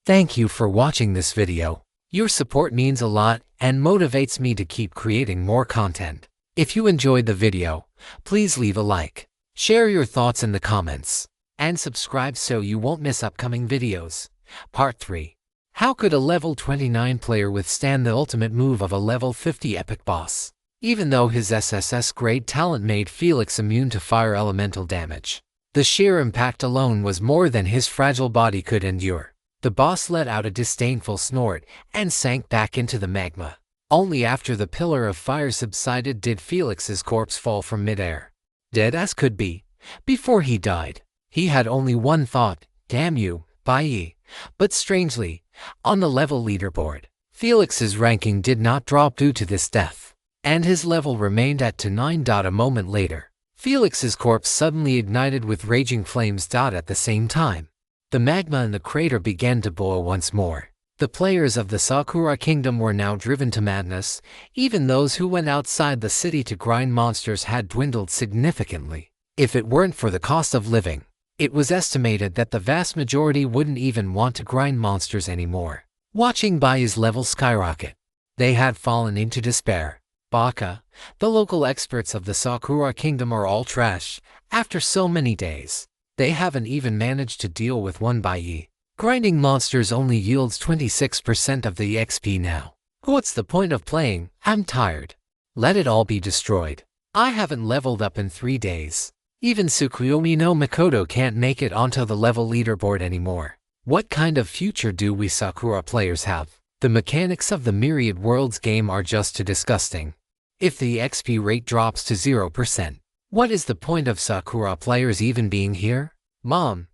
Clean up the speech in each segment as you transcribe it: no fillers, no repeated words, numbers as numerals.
Thank you for watching this video. Your support means a lot and motivates me to keep creating more content. If you enjoyed the video, please leave a like, share your thoughts in the comments, and subscribe so you won't miss upcoming videos. Part 3. How could a level 29 player withstand the ultimate move of a level 50 epic boss? Even though his SSS grade talent made Felix immune to fire elemental damage, the sheer impact alone was more than his fragile body could endure. The boss let out a disdainful snort and sank back into the magma. Only after the pillar of fire subsided did Felix's corpse fall from midair. Dead as could be, before he died, he had only one thought: damn you, Bai. But strangely, on the level leaderboard, Felix's ranking did not drop due to this death, and his level remained at @9. A moment later, Felix's corpse suddenly ignited with raging flames. At the same time, the magma in the crater began to boil once more. The players of the Sakura Kingdom were now driven to madness. Even those who went outside the city to grind monsters had dwindled significantly. If it weren't for the cost of living, it was estimated that the vast majority wouldn't even want to grind monsters anymore. Watching Bai's level skyrocket, they had fallen into despair. Baka, the local experts of the Sakura Kingdom, are all trash. After so many days, they haven't even managed to deal with one Bai. Grinding monsters only yields 26% of the XP now. What's the point of playing? I'm tired. Let it all be destroyed. I haven't leveled up in 3 days. Even Tsukuyomi no Mikoto can't make it onto the level leaderboard anymore. What kind of future do we Sakura players have? The mechanics of the Myriad Worlds game are just too disgusting. If the XP rate drops to 0%, what is the point of Sakura players even being here? Mom,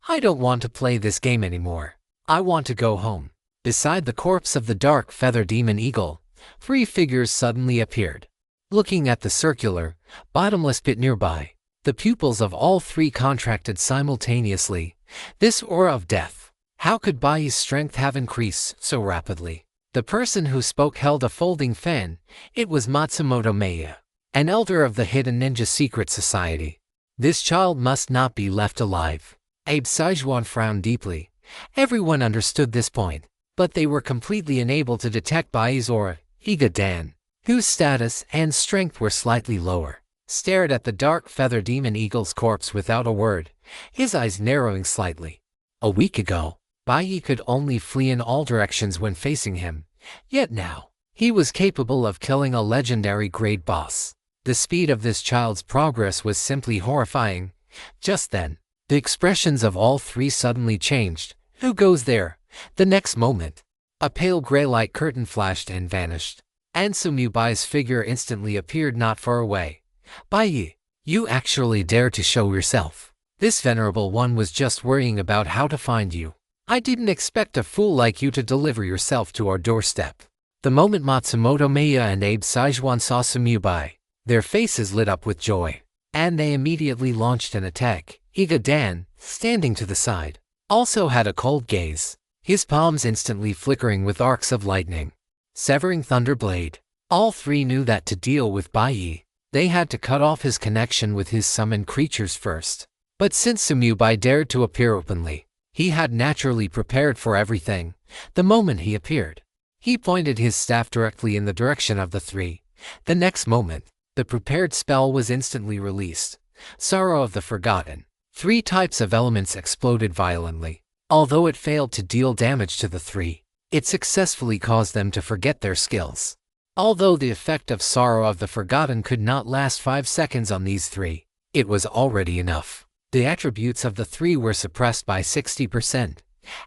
I don't want to play this game anymore. I want to go home. Beside the corpse of the dark feather demon eagle, 3 figures suddenly appeared. Looking at the circular, bottomless pit nearby, the pupils of all 3 contracted simultaneously. This aura of death. How could Bai's strength have increased so rapidly? The person who spoke held a folding fan. It was Matsumoto Meiya, an elder of the Hidden Ninja Secret Society. This child must not be left alive. Abe Saijuan frowned deeply. Everyone understood this point, but they were completely unable to detect Bai's aura. Iga Dan, whose status and strength were slightly lower, stared at the dark feather demon eagle's corpse without a word, his eyes narrowing slightly. A week ago, Bai could only flee in all directions when facing him, yet now, he was capable of killing a legendary grade boss. The speed of this child's progress was simply horrifying. Just then, the expressions of all 3 suddenly changed. Who goes there? The next moment, a pale gray light curtain flashed and vanished, and Sumu Bai's figure instantly appeared not far away. Bai, you actually dare to show yourself. This venerable one was just worrying about how to find you. I didn't expect a fool like you to deliver yourself to our doorstep. The moment Matsumoto Meiya and Abe Saijuan saw Sumu Bai, their faces lit up with joy, and they immediately launched an attack. Iga Dan, standing to the side, also had a cold gaze, his palms instantly flickering with arcs of lightning. Severing Thunderblade. All 3 knew that to deal with Bai, they had to cut off his connection with his summoned creatures first. But since Sumu Bai dared to appear openly, he had naturally prepared for everything. The moment he appeared, he pointed his staff directly in the direction of the 3. The next moment, the prepared spell was instantly released. Sorrow of the Forgotten. 3 types of elements exploded violently. Although it failed to deal damage to the 3, it successfully caused them to forget their skills. Although the effect of Sorrow of the Forgotten could not last 5 seconds on these 3, it was already enough. The attributes of the 3 were suppressed by 60%.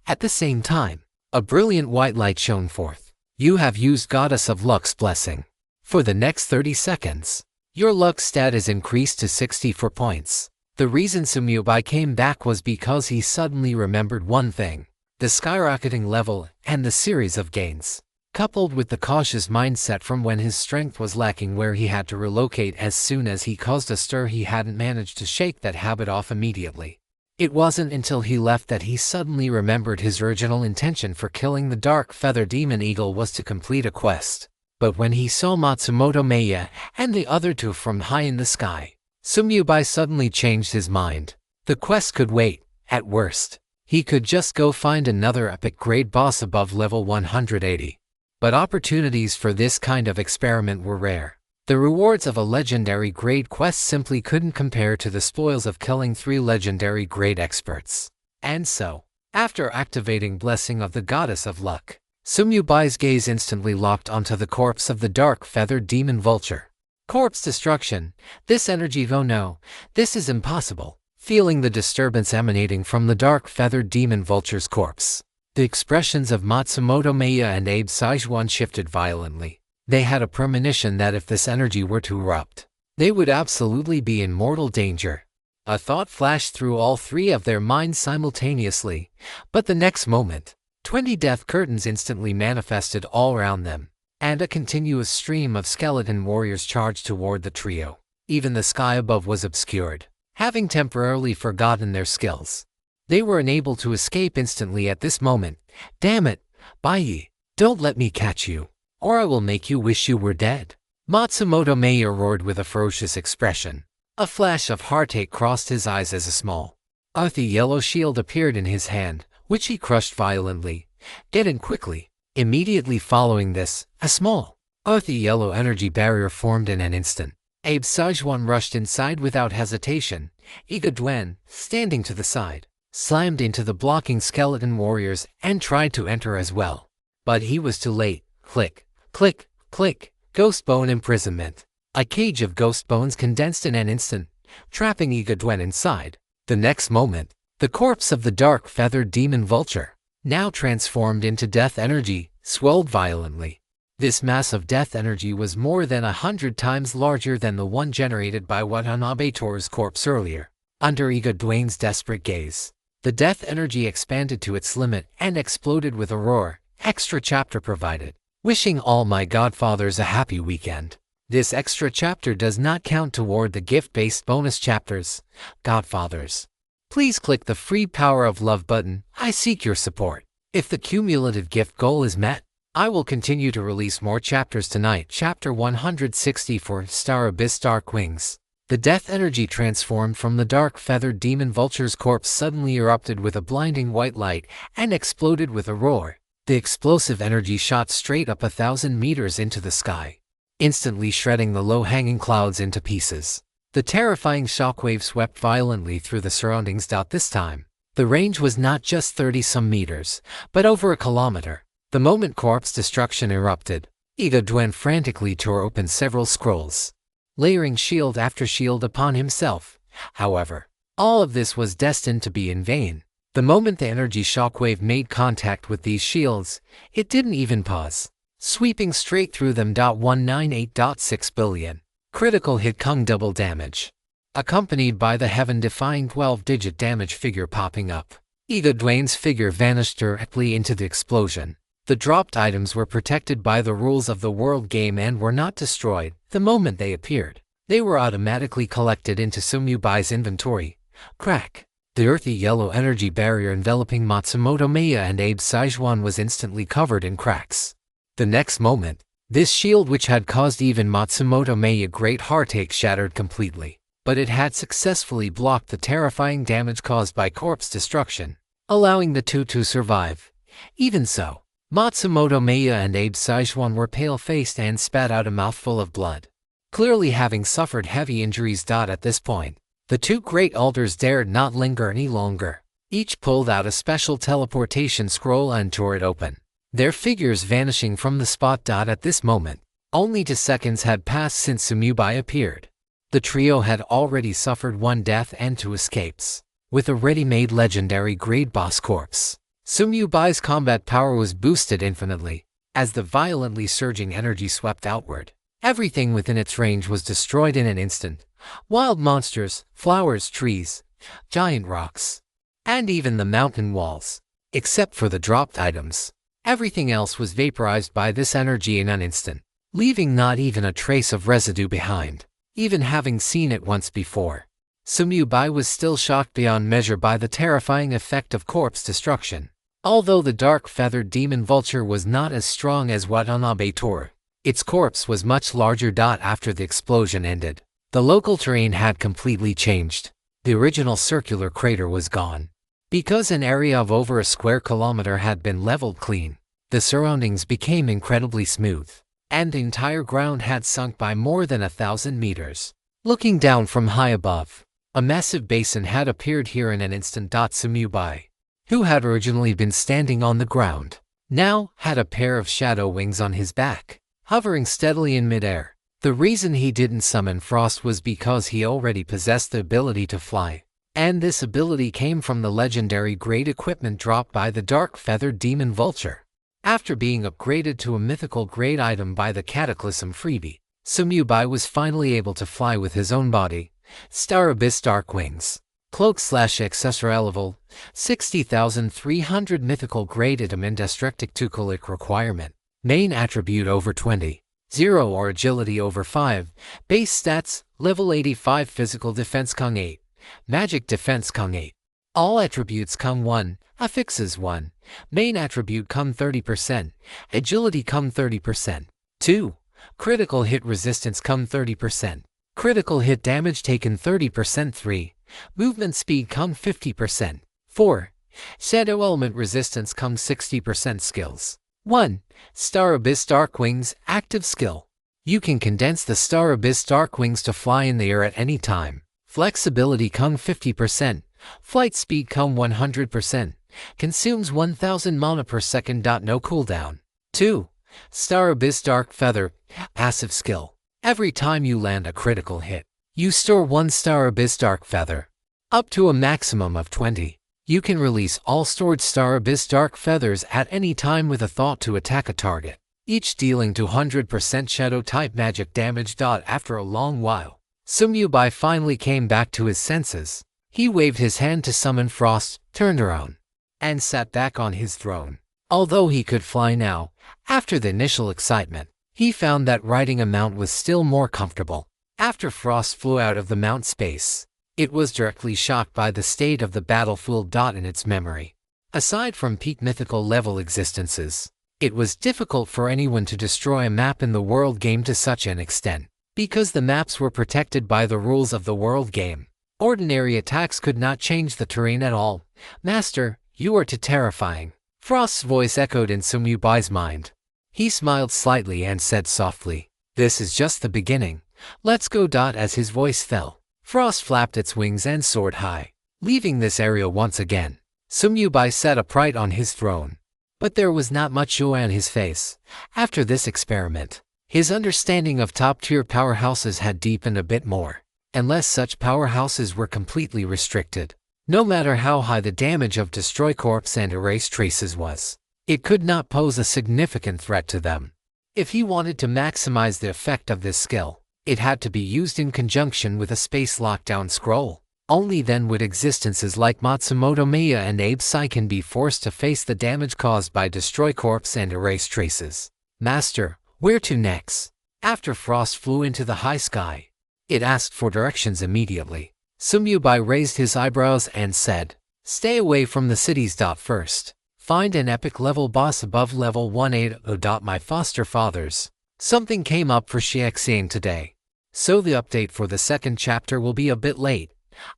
At the same time, a brilliant white light shone forth. You have used Goddess of Luck's blessing. For the next 30 seconds, your luck stat is increased to 64 points. The reason Sumu Bai came back was because he suddenly remembered one thing: the skyrocketing level and the series of gains, coupled with the cautious mindset from when his strength was lacking where he had to relocate as soon as he caused a stir. He hadn't managed to shake that habit off immediately. It wasn't until he left that he suddenly remembered his original intention for killing the dark feather demon eagle was to complete a quest. But when he saw Matsumoto Meiya and the other 2 from high in the sky, Sumu Bai suddenly changed his mind. The quest could wait. At worst, He could just go find another epic grade boss above level 180. But opportunities for this kind of experiment were rare. The rewards of a legendary grade quest simply couldn't compare to the spoils of killing 3 legendary grade experts. And so, after activating Blessing of the Goddess of Luck, Sumyubai's gaze instantly locked onto the corpse of the dark feathered demon vulture. Corpse destruction. This energy, oh no, this is impossible. Feeling the disturbance emanating from the dark feathered demon vulture's corpse, the expressions of Matsumoto Meiya and Abe Saijuan shifted violently. They had a premonition that if this energy were to erupt, they would absolutely be in mortal danger. A thought flashed through all 3 of their minds simultaneously, but the next moment, 20 death curtains instantly manifested all around them, and a continuous stream of skeleton warriors charged toward the trio. Even the sky above was obscured. Having temporarily forgotten their skills, they were unable to escape instantly at this moment. Damn it, Bai, don't let me catch you, or I will make you wish you were dead. Matsumoto Meiya roared with a ferocious expression. A flash of heartache crossed his eyes as a small, earthy yellow shield appeared in his hand, which he crushed violently. Get in quickly. Immediately following this, a small, earthy yellow energy barrier formed in an instant. Abe Saijuan rushed inside without hesitation. Iga Duen, standing to the side, slammed into the blocking skeleton warriors and tried to enter as well. But he was too late. Click, click, click. Ghost bone imprisonment. A cage of ghost bones condensed in an instant, trapping Iga Duen inside. The next moment, the corpse of the dark feathered demon vulture, now transformed into death energy, swelled violently. This mass of death energy was more than 100 times larger than the one generated by Watanabe Toru's corpse earlier. Under Iga Duen's desperate gaze, the death energy expanded to its limit and exploded with a roar. Extra chapter provided. Wishing all my godfathers a happy weekend. This extra chapter does not count toward the gift-based bonus chapters. Godfathers, please click the free Power of Love button. I seek your support. If the cumulative gift goal is met, I will continue to release more chapters tonight. Chapter 164, Star Abyss Dark Wings. The death energy transformed from the dark feathered demon vulture's corpse suddenly erupted with a blinding white light and exploded with a roar. The explosive energy shot straight up 1,000 meters into the sky, instantly shredding the low-hanging clouds into pieces. The terrifying shockwave swept violently through the surroundings. This time, the range was not just 30-some meters, but over a kilometer. The moment corpse destruction erupted, Iga Duen frantically tore open several scrolls, layering shield after shield upon himself. However, all of this was destined to be in vain. The moment the energy shockwave made contact with these shields, it didn't even pause, sweeping straight through them. 198.6 billion. Critical hit Kung double damage, accompanied by the heaven-defying 12-digit damage figure popping up. Iga Duen's figure vanished directly into the explosion. The dropped items were protected by the rules of the world game and were not destroyed the moment they appeared. They were automatically collected into Sumyubai's inventory. Crack. The earthy yellow energy barrier enveloping Matsumoto Meiya and Abe Saijuan was instantly covered in cracks. The next moment, this shield, which had caused even Matsumoto Meiya great heartache, shattered completely. But it had successfully blocked the terrifying damage caused by corpse destruction, allowing the two to survive. Even so, Matsumoto Meiya and Abe Saijuan were pale-faced and spat out a mouthful of blood, clearly having suffered heavy injuries. At this point, the two great altars dared not linger any longer. Each pulled out a special teleportation scroll and tore it open, their figures vanishing from the spot. At this moment, only 2 seconds had passed since Sumyubai appeared. The trio had already suffered 1 death and 2 escapes. With a ready-made legendary grade boss corpse, Sumyubai's combat power was boosted infinitely. As the violently surging energy swept outward, everything within its range was destroyed in an instant. Wild monsters, flowers, trees, giant rocks, and even the mountain walls. Except for the dropped items, everything else was vaporized by this energy in an instant, leaving not even a trace of residue behind. Even having seen it once before, Sumyubai was still shocked beyond measure by the terrifying effect of corpse destruction. Although the dark feathered demon vulture was not as strong as Watanabe Toru, its corpse was much larger. After the explosion ended, the local terrain had completely changed. The original circular crater was gone, Because an area of over a square kilometer had been leveled clean, the surroundings became incredibly smooth, and the entire ground had sunk by more than 1,000 meters. Looking down from high above, a massive basin had appeared here in an instant. Sumubai, who had originally been standing on the ground, now had a pair of shadow wings on his back, hovering steadily in midair. The reason he didn't summon Frost was because he already possessed the ability to fly, and this ability came from the legendary grade equipment dropped by the dark-feathered demon vulture. After being upgraded to a mythical grade item by the Cataclysm freebie, Sumubai was finally able to fly with his own body. Star Abyss Dark Wings. Cloak/accessory level 60,300 mythical grade item indestructible requirement. Main attribute over 20. 0 or agility over 5. Base stats level 85 physical defense Kung 8. Magic defense Kung 8. All attributes Kung 1. Affixes 1. Main attribute Kung 30%. Agility Kung 30%. 2. Critical hit resistance Kung 30%. Critical hit damage taken 30%. 3. Movement speed Kung 50%. 4. Shadow element resistance Kung 60%. Skills 1. Star Abyss Dark Wings active skill. You can condense the Star Abyss Dark Wings to fly in the air at any time. Flexibility Kung 50%. Flight speed Kung 100%. Consumes 1000 mana per second. No cooldown. 2. Star Abyss Dark Feather passive skill. Every time you land a critical hit, you store 1 Star Abyss Dark Feather. Up to a maximum of 20. You can release all stored Star Abyss Dark Feathers at any time with a thought to attack a target, each dealing 200% shadow-type magic damage. After a long while, Sumubai finally came back to his senses. He waved his hand to summon Frost, turned around, and sat back on his throne. Although he could fly now, after the initial excitement, he found that riding a mount was still more comfortable. After Frost flew out of the mount space, it was directly shocked by the state of the battlefield. In its memory, aside from peak mythical level existences, it was difficult for anyone to destroy a map in the world game to such an extent, because the maps were protected by the rules of the world game. Ordinary attacks could not change the terrain at all. Master, you are too terrifying. Frost's voice echoed in Sumubai's mind. He smiled slightly and said softly, "This is just the beginning. Let's go." As his voice fell, Frost flapped its wings and soared high, leaving this area once again. Sumubai sat upright on his throne, but there was not much joy on his face. After this experiment, his understanding of top-tier powerhouses had deepened a bit more. Unless such powerhouses were completely restricted, no matter how high the damage of Destroy Corpse and Erase Traces was, it could not pose a significant threat to them. If he wanted to maximize the effect of this skill, it had to be used in conjunction with a space lockdown scroll. Only then would existences like Matsumoto Maya and Abe Saiken be forced to face the damage caused by Destroy Corpse and Erase Traces. Master, where to next? After Frost flew into the high sky, it asked for directions immediately. Sumubai raised his eyebrows and said, "Stay away from the cities. First, find an epic level boss above level 180. My foster fathers. Something came up for Xiaxiang today, so the update for the second chapter will be a bit late.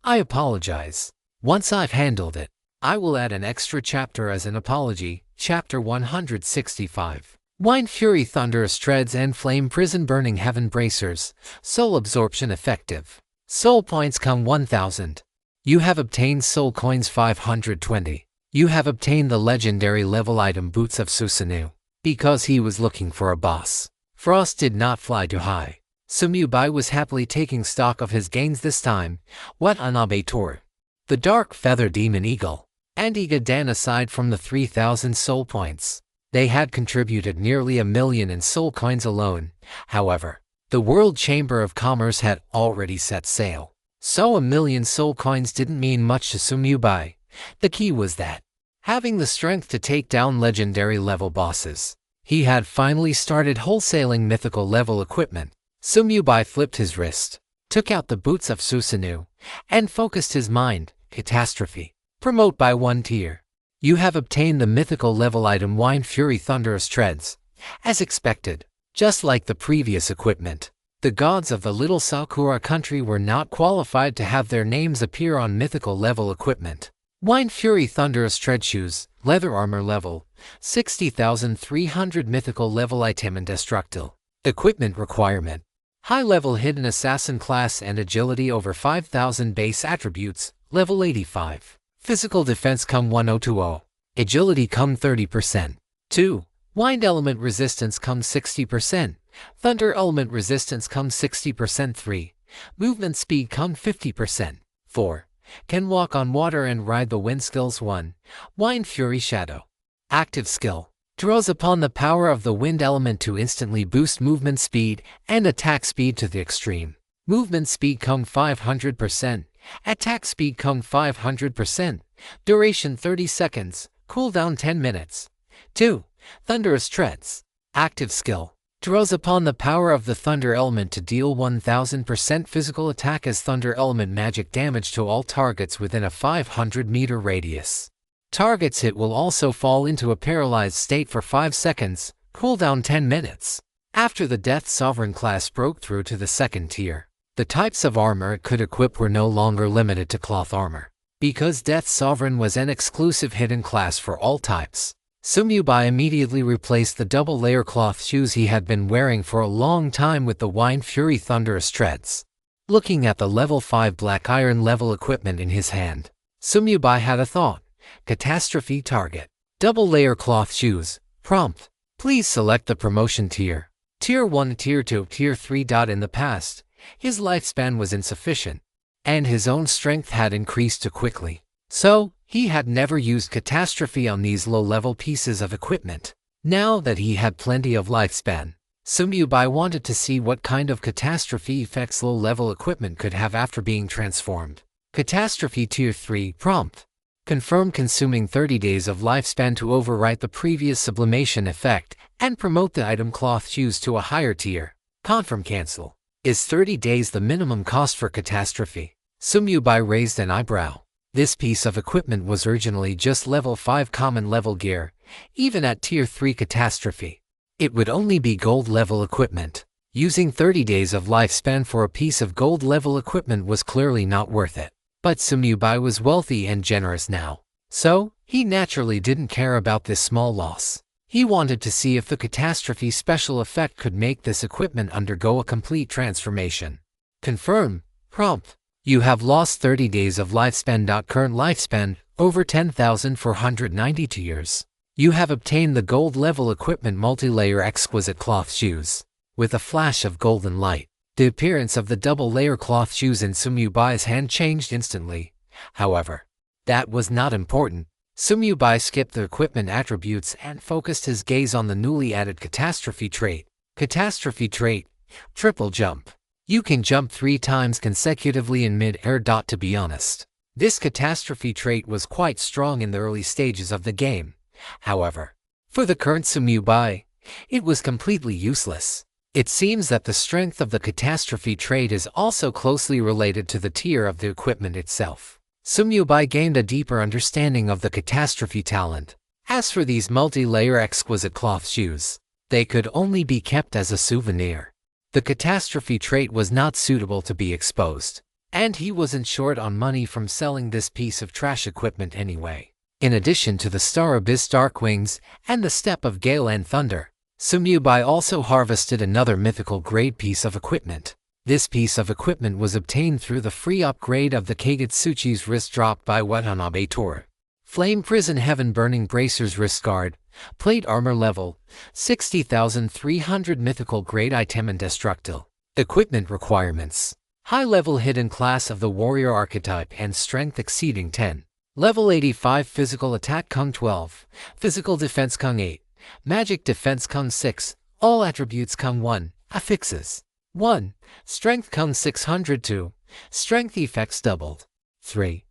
I apologize. Once I've handled it, I will add an extra chapter as an apology." Chapter 165. Wine Fury Thunderous Treads and Flame Prison Burning Heaven Bracers. Soul Absorption Effective. Soul Points Kung 1000. You have obtained Soul Coins 520. You have obtained the legendary level item Boots of Susanoo. Because he was looking for a boss, Frost did not fly too high. Sumubai was happily taking stock of his gains this time. Watanabe Tor, the Dark Feather Demon Eagle, and Igadan. Aside from the 3,000 soul points, they had contributed nearly 1 million in soul coins alone. However, the World Chamber of Commerce had already set sail, so 1 million soul coins didn't mean much to Sumubai. The key was that, having the strength to take down legendary level bosses, he had finally started wholesaling mythical level equipment. Sumubai flipped his wrist, took out the Boots of Susanoo, and focused his mind. Catastrophe. Promote by 1 tier. You have obtained the mythical level item Wine Fury Thunderous Treads. As expected, just like the previous equipment, the gods of the Little Sakura country were not qualified to have their names appear on mythical level equipment. Wine Fury Thunderous Tread Shoes, Leather Armor Level, 60,300 Mythical Level Item Indestructible. Equipment Requirement: High Level Hidden Assassin Class and Agility over 5,000 Base Attributes, Level 85. Physical Defense cum 1020. Agility cum 30%. 2. Wind Element Resistance cum 60%. Thunder Element Resistance cum 60%. 3. Movement Speed cum 50%. 4. Can walk on water and ride the wind. Skills 1. Wind Fury Shadow. Active skill: draws upon the power of the wind element to instantly boost movement speed and attack speed to the extreme. Movement speed cum 500%. Attack speed cum 500%. Duration 30 seconds. Cooldown 10 minutes. 2. Thunderous Treads. Active skill: draws upon the power of the thunder element to deal 1000% physical attack as thunder element magic damage to all targets within a 500-meter radius. Targets hit will also fall into a paralyzed state for 5 seconds, cooldown 10 minutes. After the Death Sovereign class broke through to the second tier, the types of armor it could equip were no longer limited to cloth armor. Because Death Sovereign was an exclusive hidden class for all types, Sumyubai immediately replaced the double-layer cloth shoes he had been wearing for a long time with the Wine Fury Thunderous Treads. Looking at the level 5 black iron level equipment in his hand, Sumyubai had a thought. Catastrophe target. Double-layer cloth shoes. Prompt: please select the promotion tier. Tier 1, Tier 2, Tier 3. In the past, his lifespan was insufficient, and his own strength had increased too quickly. So, he had never used catastrophe on these low-level pieces of equipment. Now that he had plenty of lifespan, Sumyubai wanted to see what kind of catastrophe effects low-level equipment could have after being transformed. Catastrophe Tier 3. Prompt: confirm consuming 30 days of lifespan to overwrite the previous sublimation effect and promote the item cloth shoes to a higher tier. Confirm cancel. Is 30 days the minimum cost for catastrophe? Sumyubai raised an eyebrow. This piece of equipment was originally just level 5 common level gear, even at tier 3 catastrophe. It would only be gold level equipment. Using 30 days of lifespan for a piece of gold level equipment was clearly not worth it. But Sumyubai was wealthy and generous now, so he naturally didn't care about this small loss. He wanted to see if the catastrophe special effect could make this equipment undergo a complete transformation. Confirm. Prompt: you have lost 30 days of lifespan. Current lifespan, over 10,492 years. You have obtained the gold level equipment multi-layer exquisite cloth shoes. With a flash of golden light, the appearance of the double-layer cloth shoes in Sumyubai's hand changed instantly. However, that was not important. Sumyubai skipped the equipment attributes and focused his gaze on the newly added catastrophe trait. Catastrophe trait: triple jump. You can jump 3 times consecutively in mid-air. To be honest, this catastrophe trait was quite strong in the early stages of the game. However, for the current Sumyubai, it was completely useless. It seems that the strength of the catastrophe trait is also closely related to the tier of the equipment itself. Sumyubai gained a deeper understanding of the catastrophe talent. As for these multi-layer exquisite cloth shoes, they could only be kept as a souvenir. The catastrophe trait was not suitable to be exposed, and he wasn't short on money from selling this piece of trash equipment anyway. In addition to the Star Abyss Dark Wings and the Step of Gale and Thunder, Sumyubai also harvested another mythical grade piece of equipment. This piece of equipment was obtained through the free upgrade of the Kagetsuchi's wrist dropped by Watanabe Toru. Flame Prison Heaven Burning Bracers Wrist Guard, Plate Armor Level, 60,300 Mythical Grade Item Indestructible. Equipment Requirements: high level hidden class of the Warrior Archetype and strength exceeding 10. Level 85 Physical Attack Kung 12, Physical Defense Kung 8, Magic Defense Kung 6, all attributes Kung 1, affixes. 1. Strength Kung 602, Strength effects doubled. 3.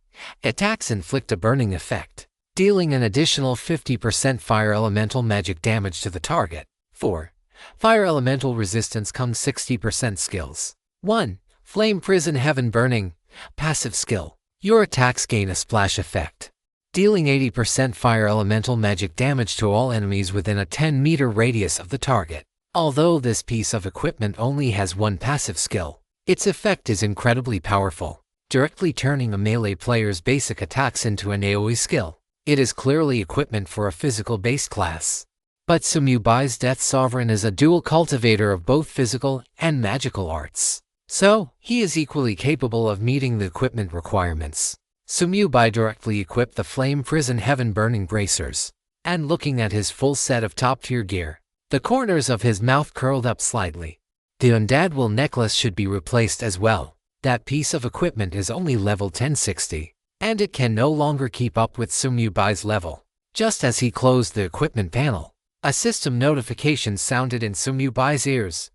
Attacks inflict a burning effect, dealing an additional 50% fire elemental magic damage to the target. 4. Fire elemental resistance Kung 60% skills. 1. Flame Prison Heaven Burning, passive skill. Your attacks gain a splash effect, dealing 80% fire elemental magic damage to all enemies within a 10-meter radius of the target. Although this piece of equipment only has one passive skill, its effect is incredibly powerful. directly turning a melee player's basic attacks into an AoE skill. It is clearly equipment for a physical-based class. But Sumubai's Death Sovereign is a dual cultivator of both physical and magical arts. So, he is equally capable of meeting the equipment requirements. Sumubai directly equipped the Flame Prison Heaven Burning Bracers. And looking at his full set of top-tier gear, the corners of his mouth curled up slightly. The Undead Will necklace should be replaced as well. That piece of equipment is only level 1060, and it can no longer keep up with Sumubai's level. Just as he closed the equipment panel, a system notification sounded in Sumubai's ears.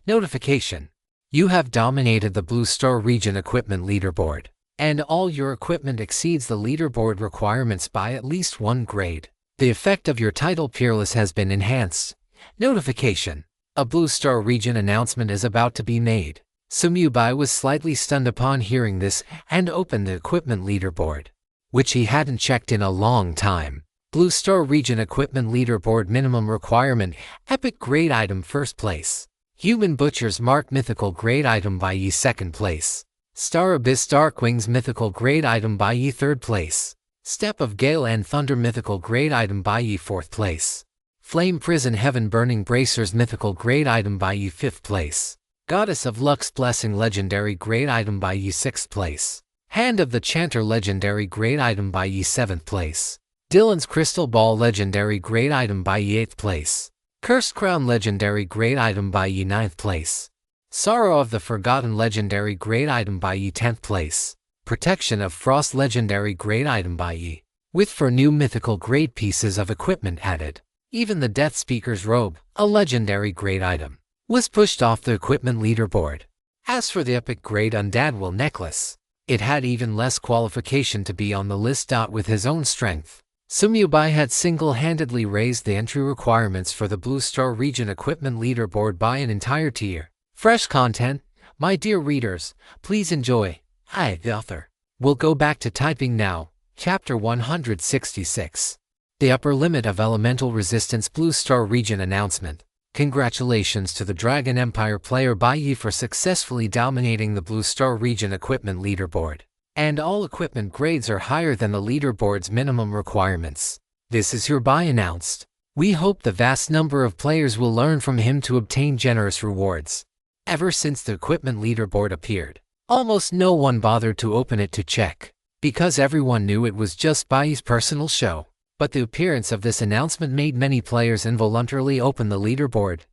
Notification: you have dominated the Blue Star Region Equipment Leaderboard, and all your equipment exceeds the leaderboard requirements by at least 1 grade. The effect of your title Peerless has been enhanced. Notification: a Blue Star Region announcement is about to be made. Sumubai was slightly stunned upon hearing this and opened the equipment leaderboard, which he hadn't checked in a long time. Blue Star Region Equipment Leaderboard minimum requirement: Epic Grade Item 1st place. Human Butcher's Mark Mythical Grade Item by ye 2nd place. Star Abyss Darkwings Mythical Grade Item by ye 3rd place. Step of Gale and Thunder Mythical Grade Item by ye 4th place. Flame Prison Heaven Burning Bracers Mythical Grade Item by ye 5th place. Goddess of Luck's Blessing Legendary Grade Item by ye 6th place. Hand of the Chanter Legendary Grade Item by ye 7th place. Dylan's Crystal Ball Legendary Grade Item by ye 8th place. Cursed Crown Legendary Grade Item by ye 9th place. Sorrow of the Forgotten Legendary Grade Item by ye 10th place. Protection of Frost Legendary Grade Item by ye, with 4 new mythical grade pieces of equipment added. Even the Death Speaker's Robe, a legendary grade item, was pushed off the equipment leaderboard. As for the Epic Grade Undead Will necklace, it had even less qualification to be on the list. With his own strength, Sumubai had single-handedly raised the entry requirements for the Blue Star Region Equipment Leaderboard by an entire tier. Fresh content, my dear readers, please enjoy. I, the author, will go back to typing now. Chapter 166. The Upper Limit of Elemental Resistance Blue Star Region Announcement. Congratulations to the Dragon Empire player Baiyi for successfully dominating the Blue Star Region Equipment Leaderboard. And all equipment grades are higher than the leaderboard's minimum requirements. This is hereby announced. We hope the vast number of players will learn from him to obtain generous rewards. Ever since the equipment leaderboard appeared, almost no one bothered to open it to check, because everyone knew it was just Baiyi's personal show. But the appearance of this announcement made many players involuntarily open the leaderboard.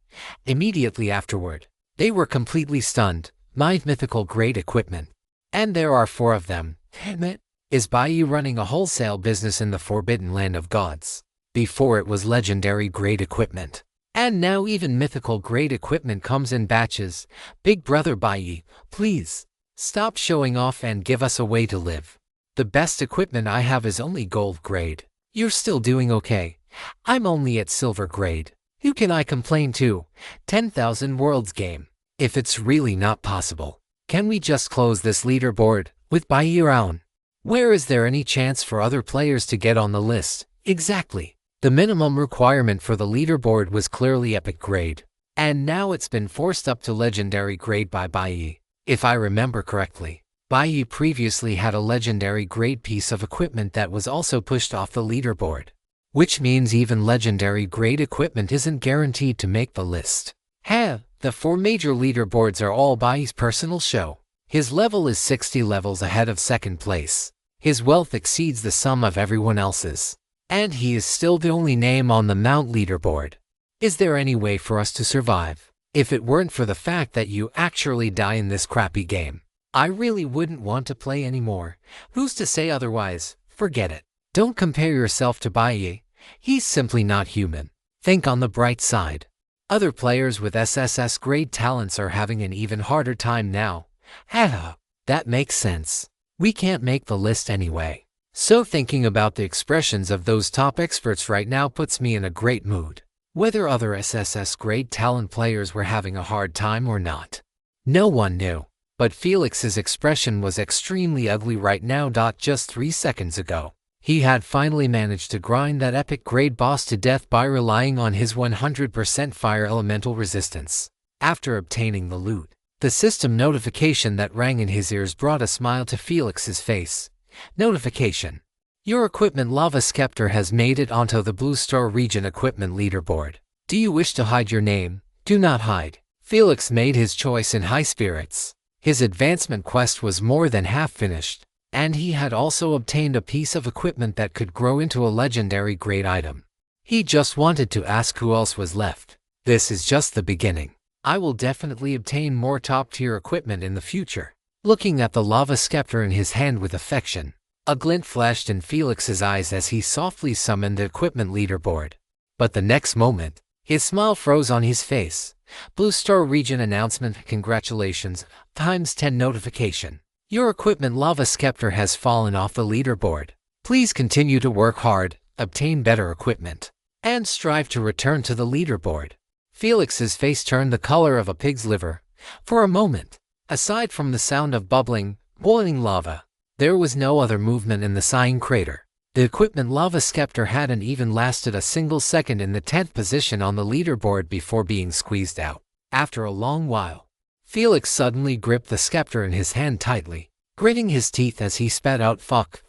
Immediately afterward, they were completely stunned. 9 mythical grade equipment. And there are 4 of them. Is Baiyi running a wholesale business in the Forbidden Land of Gods? Before it was legendary grade equipment. And now even mythical grade equipment comes in batches. Big brother Baiyi, please, stop showing off and give us a way to live. The best equipment I have is only gold grade. You're still doing okay. I'm only at silver grade. Who can I complain to? 10,000 worlds game. If it's really not possible, can we just close this leaderboard with Baiyi around? Where is there any chance for other players to get on the list? Exactly. The minimum requirement for the leaderboard was clearly epic grade, and now it's been forced up to legendary grade by Baiyi. If I remember correctly, Baiyi previously had a legendary grade piece of equipment that was also pushed off the leaderboard, which means even legendary grade equipment isn't guaranteed to make the list. The 4 major leaderboards are all Baiyi's personal show. His level is 60 levels ahead of 2nd place. His wealth exceeds the sum of everyone else's. And he is still the only name on the Mount leaderboard. Is there any way for us to survive? If it weren't for the fact that you actually die in this crappy game, I really wouldn't want to play anymore. Who's to say otherwise? Forget it. Don't compare yourself to Baiyi. He's simply not human. Think on the bright side. Other players with SSS grade talents are having an even harder time now. That makes sense. We can't make the list anyway. So thinking about the expressions of those top experts right now puts me in a great mood. Whether other SSS grade talent players were having a hard time or not, no one knew. But Felix's expression was extremely ugly right now. Just 3 seconds ago, he had finally managed to grind that epic grade boss to death by relying on his 100% fire elemental resistance. After obtaining the loot, The system notification that rang in his ears brought a smile to Felix's face. Notification. Your equipment ManhwaCapped has made it onto the Blue Star Region Equipment Leaderboard. Do you wish to hide your name? Do not hide. Felix made his choice in high spirits. His advancement quest was more than half finished, and he had also obtained a piece of equipment that could grow into a legendary great item. He just wanted to ask who else was left. This is just the beginning. I will definitely obtain more top-tier equipment in the future. Looking at the ManhwaCapped in his hand with affection, a glint flashed in Felix's eyes as he softly summoned the equipment leaderboard. But the next moment, his smile froze on his face. Blue Star Region announcement. Congratulations, ×10 notification. Your equipment ManhwaCapped has fallen off the leaderboard. Please continue to work hard, obtain better equipment, and strive to return to the leaderboard. Felix's face turned the color of a pig's liver. For a moment, aside from the sound of bubbling, boiling lava, there was no other movement in the sighing crater. The equipment ManhwaCapped hadn't even lasted a single second in the 10th position on the leaderboard before being squeezed out. After a long while, Felix suddenly gripped the scepter in his hand tightly, gritting his teeth as he spat out fuck,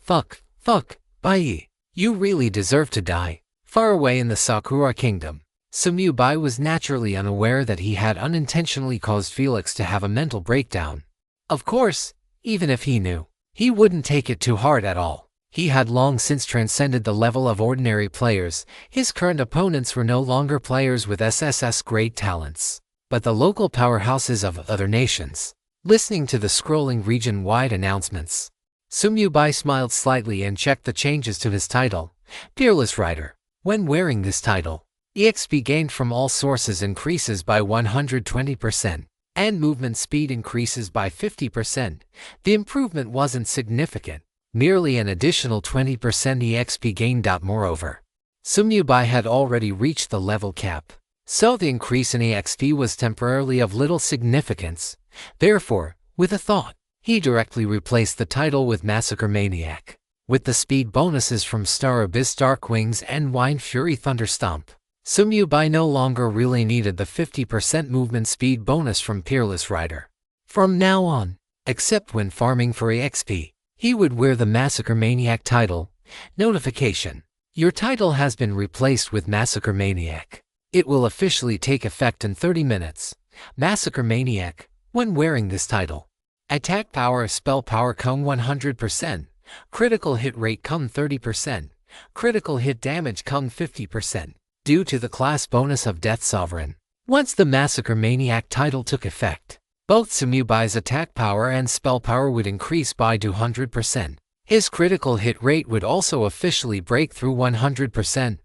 bye. You really deserve to die. Far away in the Sakura Kingdom, Sumyu-bai was naturally unaware that he had unintentionally caused Felix to have a mental breakdown. Of course, even if he knew, he wouldn't take it too hard at all. He had long since transcended the level of ordinary players. His current opponents were no longer players with SSS great talents, but the local powerhouses of other nations. Listening to the scrolling region-wide announcements, Sumyu-bai smiled slightly and checked the changes to his title, Fearless Rider. When wearing this title, EXP gained from all sources increases by 120%, and movement speed increases by 50%. The improvement wasn't significant, merely an additional 20% EXP gain. Moreover, Sumyu-bai had already reached the level cap, so the increase in EXP was temporarily of little significance. Therefore, with a thought, he directly replaced the title with Massacre Maniac. With the speed bonuses from Star Abyss Dark Wings and Wine Fury Thunderstomp, Sumyu-bai no longer really needed the 50% movement speed bonus from Fearless Rider. From now on, except when farming for EXP, he would wear the Massacre Maniac title. Notification. Your title has been replaced with Massacre Maniac. It will officially take effect in 30 minutes. Massacre Maniac. When wearing this title, attack power spell power 100%, critical hit rate 30%, critical hit damage 50%, due to the class bonus of Death Sovereign. Once the Massacre Maniac title took effect, both Sumyu-bai's attack power and spell power would increase by 200%. His critical hit rate would also officially break through 100%,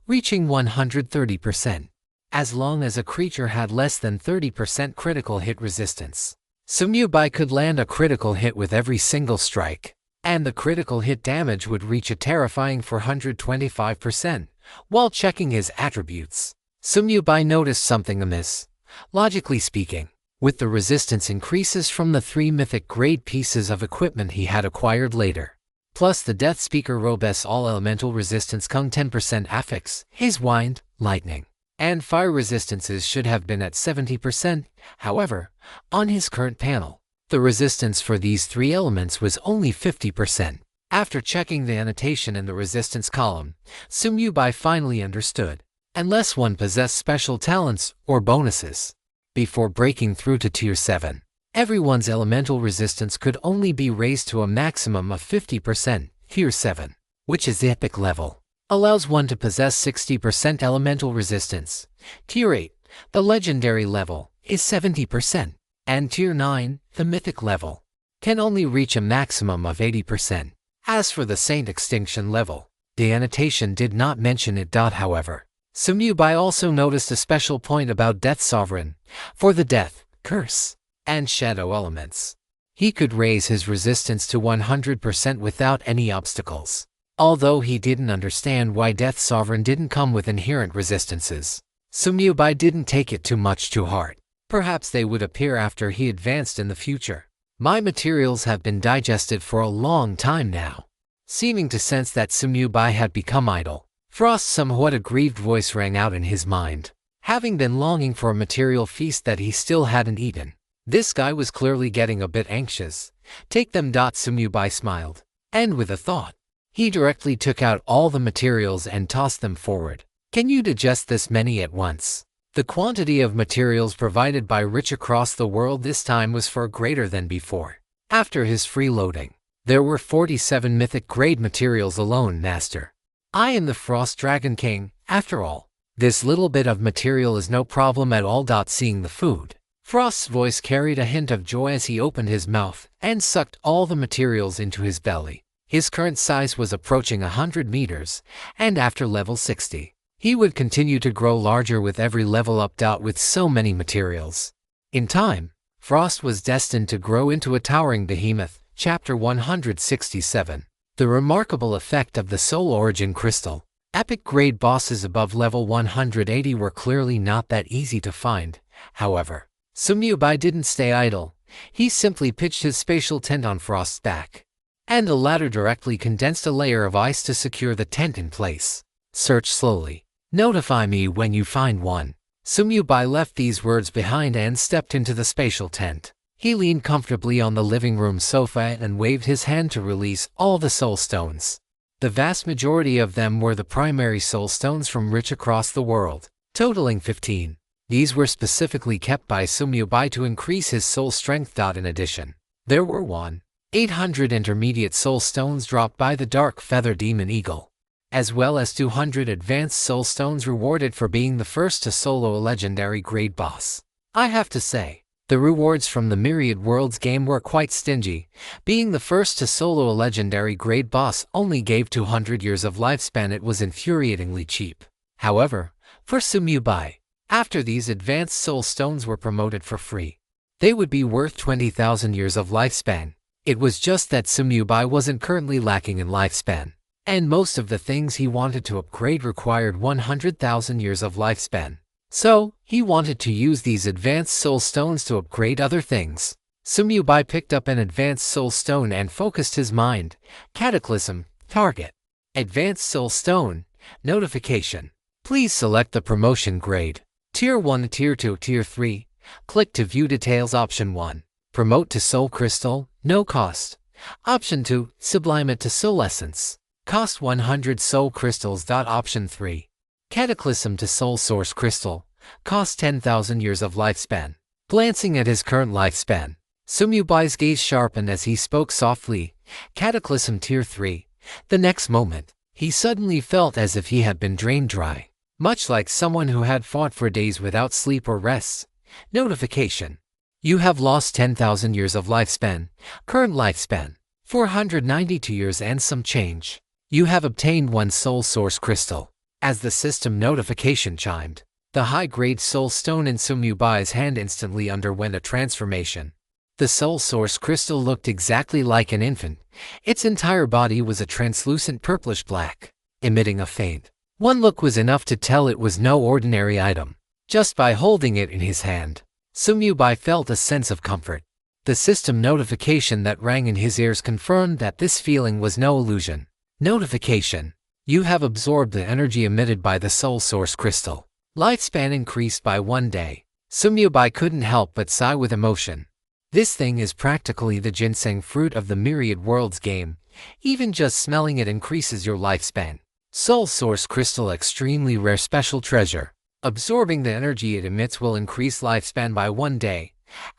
reaching 130%. As long as a creature had less than 30% critical hit resistance, Sumyu-bai could land a critical hit with every single strike, and the critical hit damage would reach a terrifying 425%. While checking his attributes, Sumyu-bai noticed something amiss. Logically speaking, with the resistance increases from the 3 mythic grade pieces of equipment he had acquired later, plus the Death Speaker Robe's all-elemental resistance 10% affix, his wind, lightning, and fire resistances should have been at 70%. However, on his current panel, the resistance for these 3 elements was only 50%. After checking the annotation in the resistance column, Sumyu-bai finally understood. Unless one possessed special talents or bonuses, before breaking through to Tier 7, everyone's elemental resistance could only be raised to a maximum of 50%. Tier 7, which is the epic level, allows one to possess 60% elemental resistance. Tier 8, the legendary level, is 70%. And Tier 9, the mythic level, can only reach a maximum of 80%. As for the Saint Extinction level, the annotation did not mention it. However, Sumyu-bai also noticed a special point about Death Sovereign. For the Death, Curse, and Shadow elements, he could raise his resistance to 100% without any obstacles. Although he didn't understand why Death Sovereign didn't come with inherent resistances, Sumyu-bai didn't take it too much to heart. Perhaps they would appear after he advanced in the future. My materials have been digested for a long time now. Seeming to sense that Sumyu-bai had become idle, Frost's somewhat aggrieved voice rang out in his mind. Having been longing for a material feast that he still hadn't eaten, This guy was clearly getting a bit anxious. Take them. Sumyubai smiled. And with a thought, he directly took out all the materials and tossed them forward. Can you digest this many at once? The quantity of materials provided by Rich across the world this time was far greater than before. After his freeloading, there were 47 mythic grade materials alone, Master. I am the Frost Dragon King, after all. This little bit of material is no problem at all. Seeing the food, Frost's voice carried a hint of joy as he opened his mouth and sucked all the materials into his belly. His current size was approaching 100 meters, and after level 60, he would continue to grow larger with every level up. With so many materials, in time, Frost was destined to grow into a towering behemoth. Chapter 167. The remarkable effect of the Soul Origin Crystal. Epic grade bosses above level 180 were clearly not that easy to find. However, Sumyubai didn't stay idle. He simply pitched his spatial tent on Frost's back, and the latter directly condensed a layer of ice to secure the tent in place. Search slowly. Notify me when you find one. Sumyubai left these words behind and stepped into the spatial tent. He leaned comfortably on the living room sofa and waved his hand to release all the soul stones. The vast majority of them were the primary soul stones from Rich across the world, totaling 15. These were specifically kept by Sumyubai to increase his soul strength. In addition, there were 1,800 intermediate soul stones dropped by the Dark Feather Demon Eagle, as well as 200 advanced soul stones rewarded for being the first to solo a legendary grade boss. I have to say, the rewards from the Myriad Worlds game were quite stingy. Being the first to solo a legendary grade boss only gave 200 years of lifespan. It was infuriatingly cheap. However, for Sumyubai, after these advanced soul stones were promoted for free, they would be worth 20,000 years of lifespan. It was just that Sumyubai wasn't currently lacking in lifespan, and most of the things he wanted to upgrade required 100,000 years of lifespan. So, he wanted to use these advanced soul stones to upgrade other things. Sumyubai picked up an advanced soul stone and focused his mind. Cataclysm. Target. Advanced soul stone. Notification. Please select the promotion grade. Tier 1, Tier 2, Tier 3. Click to view details. Option 1. Promote to Soul Crystal. No cost. Option 2. Sublime it to Soul Essence. Cost 100 Soul Crystals. Option 3. Cataclysm to Soul Source Crystal. Cost 10,000 years of lifespan. Glancing at his current lifespan, Sumyubai's gaze sharpened as he spoke softly. Cataclysm Tier 3. The next moment, he suddenly felt as if he had been drained dry, much like someone who had fought for days without sleep or rest. Notification. You have lost 10,000 years of lifespan. Current lifespan, 492 years and some change. You have obtained 1 Soul Source Crystal. As the system notification chimed, the high-grade soul stone in Sumyubai's hand instantly underwent a transformation. The Soul Source Crystal looked exactly like an infant. Its entire body was a translucent purplish black, emitting a faint. One look was enough to tell it was no ordinary item. Just by holding it in his hand, Sumyubai felt a sense of comfort. The system notification that rang in his ears confirmed that this feeling was no illusion. Notification. You have absorbed the energy emitted by the Soul Source Crystal. Lifespan increased by 1 day. Sumyubai couldn't help but sigh with emotion. This thing is practically the ginseng fruit of the Myriad Worlds game. Even just smelling it increases your lifespan. Soul Source Crystal, extremely rare special treasure. Absorbing the energy it emits will increase lifespan by 1 day.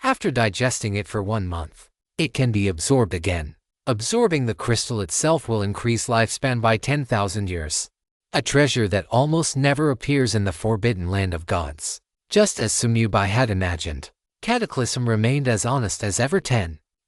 After digesting it for 1 month, it can be absorbed again. Absorbing the crystal itself will increase lifespan by 10,000 years. A treasure that almost never appears in the Forbidden Land of Gods. Just as Sumyubai had imagined, Cataclysm remained as honest as ever.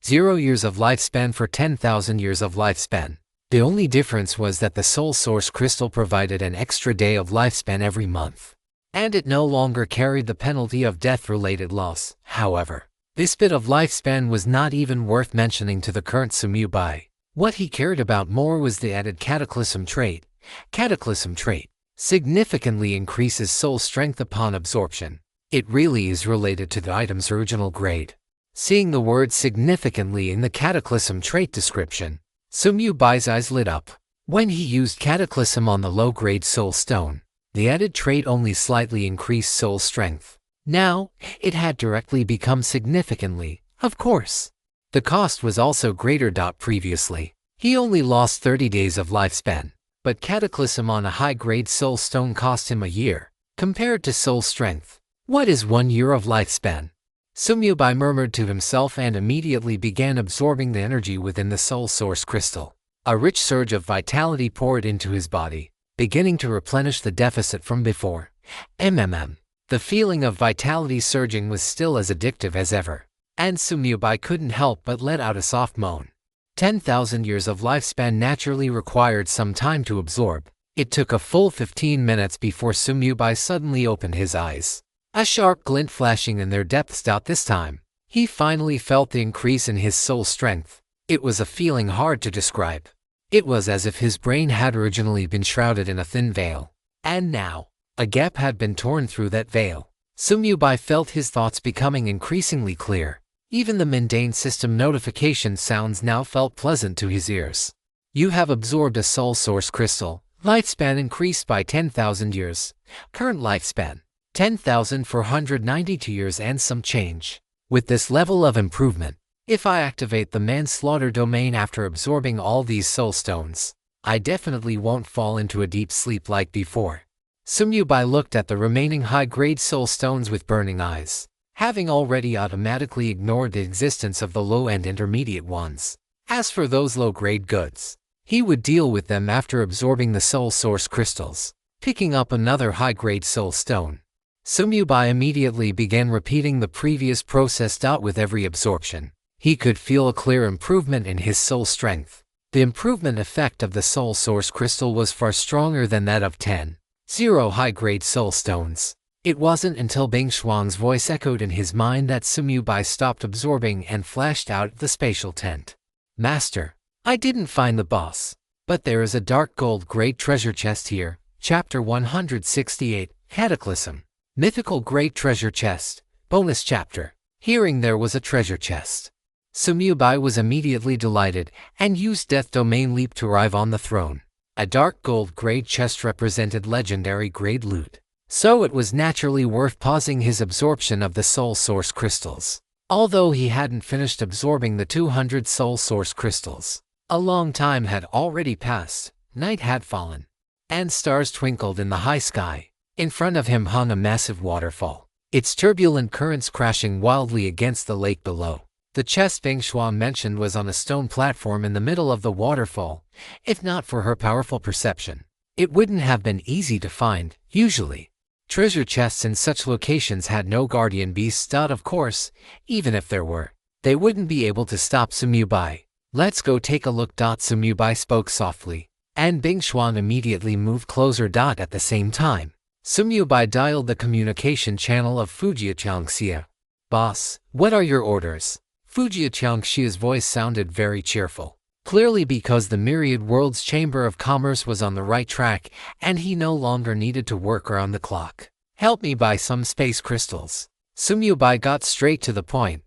0 years of lifespan for 10,000 years of lifespan. The only difference was that the Soul Source Crystal provided an extra day of lifespan every month, and it no longer carried the penalty of death-related loss. However, this bit of lifespan was not even worth mentioning to the current Sumyubai. What he cared about more was the added Cataclysm trait. Cataclysm trait significantly increases soul strength upon absorption. It really is related to the item's original grade. Seeing the word significantly in the Cataclysm trait description, Sumyubai's eyes lit up. When he used Cataclysm on the low-grade soul stone, the added trait only slightly increased soul strength. Now, it had directly become significantly, of course. The cost was also greater. Previously, he only lost 30 days of lifespan, but Cataclysm on a high-grade soul stone cost him a year. Compared to soul strength, what is 1 year of lifespan? Sumyubai murmured to himself and immediately began absorbing the energy within the soul source crystal. A rich surge of vitality poured into his body, beginning to replenish the deficit from before. The feeling of vitality surging was still as addictive as ever, and Sumyubai couldn't help but let out a soft moan. 10,000 years of lifespan naturally required some time to absorb. It took a full 15 minutes before Sumyubai suddenly opened his eyes, a sharp glint flashing in their depths. This time, he finally felt the increase in his soul strength. It was a feeling hard to describe. It was as if his brain had originally been shrouded in a thin veil, and now, a gap had been torn through that veil. Sumyubai felt his thoughts becoming increasingly clear. Even the mundane system notification sounds now felt pleasant to his ears. You have absorbed a soul source crystal. Lifespan increased by 10,000 years. Current lifespan, 10,492 years and some change. With this level of improvement, if I activate the manslaughter domain after absorbing all these soul stones, I definitely won't fall into a deep sleep like before. Sumyubai looked at the remaining high-grade soul stones with burning eyes, having already automatically ignored the existence of the low and intermediate ones. As for those low-grade goods, he would deal with them after absorbing the soul source crystals. Picking up another high-grade soul stone, Sumyubai immediately began repeating the previous process. With every absorption, he could feel a clear improvement in his soul strength. The improvement effect of the soul source crystal was far stronger than that of 10,000 high-grade soul stones. It wasn't until Bing Xuan's voice echoed in his mind that Sumyubai stopped absorbing and flashed out of the spatial tent. Master, I didn't find the boss, but there is a dark gold great treasure chest here. Chapter 168, Cataclysm. Mythical Great Treasure Chest. Bonus chapter. Hearing there was a treasure chest, Sumyubai was immediately delighted and used Death Domain Leap to arrive on the throne. A dark gold grade chest represented legendary grade loot, so it was naturally worth pausing his absorption of the soul source crystals. Although he hadn't finished absorbing the 200 soul source crystals, a long time had already passed, night had fallen, and stars twinkled in the high sky. In front of him hung a massive waterfall, its turbulent currents crashing wildly against the lake below. The chest Bing Xuan mentioned was on a stone platform in the middle of the waterfall. If not for her powerful perception, it wouldn't have been easy to find. Usually, treasure chests in such locations had no guardian beasts. Of course, even if there were, they wouldn't be able to stop Sumyubai. Let's go take a look. Sumyubai spoke softly, and Bing Xuan immediately moved closer. At the same time, Sumyubai dialed the communication channel of Fujiya Changxia. Boss, what are your orders? Fujiya Changxia's voice sounded very cheerful, clearly because the Myriad World's Chamber of Commerce was on the right track and he no longer needed to work around the clock. Help me buy some space crystals. Sumyubai got straight to the point.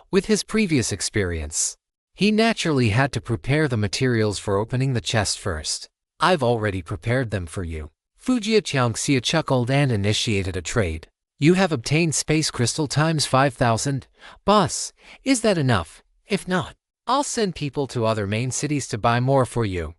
With his previous experience, he naturally had to prepare the materials for opening the chest first. I've already prepared them for you. Fujiya Changxia chuckled and initiated a trade. You have obtained space crystal times 5,000. Boss, is that enough? If not, I'll send people to other main cities to buy more for you.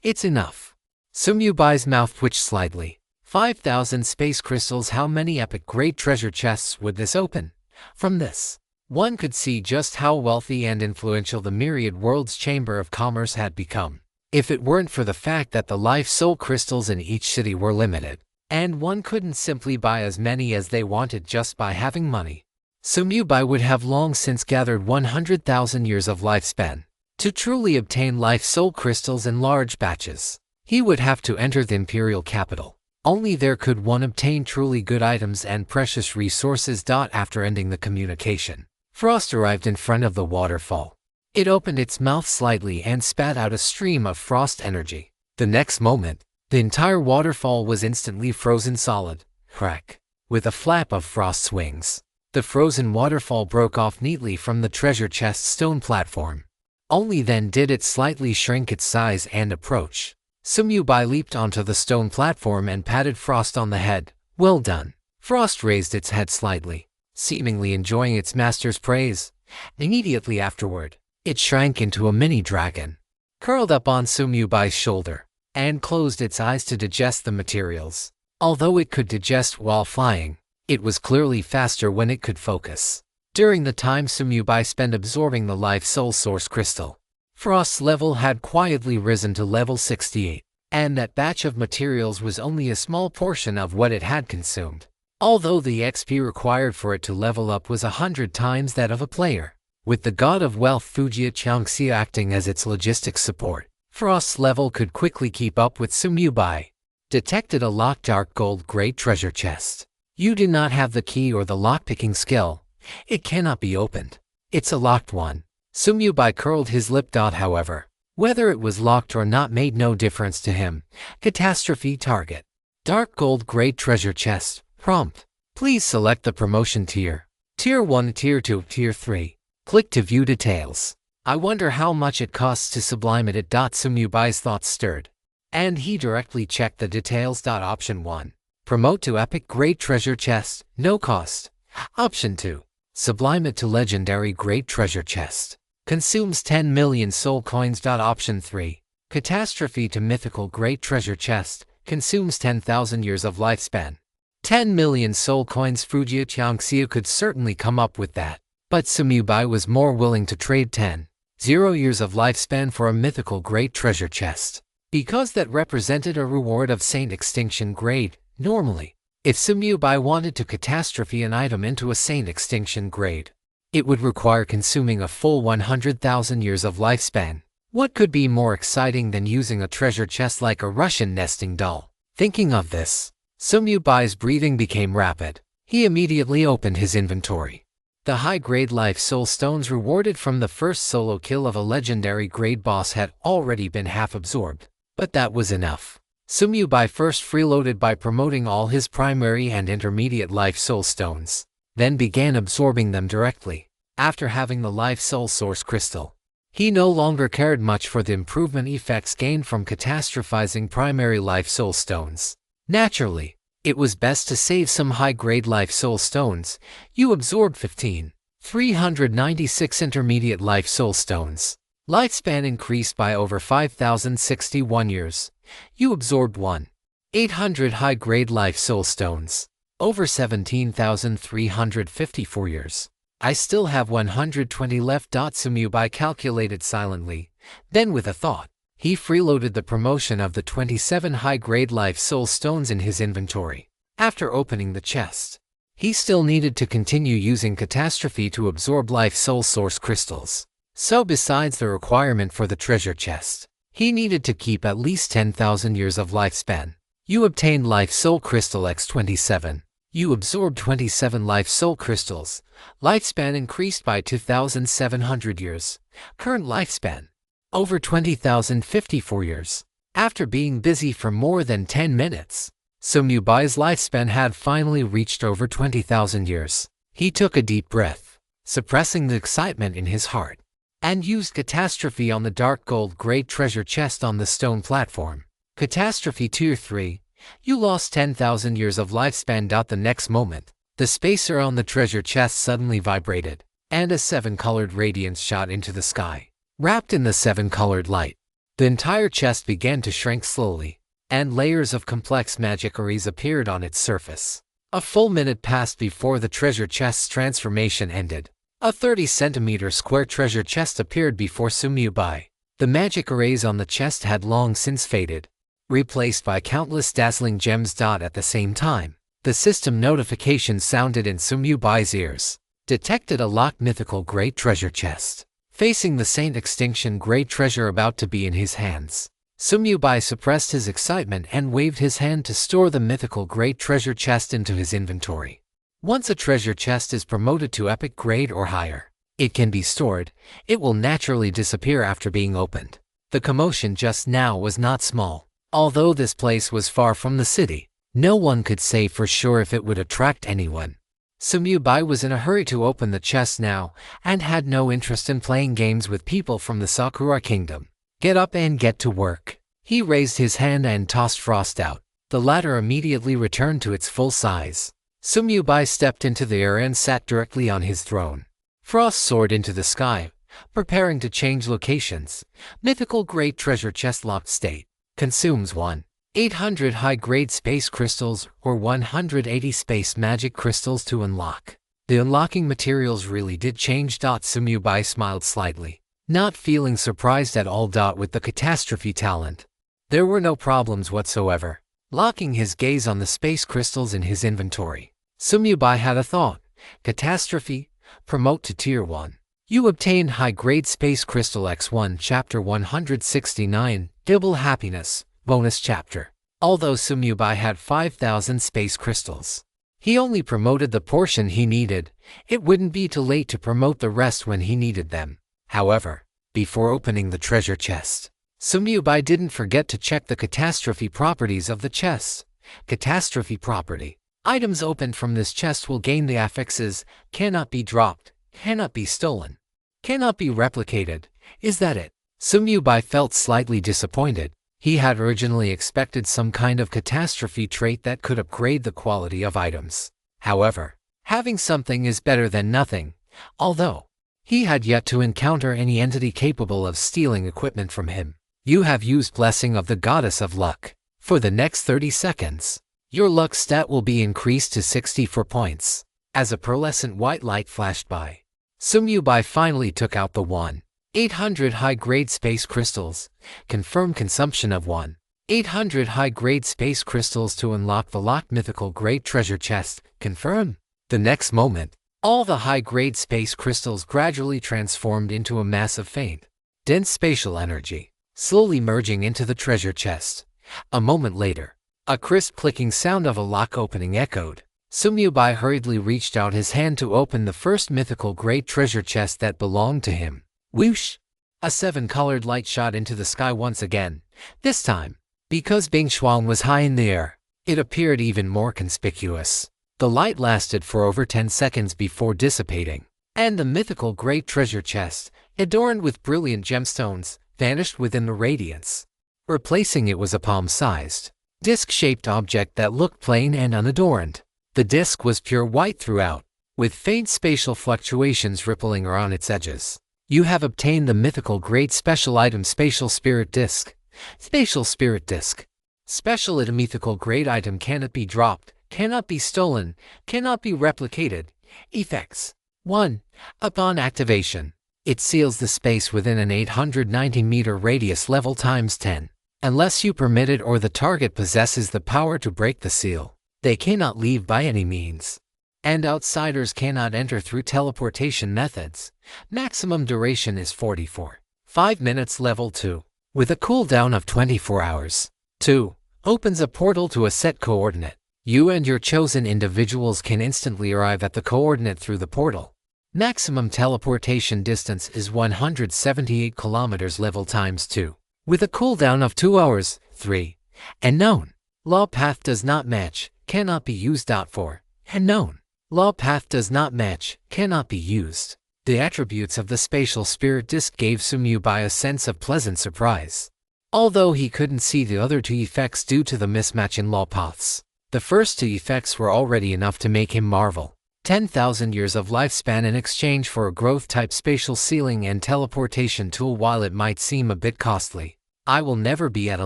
It's enough. Sumyubai's mouth twitched slightly. 5,000 space crystals. How many epic great treasure chests would this open? From this, one could see just how wealthy and influential the Myriad World's Chamber of Commerce had become. If it weren't for the fact that the life soul crystals in each city were limited, and one couldn't simply buy as many as they wanted just by having money, Sumyubai would have long since gathered 100,000 years of lifespan. To truly obtain life soul crystals in large batches, he would have to enter the imperial capital. Only there could one obtain truly good items and precious resources. After ending the communication, Frost arrived in front of the waterfall. It opened its mouth slightly and spat out a stream of frost energy. The next moment, the entire waterfall was instantly frozen solid. Crack! With a flap of Frost's wings, the frozen waterfall broke off neatly from the treasure chest's stone platform. Only then did it slightly shrink its size and approach. Sumyubai leaped onto the stone platform and patted Frost on the head. Well done. Frost raised its head slightly, seemingly enjoying its master's praise. Immediately afterward, it shrank into a mini dragon, curled up on Sumyubai's shoulder, and closed its eyes to digest the materials. Although it could digest while flying, it was clearly faster when it could focus. During the time Sumyubai spent absorbing the life soul source crystal, Frost's level had quietly risen to level 68, and that batch of materials was only a small portion of what it had consumed. Although the XP required for it to level up was 100 times that of a player, with the god of wealth Fujiya Changxia acting as its logistics support, Frost's level could quickly keep up with Sumyubai. Detected a locked dark gold great treasure chest. You do not have the key or the lockpicking skill. It cannot be opened. It's a locked one. Sumyubai curled his lip. However, whether it was locked or not made no difference to him. Catastrophe target. Dark gold great treasure chest. Prompt. Please select the promotion tier. Tier 1, Tier 2, Tier 3. Click to view details. I wonder how much it costs to sublime it. Sumyubai's thoughts stirred, and he directly checked the details. Option 1. Promote to epic great treasure chest. No cost. Option 2. Sublime it to legendary great treasure chest. Consumes 10 million soul coins. Option 3. Catastrophe to mythical great treasure chest. Consumes 10,000 years of lifespan. 10 million soul coins. Fujiya Changxia could certainly come up with that, but Sumyubai was more willing to trade 10,000 years of lifespan for a mythical great treasure chest, because that represented a reward of Saint Extinction grade. Normally, if Sumyubai wanted to catastrophe an item into a Saint Extinction grade, it would require consuming a full 100,000 years of lifespan. What could be more exciting than using a treasure chest like a Russian nesting doll? Thinking of this, Sumyubai's breathing became rapid. He immediately opened his inventory. The high-grade life soul stones rewarded from the first solo kill of a legendary grade boss had already been half absorbed, but that was enough. Sumyubai first freeloaded by promoting all his primary and intermediate life soul stones, then began absorbing them directly. After having the life soul source crystal, he no longer cared much for the improvement effects gained from catastrophizing primary life soul stones. Naturally, it was best to save some high-grade life soul stones. You absorbed 15,396 intermediate life soul stones. Lifespan increased by over 5,061 years. You absorbed 1,800 high-grade life soul stones. Over 17,354 years. I still have 120 left. Sumyubai calculated silently. Then with a thought, he freeloaded the promotion of the 27 high-grade life soul stones in his inventory. After opening the chest, he still needed to continue using catastrophe to absorb life soul source crystals. So besides the requirement for the treasure chest, he needed to keep at least 10,000 years of lifespan. You obtained life soul crystal X27. You absorbed 27 life soul crystals. Lifespan increased by 2,700 years. Current lifespan over 20,054 years. After being busy for more than 10 minutes, Sumyubai's lifespan had finally reached over 20,000 years. He took a deep breath, suppressing the excitement in his heart, and used catastrophe on the dark gold great treasure chest on the stone platform. Catastrophe Tier 3. You lost 10,000 years of lifespan. The next moment, the spacer on the treasure chest suddenly vibrated, and a 7-colored radiance shot into the sky. Wrapped in the 7-colored light, the entire chest began to shrink slowly, and layers of complex magicaries appeared on its surface. A full minute passed before the treasure chest's transformation ended. A 30-centimeter square treasure chest appeared before Sumyubai. The magic arrays on the chest had long since faded, replaced by countless dazzling gems. At the same time, the system notification sounded in Sumyubai's ears. Detected a locked mythical great treasure chest. Facing the Saint Extinction great treasure about to be in his hands, Sumyubai suppressed his excitement and waved his hand to store the mythical great treasure chest into his inventory. Once a treasure chest is promoted to epic grade or higher, it can be stored. It will naturally disappear after being opened. The commotion just now was not small. Although this place was far from the city, no one could say for sure if it would attract anyone. Sumyubai was in a hurry to open the chest now, and had no interest in playing games with people from the Sakura Kingdom. Get up and get to work. He raised his hand and tossed Frost out. The latter immediately returned to its full size. Sumyubai stepped into the air and sat directly on his throne. Frost soared into the sky, preparing to change locations. Mythical Great Treasure Chest locked state. Consumes 1,800 high-grade space crystals or 180 space magic crystals to unlock. The unlocking materials really did change. Sumyubai smiled slightly, not feeling surprised at all. With the catastrophe talent, there were no problems whatsoever. Locking his gaze on the space crystals in his inventory, Sumyubai had a thought. Catastrophe, promote to Tier 1. You obtained high-grade space crystal X1 Chapter 169, Double Happiness, bonus chapter. Although Sumyubai had 5,000 space crystals, he only promoted the portion he needed. It wouldn't be too late to promote the rest when he needed them. However, before opening the treasure chest, Sumyubai didn't forget to check the catastrophe properties of the chest. Catastrophe property. Items opened from this chest will gain the affixes, cannot be dropped, cannot be stolen, cannot be replicated. Is that it? Sumyubai felt slightly disappointed. He had originally expected some kind of catastrophe trait that could upgrade the quality of items. However, having something is better than nothing, although he had yet to encounter any entity capable of stealing equipment from him. You have used Blessing of the Goddess of Luck. For the next 30 seconds, your luck stat will be increased to 64 points. As a pearlescent white light flashed by, Sumyubai finally took out the 1,800 high-grade space crystals. Confirm consumption of 1,800 high-grade space crystals to unlock the locked mythical great treasure chest. Confirm. The next moment, all the high-grade space crystals gradually transformed into a mass of faint, dense spatial energy, slowly merging into the treasure chest. A moment later, a crisp clicking sound of a lock opening echoed. Sumyubai hurriedly reached out his hand to open the first mythical great treasure chest that belonged to him. Whoosh! A 7-colored light shot into the sky once again. This time, because Bing Shuang was high in the air, it appeared even more conspicuous. The light lasted for over 10 seconds before dissipating, and the mythical great treasure chest, adorned with brilliant gemstones, vanished within the radiance. Replacing it was a palm-sized, disc-shaped object that looked plain and unadorned. The disc was pure white throughout, with faint spatial fluctuations rippling around its edges. You have obtained the mythical great special item Spatial Spirit Disc. Spatial Spirit Disc. Special item mythical great item cannot be dropped, cannot be stolen, cannot be replicated. Effects. 1. Upon activation, it seals the space within an 890-meter radius level times 10. Unless you permit it or the target possesses the power to break the seal, they cannot leave by any means. And outsiders cannot enter through teleportation methods. Maximum duration is 45 minutes. Level 2. With a cooldown of 24 hours. 2. Opens a portal to a set coordinate. You and your chosen individuals can instantly arrive at the coordinate through the portal. Maximum teleportation distance is 178 kilometers. Level times 2. With a cooldown of 2 hours. 3. Unknown. Law path does not match, cannot be used. 4. Unknown. Law path does not match, cannot be used. The attributes of the Spatial Spirit Disc gave Sumyubai a sense of pleasant surprise. Although he couldn't see the other 2 effects due to the mismatch in law paths, the first 2 effects were already enough to make him marvel. 10,000 years of lifespan in exchange for a growth-type spatial sealing and teleportation tool. While it might seem a bit costly, I will never be at a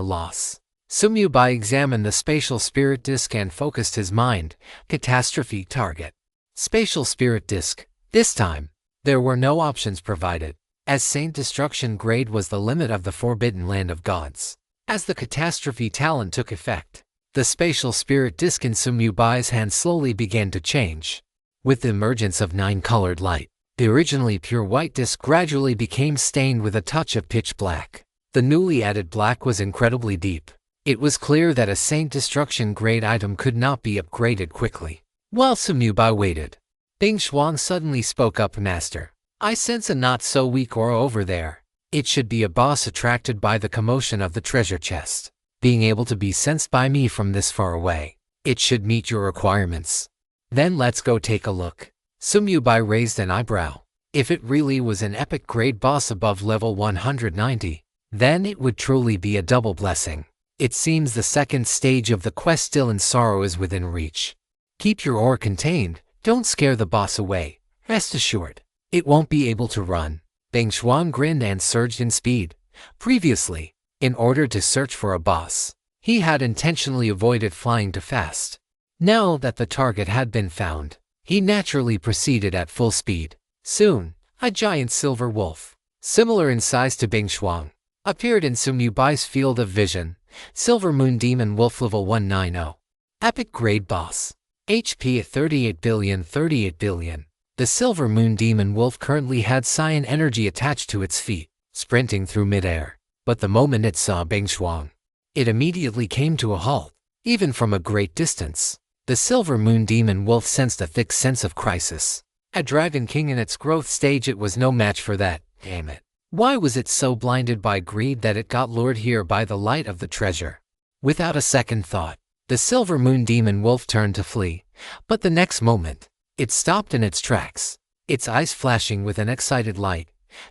loss. Sumyubai examined the Spatial Spirit Disc and focused his mind. Catastrophe target. Spatial Spirit Disc. This time, there were no options provided, as Saint Destruction grade was the limit of the Forbidden Land of Gods. As the catastrophe talent took effect, the Spatial Spirit Disc in Sumyubai's hand slowly began to change. With the emergence of 9-colored light, the originally pure white disc gradually became stained with a touch of pitch black. The newly added black was incredibly deep. It was clear that a Saint Destruction grade item could not be upgraded quickly. While Sumyubai waited, Bing Shuang suddenly spoke up. Master, I sense a not-so-weak aura over there. It should be a boss attracted by the commotion of the treasure chest. Being able to be sensed by me from this far away, it should meet your requirements. Then let's go take a look. Sumyubai raised an eyebrow. If it really was an epic grade boss above level 190, then it would truly be a double blessing. It seems the second stage of the quest Still in Sorrow is within reach. Keep your ore contained, don't scare the boss away. Rest assured, it won't be able to run. Bing Xuan grinned and surged in speed. Previously, in order to search for a boss, he had intentionally avoided flying too fast. Now that the target had been found, he naturally proceeded at full speed. Soon, a giant silver wolf, similar in size to Bing Xuan, appeared in Sumyubai's field of vision. Silver Moon Demon Wolf level 190. Epic grade boss. HP at 38 billion. The Silver Moon Demon Wolf currently had cyan energy attached to its feet, sprinting through midair. But the moment it saw Bing Xuan, it immediately came to a halt. Even from a great distance, the Silver Moon Demon Wolf sensed a thick sense of crisis. A Dragon King in its growth stage, it was no match for that. Damn it. Why was it so blinded by greed that it got lured here by the light of the treasure? Without a second thought, the Silver Moon Demon Wolf turned to flee. But the next moment, it stopped in its tracks, its eyes flashing with an excited light.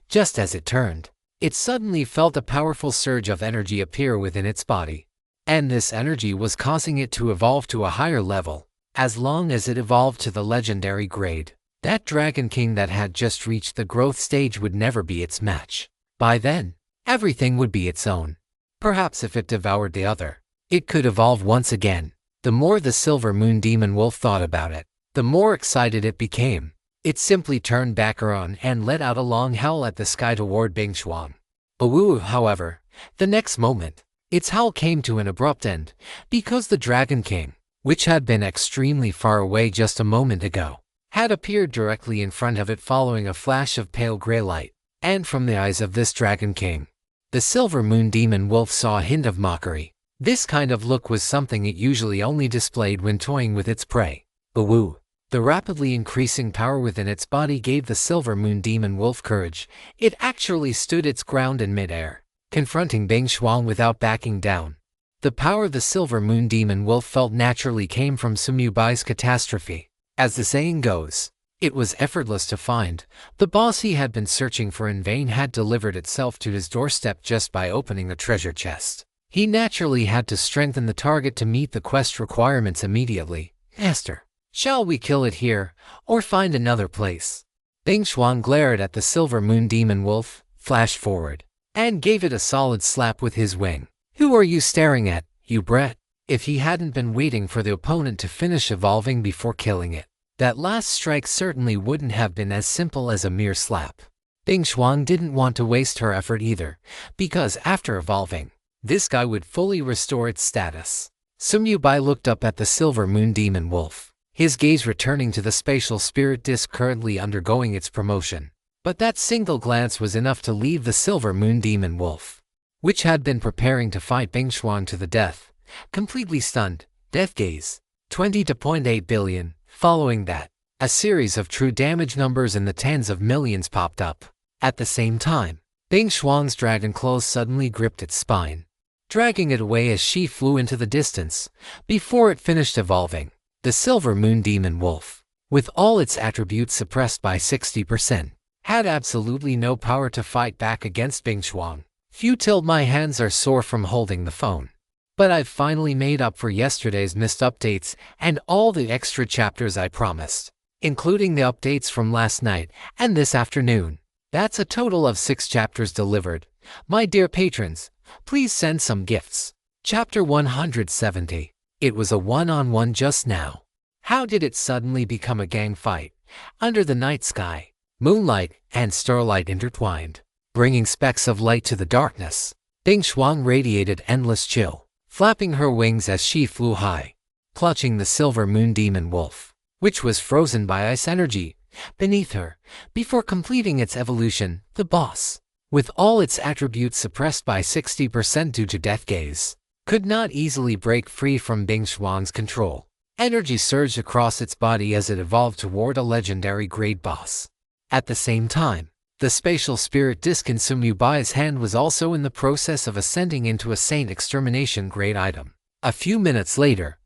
Just as it turned, it suddenly felt a powerful surge of energy appear within its body. And this energy was causing it to evolve to a higher level. As long as it evolved to the legendary grade, that Dragon King that had just reached the growth stage would never be its match. By then, everything would be its own. Perhaps if it devoured the other, it could evolve once again. The more the Silver Moon Demon Wolf thought about it, the more excited it became. It simply turned back around and let out a long howl at the sky toward Bing Xuan. However, the next moment, its howl came to an abrupt end, because the Dragon King, which had been extremely far away just a moment ago, had appeared directly in front of it following a flash of pale gray light. And from the eyes of this Dragon King, the Silver Moon Demon Wolf saw a hint of mockery. This kind of look was something it usually only displayed when toying with its prey. The rapidly increasing power within its body gave the Silver Moon Demon Wolf courage. It actually stood its ground in midair, confronting Bing Xuan without backing down. The power the Silver Moon Demon Wolf felt naturally came from Sumyubai's catastrophe. As the saying goes, it was effortless to find. The boss he had been searching for in vain had delivered itself to his doorstep just by opening a treasure chest. He naturally had to strengthen the target to meet the quest requirements immediately. Master, shall we kill it here, or find another place? Bing Xuan glared at the Silver Moon Demon Wolf, flashed forward, and gave it a solid slap with his wing. Who are you staring at, you brat? If he hadn't been waiting for the opponent to finish evolving before killing it, that last strike certainly wouldn't have been as simple as a mere slap. Bing Xuan didn't want to waste her effort either, because after evolving, this guy would fully restore its status. Sumyubai looked up at the Silver Moon Demon Wolf, his gaze returning to the spatial spirit disc currently undergoing its promotion. But that single glance was enough to leave the Silver Moon Demon Wolf, which had been preparing to fight Bing Xuan to the death, completely stunned. Death gaze. 20.8 billion. Following that, a series of true damage numbers in the tens of millions popped up. At the same time, Bing Xuan's dragon claws suddenly gripped its spine, dragging it away as she flew into the distance. Before it finished evolving, the Silver Moon Demon Wolf, with all its attributes suppressed by 60%, had absolutely no power to fight back against Bing Xuan. Futile, my hands are sore from holding the phone. But I've finally made up for yesterday's missed updates and all the extra chapters I promised, including the updates from last night and this afternoon. That's a total of 6 chapters delivered. My dear patrons, please send some gifts. Chapter 170. It was a one-on-one just now. How did it suddenly become a gang fight? Under the night sky, moonlight and starlight intertwined, bringing specks of light to the darkness. Bing Xuan radiated endless chill, flapping her wings as she flew high, clutching the Silver Moon Demon Wolf, which was frozen by ice energy, beneath her. Before completing its evolution, the boss, with all its attributes suppressed by 60% due to death gaze, could not easily break free from Bing Xuan's control. Energy surged across its body as it evolved toward a legendary grade boss. At the same time, the spatial spirit disc in Sumyubai's hand was also in the process of ascending into a saint extermination grade item. A few minutes later,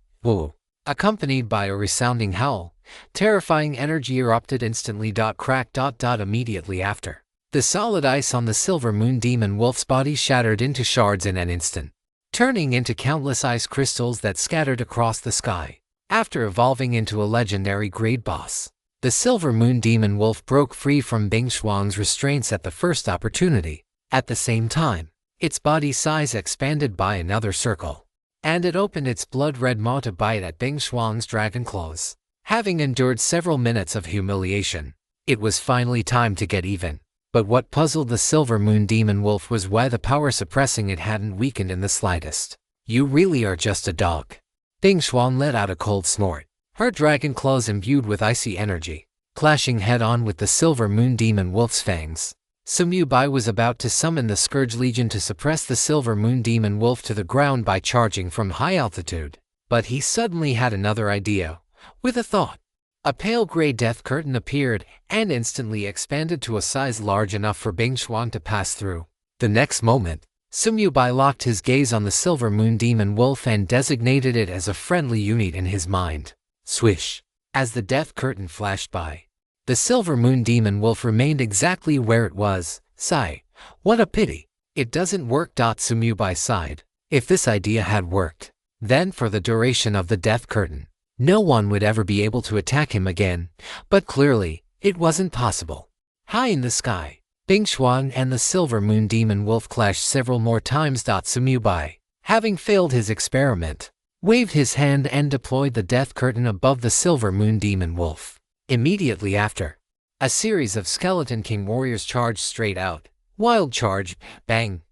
accompanied by a resounding howl, terrifying energy erupted instantly. Crack. Immediately after, the solid ice on the Silver Moon Demon Wolf's body shattered into shards in an instant, turning into countless ice crystals that scattered across the sky. After evolving into a legendary grade boss, the Silver Moon Demon Wolf broke free from Bing Xuan's restraints at the first opportunity. At the same time, its body size expanded by another circle, and it opened its blood-red maw to bite at Bing Xuan's dragon claws. Having endured several minutes of humiliation, it was finally time to get even. But what puzzled the Silver Moon Demon Wolf was why the power suppressing it hadn't weakened in the slightest. "You really are just a dog." Bing Xuan let out a cold snort, her dragon claws imbued with icy energy, clashing head-on with the Silver Moon Demon Wolf's fangs. Sumyu Bai was about to summon the Scourge Legion to suppress the Silver Moon Demon Wolf to the ground by charging from high altitude, but he suddenly had another idea. With a thought, a pale gray death curtain appeared and instantly expanded to a size large enough for Bing Xuan to pass through. The next moment, Sumyu Bai locked his gaze on the Silver Moon Demon Wolf and designated it as a friendly unit in his mind. Swish! As the death curtain flashed by, the Silver Moon Demon Wolf remained exactly where it was. Sigh, what a pity. It doesn't work. Sumyu Bai sighed. If this idea had worked, then for the duration of the death curtain, no one would ever be able to attack him again. But clearly, it wasn't possible. High in the sky, Bing Xuan and the Silver Moon Demon Wolf clashed several more times. Sumyu Bai, having failed his experiment, waved his hand and deployed the death curtain above the Silver Moon Demon Wolf. Immediately after, a series of Skeleton King warriors charged straight out. Wild charge, bang,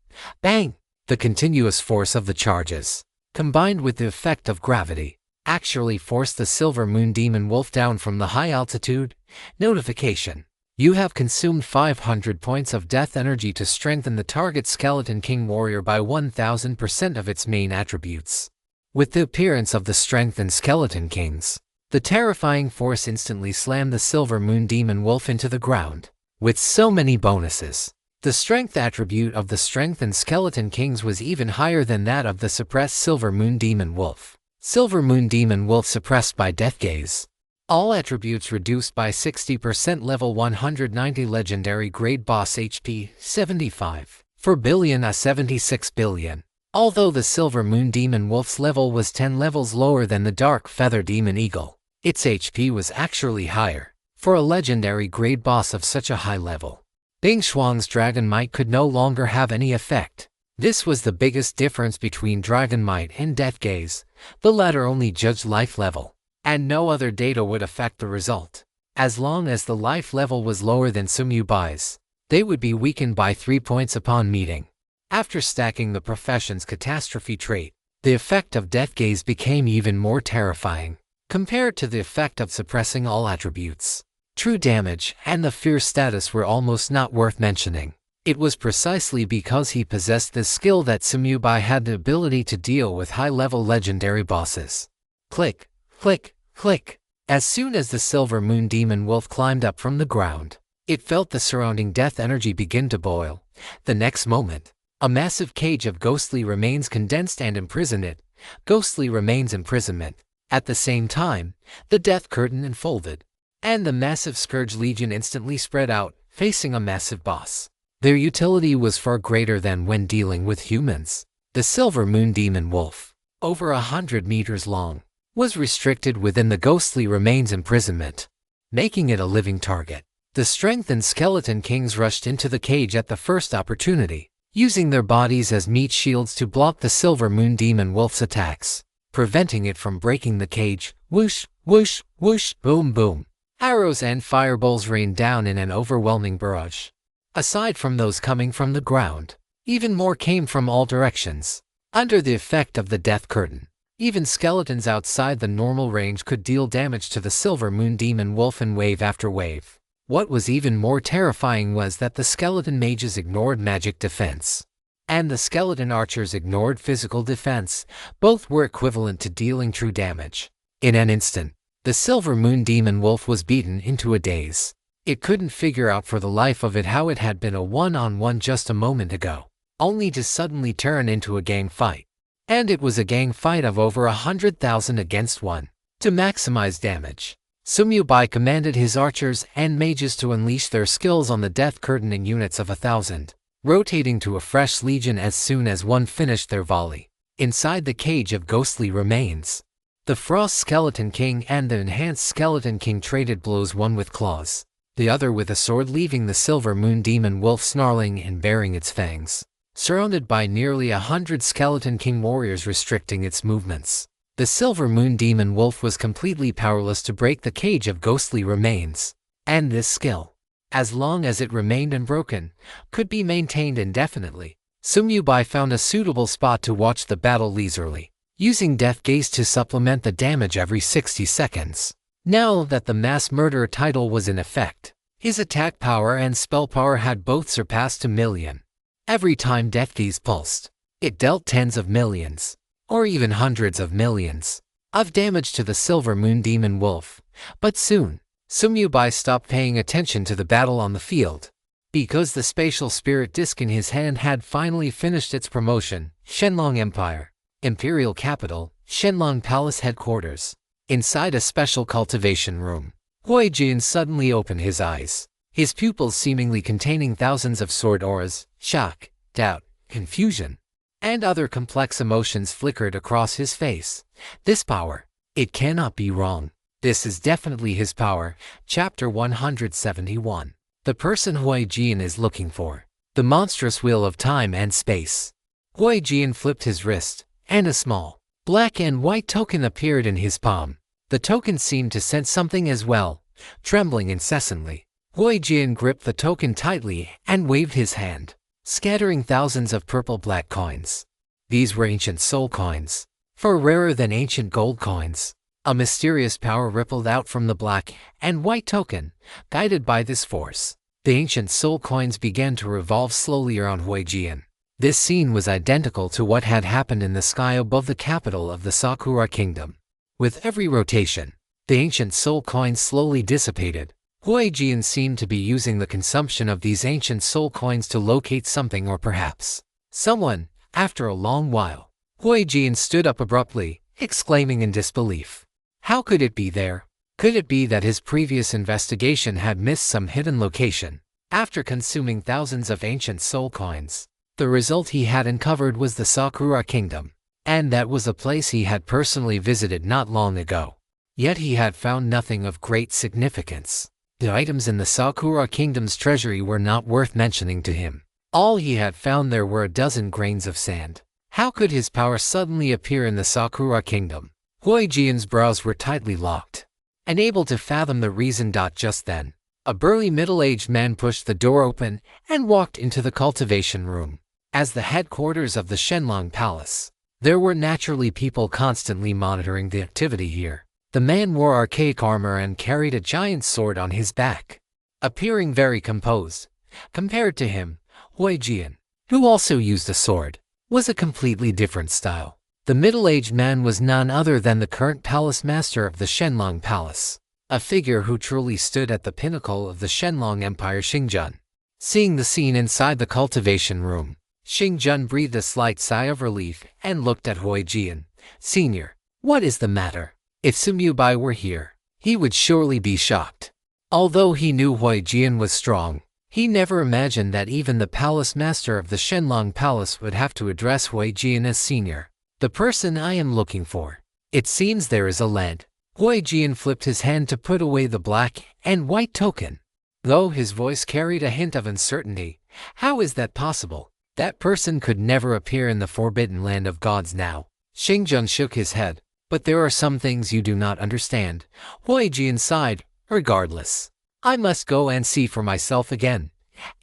bang. The continuous force of the charges, combined with the effect of gravity, actually forced the Silver Moon Demon Wolf down from the high altitude. Notification: you have consumed 500 points of death energy to strengthen the target Skeleton King warrior by 1000% of its main attributes. With the appearance of the strengthened Skeleton Kings, the terrifying force instantly slammed the Silver Moon Demon Wolf into the ground. With so many bonuses, the strength attribute of the strengthened Skeleton Kings was even higher than that of the suppressed Silver Moon Demon Wolf. Silver Moon Demon Wolf suppressed by Death Gaze. All attributes reduced by 60%. Level 190 Legendary Grade Boss HP 75. 4 billion a 76 billion. Although the Silver Moon Demon Wolf's level was 10 levels lower than the Dark Feather Demon Eagle, its HP was actually higher. For a legendary grade boss of such a high level, Bing Xuan's Dragon Might could no longer have any effect. This was the biggest difference between Dragon Might and Death Gaze. The latter only judged life level, and no other data would affect the result. As long as the life level was lower than Sumyu Bai's, they would be weakened by 3 points upon meeting. After stacking the profession's catastrophe trait, the effect of Death Gaze became even more terrifying, compared to the effect of suppressing all attributes. True damage and the fear status were almost not worth mentioning. It was precisely because he possessed this skill that Sumyu Bai had the ability to deal with high-level legendary bosses. Click, click, click. As soon as the Silver Moon Demon Wolf climbed up from the ground, it felt the surrounding death energy begin to boil. The next moment, a massive cage of ghostly remains condensed and imprisoned it. Ghostly remains imprisonment. At the same time, the death curtain unfolded, and the massive Scourge Legion instantly spread out, facing a massive boss. Their utility was far greater than when dealing with humans. The Silver Moon Demon Wolf, over 100 meters long, was restricted within the ghostly remains imprisonment, making it a living target. The strengthened Skeleton Kings rushed into the cage at the first opportunity, using their bodies as meat shields to block the Silver Moon Demon Wolf's attacks, preventing it from breaking the cage. Whoosh, whoosh, whoosh, boom, boom. Arrows and fireballs rained down in an overwhelming barrage. Aside from those coming from the ground, even more came from all directions. Under the effect of the death curtain, even skeletons outside the normal range could deal damage to the Silver Moon Demon Wolf in wave after wave. What was even more terrifying was that the skeleton mages ignored magic defense, and the skeleton archers ignored physical defense. Both were equivalent to dealing true damage. In an instant, the Silver Moon Demon Wolf was beaten into a daze. It couldn't figure out for the life of it how it had been a one-on-one just a moment ago, only to suddenly turn into a gang fight. And it was a gang fight of over 100,000 against 1. To maximize damage, Sumyu Bai commanded his archers and mages to unleash their skills on the death curtain in units of 1,000, rotating to a fresh legion as soon as one finished their volley. Inside the cage of ghostly remains, The Frost Skeleton King and the Enhanced Skeleton King traded blows, one with claws, the other with a sword, leaving the Silver Moon Demon Wolf snarling and baring its fangs, surrounded by nearly 100 Skeleton King warriors restricting its movements. The Silver Moon Demon Wolf was completely powerless to break the cage of ghostly remains, and this skill, as long as it remained unbroken, could be maintained indefinitely. Sumyubai found a suitable spot to watch the battle leisurely, using Death Gaze to supplement the damage every 60 seconds. Now that the Mass Murderer title was in effect, his attack power and spell power had both surpassed 1 million. Every time Death Gaze pulsed, it dealt tens of millions, or even hundreds of millions, of damage to the Silver Moon Demon Wolf. But soon, Sumyubai stopped paying attention to the battle on the field, because the spatial spirit disc in his hand had finally finished its promotion. Shenlong Empire, Imperial Capital, Shenlong Palace Headquarters. Inside a special cultivation room, Huijin suddenly opened his eyes, his pupils seemingly containing thousands of sword auras. Shock, doubt, confusion, and other complex emotions flickered across his face. This power, it cannot be wrong. This is definitely his power. Chapter 171. The person Huijin is looking for. The monstrous wheel of time and space. Huijin flipped his wrist, and a small, black and white token appeared in his palm. The token seemed to sense something as well, trembling incessantly. Huijin gripped the token tightly and waved his hand, scattering thousands of purple-black coins. These were ancient soul coins, far rarer than ancient gold coins. A mysterious power rippled out from the black and white token. Guided by this force, the ancient soul coins began to revolve slowly around Huijin. This scene was identical to what had happened in the sky above the capital of the Sakura Kingdom. With every rotation, the ancient soul coins slowly dissipated. Huijin seemed to be using the consumption of these ancient soul coins to locate something or perhaps someone. After a long while, Huijin stood up abruptly, exclaiming in disbelief. How could it be there? Could it be that his previous investigation had missed some hidden location? After consuming thousands of ancient soul coins, the result he had uncovered was the Sakura Kingdom, and that was a place he had personally visited not long ago. Yet he had found nothing of great significance. The items in the Sakura Kingdom's treasury were not worth mentioning to him. All he had found there were a dozen grains of sand. How could his power suddenly appear in the Sakura Kingdom? Huijin's brows were tightly locked, unable to fathom the reason. Just then, a burly middle-aged man pushed the door open and walked into the cultivation room. As the headquarters of the Shenlong Palace, there were naturally people constantly monitoring the activity here. The man wore archaic armor and carried a giant sword on his back, appearing very composed. Compared to him, Huijin, who also used a sword, was a completely different style. The middle-aged man was none other than the current palace master of the Shenlong Palace, a figure who truly stood at the pinnacle of the Shenlong Empire. Xingjun. Seeing the scene inside the cultivation room, Xingjun breathed a slight sigh of relief and looked at Huijin. Senior, what is the matter? If Sumyubai were here, he would surely be shocked. Although he knew Huijin was strong, he never imagined that even the palace master of the Shenlong Palace would have to address Huijin as senior. The person I am looking for. It seems there is a lead. Huijin flipped his hand to put away the black and white token, though his voice carried a hint of uncertainty. How is that possible? That person could never appear in the Forbidden Land of Gods now. Xingjun shook his head. But there are some things you do not understand. Huijin sighed. Regardless, I must go and see for myself again.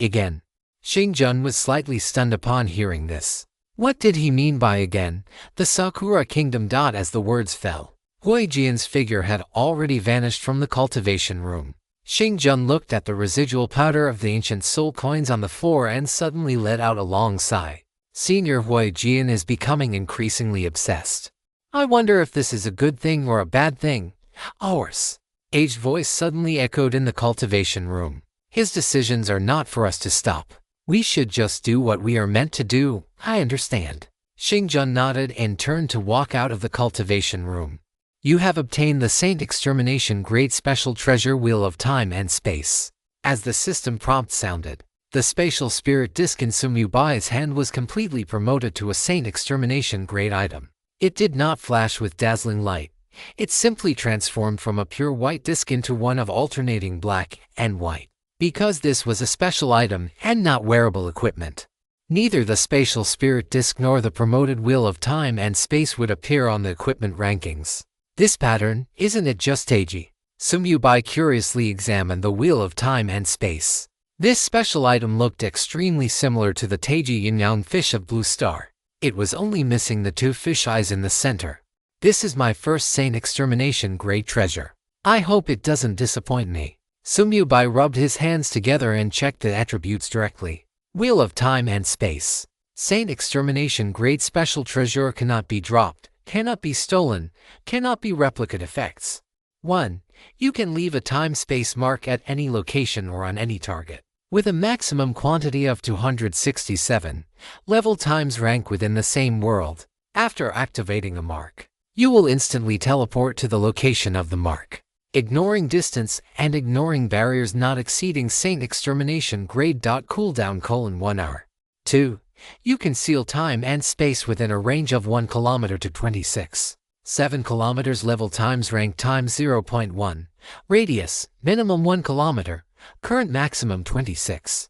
Xingjun was slightly stunned upon hearing this. What did he mean by again? The Sakura Kingdom. As the words fell, Huijin's figure had already vanished from the cultivation room. Xingjun looked at the residual powder of the ancient soul coins on the floor and suddenly let out a long sigh. Senior Huijin is becoming increasingly obsessed. I wonder if this is a good thing or a bad thing. Ours. Aged voice suddenly echoed in the cultivation room. His decisions are not for us to stop. We should just do what we are meant to do. I understand. Xingjun nodded and turned to walk out of the cultivation room. You have obtained the Saint Extermination Great Special Treasure Wheel of Time and Space. As the system prompt sounded, the spatial spirit disc in Sumyubai's hand was completely promoted to a Saint Extermination Grade item. It did not flash with dazzling light. It simply transformed from a pure white disc into one of alternating black and white. Because this was a special item and not wearable equipment, neither the spatial spirit disc nor the promoted Wheel of Time and Space would appear on the equipment rankings. This pattern, isn't it just ecchi? Sumyubai curiously examined the Wheel of Time and Space. This special item looked extremely similar to the Taiji Yin-yang fish of Blue Star. It was only missing the two fish eyes in the center. This is my first Saint Extermination grade treasure. I hope it doesn't disappoint me. Sumyubai rubbed his hands together and checked the attributes directly. Wheel of Time and Space. Saint Extermination grade special treasure cannot be dropped, cannot be stolen, cannot be replicate effects. 1. You can leave a time-space mark at any location or on any target. With a maximum quantity of 267, level times rank within the same world. After activating a mark, you will instantly teleport to the location of the mark, ignoring distance and ignoring barriers not exceeding Saint Extermination grade. Cooldown: 1 hour. 2. You can seal time and space within a range of 1 km to 26.7 km. Level times rank times 0.1. Radius, minimum 1 km. Current maximum 26.7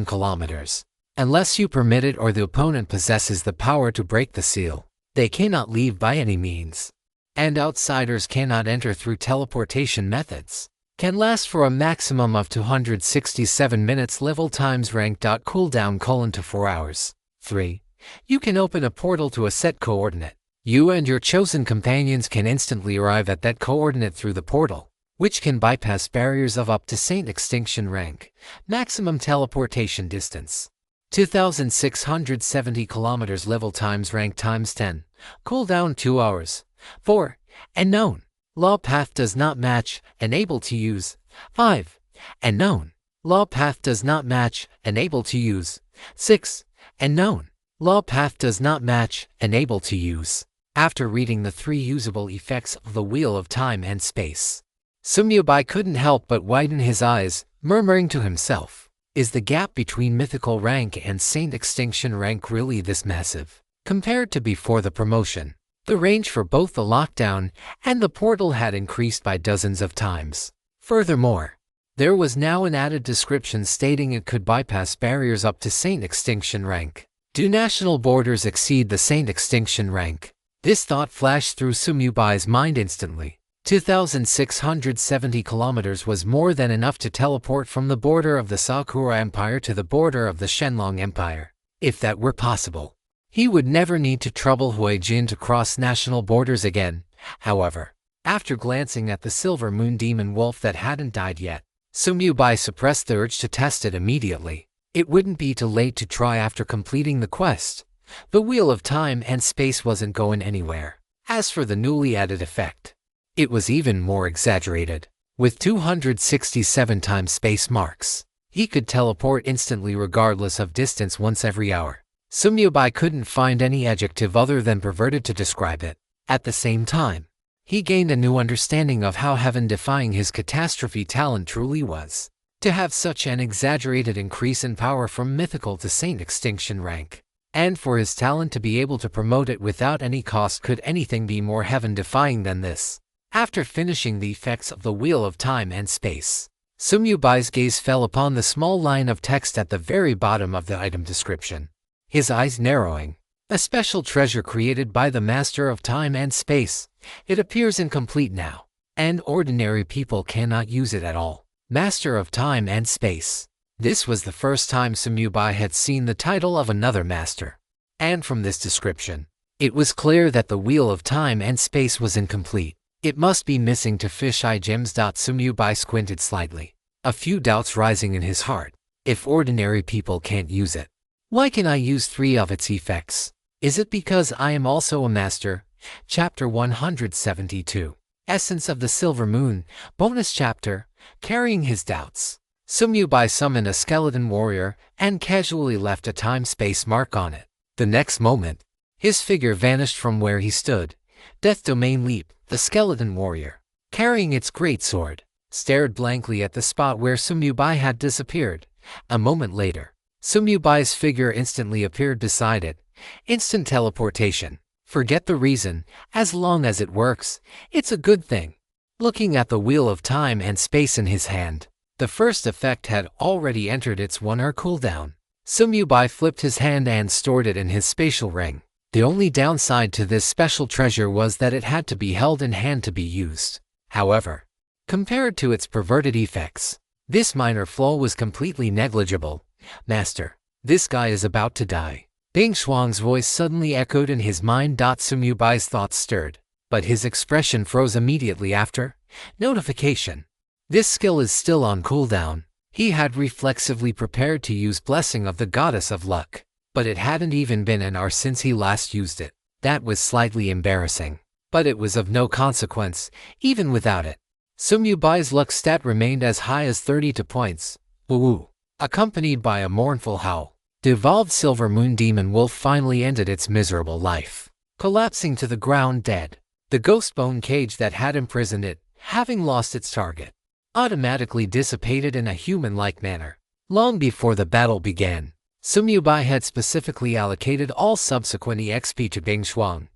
km. Unless you permit it or the opponent possesses the power to break the seal, they cannot leave by any means. And outsiders cannot enter through teleportation methods. Can last for a maximum of 267 minutes. Level times rank. Cooldown: 4 hours. 3. You can open a portal to a set coordinate. You and your chosen companions can instantly arrive at that coordinate through the portal, which can bypass barriers of up to Saint Extinction rank. Maximum teleportation distance: 2,670 km. Level times rank times 10. Cooldown: 2 hours. 4. Unknown. Law path does not match. Unable to use. 5. Unknown. Law path does not match. Unable to use. 6. Unknown. Law path does not match. Unable to use. After reading the 3 usable effects of the Wheel of Time and Space, Sumyubai couldn't help but widen his eyes, murmuring to himself, is the gap between mythical rank and Saint Extinction rank really this massive? Compared to before the promotion, the range for both the lockdown and the portal had increased by dozens of times. Furthermore, there was now an added description stating it could bypass barriers up to Saint Extinction rank. Do national borders exceed the Saint Extinction rank? This thought flashed through Sumyubai's mind instantly. 2,670 kilometers was more than enough to teleport from the border of the Sakura Empire to the border of the Shenlong Empire. If that were possible, he would never need to trouble Huijin to cross national borders again. However, after glancing at the Silver Moon Demon Wolf that hadn't died yet, Sumyubai suppressed the urge to test it immediately. It wouldn't be too late to try after completing the quest. The Wheel of Time and Space wasn't going anywhere. As for the newly added effect, it was even more exaggerated. With 267 time space marks, he could teleport instantly regardless of distance once every hour. Sumyubai couldn't find any adjective other than perverted to describe it. At the same time, he gained a new understanding of how heaven-defying his catastrophe talent truly was. To have such an exaggerated increase in power from mythical to Saint Extinction rank, and for his talent to be able to promote it without any cost, could anything be more heaven-defying than this? After finishing the effects of the Wheel of Time and Space, Sumyubai's gaze fell upon the small line of text at the very bottom of the item description. His eyes narrowing. A special treasure created by the Master of Time and Space. It appears incomplete now, and ordinary people cannot use it at all. Master of Time and Space. This was the first time Sumyubai had seen the title of another master. And from this description, it was clear that the Wheel of Time and Space was incomplete. It must be missing to fisheye gems. Sumyubai squinted slightly, a few doubts rising in his heart. If ordinary people can't use it, why can I use 3 of its effects? Is it because I am also a master? Chapter 172. Essence of the Silver Moon. Bonus chapter. Carrying his doubts, Sumyubai summoned a skeleton warrior and casually left a time-space mark on it. The next moment, his figure vanished from where he stood. Death Domain Leap. The skeleton warrior, carrying its great sword, stared blankly at the spot where Sumyubai had disappeared. A moment later, Sumyubai's figure instantly appeared beside it. Instant teleportation. Forget the reason, as long as it works, it's a good thing. Looking at the wheel of time and space in his hand, the first effect had already entered its 1-hour cooldown. Sumyubai flipped his hand and stored it in his spatial ring. The only downside to this special treasure was that it had to be held in hand to be used. However, compared to its perverted effects, this minor flaw was completely negligible. Master, this guy is about to die. Bing Shuang's voice suddenly echoed in his mind. Sumyubai's thoughts stirred, but his expression froze immediately after. Notification. This skill is still on cooldown. He had reflexively prepared to use Blessing of the Goddess of Luck, but it hadn't even been an hour since he last used it. That was slightly embarrassing, but it was of no consequence, even without it. Sumyubai's luck stat remained as high as 32 points. Woo-woo. Accompanied by a mournful howl, the evolved Silver Moon Demon Wolf finally ended its miserable life, collapsing to the ground dead. The ghost bone cage that had imprisoned it, having lost its target, automatically dissipated in a human-like manner. Long before the battle began, Sumyubai had specifically allocated all subsequent EXP to Bing Shuang.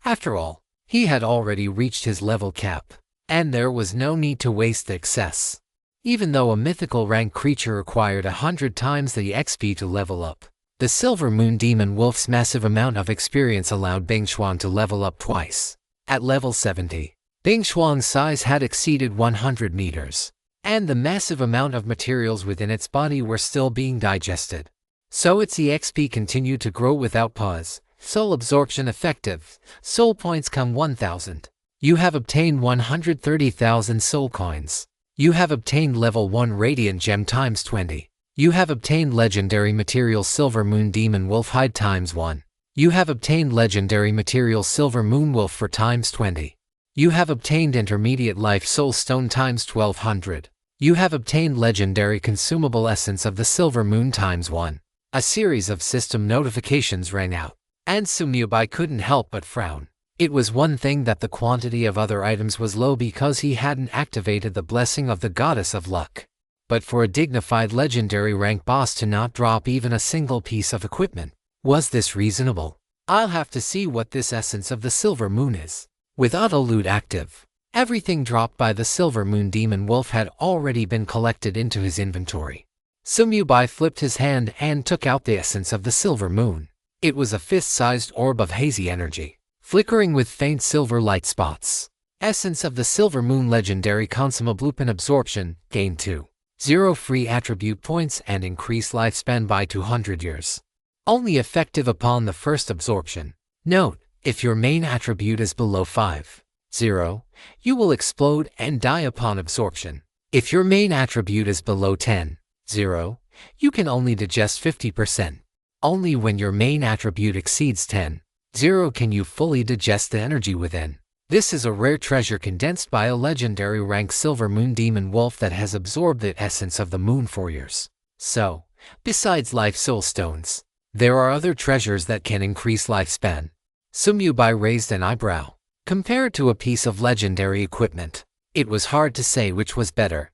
After all, he had already reached his level cap, and there was no need to waste the excess. Even though a mythical rank creature required 100 times the XP to level up, the Silver Moon Demon Wolf's massive amount of experience allowed Bing Shuang to level up twice. At level 70, Bing Shuang's size had exceeded 100 meters, and the massive amount of materials within its body were still being digested. So its EXP continued to grow without pause. Soul absorption effective. Soul points come 1,000. You have obtained 130,000 soul coins. You have obtained level 1 Radiant Gem times 20. You have obtained legendary material Silver Moon Demon Wolf Hide times 1. You have obtained legendary material Silver Moon Wolf for times 20. You have obtained intermediate life Soul Stone times 1200. You have obtained legendary consumable essence of the Silver Moon times 1. A series of system notifications rang out, and Sumyubai couldn't help but frown. It was one thing that the quantity of other items was low because he hadn't activated the Blessing of the Goddess of Luck. But for a dignified legendary rank boss to not drop even a single piece of equipment, was this reasonable? I'll have to see what this essence of the Silver Moon is. With auto loot active, everything dropped by the Silver Moon Demon Wolf had already been collected into his inventory. Sumyubai flipped his hand and took out the essence of the Silver Moon. It was a fist-sized orb of hazy energy, flickering with faint silver light spots. Essence of the Silver Moon Legendary Consumable Lupin Absorption, gain 2,0 free attribute points and increase lifespan by 200 years. Only effective upon the first absorption. Note, if your main attribute is below 5,0, you will explode and die upon absorption. If your main attribute is below 10,0, you can only digest 50%. Only when your main attribute exceeds 10,0 can you fully digest the energy within. This is a rare treasure condensed by a legendary rank Silver Moon Demon Wolf that has absorbed the essence of the Moon for years. So, besides life soul stones, there are other treasures that can increase lifespan. Sumyubai raised an eyebrow. Compared to a piece of legendary equipment, it was hard to say which was better.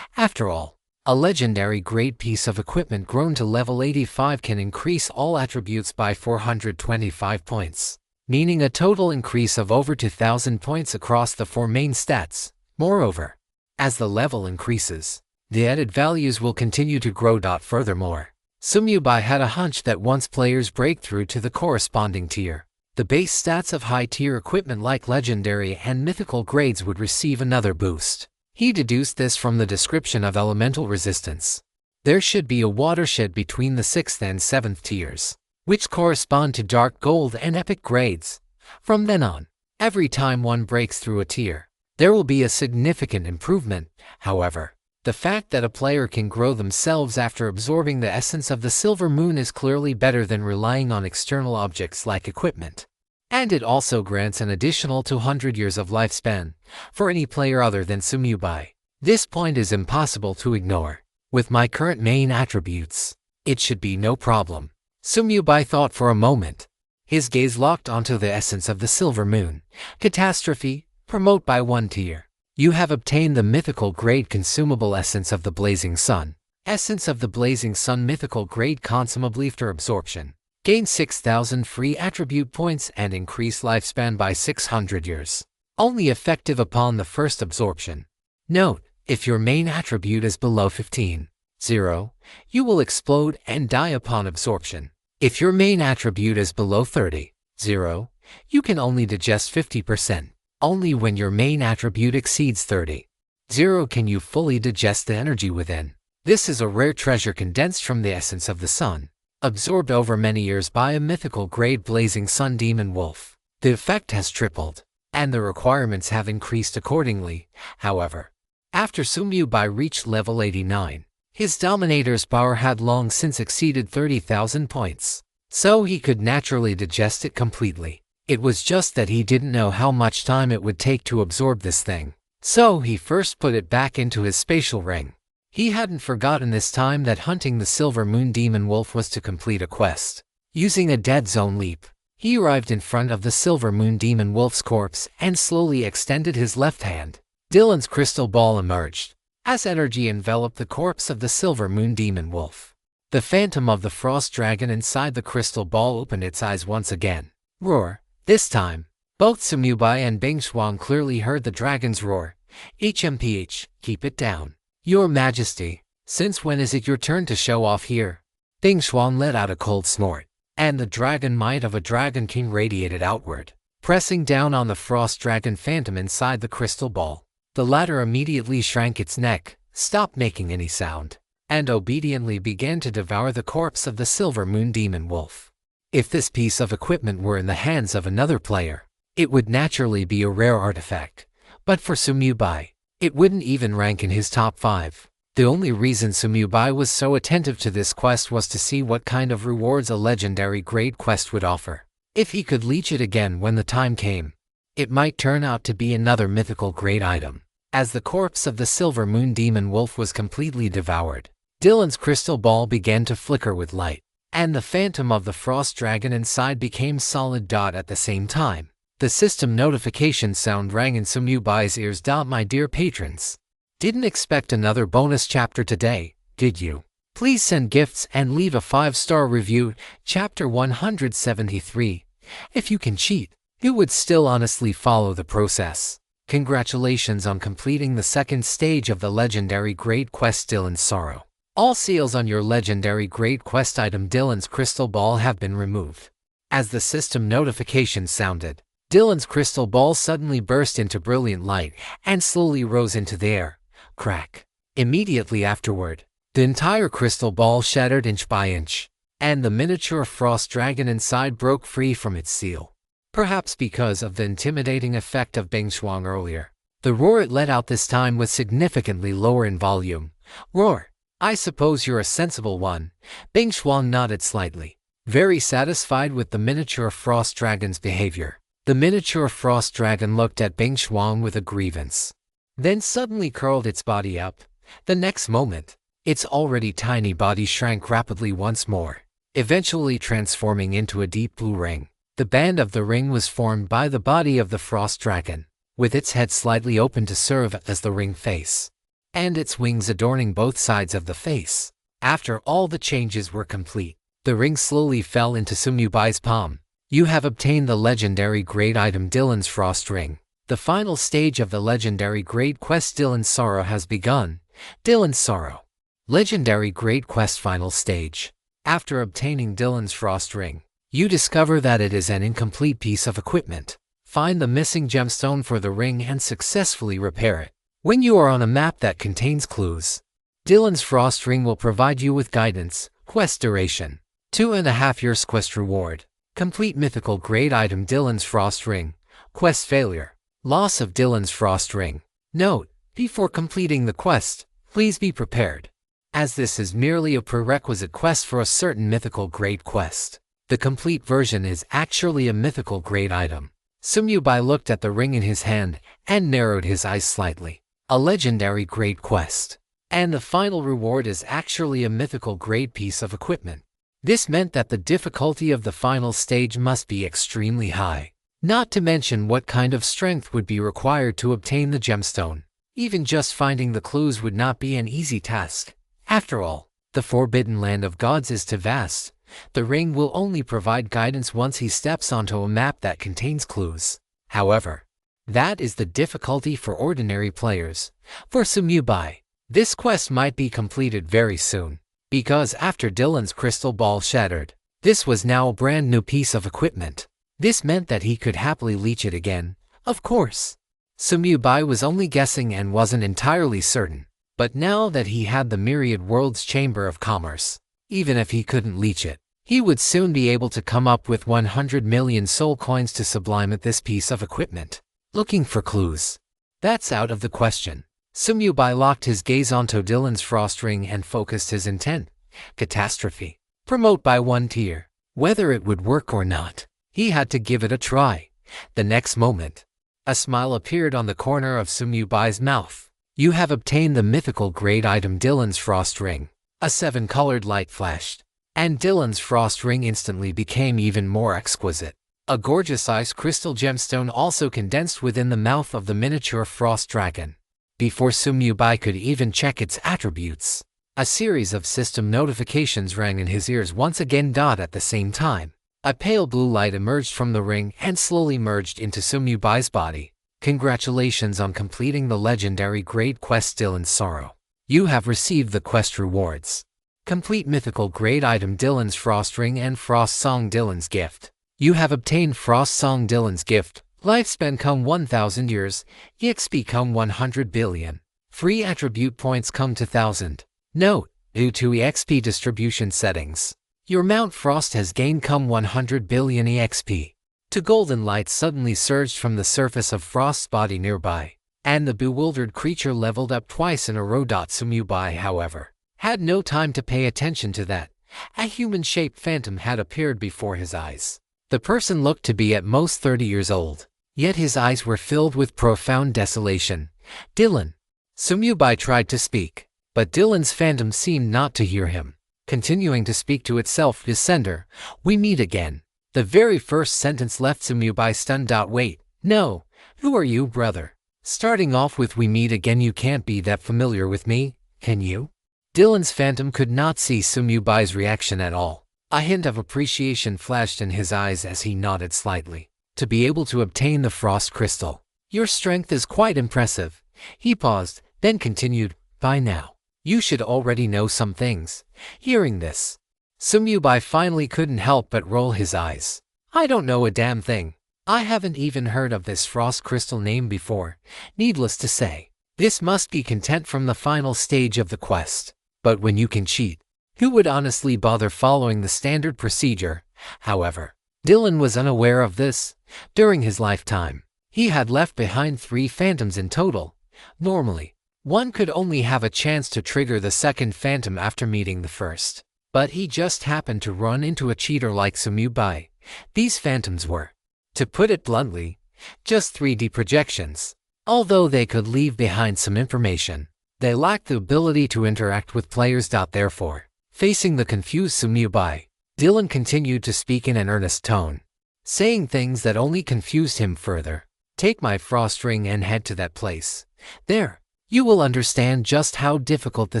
After all, a legendary grade piece of equipment grown to level 85 can increase all attributes by 425 points, meaning a total increase of over 2,000 points across the 4 main stats. Moreover, as the level increases, the added values will continue to grow. Furthermore, Sumyubai had a hunch that once players break through to the corresponding tier, the base stats of high-tier equipment like legendary and mythical grades would receive another boost. He deduced this from the description of elemental resistance. There should be a watershed between the 6th and 7th tiers, which correspond to dark gold and epic grades. From then on, every time one breaks through a tier, there will be a significant improvement. However, the fact that a player can grow themselves after absorbing the essence of the Silver Moon is clearly better than relying on external objects like equipment. And it also grants an additional 200 years of lifespan for any player other than Sumyubai. This point is impossible to ignore. With my current main attributes, it should be no problem. Sumyubai thought for a moment. His gaze locked onto the essence of the Silver Moon. Catastrophe, promote by 1 tier. You have obtained the mythical grade consumable essence of the Blazing Sun. Essence of the Blazing Sun mythical grade consumable after absorption. Gain 6,000 free attribute points and increase lifespan by 600 years. Only effective upon the first absorption. Note: if your main attribute is below 15,000, you will explode and die upon absorption. If your main attribute is below 30,000, you can only digest 50%. Only when your main attribute exceeds 30,000 can you fully digest the energy within. This is a rare treasure condensed from the essence of the sun, absorbed over many years by a mythical grade blazing sun demon wolf. The effect has tripled, and the requirements have increased accordingly. However, after Sumyubai reached level 89, his dominator's power had long since exceeded 30,000 points, so he could naturally digest it completely. It was just that he didn't know how much time it would take to absorb this thing, so he first put it back into his spatial ring. He hadn't forgotten this time that hunting the Silver Moon Demon Wolf was to complete a quest. Using a dead zone leap, he arrived in front of the Silver Moon Demon Wolf's corpse and slowly extended his left hand. Dylan's crystal ball emerged, as energy enveloped the corpse of the Silver Moon Demon Wolf. The phantom of the frost dragon inside the crystal ball opened its eyes once again. Roar. This time, both Sumyubai and Bing Xuan clearly heard the dragon's roar. HMPH, keep it down. Your Majesty, since when is it your turn to show off here? Bing Xuan let out a cold snort, and the dragon might of a dragon king radiated outward, pressing down on the frost dragon phantom inside the crystal ball. The latter immediately shrank its neck, stopped making any sound, and obediently began to devour the corpse of the Silver Moon Demon Wolf. If this piece of equipment were in the hands of another player, it would naturally be a rare artifact, but for Sumyubai, it wouldn't even rank in his top 5. The only reason Sumyubai was so attentive to this quest was to see what kind of rewards a legendary grade quest would offer. If he could leech it again when the time came, it might turn out to be another mythical grade item. As the corpse of the Silver Moon Demon Wolf was completely devoured, Dylan's crystal ball began to flicker with light, and the phantom of the frost dragon inside became solid. At the same time, the system notification sound rang in Sumyubai's ears. My dear patrons, didn't expect another bonus chapter today, did you? Please send gifts and leave a 5-star review. Chapter 173. If you can cheat, you would still honestly follow the process. Congratulations on completing the second stage of the legendary grade quest Dylan's Sorrow. All seals on your legendary grade quest item Dylan's crystal ball have been removed. As the system notification sounded, Dylan's crystal ball suddenly burst into brilliant light and slowly rose into the air. Crack. Immediately afterward, the entire crystal ball shattered inch by inch, and the miniature frost dragon inside broke free from its seal. Perhaps because of the intimidating effect of Bing Xuan earlier, the roar it let out this time was significantly lower in volume. Roar. I suppose you're a sensible one. Bing Xuan nodded slightly, very satisfied with the miniature frost dragon's behavior. The miniature frost dragon looked at Bing Xuan with a grievance, then suddenly curled its body up. The next moment, its already tiny body shrank rapidly once more, eventually transforming into a deep blue ring. The band of the ring was formed by the body of the frost dragon, with its head slightly open to serve as the ring face, and its wings adorning both sides of the face. After all the changes were complete, the ring slowly fell into Sumyubai's palm. You have obtained the legendary grade item Dylan's Frost Ring. The final stage of the legendary grade quest Dylan's Sorrow has begun. Dylan's Sorrow. Legendary grade quest final stage. After obtaining Dylan's Frost Ring, you discover that it is an incomplete piece of equipment. Find the missing gemstone for the ring and successfully repair it. When you are on a map that contains clues, Dylan's Frost Ring will provide you with guidance. Quest duration: 2.5 years. Quest reward: complete mythical grade item Dylan's Frost Ring. Quest failure: loss of Dylan's Frost Ring. Note: before completing the quest, please be prepared, as this is merely a prerequisite quest for a certain mythical grade quest. The complete version is actually a mythical grade item. Sumyubai looked at the ring in his hand and narrowed his eyes slightly. A legendary grade quest, and the final reward is actually a mythical grade piece of equipment. This meant that the difficulty of the final stage must be extremely high, not to mention what kind of strength would be required to obtain the gemstone. Even just finding the clues would not be an easy task. After all, the Forbidden Land of Gods is too vast, the ring will only provide guidance once he steps onto a map that contains clues. However, that is the difficulty for ordinary players. For Sumyubai, this quest might be completed very soon, because after Dylan's crystal ball shattered, this was now a brand new piece of equipment. This meant that he could happily leech it again, of course. Sumyubai was only guessing and wasn't entirely certain, but now that he had the Myriad World's Chamber of Commerce, even if he couldn't leech it, he would soon be able to come up with 100 million soul coins to sublime at this piece of equipment. Looking for clues? That's out of the question. Sumyubai locked his gaze onto Dylan's frost ring and focused his intent. Catastrophe. Promote by 1 tier. Whether it would work or not, he had to give it a try. The next moment, a smile appeared on the corner of Sumyubai's mouth. You have obtained the mythical grade item Dylan's frost ring. A 7-colored light flashed, and Dylan's frost ring instantly became even more exquisite. A gorgeous ice crystal gemstone also condensed within the mouth of the miniature frost dragon. Before Sumyubai could even check its attributes, a series of system notifications rang in his ears once again. At the same time, a pale blue light emerged from the ring and slowly merged into Sumyubai's body. Congratulations on completing the legendary grade quest Dylan's Sorrow. You have received the quest rewards. Complete mythical grade item Dylan's Frost Ring and Frost Song Dylan's Gift. You have obtained Frost Song Dylan's Gift. Lifespan come 1000 years. EXP come 100 billion. Free attribute points come to 1000. Note, due to EXP distribution settings, your Mount Frost has gained come 100 billion EXP. Two golden lights suddenly surged from the surface of Frost's body nearby, and the bewildered creature leveled up twice in a row. Sumyubai, however, had no time to pay attention to that. A human-shaped phantom had appeared before his eyes. The person looked to be at most 30 years old, yet his eyes were filled with profound desolation. Dylan. Sumyubai tried to speak, but Dylan's phantom seemed not to hear him. Continuing to speak to itself, Descender, we meet again. The very first sentence left Sumyubai stunned. Wait, no, who are you, brother? Starting off with we meet again, you can't be that familiar with me, can you? Dylan's phantom could not see Sumyubai's reaction at all. A hint of appreciation flashed in his eyes as he nodded slightly. To be able to obtain the frost crystal, your strength is quite impressive. He paused, then continued, by now, you should already know some things. Hearing this, Sumyubai finally couldn't help but roll his eyes. I don't know a damn thing. I haven't even heard of this frost crystal name before. Needless to say, this must be content from the final stage of the quest. But when you can cheat, who would honestly bother following the standard procedure? However, Dylan was unaware of this. During his lifetime, he had left behind 3 phantoms in total. Normally, one could only have a chance to trigger the second phantom after meeting the first. But he just happened to run into a cheater like Sumyubai. These phantoms were, to put it bluntly, just 3D projections. Although they could leave behind some information, they lacked the ability to interact with players. Therefore, facing the confused Sumyubai, Dylan continued to speak in an earnest tone, saying things that only confused him further. Take my frost ring and head to that place. There, you will understand just how difficult the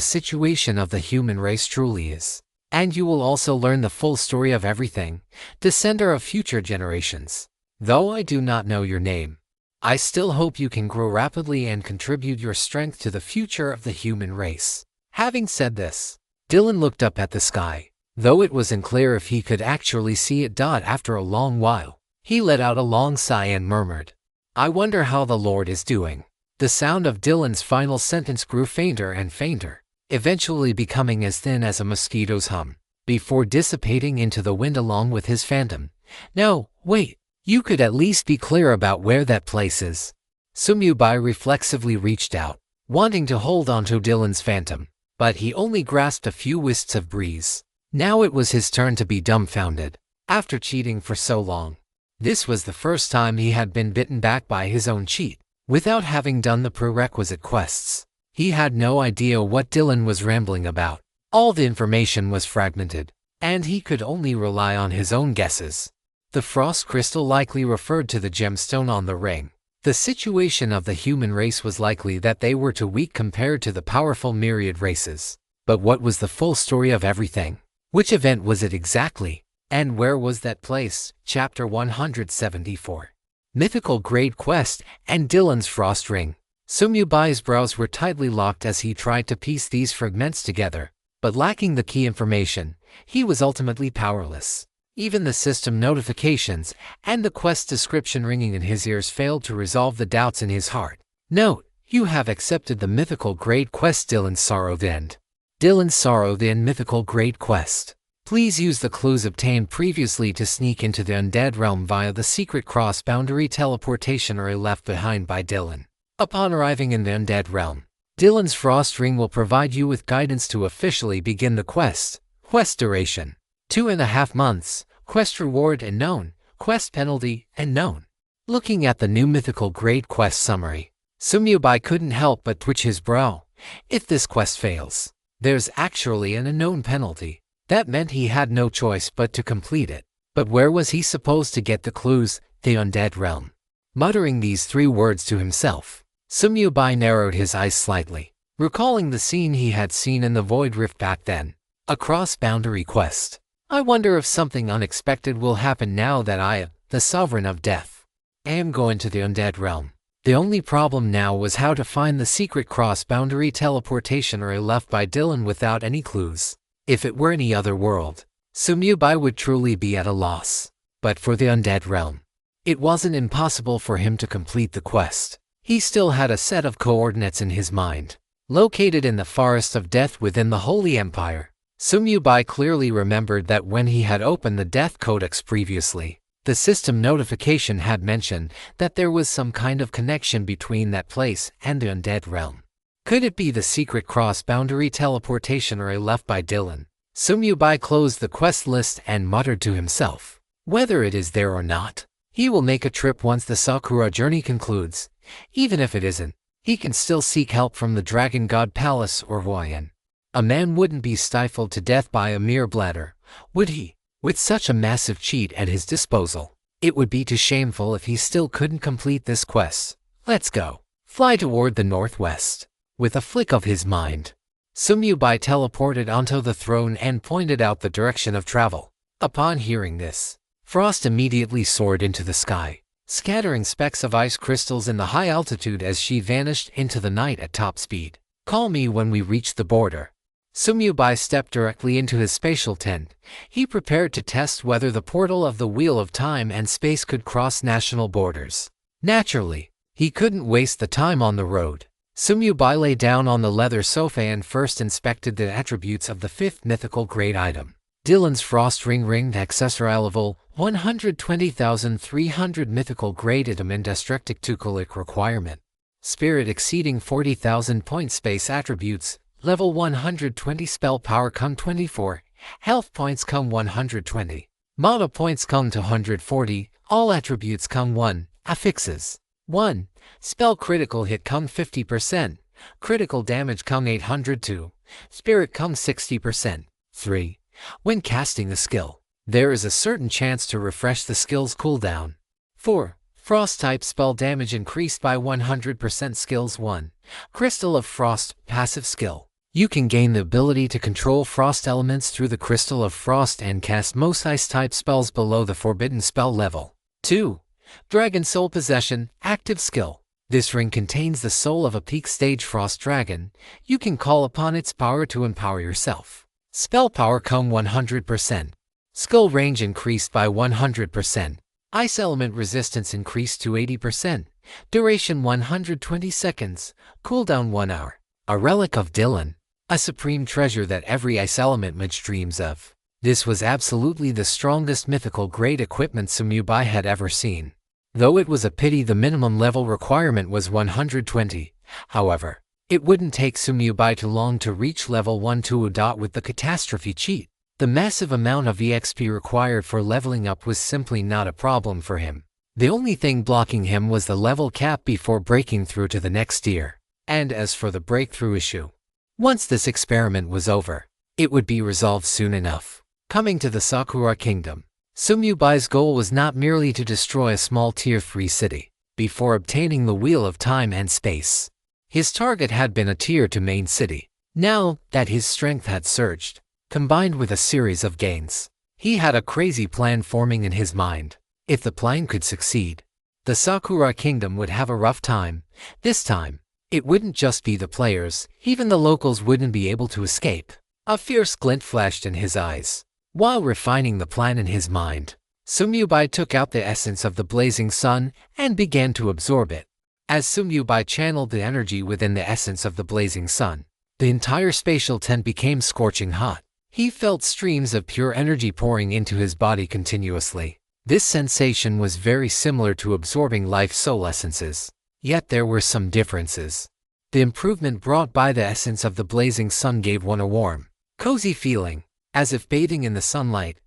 situation of the human race truly is. And you will also learn the full story of everything, descender of future generations. Though I do not know your name, I still hope you can grow rapidly and contribute your strength to the future of the human race. Having said this, Dylan looked up at the sky. Though it wasn't clear if he could actually see it. After a long while, he let out a long sigh and murmured, I wonder how the Lord is doing. The sound of Dylan's final sentence grew fainter and fainter, eventually becoming as thin as a mosquito's hum, before dissipating into the wind along with his phantom. No, wait, you could at least be clear about where that place is. Sumyubai reflexively reached out, wanting to hold onto Dylan's phantom, but he only grasped a few wisps of breeze. Now it was his turn to be dumbfounded. After cheating for so long, this was the first time he had been bitten back by his own cheat, without having done the prerequisite quests. He had no idea what Dylan was rambling about. All the information was fragmented, and he could only rely on his own guesses. The frost crystal likely referred to the gemstone on the ring. The situation of the human race was likely that they were too weak compared to the powerful myriad races. But what was the full story of everything? Which event was it exactly? And where was that place? Chapter 174. Mythical Grade Quest and Dylan's Frost Ring. Sumyubai's brows were tightly locked as he tried to piece these fragments together, but lacking the key information, he was ultimately powerless. Even the system notifications and the quest description ringing in his ears failed to resolve the doubts in his heart. Note: you have accepted the Mythical Grade Quest Dylan's Sorrowed End. Dylan's Sorrowed End Mythical Grade Quest. Please use the clues obtained previously to sneak into the undead realm via the secret cross-boundary teleportation array left behind by Dylan. Upon arriving in the undead realm, Dylan's Frost Ring will provide you with guidance to officially begin the quest. Quest duration: 2.5 months. Quest reward unknown. Quest penalty unknown. Looking at the new Mythical Grade Quest summary, Sumyubai couldn't help but twitch his brow. If this quest fails, there's actually an unknown penalty. That meant he had no choice but to complete it. But where was he supposed to get the clues? The undead realm. Muttering these 3 words to himself, Sumyubai narrowed his eyes slightly, recalling the scene he had seen in the Void Rift back then. A cross-boundary quest. I wonder if something unexpected will happen now that I, the Sovereign of Death, am going to the undead realm. The only problem now was how to find the secret cross-boundary teleportation array left by Dylan without any clues. If it were any other world, Sumyubai would truly be at a loss. But for the undead realm, it wasn't impossible for him to complete the quest. He still had a set of coordinates in his mind. Located in the Forest of Death within the Holy Empire, Sumyubai clearly remembered that when he had opened the Death Codex previously, the system notification had mentioned that there was some kind of connection between that place and the undead realm. Could it be the secret cross-boundary teleportation array left by Dylan? Sumyubai closed the quest list and muttered to himself, whether it is there or not, he will make a trip once the Sakura journey concludes. Even if it isn't, he can still seek help from the Dragon God Palace or Huayan. A man wouldn't be stifled to death by a mere bladder, would he? With such a massive cheat at his disposal, it would be too shameful if he still couldn't complete this quest. Let's go. Fly toward the northwest. With a flick of his mind, Sumyubai teleported onto the throne and pointed out the direction of travel. Upon hearing this, Frost immediately soared into the sky, scattering specks of ice crystals in the high altitude as she vanished into the night at top speed. Call me when we reach the border. Sumyubai stepped directly into his spatial tent. He prepared to test whether the portal of the Wheel of Time and Space could cross national borders. Naturally, he couldn't waste the time on the road. Sumyubai lay down on the leather sofa and first inspected the attributes of the 5th mythical grade item. Dylan's Frost Ring Ringed Accessory Level 120,300 Mythical Grade Item Indestructic Tukulik Requirement. Spirit exceeding 40,000 points. Space Attributes Level 120. Spell Power Kung 24. Health Points Kung 120. Mana Points Kung 240. All Attributes Kung 1. Affixes 1. Spell Critical Hit Kung 50%. Critical Damage Kung 802. Spirit Kung 60%. 3. When casting a skill, there is a certain chance to refresh the skill's cooldown. 4. Frost-type spell damage increased by 100%. Skills 1. Crystal of Frost Passive Skill. You can gain the ability to control frost elements through the Crystal of Frost and cast most ice-type spells below the Forbidden Spell level. 2. Dragon Soul Possession Active Skill. This ring contains the soul of a peak stage frost dragon. You can call upon its power to empower yourself. Spell Power Kung 100%. Skill range increased by 100%. Ice element resistance increased to 80%. Duration 120 seconds. Cooldown 1 hour. A relic of Dylan. A supreme treasure that every ice element mage dreams of. This was absolutely the strongest mythical grade equipment Sumyubai had ever seen. Though it was a pity the minimum level requirement was 120. However, it wouldn't take Sumyubai too long to reach level 120. With the catastrophe cheat, the massive amount of EXP required for leveling up was simply not a problem for him. The only thing blocking him was the level cap before breaking through to the next tier. And as for the breakthrough issue, once this experiment was over, it would be resolved soon enough. Coming to the Sakura Kingdom, Sumyubai's goal was not merely to destroy a small Tier 3 city before obtaining the Wheel of Time and Space. His target had been a Tier 2 main city. Now that his strength had surged, combined with a series of gains. He had a crazy plan forming in his mind. If the plan could succeed, the Sakura Kingdom would have a rough time. This time, it wouldn't just be the players, even the locals wouldn't be able to escape. A fierce glint flashed in his eyes. While refining the plan in his mind, Sumyubai took out the essence of the blazing sun and began to absorb it. As Sumyubai channeled the energy within the essence of the blazing sun, the entire spatial tent became scorching hot. He felt streams of pure energy pouring into his body continuously. This sensation was very similar to absorbing life soul essences. Yet there were some differences. The improvement brought by the essence of the blazing sun gave one a warm, cozy feeling, as if bathing in the sunlight.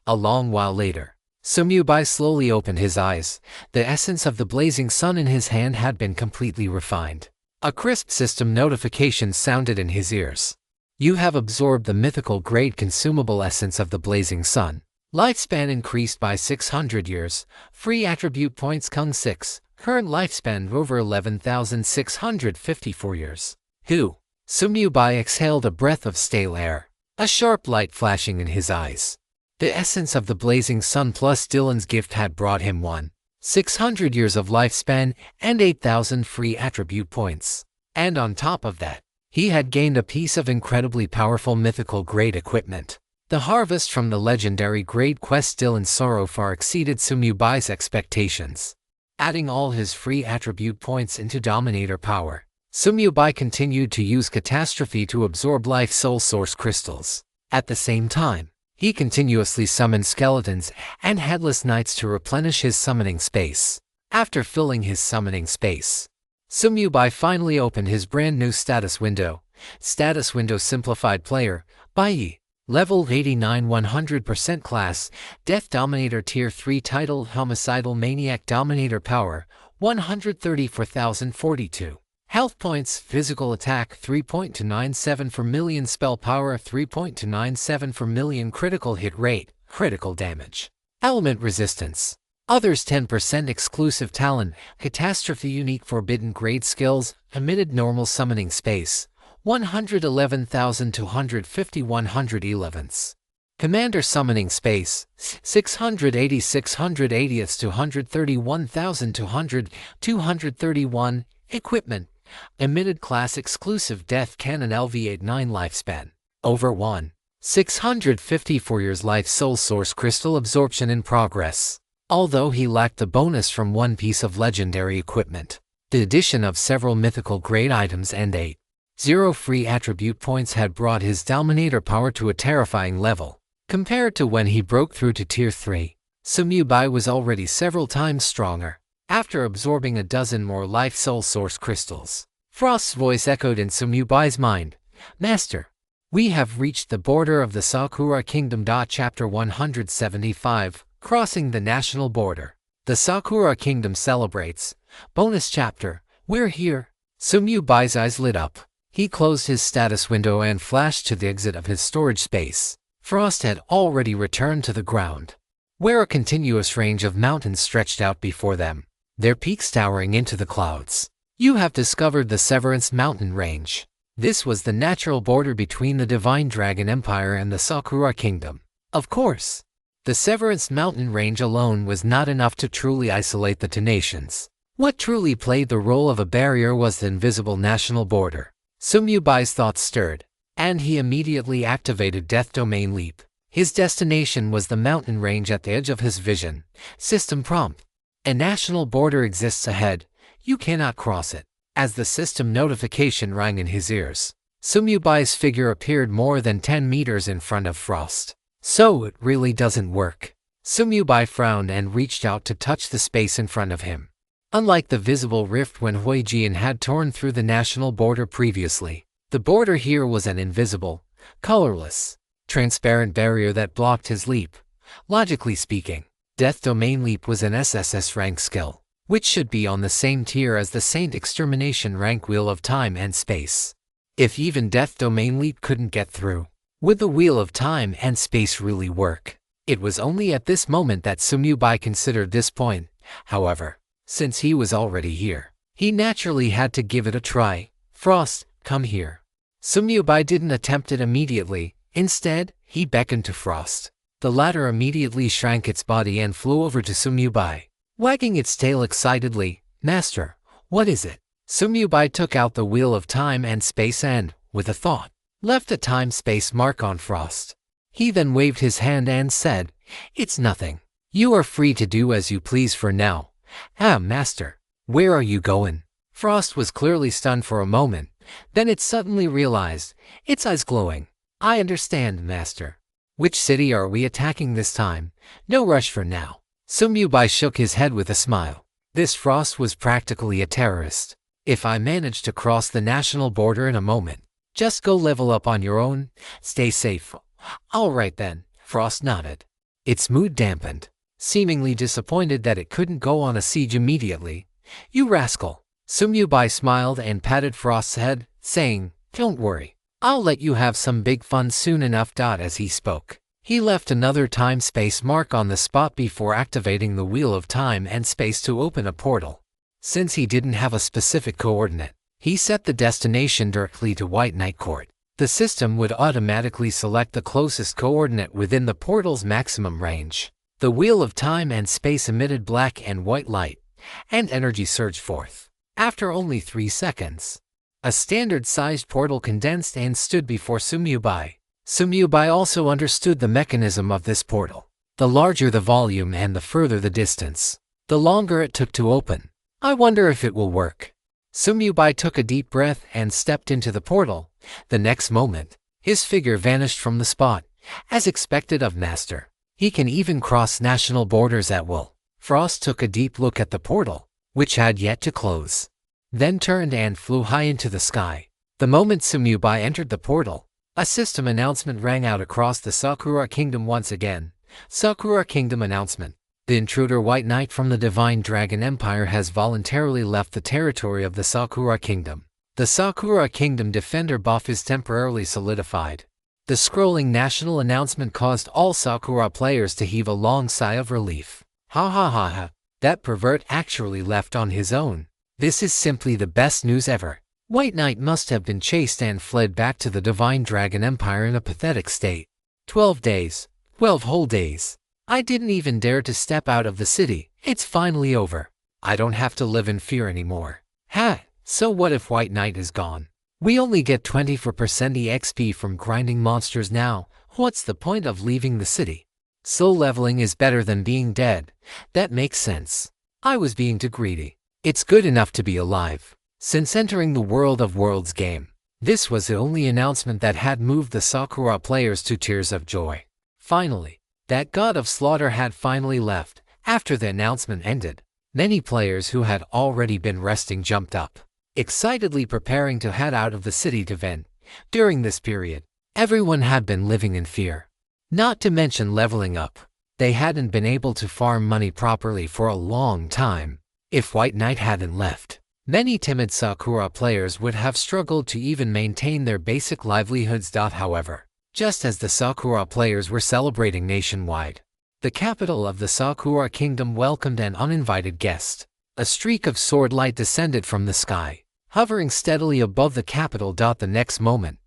A long while later, Sumyubai slowly opened his eyes. The essence of the blazing sun in his hand had been completely refined. A crisp system notification sounded in his ears. You have absorbed the mythical grade consumable essence of the blazing sun. Lifespan increased by 600 years. Free attribute points Kung 6. Current lifespan over 11,654 years. Who? Sumyubai exhaled a breath of stale air, a sharp light flashing in his eyes. The essence of the blazing sun plus Dylan's gift had brought him 1,600 years of lifespan and 8,000 free attribute points. And on top of that, he had gained a piece of incredibly powerful mythical grade equipment. The harvest from the legendary grade quest Dylan's sorrow far exceeded Sumyubai's expectations. Adding all his free attribute points into Dominator power, Sumyubai continued to use Catastrophe to absorb life soul source crystals. At the same time, he continuously summoned skeletons and headless knights to replenish his summoning space. After filling his summoning space, Sumyubai finally opened his brand new status window. Status window simplified player, Bai. Level 89 100% class, Death Dominator Tier 3 title Homicidal Maniac Dominator Power, 134,042. Health points, Physical Attack 3.297 per million, Spell Power 3.297 per million, Critical Hit Rate, Critical Damage. Element Resistance. Others 10% exclusive talent, Catastrophe Unique Forbidden Grade Skills, Emitted Normal Summoning Space, 111,250 111ths. Commander Summoning Space, 680 680ths 231,200 231. Equipment, Emitted Class Exclusive Death Cannon LV89 Lifespan, over 1,654 years Life Soul Source Crystal Absorption in progress. Although he lacked the bonus from one piece of legendary equipment, the addition of several mythical grade items and 8 0 free attribute points had brought his Dominator power to a terrifying level. Compared to when he broke through to Tier 3, Sumyubai was already several times stronger. After absorbing a dozen more life soul source crystals, Frost's voice echoed in Sumyubai's mind. Master, we have reached the border of the Sakura Kingdom. Chapter 175, Crossing the National Border. The Sakura Kingdom celebrates. Bonus chapter, we're here. Sumyubai's eyes lit up. He closed his status window and flashed to the exit of his storage space. Frost had already returned to the ground, where a continuous range of mountains stretched out before them, their peaks towering into the clouds. You have discovered the Severance Mountain Range. This was the natural border between the Divine Dragon Empire and the Sakura Kingdom. Of course, the Severance Mountain Range alone was not enough to truly isolate the two nations. What truly played the role of a barrier was the invisible national border. Sumyubai's thoughts stirred, and he immediately activated Death Domain Leap. His destination was the mountain range at the edge of his vision. System prompt. A national border exists ahead. You cannot cross it. As the system notification rang in his ears, Sumyubai's figure appeared more than 10 meters in front of Frost. So it really doesn't work. Sumyubai frowned and reached out to touch the space in front of him. Unlike the visible rift when Huijian had torn through the national border previously, the border here was an invisible, colorless, transparent barrier that blocked his leap. Logically speaking, Death Domain Leap was an SSS rank skill, which should be on the same tier as the Saint Extermination rank Wheel of Time and Space. If even Death Domain Leap couldn't get through, would the Wheel of Time and Space really work? It was only at this moment that Sumyubai considered this point. However, since he was already here, he naturally had to give it a try. Frost, come here. Sumyubai didn't attempt it immediately. Instead, he beckoned to Frost. The latter immediately shrank its body and flew over to Sumyubai, wagging its tail excitedly. "Master, what is it?" Sumyubai took out the wheel of time and space and, with a thought, left a time-space mark on Frost. He then waved his hand and said, "It's nothing. You are free to do as you please for now." "Ah, Master, where are you going?" Frost was clearly stunned for a moment, then it suddenly realized, its eyes glowing. "I understand, Master. Which city are we attacking this time? No rush for now." Sumyubai shook his head with a smile. This Frost was practically a terrorist. "If I manage to cross the national border in a moment, just go level up on your own. Stay safe." "All right then," Frost nodded. Its mood dampened, seemingly disappointed that it couldn't go on a siege immediately. "You rascal." Sumyubai smiled and patted Frost's head, saying, "Don't worry. I'll let you have some big fun soon enough." As he spoke, he left another time-space mark on the spot before activating the Wheel of Time and Space to open a portal. Since he didn't have a specific coordinate, he set the destination directly to White Knight Court. The system would automatically select the closest coordinate within the portal's maximum range. The Wheel of Time and Space emitted black and white light, and energy surged forth. After only 3 seconds, a standard-sized portal condensed and stood before Sumyubai. Sumyubai also understood the mechanism of this portal. The larger the volume and the further the distance, the longer it took to open. "I wonder if it will work." Sumyubai took a deep breath and stepped into the portal. The next moment, his figure vanished from the spot, as expected of Master. He can even cross national borders at will. Frost took a deep look at the portal, which had yet to close, then turned and flew high into the sky. The moment Sumyubai entered the portal, a system announcement rang out across the Sakura Kingdom once again. Sakura Kingdom announcement. The intruder White Knight from the Divine Dragon Empire has voluntarily left the territory of the Sakura Kingdom. The Sakura Kingdom Defender buff is temporarily solidified. The scrolling national announcement caused all Sakura players to heave a long sigh of relief. Ha ha ha ha, that pervert actually left on his own. This is simply the best news ever. White Knight must have been chased and fled back to the Divine Dragon Empire in a pathetic state. 12 days. 12 whole days. I didn't even dare to step out of the city. It's finally over. I don't have to live in fear anymore. Ha! So what if White Knight is gone? We only get 24% EXP from grinding monsters now. What's the point of leaving the city? Soul leveling is better than being dead. That makes sense. I was being too greedy. It's good enough to be alive. Since entering the World of Worlds game, this was the only announcement that had moved the Sakura players to tears of joy. Finally, that god of slaughter had finally left. After the announcement ended, many players who had already been resting jumped up, excitedly preparing to head out of the city to vent. During this period, everyone had been living in fear. Not to mention leveling up. They hadn't been able to farm money properly for a long time. If White Knight hadn't left, many timid Sakura players would have struggled to even maintain their basic livelihoods. However, just as the Sakura players were celebrating nationwide, the capital of the Sakura Kingdom welcomed an uninvited guest. A streak of sword light descended from the sky, hovering steadily above the capital. The next moment,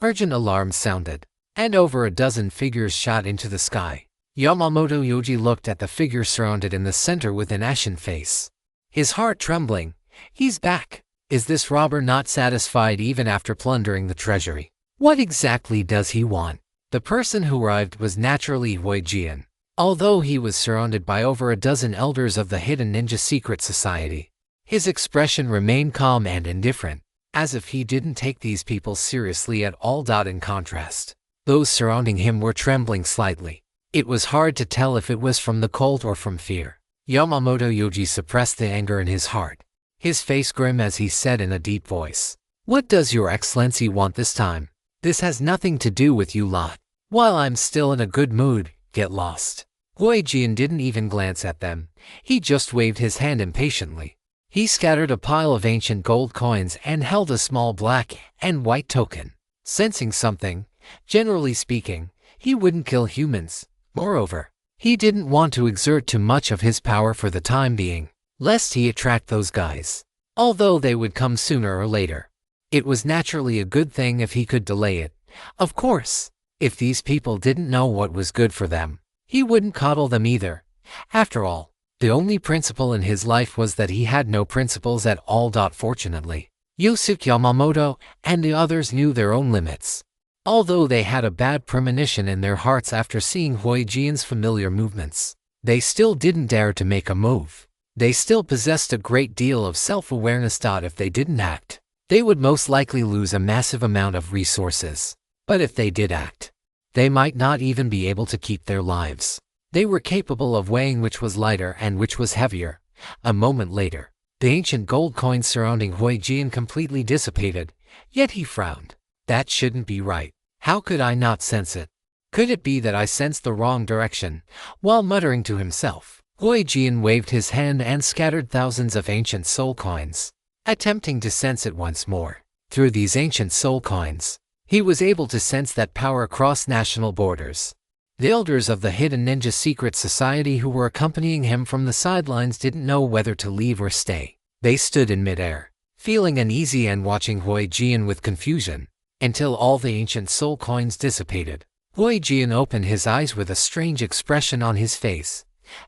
urgent alarms sounded, and over a dozen figures shot into the sky. Yamamoto Yoji looked at the figure surrounded in the center with an ashen face, his heart trembling. He's back. Is this robber not satisfied even after plundering the treasury? What exactly does he want? The person who arrived was naturally Huijian, although he was surrounded by over a dozen elders of the hidden ninja secret society. His expression remained calm and indifferent, as if he didn't take these people seriously at all. In contrast, those surrounding him were trembling slightly. It was hard to tell if it was from the cold or from fear. Yamamoto Yoji suppressed the anger in his heart, his face grim as he said in a deep voice, "What does your excellency want this time? This has nothing to do with you lot. While I'm still in a good mood, get lost." Huijian didn't even glance at them. He just waved his hand impatiently. He scattered a pile of ancient gold coins and held a small black and white token. Sensing something, generally speaking, he wouldn't kill humans. Moreover, he didn't want to exert too much of his power for the time being, lest he attract those guys. Although they would come sooner or later, it was naturally a good thing if he could delay it. Of course, If these people didn't know what was good for them, he wouldn't coddle them either. After all, the only principle in his life was that he had no principles at all. Fortunately, Yosuke Yamamoto and the others knew their own limits. Although they had a bad premonition in their hearts after seeing Huijian's familiar movements, they still didn't dare to make a move. They still possessed a great deal of self-awareness. If they didn't act, they would most likely lose a massive amount of resources. But if they did act, they might not even be able to keep their lives. They were capable of weighing which was lighter and which was heavier. A moment later, the ancient gold coins surrounding Huijian completely dissipated, yet he frowned. That shouldn't be right. How could I not sense it? Could it be that I sensed the wrong direction? While muttering to himself, Huijian waved his hand and scattered thousands of ancient soul coins, attempting to sense it once more. Through these ancient soul coins, he was able to sense that power across national borders. The elders of the hidden ninja secret society who were accompanying him from the sidelines didn't know whether to leave or stay. They stood in midair, feeling uneasy and watching Huijian with confusion, until all the ancient soul coins dissipated. Huijian opened his eyes with a strange expression on his face.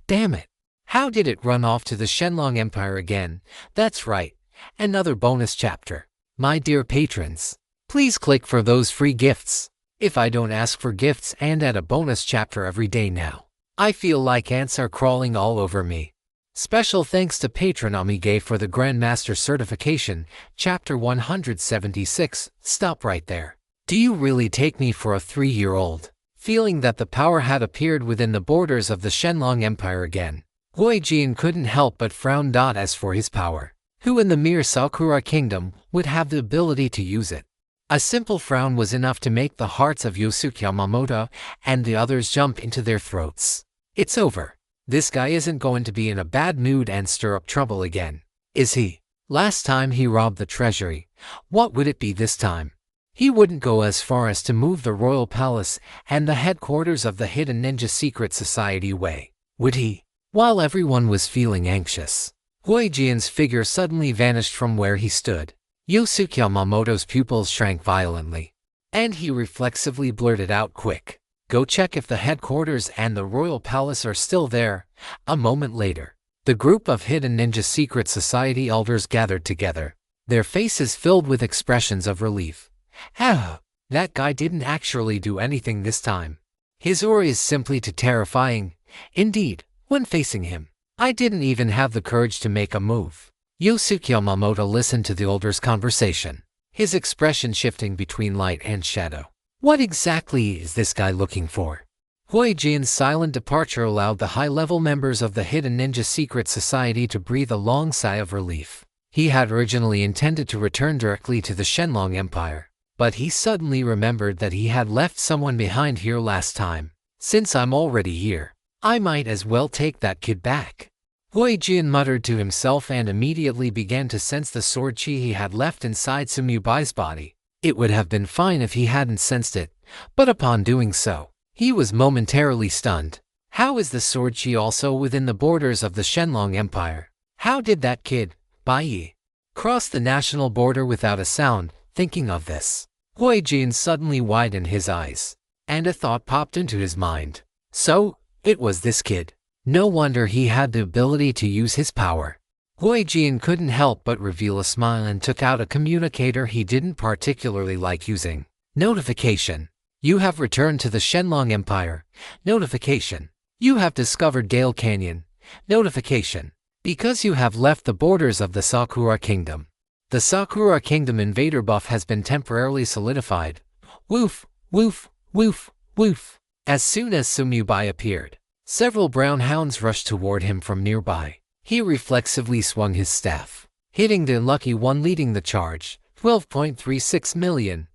Damn it! How did it run off to the Shenlong Empire again? That's right, another bonus chapter. My dear patrons, please click for those free gifts. If I don't ask for gifts and add a bonus chapter every day now, I feel like ants are crawling all over me. Special thanks to patron Amige for the Grandmaster certification, chapter 176. Stop right there. Do you really take me for a 3-year-old? Feeling that the power had appeared within the borders of the Shenlong Empire again, Huijian couldn't help but frown. As for his power, who in the mere Sakura Kingdom would have the ability to use it? A simple frown was enough to make the hearts of Yosuke Yamamoto and the others jump into their throats. It's over. This guy isn't going to be in a bad mood and stir up trouble again, is he? Last time he robbed the treasury. What would it be this time? He wouldn't go as far as to move the royal palace and the headquarters of the hidden ninja secret society away, would he? While everyone was feeling anxious, Huijian's figure suddenly vanished from where he stood. Yosuke Yamamoto's pupils shrank violently, and he reflexively blurted out, "Quick! Go check if the headquarters and the royal palace are still there." A moment later, the group of hidden ninja secret society elders gathered together, their faces filled with expressions of relief. That guy didn't actually do anything this time. His aura is simply too terrifying. Indeed, when facing him, I didn't even have the courage to make a move. Yosuke Yamamoto listened to the elders' conversation, his expression shifting between light and shadow. What exactly is this guy looking for? Huijian's silent departure allowed the high-level members of the hidden ninja secret society to breathe a long sigh of relief. He had originally intended to return directly to the Shenlong Empire, but he suddenly remembered that he had left someone behind here last time. Since I'm already here, I might as well take that kid back. Huijian muttered to himself and immediately began to sense the sword chi he had left inside Sumubai's body. It would have been fine if he hadn't sensed it, but upon doing so, he was momentarily stunned. How is the sword chi also within the borders of the Shenlong Empire? How did that kid, Bai, cross the national border without a sound? Thinking of this, Huijian suddenly widened his eyes, and a thought popped into his mind. So, it was this kid. No wonder he had the ability to use his power. Huijian couldn't help but reveal a smile and took out a communicator he didn't particularly like using. Notification. You have returned to the Shenlong Empire. Notification. You have discovered Gale Canyon. Notification. Because you have left the borders of the Sakura Kingdom. The Sakura Kingdom invader buff has been temporarily solidified. Woof, woof, woof, woof. As soon as Sumubai appeared, several brown hounds rushed toward him from nearby. He reflexively swung his staff, hitting the unlucky one leading the charge. 12.36 million.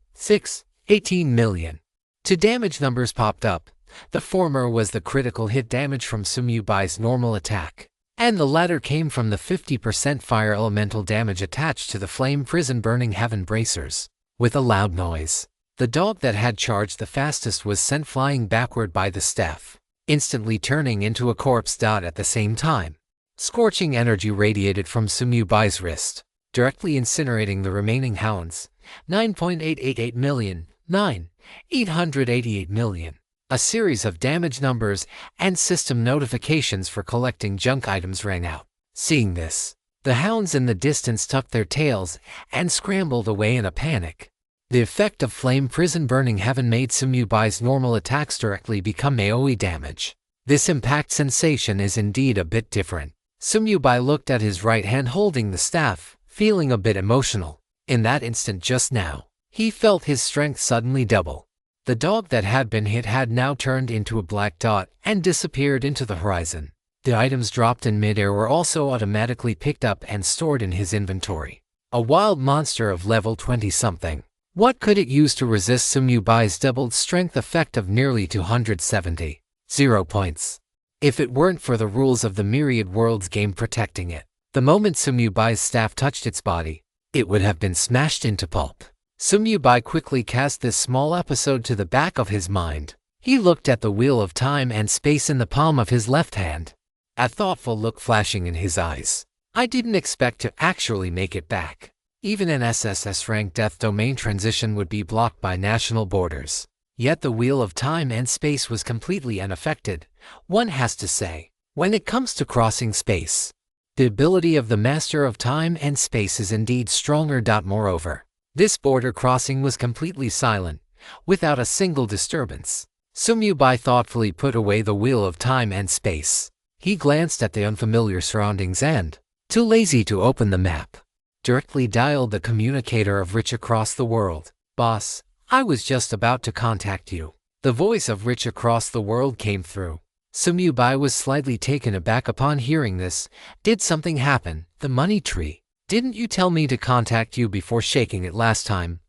18 million. Two damage numbers popped up. The former was the critical hit damage from Sumubai's normal attack, and the latter came from the 50% fire elemental damage attached to the flame prison burning heaven bracers. With a loud noise, the dog that had charged the fastest was sent flying backward by the staff, instantly turning into a corpse. At the same time, scorching energy radiated from Sumubai's wrist, directly incinerating the remaining hounds. 9.888 million. 9. 888 million. A series of damage numbers and system notifications for collecting junk items rang out. Seeing this, the hounds in the distance tucked their tails and scrambled away in a panic. The effect of Flame Prison Burning Heaven made Sumyubai's normal attacks directly become AoE damage. This impact sensation is indeed a bit different. Sumyubai looked at his right hand holding the staff, feeling a bit emotional. In that instant just now, he felt his strength suddenly double. The dog that had been hit had now turned into a black dot and disappeared into the horizon. The items dropped in midair were also automatically picked up and stored in his inventory. A wild monster of level 20-something. What could it use to resist Sumyubai's doubled strength effect of nearly 270? 0 points. If it weren't for the rules of the Myriad Worlds game protecting it, the moment Sumyubai's staff touched its body, it would have been smashed into pulp. Sumyubai quickly cast this small episode to the back of his mind. He looked at the wheel of time and space in the palm of his left hand, a thoughtful look flashing in his eyes. I didn't expect to actually make it back. Even an SSS rank death domain transition would be blocked by national borders. Yet the wheel of time and space was completely unaffected, one has to say. When it comes to crossing space, the ability of the Master of Time and Space is indeed stronger. Moreover, this border crossing was completely silent, without a single disturbance. Sumyubai thoughtfully put away the wheel of time and space. He glanced at the unfamiliar surroundings and, too lazy to open the map, directly dialed the communicator of Rich across the world. Boss, I was just about to contact you. The voice of Rich across the world came through. Sumyubai was slightly taken aback upon hearing this. Did something happen? The money tree. Didn't you tell me to contact you before shaking it last time?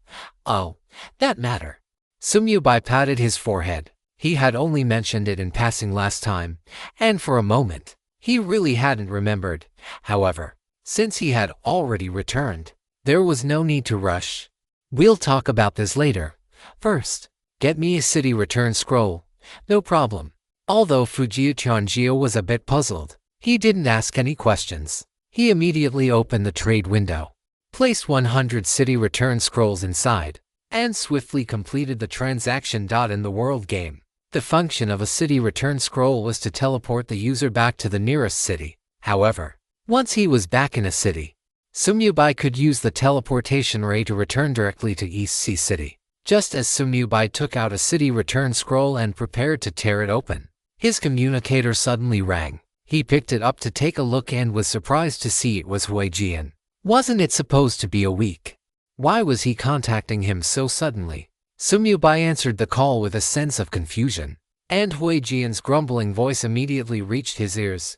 Oh, that matter. Sumyubai patted his forehead. He had only mentioned it in passing last time, and for a moment, he really hadn't remembered. However, since he had already returned, there was no need to rush. We'll talk about this later. First, get me a city return scroll. No problem. Although Fujiya-Chanjio was a bit puzzled, he didn't ask any questions. He immediately opened the trade window, placed 100 city return scrolls inside, and swiftly completed the transaction. In the world game, the function of a city return scroll was to teleport the user back to the nearest city. However, once he was back in a city, Sumyubai could use the teleportation ray to return directly to East Sea City. Just as Sumyubai took out a city return scroll and prepared to tear it open, his communicator suddenly rang. He picked it up to take a look and was surprised to see it was Huijian. Wasn't it supposed to be a week? Why was he contacting him so suddenly? Sumyubai answered the call with a sense of confusion, and Huijian's grumbling voice immediately reached his ears.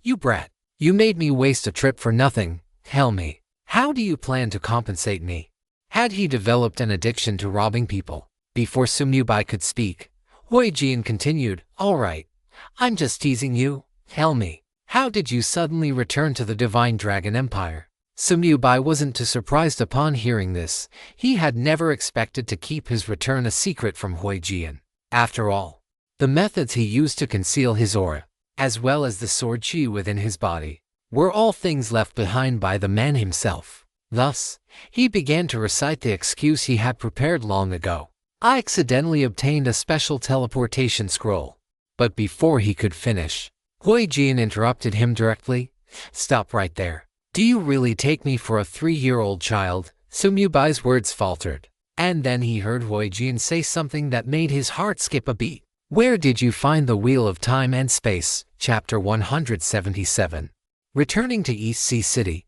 You brat, you made me waste a trip for nothing. Tell me, how do you plan to compensate me? Had he developed an addiction to robbing people? Before Sumyubai could speak, Huijian continued, All right, I'm just teasing you. Tell me, how did you suddenly return to the Divine Dragon Empire? Sumyubai wasn't too surprised upon hearing this. He had never expected to keep his return a secret from Huijian. After all, the methods he used to conceal his aura, as well as the sword chi within his body, were all things left behind by the man himself. Thus, he began to recite the excuse he had prepared long ago. I accidentally obtained a special teleportation scroll. But before he could finish, Huijian interrupted him directly. Stop right there. Do you really take me for a 3-year-old child? Sumyubai's words faltered, and then he heard Huijian say something that made his heart skip a beat. Where did you find the Wheel of Time and Space? Chapter 177. Returning to East Sea City,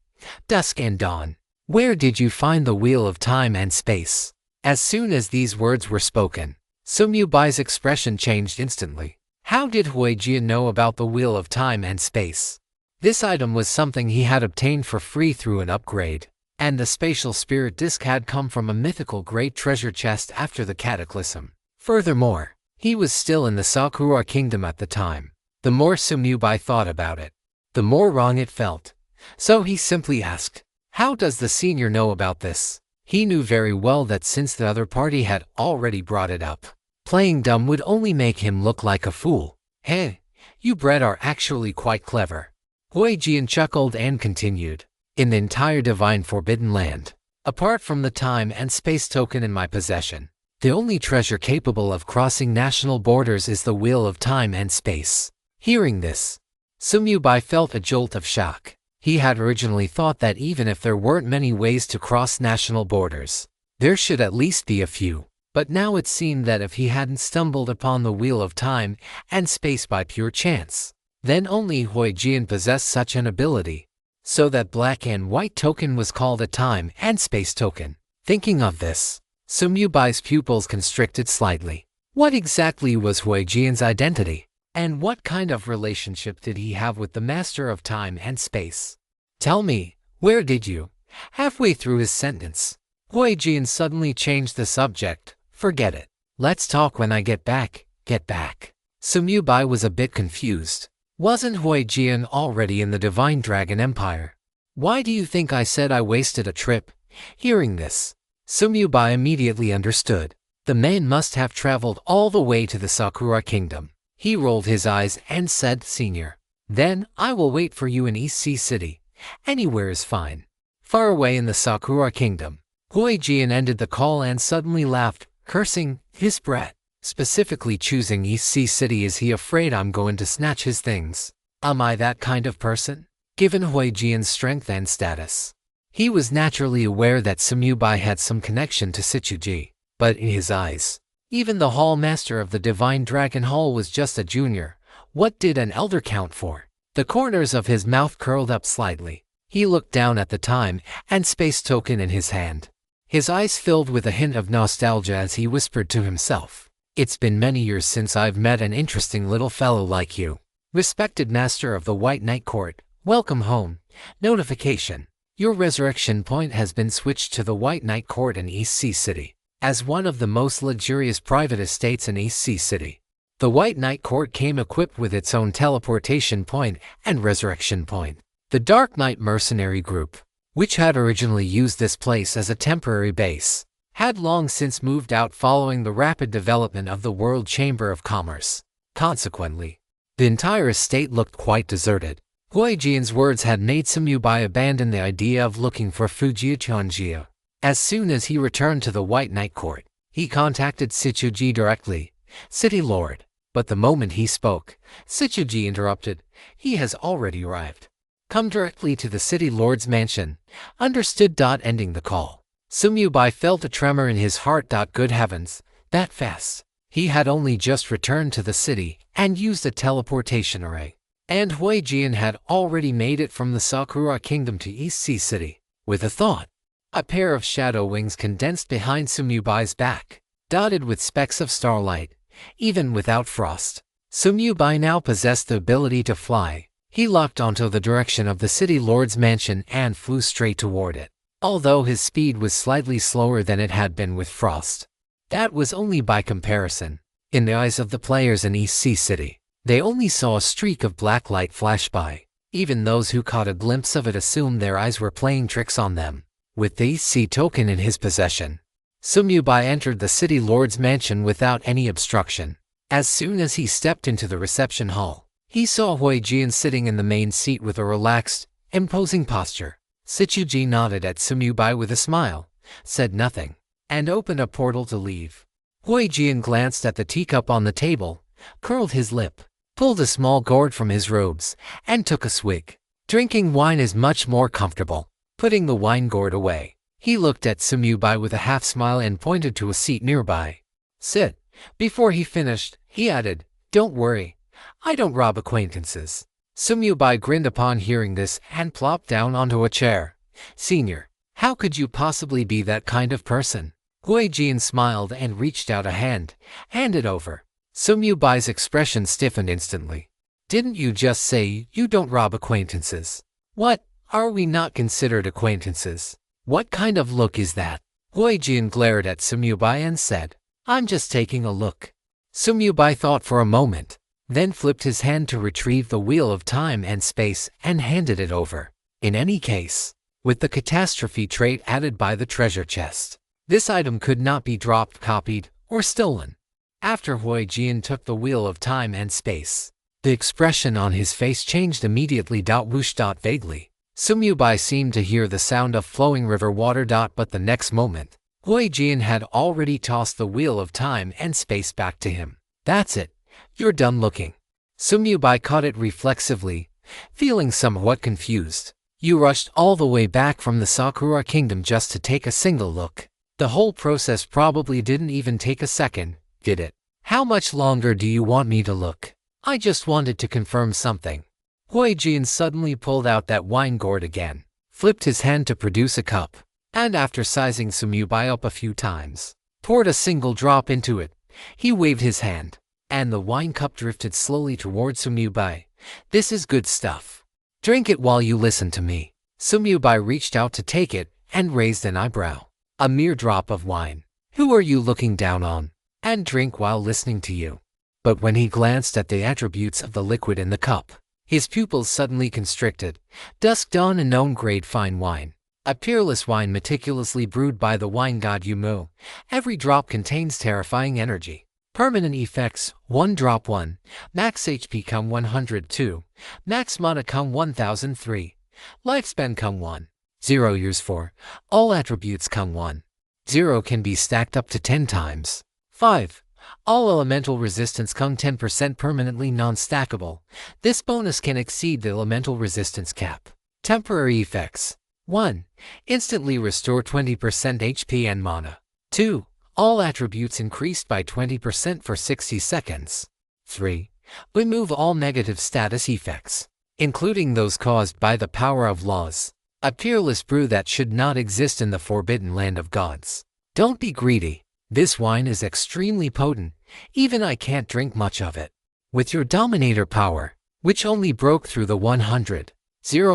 dusk and dawn. Where did you find the Wheel of Time and Space? As soon as these words were spoken, Sumyubai's expression changed instantly. How did Huijian know about the Wheel of Time and Space? This item was something he had obtained for free through an upgrade, and the spatial spirit disc had come from a mythical great treasure chest after the cataclysm. Furthermore, he was still in the Sakura Kingdom at the time. The more Sumyubai thought about it, the more wrong it felt. So he simply asked, How does the senior know about this? He knew very well that since the other party had already brought it up, playing dumb would only make him look like a fool. Hey, you bred are actually quite clever. Huijian chuckled and continued. In the entire Divine Forbidden Land, apart from the time and space token in my possession, The only treasure capable of crossing national borders is the wheel of time and space. Hearing this, Sumyubai felt a jolt of shock. He had originally thought that even if there weren't many ways to cross national borders, there should at least be a few. But now it seemed that if he hadn't stumbled upon the wheel of time and space by pure chance, then only Huijian possessed such an ability, so that black and white token was called a time and space token. Thinking of this, Sumyubai's pupils constricted slightly. What exactly was Huijian's identity? And what kind of relationship did he have with the master of time and space? Tell me, where did you? Halfway through his sentence, Huijian suddenly changed the subject. Forget it. Let's talk when I get back. Get back. Sumyubai was a bit confused. Wasn't Huijian already in the Divine Dragon Empire? Why do you think I said I wasted a trip? Hearing this, Sumyubai immediately understood. The man must have traveled all the way to the Sakura Kingdom. He rolled his eyes and said, Senior, then I will wait for you in Ecchi City. Anywhere is fine. Far away in the Sakura Kingdom, Huijian ended the call and suddenly laughed, cursing his brat. Specifically choosing Ecchi City. Is he afraid I'm going to snatch his things? Am I that kind of person? Given Huijian's strength and status, he was naturally aware that Sumyubai had some connection to Shichuji, but in his eyes, even the Hall Master of the Divine Dragon Hall was just a junior. What did an elder count for? The corners of his mouth curled up slightly. He looked down at the time and space token in his hand. His eyes filled with a hint of nostalgia as he whispered to himself, It's been many years since I've met an interesting little fellow like you. Respected Master of the White Knight Court, welcome home. Notification. Your resurrection point has been switched to the White Knight Court in Ecchi City. As one of the most luxurious private estates in Ecchi City, the White Knight Court came equipped with its own teleportation point and resurrection point. The Dark Knight mercenary group, which had originally used this place as a temporary base, had long since moved out following the rapid development of the World Chamber of Commerce. Consequently, the entire estate looked quite deserted. Huijian's words had made Sumyubai abandon the idea of looking for Fujiichanjia. As soon as he returned to the White Knight Court, he contacted Shichuji directly, City Lord. But the moment he spoke, Shichuji interrupted, He has already arrived. Come directly to the City Lord's mansion. Understood. Ending the call, Sumyubai felt a tremor in his heart. Good heavens, that fast. He had only just returned to the city and used a teleportation array. And Huijian had already made it from the Sakura Kingdom to Ecchi City. With a thought, a pair of shadow wings condensed behind Sumyubai's back, dotted with specks of starlight. Even without frost, Sumyubai now possessed the ability to fly. He locked onto the direction of the City Lord's mansion and flew straight toward it. Although his speed was slightly slower than it had been with frost, that was only by comparison. In the eyes of the players in Ecchi City, they only saw a streak of black light flash by. Even those who caught a glimpse of it assumed their eyes were playing tricks on them. With the Ecchi token in his possession, Sumyubai entered the City Lord's mansion without any obstruction. As soon as he stepped into the reception hall, he saw Huijian sitting in the main seat with a relaxed, imposing posture. Shichuji nodded at Sumyubai with a smile, said nothing, and opened a portal to leave. Huijian glanced at the teacup on the table, curled his lip, pulled a small gourd from his robes, and took a swig. Drinking wine is much more comfortable. Putting the wine gourd away, he looked at Sumyubai with a half smile and pointed to a seat nearby. Sit. Before he finished, he added, Don't worry, I don't rob acquaintances. Sumyubai grinned upon hearing this and plopped down onto a chair. Senior, how could you possibly be that kind of person? Huijian smiled and reached out a hand, handed over. Sumyubai's expression stiffened instantly. Didn't you just say you don't rob acquaintances? What, are we not considered acquaintances? What kind of look is that? Huijian glared at Sumyubai and said, I'm just taking a look. Sumyubai thought for a moment, then flipped his hand to retrieve the wheel of time and space and handed it over. In any case, with the catastrophe trait added by the treasure chest, this item could not be dropped, copied, or stolen. After Huijian took the wheel of time and space, the expression on his face changed immediately. Whoosh. Vaguely, Sumyubai seemed to hear the sound of flowing river water. But the next moment, Hui Jian had already tossed the wheel of time and space back to him. That's it. You're done looking. Sumyubai caught it reflexively, feeling somewhat confused. You rushed all the way back from the Sakura Kingdom just to take a single look. The whole process probably didn't even take a second, did it? How much longer do you want me to look? I just wanted to confirm something. Hui Jian suddenly pulled out that wine gourd again, flipped his hand to produce a cup, and after sizing Sumyubai up a few times, poured a single drop into it. He waved his hand, and the wine cup drifted slowly towards Sumyubai. This is good stuff. Drink it while you listen to me. Sumyubai reached out to take it and raised an eyebrow. A mere drop of wine. Who are you looking down on? And drink while listening to you. But when he glanced at the attributes of the liquid in the cup, his pupils suddenly constricted. Dusk Dawn, a known grade fine wine. A peerless wine meticulously brewed by the wine god Yumu. Every drop contains terrifying energy. Permanent effects: 1 drop 1. Max HP come 102. Max mana come 1003. Lifespan come 1. 0 years 4. All attributes come 1. 0 can be stacked up to 10 times. 5. All elemental resistance come 10% permanently non-stackable. This bonus can exceed the elemental resistance cap. Temporary effects: 1. Instantly restore 20% HP and mana. 2. All attributes increased by 20% for 60 seconds. 3. Remove all negative status effects, including those caused by the power of laws. A peerless brew that should not exist in the forbidden land of gods. Don't be greedy. This wine is extremely potent. Even I can't drink much of it. With your dominator power, which only broke through the 100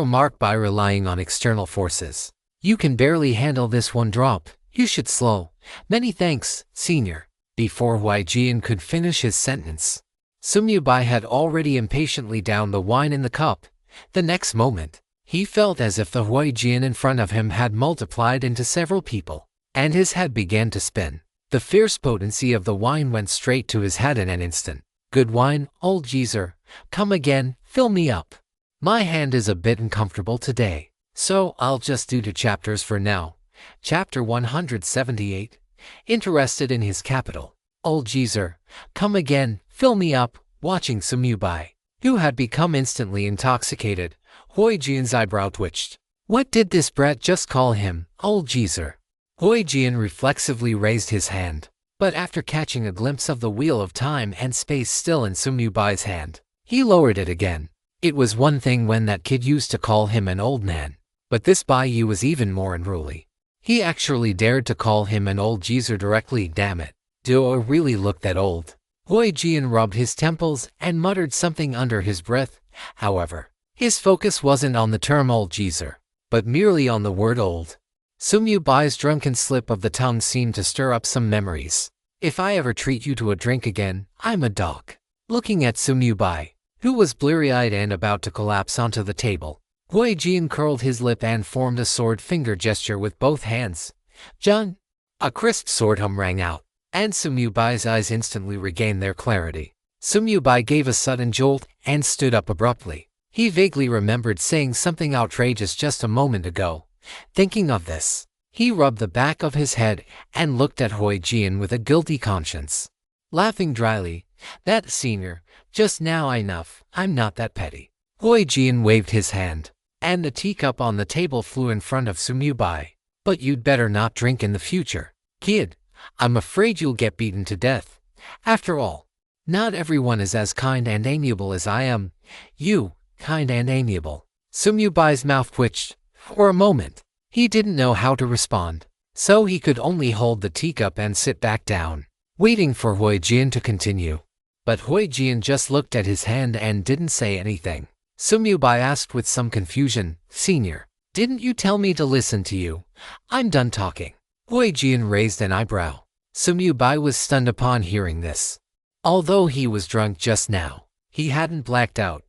mark by relying on external forces, you can barely handle this 1 drop. You should slow. Many thanks, senior. Before Hui Jian could finish his sentence, Sumyubai had already impatiently downed the wine in the cup. The next moment, he felt as if the Hui Jian in front of him had multiplied into several people, and his head began to spin. The fierce potency of the wine went straight to his head in an instant. Good wine, old geezer. Come again, fill me up. My hand is a bit uncomfortable today, so I'll just do 2 chapters for now. Chapter 178. Interested in his capital. Old geezer, come again, fill me up. Watching Sumyubai, who had become instantly intoxicated, Hui Jian's eyebrow twitched. What did this brat just call him, old geezer? Hui Jian reflexively raised his hand, but after catching a glimpse of the wheel of time and space still in Sumyubai's hand, he lowered it again. It was one thing when that kid used to call him an old man, but this Baiyu was even more unruly. He actually dared to call him an old geezer directly. Damn it. Do I really look that old? Hui Jian rubbed his temples and muttered something under his breath. However, his focus wasn't on the term old geezer, but merely on the word old. Sumyubai's drunken slip of the tongue seemed to stir up some memories. If I ever treat you to a drink again, I'm a dog. Looking at Sumyubai, who was bleary-eyed and about to collapse onto the table, Hui Jian curled his lip and formed a sword finger gesture with both hands. Jun! A crisp sword hum rang out, and Sumyubai's eyes instantly regained their clarity. Sumyubai gave a sudden jolt and stood up abruptly. He vaguely remembered saying something outrageous just a moment ago. Thinking of this, he rubbed the back of his head and looked at Hui Jian with a guilty conscience. Laughing dryly, that senior, just now enough, I'm not that petty. Hui Jian waved his hand, and the teacup on the table flew in front of Sumyubai. But you'd better not drink in the future, kid. I'm afraid you'll get beaten to death. After all, not everyone is as kind and amiable as I am. You, kind and amiable. Sumyubai's mouth twitched. For a moment, he didn't know how to respond, so he could only hold the teacup and sit back down, waiting for Hui Jian to continue. But Hui Jian just looked at his hand and didn't say anything. Sumyubai asked with some confusion, Senior, didn't you tell me to listen to you? I'm done talking. Hui Jian raised an eyebrow. Sumyubai was stunned upon hearing this. Although he was drunk just now, he hadn't blacked out.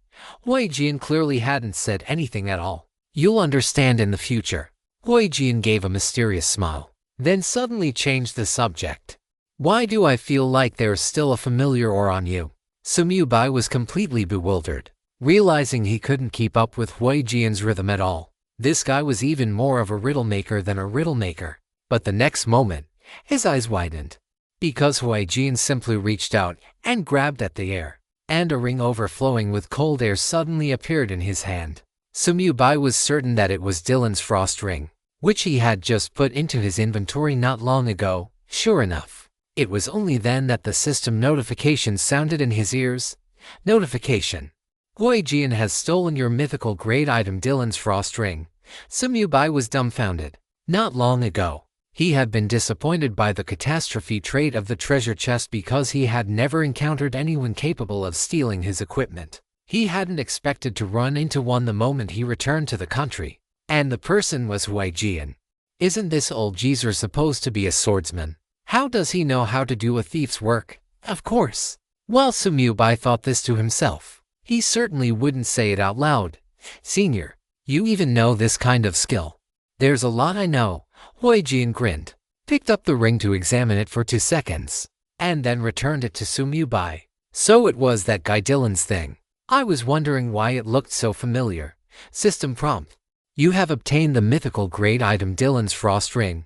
Hui Jian clearly hadn't said anything at all. You'll understand in the future. Hui Jian gave a mysterious smile, then suddenly changed the subject. Why do I feel like there's still a familiar aura on you? Sumyubai was completely bewildered, realizing he couldn't keep up with Hui Jian's rhythm at all. This guy was even more of a riddle maker than a riddle maker. But the next moment, His eyes widened, because Huijin simply reached out and grabbed at the air, and a ring overflowing with cold air suddenly appeared in his hand. Sumubai was certain that it was Dylan's frost ring, which he had just put into his inventory not long ago. Sure enough, it was only then that the system notification sounded in his ears. Notification: Huijin has stolen your mythical grade item Dylan's frost ring. Sumubai was dumbfounded. Not long ago, he had been disappointed by the catastrophe trait of the treasure chest because he had never encountered anyone capable of stealing his equipment. He hadn't expected to run into one the moment he returned to the country, and the person was Huijin. Isn't this old geezer supposed to be a swordsman? How does he know how to do a thief's work? Of course. While Sumubai thought this to himself, he certainly wouldn't say it out loud. Senior, you even know this kind of skill? There's a lot I know. Huijin grinned, picked up the ring to examine it for 2 seconds, and then returned it to Sumubai. So it was that guy Dylan's thing. I was wondering why it looked so familiar. System prompt: you have obtained the mythical grade item Dylan's frost ring.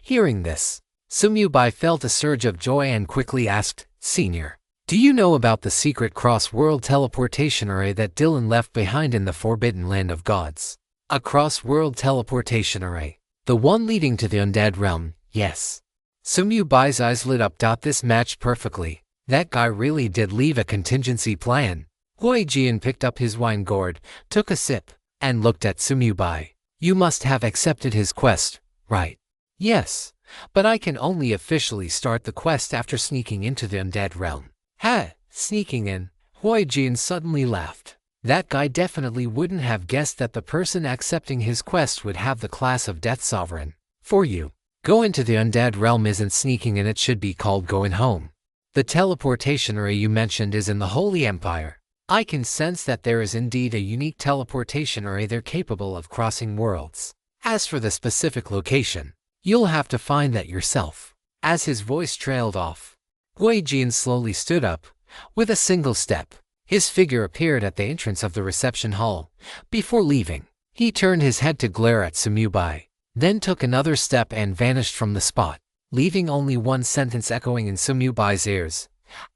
Hearing this, Sumubai felt a surge of joy and quickly asked, Senior, do you know about the secret cross-world teleportation array that Dylan left behind in the Forbidden Land of Gods? A cross-world teleportation array. The one leading to the undead realm, yes. Sumubai's eyes lit up. This matched perfectly. That guy really did leave a contingency plan. Huijin picked up his wine gourd, took a sip, and looked at Sumubai. You must have accepted his quest, right? Yes, but I can only officially start the quest after sneaking into the undead realm. Ha! Sneaking in? Huijin suddenly laughed. That guy definitely wouldn't have guessed that the person accepting his quest would have the class of Death Sovereign. For you, go into the undead realm isn't sneaking in, it should be called going home. The teleportation array you mentioned is in the Holy Empire. I can sense that there is indeed a unique teleportation array there capable of crossing worlds. As for the specific location, you'll have to find that yourself. As his voice trailed off, Huijin slowly stood up. With a single step, his figure appeared at the entrance of the reception hall. Before leaving, he turned his head to glare at Sumubai, then took another step and vanished from the spot, leaving only one sentence echoing in Sumubai's ears.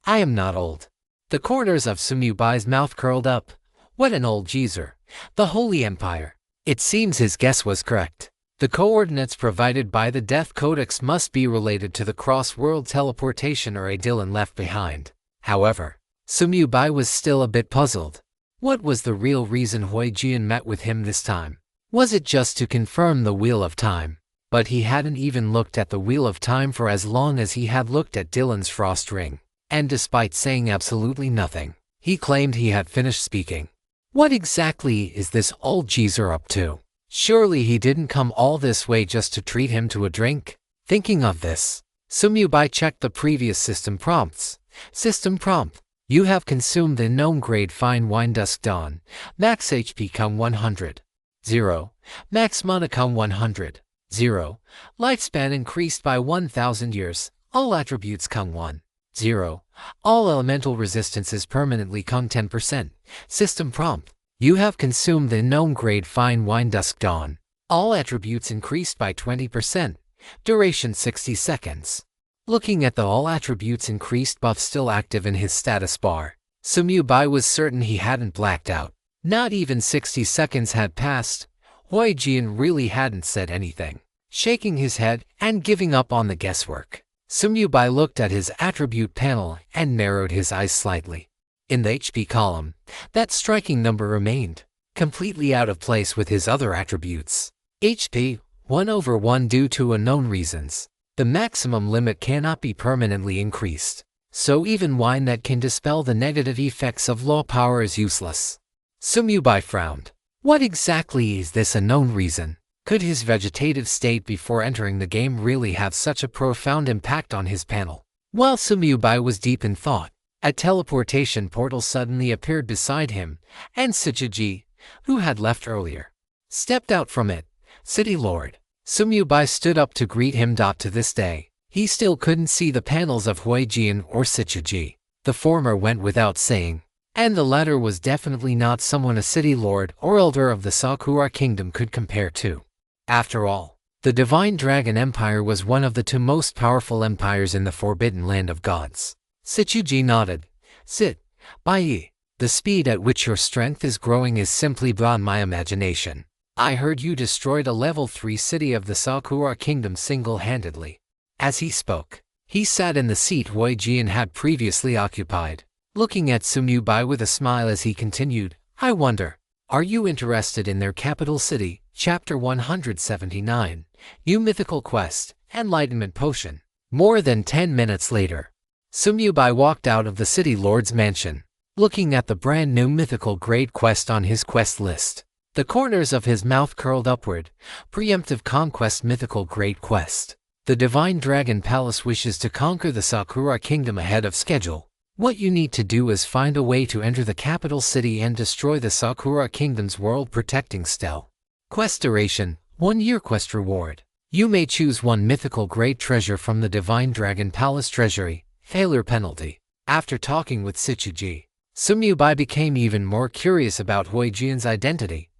I am not old. The corners of Sumubai's mouth curled up. What an old geezer. The Holy Empire. It seems his guess was correct. The coordinates provided by the Death Codex must be related to the cross-world teleportation array Dylan left behind. However, Sumubai was still a bit puzzled. What was the real reason Huijin met with him this time? Was it just to confirm the Wheel of Time? But he hadn't even looked at the Wheel of Time for as long as he had looked at Dylan's frost ring. And despite saying absolutely nothing, he claimed he had finished speaking. What exactly is this old geezer up to? Surely he didn't come all this way just to treat him to a drink? Thinking of this, Sumubai checked the previous system prompts. System prompt: you have consumed the gnome grade fine wine Dusk Dawn. Max HP come 100. 0. Max mana come 100. 0. Lifespan increased by 1000 years. All attributes come 1. 0. All elemental resistances permanently come 10%. System prompt: you have consumed the gnome grade fine wine Dusk Dawn. All attributes increased by 20%. Duration 60 seconds. Looking at the all attributes increased buff still active in his status bar, Sumubai was certain he hadn't blacked out. Not even 60 seconds had passed. Huijin really hadn't said anything. Shaking his head and giving up on the guesswork, Sumubai looked at his attribute panel and narrowed his eyes slightly. In the HP column, that striking number remained, completely out of place with his other attributes. HP 1/1 due to unknown reasons. The maximum limit cannot be permanently increased, so even wine that can dispel the negative effects of low power is useless. Sumubai frowned. What exactly is this unknown reason? Could his vegetative state before entering the game really have such a profound impact on his panel? While Sumubai was deep in thought, a teleportation portal suddenly appeared beside him, and Shichiji, who had left earlier, stepped out from it. City Lord. Sumubai stood up to greet him. To this day, he still couldn't see the panels of Huijin or Shichiji. The former went without saying, and the latter was definitely not someone a city lord or elder of the Sakura kingdom could compare to. After all, The Divine Dragon Empire was one of the two most powerful empires in the Forbidden Land of Gods. Shichuji nodded. Sit, Bai. The speed at which your strength is growing is simply beyond my imagination. I heard you destroyed a level 3 city of the Sakura Kingdom single-handedly. As he spoke, he sat in the seat Hui Jian had previously occupied, looking at Sumyu-bai with a smile as he continued, I wonder, are you interested in their capital city? Chapter 179, New Mythical Quest, Enlightenment Potion. More than 10 minutes later, Sumyu-bai walked out of the city lord's mansion, looking at the brand new mythical grade quest on his quest list. The corners of his mouth curled upward. Preemptive Conquest Mythical Grade Quest. The Divine Dragon Palace wishes to conquer the Sakura Kingdom ahead of schedule. What you need to do is find a way to enter the capital city and destroy the Sakura Kingdom's world-protecting spell. Quest duration, 1 year. Quest reward. You may choose one mythical grade treasure from the Divine Dragon Palace treasury. Failure penalty. After talking with Shichuji, Sumyu-bai became even more curious about Hui Jian's identity.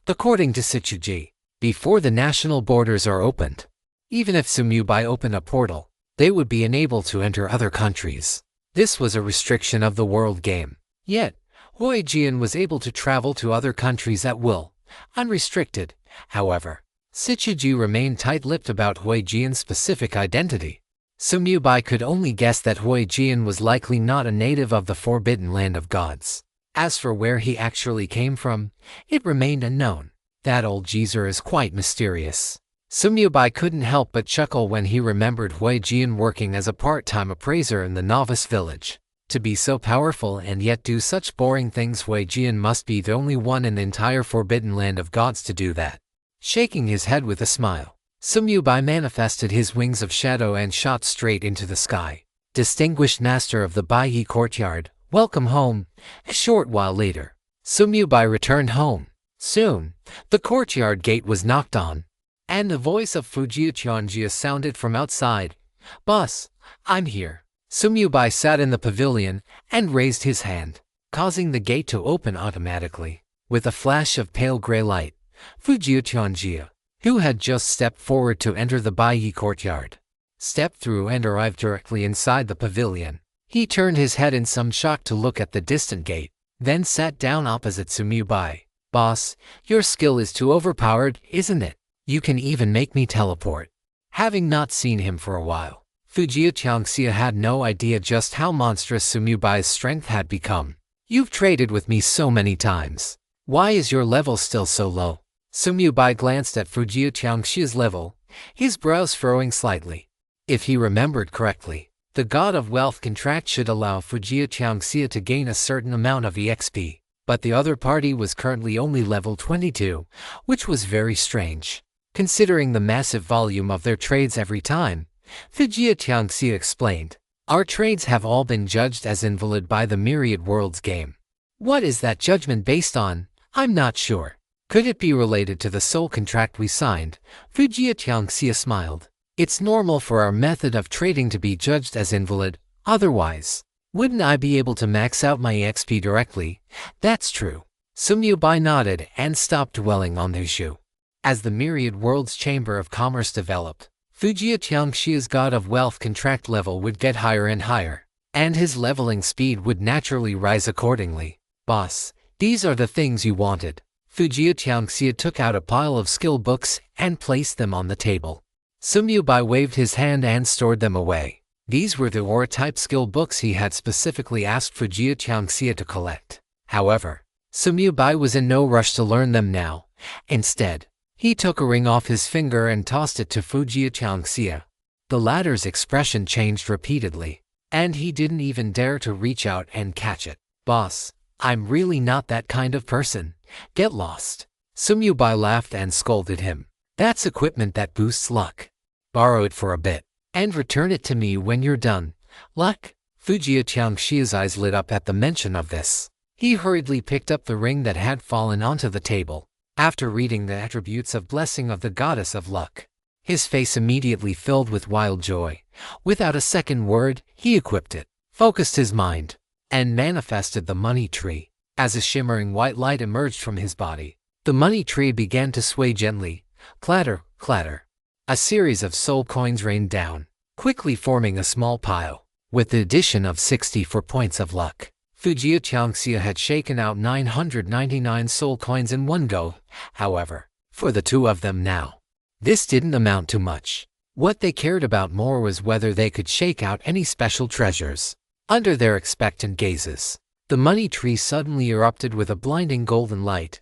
According to Shichuji, before the national borders are opened, even if Sumyu-bai opened a portal, they would be unable to enter other countries. This was a restriction of the world game. Yet, Hui Jian was able to travel to other countries at will, unrestricted. However, Shichuji remained tight-lipped about Hui Jian's specific identity. Sumyu-bai could only guess that Hui Jian was likely not a native of the Forbidden Land of Gods. As for where he actually came from, it remained unknown. That old geezer is quite mysterious. Sumyu-bai couldn't help but chuckle when he remembered Hui Jian working as a part-time appraiser in the novice village. To be so powerful and yet do such boring things, Hui Jian must be the only one in the entire Forbidden Land of Gods to do that. Shaking his head with a smile, Sumyu-bai manifested his wings of shadow and shot straight into the sky. Distinguished master of the Baiyi courtyard, welcome home. A short while later, Sumyu-bai returned home. Soon, the courtyard gate was knocked on, and the voice of Fujiya Tianjia sounded from outside. Boss, I'm here. Sumyu-bai sat in the pavilion and raised his hand, causing the gate to open automatically. With a flash of pale gray light, Fujiya Tianjia, who had just stepped forward to enter the Baiyi courtyard, stepped through and arrived directly inside the pavilion. He turned his head in some shock to look at the distant gate, then sat down opposite Sumyu-bai. Boss, your skill is too overpowered, isn't it? You can even make me teleport. Having not seen him for a while, Fujiya Tianxia had no idea just how monstrous Sumyu-bai's strength had become. You've traded with me so many times. Why is your level still so low? Sumyu-bai glanced at Fujiya Tianxia's level, his brows furrowing slightly. If he remembered correctly, the God of Wealth contract should allow Fujiya Tianxia to gain a certain amount of EXP, but the other party was currently only level 22, which was very strange, considering the massive volume of their trades every time. Fujiya Tianxia explained, our trades have all been judged as invalid by the Myriad Worlds game. What is that judgment based on? I'm not sure. Could it be related to the soul contract we signed? Fujiya Tianxia smiled. It's normal for our method of trading to be judged as invalid, otherwise, wouldn't I be able to max out my EXP directly? That's true. Sumyu-bai nodded and stopped dwelling on the issue. As the Myriad Worlds Chamber of Commerce developed, Fujiya Tianxia's God of Wealth contract level would get higher and higher, and his leveling speed would naturally rise accordingly. Boss, these are the things you wanted. Fujiya Tianxia took out a pile of skill books and placed them on the table. Sumyu-bai waved his hand and stored them away. These were the aura-type skill books he had specifically asked Fujiya Tianxia to collect. However, Sumyu-bai was in no rush to learn them now. Instead, he took a ring off his finger and tossed it to Fujiya Tianxia. The latter's expression changed repeatedly, and he didn't even dare to reach out and catch it. Boss, I'm really not that kind of person. Get lost. Sumyu-bai laughed and scolded him. That's equipment that boosts luck. Borrow it for a bit, and return it to me when you're done. Luck? Fujiya Tianxia's eyes lit up at the mention of this. He hurriedly picked up the ring that had fallen onto the table. After reading the attributes of blessing of the goddess of luck, his face immediately filled with wild joy. Without a second word, he equipped it, focused his mind, and manifested the money tree. As a shimmering white light emerged from his body, the money tree began to sway gently. Clatter, clatter. A series of soul coins rained down, quickly forming a small pile. With the addition of 64 points of luck, Fujia Qiangxia had shaken out 999 soul coins in one go. However, for the two of them now, this didn't amount to much. What they cared about more was whether they could shake out any special treasures. Under their expectant gazes, the money tree suddenly erupted with a blinding golden light.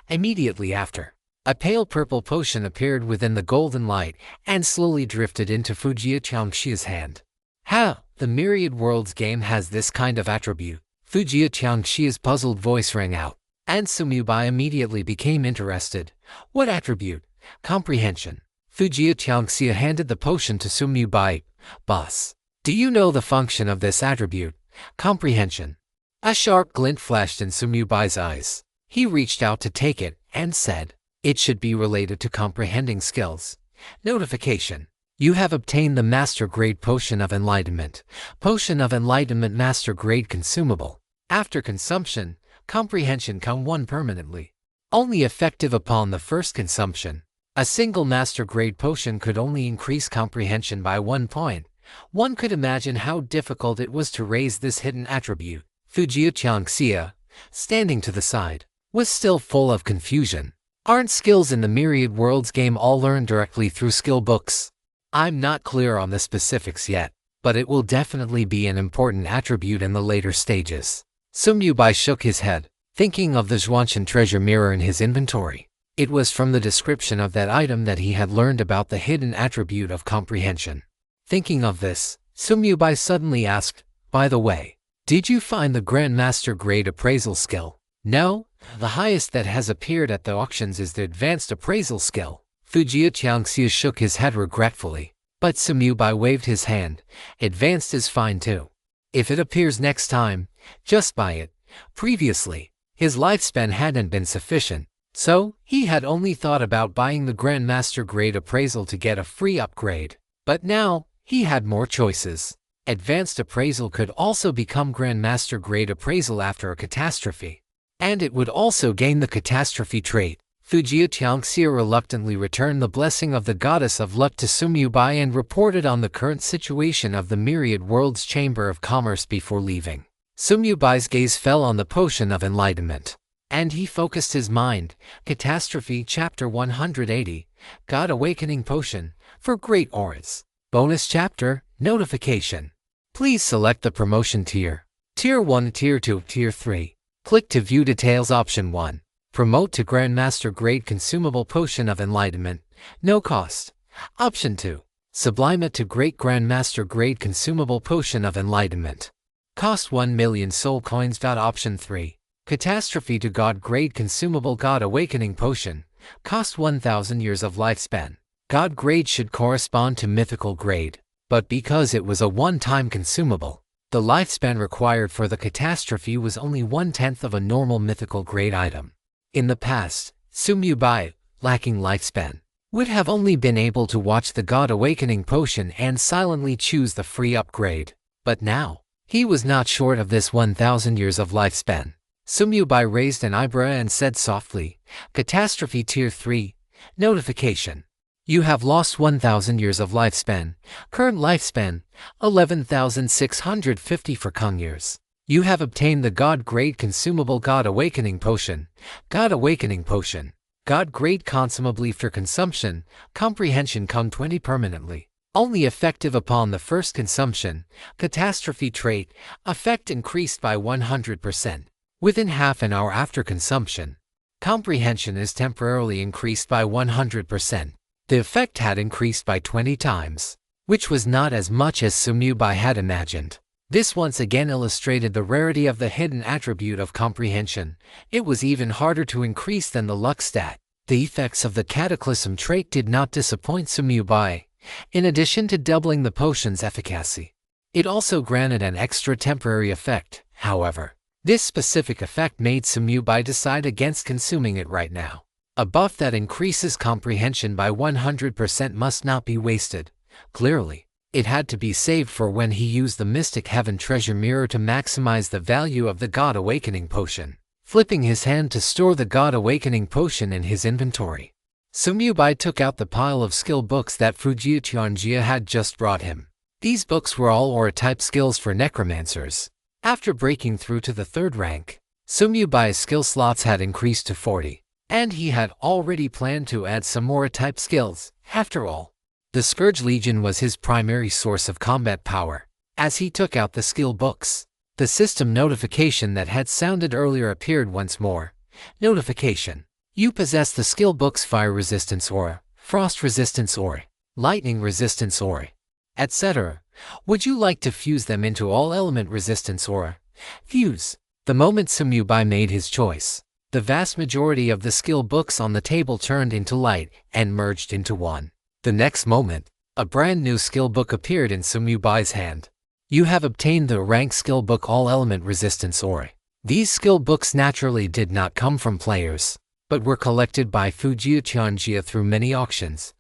Immediately after, a pale purple potion appeared within the golden light and slowly drifted into Fujia Qiangxia's hand. How? The Myriad Worlds game has this kind of attribute. Fujia Qiangxia's puzzled voice rang out, and Sumubai immediately became interested. What attribute? Comprehension. Fujia Qiangxia handed the potion to Sumubai. Boss, do you know the function of this attribute? Comprehension. A sharp glint flashed in Sumubai's eyes. He reached out to take it and said, it should be related to comprehending skills. Notification. You have obtained the Master Grade Potion of Enlightenment. Potion of Enlightenment Master Grade consumable. After consumption, comprehension come 1 permanently. Only effective upon the first consumption. A single Master Grade Potion could only increase comprehension by 1 point. One could imagine how difficult it was to raise this hidden attribute. Fujia Qiangxia, standing to the side, was still full of confusion. Aren't skills in the Myriad Worlds game all learned directly through skill books? I'm not clear on the specifics yet, but it will definitely be an important attribute in the later stages. Sumubai shook his head, thinking of the Zhuanshan treasure mirror in his inventory. It was from the description of that item that he had learned about the hidden attribute of comprehension. Thinking of this, Sumubai suddenly asked, by the way, did you find the Grandmaster Grade appraisal skill? No, the highest that has appeared at the auctions is the advanced appraisal skill. Fujia Qiangxia shook his head regretfully, but Sumubai waved his hand. Advanced is fine too. If it appears next time, just buy it. Previously, his lifespan hadn't been sufficient, so he had only thought about buying the Grandmaster Grade appraisal to get a free upgrade. But now, he had more choices. Advanced appraisal could also become Grandmaster Grade appraisal after a catastrophe. And it would also gain the catastrophe trait. Fujia Qiangxia reluctantly returned the blessing of the goddess of luck to Sumubai and reported on the current situation of the Myriad Worlds Chamber of Commerce before leaving. Sumubai's gaze fell on the potion of enlightenment, and he focused his mind. Catastrophe Chapter 180, God Awakening Potion, for Great Auras. Bonus Chapter, Notification. Please select the promotion tier. Tier 1, Tier 2, Tier 3. Click to view details. Option 1. Promote to Grandmaster Grade Consumable Potion of Enlightenment. No cost. Option 2. Sublime it to Great Grandmaster Grade Consumable Potion of Enlightenment. Cost 1 million soul coins. Option 3. Catastrophe to God Grade Consumable God Awakening Potion. Cost 1000 years of lifespan. God Grade should correspond to Mythical Grade, but because it was a one-time consumable, the lifespan required for the catastrophe was only 1/10 of a normal Mythical Grade item. In the past, Sumubai, lacking lifespan, would have only been able to watch the God Awakening Potion and silently choose the free upgrade. But now, he was not short of this 1000 years of lifespan. Sumubai raised an eyebrow and said softly, Catastrophe Tier 3, Notification. You have lost 1000 years of lifespan. Current lifespan, 11,650 for Kung years. You have obtained the God Grade Consumable God Awakening Potion. God Awakening Potion. God Grade consumably for consumption. Comprehension come 20 permanently. Only effective upon the first consumption. Catastrophe trait. Effect increased by 100%. Within half an hour after consumption. Comprehension is temporarily increased by 100%. The effect had increased by 20 times, which was not as much as Sumubai had imagined. This once again illustrated the rarity of the hidden attribute of comprehension. It was even harder to increase than the luck stat. The effects of the cataclysm trait did not disappoint Sumubai. In addition to doubling the potion's efficacy, it also granted an extra temporary effect. However, this specific effect made Sumubai decide against consuming it right now. A buff that increases comprehension by 100% must not be wasted. Clearly, it had to be saved for when he used the Mystic Heaven treasure mirror to maximize the value of the God Awakening Potion. Flipping his hand to store the God Awakening Potion in his inventory, Sumyubai took out the pile of skill books that Fujiitianjia had just brought him. These books were all aura-type skills for necromancers. After breaking through to the 3rd rank, Sumyubai's skill slots had increased to 40, and he had already planned to add some aura-type skills. After all, the Scourge Legion was his primary source of combat power. As he took out the skill books, the system notification that had sounded earlier appeared once more. Notification: you possess the skill book's fire resistance aura, frost resistance aura, lightning resistance aura, etc. Would you like to fuse them into all element resistance aura? Fuse. The moment Sumyubai made his choice, the vast majority of the skill books on the table turned into light and merged into one. The next moment, a brand new skill book appeared in Sumyubai's hand. You have obtained the rank skill book All Element Resistance Aura. These skill books naturally did not come from players, but were collected by Fujiitianjia through many auctions.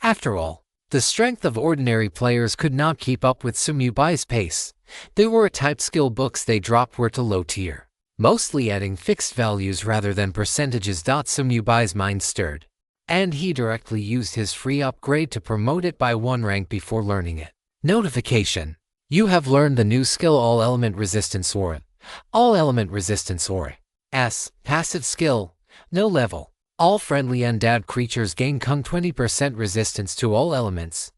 After all, the strength of ordinary players could not keep up with Sumyubai's pace. The aura-type skill books they dropped were to low tier, mostly adding fixed values rather than percentages. Sumyubai's mind stirred, and he directly used his free upgrade to promote it by 1 rank before learning it. Notification: you have learned the new skill All Element Resistance Aura. All Element Resistance Aura. Passive skill. No level. All friendly undead creatures gain 20% resistance to all elements.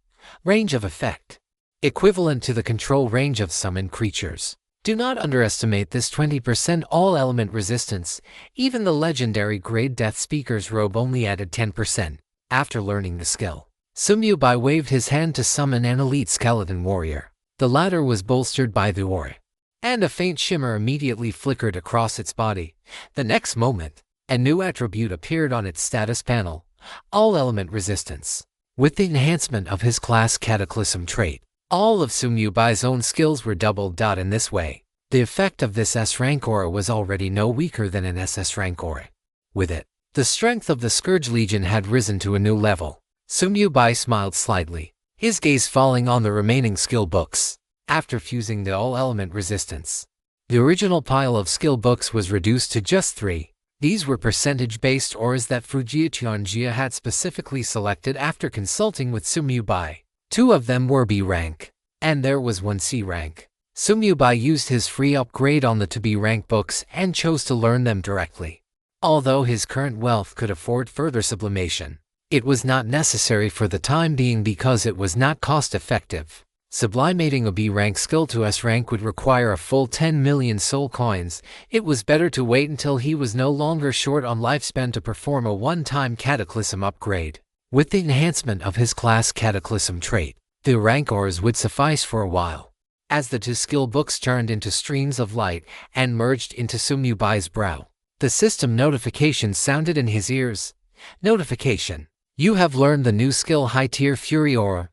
Range of effect: equivalent to the control range of summoned creatures. Do not underestimate this 20% all-element resistance. Even the legendary grade Death Speaker's robe only added 10%. After learning the skill, Sumyubai waved his hand to summon an elite skeleton warrior. The latter was bolstered by the aura, and a faint shimmer immediately flickered across its body. The next moment, a new attribute appeared on its status panel: all-element resistance. With the enhancement of his class Cataclysm trait, all of Sumyubai's own skills were doubled. In this way, the effect of this S-rank aura was already no weaker than an SS-rank aura. With it, the strength of the Scourge Legion had risen to a new level. Sumyubai smiled slightly, his gaze falling on the remaining skill books. After fusing the all-element resistance, the original pile of skill books was reduced to just 3. These were percentage-based auras that Fujiitianjia had specifically selected after consulting with Sumyubai. 2 of them were B rank, and there was 1 C rank. Sumyubai used his free upgrade on the to B rank books and chose to learn them directly. Although his current wealth could afford further sublimation, it was not necessary for the time being because it was not cost-effective. Sublimating a B rank skill to S rank would require a full 10 million soul coins. It was better to wait until he was no longer short on lifespan to perform a one-time Cataclysm upgrade. With the enhancement of his class Cataclysm trait, the rank auras would suffice for a while. As the 2 skill books turned into streams of light and merged into Sumyubai's brow, the system notification sounded in his ears. Notification: you have learned the new skill High Tier Fury Aura.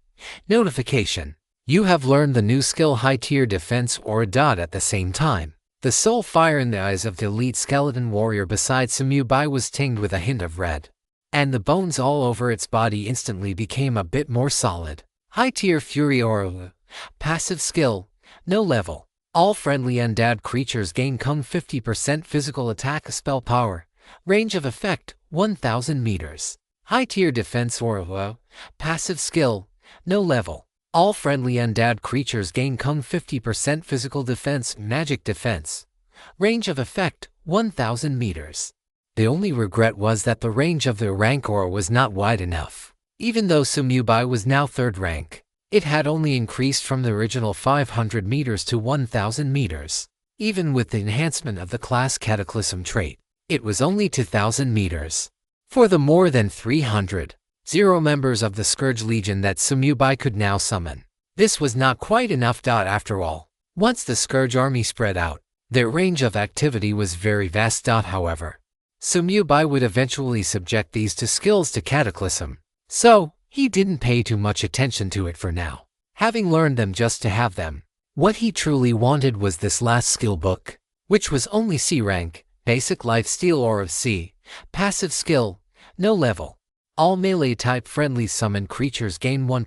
Notification: you have learned the new skill High Tier Defense Aura. At the same time, the soul fire in the eyes of the elite skeleton warrior beside Sumyubai was tinged with a hint of red, and the bones all over its body instantly became a bit more solid. High Tier Fury Aura. Passive skill. No level. All friendly undead creatures gain 50% physical attack spell power. Range of effect: 1000 meters. High Tier Defense Aura. Passive skill. No level. All friendly undead creatures gain 50% physical defense, magic defense. Range of effect: 1000 meters. The only regret was that the range of the rank aura was not wide enough. Even though Sumyubai was now 3rd rank, it had only increased from the original 500 meters to 1000 meters. Even with the enhancement of the class Cataclysm trait, it was only 2000 meters. For the more than 300 members of the Scourge Legion that Sumyubai could now summon, this was not quite enough. After all, once the Scourge army spread out, their range of activity was very vast. However, Sumyubai would eventually subject these 2 skills to Cataclysm, so he didn't pay too much attention to it for now, having learned them just to have them. What he truly wanted was this last skill book, which was only C rank. Basic Lifesteal Aura of C. Passive skill. No level. All melee-type friendly summoned creatures gain 1%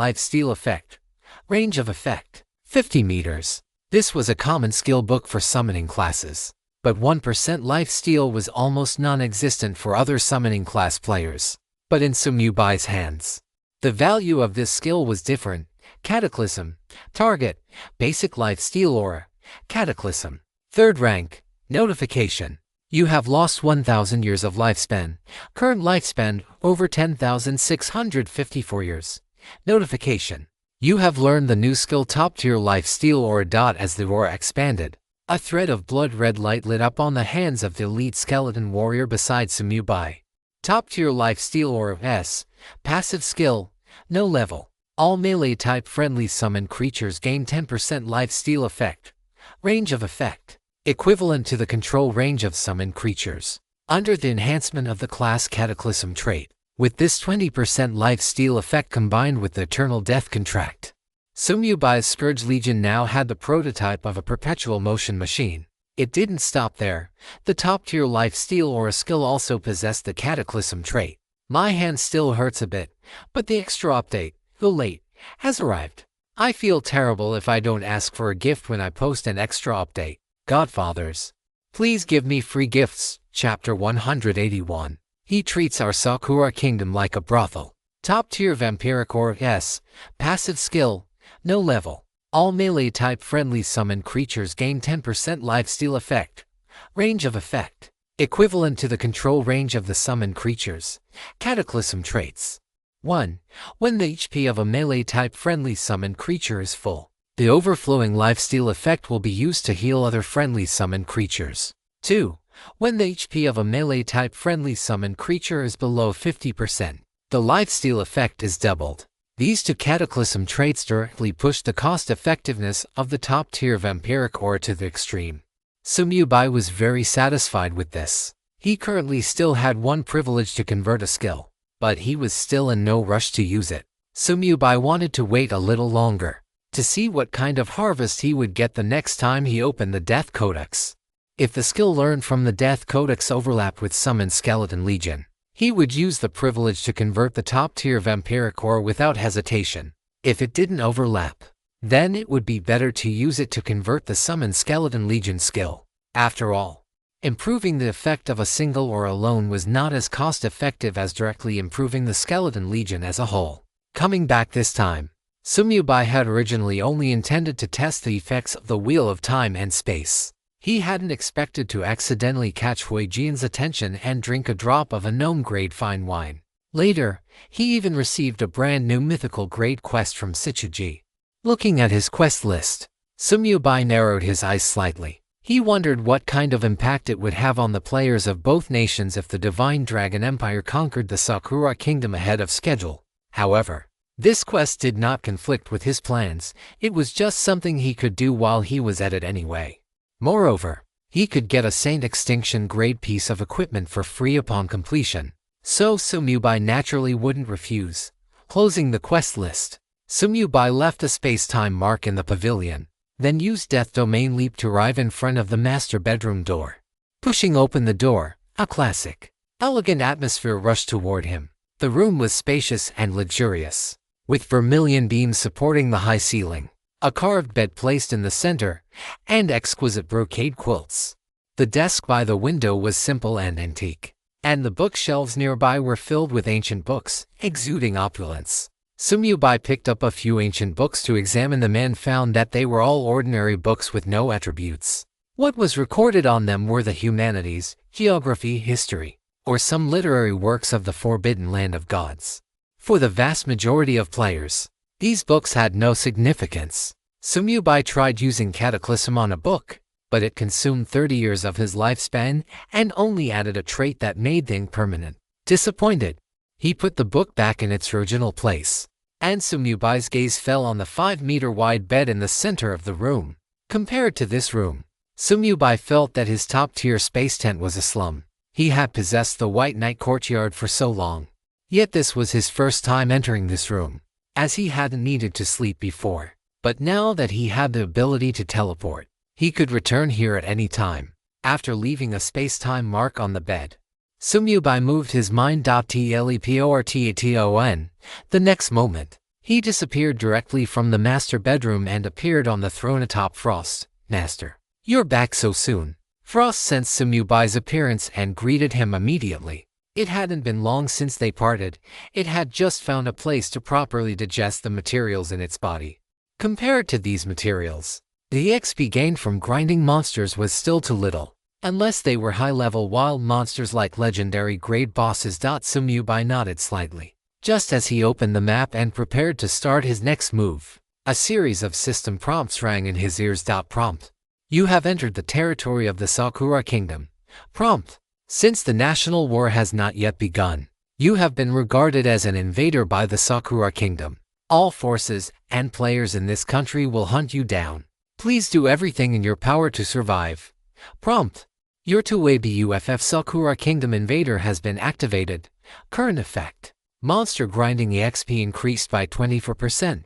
lifesteal effect. Range of effect: 50 meters. This was a common skill book for summoning classes, but 1% lifesteal was almost non-existent for other summoning class players. but in Sumyubai's hands. The value of this skill was different. Cataclysm. Target. Basic life steal aura. Cataclysm. 3rd rank. Notification. You have lost 1,000 years of lifespan. Current lifespan, over 10,654 years. Notification. You have learned the new skill top tier life steal aura. As the aura expanded, a thread of blood red light lit up on the hands of the elite skeleton warrior beside Sumyubai. Top tier life steal aura S. Passive skill. No level. All melee type friendly summon creatures gain 10% life steal effect. Range of effect. Equivalent to the control range of summoned creatures. Under the enhancement of the class Cataclysm trait. With this 20% life steal effect combined with the Eternal Death contract. Sumyubai's Scourge Legion now had the prototype of a perpetual motion machine. It didn't stop there. The top tier life steal aura skill also possessed the Cataclysm trait. My hand still hurts a bit, but the extra update, though late, has arrived. I feel terrible if I don't ask for a gift when I post an extra update. Godfathers, please give me free gifts. Chapter 181. He treats our Sakura kingdom like a brothel. Top tier vampiric aura S. Passive skill. No level. All melee type friendly summoned creatures gain 10% lifesteal effect. Range of effect. Equivalent to the control range of the summoned creatures. Cataclysm traits. 1. When the HP of a melee type friendly summoned creature is full, the overflowing lifesteal effect will be used to heal other friendly summoned creatures. 2. When the HP of a melee type friendly summoned creature is below 50%, the lifesteal effect is doubled. These two Cataclysm traits directly push the cost effectiveness of the top tier vampiric aura to the extreme. Sumyubai was very satisfied with this. He currently still had one privilege to convert a skill, but he was still in no rush to use it. Sumyubai wanted to wait a little longer, to see what kind of harvest he would get the next time he opened the Death Codex. If the skill learned from the Death Codex overlapped with Summoned Skeleton Legion, he would use the privilege to convert the top-tier vampiric aura without hesitation. If it didn't overlap, then it would be better to use it to convert the Summoned Skeleton Legion skill. After all, improving the effect of a single aura alone was not as cost-effective as directly improving the Skeleton Legion as a whole. Coming back this time, Sumyubai had originally only intended to test the effects of the Wheel of Time and Space. He hadn't expected to accidentally catch Huijian's attention and drink a drop of a gnome-grade fine wine. Later, he even received a brand new mythical grade quest from Shichuji. Looking at his quest list, Sumyubai narrowed his eyes slightly. He wondered what kind of impact it would have on the players of both nations if the Divine Dragon Empire conquered the Sakura Kingdom ahead of schedule. However, this quest did not conflict with his plans. It was just something he could do while he was at it anyway. Moreover, he could get a Saint Extinction grade piece of equipment for free upon completion, so Sumyubai naturally wouldn't refuse. Closing the quest list, Sumyubai left a space-time mark in the pavilion, then used Death Domain Leap to arrive in front of the master bedroom door. Pushing open the door, a classic, elegant atmosphere rushed toward him. The room was spacious and luxurious, with vermilion beams supporting the high ceiling, a carved bed placed in the center, and exquisite brocade quilts. The desk by the window was simple and antique, and the bookshelves nearby were filled with ancient books, exuding opulence. Sumyubai picked up a few ancient books to examine them and found that they were all ordinary books with no attributes. What was recorded on them were the humanities, geography, history, or some literary works of the forbidden land of gods. For the vast majority of players, these books had no significance. Sumyubai tried using Cataclysm on a book, but it consumed 30 years of his lifespan and only added a trait that made things permanent. Disappointed, he put the book back in its original place, and Sumyubai's gaze fell on the 5-meter-wide bed in the center of the room. Compared to this room, Sumyubai felt that his top-tier space tent was a slum. He had possessed the White Knight courtyard for so long, yet this was his first time entering this room, as he hadn't needed to sleep before. But now that he had the ability to teleport, he could return here at any time. After leaving a space-time mark on the bed, Sumyubai moved his mind. Teleportation. The next moment, he disappeared directly from the master bedroom and appeared on the throne atop Frost. Master, you're back so soon. Frost sensed Sumyubai's appearance and greeted him immediately. It hadn't been long since they parted. It had just found a place to properly digest the materials in its body. Compared to these materials, the XP gained from grinding monsters was still too little, unless they were high-level wild monsters like legendary grade bosses. Sumyubai nodded slightly, just as he opened the map and prepared to start his next move. A series of system prompts rang in his ears. Prompt: you have entered the territory of the Sakura Kingdom. Prompt: since the national war has not yet begun, you have been regarded as an invader by the Sakura Kingdom. All forces and players in this country will hunt you down. Please do everything in your power to survive. Prompt: your two-way BUFF Sakura Kingdom Invader has been activated. Current effect: monster grinding EXP increased by 24%.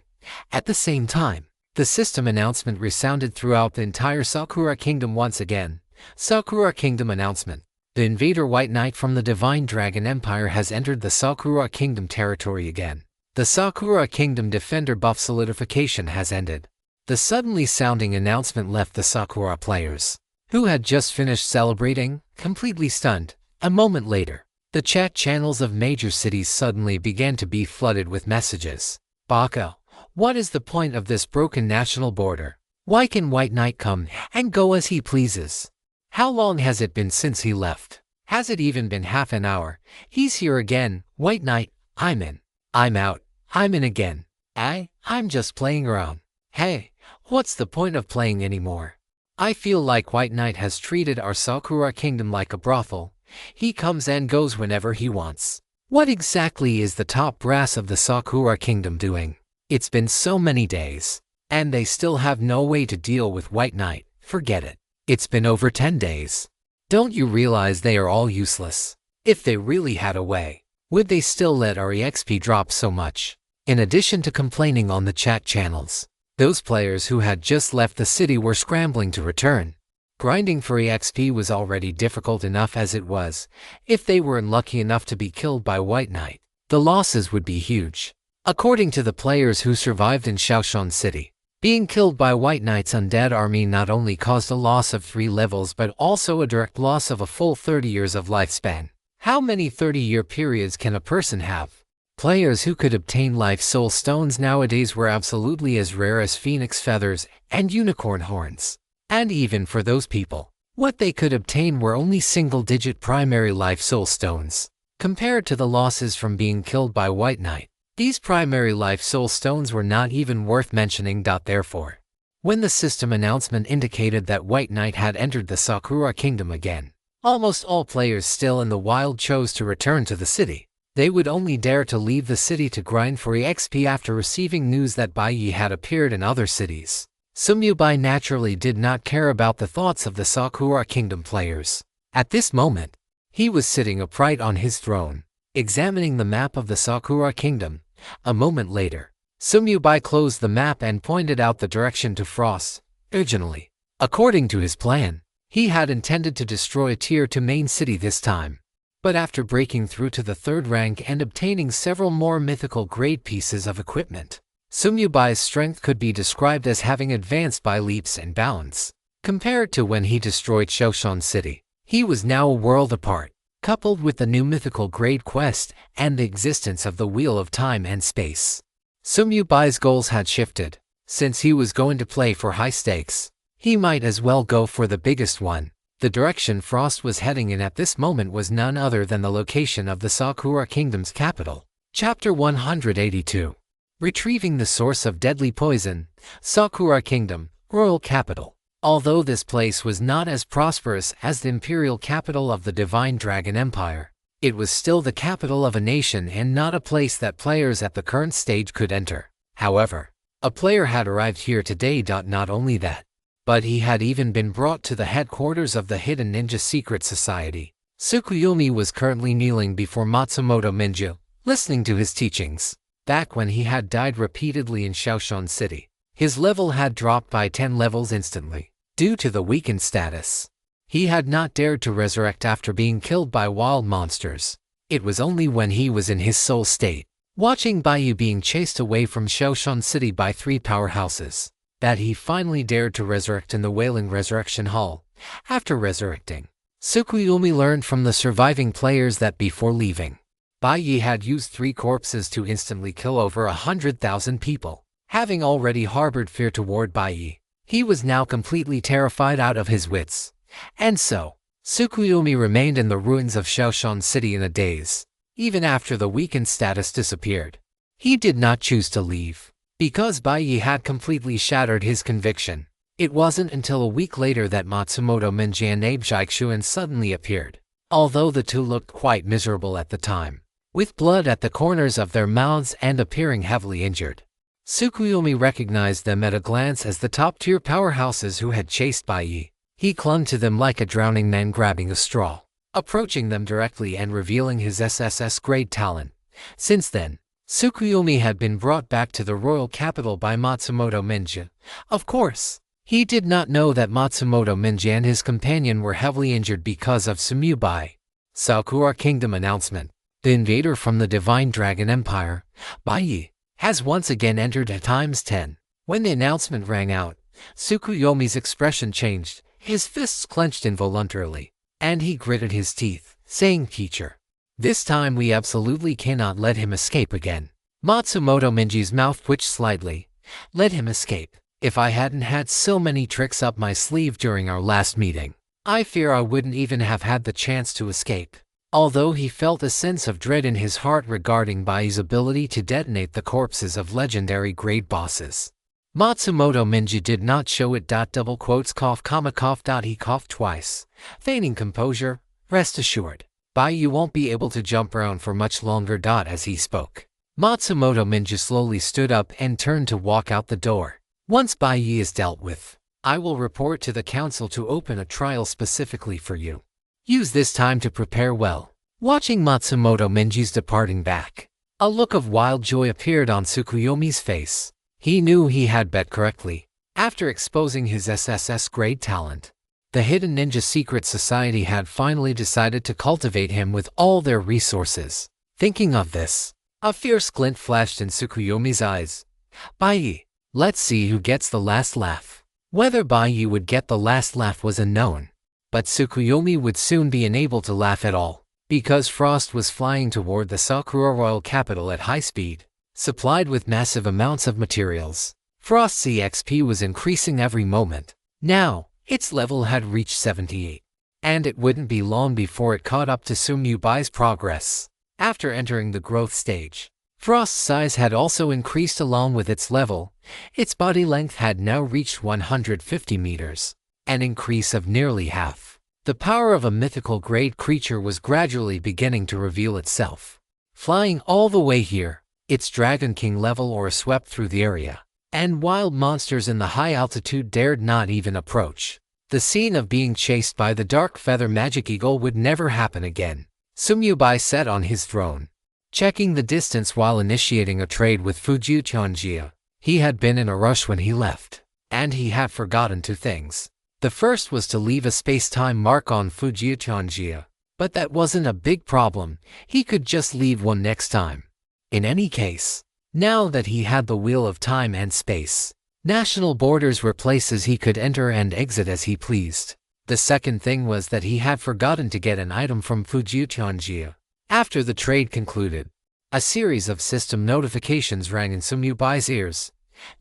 At the same time, the system announcement resounded throughout the entire Sakura Kingdom once again. Sakura Kingdom announcement: the invader White Knight from the Divine Dragon Empire has entered the Sakura Kingdom territory again. The Sakura Kingdom Defender buff solidification has ended. The suddenly sounding announcement left the Sakura players, who had just finished celebrating, completely stunned. A moment later, the chat channels of major cities suddenly began to be flooded with messages. Baka, what is the point of this broken national border? Why can White Knight come and go as he pleases? How long has it been since he left? Has it even been half an hour? He's here again. White Knight, I'm in. I'm out. I'm in again. I'm just playing around. Hey, what's the point of playing anymore? I feel like White Knight has treated our Sakura Kingdom like a brothel. He comes and goes whenever he wants. What exactly is the top brass of the Sakura Kingdom doing? It's been so many days, and they still have no way to deal with White Knight. Forget it. It's been over 10 days. Don't you realize they are all useless? If they really had a way, would they still let our EXP drop so much? In addition to complaining on the chat channels, those players who had just left the city were scrambling to return. Grinding for EXP was already difficult enough as it was. If they were unlucky enough to be killed by White Knight, the losses would be huge. According to the players who survived in Shaoshan City, being killed by White Knight's undead army not only caused a loss of 3 levels but also a direct loss of a full 30 years of lifespan. How many 30-year periods can a person have? Players who could obtain life soul stones nowadays were absolutely as rare as phoenix feathers and unicorn horns. And even for those people, what they could obtain were only single-digit primary life soul stones. Compared to the losses from being killed by White Knight, these primary life soul stones were not even worth mentioning. Therefore, when the system announcement indicated that White Knight had entered the Sakura Kingdom again, almost all players still in the wild chose to return to the city. They would only dare to leave the city to grind for EXP after receiving news that Baiyi had appeared in other cities. Sumyubai naturally did not care about the thoughts of the Sakura Kingdom players. At this moment, he was sitting upright on his throne, examining the map of the Sakura Kingdom. A moment later, Sumyubai closed the map and pointed out the direction to Frost. Originally, according to his plan, he had intended to destroy Tier 2 main city this time. But after breaking through to the 3rd rank and obtaining several more mythical grade pieces of equipment, Sumyubai's strength could be described as having advanced by leaps and bounds. Compared to when he destroyed Shaoshan City, he was now a world apart. Coupled with the new mythical grade quest and the existence of the Wheel of Time and Space, Sumyubai's goals had shifted. Since he was going to play for high stakes, he might as well go for the biggest one. The direction Frost was heading in at this moment was none other than the location of the Sakura Kingdom's capital. Chapter 182. Retrieving the Source of Deadly Poison, Sakura Kingdom, Royal Capital. Although this place was not as prosperous as the imperial capital of the Divine Dragon Empire, it was still the capital of a nation and not a place that players at the current stage could enter. However, a player had arrived here today. Not only that, but he had even been brought to the headquarters of the Hidden Ninja Secret Society. Tsukuyomi was currently kneeling before Matsumoto Minju, listening to his teachings. Back when he had died repeatedly in Shaoshan City, his level had dropped by 10 levels instantly, due to the weakened status. He had not dared to resurrect after being killed by wild monsters. It was only when he was in his soul state, watching Baiyi being chased away from Shaoshan City by 3 powerhouses, that he finally dared to resurrect in the Wailing Resurrection Hall. After resurrecting, Tsukuyomi learned from the surviving players that before leaving, Baiyi had used 3 corpses to instantly kill over 100,000 people. Having already harbored fear toward Baiyi, he was now completely terrified out of his wits. And so, Tsukuyomi remained in the ruins of Shaoshan City in a daze, even after the weakened status disappeared. He did not choose to leave, because Baiyi had completely shattered his conviction. It wasn't until a week later that Matsumoto Minji and Abe Jaikshuin suddenly appeared, although the two looked quite miserable at the time, with blood at the corners of their mouths and appearing heavily injured. Tsukuyomi recognized them at a glance as the top-tier powerhouses who had chased Baiyi. He clung to them like a drowning man grabbing a straw, approaching them directly and revealing his SSS-grade talent. Since then, Tsukuyomi had been brought back to the royal capital by Matsumoto Minji. Of course, he did not know that Matsumoto Minji and his companion were heavily injured because of Sumubai. Sakura Kingdom announcement. The invader from the Divine Dragon Empire, Baiyi, has once again entered at ×10. When the announcement rang out, Tsukuyomi's expression changed. His fists clenched involuntarily, and he gritted his teeth, saying, "Teacher, this time we absolutely cannot let him escape again." Matsumoto Minji's mouth twitched slightly. Let him escape? If I hadn't had so many tricks up my sleeve during our last meeting, I fear I wouldn't even have had the chance to escape. Although he felt a sense of dread in his heart regarding Baiyi's ability to detonate the corpses of legendary grade bosses, Matsumoto Minji did not show it. Cough, comma, cough. He coughed twice, feigning composure. Rest assured, Baiyi won't be able to jump around for much longer. As he spoke, Matsumoto Minji slowly stood up and turned to walk out the door. Once Baiyi is dealt with, I will report to the council to open a trial specifically for you. Use this time to prepare well. Watching Matsumoto Minji's departing back, a look of wild joy appeared on Tsukuyomi's face. He knew he had bet correctly. After exposing his SSS-grade talent, the Hidden Ninja Secret Society had finally decided to cultivate him with all their resources. Thinking of this, a fierce glint flashed in Tsukuyomi's eyes. Baiyi, let's see who gets the last laugh. Whether Baiyi would get the last laugh was unknown, but Tsukuyomi would soon be unable to laugh at all, because Frost was flying toward the Sakura royal capital at high speed, supplied with massive amounts of materials. Frost's EXP was increasing every moment. Now, its level had reached 78, and it wouldn't be long before it caught up to Sumubai's progress. After entering the growth stage, Frost's size had also increased along with its level. Its body length had now reached 150 meters, an increase of nearly half. The power of a mythical grade creature was gradually beginning to reveal itself. Flying all the way here, its Dragon King level aura swept through the area, and wild monsters in the high altitude dared not even approach. The scene of being chased by the Dark Feather Magic Eagle would never happen again. Sumubai sat on his throne, checking the distance while initiating a trade with Fujiuchanjia. He had been in a rush when he left, and he had forgotten 2 things. The first was to leave a space-time mark on Fujiuchanjia, but that wasn't a big problem. He could just leave one next time. In any case, now that he had the wheel of time and space, national borders were places he could enter and exit as he pleased. The second thing was that he had forgotten to get an item from Fujiuchanjia. After the trade concluded, a series of system notifications rang in Sumubai's ears.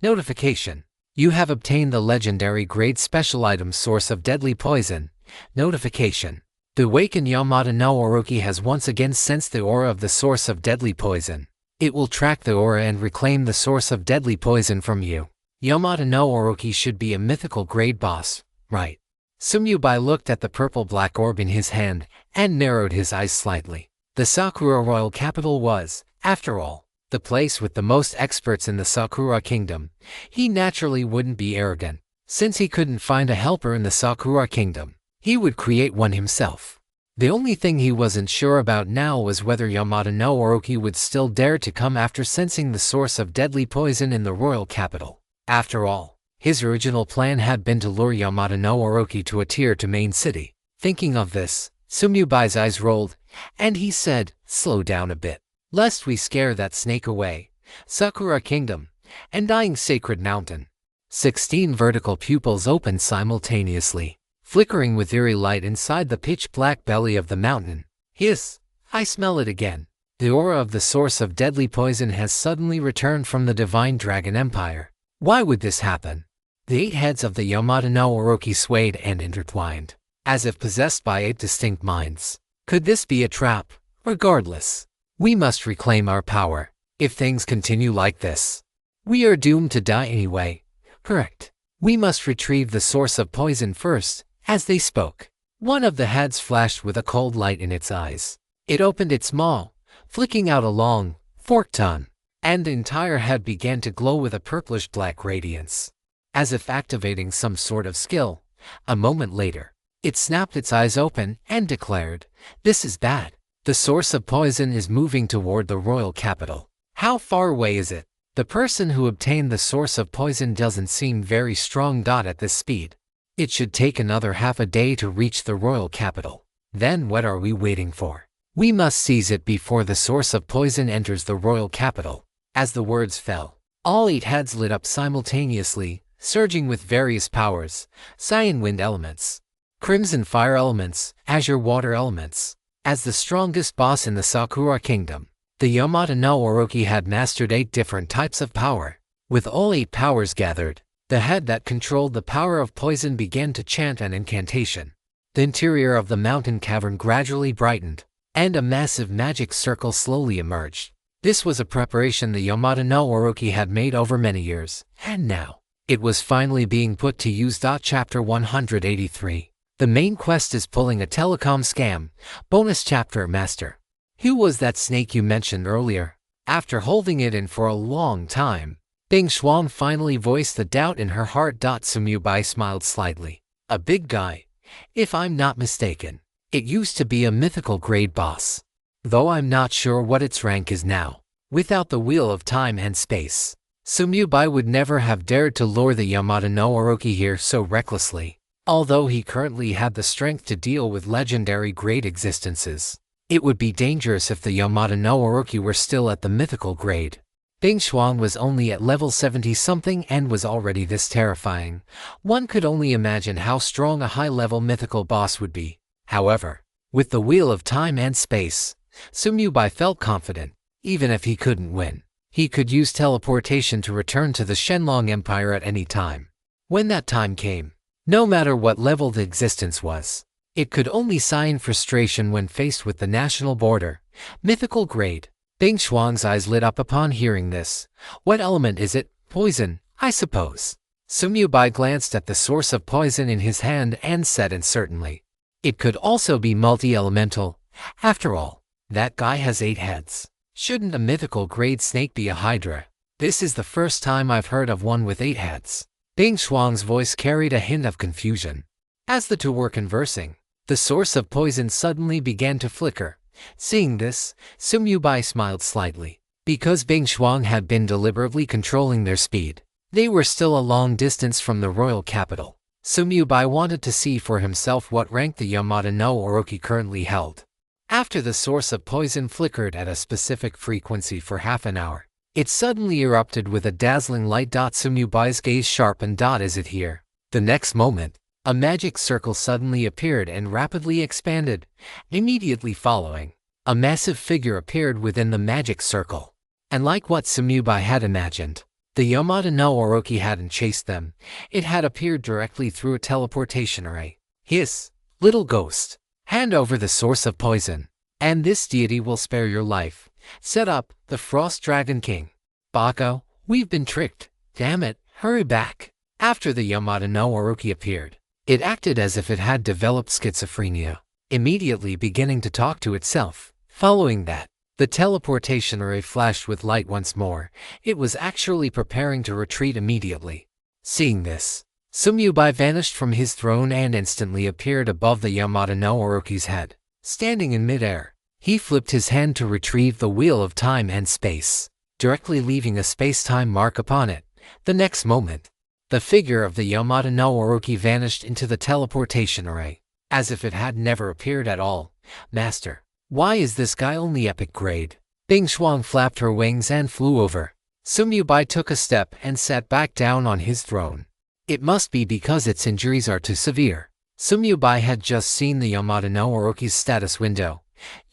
Notification: you have obtained the legendary grade special item Source of Deadly Poison. Notification: the awakened Yamada no Orochi has once again sensed the aura of the Source of Deadly Poison. It will track the aura and reclaim the Source of Deadly Poison from you. Yamada no Orochi should be a mythical grade boss, right? Sumubai looked at the purple-black orb in his hand and narrowed his eyes slightly. The Sakura royal capital was, after all, the place with the most experts in the Sakura kingdom. He naturally wouldn't be arrogant. Since he couldn't find a helper in the Sakura kingdom, he would create one himself. The only thing he wasn't sure about now was whether Yamada no Orochi would still dare to come after sensing the source of deadly poison in the royal capital. After all, his original plan had been to lure Yamada no Orochi to a tier to main city. Thinking of this, Sumubai's eyes rolled, and he said, "Slow down a bit, lest we scare that snake away." Sakura Kingdom, and Dying Sacred Mountain. 16 vertical pupils opened simultaneously. flickering with eerie light inside the pitch-black belly of the mountain. Hiss! I smell it again. The aura of the source of deadly poison has suddenly returned from the Divine Dragon Empire. Why would this happen? The 8 heads of the Yamata no Orochi swayed and intertwined, as if possessed by 8 distinct minds. Could this be a trap? Regardless, we must reclaim our power. If things continue like this, we are doomed to die anyway. Correct. We must retrieve the source of poison first. As they spoke, one of the heads flashed with a cold light in its eyes. It opened its maw, flicking out a long, forked tongue, and the entire head began to glow with a purplish-black radiance, as if activating some sort of skill. A moment later, it snapped its eyes open and declared, "This is bad. The source of poison is moving toward the royal capital." How far away is it? The person who obtained the source of poison doesn't seem very strong. At this speed, it should take another half a day to reach the royal capital. Then what are we waiting for? We must seize it before the source of poison enters the royal capital. As the words fell, all 8 heads lit up simultaneously, surging with various powers: cyan wind elements, crimson fire elements, azure water elements. As the strongest boss in the Sakura kingdom, the Yamata no Orochi had mastered 8 different types of power. With all 8 powers gathered, the head that controlled the power of poison began to chant an incantation. The interior of the mountain cavern gradually brightened, and a massive magic circle slowly emerged. This was a preparation the Yamata no Orochi had made over many years, and now it was finally being put to use. Chapter 183. The main quest is pulling a telecom scam. Bonus chapter: Master, who was that snake you mentioned earlier? After holding it in for a long time, Bing Xuan finally voiced the doubt in her heart. Sumubai smiled slightly. A big guy, if I'm not mistaken. It used to be a mythical grade boss, though I'm not sure what its rank is now. Without the wheel of time and space, Sumubai would never have dared to lure the Yamata no Orochi here so recklessly. Although he currently had the strength to deal with legendary grade existences, it would be dangerous if the Yamata no Orochi were still at the mythical grade. Bing Xuan was only at level 70-something and was already this terrifying. One could only imagine how strong a high-level mythical boss would be. However, with the wheel of time and space, Sumubai felt confident. Even if he couldn't win, he could use teleportation to return to the Shenlong Empire at any time. When that time came, no matter what level the existence was, it could only sigh in frustration when faced with the national border. Mythical grade. Bing Xuan's eyes lit up upon hearing this. What element is it? Poison, I suppose. Sumubai glanced at the source of poison in his hand and said uncertainly, it could also be multi-elemental. After all, that guy has 8 heads. Shouldn't a mythical grade snake be a hydra? This is the first time I've heard of one with 8 heads. Bing Xuan's voice carried a hint of confusion. As the two were conversing, the source of poison suddenly began to flicker. Seeing this, Sumubai smiled slightly. Because Bing Xuan had been deliberately controlling their speed, they were still a long distance from the royal capital. Sumubai wanted to see for himself what rank the Yamata no Orochi currently held. After the source of poison flickered at a specific frequency for half an hour, it suddenly erupted with a dazzling light. Sumubai's gaze sharpened. Is it here? The next moment, a magic circle suddenly appeared and rapidly expanded. Immediately following, a massive figure appeared within the magic circle. And like what Sumubai had imagined, the Yamata no Orochi hadn't chased them. It had appeared directly through a teleportation array. Hiss, little ghost, hand over the source of poison, and this deity will spare your life. Set up, the Frost Dragon King. Bako, we've been tricked. Damn it, hurry back. After the Yamata no Orochi appeared, it acted as if it had developed schizophrenia, immediately beginning to talk to itself. Following that, the teleportation array flashed with light once more. It was actually preparing to retreat immediately. Seeing this, Sumubai vanished from his throne and instantly appeared above the Yamata no Orochi's head. Standing in midair, he flipped his hand to retrieve the wheel of time and space, directly leaving a space-time mark upon it. The next moment, the figure of the Yamata no Orochi vanished into the teleportation array, as if it had never appeared at all. Master, why is this guy only epic grade? Bing Xuan flapped her wings and flew over. Sumubai took a step and sat back down on his throne. It must be because its injuries are too severe. Sumyubai had just seen the Yamada no Orochi's status window.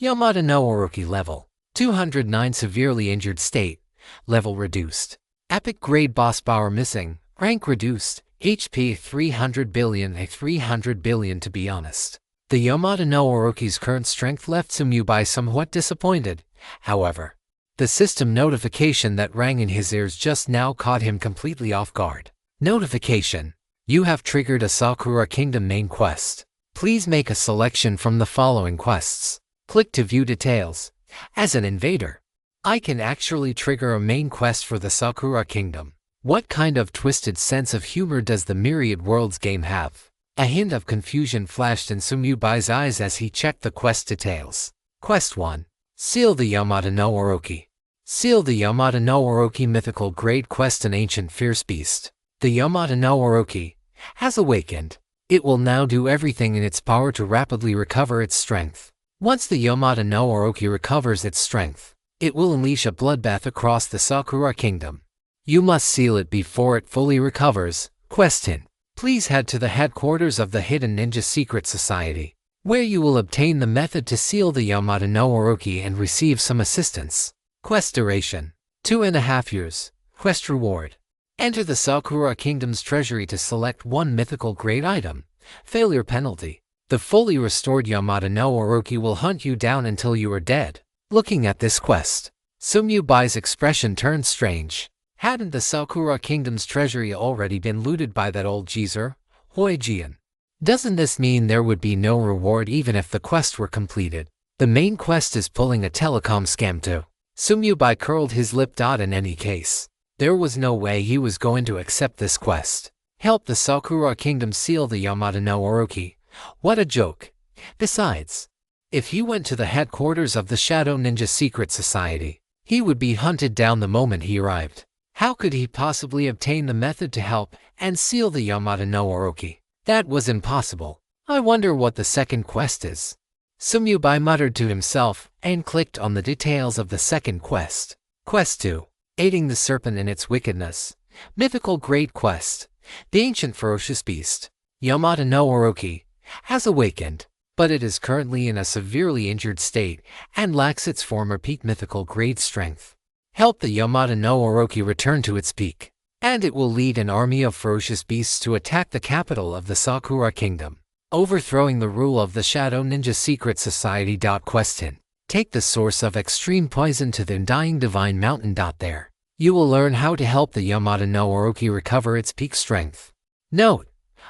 Yamada no Orochi level 209 severely injured state, level reduced. Epic grade boss power missing, rank reduced, HP 300 billion to be honest. The Yamada no Orochi's current strength left Sumyubai somewhat disappointed. However, the system notification that rang in his ears just now caught him completely off guard. Notification: you have triggered a Sakura Kingdom main quest. Please make a selection from the following quests. Click to view details. As an invader, I can actually trigger a main quest for the Sakura Kingdom. What kind of twisted sense of humor does the Myriad Worlds game have? A hint of confusion flashed in Sumyubai's eyes as he checked the quest details. Quest 1. Seal the Yamada no Orochi. Seal the Yamada no Orochi mythical grade quest. An ancient fierce beast, the Yamada no Orochi, has awakened. It will now do everything in its power to rapidly recover its strength. Once the Yamada no Orochi recovers its strength, it will unleash a bloodbath across the Sakura Kingdom. You must seal it before it fully recovers. Quest hint: please head to the headquarters of the Hidden Ninja Secret Society, where you will obtain the method to seal the Yamada no Orochi and receive some assistance. Quest duration: 2.5 years. Quest reward: enter the Sakura Kingdom's treasury to select one mythical grade item. Failure penalty: the fully restored Yamada no Orochi will hunt you down until you are dead. Looking at this quest, Sumyubai's expression turned strange. Hadn't the Sakura Kingdom's treasury already been looted by that old geezer, Hoijian? Doesn't this mean there would be no reward even if the quest were completed? The main quest is pulling a telecom scam too. Sumyubai curled his lip. In any case, there was no way he was going to accept this quest. Help the Sakura Kingdom seal the Yamada no Orochi. What a joke. Besides, if he went to the headquarters of the Shadow Ninja Secret Society, he would be hunted down the moment he arrived. How could he possibly obtain the method to help and seal the Yamada no Orochi? That was impossible. I wonder what the second quest is. Sumyubai muttered to himself and clicked on the details of the second quest. Quest 2. Aiding the Serpent in its Wickedness. Mythical grade quest. The ancient ferocious beast, Yamada no Orochi, has awakened, but it is currently in a severely injured state and lacks its former peak mythical grade strength. Help the Yamada no Orochi return to its peak, and it will lead an army of ferocious beasts to attack the capital of the Sakura Kingdom, overthrowing the rule of the Shadow Ninja Secret Society. Quest hint: take the source of extreme poison to the Undying Divine Mountain. There, you will learn how to help the Yamada no Orochi recover its peak strength. Note: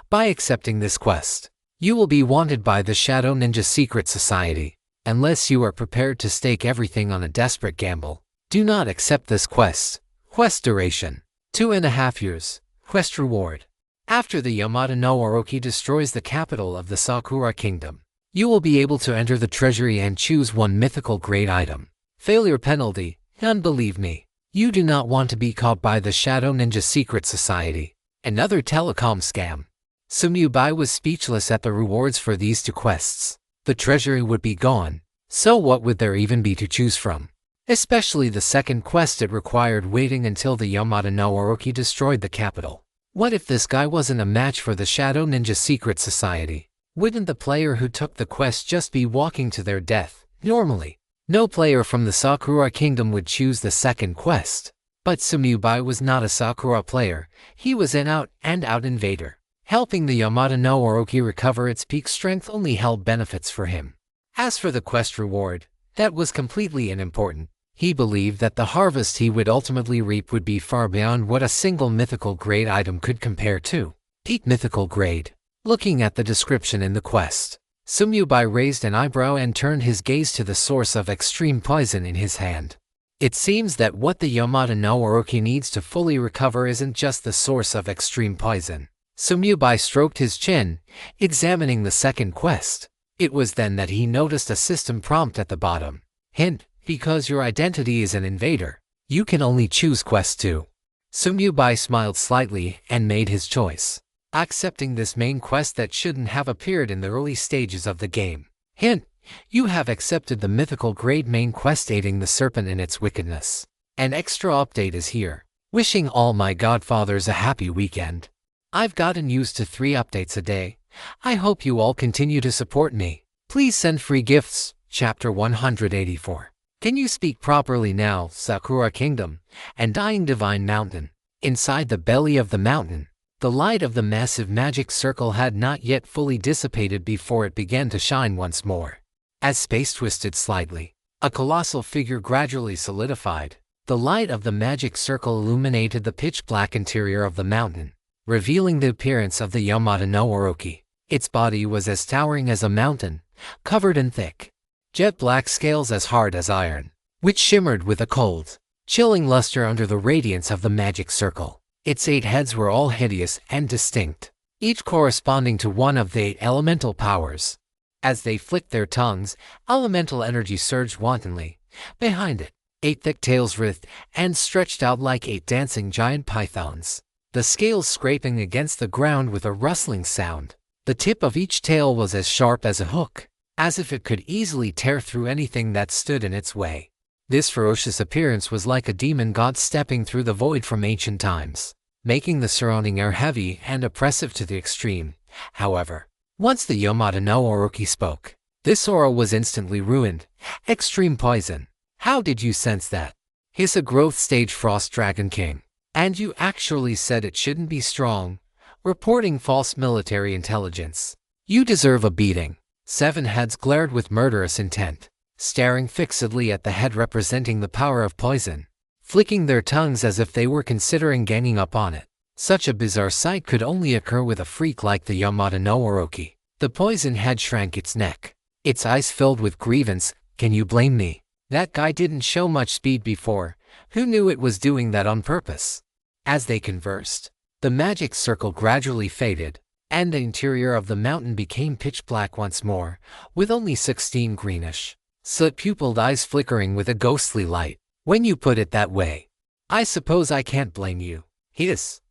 by accepting this quest, you will be wanted by the Shadow Ninja Secret Society. Unless you are prepared to stake everything on a desperate gamble, do not accept this quest. Quest duration: 2.5 years. Quest reward: after the Yamada no Orochi destroys the capital of the Sakura Kingdom, you will be able to enter the treasury and choose one mythical grade item. Failure penalty: none. Believe me, you do not want to be caught by the Shadow Ninja Secret Society. Another telecom scam. Sumyubai was speechless at the rewards for these two quests. The treasury would be gone, so what would there even be to choose from? Especially the second quest. It required waiting until the Yamada no Orochi destroyed the capital. What if this guy wasn't a match for the Shadow Ninja Secret Society? Wouldn't the player who took the quest just be walking to their death? Normally, no player from the Sakura Kingdom would choose the second quest. But Sumyubai was not a Sakura player, he was an out-and-out invader. Helping the Yamada no Orochi recover its peak strength only held benefits for him. As for the quest reward, that was completely unimportant. He believed that the harvest he would ultimately reap would be far beyond what a single mythical grade item could compare to. Peak mythical grade. Looking at the description in the quest, Sumyubai raised an eyebrow and turned his gaze to the source of extreme poison in his hand. It seems that what the Yamada no Orochi needs to fully recover isn't just the source of extreme poison. Sumyubai stroked his chin, examining the second quest. It was then that he noticed a system prompt at the bottom. Hint: because your identity is an invader, you can only choose quest 2. Sumyubai smiled slightly and made his choice, accepting this main quest that shouldn't have appeared in the early stages of the game. Hint: you have accepted the mythical grade main quest aiding the serpent in its wickedness. An extra update is here. Wishing all my godfathers a happy weekend. I've gotten used to 3 updates a day, I hope you all continue to support me. Please send free gifts. Chapter 184. Can you speak properly now, Sakura Kingdom, and Dying Divine Mountain? Inside the belly of the mountain, the light of the massive magic circle had not yet fully dissipated before it began to shine once more. As space twisted slightly, a colossal figure gradually solidified. The light of the magic circle illuminated the pitch-black interior of the mountain, revealing the appearance of the Yamata no Orochi. Its body was as towering as a mountain, covered in thick, jet-black scales as hard as iron, which shimmered with a cold, chilling luster under the radiance of the magic circle. Its 8 heads were all hideous and distinct, each corresponding to one of the 8 elemental powers. As they flicked their tongues, elemental energy surged wantonly. Behind it, 8 thick tails writhed and stretched out like 8 dancing giant pythons, the scales scraping against the ground with a rustling sound. The tip of each tail was as sharp as a hook, as if it could easily tear through anything that stood in its way. This ferocious appearance was like a demon god stepping through the void from ancient times, making the surrounding air heavy and oppressive to the extreme. However, once the Yamata no Orochi spoke, this aura was instantly ruined. Extreme poison. How did you sense that? He's a growth stage Frost Dragon King. And you actually said it shouldn't be strong, reporting false military intelligence. You deserve a beating. 7 heads glared with murderous intent, staring fixedly at the head representing the power of poison, flicking their tongues as if they were considering ganging up on it. Such a bizarre sight could only occur with a freak like the Yamata no Orochi. The poison head shrank its neck, its eyes filled with grievance. Can you blame me? That guy didn't show much speed before. Who knew it was doing that on purpose? As they conversed, the magic circle gradually faded, and the interior of the mountain became pitch black once more, with only 16 greenish, slit-pupiled eyes flickering with a ghostly light. When you put it that way, I suppose I can't blame you. It's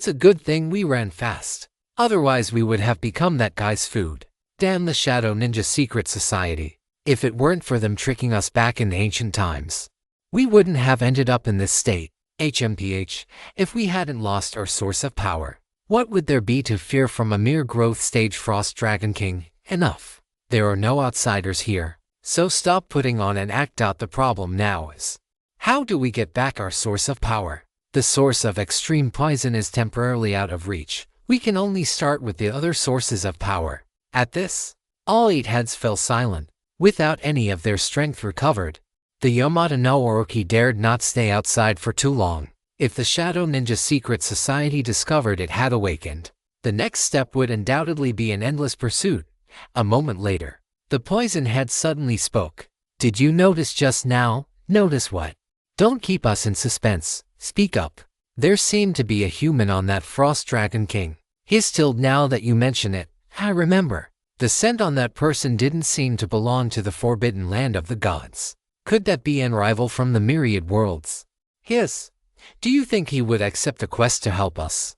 a good thing we ran fast. Otherwise we would have become that guy's food. Damn the Shadow Ninja Secret Society. If it weren't for them tricking us back in ancient times, we wouldn't have ended up in this state. HMPH, if we hadn't lost our source of power, what would there be to fear from a mere growth stage Frost Dragon King? Enough. There are no outsiders here, so stop putting on and act out. The problem now is, how do we get back our source of power? The source of extreme poison is temporarily out of reach. We can only start with the other sources of power. At this, all 8 heads fell silent, without any of their strength recovered. The Yamata no Orochi dared not stay outside for too long. If the Shadow Ninja Secret Society discovered it had awakened, the next step would undoubtedly be an endless pursuit. A moment later, the poison head suddenly spoke. Did you notice just now? Notice what? Don't keep us in suspense. Speak up. There seemed to be a human on that Frost Dragon King. He's stilled now that you mention it. I remember. The scent on that person didn't seem to belong to the forbidden land of the gods. Could that be an rival from the myriad worlds? Do you think he would accept a quest to help us?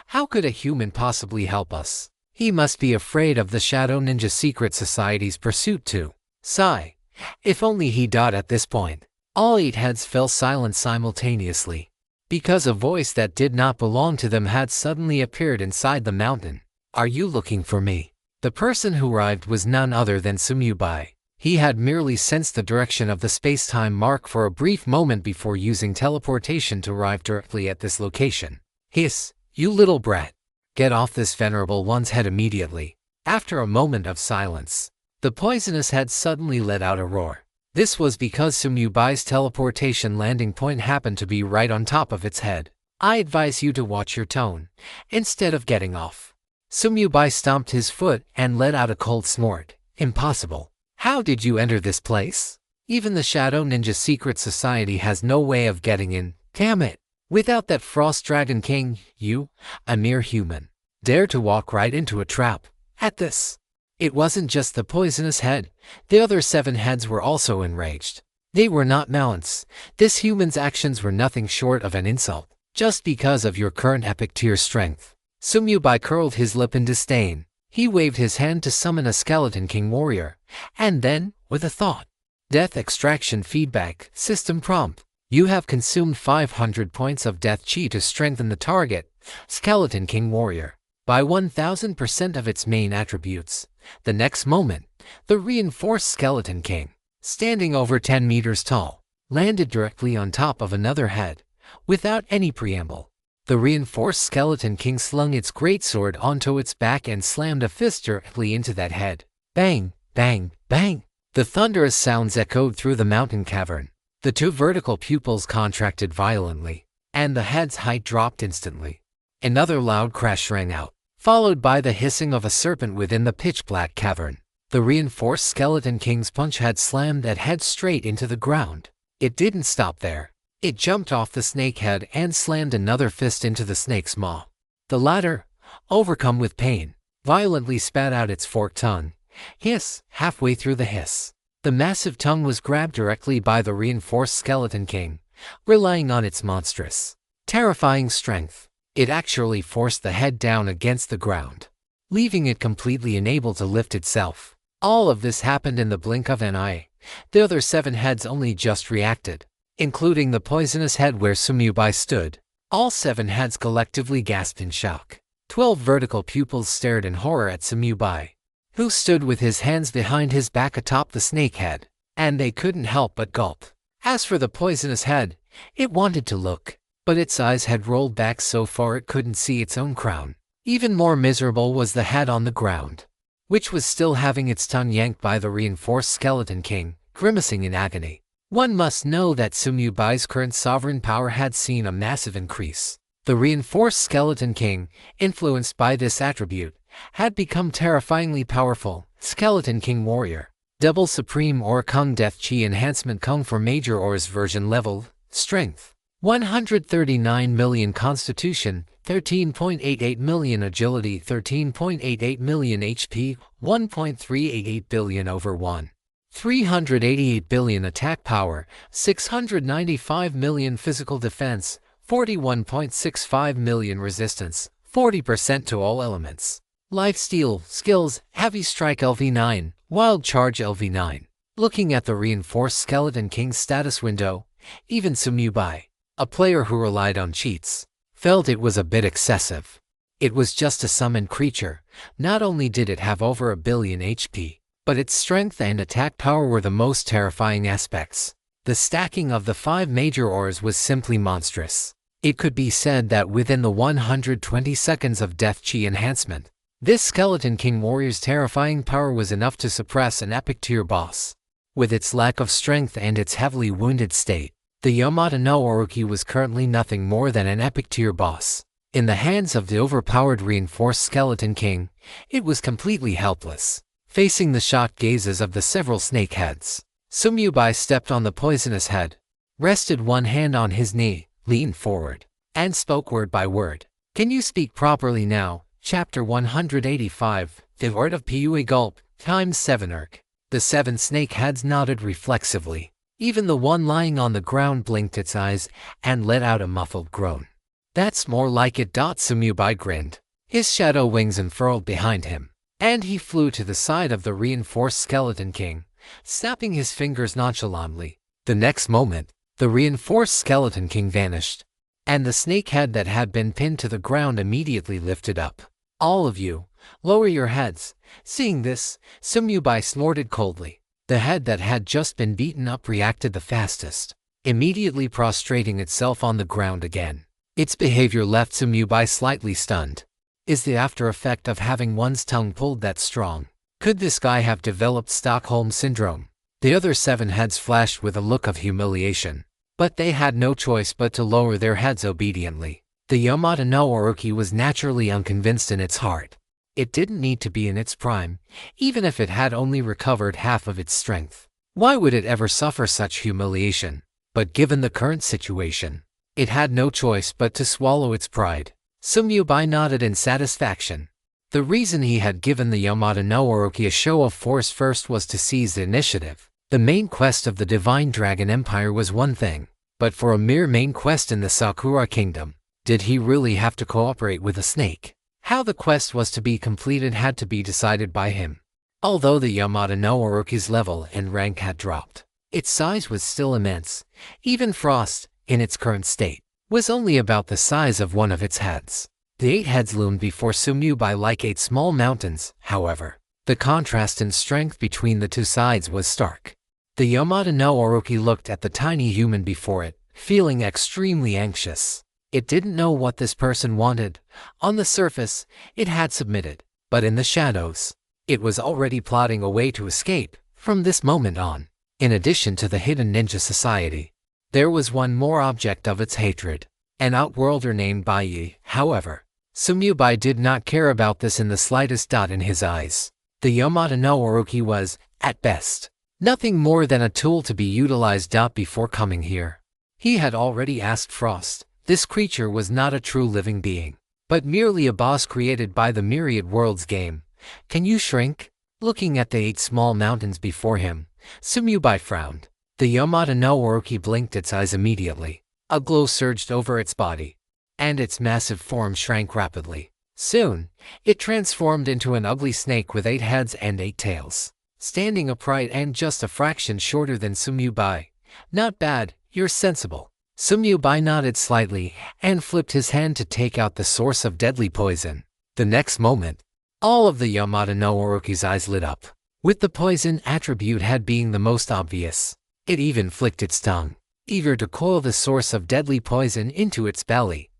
How could a human possibly help us? He must be afraid of the Shadow Ninja Secret Society's pursuit too. Sigh. If only he died at this point. All 8 heads fell silent simultaneously, because a voice that did not belong to them had suddenly appeared inside the mountain. Are you looking for me? The person who arrived was none other than Sumyubai. He had merely sensed the direction of the space-time mark for a brief moment before using teleportation to arrive directly at this location. You little brat. Get off this venerable one's head immediately. After a moment of silence, the poisonous head suddenly let out a roar. This was because Sumyubai's teleportation landing point happened to be right on top of its head. I advise you to watch your tone, instead of getting off. Sumyubai stomped his foot and let out a cold snort. Impossible. How did you enter this place? Even the Shadow Ninja Secret Society has no way of getting in. Damn it. Without that Frost Dragon King, you, a mere human, dare to walk right into a trap. At this, it wasn't just the poisonous head. The other 7 heads were also enraged. They were not mounts. This human's actions were nothing short of an insult. Just because of your current epic tier strength. Sumyubai curled his lip in disdain. He waved his hand to summon a Skeleton King warrior, and then, with a thought, Death Extraction Feedback System Prompt. You have consumed 500 points of death chi to strengthen the target, Skeleton King warrior. by 1000% of its main attributes. The next moment, the reinforced Skeleton King, standing over 10 meters tall, landed directly on top of another head. Without any preamble, the reinforced Skeleton King slung its greatsword onto its back and slammed a fist directly into that head. Bang, bang, bang! The thunderous sounds echoed through the mountain cavern. The two vertical pupils contracted violently, and the head's height dropped instantly. Another loud crash rang out, followed by the hissing of a serpent within the pitch-black cavern. The reinforced Skeleton King's punch had slammed that head straight into the ground. It didn't stop there. It jumped off the snake head and slammed another fist into the snake's maw. The latter, overcome with pain, violently spat out its forked tongue. Hiss! Halfway through the hiss, the massive tongue was grabbed directly by the reinforced Skeleton King. Relying on its monstrous, terrifying strength, it actually forced the head down against the ground, leaving it completely unable to lift itself. All of this happened in the blink of an eye. The other 7 heads only just reacted, including the poisonous head where Sumubai stood. All 7 heads collectively gasped in shock. 12 vertical pupils stared in horror at Sumubai, who stood with his hands behind his back atop the snake head, and they couldn't help but gulp. As for the poisonous head, it wanted to look, but its eyes had rolled back so far it couldn't see its own crown. Even more miserable was the head on the ground, which was still having its tongue yanked by the reinforced Skeleton King, grimacing in agony. One must know that Sumubai's current sovereign power had seen a massive increase. The reinforced Skeleton King, influenced by this attribute, had become terrifyingly powerful. Skeleton King Warrior. Double Supreme Aura Kung Death Chi Enhancement Kung for Major Auras Version Level. Strength 139 million Constitution, 13.88 million Agility, 13.88 million HP, 1.388 billion over 1. 388 billion Attack Power, 695 million Physical Defense, 41.65 million Resistance, 40% to all elements. Lifesteal, Skills, Heavy Strike LV9, Wild Charge LV9. Looking at the reinforced Skeleton King's status window, even Sumubai, a player who relied on cheats, felt it was a bit excessive. It was just a summoned creature. Not only did it have over a billion HP, but its strength and attack power were the most terrifying aspects. The stacking of the 5 major auras was simply monstrous. It could be said that within the 120 seconds of Death Chi enhancement, this Skeleton King Warrior's terrifying power was enough to suppress an epic tier boss. With its lack of strength and its heavily wounded state, the Yamata no Orochi was currently nothing more than an epic tier boss. In the hands of the overpowered reinforced Skeleton King, it was completely helpless. Facing the shocked gazes of the several snake heads, Sumubai stepped on the poisonous head, rested one hand on his knee, leaned forward, and spoke word by word. Can you speak properly now? Chapter 185, The Word of Pui Gulp, times 7 Erk. The 7 snake heads nodded reflexively. Even the one lying on the ground blinked its eyes and let out a muffled groan. That's more like it. Sumubai grinned. His shadow wings unfurled behind him, and he flew to the side of the reinforced Skeleton King, snapping his fingers nonchalantly. The next moment, the reinforced Skeleton King vanished, and the snake head that had been pinned to the ground immediately lifted up. All of you, lower your heads. Seeing this, Sumubai snorted coldly. The head that had just been beaten up reacted the fastest, immediately prostrating itself on the ground again. Its behavior left Sumubai slightly stunned. Is the after effect of having one's tongue pulled that strong? Could this guy have developed Stockholm Syndrome? The other 7 heads flashed with a look of humiliation, but they had no choice but to lower their heads obediently. The Yamata no Orochi was naturally unconvinced in its heart. It didn't need to be in its prime, even if it had only recovered half of its strength. Why would it ever suffer such humiliation? But given the current situation, it had no choice but to swallow its pride. Sumubai nodded in satisfaction. The reason he had given the Yamata no Orochi a show of force first was to seize the initiative. The main quest of the Divine Dragon Empire was one thing, but for a mere main quest in the Sakura Kingdom, did he really have to cooperate with a snake? How the quest was to be completed had to be decided by him. Although the Yamata no Orochi's level and rank had dropped, its size was still immense. Even Frost, in its current state, was only about the size of one of its heads. The 8 heads loomed before Sumyubai like 8 small mountains. However, the contrast in strength between the two sides was stark. The Yamada no Orochi looked at the tiny human before it, feeling extremely anxious. It didn't know what this person wanted. On the surface, it had submitted, but in the shadows, it was already plotting a way to escape from this moment on. In addition to the hidden ninja society, there was one more object of its hatred, an outworlder named Baiyi. However, Sumyubai did not care about this in the slightest. In his eyes, the Yamada no Orochi was, at best, nothing more than a tool to be utilized. Before coming here, he had already asked Frost. This creature was not a true living being, but merely a boss created by the Myriad Worlds game. Can you shrink? Looking at the 8 small mountains before him, Sumyubai frowned. The Yamada no Orochi blinked its eyes immediately. A glow surged over its body, and its massive form shrank rapidly. Soon, it transformed into an ugly snake with 8 heads and 8 tails, standing upright and just a fraction shorter than Sumyubai. Not bad, you're sensible. Sumyubai nodded slightly and flipped his hand to take out the source of deadly poison. The next moment, all of the Yamada no Orochi's eyes lit up, with the poison attribute head being the most obvious. It even flicked its tongue, eager to coil the source of deadly poison into its belly.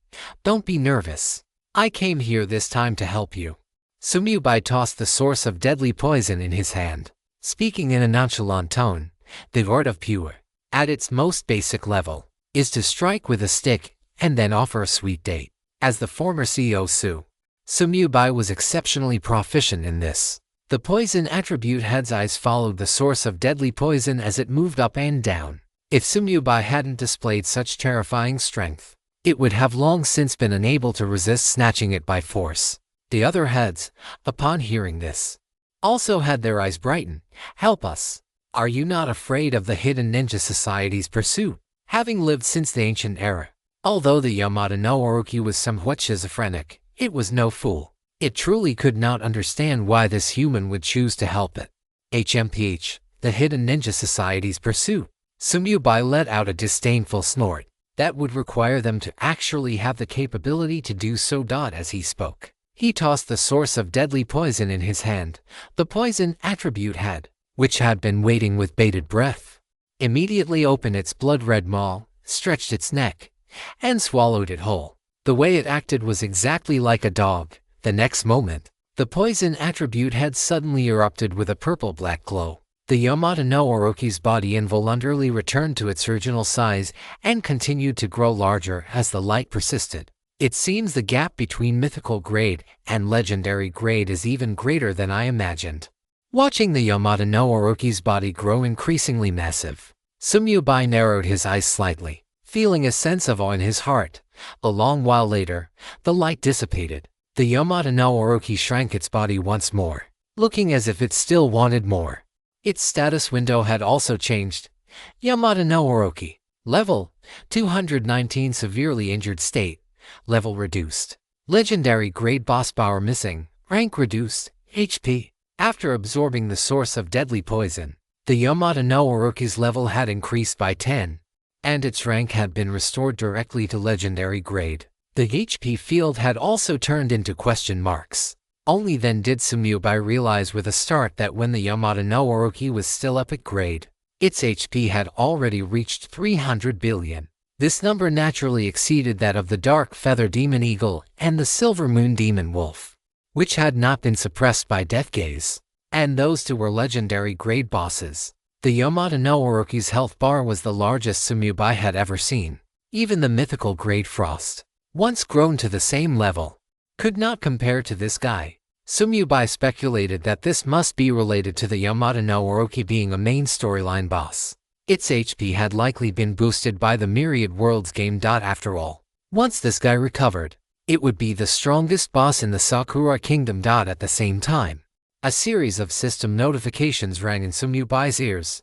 Don't be nervous. I came here this time to help you. Sumyubai tossed the source of deadly poison in his hand, speaking in a nonchalant tone. The art of pure, at its most basic level, is to strike with a stick and then offer a sweet date. As the former CEO Sumyubai was exceptionally proficient in this. The poison attribute head's eyes followed the source of deadly poison as it moved up and down. If Sumyubai hadn't displayed such terrifying strength, it would have long since been unable to resist snatching it by force. The other heads, upon hearing this, also had their eyes brighten. Help us. Are you not afraid of the hidden ninja society's pursuit? Having lived since the ancient era, although the Yamada no Orochi was somewhat schizophrenic, it was no fool. It truly could not understand why this human would choose to help it. HMPH, the hidden ninja society's pursuit. Sumyubai let out a disdainful snort. That would require them to actually have the capability to do so. As he spoke, he tossed the source of deadly poison in his hand. The poison attribute head, which had been waiting with bated breath, immediately opened its blood-red maw, stretched its neck, and swallowed it whole. The way it acted was exactly like a dog. The next moment, the poison attribute head suddenly erupted with a purple-black glow. The Yamada no Orochi's body involuntarily returned to its original size and continued to grow larger as the light persisted. It seems the gap between mythical grade and legendary grade is even greater than I imagined. Watching the Yamada no Orochi's body grow increasingly massive, Sumyubai narrowed his eyes slightly, feeling a sense of awe in his heart. A long while later, the light dissipated. The Yamada no Orochi shrank its body once more, looking as if it still wanted more. Its status window had also changed. Yamada no Orochi. Level 219, severely injured state. Level reduced. Legendary grade boss power missing. Rank reduced. HP. After absorbing the source of deadly poison, the Yamada no Orochi's level had increased by 10, and its rank had been restored directly to legendary grade. The HP field had also turned into question marks. Only then did Sumyubai realize with a start that when the Yamada no Orochi was still epic grade, its HP had already reached 300 billion. This number naturally exceeded that of the Dark Feather Demon Eagle and the Silver Moon Demon Wolf, which had not been suppressed by Death Gaze, and those two were legendary grade bosses. The Yamada no Orochi's health bar was the largest Sumyubai had ever seen. Even the mythical grade Frost, once grown to the same level, could not compare to this guy. Sumyubai speculated that this must be related to the Yamada no Orochi being a main storyline boss. Its HP had likely been boosted by the Myriad Worlds game. After all, once this guy recovered, it would be the strongest boss in the Sakura Kingdom. At the same time, a series of system notifications rang in Sumyubai's ears.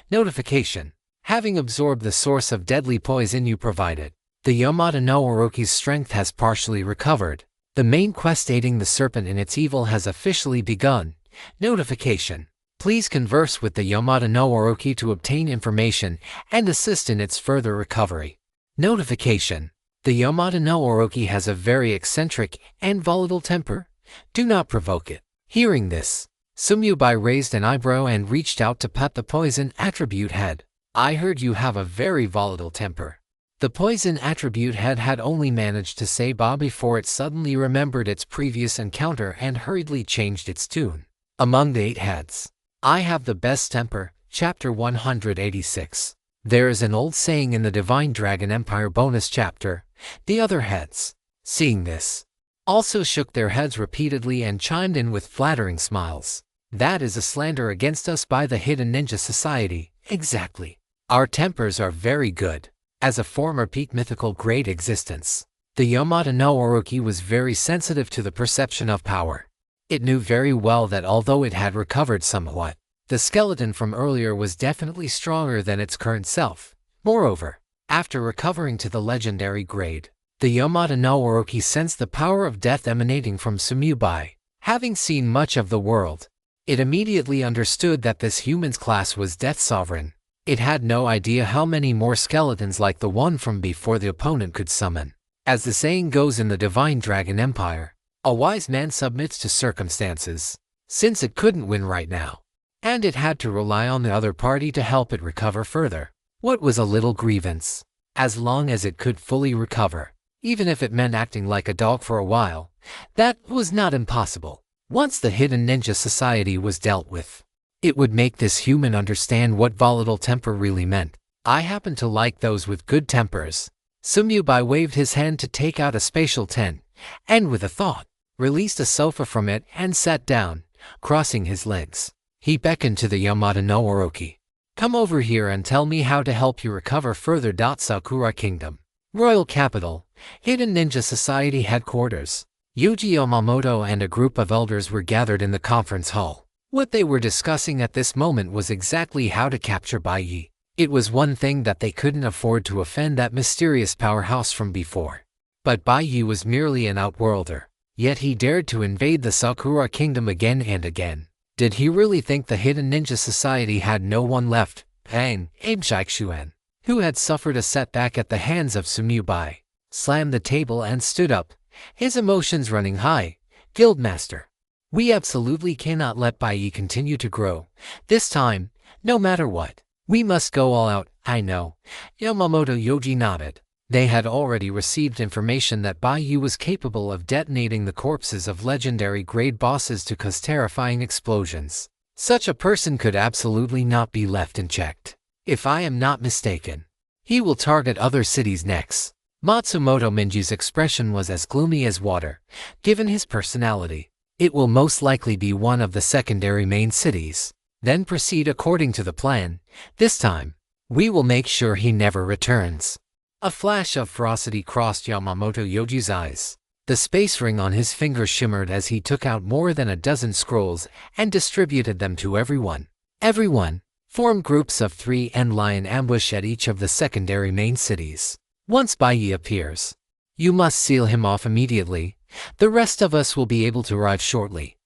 Notification. Having absorbed the source of deadly poison you provided, the Yamada no Orochi's strength has partially recovered. The main quest aiding the serpent in its evil has officially begun. Notification. Please converse with the Yamada no Orochi to obtain information and assist in its further recovery. Notification. The Yamada no Orochi has a very eccentric and volatile temper. Do not provoke it. Hearing this, Sumyubai raised an eyebrow and reached out to pat the poison attribute head. I heard you have a very volatile temper. The poison attribute head had only managed to say ba before it suddenly remembered its previous encounter and hurriedly changed its tune. Among the 8 heads, I have the best temper. Chapter 186. There is an old saying in the Divine Dragon Empire bonus chapter. The other heads, seeing this, also shook their heads repeatedly and chimed in with flattering smiles. That is a slander against us by the Hidden Ninja Society. Exactly. Our tempers are very good. As a former peak mythical grade existence, the Yamada no Orochi was very sensitive to the perception of power. It knew very well that although it had recovered somewhat, the skeleton from earlier was definitely stronger than its current self. Moreover, after recovering to the legendary grade, the Yamada no Orochi sensed the power of death emanating from Sumyubai. Having seen much of the world, it immediately understood that this human's class was Death Sovereign. It had no idea how many more skeletons like the one from before the opponent could summon. As the saying goes in the Divine Dragon Empire, a wise man submits to circumstances, since it couldn't win right now, and it had to rely on the other party to help it recover further. What was a little grievance? As long as it could fully recover, even if it meant acting like a dog for a while, that was not impossible. Once the Hidden Ninja Society was dealt with, it would make this human understand what volatile temper really meant. I happen to like those with good tempers. Sumyubai waved his hand to take out a spatial tent, and with a thought, released a sofa from it and sat down, crossing his legs. He beckoned to the Yamada no Orochi. Come over here and tell me how to help you recover further. Sakura Kingdom, Royal Capital, Hidden Ninja Society Headquarters. Yuji Yamamoto and a group of elders were gathered in the conference hall. What they were discussing at this moment was exactly how to capture Baiyi. It was one thing that they couldn't afford to offend that mysterious powerhouse from before. But Baiyi was merely an outworlder, yet he dared to invade the Sakura Kingdom again and again. Did he really think the Hidden Ninja Society had no one left? Abe Shikeshuan, who had suffered a setback at the hands of Sumyubai, slammed the table and stood up, his emotions running high. Guildmaster, we absolutely cannot let Baiyi continue to grow. This time, no matter what, we must go all out. I know. Yamamoto Yoji nodded. They had already received information that Baiyi was capable of detonating the corpses of legendary grade bosses to cause terrifying explosions. Such a person could absolutely not be left unchecked. If I am not mistaken, he will target other cities next. Matsumoto Minju's expression was as gloomy as water. Given his personality, it will most likely be one of the secondary main cities. Then proceed according to the plan. This time, we will make sure he never returns. A flash of ferocity crossed Yamamoto Yoji's eyes. The space ring on his finger shimmered as he took out more than a dozen scrolls and distributed them to everyone. Everyone, form groups of 3 and lie in ambush at each of the secondary main cities. Once Baiyi appears, you must seal him off immediately. The rest of us will be able to arrive shortly.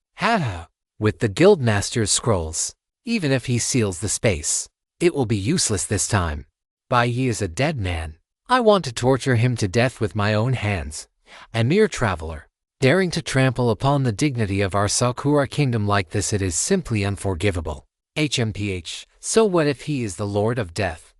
With the Guildmaster's scrolls, even if he seals the space, it will be useless this time. Baiyi is a dead man. I want to torture him to death with my own hands. A mere traveler, daring to trample upon the dignity of our Sakura Kingdom like this, it is simply unforgivable. HMPH, so what if he is the Lord of Death?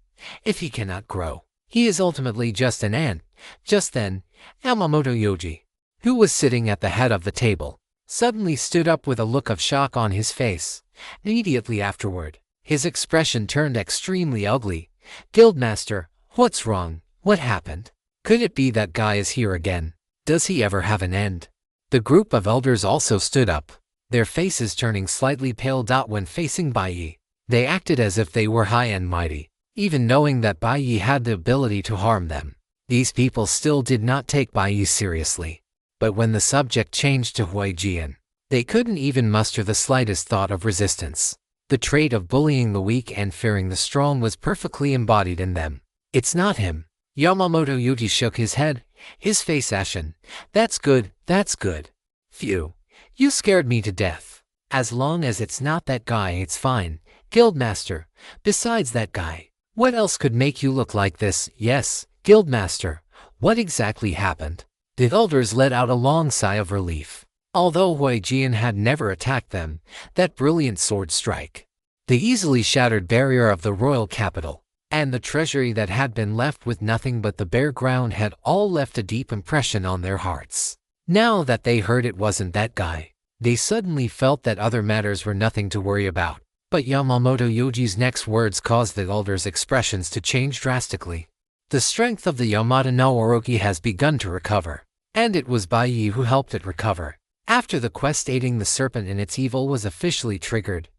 If he cannot grow, he is ultimately just an ant. Just then, Yamamoto Yoji, who was sitting at the head of the table, suddenly stood up with a look of shock on his face. Immediately afterward, his expression turned extremely ugly. Guildmaster, what's wrong? What happened? Could it be that guy is here again? Does he ever have an end? The group of elders also stood up, their faces turning slightly pale. When facing Baiyi, they acted as if they were high and mighty, even knowing that Baiyi had the ability to harm them. These people still did not take Baiyi seriously. But when the subject changed to Huijian, they couldn't even muster the slightest thought of resistance. The trait of bullying the weak and fearing the strong was perfectly embodied in them. It's not him. Yamamoto Yoji shook his head, his face ashen. That's good, that's good. Phew, you scared me to death. As long as it's not that guy, it's fine. Guildmaster, besides that guy, what else could make you look like this? Yes, Guildmaster, What exactly happened? The elders let out a long sigh of relief. Although Hui Jian had never attacked them, that brilliant sword strike, the easily shattered barrier of the royal capital, and the treasury that had been left with nothing but the bare ground had all left a deep impression on their hearts. Now that they heard it wasn't that guy, they suddenly felt that other matters were nothing to worry about. But Yamamoto Yoji's next words caused the elders' expressions to change drastically. The strength of the Yamada no Orochi has begun to recover, and it was Bai Yi who helped it recover. After the quest aiding the serpent in its evil was officially triggered,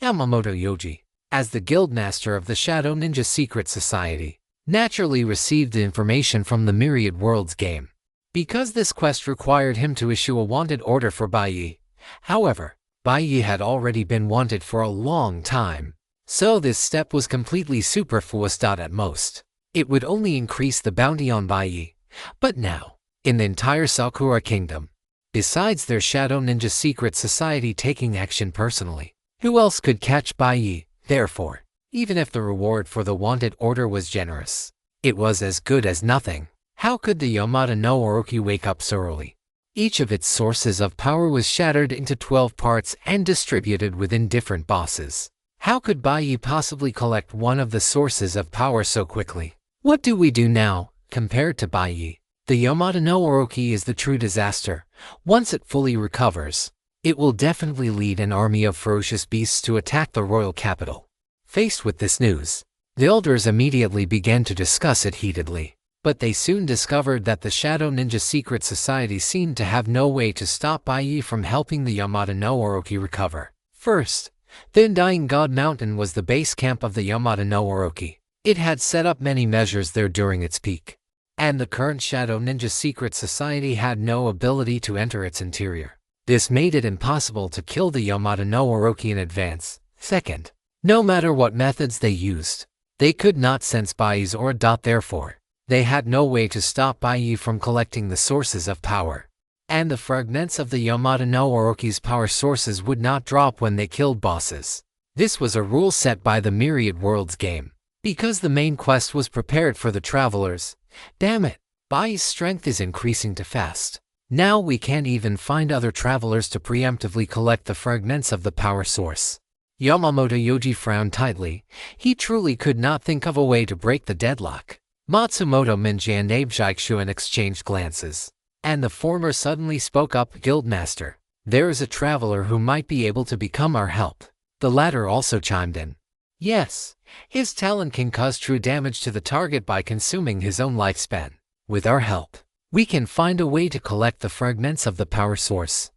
Yamamoto Yoji, as the guildmaster of the Shadow Ninja Secret Society, naturally received the information from the Myriad Worlds game. Because this quest required him to issue a wanted order for Bai Yi. However, Bai Yi had already been wanted for a long time, so this step was completely superfluous. At most, it would only increase the bounty on Bai Yi. But now, in the entire Sakura Kingdom, besides their Shadow Ninja Secret Society taking action personally, who else could catch Bai Yi? Therefore, even if the reward for the wanted order was generous, it was as good as nothing. How could the Yamada no Orochi wake up so early? Each of its sources of power was shattered into 12 parts and distributed within different bosses. How could Bai Yi possibly collect one of the sources of power so quickly? What do we do now? Compared to Bai Yi, the Yamada no Orochi is the true disaster. Once it fully recovers, it will definitely lead an army of ferocious beasts to attack the royal capital. Faced with this news, the elders immediately began to discuss it heatedly. But they soon discovered that the Shadow Ninja Secret Society seemed to have no way to stop Bai Yi from helping the Yamada no Orochi recover. First, the Undying God Mountain was the base camp of the Yamada no Orochi. It had set up many measures there during its peak, and the current Shadow Ninja Secret Society had no ability to enter its interior. This made it impossible to kill the Yamada no Orochi in advance. Second, no matter what methods they used, they could not sense Bai Yi's aura. Therefore, they had no way to stop Bai Yi from collecting the sources of power, and the fragments of the Yamada no Orochi's power sources would not drop when they killed bosses. This was a rule set by the Myriad Worlds game. Because the main quest was prepared for the travelers, damn it, Bai Yi's strength is increasing too fast. Now we can't even find other travelers to preemptively collect the fragments of the power source. Yamamoto Yoji frowned tightly. He truly could not think of a way to break the deadlock. Matsumoto Minji and Abe Jaikshuan exchanged glances, and the former suddenly spoke up. Guildmaster, there is a traveler who might be able to become our help. The latter also chimed in. Yes, his talent can cause true damage to the target by consuming his own lifespan. With our help, we can find a way to collect the fragments of the power source.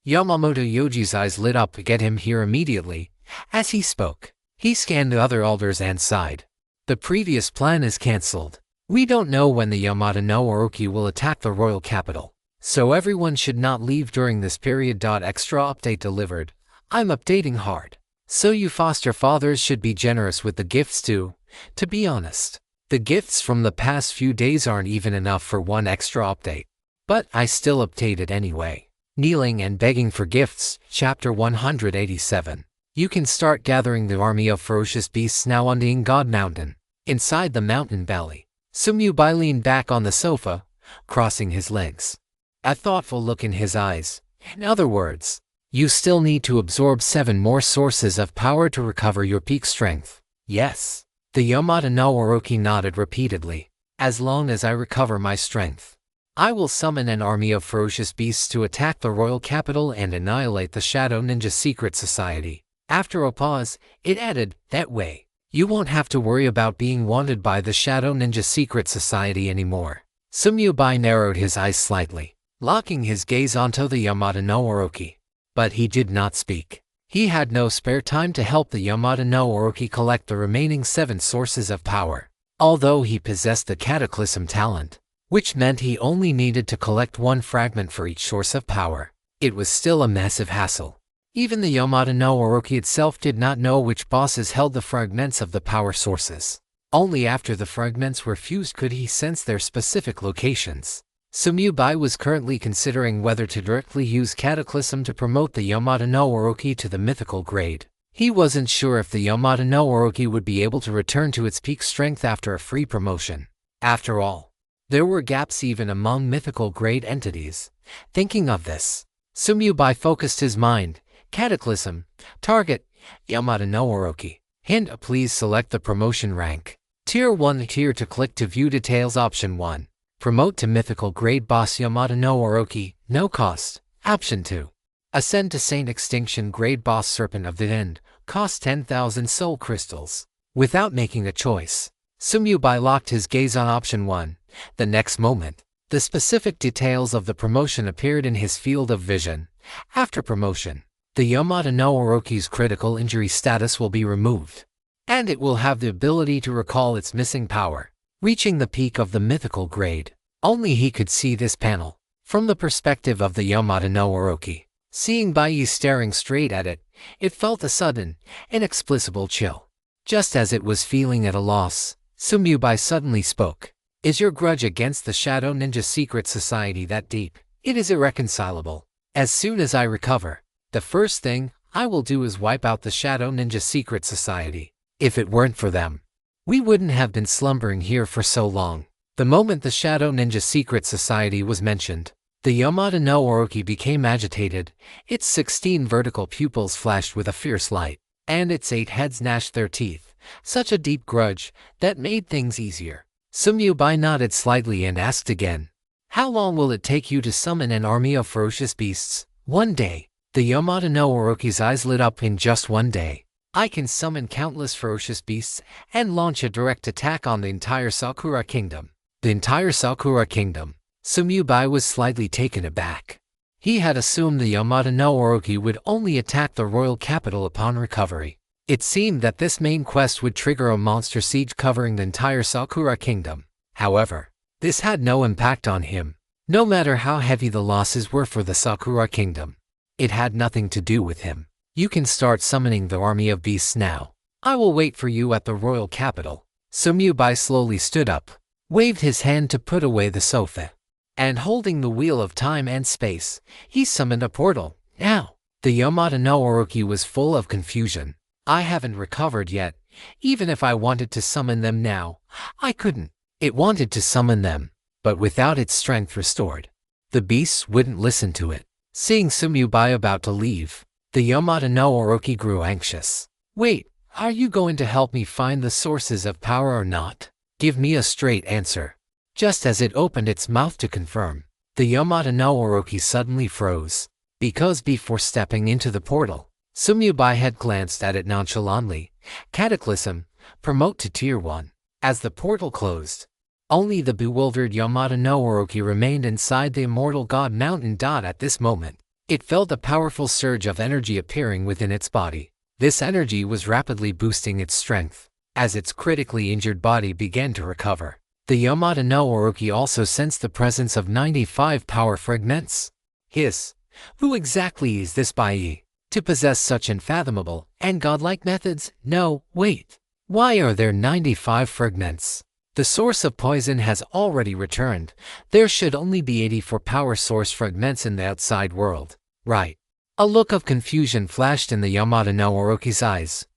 Yamamoto Yoji's eyes lit up. Get him here immediately. As he spoke, he scanned the other elders and sighed. The previous plan is cancelled. We don't know when the Yamada no Orochi will attack the royal capital, so everyone should not leave during this period. Extra update delivered. I'm updating hard, so you foster fathers should be generous with the gifts too. To be honest, the gifts from the past few days aren't even enough for one extra update, but I still update it anyway. Kneeling and begging for gifts. Chapter 187. You can start gathering the army of ferocious beasts now on the God Mountain. Inside the mountain valley, Sumyu Bai leaned back on the sofa, crossing his legs, a thoughtful look in his eyes. In other words, you still need to absorb 7 more sources of power to recover your peak strength. Yes. The Yamada no Orochi nodded repeatedly. As long as I recover my strength, I will summon an army of ferocious beasts to attack the royal capital and annihilate the Shadow Ninja Secret Society. After a pause, it added, that way, you won't have to worry about being wanted by the Shadow Ninja Secret Society anymore. Sumyu Bai narrowed his eyes slightly, locking his gaze onto the Yamada no Orochi. But he did not speak. He had no spare time to help the Yamada no Orochi collect the remaining 7 sources of power. Although he possessed the Cataclysm talent, which meant he only needed to collect 1 fragment for each source of power, it was still a massive hassle. Even the Yamada no Orochi itself did not know which bosses held the fragments of the power sources. Only after the fragments were fused could he sense their specific locations. Sumyu Bai was currently considering whether to directly use Cataclysm to promote the Yamada no Orochi to the mythical grade. He wasn't sure if the Yamada no Orochi would be able to return to its peak strength after a free promotion. After all, There were gaps even among mythical grade entities. Thinking of this, Sumyubai focused his mind. Cataclysm. Target. Yamada no Orochi. Hint: please select the promotion rank. Tier 1 tier to click to view details. Option 1. Promote to mythical grade boss Yamada no Orochi. No cost. Option 2. Ascend to Saint Extinction grade boss Serpent of the End. Cost 10,000 soul crystals. Without making a choice, Sumyubai locked his gaze on option 1. The next moment, the specific details of the promotion appeared in his field of vision. After promotion, the Yamada no Orochi's critical injury status will be removed, and it will have the ability to recall its missing power, reaching the peak of the mythical grade. Only he could see this panel from the perspective of the Yamada no Orochi. Seeing Bai staring straight at it, it felt a sudden, inexplicable chill. Just as it was feeling at a loss, Sumyubai suddenly spoke. Is your grudge against the Shadow Ninja Secret Society that deep? It is irreconcilable. As soon as I recover, the first thing I will do is wipe out the Shadow Ninja Secret Society. If it weren't for them, we wouldn't have been slumbering here for so long. The moment the Shadow Ninja Secret Society was mentioned, the Yamada no Orochi became agitated. Its 16 vertical pupils flashed with a fierce light, and its 8 heads gnashed their teeth. Such a deep grudge that made things easier. Sumyubai nodded slightly and asked again, how long will it take you to summon an army of ferocious beasts? 1 day. The Yamada no Orochi's eyes lit up. In just 1 day, I can summon countless ferocious beasts and launch a direct attack on the entire Sakura Kingdom. The entire Sakura Kingdom? Sumyubai was slightly taken aback. He had assumed the Yamada no Orochi would only attack the royal capital upon recovery. It seemed that this main quest would trigger a monster siege covering the entire Sakura Kingdom. However, this had no impact on him. No matter how heavy the losses were for the Sakura Kingdom, it had nothing to do with him. You can start summoning the army of beasts now. I will wait for you at the royal capital. Sumyubai slowly stood up, waved his hand to put away the sofa, and holding the wheel of time and space, he summoned a portal. Now, the Yamada no Orochi was full of confusion. I haven't recovered yet. Even if I wanted to summon them now, I couldn't. It wanted to summon them, but without its strength restored, the beasts wouldn't listen to it. Seeing Sumyubai about to leave, the Yamada no Orochi grew anxious. Wait, are you going to help me find the sources of power or not? Give me a straight answer. Just as it opened its mouth to confirm, the Yamada no Orochi suddenly froze, because before stepping into the portal, Sumyubai had glanced at it nonchalantly. Cataclysm. Promote to Tier 1. As the portal closed, only the bewildered Yamada no Orochi remained inside the Immortal God Mountain. At this moment, it felt a powerful surge of energy appearing within its body. This energy was rapidly boosting its strength. As its critically injured body began to recover, the Yamada no Orochi also sensed the presence of 95 power fragments. Who exactly is this Bai? To possess such unfathomable and godlike methods? No, wait. Why are there 95 fragments? The source of poison has already returned. There should only be 84 power source fragments in the outside world. Right. A look of confusion flashed in the Yamada no Orochi's eyes.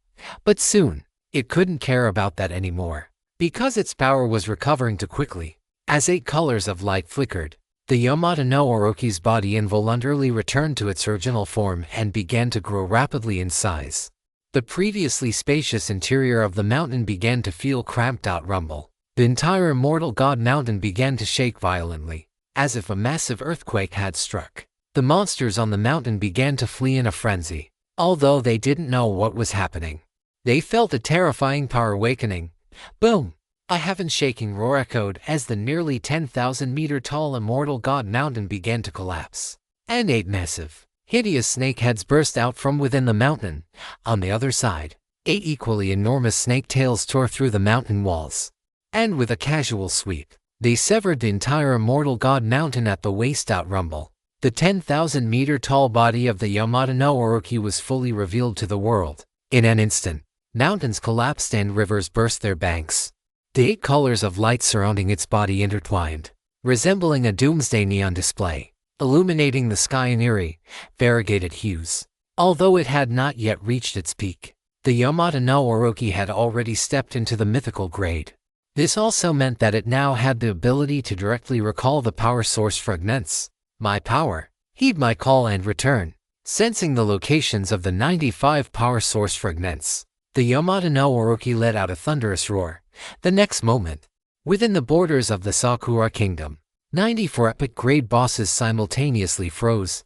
But soon, it couldn't care about that anymore, because its power was recovering too quickly. As 8 colors of light flickered, the Yamada no Orochi's body involuntarily returned to its original form and began to grow rapidly in size. The previously spacious interior of the mountain began to feel cramped out rumble. The entire Immortal God Mountain began to shake violently, as if a massive earthquake had struck. The monsters on the mountain began to flee in a frenzy, although they didn't know what was happening. They felt a terrifying power awakening. Boom! A heaven-shaking roar echoed as the nearly 10,000-meter-tall Immortal God Mountain began to collapse, and 8 massive, hideous snake heads burst out from within the mountain. On the other side, 8 equally enormous snake tails tore through the mountain walls, and with a casual sweep, they severed the entire Immortal God Mountain at the waist. Rumble. The 10,000-meter-tall body of the Yamada no Orochi was fully revealed to the world. In an instant, mountains collapsed and rivers burst their banks. The 8 colors of light surrounding its body intertwined, resembling a doomsday neon display, illuminating the sky in eerie, variegated hues. Although it had not yet reached its peak, the Yamada no Orochi had already stepped into the mythical grade. This also meant that it now had the ability to directly recall the power source fragments. My power. Heed my call and return. Sensing the locations of the 95 power source fragments, the Yamada no Orochi let out a thunderous roar. The next moment, within the borders of the Sakura Kingdom, 94 epic-grade bosses simultaneously froze.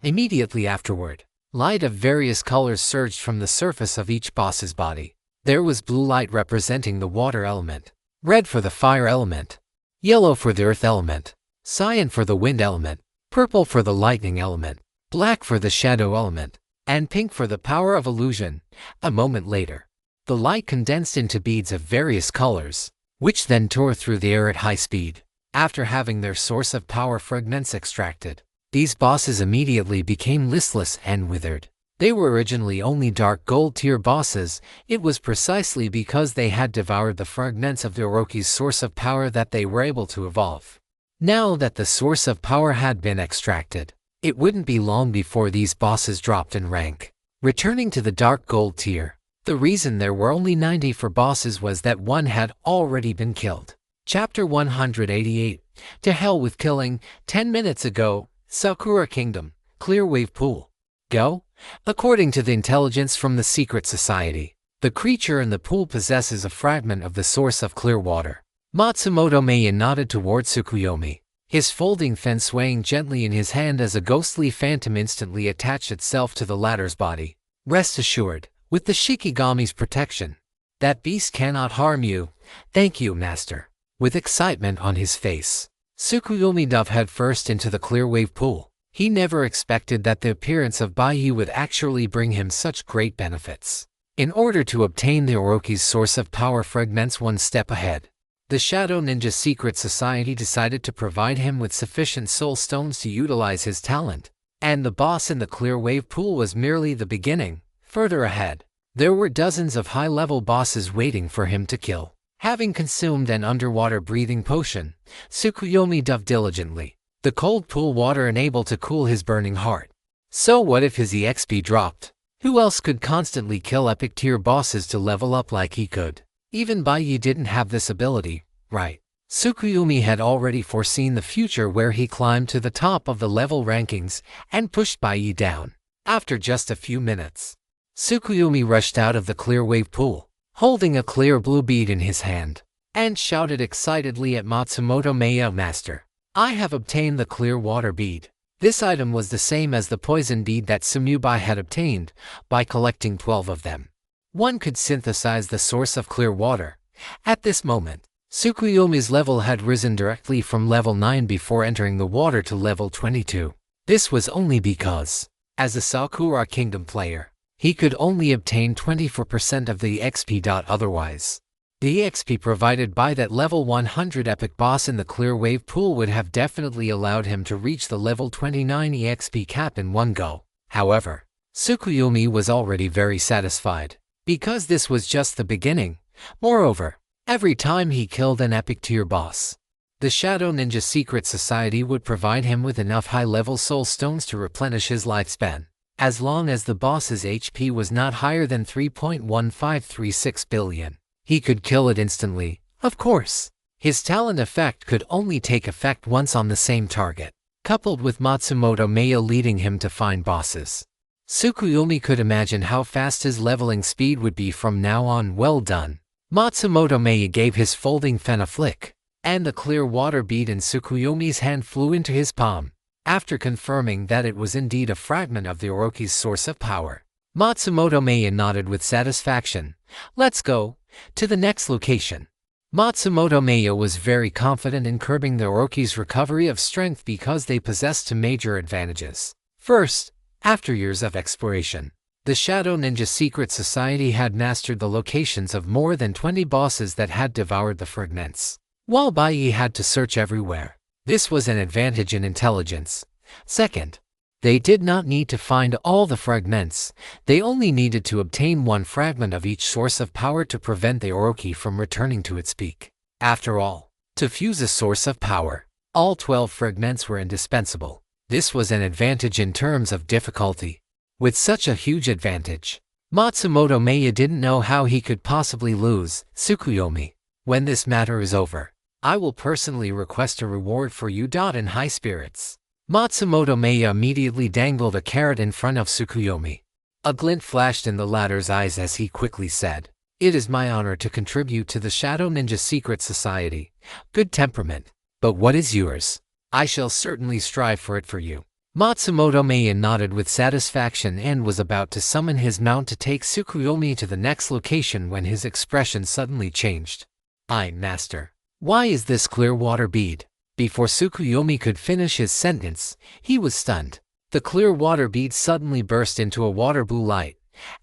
Immediately afterward, light of various colors surged from the surface of each boss's body. There was blue light representing the water element, red for the fire element, yellow for the earth element, cyan for the wind element, purple for the lightning element, black for the shadow element, and pink for the power of illusion. A moment later, the light condensed into beads of various colors, which then tore through the air at high speed. After having their source of power fragments extracted, these bosses immediately became listless and withered. They were originally only dark gold tier bosses. It was precisely because they had devoured the fragments of the Orochi's source of power that they were able to evolve. Now that the source of power had been extracted, it wouldn't be long before these bosses dropped in rank, returning to the dark gold tier. The reason there were only 90 for bosses was that one had already been killed. Chapter 188. To hell with killing. 10 minutes ago, Sakura Kingdom, Clear Wave Pool. Go? According to the intelligence from the secret society, the creature in the pool possesses a fragment of the source of clear water. Matsumoto Meiya nodded towards Tsukuyomi, his folding fan swaying gently in his hand as a ghostly phantom instantly attached itself to the latter's body. Rest assured, with the Shikigami's protection, that beast cannot harm you. Thank you, Master. With excitement on his face, Tsukuyomi dove headfirst into the clear wave pool. He never expected that the appearance of Baiyu would actually bring him such great benefits. In order to obtain the Orochi's source of power fragments one step ahead, the Shadow Ninja Secret Society decided to provide him with sufficient soul stones to utilize his talent. And the boss in the clear wave pool was merely the beginning. Further ahead, there were dozens of high-level bosses waiting for him to kill. Having consumed an underwater breathing potion, Tsukuyomi dove diligently, the cold pool water enabled to cool his burning heart. So what if his EXP dropped? Who else could constantly kill epic tier bosses to level up like he could? Even Baiyu didn't have this ability, right? Tsukuyomi had already foreseen the future where he climbed to the top of the level rankings and pushed Baiyu down. After just a few minutes, Tsukuyomi rushed out of the clear wave pool, holding a clear blue bead in his hand, and shouted excitedly at Matsumoto Meiya, Master, I have obtained the clear water bead. This item was the same as the poison bead that Sumubai had obtained. By collecting 12 of them, one could synthesize the source of clear water. At this moment, Tsukuyomi's level had risen directly from level 9 before entering the water to level 22. This was only because, as a Sakura Kingdom player, he could only obtain 24% of the EXP. Otherwise, the EXP provided by that level 100 epic boss in the clear wave pool would have definitely allowed him to reach the level 29 EXP cap in one go. However, Tsukuyomi was already very satisfied, because this was just the beginning. Moreover, every time he killed an epic tier boss, the Shadow Ninja Secret Society would provide him with enough high-level soul stones to replenish his lifespan. As long as the boss's HP was not higher than 3.1536 billion, he could kill it instantly. Of course, his talent effect could only take effect once on the same target, coupled with Matsumoto Meiya leading him to find bosses. Tsukuyomi could imagine how fast his leveling speed would be from now on. Well done. Matsumoto Meiya gave his folding fan a flick, and the clear water bead in Tsukuyomi's hand flew into his palm. After confirming that it was indeed a fragment of the Orochi's source of power, Matsumoto Meiya nodded with satisfaction. Let's go to the next location. Matsumoto Meiya was very confident in curbing the Orochi's recovery of strength because they possessed two major advantages. First, after years of exploration, the Shadow Ninja Secret Society had mastered the locations of more than 20 bosses that had devoured the fragments, while Baiyu had to search everywhere. This was an advantage in intelligence. Second, they did not need to find all the fragments. They only needed to obtain one fragment of each source of power to prevent the Orochi from returning to its peak. After all, to fuse a source of power, all 12 fragments were indispensable. This was an advantage in terms of difficulty. With such a huge advantage, Matsumoto Meiya didn't know how he could possibly lose. Tsukuyomi, When this matter is over, I will personally request a reward for you. In high spirits, Matsumoto Meiya immediately dangled a carrot in front of Tsukuyomi. A glint flashed in the latter's eyes as he quickly said, "It is my honor to contribute to the Shadow Ninja Secret Society. Good temperament. But what is yours? I shall certainly strive for it for you." Matsumoto Meiya nodded with satisfaction and was about to summon his mount to take Tsukuyomi to the next location when his expression suddenly changed. Master. Why is this clear water bead?" Before Tsukuyomi could finish his sentence, he was stunned. The clear water bead suddenly burst into a water blue light,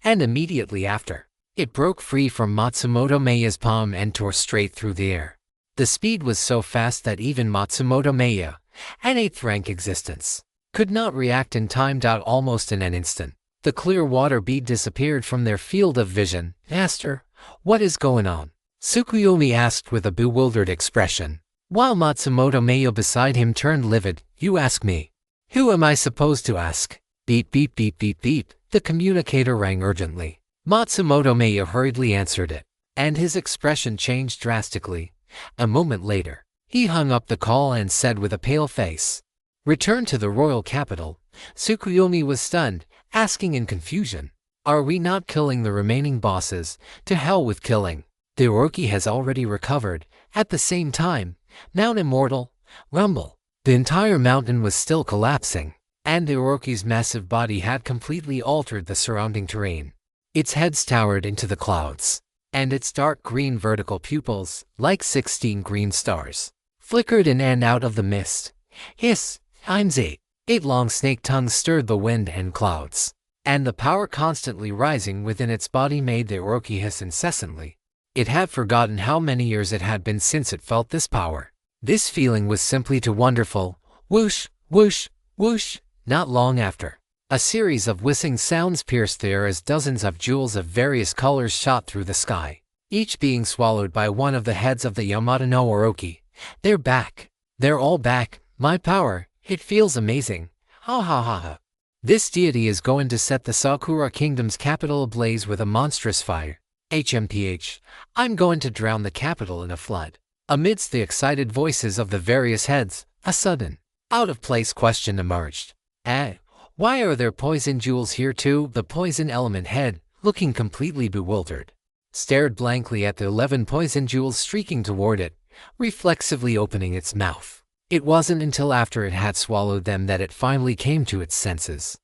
and immediately after, it broke free from Matsumoto Meiya's palm and tore straight through the air. The speed was so fast that even Matsumoto Meiya, an 8th rank existence, could not react in time. Almost in an instant, the clear water bead disappeared from their field of vision. "Master, what is going on?" Tsukuyomi asked with a bewildered expression, while Matsumoto Meiya beside him turned livid. "You ask me? Who am I supposed to ask?" Beep beep beep beep beep. The communicator rang urgently. Matsumoto Meiya hurriedly answered it, and his expression changed drastically. A moment later, he hung up the call and said with a pale face, "Return to the royal capital." Tsukuyomi was stunned, asking in confusion, "Are we not killing the remaining bosses? To hell with killing. The Orochi has already recovered." At the same time, Mount Immortal, rumble. The entire mountain was still collapsing, and the Orochi's massive body had completely altered the surrounding terrain. Its heads towered into the clouds, and its dark green vertical pupils, like 16 green stars, flickered in and out of the mist. Hiss, times 8. 8 long snake tongues stirred the wind and clouds, and the power constantly rising within its body made the Orochi hiss incessantly. It had forgotten how many years it had been since it felt this power. This feeling was simply too wonderful. Whoosh, whoosh, whoosh. Not long after, a series of whistling sounds pierced the air as dozens of jewels of various colors shot through the sky, each being swallowed by one of the heads of the Yamata no Orochi. "They're back. They're all back. My power, it feels amazing. Ha ha ha ha. This deity is going to set the Sakura Kingdom's capital ablaze with a monstrous fire. HMPH, I'm going to drown the capital in a flood." Amidst the excited voices of the various heads, a sudden, out-of-place question emerged. Why are there poison jewels here too?" The poison element head, looking completely bewildered, stared blankly at the 11 poison jewels streaking toward it, reflexively opening its mouth. It wasn't until after it had swallowed them that it finally came to its senses.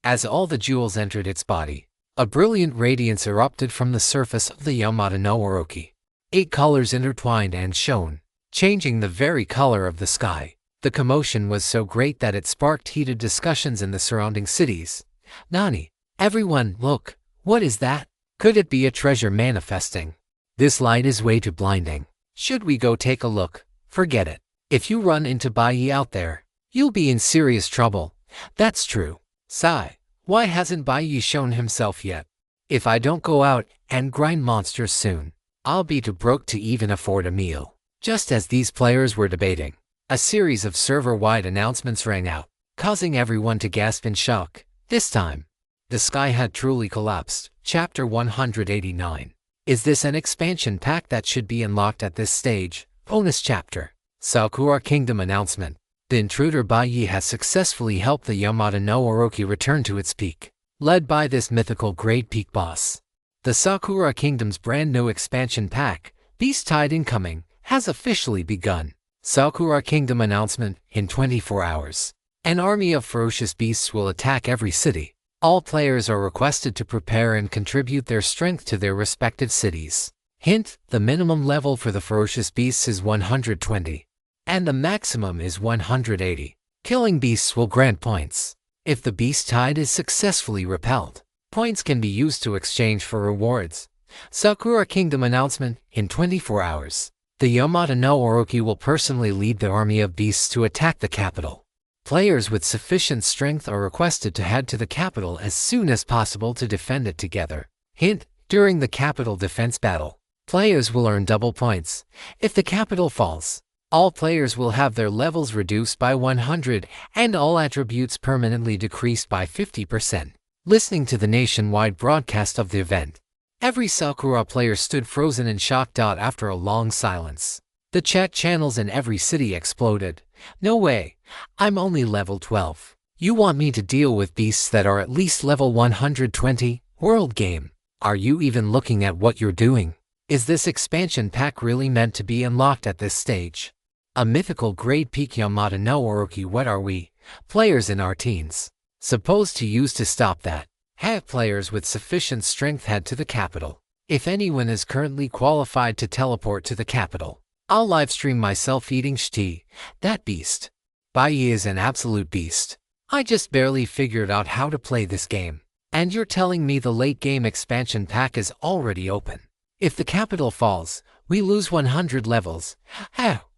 As all the jewels entered its body, a brilliant radiance erupted from the surface of the Yamata no Orochi. 8 colors intertwined and shone, changing the very color of the sky. The commotion was so great that it sparked heated discussions in the surrounding cities. "Nani? Everyone, look, what is that? Could it be a treasure manifesting? This light is way too blinding. Should we go take a look?" "Forget it. If you run into Baiyi out there, you'll be in serious trouble." "That's true. Sigh, why hasn't Baiyi shown himself yet? If I don't go out and grind monsters soon, I'll be too broke to even afford a meal." Just as these players were debating, a series of server-wide announcements rang out, causing everyone to gasp in shock. This time, the sky had truly collapsed. Chapter 189. Is this an expansion pack that should be unlocked at this stage? Bonus chapter. Sakura Kingdom announcement. The intruder Baiyi has successfully helped the Yamata no Orochi return to its peak, led by this mythical great peak boss. The Sakura Kingdom's brand new expansion pack, Beast Tide Incoming, has officially begun. Sakura Kingdom announcement. In 24 hours, an army of ferocious beasts will attack every city. All players are requested to prepare and contribute their strength to their respective cities. Hint, the minimum level for the ferocious beasts is 120, and the maximum is 180. Killing beasts will grant points. If the beast tide is successfully repelled, points can be used to exchange for rewards. Sakura Kingdom announcement. In 24 hours, the Yamata no Orochi will personally lead the army of beasts to attack the capital. Players with sufficient strength are requested to head to the capital as soon as possible to defend it together. Hint, during the capital defense battle, players will earn double points. If the capital falls, all players will have their levels reduced by 100 and all attributes permanently decreased by 50%. Listening to the nationwide broadcast of the event, Every Sakura player stood frozen in shock. After a long silence, the chat channels in every city exploded. No way, I'm only level 12. You want me to deal with beasts that are at least level 120? World game, are you even looking at what you're doing? Is this expansion pack really meant to be unlocked at this stage? A mythical grade peak Yamada no Orochi. What are we, players in our teens, supposed to use to stop that? Have players with sufficient strength head to the capital. If anyone is currently qualified to teleport to the capital, I'll livestream myself eating shti. That beast. Bai is an absolute beast. I just barely figured out how to play this game. And you're telling me the late game expansion pack is already open. If the capital falls, we lose 100 levels.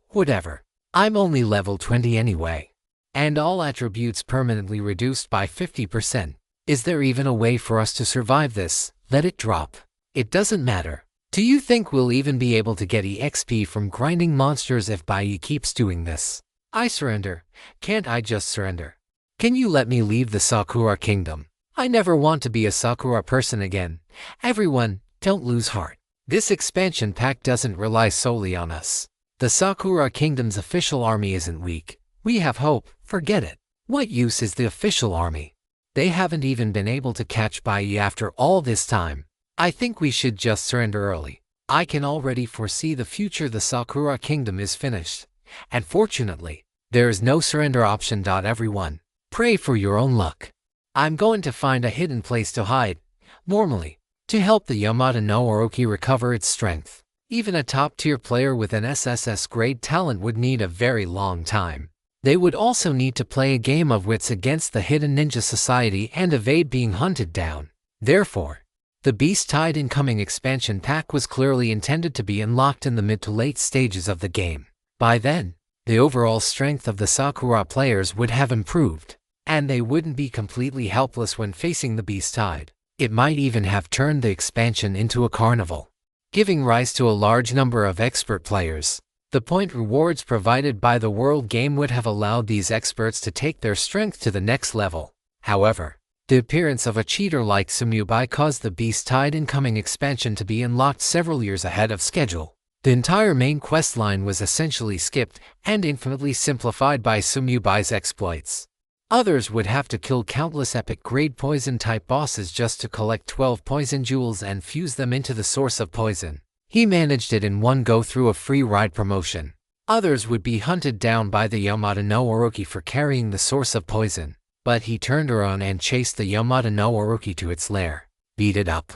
Whatever. I'm only level 20 anyway. And all attributes permanently reduced by 50%. Is there even a way for us to survive this? Let it drop. It doesn't matter. Do you think we'll even be able to get EXP from grinding monsters if Bai keeps doing this? I surrender. Can't I just surrender? Can you let me leave the Sakura Kingdom? I never want to be a Sakura person again. Everyone, don't lose heart. This expansion pack doesn't rely solely on us. The Sakura Kingdom's official army isn't weak. We have hope. Forget it. What use is the official army? They haven't even been able to catch Bai after all this time. I think we should just surrender early. I can already foresee the future. The Sakura Kingdom is finished. And fortunately, there is no surrender option. Everyone, pray for your own luck. I'm going to find a hidden place to hide. Normally, to help the Yamada no Orochi recover its strength. Even a top-tier player with an SSS grade talent would need a very long time. They would also need to play a game of wits against the hidden ninja society and evade being hunted down. Therefore, the Beast Tide incoming expansion pack was clearly intended to be unlocked in the mid to late stages of the game. By then, the overall strength of the Sakura players would have improved, and they wouldn't be completely helpless when facing the Beast Tide. It might even have turned the expansion into a carnival, giving rise to a large number of expert players. The point rewards provided by the world game would have allowed these experts to take their strength to the next level. However, the appearance of a cheater like Sumubai caused the Beast Tide incoming expansion to be unlocked several years ahead of schedule. The entire main questline was essentially skipped and infinitely simplified by Sumubai's exploits. Others would have to kill countless epic grade poison type bosses just to collect 12 poison jewels and fuse them into the source of poison. He managed it in one go through a free ride promotion. Others would be hunted down by the Yamada no Orochi for carrying the source of poison, but he turned around and chased the Yamada no Orochi to its lair, beat it up,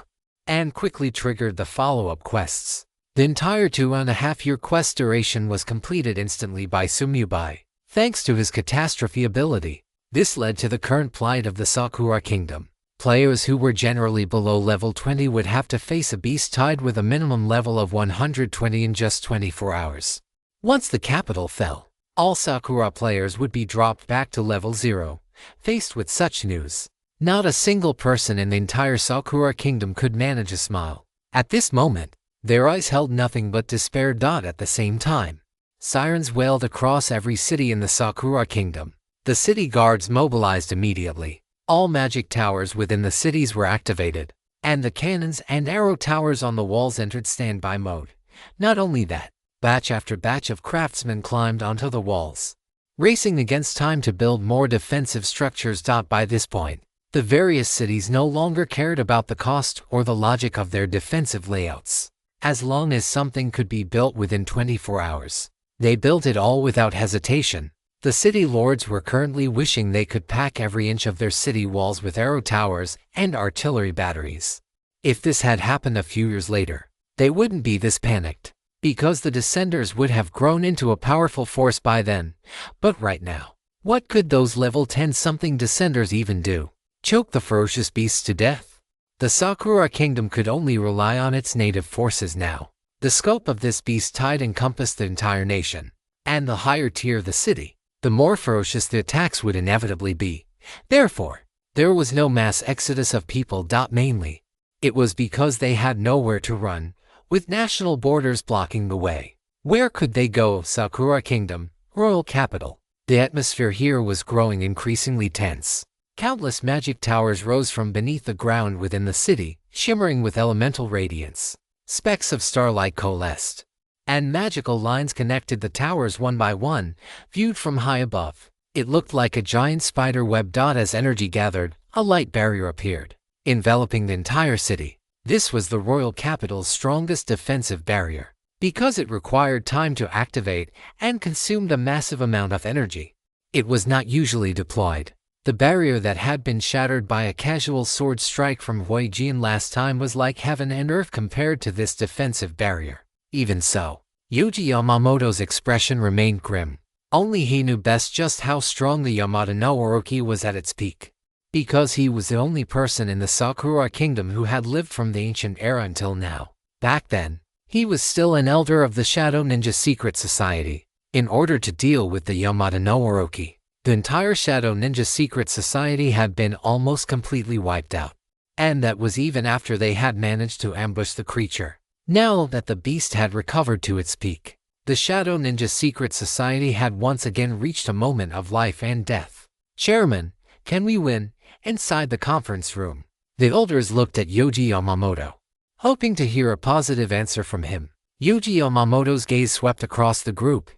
and quickly triggered the follow-up quests. The entire 2.5-year quest duration was completed instantly by Sumubai, thanks to his catastrophe ability. This led to the current plight of the Sakura Kingdom. Players who were generally below level 20 would have to face a Beast Tide with a minimum level of 120 in just 24 hours. Once the capital fell, all Sakura players would be dropped back to level 0. Faced with such news, not a single person in the entire Sakura Kingdom could manage a smile. At this moment, their eyes held nothing but despair. At the same time, sirens wailed across every city in the Sakura Kingdom. The city guards mobilized immediately. All magic towers within the cities were activated, and the cannons and arrow towers on the walls entered standby mode. Not only that, batch after batch of craftsmen climbed onto the walls, racing against time to build more defensive structures. By this point, the various cities no longer cared about the cost or the logic of their defensive layouts. As long as something could be built within 24 hours, they built it all without hesitation. The city lords were currently wishing they could pack every inch of their city walls with arrow towers and artillery batteries. If this had happened a few years later, they wouldn't be this panicked, because the Descenders would have grown into a powerful force by then. But right now, what could those level 10-something Descenders even do? Choke the ferocious beasts to death? The Sakura Kingdom could only rely on its native forces now. The scope of this Beast Tide encompassed the entire nation, and the higher tier the city, the more ferocious the attacks would inevitably be. Therefore, there was no mass exodus of people. Mainly, it was because they had nowhere to run, with national borders blocking the way. Where could they go? Sakura Kingdom, royal capital. The atmosphere here was growing increasingly tense. Countless magic towers rose from beneath the ground within the city, shimmering with elemental radiance. Specks of starlight coalesced, and magical lines connected the towers one by one, viewed from high above. It looked like a giant spider web. As energy gathered, a light barrier appeared, enveloping the entire city. This was the royal capital's strongest defensive barrier, because it required time to activate and consumed a massive amount of energy. It was not usually deployed. The barrier that had been shattered by a casual sword strike from Huijian last time was like heaven and earth compared to this defensive barrier. Even so, Yuji Yamamoto's expression remained grim. Only he knew best just how strong the Yamata no Orochi was at its peak. Because he was the only person in the Sakura kingdom who had lived from the ancient era until now. Back then, he was still an elder of the Shadow Ninja Secret Society. In order to deal with the Yamata no Orochi, the entire Shadow Ninja Secret Society had been almost completely wiped out. And that was even after they had managed to ambush the creature. Now that the beast had recovered to its peak, the Shadow Ninja Secret Society had once again reached a moment of life and death. Chairman, can we win? Inside the conference room, the elders looked at Yuji Yamamoto, hoping to hear a positive answer from him. Yuji Yamamoto's gaze swept across the group,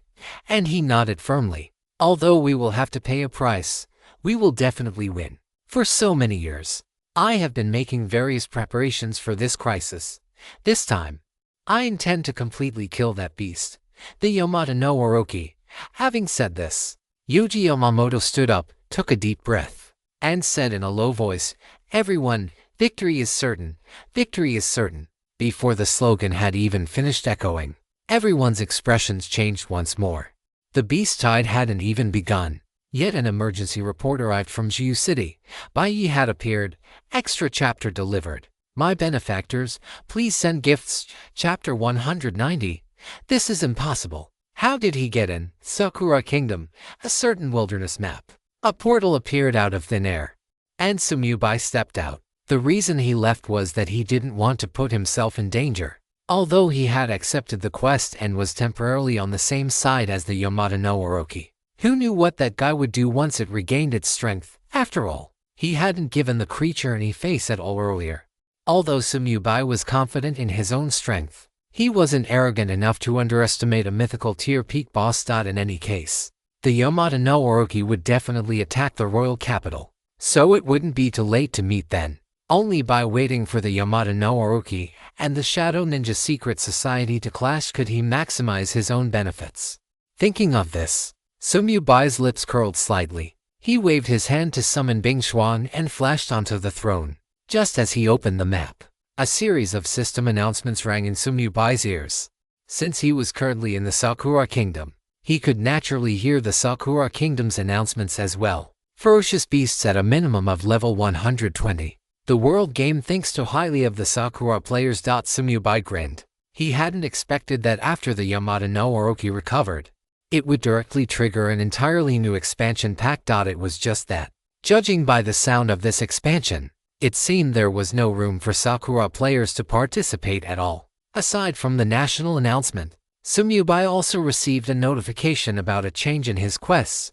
and he nodded firmly. Although we will have to pay a price, we will definitely win. For so many years, I have been making various preparations for this crisis. This time, I intend to completely kill that beast, the Yamata no Orochi. Having said this, Yuji Yamamoto stood up, took a deep breath, and said in a low voice, "Everyone, victory is certain, victory is certain." Before the slogan had even finished echoing, everyone's expressions changed once more. The beast tide hadn't even begun. Yet an emergency report arrived from Jiu City. Bai Yi had appeared. Extra chapter delivered. My benefactors, please send gifts. Chapter 190. This is impossible. How did he get in? Sakura Kingdom, a certain wilderness map. A portal appeared out of thin air, and Sumubai stepped out. The reason he left was that he didn't want to put himself in danger. Although he had accepted the quest and was temporarily on the same side as the Yamata no Orochi, who knew what that guy would do once it regained its strength? After all, he hadn't given the creature any face at all earlier. Although Sumubai was confident in his own strength, he wasn't arrogant enough to underestimate a mythical tier peak boss. In any case, the Yamata no Orochi would definitely attack the royal capital, so it wouldn't be too late to meet then. Only by waiting for the Yamata no Orochi and the Shadow Ninja Secret Society to clash could he maximize his own benefits. Thinking of this, Sumubai's lips curled slightly. He waved his hand to summon Bing Xuan and flashed onto the throne. Just as he opened the map, a series of system announcements rang in Sumubai's ears. Since he was currently in the Sakura Kingdom, he could naturally hear the Sakura Kingdom's announcements as well. Ferocious beasts at a minimum of level 120. The world game thinks too highly of the Sakura players. Sumubai grinned. He hadn't expected that after the Yamata no Orochi recovered, it would directly trigger an entirely new expansion pack. It was just that. Judging by the sound of this expansion, it seemed there was no room for Sakura players to participate at all. Aside from the national announcement, Sumubai also received a notification about a change in his quests.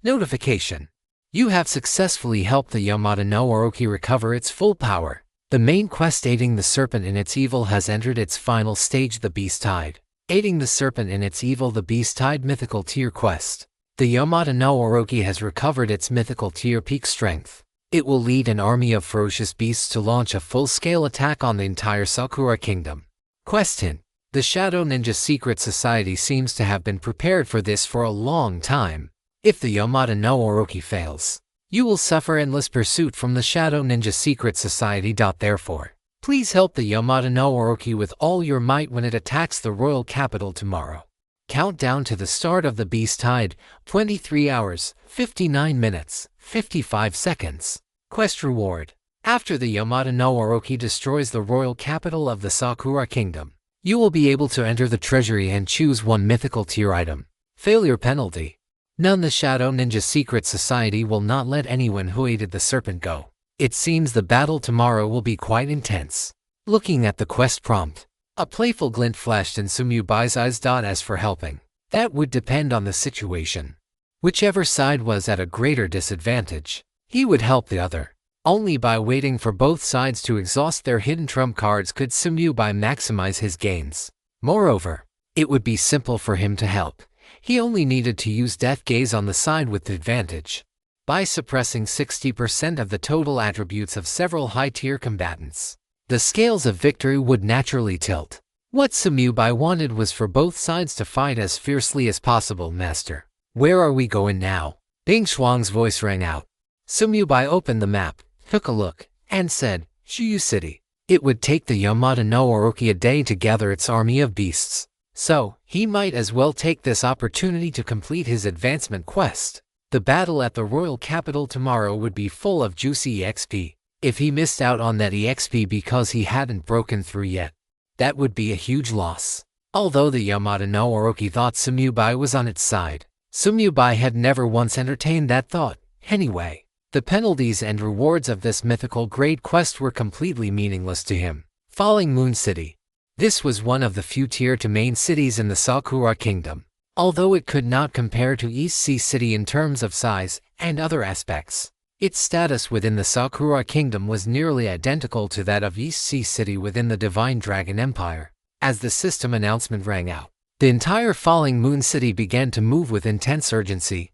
Notification: you have successfully helped the Yamata no Orochi recover its full power. The main quest, aiding the serpent in its evil, has entered its final stage, the Beast Tide. Aiding the serpent in its evil, the Beast Tide mythical tier quest. The Yamata no Orochi has recovered its mythical tier peak strength. It will lead an army of ferocious beasts to launch a full-scale attack on the entire Sakura Kingdom. Quest hint: the Shadow Ninja Secret Society seems to have been prepared for this for a long time. If the Yamata no Orochi fails, you will suffer endless pursuit from the Shadow Ninja Secret Society. Therefore, please help the Yamata no Orochi with all your might when it attacks the royal capital tomorrow. Countdown to the start of the Beast Tide: 23 hours, 59 minutes, 55 seconds. Quest reward: after the Yamata no Orochi destroys the royal capital of the Sakura Kingdom, you will be able to enter the treasury and choose one mythical tier item. Failure penalty: none. The Shadow Ninja Secret Society will not let anyone who aided the serpent go. It seems the battle tomorrow will be quite intense. Looking at the quest prompt, a playful glint flashed in Sumubai's eyes. As for helping, that would depend on the situation. Whichever side was at a greater disadvantage, he would help the other. Only by waiting for both sides to exhaust their hidden trump cards could Sumyubai maximize his gains. Moreover, it would be simple for him to help. He only needed to use Death Gaze on the side with advantage. By suppressing 60% of the total attributes of several high-tier combatants, the scales of victory would naturally tilt. What Sumyubai wanted was for both sides to fight as fiercely as possible. Master, where are we going now? Bing Shuang's voice rang out. Sumyubai opened the map, took a look, and said, Shuyu City. It would take the Yamada no Orochi a day to gather its army of beasts, so he might as well take this opportunity to complete his advancement quest. The battle at the royal capital tomorrow would be full of juicy EXP. If he missed out on that EXP because he hadn't broken through yet, that would be a huge loss. Although the Yamada no Orochi thought Sumyubai was on its side, Sumyubai had never once entertained that thought. Anyway, the penalties and rewards of this mythical grade quest were completely meaningless to him. Falling Moon City. This was one of the few tier 2 main cities in the Sakura Kingdom. Although it could not compare to East Sea City in terms of size and other aspects, its status within the Sakura Kingdom was nearly identical to that of East Sea City within the Divine Dragon Empire. As the system announcement rang out, the entire Falling Moon City began to move with intense urgency.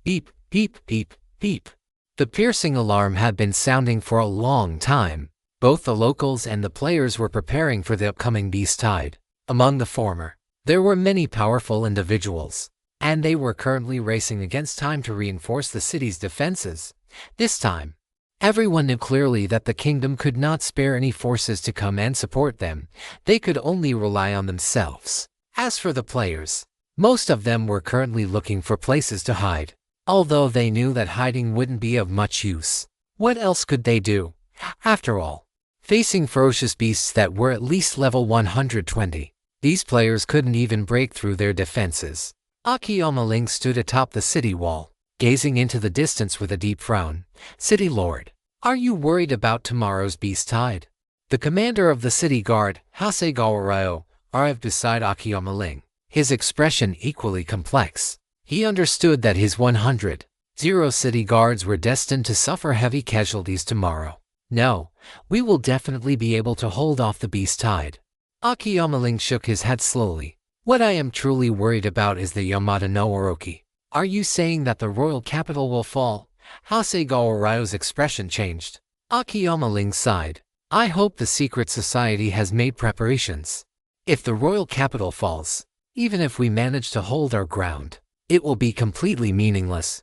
Beep, beep, beep, beep. The piercing alarm had been sounding for a long time. Both the locals and the players were preparing for the upcoming beast tide. Among the former, there were many powerful individuals, and they were currently racing against time to reinforce the city's defenses. This time, everyone knew clearly that the kingdom could not spare any forces to come and support them. They could only rely on themselves. As for the players, most of them were currently looking for places to hide. Although they knew that hiding wouldn't be of much use, what else could they do? After all, facing ferocious beasts that were at least level 120, these players couldn't even break through their defenses. Akiyama Ling stood atop the city wall, gazing into the distance with a deep frown. City Lord, are you worried about tomorrow's beast tide? The commander of the city guard, Hasegawa Ryo, arrived beside Akiyama Ling, his expression equally complex. He understood that his 100 city guards were destined to suffer heavy casualties tomorrow. No, we will definitely be able to hold off the beast tide. Akiyama Ling shook his head slowly. What I am truly worried about is the Yamada no Orochi. Are you saying that the royal capital will fall? Hasegawa Ryo's expression changed. Akiyama Ling sighed. I hope the secret society has made preparations. If the royal capital falls, even if we manage to hold our ground, it will be completely meaningless.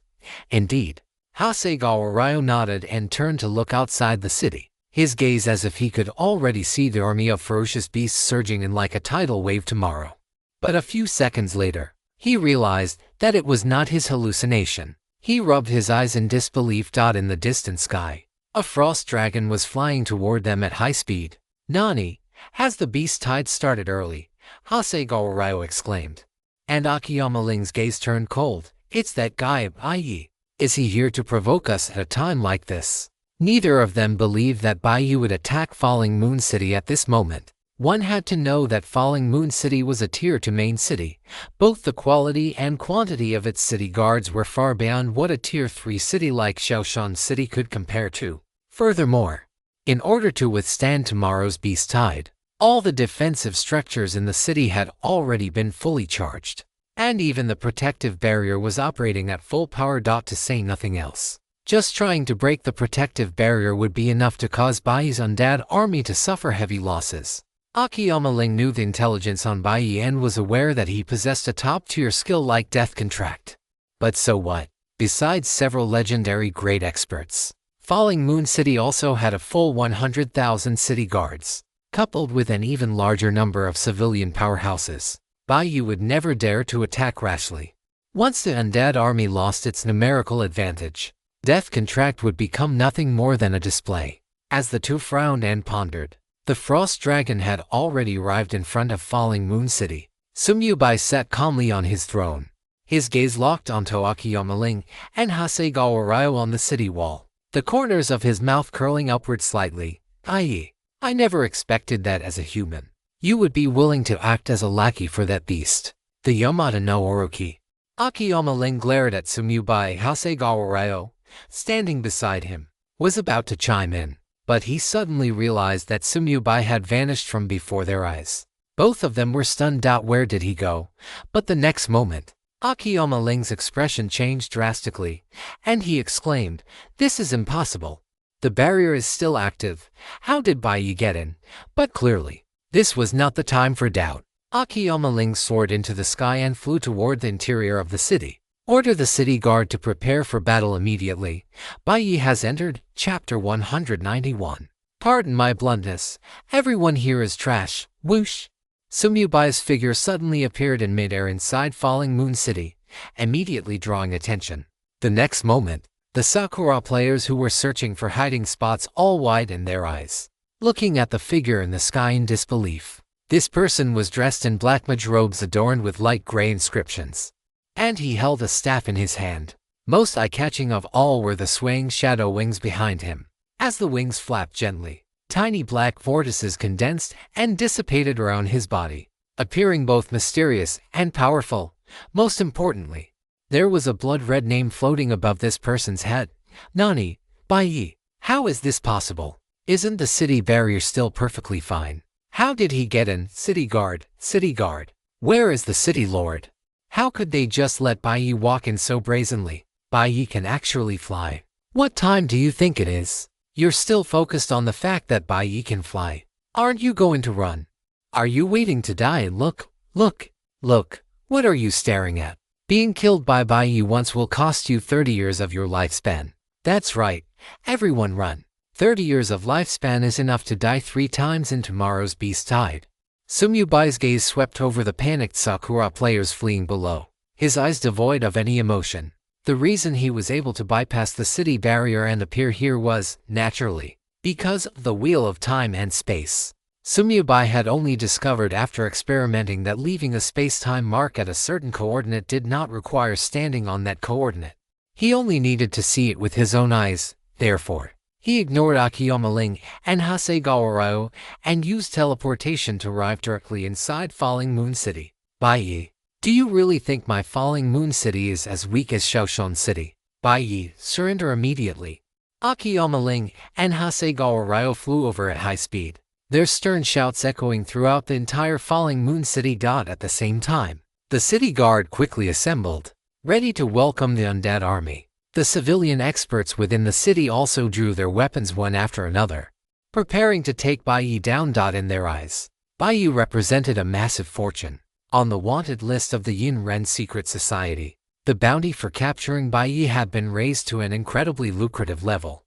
Indeed. Hasegawa Ryo nodded and turned to look outside the city, his gaze as if he could already see the army of ferocious beasts surging in like a tidal wave tomorrow. But a few seconds later, he realized that it was not his hallucination. He rubbed his eyes in disbelief. In the distant sky, a frost dragon was flying toward them at high speed. Nani, has the beast tide started early? Hasegawa Ryo exclaimed. And Akiyama Ling's gaze turned cold. It's that guy, Bai. Is he here to provoke us at a time like this? Neither of them believed that Bai would attack Falling Moon City at this moment. One had to know that Falling Moon City was a tier 2 main city. Both the quality and quantity of its city guards were far beyond what a tier 3 city like Shaoshan City could compare to. Furthermore, in order to withstand tomorrow's beast tide, all the defensive structures in the city had already been fully charged, and even the protective barrier was operating at full power. To say nothing else, just trying to break the protective barrier would be enough to cause Bai's undead army to suffer heavy losses. Akiyama Ling knew the intelligence on Bai and was aware that he possessed a top-tier skill like Death Contract. But so what? Besides several legendary grade experts, Falling Moon City also had a full 100,000 city guards, coupled with an even larger number of civilian powerhouses. Bai would never dare to attack rashly. Once the undead army lost its numerical advantage, Death Contract would become nothing more than a display. As the two frowned and pondered, the frost dragon had already arrived in front of Falling Moon City. Sumyubai sat calmly on his throne, his gaze locked onto Akiyama Ling and Hasegawa Ryo on the city wall, the corners of his mouth curling upward slightly. I never expected that as a human. You would be willing to act as a lackey for that beast, the Yamada no Orochi. Akiyama Ling glared at Sumyubai. Hasegawa Ryo, standing beside him, was about to chime in, but he suddenly realized that Sumyubai had vanished from before their eyes. Both of them were stunned. Where did he go? But the next moment, Akiyama Ling's expression changed drastically, and he exclaimed, "This is impossible. The barrier is still active. How did Bai get in?" But clearly, this was not the time for doubt. Akiyama Ling soared into the sky and flew toward the interior of the city. "Order the city guard to prepare for battle immediately. Bai has entered." Chapter 191. Pardon my bluntness. Everyone here is trash. Whoosh! Sumyubai's figure suddenly appeared in midair inside Falling Moon City, immediately drawing attention. The next moment, the Sakura players who were searching for hiding spots all widened their eyes, looking at the figure in the sky in disbelief. This person was dressed in black mage robes adorned with light gray inscriptions, and he held a staff in his hand. Most eye-catching of all were the swaying shadow wings behind him. As the wings flapped gently, tiny black vortices condensed and dissipated around his body, appearing both mysterious and powerful. Most importantly, there was a blood-red name floating above this person's head. Nani? Bai. How is this possible? Isn't the city barrier still perfectly fine? How did he get in? City guard. City guard. Where is the city lord? How could they just let Bai walk in so brazenly? Bai can actually fly. What time do you think it is? You're still focused on the fact that Bai can fly. Aren't you going to run? Are you waiting to die? Look, look, look. What are you staring at? Being killed by Bai once will cost you 30 years of your lifespan. That's right. Everyone run. 30 years of lifespan is enough to die 3 times in tomorrow's beast tide. Sumyubai's gaze swept over the panicked Sakura players fleeing below, his eyes devoid of any emotion. The reason he was able to bypass the city barrier and appear here was, naturally, because of the wheel of time and space. Sumyubai had only discovered after experimenting that leaving a space-time mark at a certain coordinate did not require standing on that coordinate. He only needed to see it with his own eyes. Therefore, he ignored Akiyama Ling and Hasegawa Ryo and used teleportation to arrive directly inside Falling Moon City. Bai, do you really think my Falling Moon City is as weak as Shaoshun City? Bai, surrender immediately. Akiyama Ling and Hasegawa Ryo flew over at high speed, their stern shouts echoing throughout the entire Falling Moon City. At the same time, the city guard quickly assembled, ready to welcome the undead army. The civilian experts within the city also drew their weapons one after another, preparing to take Bai down. In their eyes, Bai represented a massive fortune. On the wanted list of the Yin Ren secret society, the bounty for capturing Bai had been raised to an incredibly lucrative level.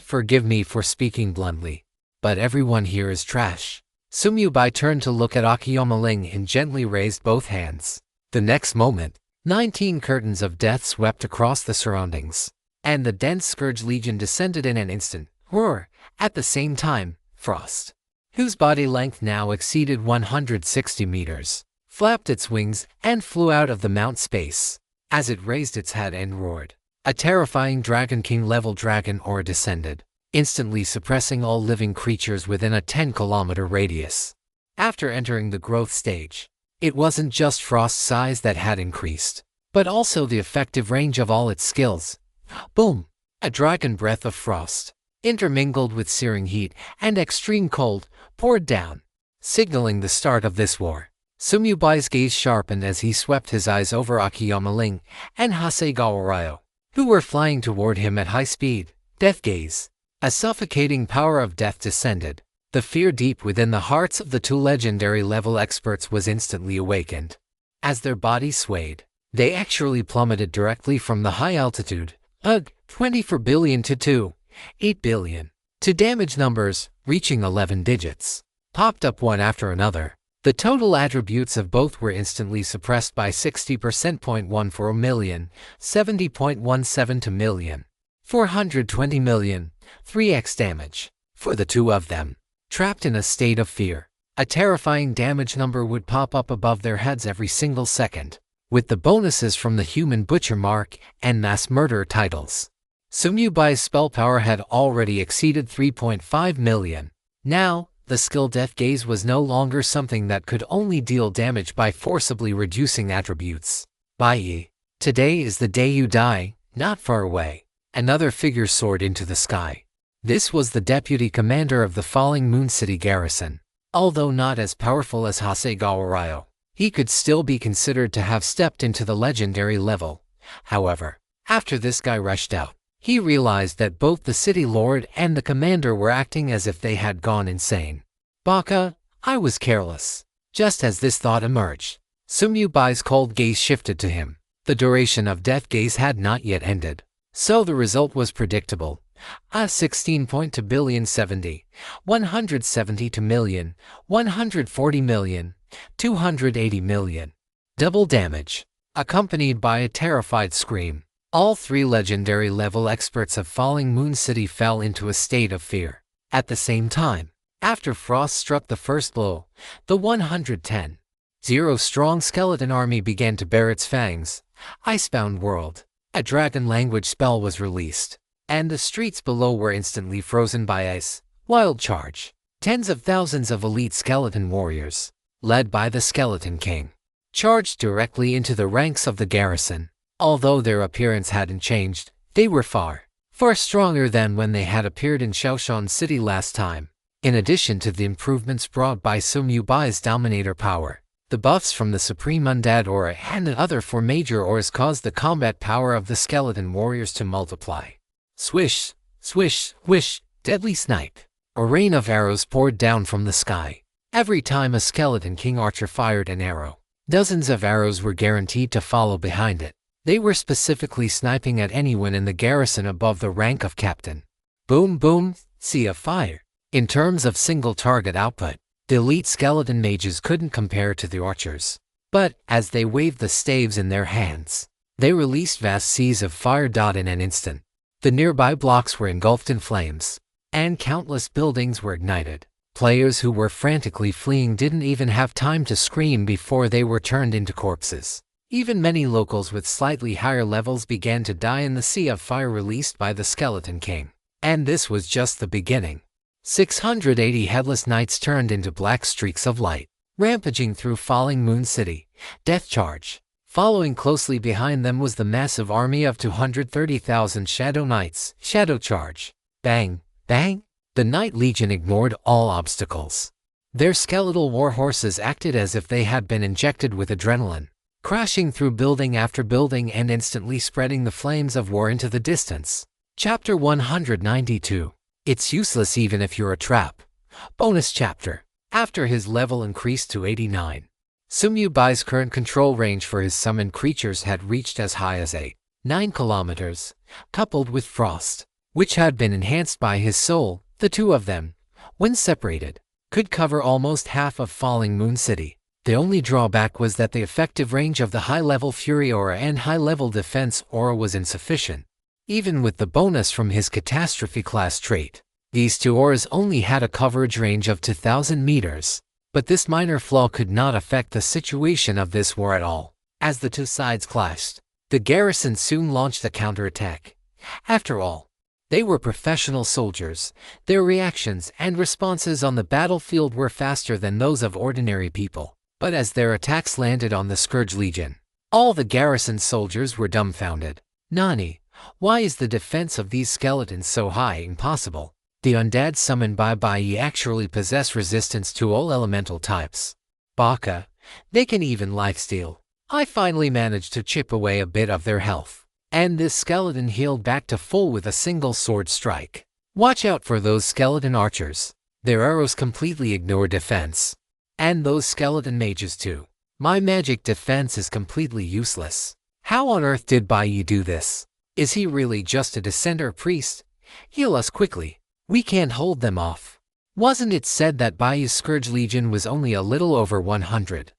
Forgive me for speaking bluntly, but everyone here is trash. Sumyubai turned to look at Akiyama Ling and gently raised both hands. The next moment, 19 curtains of death swept across the surroundings, and the dense Scourge Legion descended in an instant. Roar! At the same time, Frost, whose body length now exceeded 160 meters, flapped its wings and flew out of the mount space. As it raised its head and roared, a terrifying Dragon King-level dragon aura descended, instantly suppressing all living creatures within a 10-kilometer radius. After entering the growth stage, it wasn't just Frost's size that had increased, but also the effective range of all its skills. Boom! A dragon breath of frost, intermingled with searing heat and extreme cold, poured down, signaling the start of this war. Sumyubai's gaze sharpened as he swept his eyes over Akiyama Ling and Hasegawa Ryo, who were flying toward him at high speed. Death gaze. A suffocating power of death descended. The fear deep within the hearts of the 2 legendary level experts was instantly awakened. As their bodies swayed, they actually plummeted directly from the high altitude, 24 billion to 8 billion, to damage numbers, reaching 11 digits, popped up one after another. The total attributes of both were instantly suppressed by 60%. 0.14 million, 70.17 to million, 420 million, 3x damage. For the 2 of them, trapped in a state of fear, a terrifying damage number would pop up above their heads every single second, with the bonuses from the Human Butcher Mark and Mass Murderer titles. Sumyubai's spell power had already exceeded 3.5 million. Now, the skill Death Gaze was no longer something that could only deal damage by forcibly reducing attributes. Bai, today is the day you die. Not far away, Another figure soared into the sky. This was the deputy commander of the falling Moon City garrison. Although not as powerful as Hasegawa Ryo, he could still be considered to have stepped into the legendary level. However, after this guy rushed out, he realized that both the city lord and the commander were acting as if they had gone insane. Baka, I was careless. Just as this thought emerged, Sumyubai's cold gaze shifted to him. The duration of death gaze had not yet ended. So the result was predictable. 16.2 billion 70, 170 to million, 140 million, 280 million. Double damage, accompanied by a terrified scream. All three legendary level experts of Falling Moon City fell into a state of fear. At the same time, after Frost struck the first blow, the 110-0 strong skeleton army began to bare its fangs. Icebound World. A dragon language spell was released, and the streets below were instantly frozen by ice. Wild Charge. Tens of thousands of elite skeleton warriors, led by the Skeleton King, charged directly into the ranks of the garrison. Although their appearance hadn't changed, they were far stronger than when they had appeared in Shaoshan City last time. In addition to the improvements brought by Sumyubai's Dominator power, the buffs from the Supreme Undead Aura and the other 4 major auras caused the combat power of the skeleton warriors to multiply. Swish, swish, swish, deadly snipe. A rain of arrows poured down from the sky. Every time a Skeleton King archer fired an arrow, dozens of arrows were guaranteed to follow behind it. They were specifically sniping at anyone in the garrison above the rank of captain. Boom boom, sea of fire. In terms of single target output, the elite skeleton mages couldn't compare to the archers. But, as they waved the staves in their hands, they released vast seas of fire. In an instant, the nearby blocks were engulfed in flames, and countless buildings were ignited. Players who were frantically fleeing didn't even have time to scream before they were turned into corpses. Even many locals with slightly higher levels began to die in the sea of fire released by the Skeleton King. And this was just the beginning. 680 headless knights turned into black streaks of light, rampaging through Falling Moon City. Death Charge. Following closely behind them was the massive army of 230,000 Shadow Knights. Shadow Charge. Bang, bang. The Knight Legion ignored all obstacles. Their skeletal war horses acted as if they had been injected with adrenaline, crashing through building after building and instantly spreading the flames of war into the distance. Chapter 192. It's useless even if you're a trap. Bonus chapter. After his level increased to 89, Sumyubai's current control range for his summoned creatures had reached as high as 9 kilometers, coupled with Frost, which had been enhanced by his soul. The two of them, when separated, could cover almost half of Falling Moon City. The only drawback was that the effective range of the high-level Fury Aura and high-level Defense Aura was insufficient. Even with the bonus from his Catastrophe class trait, these two auras only had a coverage range of 2,000 meters. But this minor flaw could not affect the situation of this war at all. As the two sides clashed, the garrison soon launched a counterattack. After all, they were professional soldiers. Their reactions and responses on the battlefield were faster than those of ordinary people. But as their attacks landed on the Scourge Legion, all the garrison soldiers were dumbfounded. Nani, why is the defense of these skeletons so high? Impossible. The undead summoned by Bai actually possess resistance to all elemental types. Baka, they can even lifesteal. I finally managed to chip away a bit of their health, and this skeleton healed back to full with a single sword strike. Watch out for those skeleton archers. Their arrows completely ignore defense. And those skeleton mages too. My magic defense is completely useless. How on earth did Bai do this? Is he really just a descender priest? Heal us quickly. We can't hold them off. Wasn't it said that Bai's Scourge Legion was only a little over 100?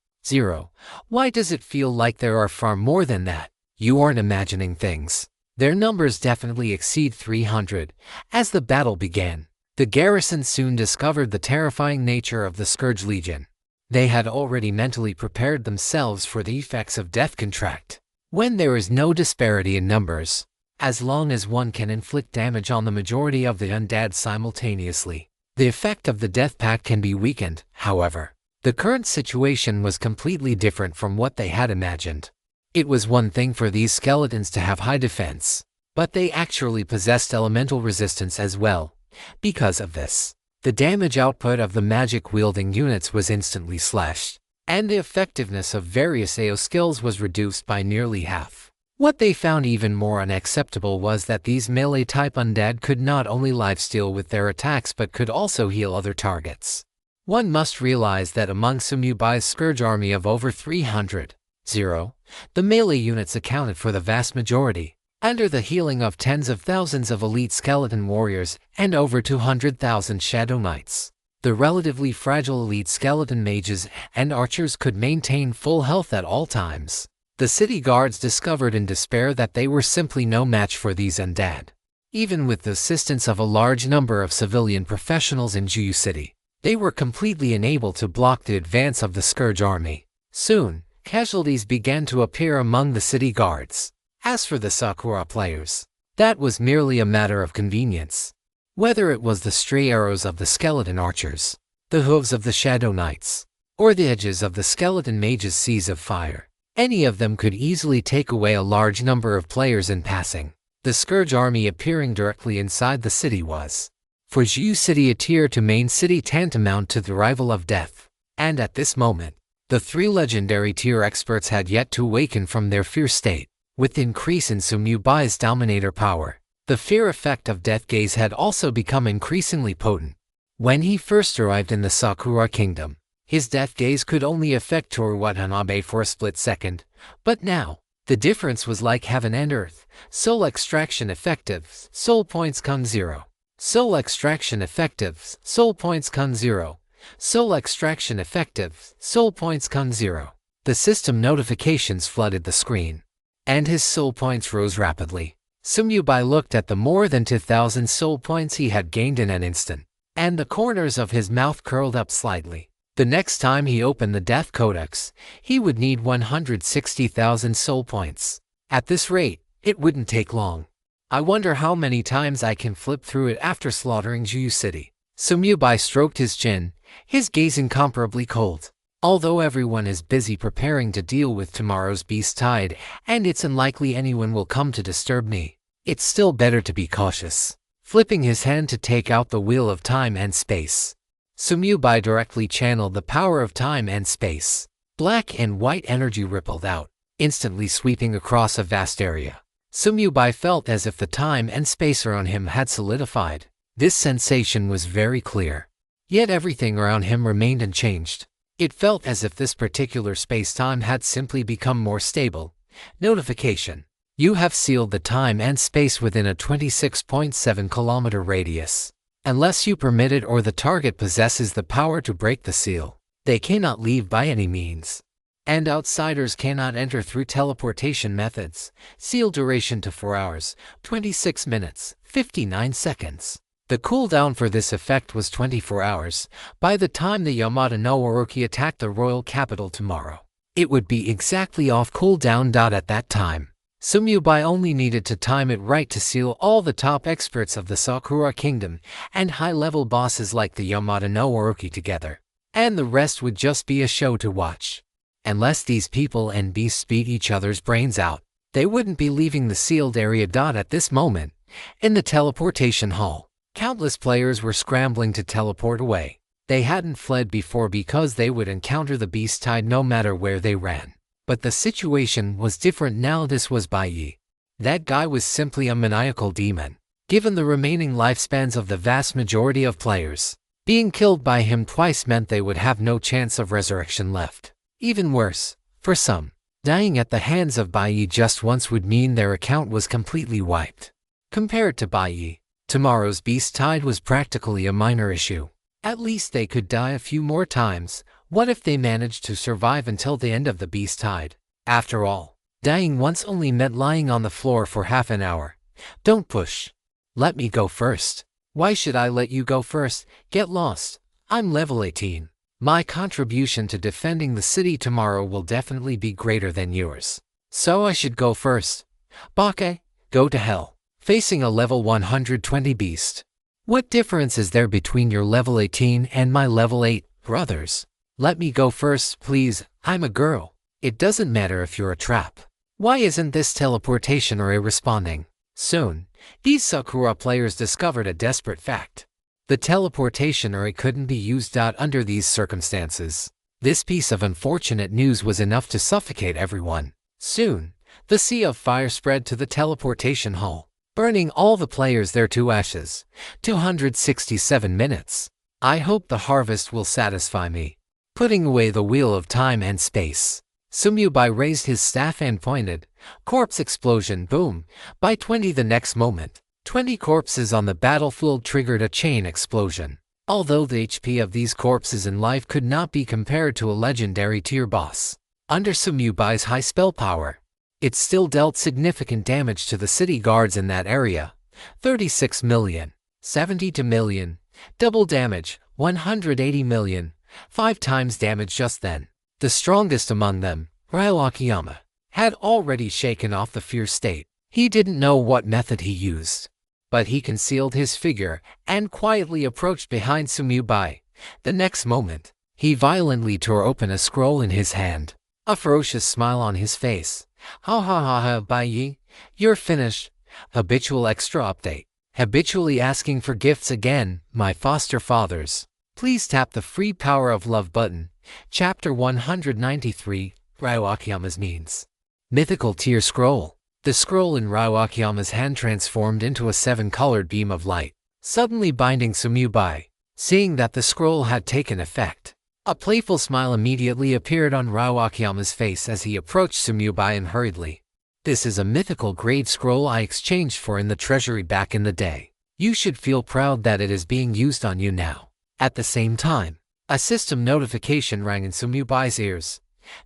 Why does it feel like there are far more than that? You aren't imagining things. Their numbers definitely exceed 300. As the battle began, the garrison soon discovered the terrifying nature of the Scourge Legion. They had already mentally prepared themselves for the effects of Death Contract. When there is no disparity in numbers, as long as one can inflict damage on the majority of the undead simultaneously, the effect of the Death Pact can be weakened. However, the current situation was completely different from what they had imagined. It was one thing for these skeletons to have high defense, but they actually possessed elemental resistance as well. Because of this, the damage output of the magic-wielding units was instantly slashed, and the effectiveness of various AO skills was reduced by nearly half. What they found even more unacceptable was that these melee-type undead could not only lifesteal with their attacks but could also heal other targets. One must realize that among Sumyubai's Scourge army of over 300, the melee units accounted for the vast majority, under the healing of tens of thousands of elite skeleton warriors and over 200,000 shadow knights. The relatively fragile elite skeleton mages and archers could maintain full health at all times. The city guards discovered in despair that they were simply no match for these undead. Even with the assistance of a large number of civilian professionals in Juyu City, they were completely unable to block the advance of the Scourge army. Soon, casualties began to appear among the city guards. As for the Sakura players, that was merely a matter of convenience. Whether it was the stray arrows of the skeleton archers, the hooves of the shadow knights, or the edges of the skeleton mages' seas of fire, any of them could easily take away a large number of players in passing. The Scourge army appearing directly inside the city was, for Juyu City, a tier to main city tantamount to the rival of death. And at this moment, the three legendary tier experts had yet to awaken from their fear state. With the increase in Sumyubai's dominator power, the fear effect of Death Gaze had also become increasingly potent. When he first arrived in the Sakura Kingdom, his Death Gaze could only affect Toru Watanabe for a split second, but now, the difference was like heaven and earth. Soul extraction effective, soul points con 0. Soul extraction effective, soul points con 0. Soul extraction effective, soul points con 0. The system notifications flooded the screen, and his soul points rose rapidly. Sumyubai looked at the more than 2,000 soul points he had gained in an instant, and the corners of his mouth curled up slightly. The next time he opened the Death Codex, he would need 160,000 soul points. At this rate, it wouldn't take long. I wonder how many times I can flip through it after slaughtering Juyu City. Sumyubai stroked his chin, his gaze incomparably cold. Although everyone is busy preparing to deal with tomorrow's beast tide, and it's unlikely anyone will come to disturb me, it's still better to be cautious. Flipping his hand to take out the wheel of time and space, Sumyubai directly channeled the power of time and space. Black and white energy rippled out, instantly sweeping across a vast area. Sumyubai felt as if the time and space around him had solidified. This sensation was very clear. Yet everything around him remained unchanged. It felt as if this particular space-time had simply become more stable. Notification: you have sealed the time and space within a 26.7 kilometer radius. Unless you permit it or the target possesses the power to break the seal, they cannot leave by any means. And outsiders cannot enter through teleportation methods. Seal duration to 4 hours, 26 minutes, 59 seconds. The cooldown for this effect was 24 hours. By the time the Yamada no Orochi attacked the royal capital tomorrow, it would be exactly off cooldown. At that time, Sumyubai only needed to time it right to seal all the top experts of the Sakura Kingdom and high-level bosses like the Yamada no Orochi together, and the rest would just be a show to watch. Unless these people and beasts beat each other's brains out, they wouldn't be leaving the sealed area. At this moment, in the teleportation hall, countless players were scrambling to teleport away. They hadn't fled before because they would encounter the beast tide no matter where they ran. But the situation was different now. This was Baiyi. That guy was simply a maniacal demon. Given the remaining lifespans of the vast majority of players, being killed by him twice meant they would have no chance of resurrection left. Even worse, for some, dying at the hands of Baiyi just once would mean their account was completely wiped. Compared to Baiyi, tomorrow's beast tide was practically a minor issue. At least they could die a few more times. What if they managed to survive until the end of the beast tide? After all, dying once only meant lying on the floor for half an hour. Don't push. Let me go first. Why should I let you go first? Get lost. I'm level 18. My contribution to defending the city tomorrow will definitely be greater than yours. So I should go first. Bake, go to hell. Facing a level 120 beast. What difference is there between your level 18 and my level 8, brothers? Let me go first, please. I'm a girl. It doesn't matter if you're a trap. Why isn't this teleportation array responding? Soon, these Sakura players discovered a desperate fact. The teleportation array couldn't be used under these circumstances. This piece of unfortunate news was enough to suffocate everyone. Soon, the sea of fire spread to the teleportation hall, burning all the players there to ashes. 267 minutes. I hope the harvest will satisfy me. Putting away the wheel of time and space, Sumyubai raised his staff and pointed. Corpse explosion, boom. By 20 the next moment, 20 corpses on the battlefield triggered a chain explosion. Although the HP of these corpses in life could not be compared to a legendary tier boss, under Sumyubai's high spell power, it still dealt significant damage to the city guards in that area. 36 million, 72 million, double damage, 180 million, 5 times damage just then. The strongest among them, Ryo Akiyama, had already shaken off the fear state. He didn't know what method he used, but he concealed his figure and quietly approached behind Sumyubai. The next moment, he violently tore open a scroll in his hand, a ferocious smile on his face. Ha ha ha ha, Bai, you're finished. Habitual extra update. Habitually asking for gifts again, my foster fathers. Please tap the free Power of Love button. Chapter 193, Ryo Akiyama's Means. Mythical Tier Scroll. The scroll in Ryo Akiyama's hand transformed into a 7-colored beam of light, suddenly binding Sumyubai. Seeing that the scroll had taken effect, a playful smile immediately appeared on Ryo Akiyama's face as he approached Sumyubai and hurriedly. This is a mythical grade scroll I exchanged for in the treasury back in the day. You should feel proud that it is being used on you now. At the same time, a system notification rang in Sumyubai's ears.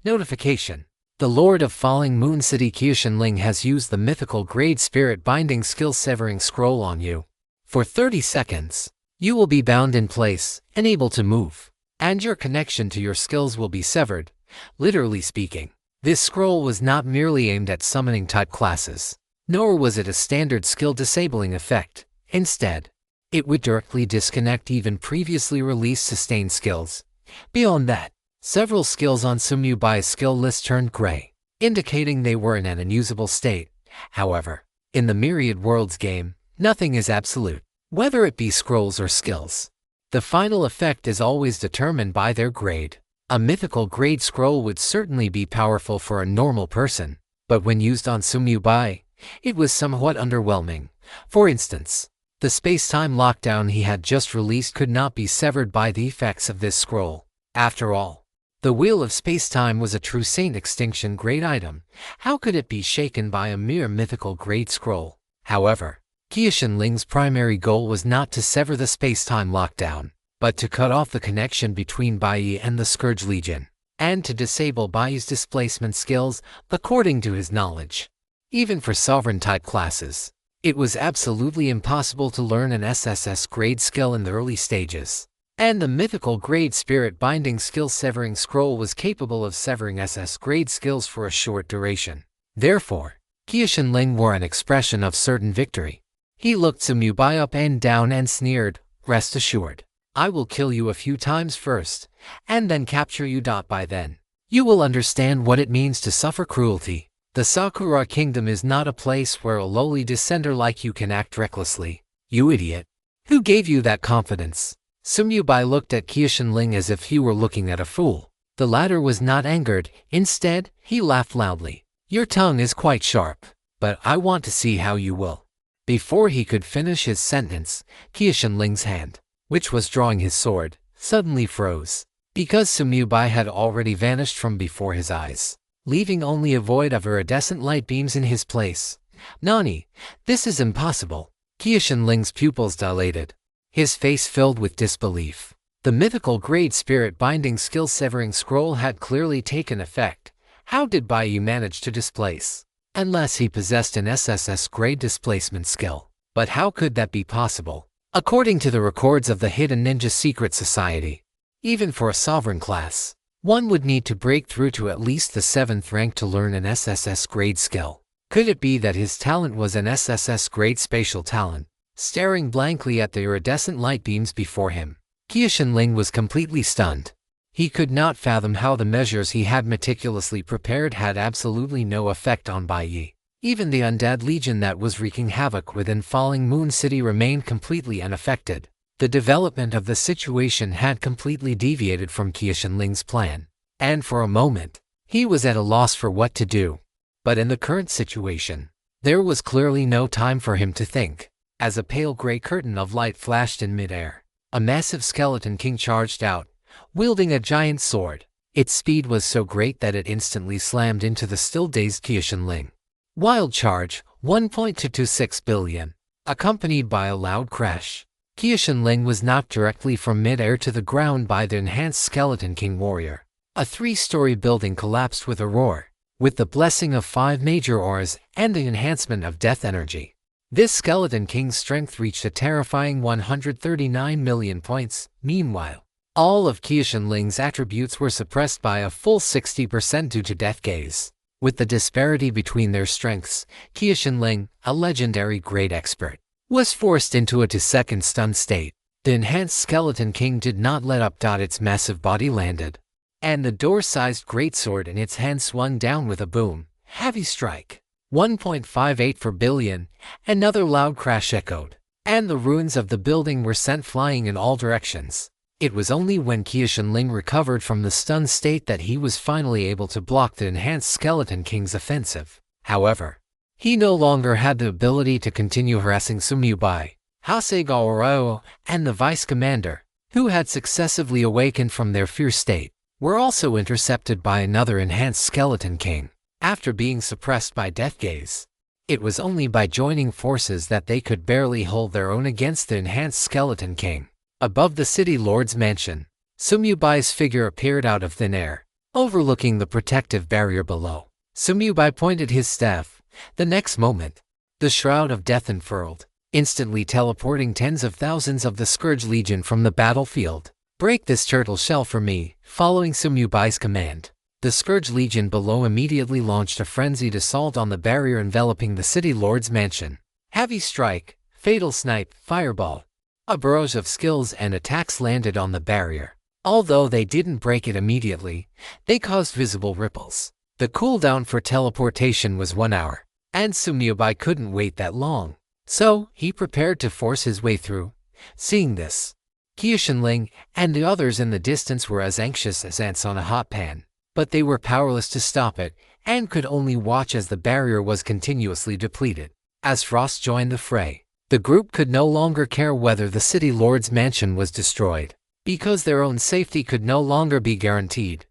Notification. The Lord of Falling Moon City Kyushin has used the mythical grade spirit binding skill severing scroll on you. For 30 seconds, you will be bound in place, unable to move, and your connection to your skills will be severed. Literally speaking, this scroll was not merely aimed at summoning type classes, nor was it a standard skill disabling effect. Instead, it would directly disconnect even previously released sustained skills. Beyond that, several skills on Sumyubai's skill list turned gray, indicating they were in an unusable state. However, in the Myriad Worlds game, nothing is absolute, whether it be scrolls or skills. The final effect is always determined by their grade. A mythical grade scroll would certainly be powerful for a normal person, but when used on Sumyubai, it was somewhat underwhelming. For instance, the space-time lockdown he had just released could not be severed by the effects of this scroll. After all, the Wheel of Space-Time was a true Saint Extinction grade item. How could it be shaken by a mere mythical grade scroll? However, Kyushin primary goal was not to sever the space-time lockdown, but to cut off the connection between Bai and the Scourge Legion, and to disable Bai's displacement skills, according to his knowledge. Even for sovereign-type classes, it was absolutely impossible to learn an SSS grade skill in the early stages, and the mythical grade spirit binding skill severing scroll was capable of severing SS grade skills for a short duration. Therefore, Kyushin wore an expression of certain victory. He looked Sumyubai up and down and sneered, "Rest assured, I will kill you a few times first, and then capture you. By then, you will understand what it means to suffer cruelty. The Sakura Kingdom is not a place where a lowly descender like you can act recklessly. You idiot. Who gave you that confidence?" Sumyubai looked at Kyushin as if he were looking at a fool. The latter was not angered. Instead, he laughed loudly. "Your tongue is quite sharp, but I want to see how you will." Before he could finish his sentence, Kyushin hand, which was drawing his sword, suddenly froze, because Sumyubai had already vanished from before his eyes, leaving only a void of iridescent light beams in his place. "Nani? This is impossible." Kyushin pupils dilated, his face filled with disbelief. The mythical grade spirit binding skill severing scroll had clearly taken effect. How did Bai manage to displace? Unless he possessed an SSS grade displacement skill. But how could that be possible? According to the records of the Hidden Ninja Secret Society, even for a sovereign class, one would need to break through to at least the 7th rank to learn an SSS grade skill. Could it be that his talent was an SSS grade spatial talent? Staring blankly at the iridescent light beams before him, Kyushin was completely stunned. He could not fathom how the measures he had meticulously prepared had absolutely no effect on Bai. Even the undead legion that was wreaking havoc within Falling Moon City remained completely unaffected. The development of the situation had completely deviated from Qianling's plan, and for a moment, he was at a loss for what to do. But in the current situation, there was clearly no time for him to think. As a pale gray curtain of light flashed in midair, a massive skeleton king charged out, wielding a giant sword. Its speed was so great that it instantly slammed into the still-dazed Qianling. Wild charge, 1.226 billion, accompanied by a loud crash. Qianling was knocked directly from mid-air to the ground by the enhanced Skeleton King warrior. A 3-story building collapsed with a roar, with the blessing of 5 major auras and the enhancement of death energy. This Skeleton King's strength reached a terrifying 139 million points. Meanwhile, all of Qianling's attributes were suppressed by a full 60% due to death gaze. With the disparity between their strengths, Qianling, a legendary great expert, was forced into a 2-second stun state. The enhanced Skeleton King did not let up. Its massive body landed, and the door-sized greatsword in its hand swung down with a boom. Heavy strike. 1.58 billion. Another loud crash echoed, and the ruins of the building were sent flying in all directions. It was only when Qianling recovered from the stun state that he was finally able to block the enhanced Skeleton King's offensive. However, he no longer had the ability to continue harassing Sumyubai, Hasegawa, and the vice commander, who had successively awakened from their fear state, were also intercepted by another enhanced Skeleton King. After being suppressed by death gaze, it was only by joining forces that they could barely hold their own against the enhanced Skeleton King. Above the city lord's mansion, Sumyubai's figure appeared out of thin air, overlooking the protective barrier below. Sumyubai pointed his staff. The next moment, the shroud of death unfurled, instantly teleporting tens of thousands of the Scourge Legion from the battlefield. Break this turtle shell for me. Following Sumyubai's command, the Scourge Legion below immediately launched a frenzied assault on the barrier enveloping the city lord's mansion. Heavy strike, fatal snipe, fireball. A barrage of skills and attacks landed on the barrier. Although they didn't break it immediately, they caused visible ripples. The cooldown for teleportation was 1 hour, and Sumyubai couldn't wait that long, so he prepared to force his way through. Seeing this, Qianling and the others in the distance were as anxious as ants on a hot pan, but they were powerless to stop it and could only watch as the barrier was continuously depleted. As Frost joined the fray, the group could no longer care whether the city lord's mansion was destroyed, because their own safety could no longer be guaranteed.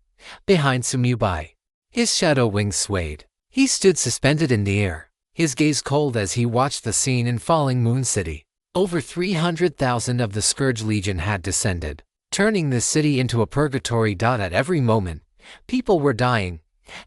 Behind Sumyubai, his shadow wings swayed. He stood suspended in the air, his gaze cold as he watched the scene in Falling Moon City. Over 300,000 of the Scourge Legion had descended, turning the city into a purgatory. At every moment, people were dying.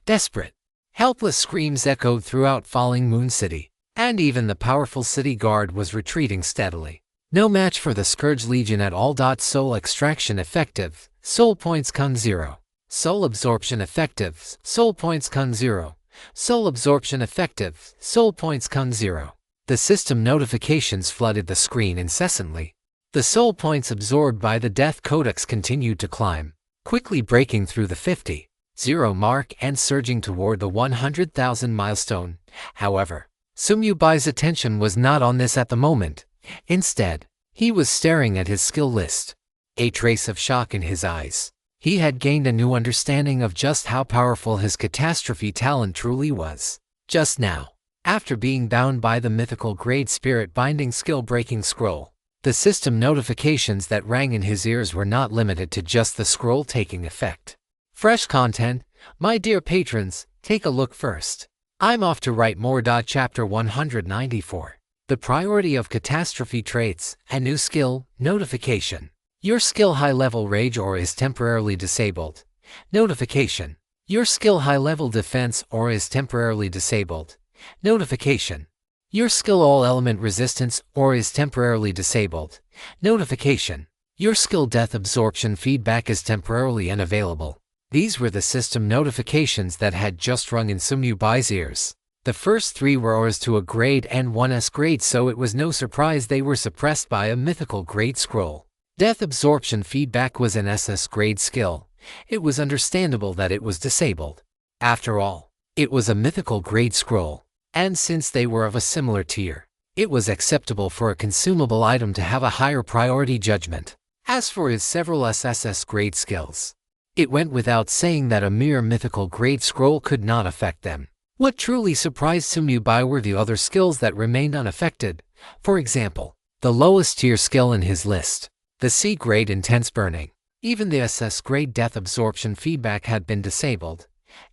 Desperate, helpless screams echoed throughout Falling Moon City. And even the powerful city guard was retreating steadily. No match for the Scourge Legion at all. Soul extraction effective, soul points con 0. Soul absorption effective, soul points con 0. Soul absorption effective, soul points con 0. The system notifications flooded the screen incessantly. The soul points absorbed by the Death Codex continued to climb, quickly breaking through the 50,000 mark and surging toward the 100,000 milestone. However, Sumyubai's attention was not on this at the moment. Instead, he was staring at his skill list, a trace of shock in his eyes. He had gained a new understanding of just how powerful his catastrophe talent truly was. Just now, after being bound by the mythical Great Spirit binding skill-breaking scroll, the system notifications that rang in his ears were not limited to just the scroll taking effect. Fresh content, my dear patrons, take a look first. I'm off to write more. Chapter 194. The priority of catastrophe traits. A new skill, notification. Your skill high-level rage aura is temporarily disabled. Notification. Your skill high-level defense aura is temporarily disabled. Notification. Your skill all-element resistance aura is temporarily disabled. Notification. Your skill death absorption feedback is temporarily unavailable. These were the system notifications that had just rung in Sumyubai's ears. The first 3 were auras to a grade and 1S grade, so it was no surprise they were suppressed by a mythical grade scroll. Death absorption feedback was an SS grade skill. It was understandable that it was disabled. After all, it was a mythical grade scroll. and since they were of a similar tier, it was acceptable for a consumable item to have a higher priority judgment. As for his several SSS grade skills, it went without saying that a mere mythical grade scroll could not affect them. What truly surprised Sumyubai were the other skills that remained unaffected. For example, the lowest tier skill in his list, the C grade Intense Burning. Even the SS grade Death Absorption feedback had been disabled,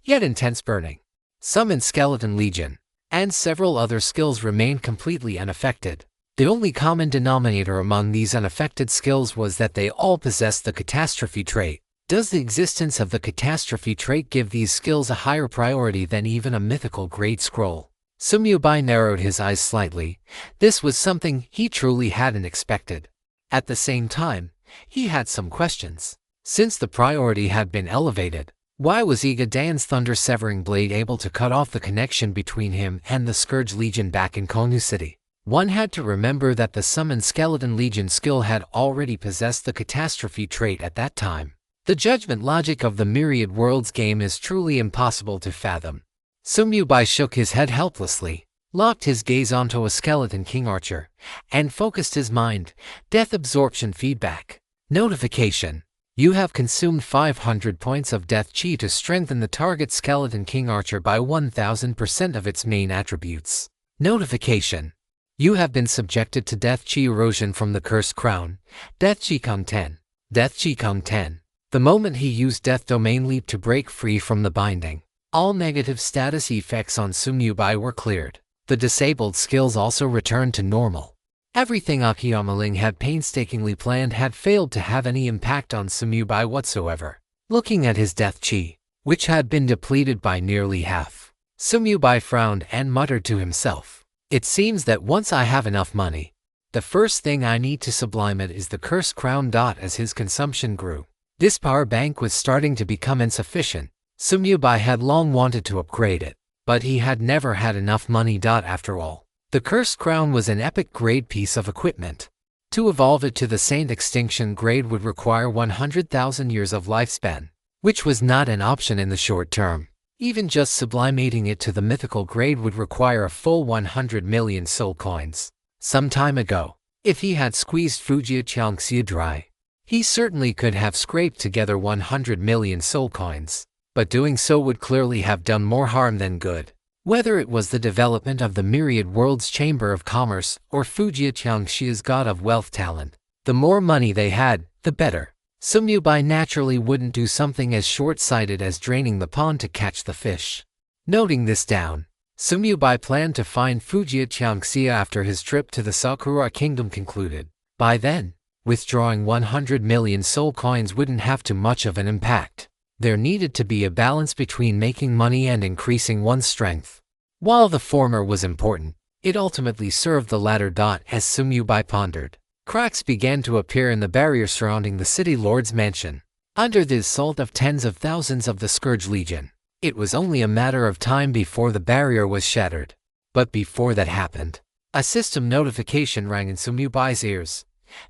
yet Intense Burning, Summon Skeleton Legion, and several other skills remained completely unaffected. The only common denominator among these unaffected skills was that they all possessed the Catastrophe trait. Does the existence of the Catastrophe trait give these skills a higher priority than even a mythical grade scroll? Sumyubai narrowed his eyes slightly. This was something he truly hadn't expected. At the same time, he had some questions. Since the priority had been elevated, why was Igadan's thunder-severing blade able to cut off the connection between him and the Scourge Legion back in Konu City? One had to remember that the Summon Skeleton Legion skill had already possessed the Catastrophe trait at that time. The judgment logic of the Myriad Worlds game is truly impossible to fathom. Sumyubai shook his head helplessly, locked his gaze onto a Skeleton King Archer, and focused his mind. Death Absorption feedback. Notification. You have consumed 500 points of Death Chi to strengthen the target Skeleton King Archer by 1000% of its main attributes. Notification. You have been subjected to Death Chi erosion from the Cursed Crown. Death Chi Kong 10. Death Chi Kong 10. The moment he used Death Domain Leap to break free from the binding, all negative status effects on Sumyubai were cleared. The disabled skills also returned to normal. Everything Akiyamaling had painstakingly planned had failed to have any impact on Sumyubai whatsoever. Looking at his Death Chi, which had been depleted by nearly half, Sumyubai frowned and muttered to himself, "It seems that once I have enough money, the first thing I need to sublime it is the Cursed Crown." As his consumption grew, this power bank was starting to become insufficient. Sumyubai had long wanted to upgrade it, but he had never had enough money. After all, the Cursed Crown was an epic grade piece of equipment. To evolve it to the Saint Extinction grade would require 100,000 years of lifespan, which was not an option in the short term. Even just sublimating it to the mythical grade would require a full 100 million soul coins. Some time ago, if he had squeezed Fujiya Qiangxia dry, he certainly could have scraped together 100 million soul coins, but doing so would clearly have done more harm than good. Whether it was the development of the Myriad Worlds Chamber of Commerce or Fujiya Qiangxia's God of Wealth talent, the more money they had, the better. Sumyubai naturally wouldn't do something as short-sighted as draining the pond to catch the fish. Noting this down, Sumyubai planned to find Fujiya Qiangxia after his trip to the Sakura Kingdom concluded. By then, withdrawing 100 million soul coins wouldn't have too much of an impact. There needed to be a balance between making money and increasing one's strength. While the former was important, it ultimately served the latter. As Sumyubai pondered, cracks began to appear in the barrier surrounding the city lord's mansion. Under the assault of tens of thousands of the Scourge Legion, it was only a matter of time before the barrier was shattered. But before that happened, a system notification rang in Sumyubai's ears.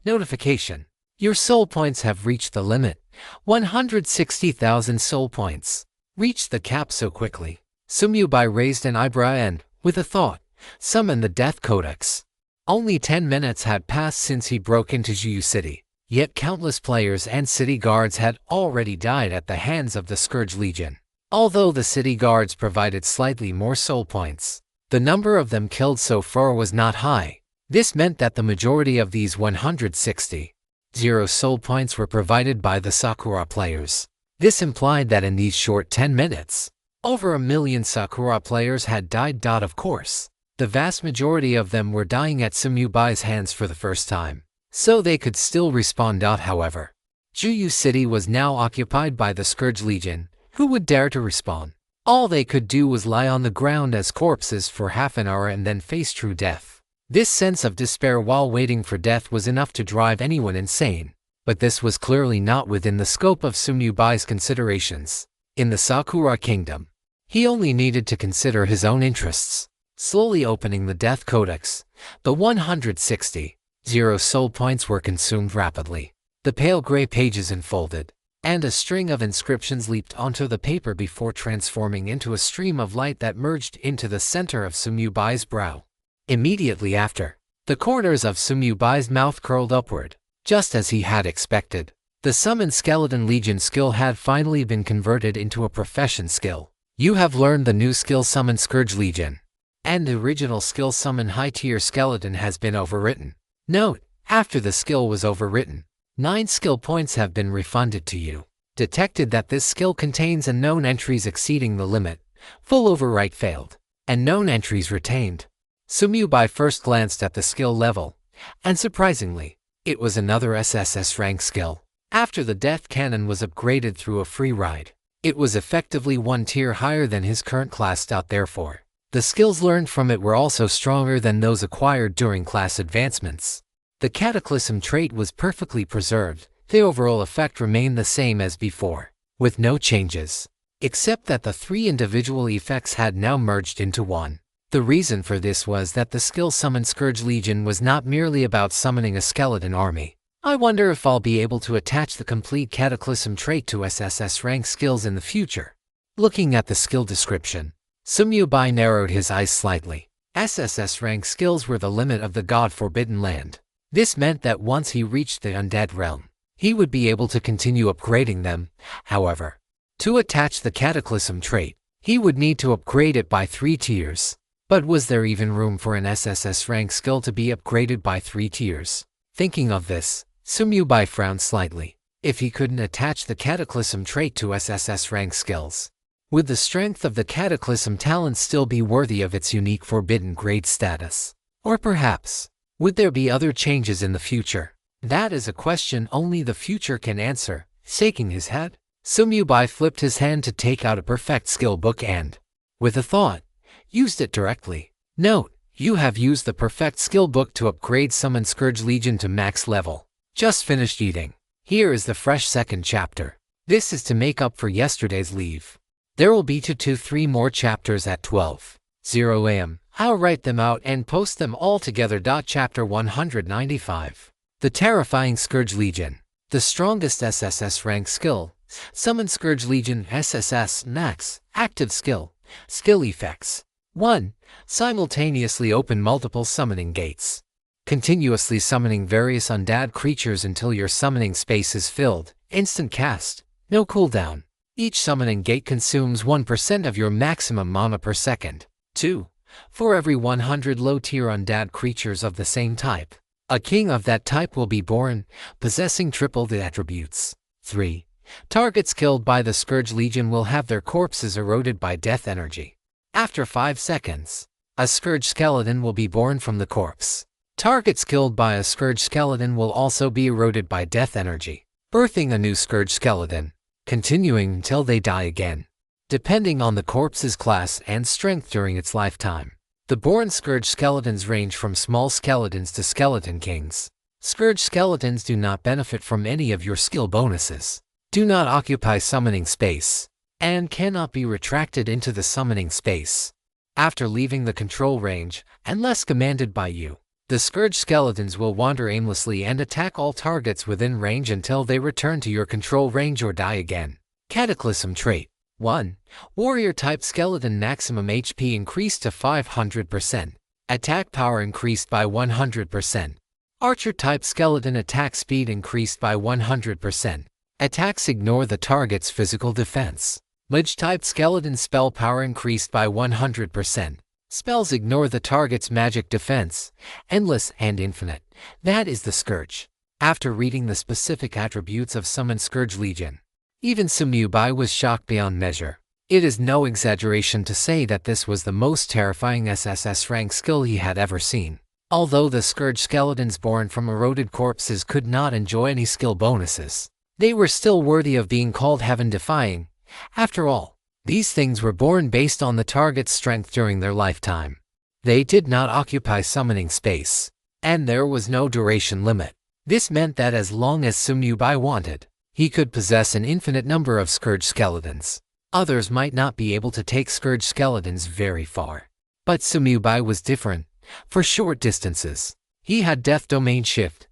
Notification. Your soul points have reached the limit. 160,000 soul points. Reached the cap so quickly. Sumyubai raised an eyebrow and, with a thought, summoned the Death Codex. Only 10 minutes had passed since he broke into Juyu City, yet countless players and city guards had already died at the hands of the Scourge Legion. Although the city guards provided slightly more soul points, the number of them killed so far was not high. This meant that the majority of these 160,000 soul points were provided by the Sakura players. This implied that in these short 10 minutes, over 1 million Sakura players had died. Of course, the vast majority of them were dying at Sumyubai's hands for the first time, so they could still respawn. However, Juyu City was now occupied by the Scourge Legion, who would dare to respawn. All they could do was lie on the ground as corpses for half an hour and then face true death. This sense of despair while waiting for death was enough to drive anyone insane, but this was clearly not within the scope of Sumyubai's considerations. In the Sakura Kingdom, he only needed to consider his own interests. Slowly opening the Death Codex, the 160,000 soul points were consumed rapidly. The pale gray pages unfolded, and a string of inscriptions leaped onto the paper before transforming into a stream of light that merged into the center of Sumyubai's brow. Immediately after, the corners of Sumyubai's mouth curled upward, just as he had expected. The Summon Skeleton Legion skill had finally been converted into a profession skill. You have learned the new skill Summon Scourge Legion, and the original skill Summon High Tier Skeleton has been overwritten. Note: after the skill was overwritten, 9 skill points have been refunded to you. Detected that this skill contains unknown entries exceeding the limit. Full overwrite failed, and known entries retained. Sumyubai first glanced at the skill level, and surprisingly, it was another SSS rank skill. After the Death Cannon was upgraded through a free ride, it was effectively 1 tier higher than his current class. Therefore, the skills learned from it were also stronger than those acquired during class advancements. The Cataclysm trait was perfectly preserved. The overall effect remained the same as before, with no changes, except that the 3 individual effects had now merged into one. The reason for this was that the skill Summon Scourge Legion was not merely about summoning a skeleton army. I wonder if I'll be able to attach the complete Cataclysm trait to SSS rank skills in the future. Looking at the skill description, Sumyubai narrowed his eyes slightly. SSS rank skills were the limit of the God-forbidden land. This meant that once he reached the undead realm, he would be able to continue upgrading them. However, to attach the Cataclysm trait, he would need to upgrade it by 3 tiers. But was there even room for an SSS rank skill to be upgraded by 3 tiers? Thinking of this, Sumyubai frowned slightly. If he couldn't attach the Cataclysm trait to SSS rank skills, would the strength of the Cataclysm talent still be worthy of its unique forbidden grade status? Or perhaps, would there be other changes in the future? That is a question only the future can answer. Shaking his head, Sumyubai flipped his hand to take out a perfect skill book and, with a thought, used it directly. Note: you have used the perfect skill book to upgrade Summon Scourge Legion to max level. Just finished eating. Here is the fresh second chapter. This is to make up for yesterday's leave. There will be 2 to 3 more chapters at 12:00 a.m. I'll write them out and post them all together. Chapter 195. The Terrifying Scourge Legion. The strongest SSS rank skill. Summon Scourge Legion SSS Max. Active skill. Skill effects. 1. Simultaneously open multiple summoning gates. Continuously summoning various undead creatures until your summoning space is filled. Instant cast. No cooldown. Each summoning gate consumes 1% of your maximum mana per second. 2. For every 100 low-tier undead creatures of the same type, a king of that type will be born, possessing triple the attributes. 3. Targets killed by the Scourge Legion will have their corpses eroded by death energy. After 5 seconds, a Scourge Skeleton will be born from the corpse. Targets killed by a Scourge Skeleton will also be eroded by death energy, birthing a new Scourge Skeleton, continuing until they die again, depending on the corpse's class and strength during its lifetime. The born Scourge Skeletons range from small skeletons to Skeleton Kings. Scourge Skeletons do not benefit from any of your skill bonuses, do not occupy summoning space, and cannot be retracted into the summoning space. After leaving the control range, unless commanded by you, the Scourge Skeletons will wander aimlessly and attack all targets within range until they return to your control range or die again. Cataclysm trait. 1. Warrior-type skeleton maximum HP increased to 500%. Attack power increased by 100%. Archer-type skeleton attack speed increased by 100%. Attacks ignore the target's physical defense. Mage-type skeleton spell power increased by 100%. Spells ignore the target's magic defense. Endless and infinite. That is the Scourge. After reading the specific attributes of Summon Scourge Legion, even Sumyubai was shocked beyond measure. It is no exaggeration to say that this was the most terrifying SSS rank skill he had ever seen. Although the Scourge Skeletons born from eroded corpses could not enjoy any skill bonuses, they were still worthy of being called heaven-defying. After all, these things were born based on the target's strength during their lifetime. They did not occupy summoning space, and there was no duration limit. This meant that as long as Sumyubai wanted, he could possess an infinite number of Scourge Skeletons. Others might not be able to take Scourge Skeletons very far. But Sumyubai was different. For short distances, he had Death Domain Shift,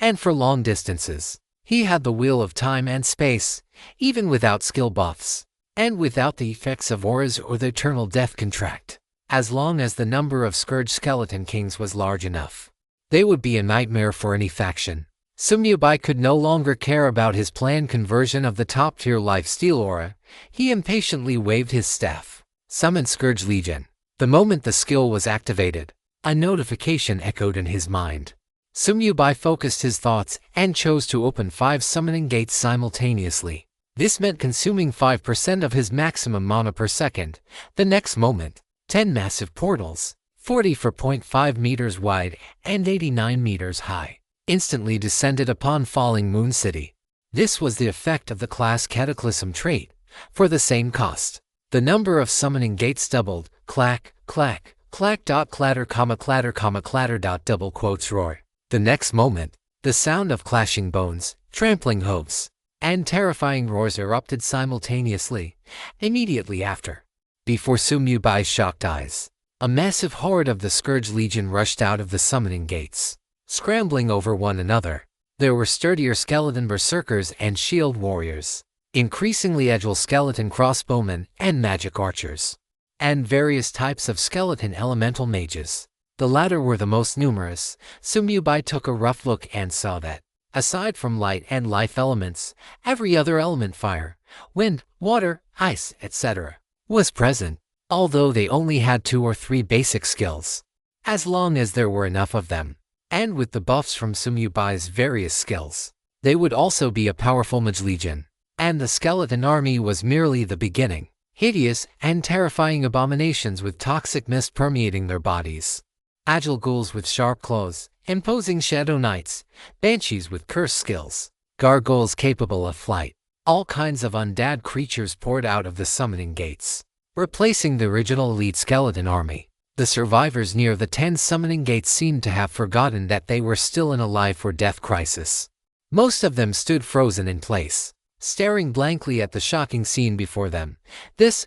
and for long distances, He had the wheel of time and space, even without skill buffs, and without the effects of auras or the eternal death contract. As long as the number of Scourge Skeleton Kings was large enough, they would be a nightmare for any faction. Sumyubai could no longer care about his planned conversion of the top-tier lifesteal aura. He impatiently waved his staff. Summon Scourge Legion. The moment the skill was activated, a notification echoed in his mind. Sumyubai focused his thoughts and chose to open 5 summoning gates simultaneously. This meant consuming 5% of his maximum mana per second. The next moment, 10 massive portals, 44.5 meters wide and 89 meters high, instantly descended upon Falling Moon City. This was the effect of the class Cataclysm trait. For the same cost, the number of summoning gates doubled. Clack, clack, clack. Clatter, clatter, clatter. Double quotes roar. The next moment, the sound of clashing bones, trampling hooves, and terrifying roars erupted simultaneously. Immediately after, before Sumyubai's shocked eyes, a massive horde of the Scourge Legion rushed out of the summoning gates, scrambling over one another. There were sturdier skeleton berserkers and shield warriors, increasingly agile skeleton crossbowmen and magic archers, and various types of skeleton elemental mages. The latter were the most numerous. Sumyubai took a rough look and saw that, aside from light and life elements, every other element, fire, wind, water, ice, etc., was present, although they only had 2 or 3 basic skills. As long as there were enough of them, and with the buffs from Sumyubai's various skills, they would also be a powerful mage legion. And the skeleton army was merely the beginning. Hideous and terrifying abominations with toxic mist permeating their bodies. Agile ghouls with sharp claws, imposing shadow knights, banshees with curse skills, gargoyles capable of flight. All kinds of undead creatures poured out of the summoning gates, replacing the original elite skeleton army. The survivors near the 10 summoning gates seemed to have forgotten that they were still in a life or death crisis. Most of them stood frozen in place, staring blankly at the shocking scene before them.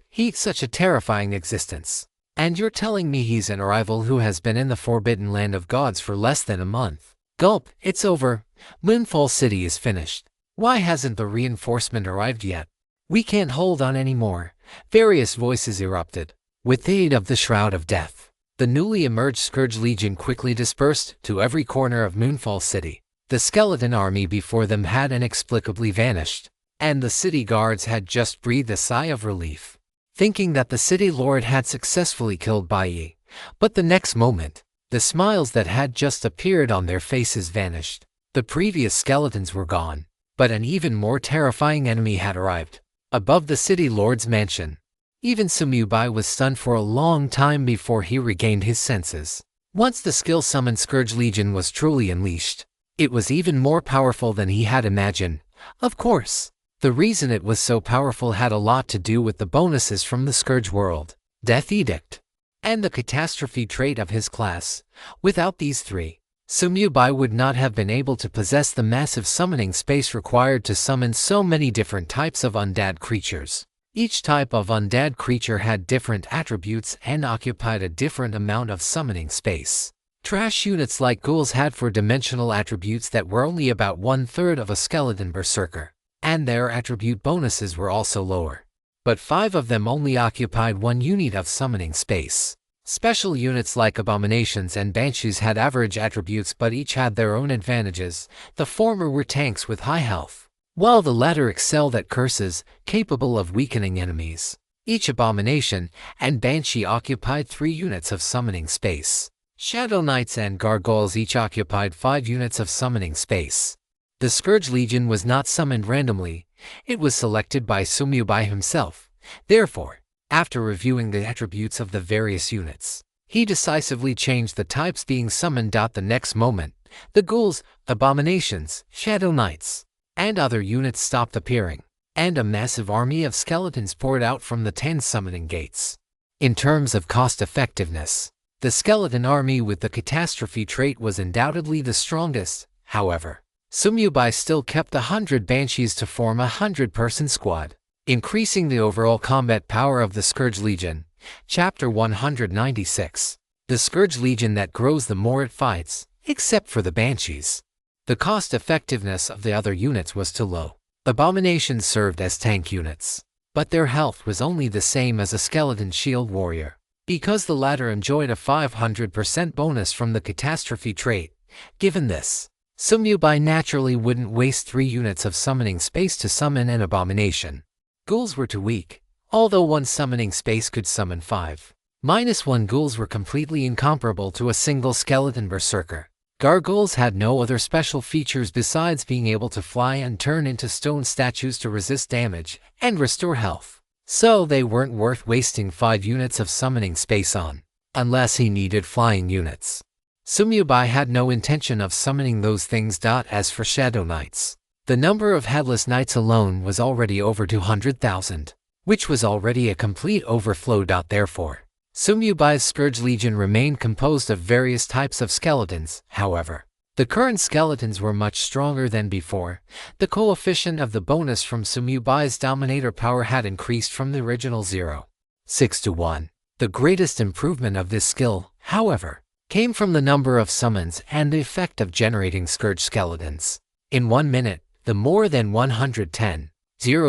He's such a terrifying existence. And you're telling me he's an arrival who has been in the forbidden land of gods for less than a month? Gulp, it's over. Moonfall City is finished. Why hasn't the reinforcement arrived yet? We can't hold on anymore. Various voices erupted. With the aid of the Shroud of Death, the newly emerged Scourge Legion quickly dispersed to every corner of Moonfall City. The skeleton army before them had inexplicably vanished, and the city guards had just breathed a sigh of relief, thinking that the city lord had successfully killed Bai. But the next moment, the smiles that had just appeared on their faces vanished. The previous skeletons were gone, but an even more terrifying enemy had arrived, above the city lord's mansion. Even Sumyubai was stunned for a long time before he regained his senses. Once the skill-summoned Scourge Legion was truly unleashed, it was even more powerful than he had imagined. Of course, the reason it was so powerful had a lot to do with the bonuses from the Scourge World, Death Edict, and the Catastrophe trait of his class. Without these 3, Sumyubai would not have been able to possess the massive summoning space required to summon so many different types of undead creatures. Each type of undead creature had different attributes and occupied a different amount of summoning space. Trash units like ghouls had 4-dimensional attributes that were only about 1/3 of a skeleton berserker, and their attribute bonuses were also lower. But 5 of them only occupied 1 unit of summoning space. Special units like abominations and banshees had average attributes, but each had their own advantages. The former were tanks with high health, while the latter excelled at curses, capable of weakening enemies. Each abomination and banshee occupied 3 units of summoning space. Shadow Knights and Gargoyles each occupied 5 units of summoning space. The Scourge Legion was not summoned randomly. It was selected by Sumyubai himself. Therefore, after reviewing the attributes of the various units, he decisively changed the types being summoned. The next moment, the ghouls, abominations, Shadow Knights, and other units stopped appearing, and a massive army of skeletons poured out from the 10 summoning gates. In terms of cost-effectiveness, the skeleton army with the Catastrophe trait was undoubtedly the strongest. However, Sumyubai still kept 100 banshees to form a 100-person squad, increasing the overall combat power of the Scourge Legion. Chapter 196. The Scourge Legion that grows the more it fights, except for the banshees. The cost-effectiveness of the other units was too low. Abominations served as tank units, but their health was only the same as a skeleton shield warrior. Because the latter enjoyed a 500% bonus from the catastrophe trait, given this, Sumyubai naturally wouldn't waste 3 units of summoning space to summon an abomination. Ghouls were too weak, although 1 summoning space could summon 5. -1 ghouls were completely incomparable to a single skeleton berserker. Gargoyles had no other special features besides being able to fly and turn into stone statues to resist damage and restore health. So they weren't worth wasting 5 units of summoning space on, unless he needed flying units. Sumyubai had no intention of summoning those things. As for Shadow Knights, the number of Headless Knights alone was already over 200,000, which was already a complete overflow. Therefore, Sumyubai's Scourge Legion remained composed of various types of skeletons. However, the current skeletons were much stronger than before. The coefficient of the bonus from Sumyubai's Dominator power had increased from the original 0.6 to 1. The greatest improvement of this skill, however, came from the number of summons and the effect of generating Scourge skeletons. In 1 minute, the more than 110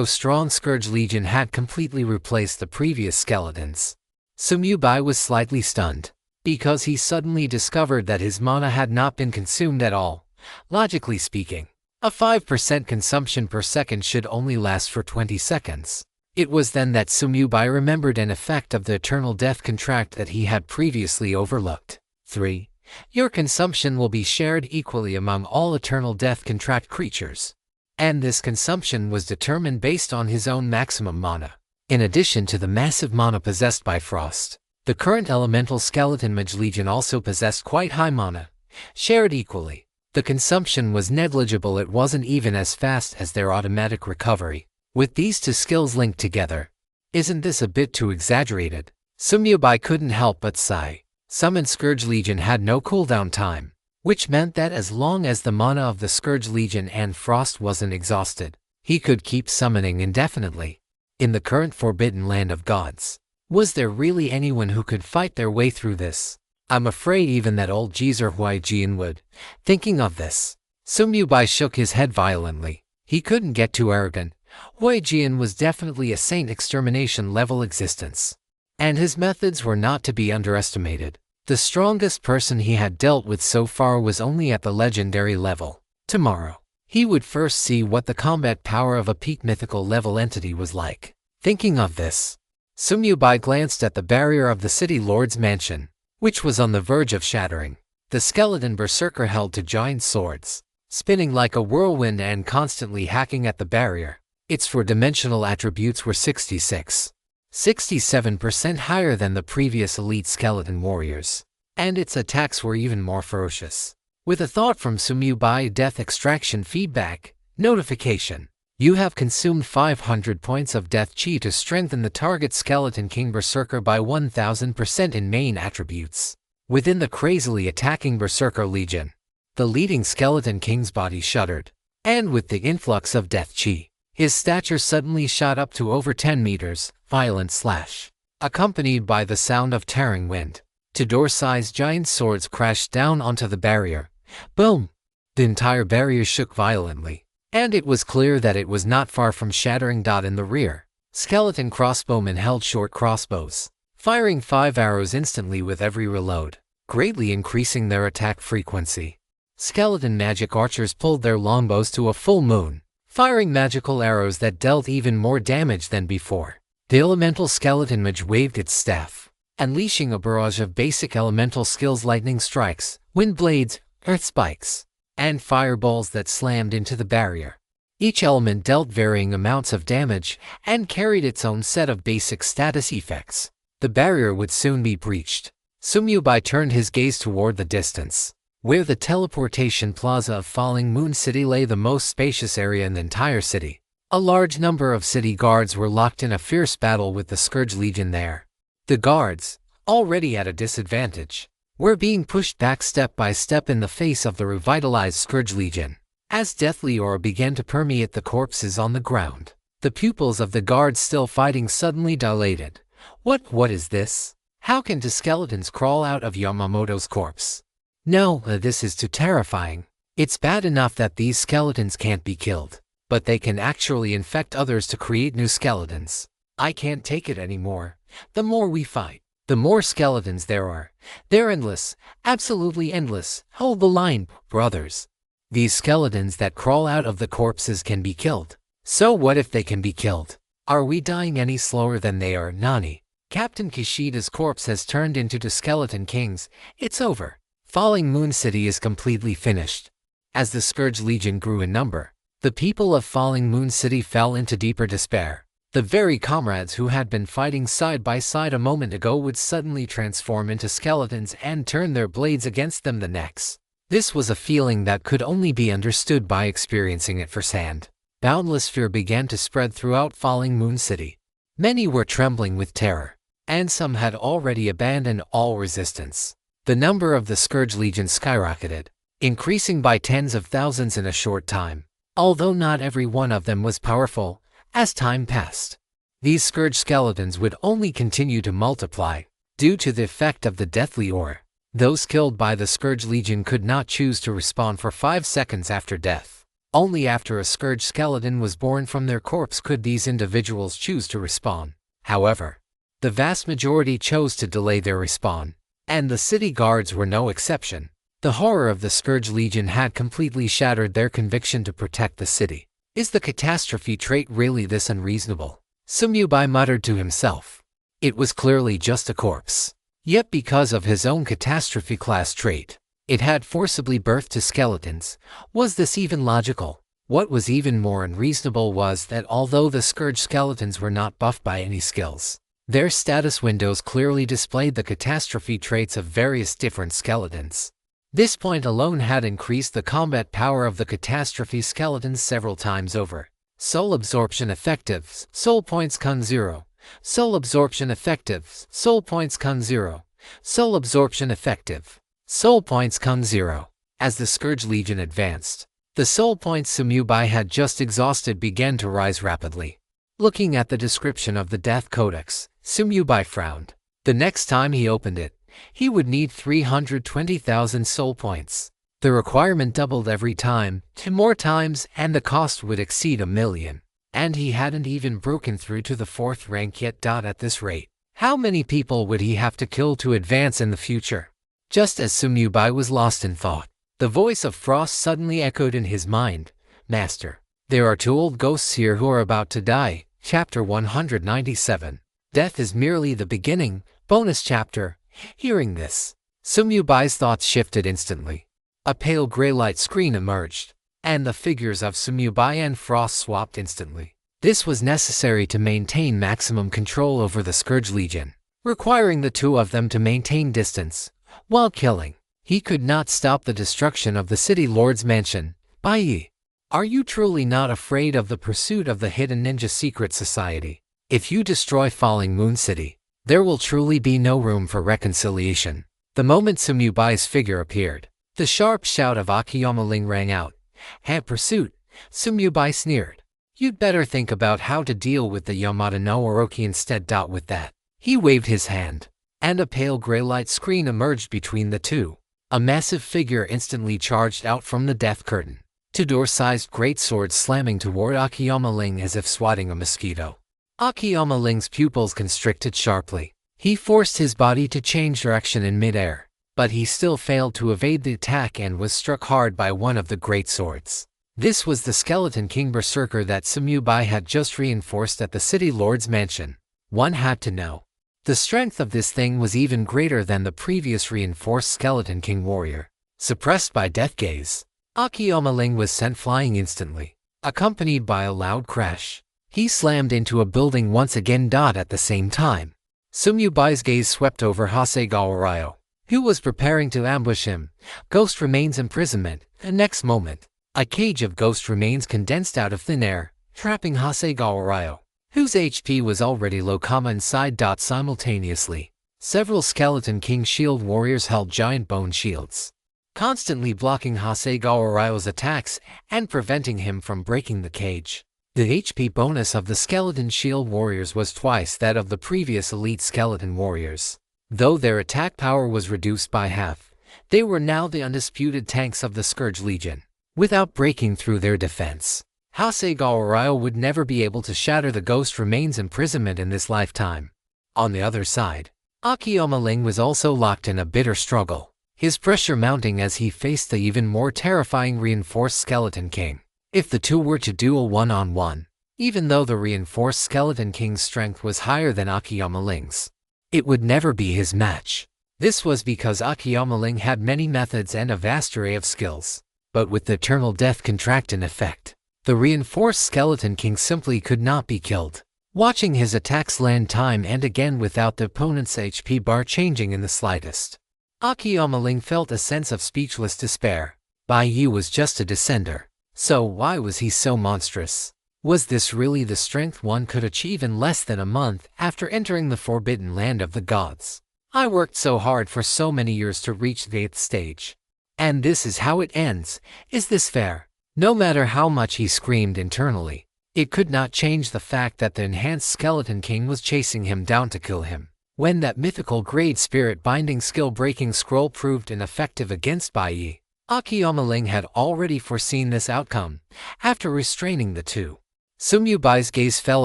strong Scourge Legion had completely replaced the previous skeletons. Sumyubai was slightly stunned, because he suddenly discovered that his mana had not been consumed at all. Logically speaking, a 5% consumption per second should only last for 20 seconds. It was then that Sumyubai remembered an effect of the Eternal Death contract that he had previously overlooked. 3. Your consumption will be shared equally among all Eternal Death contract creatures. And this consumption was determined based on his own maximum mana. In addition to the massive mana possessed by Frost, the current Elemental Skeleton Mage Legion also possessed quite high mana, shared equally. The consumption was negligible. It wasn't even as fast as their automatic recovery. With these 2 skills linked together, isn't this a bit too exaggerated? Sumyubai couldn't help but sigh. Summon Scourge Legion had no cooldown time, which meant that as long as the mana of the Scourge Legion and Frost wasn't exhausted, he could keep summoning indefinitely. In the current Forbidden Land of Gods, was there really anyone who could fight their way through this? I'm afraid even that old geezer Huaijian would. Thinking of this, Sumyubai shook his head violently. He couldn't get too arrogant. Huaijian was definitely a saint extermination level existence, and his methods were not to be underestimated. The strongest person he had dealt with so far was only at the legendary level. Tomorrow, he would first see what the combat power of a peak mythical level entity was like. Thinking of this, Sumyubai glanced at the barrier of the city lord's mansion, which was on the verge of shattering. The skeleton berserker held 2 giant swords, spinning like a whirlwind and constantly hacking at the barrier. Its 4-dimensional attributes were 67% higher than the previous elite skeleton warriors, and its attacks were even more ferocious. With a thought from Sumyubai, death extraction feedback, notification. You have consumed 500 points of death chi to strengthen the target skeleton king berserker by 1000% in main attributes. Within the crazily attacking berserker legion, the leading skeleton king's body shuddered, and with the influx of death chi, his stature suddenly shot up to over 10 meters, violent slash, accompanied by the sound of tearing wind. 2 door-sized giant swords crashed down onto the barrier. Boom! The entire barrier shook violently, and it was clear that it was not far from shattering. In the rear, skeleton crossbowmen held short crossbows, firing 5 arrows instantly with every reload, greatly increasing their attack frequency. Skeleton magic archers pulled their longbows to a full moon, firing magical arrows that dealt even more damage than before. The elemental skeleton mage waved its staff, unleashing a barrage of basic elemental skills: lightning strikes, wind blades, earth spikes, and fireballs that slammed into the barrier. Each element dealt varying amounts of damage and carried its own set of basic status effects. The barrier would soon be breached. Sumyubai turned his gaze toward the distance, where the teleportation plaza of Falling Moon City lay, the most spacious area in the entire city. A large number of city guards were locked in a fierce battle with the Scourge Legion there. The guards, already at a disadvantage, were being pushed back step by step in the face of the revitalized Scourge Legion. As deathly aura began to permeate the corpses on the ground, the pupils of the guards still fighting suddenly dilated. What is this? How can 2 skeletons crawl out of Yamamoto's corpse? No, this is too terrifying. It's bad enough that these skeletons can't be killed, but they can actually infect others to create new skeletons. I can't take it anymore. The more we fight, the more skeletons there are. They're endless, absolutely endless. Hold the line, brothers. These skeletons that crawl out of the corpses can be killed. So what if they can be killed? Are we dying any slower than they are? Nani? Captain Kishida's corpse has turned into two skeleton kings. It's over. Falling Moon City is completely finished. As the Scourge Legion grew in number, the people of Falling Moon City fell into deeper despair. The very comrades who had been fighting side by side a moment ago would suddenly transform into skeletons and turn their blades against them the next. This was a feeling that could only be understood by experiencing it firsthand. Boundless fear began to spread throughout Falling Moon City. Many were trembling with terror, and some had already abandoned all resistance. The number of the Scourge Legion skyrocketed, increasing by tens of thousands in a short time. Although not every one of them was powerful, as time passed, these Scourge skeletons would only continue to multiply, due to the effect of the deathly aura. Those killed by the Scourge Legion could not choose to respawn for 5 seconds after death. Only after a Scourge skeleton was born from their corpse could these individuals choose to respawn. However, the vast majority chose to delay their respawn, and the city guards were no exception. The horror of the Scourge Legion had completely shattered their conviction to protect the city. Is the catastrophe trait really this unreasonable? Sumyubai muttered to himself. It was clearly just a corpse. Yet because of his own catastrophe class trait, it had forcibly birthed to skeletons. Was this even logical? What was even more unreasonable was that although the Scourge skeletons were not buffed by any skills, their status windows clearly displayed the catastrophe traits of various different skeletons. This point alone had increased the combat power of the catastrophe skeletons several times over. Soul absorption effective, soul points con 0. Soul absorption effective, soul points con 0. Soul absorption effective, soul points con 0. As the Scourge Legion advanced, the soul points Sumyubai had just exhausted began to rise rapidly. Looking at the description of the Death Codex, Sumyubai frowned. The next time he opened it, he would need 320,000 soul points. The requirement doubled every time, 2 more times, and the cost would exceed 1 million. And he hadn't even broken through to the 4th rank yet. At this rate, how many people would he have to kill to advance in the future? Just as Sumyubai was lost in thought, the voice of Frost suddenly echoed in his mind. Master, there are 2 old ghosts here who are about to die. Chapter 197. Death is merely the beginning. Bonus chapter. Hearing this, Sumyubai's thoughts shifted instantly. A pale gray light screen emerged, and the figures of Sumyubai and Frost swapped instantly. This was necessary to maintain maximum control over the Scourge Legion, requiring the 2 of them to maintain distance while killing. He could not stop the destruction of the City Lord's mansion. Bai, are you truly not afraid of the pursuit of the hidden ninja secret society? If you destroy Falling Moon City, there will truly be no room for reconciliation. The moment Sumyubai's figure appeared, the sharp shout of Akiyama Ling rang out. Have pursuit, Sumyubai sneered. You'd better think about how to deal with the Yamada no Orochi instead. With that, he waved his hand, and a pale gray light screen emerged between the 2. A massive figure instantly charged out from the death curtain, 2 door-sized great swords slamming toward Akiyama Ling as if swatting a mosquito. Akiyama Ling's pupils constricted sharply. He forced his body to change direction in midair, but he still failed to evade the attack and was struck hard by one of the great swords. This was the Skeleton King Berserker that Sumyubai had just reinforced at the City Lord's mansion. One had to know. The strength of this thing was even greater than the previous reinforced Skeleton King warrior. Suppressed by Death Gaze, Akiyama Ling was sent flying instantly, accompanied by a loud crash. He slammed into a building once again. At the same time, Sumyubai's gaze swept over Hasegawa Ryo, who was preparing to ambush him. Ghost Remains imprisonment. The next moment, a cage of ghost remains condensed out of thin air, trapping Hasegawa Ryo, whose HP was already low, inside. Simultaneously, several Skeleton King shield warriors held giant bone shields, constantly blocking Hasegawa Ryo's attacks and preventing him from breaking the cage. The HP bonus of the Skeleton Shield Warriors was twice that of the previous Elite Skeleton Warriors. Though their attack power was reduced by half, They were now the undisputed tanks of the Scourge Legion. Without breaking through their defense, Hasegawa would never be able to shatter the ghost remains imprisonment in this lifetime. On the other side, Akiyama Ling was also locked in a bitter struggle, his pressure mounting as he faced the even more terrifying reinforced Skeleton King. If the two were to duel one-on-one, even though the reinforced Skeleton King's strength was higher than Akiyama Ling's, it would never be his match. This was because Akiyama Ling had many methods and a vast array of skills. But with the Eternal Death Contract in effect, the reinforced Skeleton King simply could not be killed. Watching his attacks land time and again without the opponent's HP bar changing in the slightest, Akiyama Ling felt a sense of speechless despair. Bai Yi was just a descender, so why was he so monstrous? Was this really the strength one could achieve in less than a month after entering the forbidden land of the gods? I worked so hard for so many years to reach the 8th stage. And this is how it ends. Is this fair? No matter how much he screamed internally, it could not change the fact that the enhanced Skeleton King was chasing him down to kill him. When that mythical grade spirit binding skill breaking scroll proved ineffective against Bai Yi, Akiyama Ling had already foreseen this outcome. After restraining the two, Sumyubai's gaze fell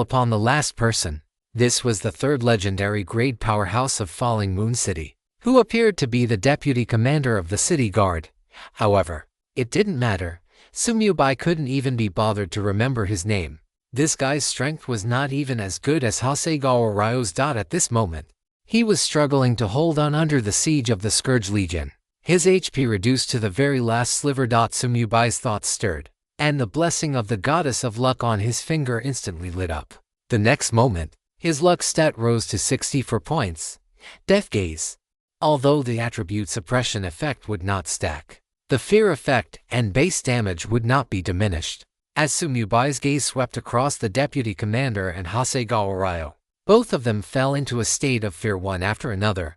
upon the last person. This was the third legendary grade powerhouse of Falling Moon City, who appeared to be the deputy commander of the city guard. However, it didn't matter. Sumyubai couldn't even be bothered to remember his name. This guy's strength was not even as good as Hasegawa Ryo's. At this moment, he was struggling to hold on under the siege of the Scourge Legion. His HP reduced to the very last sliver. Sumyubai's thoughts stirred, and the blessing of the goddess of luck on his finger instantly lit up. The next moment, his luck stat rose to 64 points. Death Gaze. Although the attribute suppression effect would not stack, the fear effect and base damage would not be diminished. As Sumyubai's gaze swept across the deputy commander and Hasegawa Ryo, both of them fell into a state of fear one after another.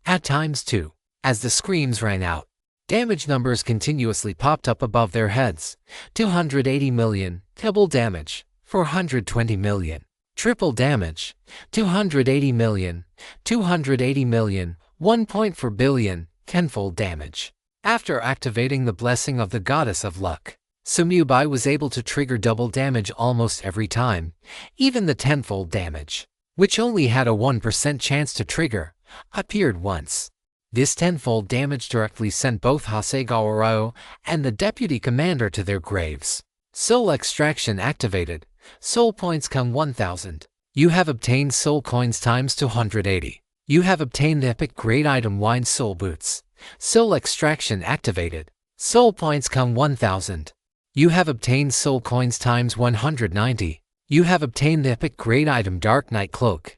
At times too, as the screams rang out, damage numbers continuously popped up above their heads. 280 million, double damage, 420 million, triple damage, 280 million, 280 million, 1.4 billion, tenfold damage. After activating the blessing of the goddess of luck, Sumyubai was able to trigger double damage almost every time. Even the tenfold damage, which only had a 1% chance to trigger, appeared once. This tenfold damage directly sent both Hasegawa Ryo and the deputy commander to their graves. Soul extraction activated. Soul points come 1000. You have obtained soul coins times 280. You have obtained the epic grade item Wine Soul Boots. Soul extraction activated. Soul points come 1000. You have obtained soul coins times 190. You have obtained the epic grade item Dark Night Cloak.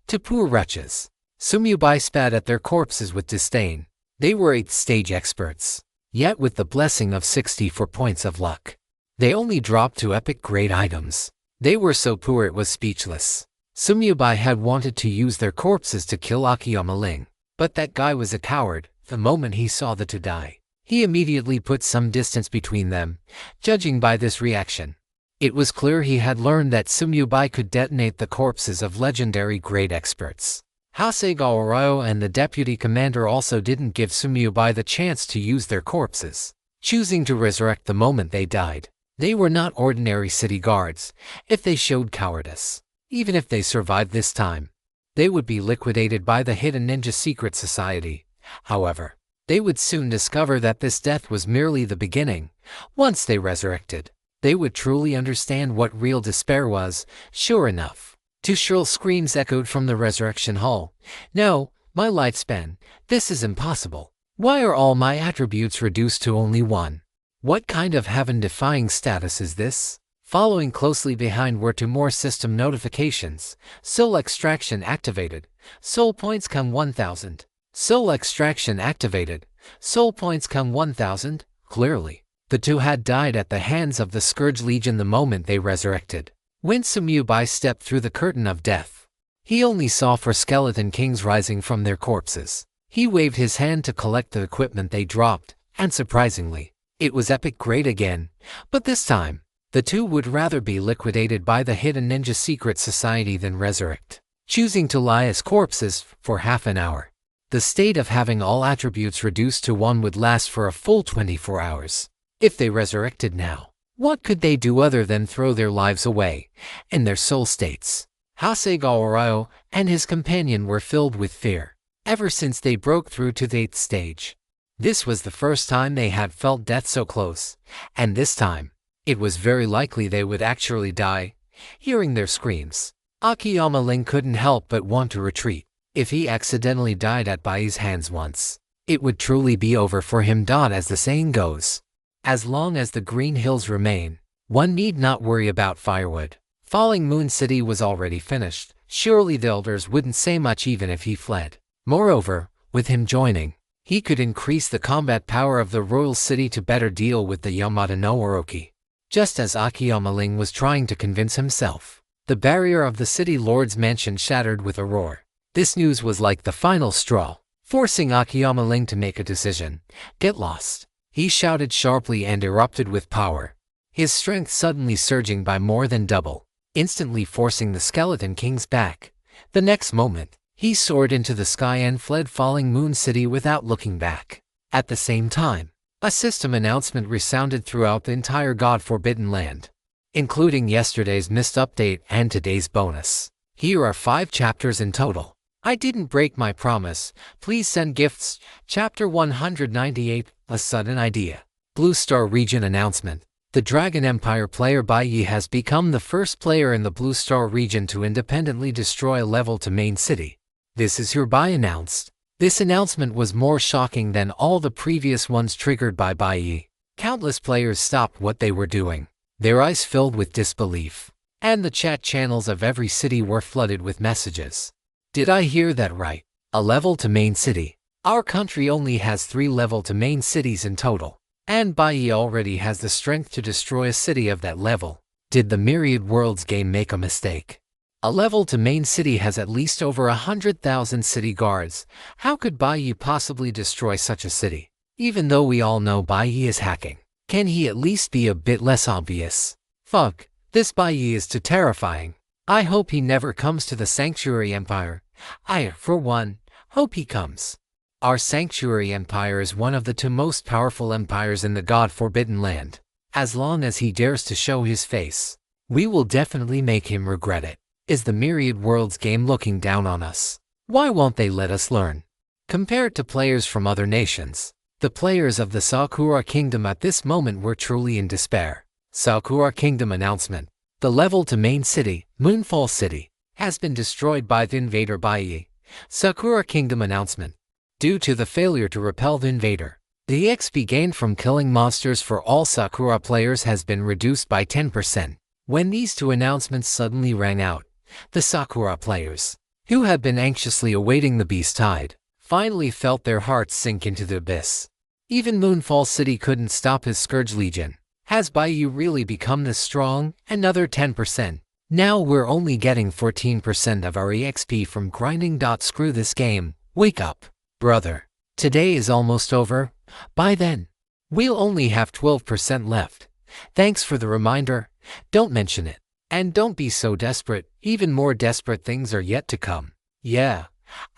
To poor wretches. Sumyubai spat at their corpses with disdain. They were 8th stage experts. Yet with the blessing of 64 points of luck, they only dropped to epic grade items. They were so poor it was speechless. Sumyubai had wanted to use their corpses to kill Akiyama Ling, but that guy was a coward. The moment he saw the two die, he immediately put some distance between them. Judging by this reaction, it was clear he had learned that Sumyubai could detonate the corpses of legendary grade experts. Hasegawa Ryo and the deputy commander also didn't give Sumyubai the chance to use their corpses, choosing to resurrect the moment they died. They were not ordinary city guards. If they showed cowardice, even if they survived this time, they would be liquidated by the hidden ninja secret society. However, they would soon discover that this death was merely the beginning. Once they resurrected, they would truly understand what real despair was. Sure enough, two shrill screams echoed from the resurrection hall. No, my lifespan. This is impossible. Why are all my attributes reduced to only one? What kind of heaven-defying status is this? Following closely behind were two more system notifications. Soul extraction activated. Soul points come 1000. Soul extraction activated. Soul points come 1000. Clearly, the two had died at the hands of the Scourge Legion the moment they resurrected. When Sumyubai stepped through the curtain of death, he only saw four skeleton kings rising from their corpses. He waved his hand to collect the equipment they dropped, and surprisingly, it was epic grade again. But this time, the two would rather be liquidated by the hidden ninja secret society than resurrect, choosing to lie as corpses for half an hour. The state of having all attributes reduced to 1 would last for a full 24 hours. If they resurrected now, what could they do other than throw their lives away and their soul states? Hasegawa and his companion were filled with fear ever since they broke through to the 8th stage. This was the first time they had felt death so close, and this time, it was very likely they would actually die. Hearing their screams, Akiyama Ling couldn't help but want to retreat. If he accidentally died at Bai's hands once, it would truly be over for him. As the saying goes, as long as the green hills remain, one need not worry about firewood. Falling Moon City was already finished. Surely the elders wouldn't say much even if he fled. Moreover, with him joining, he could increase the combat power of the royal city to better deal with the Yamata no Orochi. Just as Akiyama Ling was trying to convince himself, the barrier of the city lord's mansion shattered with a roar. This news was like the final straw, forcing Akiyama Ling to make a decision. Get lost, he shouted sharply and erupted with power, his strength suddenly surging by more than double, instantly forcing the Skeleton King's back. The next moment, he soared into the sky and fled Falling Moon City without looking back. At the same time, a system announcement resounded throughout the entire God-forbidden land, including yesterday's missed update and today's bonus. Here are 5 chapters in total. I didn't break my promise. Please send gifts. Chapter 198, A Sudden Idea. Blue Star Region Announcement. The Dragon Empire player Bai Yi has become the first player in the Blue Star region to independently destroy a level to main city. This is hereby announced. This announcement was more shocking than all the previous ones triggered by Bai Yi. Countless players stopped what they were doing, their eyes filled with disbelief, and the chat channels of every city were flooded with messages. Did I hear that right? A level to main city? Our country only has 3 level to main cities in total, and Bai Yi already has the strength to destroy a city of that level. Did the Myriad Worlds game make a mistake? A level to main city has at least over 100,000 city guards. How could Bai Yi possibly destroy such a city? Even though we all know Bai Yi is hacking, can he at least be a bit less obvious? Fuck, this Bai Yi is too terrifying. I hope he never comes to the Sanctuary Empire. I, for one, hope he comes. Our Sanctuary Empire is one of the 2 most powerful empires in the God-forbidden land. As long as he dares to show his face, we will definitely make him regret it. Is the Myriad Worlds game looking down on us? Why won't they let us learn? Compared to players from other nations, the players of the Sakura Kingdom at this moment were truly in despair. Sakura Kingdom announcement. The level to main city, Moonfall City, has been destroyed by the invader Bai Yi. Sakura Kingdom announcement. Due to the failure to repel the invader, the XP gained from killing monsters for all Sakura players has been reduced by 10%. When these 2 announcements suddenly rang out, the Sakura players, who had been anxiously awaiting the Beast Tide, finally felt their hearts sink into the abyss. Even Moonfall City couldn't stop his Scourge Legion. Has Bai Yi really become this strong? Another 10%. Now we're only getting 14% of our EXP from grinding. Screw this game. Wake up, brother. Today is almost over. By then, we'll only have 12% left. Thanks for the reminder. Don't mention it. And don't be so desperate. Even more desperate things are yet to come. Yeah,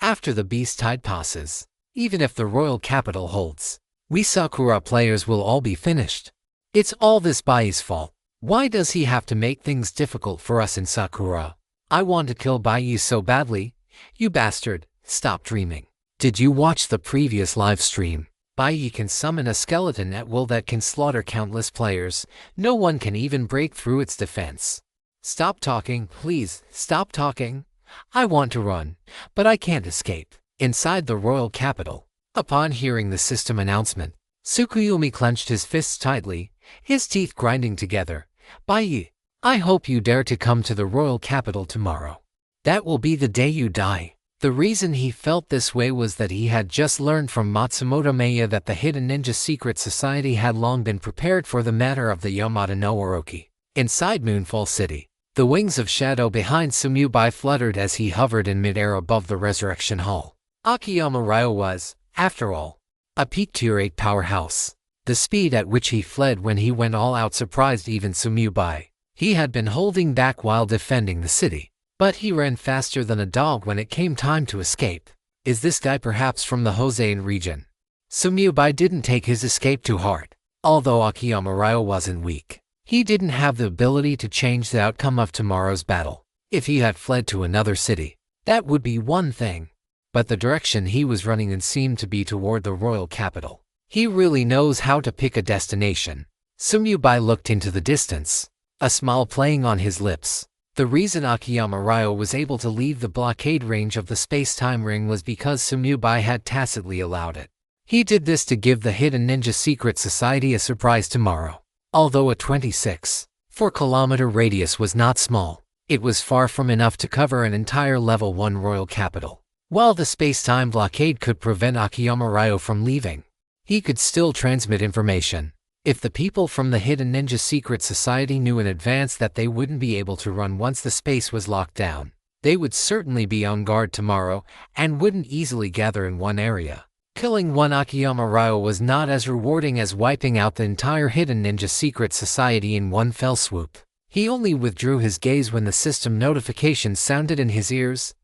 after the Beast Tide passes, even if the royal capital holds, we Sakura players will all be finished. It's all this Bai Yi's fault. Why does he have to make things difficult for us in Sakura? I want to kill Bai Yi so badly. You bastard, stop dreaming. Did you watch the previous live stream? Bai Yi can summon a skeleton at will that can slaughter countless players. No one can even break through its defense. Stop talking, please, stop talking. I want to run, but I can't escape. Inside the royal capital, upon hearing the system announcement, Tsukuyomi clenched his fists tightly, his teeth grinding together. Bai Yi, I hope you dare to come to the royal capital tomorrow. That will be the day you die. The reason he felt this way was that he had just learned from Matsumoto Maya that the hidden ninja secret society had long been prepared for the matter of the Yamata no Orochi. Inside Moonfall City, the wings of shadow behind Sumubai fluttered as he hovered in midair above the Resurrection Hall. Akiyama Ryo was, after all, a peak tier 8 powerhouse. The speed at which he fled when he went all out surprised even Sumubai. He had been holding back while defending the city, but he ran faster than a dog when it came time to escape. Is this guy perhaps from the Hosein region? Sumiyubai didn't take his escape to heart. Although Akiyama Ryo wasn't weak, he didn't have the ability to change the outcome of tomorrow's battle. If he had fled to another city, that would be one thing. But the direction he was running in seemed to be toward the royal capital. He really knows how to pick a destination. Sumiyubai looked into the distance, a smile playing on his lips. The reason Akiyama Ryo was able to leave the blockade range of the space-time ring was because Sumiyubai had tacitly allowed it. He did this to give the hidden ninja secret society a surprise tomorrow. Although a 26.4-kilometer radius was not small, it was far from enough to cover an entire level 1 royal capital. While the space-time blockade could prevent Akiyama Ryo from leaving, he could still transmit information. If the people from the hidden ninja secret society knew in advance that they wouldn't be able to run once the space was locked down, they would certainly be on guard tomorrow and wouldn't easily gather in one area. Killing one Akiyama Ryo was not as rewarding as wiping out the entire hidden ninja secret society in one fell swoop. He only withdrew his gaze when the system notification sounded in his ears.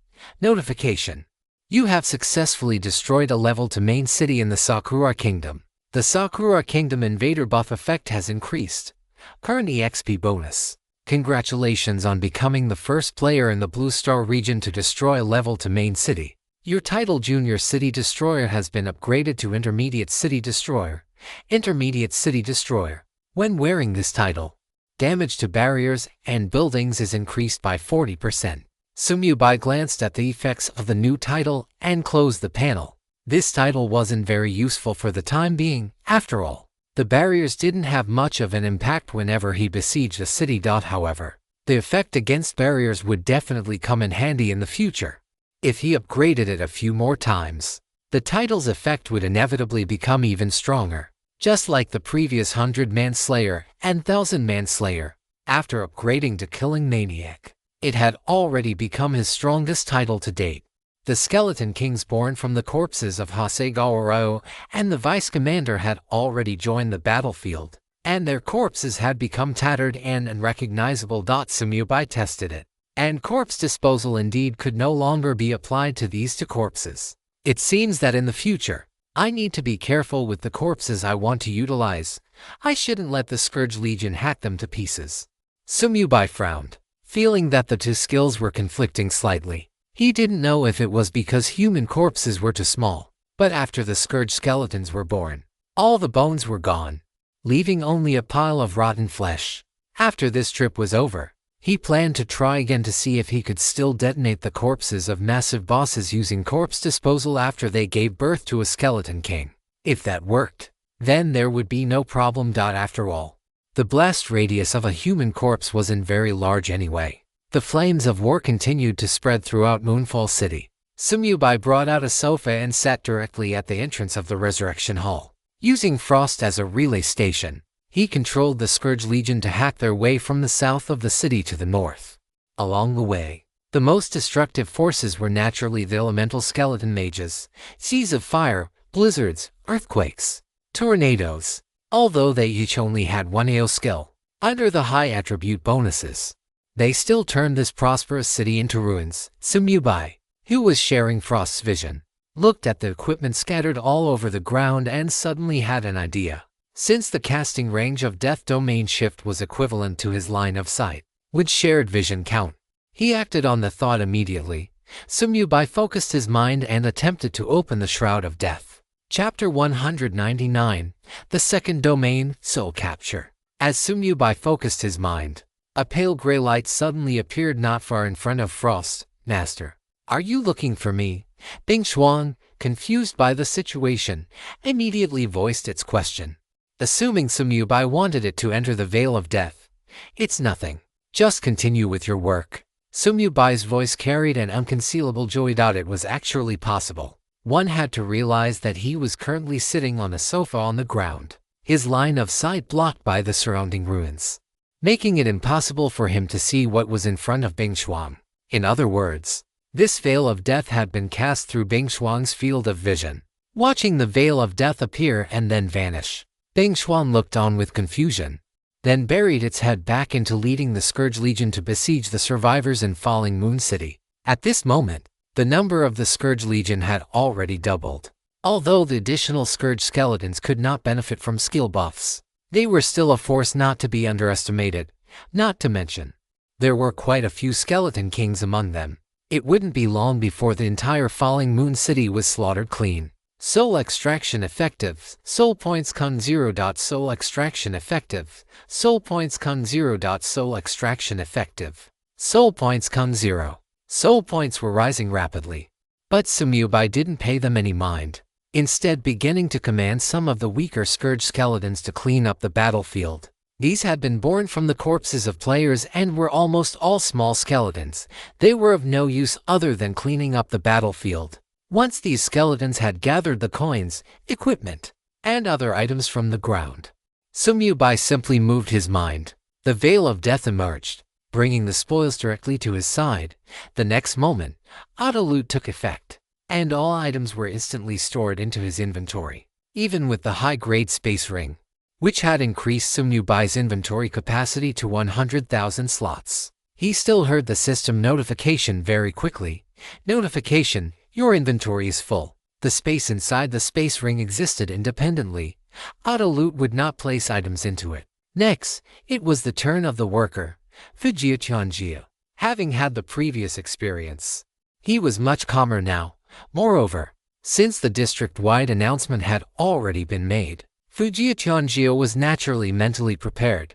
Notification. You have successfully destroyed a level to main city in the Sakura Kingdom. The Sakura Kingdom invader buff effect has increased. Current EXP bonus. Congratulations on becoming the first player in the Blue Star region to destroy a level to main city. Your title Junior City Destroyer has been upgraded to Intermediate City Destroyer. Intermediate City Destroyer. When wearing this title, damage to barriers and buildings is increased by 40%. Sumiyubai glanced at the effects of the new title and closed the panel. This title wasn't very useful for the time being, after all. The barriers didn't have much of an impact whenever he besieged a city. However, the effect against barriers would definitely come in handy in the future. If he upgraded it a few more times, the title's effect would inevitably become even stronger. Just like the previous 100-Man Slayer and 1000-Man Slayer, after upgrading to Killing Maniac, it had already become his strongest title to date. The Skeleton Kings born from the corpses of Hasegawa Ryo and the Vice Commander had already joined the battlefield, and their corpses had become tattered and unrecognizable. Sumiyubai tested it, and corpse disposal indeed could no longer be applied to these two corpses. It seems that in the future, I need to be careful with the corpses I want to utilize. I shouldn't let the Scourge Legion hack them to pieces. Sumiyubai frowned, feeling that the two skills were conflicting slightly. He didn't know if it was because human corpses were too small, but after the Scourge skeletons were born, all the bones were gone, leaving only a pile of rotten flesh. After this trip was over, he planned to try again to see if he could still detonate the corpses of massive bosses using corpse disposal after they gave birth to a Skeleton King. If that worked, then there would be no problem. After all, the blast radius of a human corpse wasn't very large anyway. The flames of war continued to spread throughout Moonfall City. Sumiyubai brought out a sofa and sat directly at the entrance of the Resurrection Hall. Using Frost as a relay station, he controlled the Scourge Legion to hack their way from the south of the city to the north. Along the way, the most destructive forces were naturally the elemental skeleton mages, seas of fire, blizzards, earthquakes, tornadoes. Although they each only had one AO skill, under the high attribute bonuses, they still turned this prosperous city into ruins. Sumiyubai, who was sharing Frost's vision, looked at the equipment scattered all over the ground and suddenly had an idea. Since the casting range of Death Domain Shift was equivalent to his line of sight, would shared vision count? He acted on the thought immediately. Sumiyubai focused his mind and attempted to open the Shroud of Death. Chapter 199, The Second Domain, Soul Capture. As Sumiyubai focused his mind, a pale gray light suddenly appeared not far in front of Frost. Master, are you looking for me? Bing Xuan, confused by the situation, immediately voiced its question. Assuming Sumiyubai wanted it to enter the Veil of Death. It's nothing. Just continue with your work. Sumiyubai's voice carried an unconcealable joy. It was actually possible. One had to realize that he was currently sitting on a sofa on the ground, his line of sight blocked by the surrounding ruins, making it impossible for him to see what was in front of Bing Xuan. In other words, this Veil of Death had been cast through Bing Xuan's field of vision. Watching the Veil of Death appear and then vanish, Bing Xuan looked on with confusion, then buried its head back into leading the Scourge Legion to besiege the survivors in Falling Moon City. At this moment, The number of the Scourge Legion had already doubled. Although the additional Scourge skeletons could not benefit from skill buffs, they were still a force not to be underestimated, not to mention there were quite a few skeleton kings among them. It wouldn't be long before the entire Falling Moon City was slaughtered clean. Soul extraction effective. Soul points con 0. Soul extraction effective. Soul points con 0. Soul extraction effective. Soul points con 0. Soul points were rising rapidly. But Sumyubai didn't pay them any mind, instead beginning to command some of the weaker Scourge skeletons to clean up the battlefield. These had been born from the corpses of players and were almost all small skeletons. They were of no use other than cleaning up the battlefield. Once these skeletons had gathered the coins, equipment, and other items from the ground, Sumyubai simply moved his mind. The Veil of Death emerged, bringing the spoils directly to his side. The next moment, auto-loot took effect, and all items were instantly stored into his inventory. Even with the high-grade space ring, which had increased Sumyubai's inventory capacity to 100,000 slots, he still heard the system notification very quickly. Notification: your inventory is full. The space inside the space ring existed independently. Auto-loot would not place items into it. Next, it was the turn of the worker, Fujia Tianjia. Having had the previous experience, he was much calmer now. Moreover, since the district-wide announcement had already been made, Fujia Tianjia was naturally mentally prepared.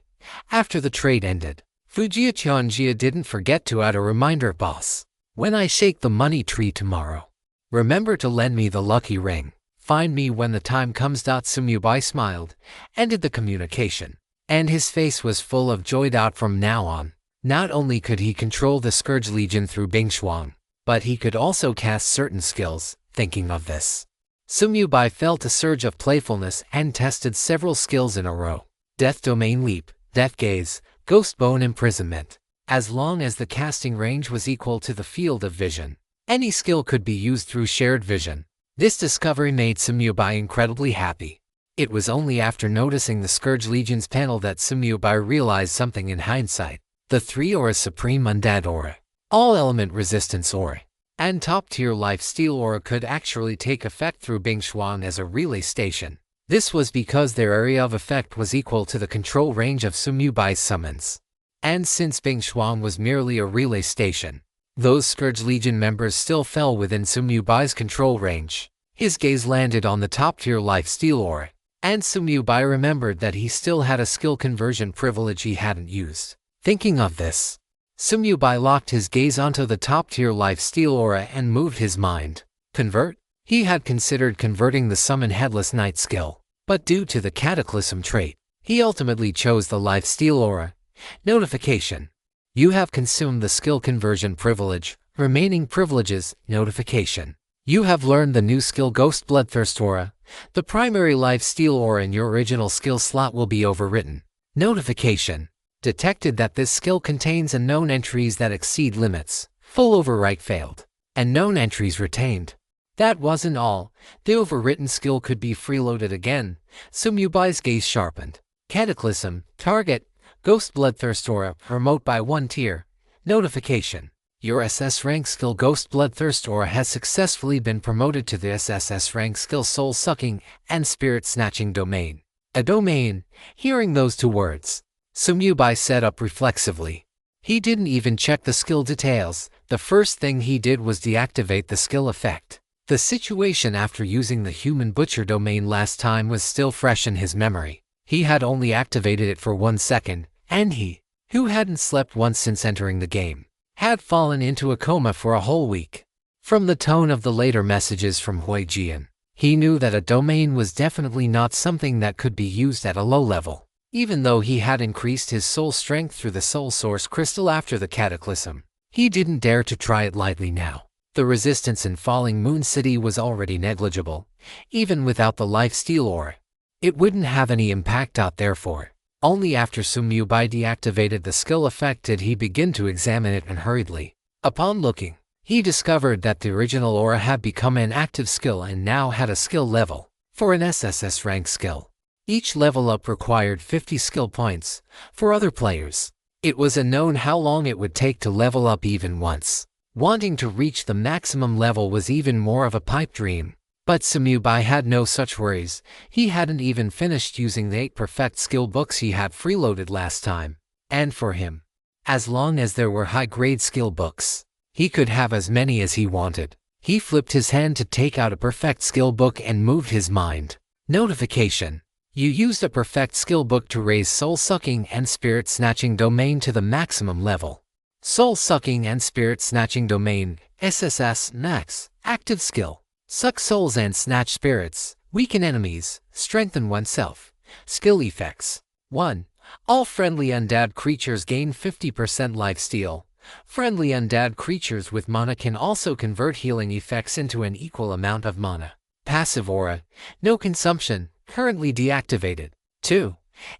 After the trade ended, Fujia Tianjia didn't forget to add a reminder: boss, when I shake the money tree tomorrow, remember to lend me the lucky ring. Find me when the time comes. Sumyubai smiled, ended the communication, and his face was full of joy. From now on, not only could he control the Scourge Legion through Bingshuang, but he could also cast certain skills. Thinking of this, Sumyubai felt a surge of playfulness and tested several skills in a row. Death Domain Leap, Death Gaze, Ghost Bone Imprisonment. As long as the casting range was equal to the field of vision, any skill could be used through shared vision. This discovery made Sumyubai incredibly happy. It was only after noticing the Scourge Legion's panel that Sumyubai realized something in hindsight. The 3 auras: Supreme Undead Aura, All Element Resistance Aura, and Top-Tier Life Steal Aura could actually take effect through Bingshuang as a relay station. This was because their area of effect was equal to the control range of Sumyubai's summons. And since Bingshuang was merely a relay station, those Scourge Legion members still fell within Sumyubai's control range. His gaze landed on the Top-Tier Life Steal Aura, and Sumyubai remembered that he still had a skill conversion privilege he hadn't used. Thinking of this, Sumyubai locked his gaze onto the Top-Tier Life Steal Aura and moved his mind. Convert? He had considered converting the Summon Headless Knight skill, but due to the Cataclysm trait, he ultimately chose the Life Steal Aura. Notification: you have consumed the skill conversion privilege. Remaining privileges. Notification: you have learned the new skill Ghost Bloodthirst Aura. The primary Life Steal Aura in your original skill slot will be overwritten. Notification: detected that this skill contains unknown entries that exceed limits. Full overwrite failed, and known entries retained. That wasn't all. The overwritten skill could be freeloaded again. Sumyubai's gaze sharpened. Cataclysm: target, Ghost Bloodthirst Aura, promote by 1 tier. Notification: your SS rank skill Ghost Bloodthirst Aura has successfully been promoted to the SSS rank skill Soul Sucking and Spirit Snatching Domain. A domain. Hearing those 2 words, Sumyubai sat up reflexively. He didn't even check the skill details. The first thing he did was deactivate the skill effect. The situation after using the Human Butcher domain last time was still fresh in his memory. He had only activated it for 1 second, and he, who hadn't slept once since entering the game, had fallen into a coma for a whole week. From the tone of the later messages from Huijian, he knew that a domain was definitely not something that could be used at a low level. Even though he had increased his soul strength through the Soul Source Crystal after the Cataclysm, he didn't dare to try it lightly now. The resistance in Falling Moon City was already negligible. Even without the Life Steal Aura, it wouldn't have any impact. Therefore, only after Sumyubai deactivated the skill effect did he begin to examine it, and hurriedly, upon looking, he discovered that the original aura had become an active skill and now had a skill level. For an SSS rank skill, each level up required 50 skill points. For other players, it was unknown how long it would take to level up even once. Wanting to reach the maximum level was even more of a pipe dream. But Samubai had no such worries. He hadn't even finished using the 8 perfect skill books he had freeloaded last time. And for him, as long as there were high-grade skill books, he could have as many as he wanted. He flipped his hand to take out a perfect skill book and moved his mind. Notification. You used a perfect skill book to raise soul-sucking and spirit-snatching domain to the maximum level. Soul-sucking and spirit-snatching domain, SSS Max, active skill. Suck souls and snatch spirits, weaken enemies, strengthen oneself. Skill effects. 1. All friendly undead creatures gain 50% lifesteal. Friendly undead creatures with mana can also convert healing effects into an equal amount of mana. Passive aura. No consumption, currently deactivated. 2.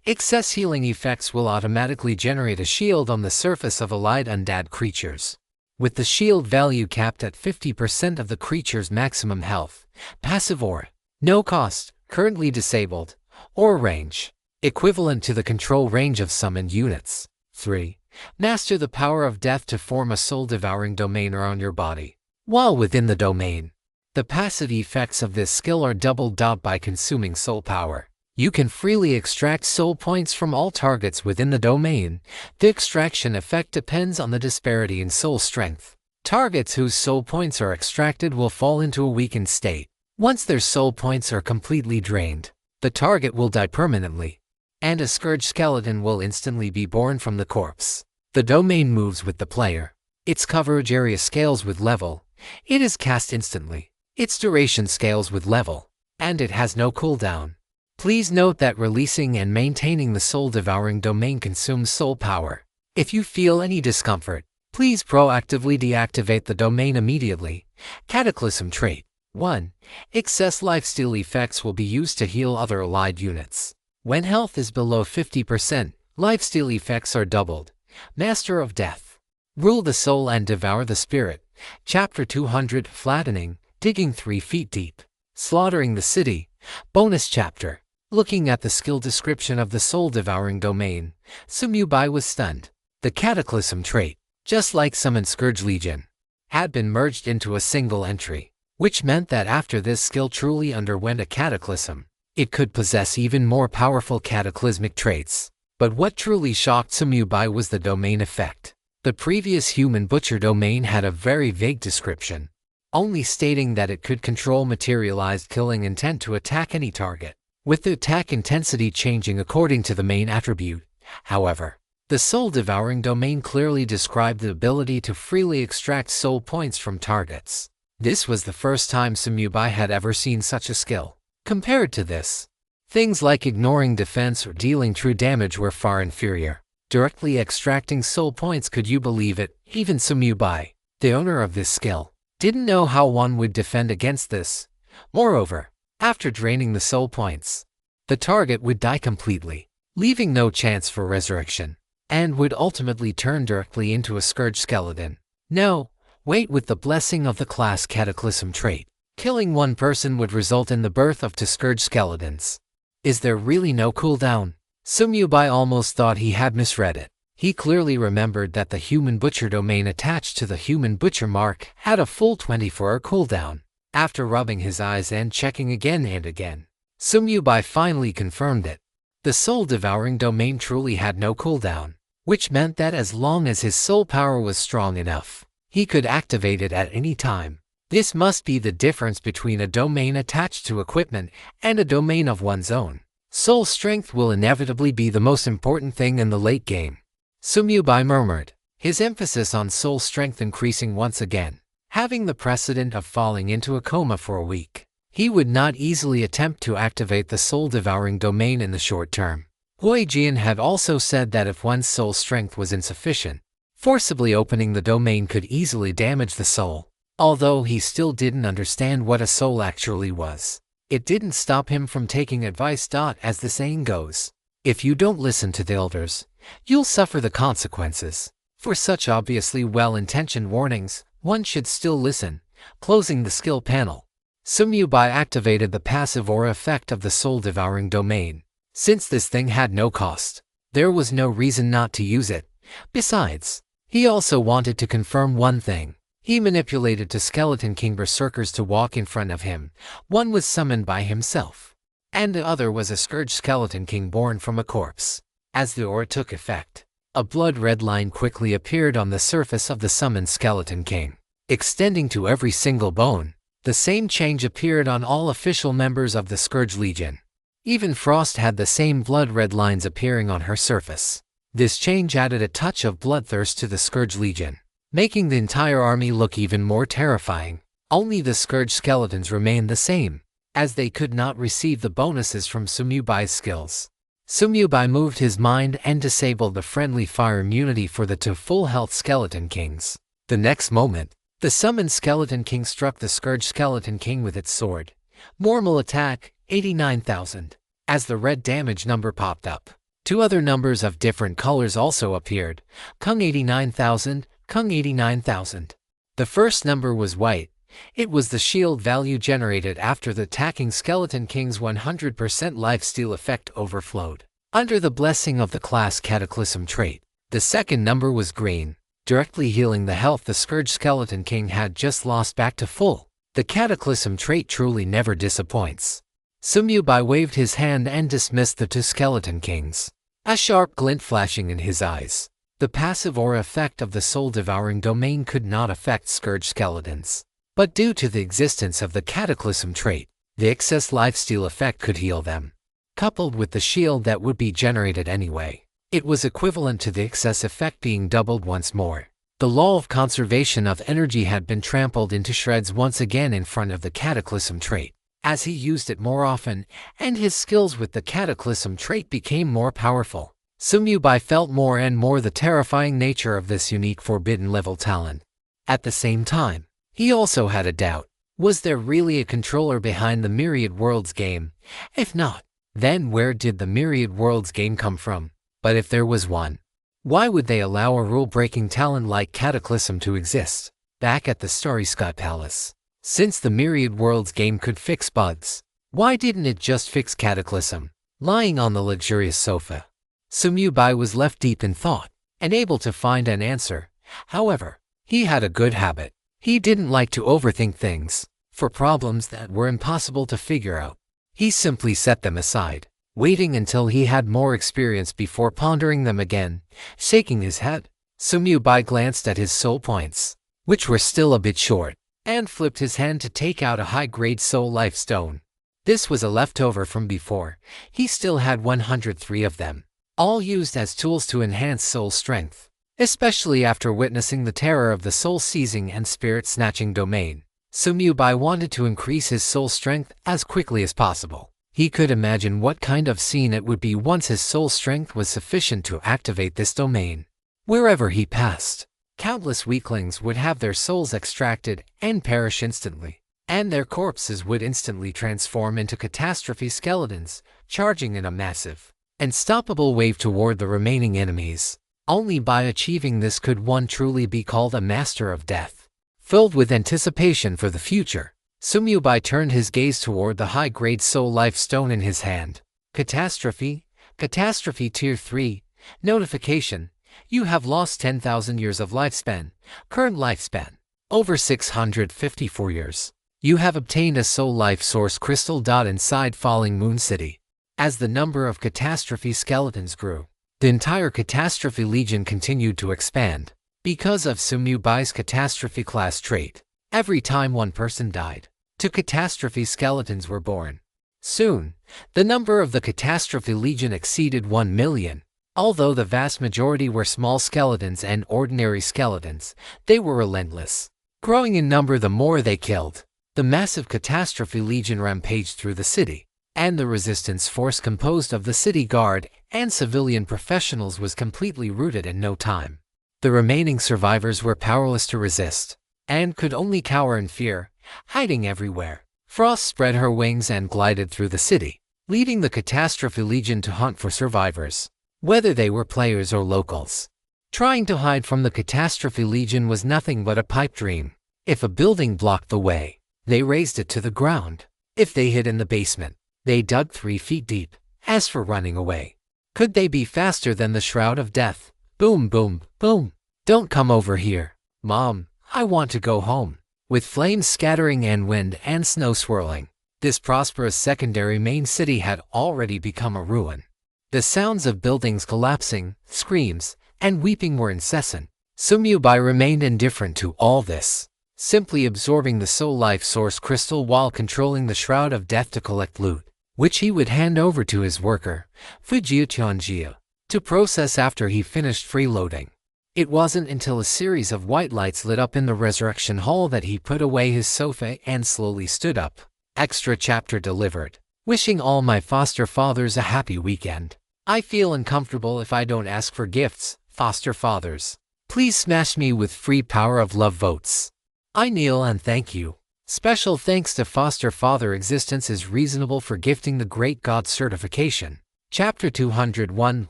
Excess healing effects will automatically generate a shield on the surface of allied undead creatures, with the shield value capped at 50% of the creature's maximum health. Passive aura. No cost, currently disabled. Aura range. Equivalent to the control range of summoned units. 3. Master the power of death to form a soul-devouring domain around your body. While within the domain, the passive effects of this skill are doubled out by consuming soul power. You can freely extract soul points from all targets within the domain. The extraction effect depends on the disparity in soul strength. Targets whose soul points are extracted will fall into a weakened state. Once their soul points are completely drained, the target will die permanently, and a scourge skeleton will instantly be born from the corpse. The domain moves with the player. Its coverage area scales with level. It is cast instantly. Its duration scales with level, and it has no cooldown. Please note that releasing and maintaining the soul-devouring domain consumes soul power. If you feel any discomfort, please proactively deactivate the domain immediately. Cataclysm trait. 1. Excess lifesteal effects will be used to heal other allied units. When health is below 50%, lifesteal effects are doubled. Master of Death. Rule the soul and devour the spirit. Chapter 200. Flattening, digging 3 feet deep. Slaughtering the city. Bonus chapter. Looking at the skill description of the soul-devouring domain, Samubai was stunned. The Cataclysm trait, just like Summon Scourge Legion, had been merged into a single entry, which meant that after this skill truly underwent a cataclysm, it could possess even more powerful cataclysmic traits. But what truly shocked Samubai was the domain effect. The previous human butcher domain had a very vague description, only stating that it could control materialized killing intent to attack any target, with the attack intensity changing according to the main attribute. However, the soul-devouring domain clearly described the ability to freely extract soul points from targets. This was the first time Samubai had ever seen such a skill. Compared to this, things like ignoring defense or dealing true damage were far inferior. Directly extracting soul points, could you believe it? Even Samubai, the owner of this skill, didn't know how one would defend against this. Moreover, after draining the soul points, the target would die completely, leaving no chance for resurrection, and would ultimately turn directly into a scourge skeleton. No, wait, with the blessing of the class Cataclysm trait, killing one person would result in the birth of 2 scourge skeletons. Is there really no cooldown? Samubai almost thought he had misread it. He clearly remembered that the human butcher domain attached to the human butcher mark had a full 24-hour cooldown. After rubbing his eyes and checking again and again, Samubai finally confirmed it. The soul-devouring domain truly had no cooldown, which meant that as long as his soul power was strong enough, he could activate it at any time. This must be the difference between a domain attached to equipment and a domain of one's own. Soul strength will inevitably be the most important thing in the late game, Samubai murmured, his emphasis on soul strength increasing once again. Having the precedent of falling into a coma for a week, he would not easily attempt to activate the soul-devouring domain in the short term. Hui Jian had also said that if one's soul strength was insufficient, forcibly opening the domain could easily damage the soul. Although he still didn't understand what a soul actually was, it didn't stop him from taking advice. As the saying goes, if you don't listen to the elders, you'll suffer the consequences. For such obviously well-intentioned warnings, one should still listen. Closing the skill panel, Samubai activated the passive aura effect of the soul-devouring domain. Since this thing had no cost, there was no reason not to use it. Besides, he also wanted to confirm one thing. He manipulated two Skeleton King berserkers to walk in front of him. One was summoned by himself, and the other was a scourged Skeleton King born from a corpse. As the aura took effect, a blood-red line quickly appeared on the surface of the summoned Skeleton King, extending to every single bone. The same change appeared on all official members of the Scourge Legion. Even Frost had the same blood-red lines appearing on her surface. This change added a touch of bloodthirst to the Scourge Legion, making the entire army look even more terrifying. Only the Scourge skeletons remained the same, as they could not receive the bonuses from Sumyubai's skills. Sumyubai moved his mind and disabled the friendly fire immunity for the two full-health Skeleton Kings. The next moment, the summoned Skeleton King struck the Scourge Skeleton King with its sword. Normal attack, 89,000. As the red damage number popped up, two other numbers of different colors also appeared. Kung 89,000, Kung 89,000. The first number was white. It was the shield value generated after the attacking Skeleton King's 100% lifesteal effect overflowed. Under the blessing of the class Cataclysm trait, the second number was green, directly healing the health the Scourge Skeleton King had just lost back to full. The Cataclysm trait truly never disappoints. Sumyubai waved his hand and dismissed the two Skeleton Kings, a sharp glint flashing in his eyes. The passive aura effect of the soul-devouring domain could not affect Scourge skeletons, but due to the existence of the Cataclysm trait, the excess lifesteal effect could heal them. Coupled with the shield that would be generated anyway, it was equivalent to the excess effect being doubled once more. The law of conservation of energy had been trampled into shreds once again in front of the Cataclysm trait, as he used it more often, and his skills with the Cataclysm trait became more powerful. Sumyubai felt more and more the terrifying nature of this unique forbidden level talent. At the same time, he also had a doubt. Was there really a controller behind the Myriad Worlds game? If not, then where did the Myriad Worlds game come from? But if there was one, why would they allow a rule-breaking talent like Cataclysm to exist? Back at the Starry Sky Palace, since the Myriad Worlds game could fix bugs, why didn't it just fix Cataclysm? Lying on the luxurious sofa, Sumyubai was left deep in thought, unable to find an answer. However, he had a good habit. He didn't like to overthink things. For problems that were impossible to figure out, he simply set them aside, waiting until he had more experience before pondering them again. Shaking his head, Sumyubai glanced at his soul points, which were still a bit short, and flipped his hand to take out a high-grade soul life stone. This was a leftover from before. He still had 103 of them, all used as tools to enhance soul strength, especially after witnessing the terror of the soul-seizing and spirit-snatching domain. Sumyubai wanted to increase his soul strength as quickly as possible. He could imagine what kind of scene it would be once his soul strength was sufficient to activate this domain. Wherever he passed, countless weaklings would have their souls extracted and perish instantly, and their corpses would instantly transform into catastrophe skeletons, charging in a massive, unstoppable wave toward the remaining enemies. Only by achieving this could one truly be called a master of death. Filled with anticipation for the future, Sumyubai turned his gaze toward the high-grade soul life stone in his hand. Catastrophe Tier 3. Notification: you have lost 10,000 years of lifespan. Current lifespan: over 654 years. You have obtained a soul life source crystal. Inside Falling Moon City. As the number of catastrophe skeletons grew, the entire Catastrophe Legion continued to expand. Because of Sumyubai's catastrophe class trait, every time one person died, two catastrophe skeletons were born. Soon, the number of the Catastrophe Legion exceeded 1 million. Although the vast majority were small skeletons and ordinary skeletons, they were relentless, growing in number the more they killed. The massive Catastrophe Legion rampaged through the city, and the resistance force composed of the city guard and civilian professionals was completely routed in no time. The remaining survivors were powerless to resist, and could only cower in fear, hiding everywhere. Frost spread her wings and glided through the city, leading the Catastrophe Legion to hunt for survivors, whether they were players or locals. Trying to hide from the Catastrophe Legion was nothing but a pipe dream. If a building blocked the way, they razed it to the ground. If they hid in the basement, they dug 3 feet deep. As for running away, could they be faster than the Shroud of Death? Boom, boom, boom. Don't come over here. Mom, I want to go home. With flames scattering and wind and snow swirling, this prosperous secondary main city had already become a ruin. The sounds of buildings collapsing, screams, and weeping were incessant. Sumyubai remained indifferent to all this, simply absorbing the soul life source crystal while controlling the shroud of death to collect loot, which he would hand over to his worker, Fujiu, to process after he finished freeloading. It wasn't until a series of white lights lit up in the resurrection hall that he put away his sofa and slowly stood up. Extra chapter delivered. Wishing all my foster fathers a happy weekend. I feel uncomfortable if I don't ask for gifts, foster fathers. Please smash me with free power of love votes. I kneel and thank you. Special thanks to foster father existence is reasonable for gifting the great god certification. Chapter 201,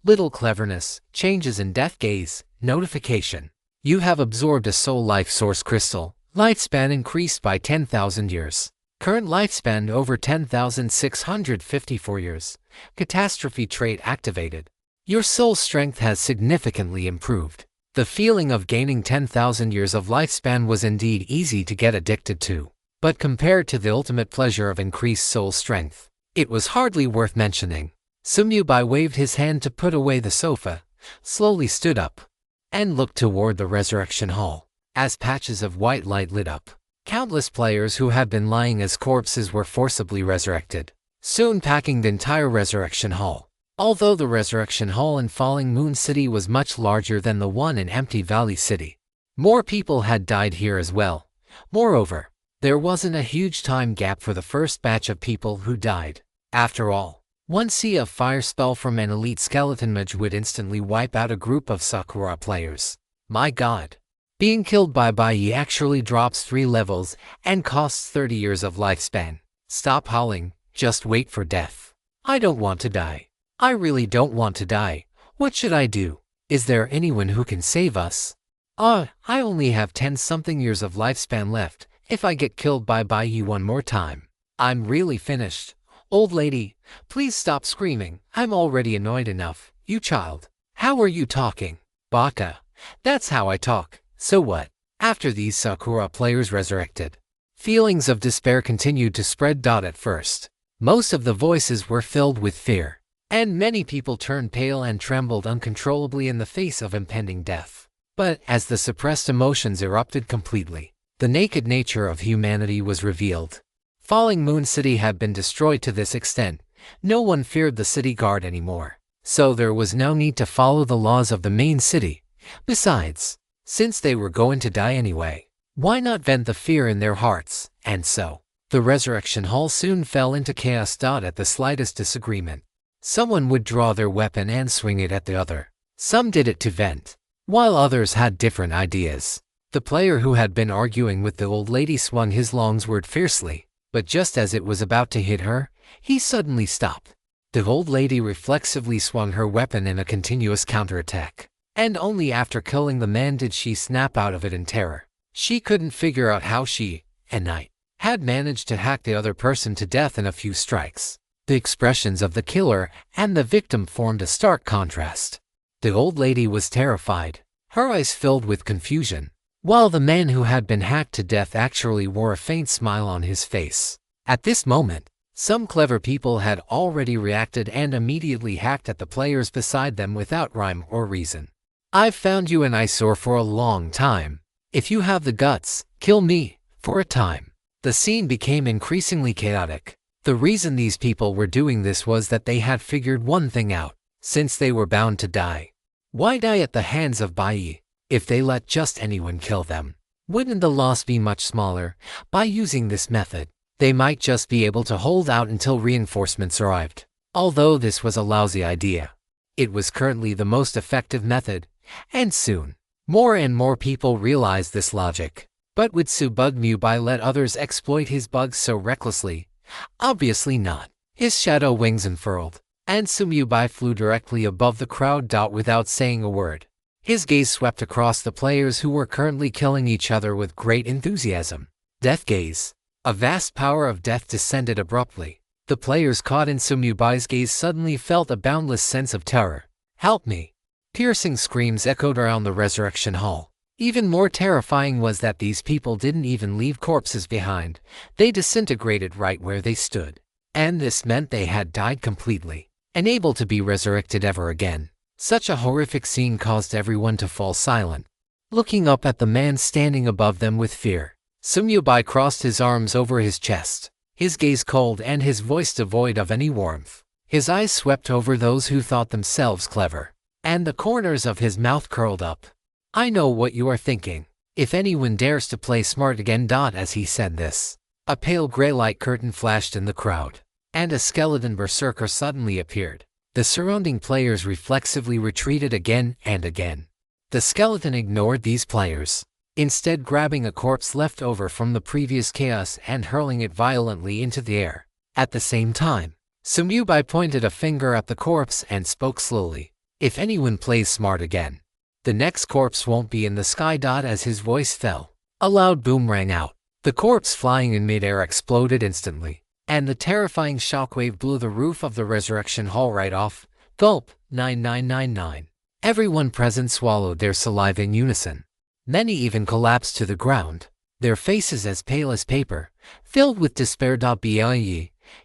Little Cleverness, Changes in Death Gaze, Notification. You have absorbed a soul life source crystal. Lifespan increased by 10,000 years. Current lifespan over 10,654 years. Catastrophe trait activated. Your soul strength has significantly improved. The feeling of gaining 10,000 years of lifespan was indeed easy to get addicted to. But compared to the ultimate pleasure of increased soul strength, it was hardly worth mentioning. Sumyubai waved his hand to put away the sofa, slowly stood up, and looked toward the resurrection hall. As patches of white light lit up, countless players who had been lying as corpses were forcibly resurrected, soon packing the entire resurrection hall. Although the resurrection hall in Falling Moon City was much larger than the one in Empty Valley City, more people had died here as well. Moreover, there wasn't a huge time gap for the first batch of people who died. After all, one sea of fire spell from an elite skeleton mage would instantly wipe out a group of Sakura players. My god. Being killed by Bai actually drops 3 levels and costs 30 years of lifespan. Stop howling, just wait for death. I don't want to die. I really don't want to die. What should I do? Is there anyone who can save us? I only have 10-something years of lifespan left if I get killed by Bai one more time. I'm really finished. Old lady, please stop screaming. I'm already annoyed enough. You child. How are you talking? Baka. That's how I talk. So what? After these Sakura players resurrected, feelings of despair continued to spread. At first, most of the voices were filled with fear, and many people turned pale and trembled uncontrollably in the face of impending death. But as the suppressed emotions erupted completely, the naked nature of humanity was revealed. Falling Moon City had been destroyed to this extent. No one feared the city guard anymore, so there was no need to follow the laws of the main city. Besides, since they were going to die anyway, why not vent the fear in their hearts? And so, the resurrection hall soon fell into chaos. At the slightest disagreement, someone would draw their weapon and swing it at the other. Some did it to vent, while others had different ideas. The player who had been arguing with the old lady swung his long sword fiercely, but just as it was about to hit her, he suddenly stopped. The old lady reflexively swung her weapon in a continuous counterattack, and only after killing the man did she snap out of it in terror. She couldn't figure out how she, at night, had managed to hack the other person to death in a few strikes. The expressions of the killer and the victim formed a stark contrast. The old lady was terrified, her eyes filled with confusion, while the man who had been hacked to death actually wore a faint smile on his face. At this moment, some clever people had already reacted and immediately hacked at the players beside them without rhyme or reason. I've found you an eyesore for a long time. If you have the guts, kill me, for a time. The scene became increasingly chaotic. The reason these people were doing this was that they had figured one thing out. Since they were bound to die, why die at the hands of Bai? If they let just anyone kill them, wouldn't the loss be much smaller? By using this method, they might just be able to hold out until reinforcements arrived. Although this was a lousy idea, it was currently the most effective method, and soon, more and more people realized this logic. But would Subugmubai let others exploit his bugs so recklessly? Obviously not. His shadow wings unfurled, and Sumyubai flew directly above the crowd. Without saying a word, his gaze swept across the players who were currently killing each other with great enthusiasm. Death gaze. A vast power of death descended abruptly. The players caught in Sumyubai's gaze suddenly felt a boundless sense of terror. Help me! Piercing screams echoed around the resurrection hall. Even more terrifying was that these people didn't even leave corpses behind. They disintegrated right where they stood. And this meant they had died completely, unable to be resurrected ever again. Such a horrific scene caused everyone to fall silent, looking up at the man standing above them with fear. Sumyubai crossed his arms over his chest, his gaze cold and his voice devoid of any warmth. His eyes swept over those who thought themselves clever, and the corners of his mouth curled up. I know what you are thinking. If anyone dares to play smart again. As he said this, a pale gray light curtain flashed in the crowd, and a skeleton berserker suddenly appeared. The surrounding players reflexively retreated again and again. The skeleton ignored these players, instead grabbing a corpse left over from the previous chaos and hurling it violently into the air. At the same time, Sumyubai pointed a finger at the corpse and spoke slowly. If anyone plays smart again, the next corpse won't be in the sky. As his voice fell, a loud boom rang out. The corpse flying in midair exploded instantly, and the terrifying shockwave blew the roof of the resurrection hall right off. Gulp. 9999. Everyone present swallowed their saliva in unison. Many even collapsed to the ground, their faces as pale as paper, filled with despair.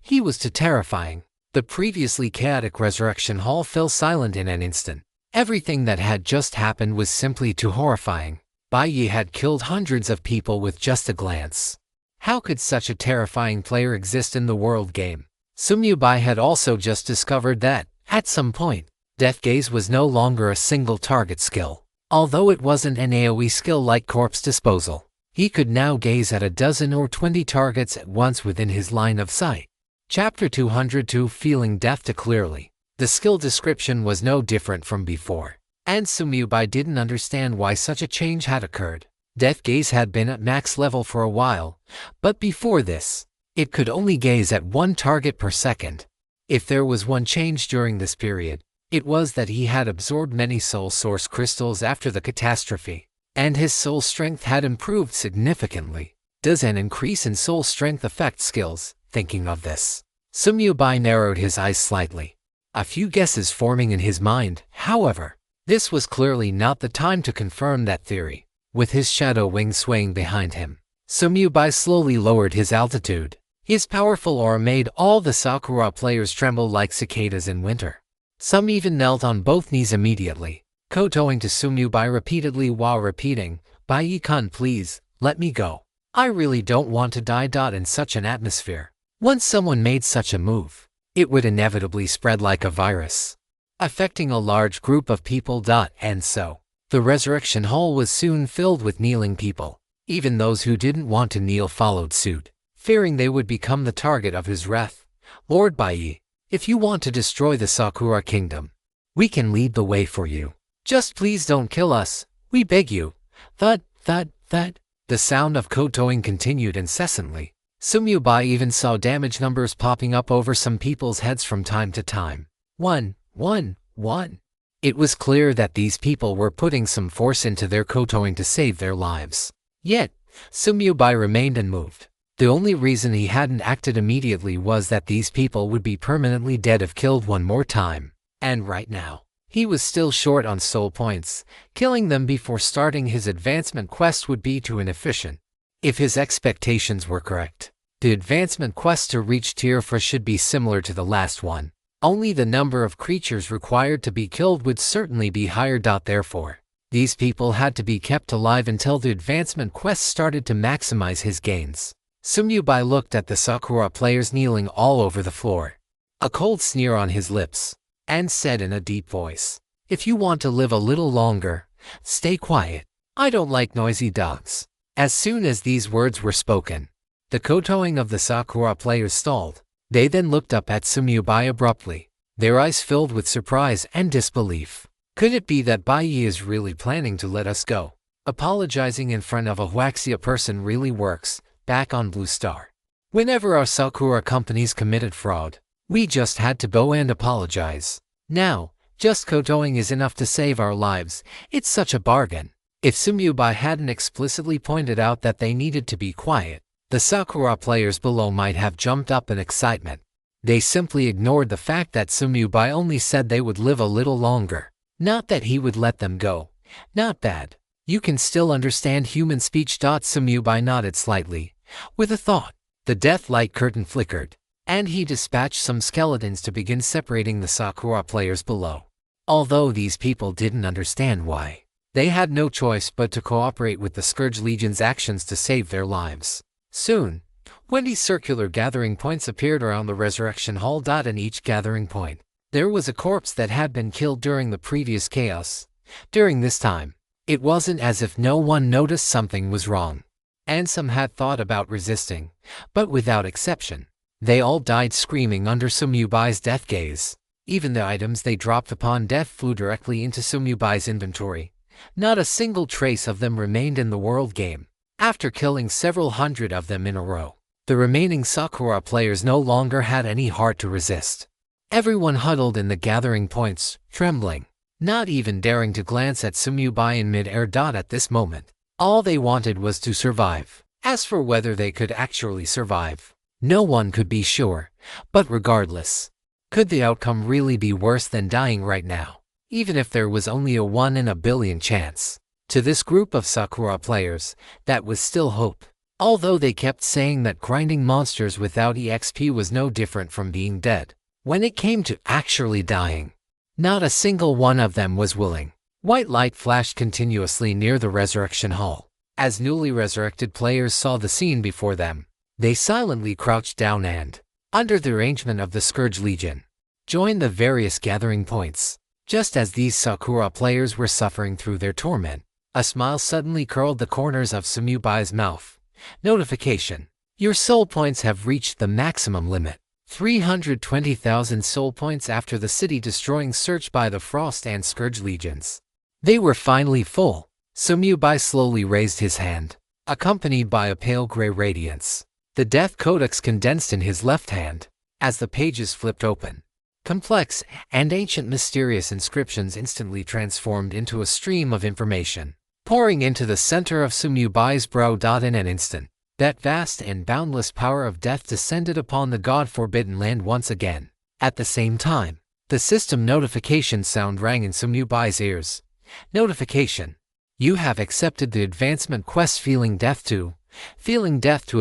He was too terrifying. The previously chaotic resurrection hall fell silent in an instant. Everything that had just happened was simply too horrifying. Bai Yi had killed hundreds of people with just a glance. How could such a terrifying player exist in the world game? Sumyubai had also just discovered that, at some point, Death Gaze was no longer a single target skill. Although it wasn't an AoE skill like corpse disposal, he could now gaze at a dozen or 20 targets at once within his line of sight. Chapter 202 Feeling Death Too Clearly. The skill description was no different from before, and Sumyubai didn't understand why such a change had occurred. Death Gaze had been at max level for a while, but before this, it could only gaze at one target per second. If there was one change during this period, it was that he had absorbed many soul source crystals after the catastrophe, and his soul strength had improved significantly. Does an increase in soul strength affect skills? Thinking of this, Sumyubai narrowed his eyes slightly, a few guesses forming in his mind. However, this was clearly not the time to confirm that theory. With his shadow wing swaying behind him, Sumyubai slowly lowered his altitude. His powerful aura made all the Sakura players tremble like cicadas in winter. Some even knelt on both knees immediately, kowtowing to Sumyubai repeatedly while repeating, "Bai-kun, please, let me go. I really don't want to die." In such an atmosphere, once someone made such a move, it would inevitably spread like a virus, affecting a large group of people. And so, the resurrection hall was soon filled with kneeling people. Even those who didn't want to kneel followed suit, fearing they would become the target of his wrath. "Lord Bai, if you want to destroy the Sakura kingdom, we can lead the way for you. Just please don't kill us, we beg you." Thud, thud, thud. The sound of kowtowing continued incessantly. Sumyubai even saw damage numbers popping up over some people's heads from time to time. 1, 1, 1. It was clear that these people were putting some force into their kowtowing to save their lives. Yet, Sumyubai remained unmoved. The only reason he hadn't acted immediately was that these people would be permanently dead if killed one more time. And right now, he was still short on soul points. Killing them before starting his advancement quest would be too inefficient. If his expectations were correct, the advancement quest to reach Tier 4 should be similar to the last one. Only the number of creatures required to be killed would certainly be higher. Therefore, these people had to be kept alive until the advancement quest started to maximize his gains. Sumyubai looked at the Sakura players kneeling all over the floor, a cold sneer on his lips, and said in a deep voice, "If you want to live a little longer, stay quiet. I don't like noisy dogs." As soon as these words were spoken, the kowtowing of the Sakura players stalled. They then looked up at Sumyubai abruptly, their eyes filled with surprise and disbelief. Could it be that Bai is really planning to let us go? Apologizing in front of a Huaxia person really works. Back on Blue Star, whenever our Sakura companies committed fraud, we just had to go and apologize. Now, just kowtowing is enough to save our lives. It's such a bargain. If Sumyubai hadn't explicitly pointed out that they needed to be quiet, the Sakura players below might have jumped up in excitement. They simply ignored the fact that Sumyubai only said they would live a little longer, not that he would let them go. Not bad. You can still understand human speech. Samurai nodded slightly, with a thought. The death light curtain flickered, and he dispatched some skeletons to begin separating the Sakura players below. Although these people didn't understand why, they had no choice but to cooperate with the Scourge Legion's actions to save their lives. Soon, 20 circular gathering points appeared around the Resurrection Hall. In each gathering point, there was a corpse that had been killed during the previous chaos. During this time, it wasn't as if no one noticed something was wrong, and some had thought about resisting, but without exception, they all died screaming under Sumubai's death gaze. Even the items they dropped upon death flew directly into Sumubai's inventory. Not a single trace of them remained in the world game. After killing several hundred of them in a row, the remaining Sakura players no longer had any heart to resist. Everyone huddled in the gathering points, trembling, not even daring to glance at Sumubai in mid-air. At this moment, all they wanted was to survive. As for whether they could actually survive, no one could be sure, but regardless, could the outcome really be worse than dying right now, even if there was only a 1 in a billion chance? To this group of Sakura players, that was still hope. Although they kept saying that grinding monsters without EXP was no different from being dead, when it came to actually dying, not a single one of them was willing. White light flashed continuously near the Resurrection Hall. As newly resurrected players saw the scene before them, they silently crouched down and, under the arrangement of the Scourge Legion, joined the various gathering points. Just as these Sakura players were suffering through their torment, a smile suddenly curled the corners of Sumubai's mouth. Notification. Your soul points have reached the maximum limit. 320,000 soul points after the city-destroying search by the Frost and Scourge Legions. They were finally full. Sumubai slowly raised his hand, accompanied by a pale gray radiance. The Death Codex condensed in his left hand. As the pages flipped open, complex and ancient mysterious inscriptions instantly transformed into a stream of information, pouring into the center of Sumubai's brow. In an instant, that vast and boundless power of death descended upon the God-forbidden land once again. At the same time, the system notification sound rang in Sumubai's ears. Notification. You have accepted the advancement quest Feeling Death to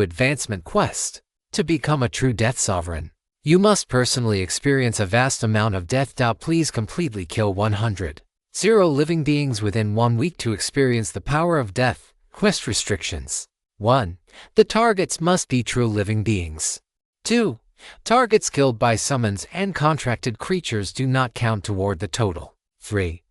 Advancement Quest. To become a true Death Sovereign, you must personally experience a vast amount of death. Please completely kill 100 living beings within 1 week to experience the power of death. Quest restrictions. 1. The targets must be true living beings. 2. Targets killed by summons and contracted creatures do not count toward the total. 3.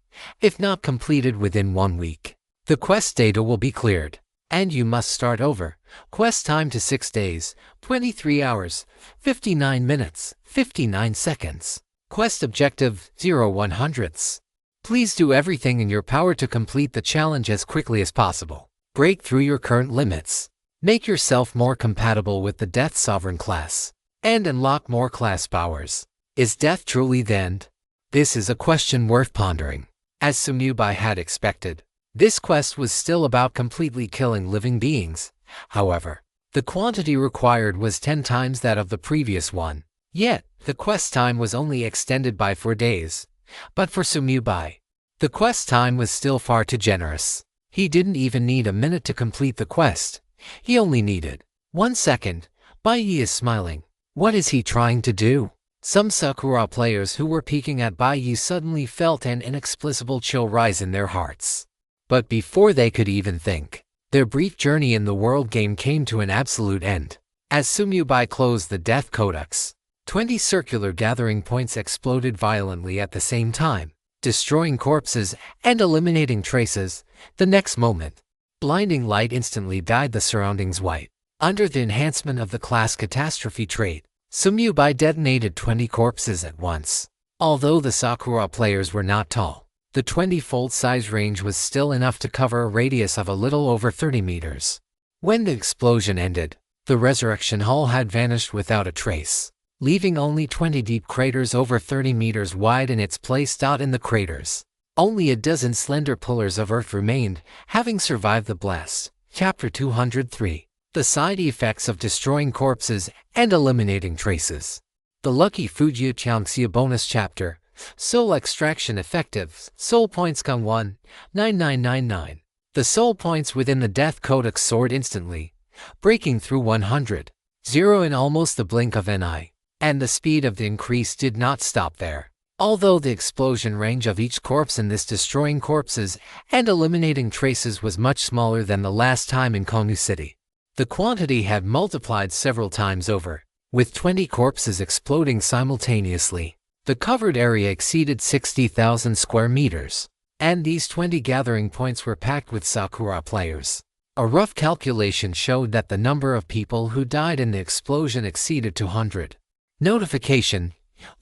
If not completed within 1 week, the quest data will be cleared, and you must start over. Quest time to 6 days, 23 hours, 59 minutes, 59 seconds. Quest objective, 0/100ths. Please do everything in your power to complete the challenge as quickly as possible. Break through your current limits. Make yourself more compatible with the Death Sovereign class, and unlock more class powers. Is death truly the end? This is a question worth pondering. As Sumubai had expected, this quest was still about completely killing living beings. However, the quantity required was 10 times that of the previous one. Yet, the quest time was only extended by 4 days. But for Sumubai, the quest time was still far too generous. He didn't even need a minute to complete the quest. He only needed 1 second. Baiyi is smiling. What is he trying to do? Some Sakura players who were peeking at Baiyi suddenly felt an inexplicable chill rise in their hearts. But before they could even think, their brief journey in the world game came to an absolute end. As Sumubai closed the Death Codex, 20 circular gathering points exploded violently at the same time, destroying corpses and eliminating traces. The next moment, blinding light instantly dyed the surroundings white. Under the enhancement of the class catastrophe trait, Sumubai detonated 20 corpses at once. Although the Sakura players were not tall, the 20-fold size range was still enough to cover a radius of a little over 30 meters. When the explosion ended, the Resurrection Hall had vanished without a trace, leaving only 20 deep craters over 30 meters wide in its place. In the craters, only a dozen slender pillars of earth remained, having survived the blast. Chapter 203. The Side Effects of Destroying Corpses and Eliminating Traces. The Lucky Fujiya Qiangxia Bonus Chapter. Soul Extraction Effective. Soul Points Kung 1, 9999. The soul points within the Death Codex soared instantly, breaking through 100, in almost the blink of an eye. And the speed of the increase did not stop there. Although the explosion range of each corpse in this destroying corpses and eliminating traces was much smaller than the last time in Kongu City, the quantity had multiplied several times over, with 20 corpses exploding simultaneously. The covered area exceeded 60,000 square meters, and these 20 gathering points were packed with Sakura players. A rough calculation showed that the number of people who died in the explosion exceeded 200. Notification: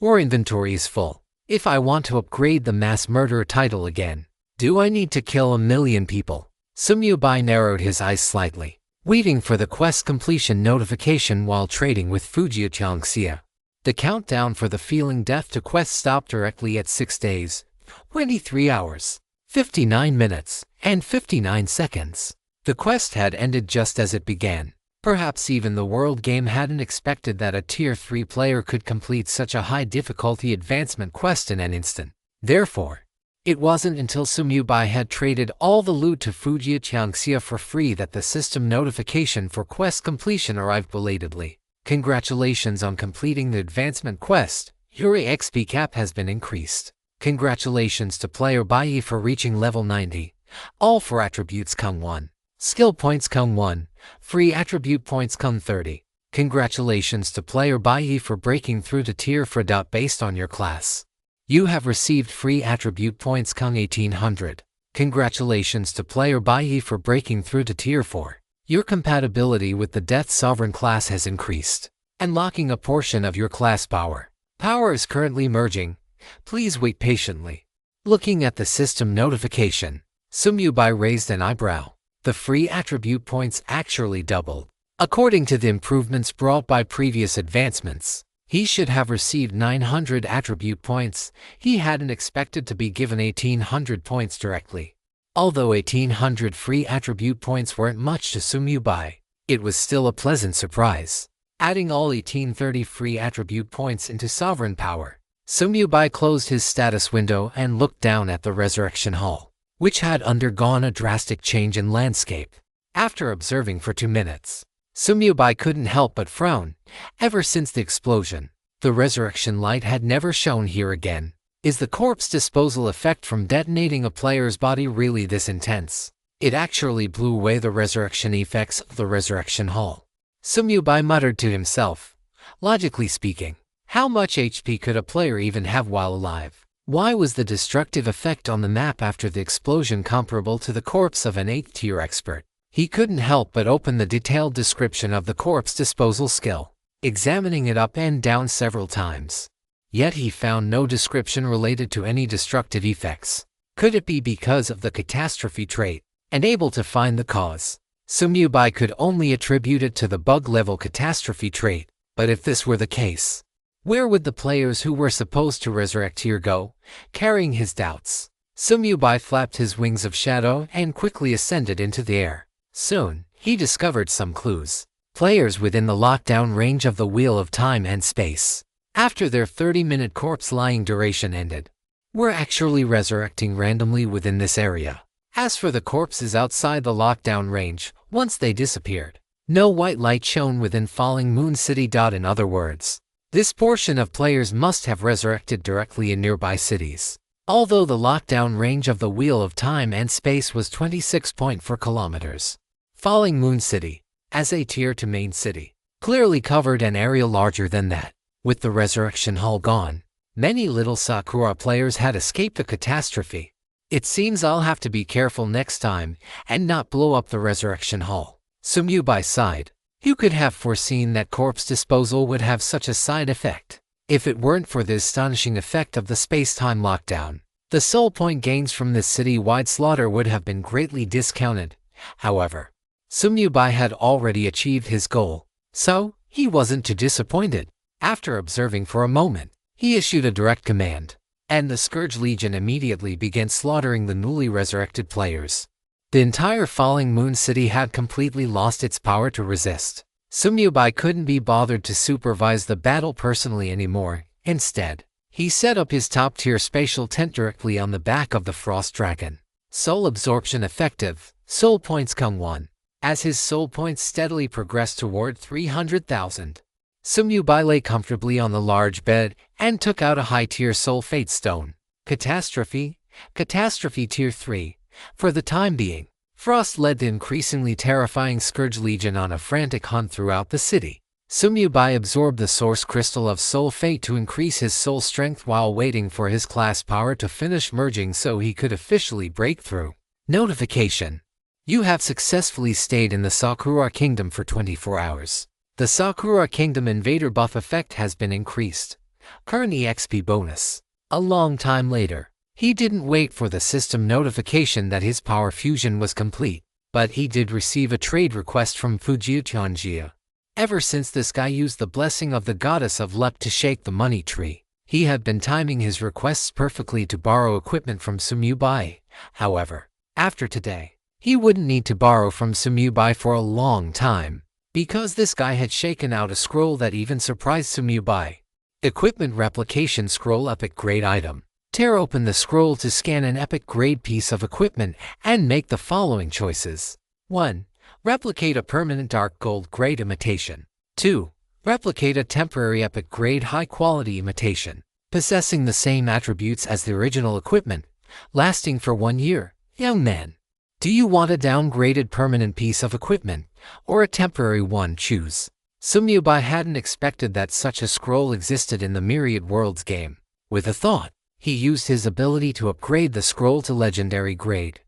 your inventory is full. If I want to upgrade the mass murderer title again, do I need to kill 1,000,000 people? Sumyubai narrowed his eyes slightly, waiting for the quest completion notification while trading with Fujiya Jiangxia. The countdown for the Feeling Death to quest stopped directly at 6 days, 23 hours, 59 minutes, and 59 seconds. The quest had ended just as it began. Perhaps even the world game hadn't expected that a Tier 3 player could complete such a high difficulty advancement quest in an instant. Therefore, it wasn't until Sumyubai had traded all the loot to Fujiya Jiangxia for free that the system notification for quest completion arrived belatedly. Congratulations on completing the advancement quest. Your XP cap has been increased. Congratulations to player Bai for reaching level 90. All for attributes Kung 1. Skill points Kung 1. Free attribute points Kung 30. Congratulations to player Bai for breaking through to Tier 4. Based on your class, you have received free attribute points Kung 1800. Congratulations to player Bai for breaking through to Tier 4. Your compatibility with the Death Sovereign class has increased, unlocking a portion of your class power. Power is currently merging. Please wait patiently. Looking at the system notification, Sumyubai raised an eyebrow. The free attribute points actually doubled. According to the improvements brought by previous advancements, he should have received 900 attribute points. He hadn't expected to be given 1800 points directly. Although 1800 free attribute points weren't much to Sumyubai, it was still a pleasant surprise. Adding all 1830 free attribute points into sovereign power, Sumyubai closed his status window and looked down at the Resurrection Hall, which had undergone a drastic change in landscape. After observing for 2 minutes, Sumyubai couldn't help but frown. Ever since the explosion, the resurrection light had never shone here again. Is the corpse disposal effect from detonating a player's body really this intense? It actually blew away the resurrection effects of the Resurrection Hall. Sumyubai muttered to himself. Logically speaking, how much HP could a player even have while alive? Why was the destructive effect on the map after the explosion comparable to the corpse of an 8th tier expert? He couldn't help but open the detailed description of the corpse disposal skill, examining it up and down several times. Yet he found no description related to any destructive effects. Could it be because of the catastrophe trait? Unable to find the cause, Sumyubai could only attribute it to the bug-level catastrophe trait. But if this were the case, where would the players who were supposed to resurrect here go? Carrying his doubts, Sumyubai flapped his wings of shadow and quickly ascended into the air. Soon, he discovered some clues. Players within the lockdown range of the Wheel of Time and Space, after their 30-minute corpse-lying duration ended, were actually resurrecting randomly within this area. As for the corpses outside the lockdown range, once they disappeared, no white light shone within Falling Moon City. In other words, this portion of players must have resurrected directly in nearby cities. Although the lockdown range of the Wheel of Time and Space was 26.4 kilometers, Falling Moon City, as a tier to main city, clearly covered an area larger than that. With the Resurrection Hall gone, many little Sakura players had escaped the catastrophe. It seems I'll have to be careful next time and not blow up the Resurrection Hall. Sumyubai sighed. Who could have foreseen that corpse disposal would have such a side effect? If it weren't for the astonishing effect of the space-time lockdown, the soul point gains from this city-wide slaughter would have been greatly discounted. However, Sumyubai had already achieved his goal, so he wasn't too disappointed. After observing for a moment, he issued a direct command, and the Scourge Legion immediately began slaughtering the newly resurrected players. The entire Falling Moon City had completely lost its power to resist. Sumyubai couldn't be bothered to supervise the battle personally anymore. Instead, he set up his top-tier spatial tent directly on the back of the Frost Dragon. Soul absorption effective. Soul points come 1. As his soul points steadily progressed toward 300,000, Sumyubai lay comfortably on the large bed and took out a high-tier soul fate stone. Catastrophe Tier 3. For the time being, Frost led the increasingly terrifying Scourge Legion on a frantic hunt throughout the city. Sumyubai absorbed the source crystal of soul fate to increase his soul strength while waiting for his class power to finish merging so he could officially break through. Notification: you have successfully stayed in the Sakura Kingdom for 24 hours. The Sakura Kingdom Invader buff effect has been increased. Current EXP bonus. A long time later, he didn't wait for the system notification that his power fusion was complete, but he did receive a trade request from Fujichanjia. Ever since this guy used the blessing of the goddess of luck to shake the money tree, he had been timing his requests perfectly to borrow equipment from Sumyubai. However, after today, he wouldn't need to borrow from Sumyubai for a long time, because this guy had shaken out a scroll that even surprised Sumyubai. Equipment Replication Scroll Epic Grade Item. Tear open the scroll to scan an epic grade piece of equipment and make the following choices. 1. Replicate a permanent dark gold grade imitation. 2. Replicate a temporary epic grade high-quality imitation, possessing the same attributes as the original equipment, lasting for 1 year. Young man, do you want a downgraded permanent piece of equipment, or a temporary one? Choose. Sumyubai hadn't expected that such a scroll existed in the Myriad Worlds game. With a thought, he used his ability to upgrade the scroll to legendary grade.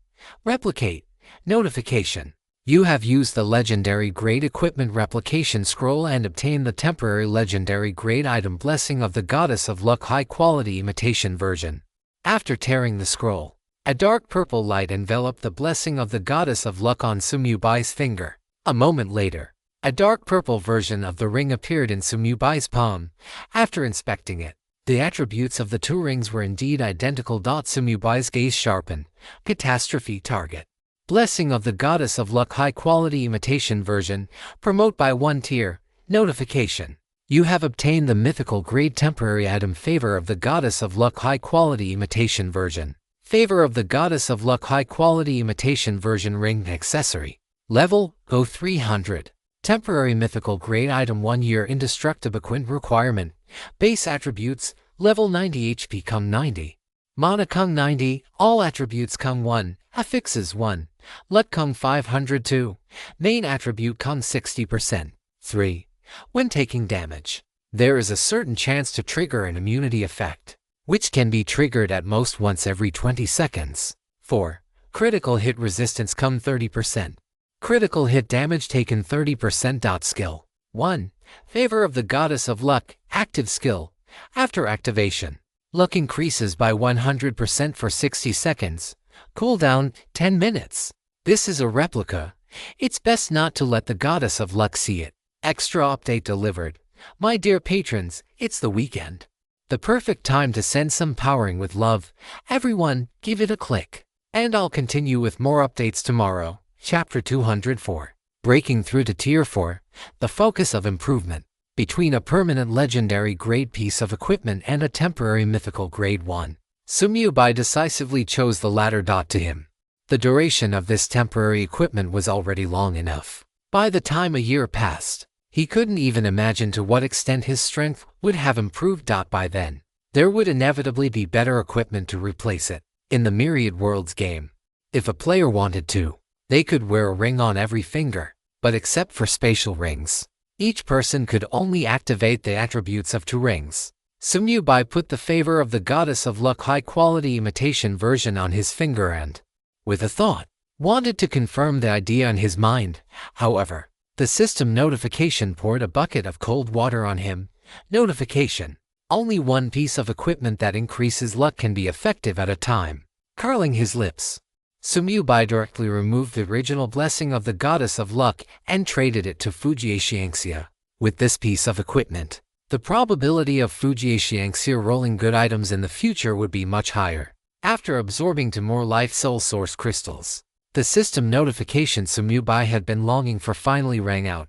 Replicate. Notification: you have used the legendary grade equipment replication scroll and obtained the temporary legendary grade item Blessing of the Goddess of Luck high-quality imitation version. After tearing the scroll, a dark purple light enveloped the Blessing of the Goddess of Luck on Sumyubai's finger. A moment later, a dark purple version of the ring appeared in Sumyubai's palm. After inspecting it, the attributes of the two rings were indeed identical. Sumyubai's gaze sharpened. Catastrophe target. Blessing of the Goddess of Luck high-quality imitation version. Promote by 1 tier. Notification: you have obtained the mythical grade temporary item Favor of the Goddess of Luck high-quality imitation version. Favor of the Goddess of Luck high-quality imitation version ring accessory. Level: Go 300. Temporary mythical grade item 1 year indestructible equipment requirement. Base attributes: level 90 HP come 90. Mana come 90, all attributes come 1, affixes 1, luck come 502, main attribute come 60%. 3. When taking damage, there is a certain chance to trigger an immunity effect, which can be triggered at most once every 20 seconds. 4. Critical hit resistance come 30%. Critical hit damage taken 30%. Skill 1. Favor of the Goddess of Luck, active skill. After activation, luck increases by 100% for 60 seconds. Cooldown, 10 minutes. This is a replica. It's best not to let the Goddess of Luck see it. Extra update delivered. My dear patrons, it's the weekend. The perfect time to send some powering with love. Everyone, give it a click. And I'll continue with more updates tomorrow. Chapter 204. Breaking through to Tier 4, the focus of improvement. Between a permanent legendary grade piece of equipment and a temporary mythical grade 1, Sumyubai decisively chose the latter. To him, the duration of this temporary equipment was already long enough. By the time a year passed, he couldn't even imagine to what extent his strength would have improved. By then, there would inevitably be better equipment to replace it. In the Myriad Worlds game, if a player wanted to, they could wear a ring on every finger, but except for spatial rings, each person could only activate the attributes of 2 rings. Sumyubai put the Favor of the Goddess of Luck high-quality imitation version on his finger and, with a thought, wanted to confirm the idea in his mind. However, the system notification poured a bucket of cold water on him. Notification: only 1 piece of equipment that increases luck can be effective at a time. Curling his lips, Sumyubai directly removed the original Blessing of the Goddess of Luck and traded it to Fujichanjia. With this piece of equipment, the probability of Fujichanjia rolling good items in the future would be much higher. After absorbing to more life soul source crystals, the system notification Sumyubai had been longing for finally rang out.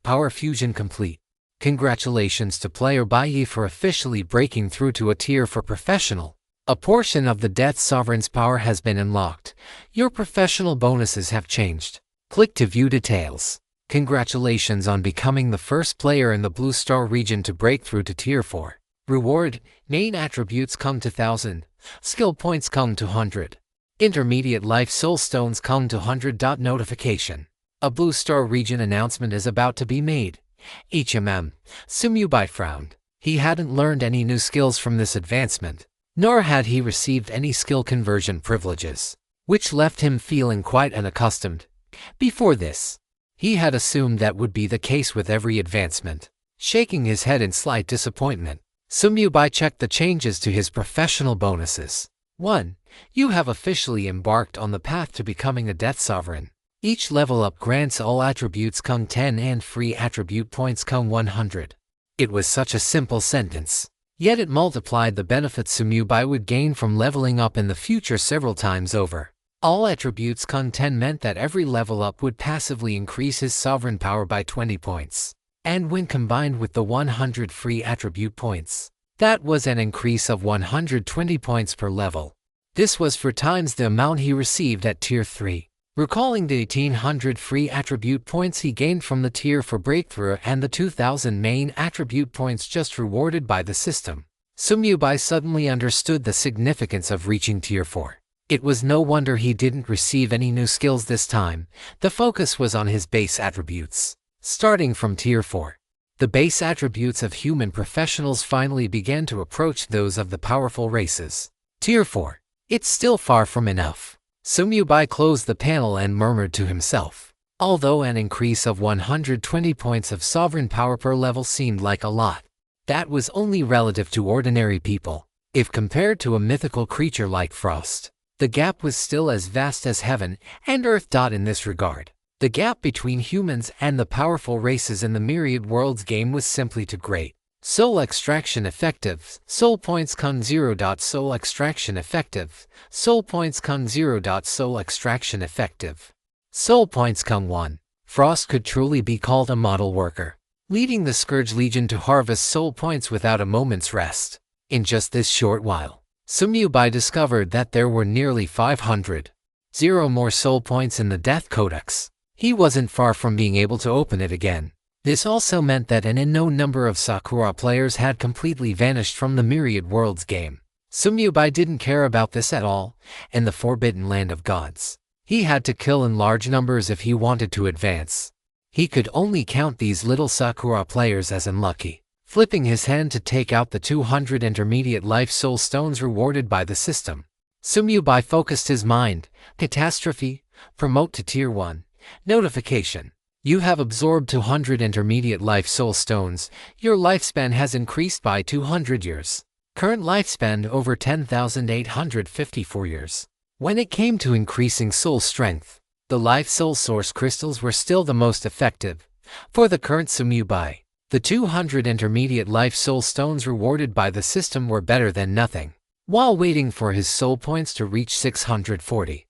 Power fusion complete. Congratulations to player Bai for officially breaking through to a Tier 4 professional. A portion of the Death Sovereign's power has been unlocked. Your professional bonuses have changed. Click to view details. Congratulations on becoming the first player in the Blue Star region to break through to Tier 4. Reward: main attributes come to 1000. Skill points come to 100. Intermediate life soul stones come to 100. Notification: a Blue Star region announcement is about to be made. Sumyubai frowned. He hadn't learned any new skills from this advancement, nor had he received any skill conversion privileges, which left him feeling quite unaccustomed. Before this, he had assumed that would be the case with every advancement. Shaking his head in slight disappointment, Sumyubai checked the changes to his professional bonuses. 1. You have officially embarked on the path to becoming a Death Sovereign. Each level up grants all attributes come 10 and free attribute points come 100. It was such a simple sentence, yet it multiplied the benefits Sumyubai would gain from leveling up in the future several times over. All attributes come 10 meant that every level up would passively increase his sovereign power by 20 points. And when combined with the 100 free attribute points, that was an increase of 120 points per level. This was 4 times the amount he received at Tier 3. Recalling the 1800 free attribute points he gained from the Tier 4 breakthrough and the 2000 main attribute points just rewarded by the system, Sumyubai suddenly understood the significance of reaching Tier 4. It was no wonder he didn't receive any new skills this time. The focus was on his base attributes. Starting from Tier 4, the base attributes of human professionals finally began to approach those of the powerful races. Tier 4. It's still far from enough. Sumyubai closed the panel and murmured to himself. Although an increase of 120 points of sovereign power per level seemed like a lot, that was only relative to ordinary people. If compared to a mythical creature like Frost, the gap was still as vast as heaven and earth. In this regard, the gap between humans and the powerful races in the Myriad Worlds game was simply too great. Soul extraction effective. Soul points come 0. Soul extraction effective. Soul points come 0. Soul extraction effective. Soul points come 1. Frost could truly be called a model worker, leading the Scourge Legion to harvest soul points without a moment's rest. In just this short while, Sumyubai discovered that there were nearly 500 more soul points in the Death Codex. He wasn't far from being able to open it again. This also meant that an unknown number of Sakura players had completely vanished from the Myriad Worlds game. Sumyubai didn't care about this at all. In the Forbidden Land of Gods, he had to kill in large numbers if he wanted to advance. He could only count these little Sakura players as unlucky. Flipping his hand to take out the 200 intermediate life soul stones rewarded by the system, Sumyubai focused his mind. Catastrophe. Promote to Tier 1. Notification: you have absorbed 200 intermediate life soul stones. Your lifespan has increased by 200 years. Current lifespan over 10,854 years. When it came to increasing soul strength, the life soul source crystals were still the most effective. For the current Sumyubai, the 200 intermediate life soul stones rewarded by the system were better than nothing. While waiting for his soul points to reach 640,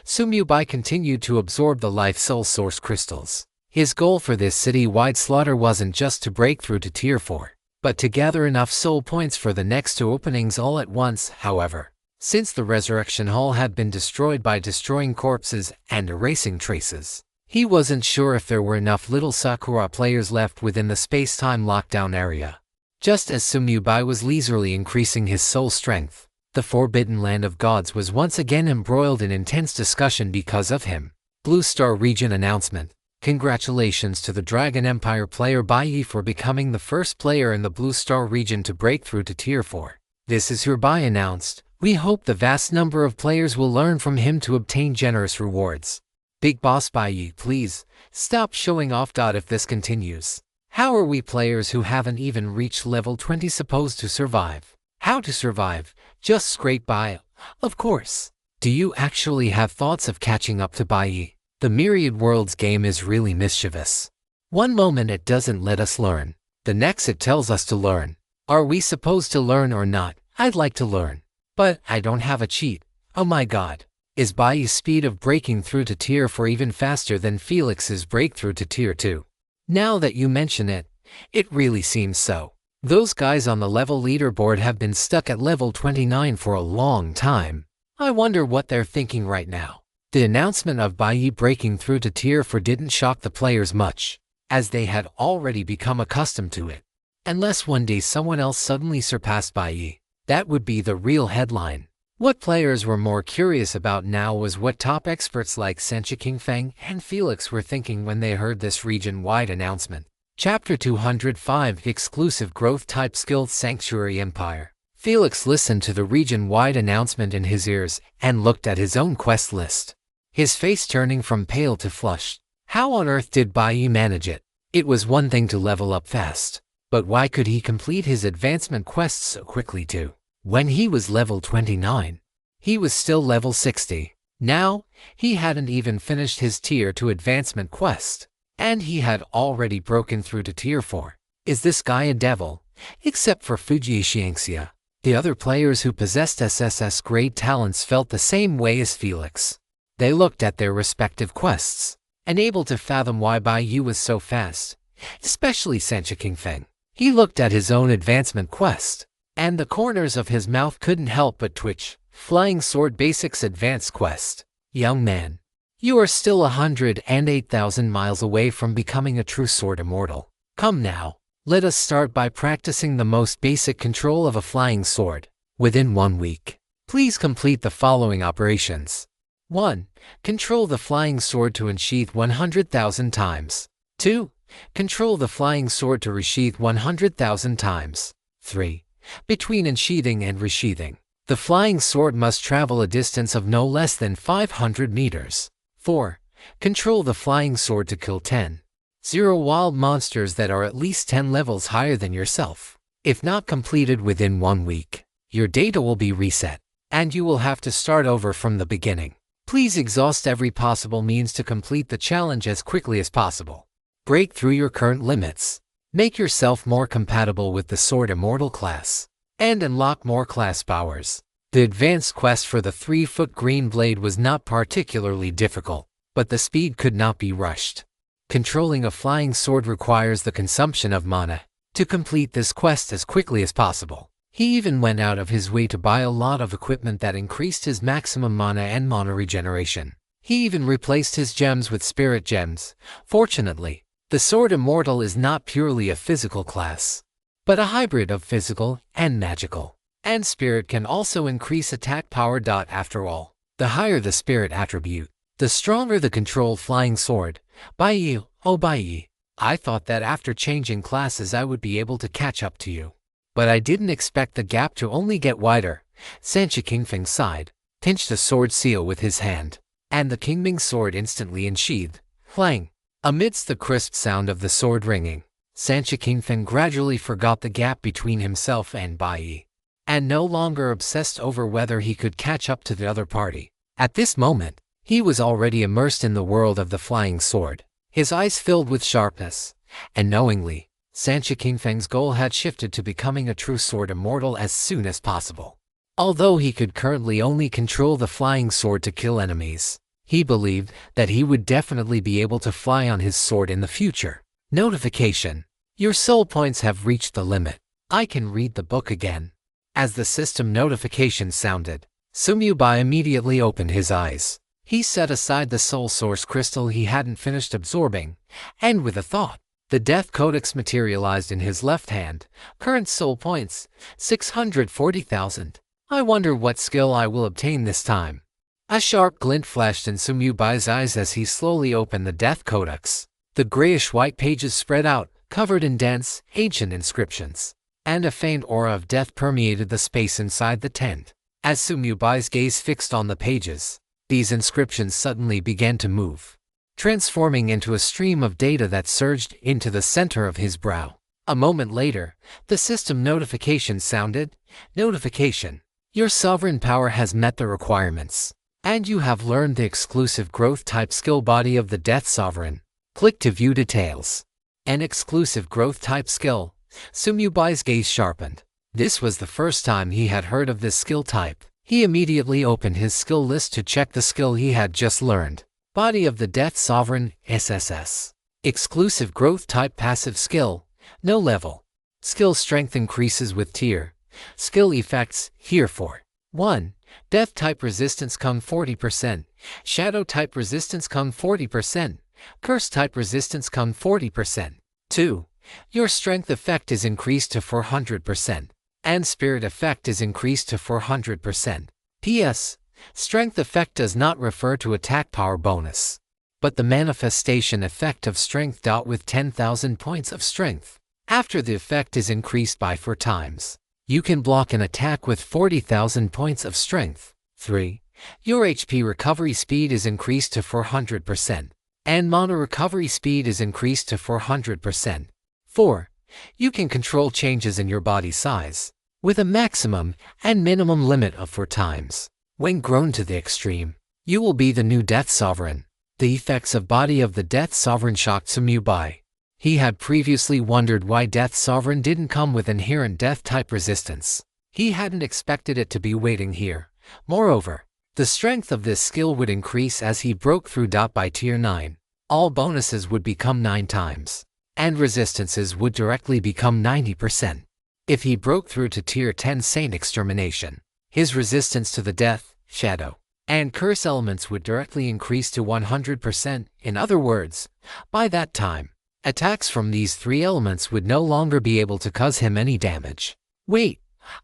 Sumyubai continued to absorb the life soul source crystals. His goal for this city-wide slaughter wasn't just to break through to Tier 4, but to gather enough soul points for the next 2 openings all at once. However, since the Resurrection Hall had been destroyed by destroying corpses and erasing traces, he wasn't sure if there were enough little Sakura players left within the space-time lockdown area. Just as Sumyubai was leisurely increasing his soul strength, the Forbidden Land of Gods was once again embroiled in intense discussion because of him. Blue Star Region announcement: congratulations to the Dragon Empire player Bai for becoming the first player in the Blue Star region to break through to Tier 4. This is hereby announced. We hope the vast number of players will learn from him to obtain generous rewards. Big Boss Bai, please stop showing off. If this continues, how are we players who haven't even reached level 20 supposed to survive? How to survive? Just scrape by? Of course. Do you actually have thoughts of catching up to Bai? The Myriad Worlds game is really mischievous. One moment it doesn't let us learn, the next it tells us to learn. Are we supposed to learn or not? I'd like to learn, but I don't have a cheat. Oh my god. Is Bai's speed of breaking through to Tier 4 even faster than Felix's breakthrough to Tier 2? Now that you mention it, it really seems so. Those guys on the level leaderboard have been stuck at level 29 for a long time. I wonder what they're thinking right now. The announcement of Bai breaking through to tier 4 didn't shock the players much, as they had already become accustomed to it. Unless one day someone else suddenly surpassed Bai, that would be the real headline. What players were more curious about now was what top experts like Senshi Kingfeng and Felix were thinking when they heard this region-wide announcement. Chapter 205 Exclusive Growth Type Skill Sanctuary Empire. Felix listened to the region-wide announcement in his ears and looked at his own quest list, his face turning from pale to flushed. How on earth did Bai manage it? It was one thing to level up fast, but why could he complete his advancement quests so quickly too? When he was level 29, he was still level 60. Now, he hadn't even finished his tier 2 advancement quest, and he had already broken through to tier 4. Is this guy a devil? Except for Fuji Xiangxia. The other players who possessed SSS grade talents felt the same way as Felix. They looked at their respective quests, unable to fathom why Bai was so fast, especially Senshi Kingfeng. He looked at his own advancement quest, and the corners of his mouth couldn't help but twitch. Flying Sword Basics Advanced Quest. Young man, you are still 108,000 miles away from becoming a true sword immortal. Come now, let us start by practicing the most basic control of a flying sword. Within 1 week, please complete the following operations. 1. Control the flying sword to unsheath 100,000 times. 2. Control the flying sword to resheath 100,000 times. 3. Between unsheathing and resheathing, the flying sword must travel a distance of no less than 500 meters. 4. Control the flying sword to kill 10. 0 wild monsters that are at least 10 levels higher than yourself. If not completed within 1 week, your data will be reset, and you will have to start over from the beginning. Please exhaust every possible means to complete the challenge as quickly as possible. Break through your current limits. Make yourself more compatible with the Sword Immortal class, and unlock more class powers. The advanced quest for the 3-foot green blade was not particularly difficult, but the speed could not be rushed. Controlling a flying sword requires the consumption of mana. To complete this quest as quickly as possible, he even went out of his way to buy a lot of equipment that increased his maximum mana and mana regeneration. He even replaced his gems with spirit gems. Fortunately, the Sword Immortal is not purely a physical class, but a hybrid of physical and magical. And spirit can also increase attack power. After all, the higher the spirit attribute, the stronger the controlled flying sword. Bai, oh Bai, I thought that after changing classes I would be able to catch up to you. But I didn't expect the gap to only get wider. Senshi Kingfeng sighed, pinched the sword seal with his hand, and the Kingming sword instantly unsheathed. Clang! Amidst the crisp sound of the sword ringing, Senshi Kingfeng gradually forgot the gap between himself and Bai, and no longer obsessed over whether he could catch up to the other party. At this moment, he was already immersed in the world of the flying sword, his eyes filled with sharpness, and knowingly, Senshi Kingfeng's goal had shifted to becoming a true sword immortal as soon as possible. Although he could currently only control the flying sword to kill enemies, he believed that he would definitely be able to fly on his sword in the future. Notification: your soul points have reached the limit. I can read the book again. As the system notification sounded, Sumyu-bai immediately opened his eyes. He set aside the soul source crystal he hadn't finished absorbing, and with a thought, the Death Codex materialized in his left hand. Current soul points, 640,000. I wonder what skill I will obtain this time. A sharp glint flashed in Sumyu-bai's eyes as he slowly opened the Death Codex. The grayish-white pages spread out, covered in dense, ancient inscriptions, and a faint aura of death permeated the space inside the tent. As Sumyu-bai's gaze fixed on the pages, these inscriptions suddenly began to move, transforming into a stream of data that surged into the center of his brow. A moment later, the system notification sounded. Notification: your sovereign power has met the requirements, and you have learned the exclusive growth type skill body of the Death Sovereign. Click to view details. An exclusive growth type skill. Sumyu-bai's gaze sharpened. This was the first time he had heard of this skill type. He immediately opened his skill list to check the skill he had just learned. Body of the Death Sovereign, SSS. Exclusive growth type passive skill. No level. Skill strength increases with tier. Skill effects here for 1. Death type resistance come 40%. Shadow type resistance come 40%. Curse type resistance come 40%. 2. Your strength effect is increased to 400%. And spirit effect is increased to 400%. P.S. Strength effect does not refer to attack power bonus, but the manifestation effect of strength. With 10,000 points of strength, after the effect is increased by 4 times, you can block an attack with 40,000 points of strength. 3. Your HP recovery speed is increased to 400%, and mana recovery speed is increased to 400%. 4. You can control changes in your body size, with a maximum and minimum limit of 4 times. When grown to the extreme, you will be the new Death Sovereign. The effects of body of the Death Sovereign shocked Tsumyubai. He had previously wondered why Death Sovereign didn't come with inherent death type resistance. He hadn't expected it to be waiting here. Moreover, the strength of this skill would increase as he broke through. By tier 9, all bonuses would become 9 times, and resistances would directly become 90%. If he broke through to tier 10 Saint Extermination, his resistance to the death, shadow, and curse elements would directly increase to 100%. In other words, by that time, attacks from these 3 elements would no longer be able to cause him any damage. Wait,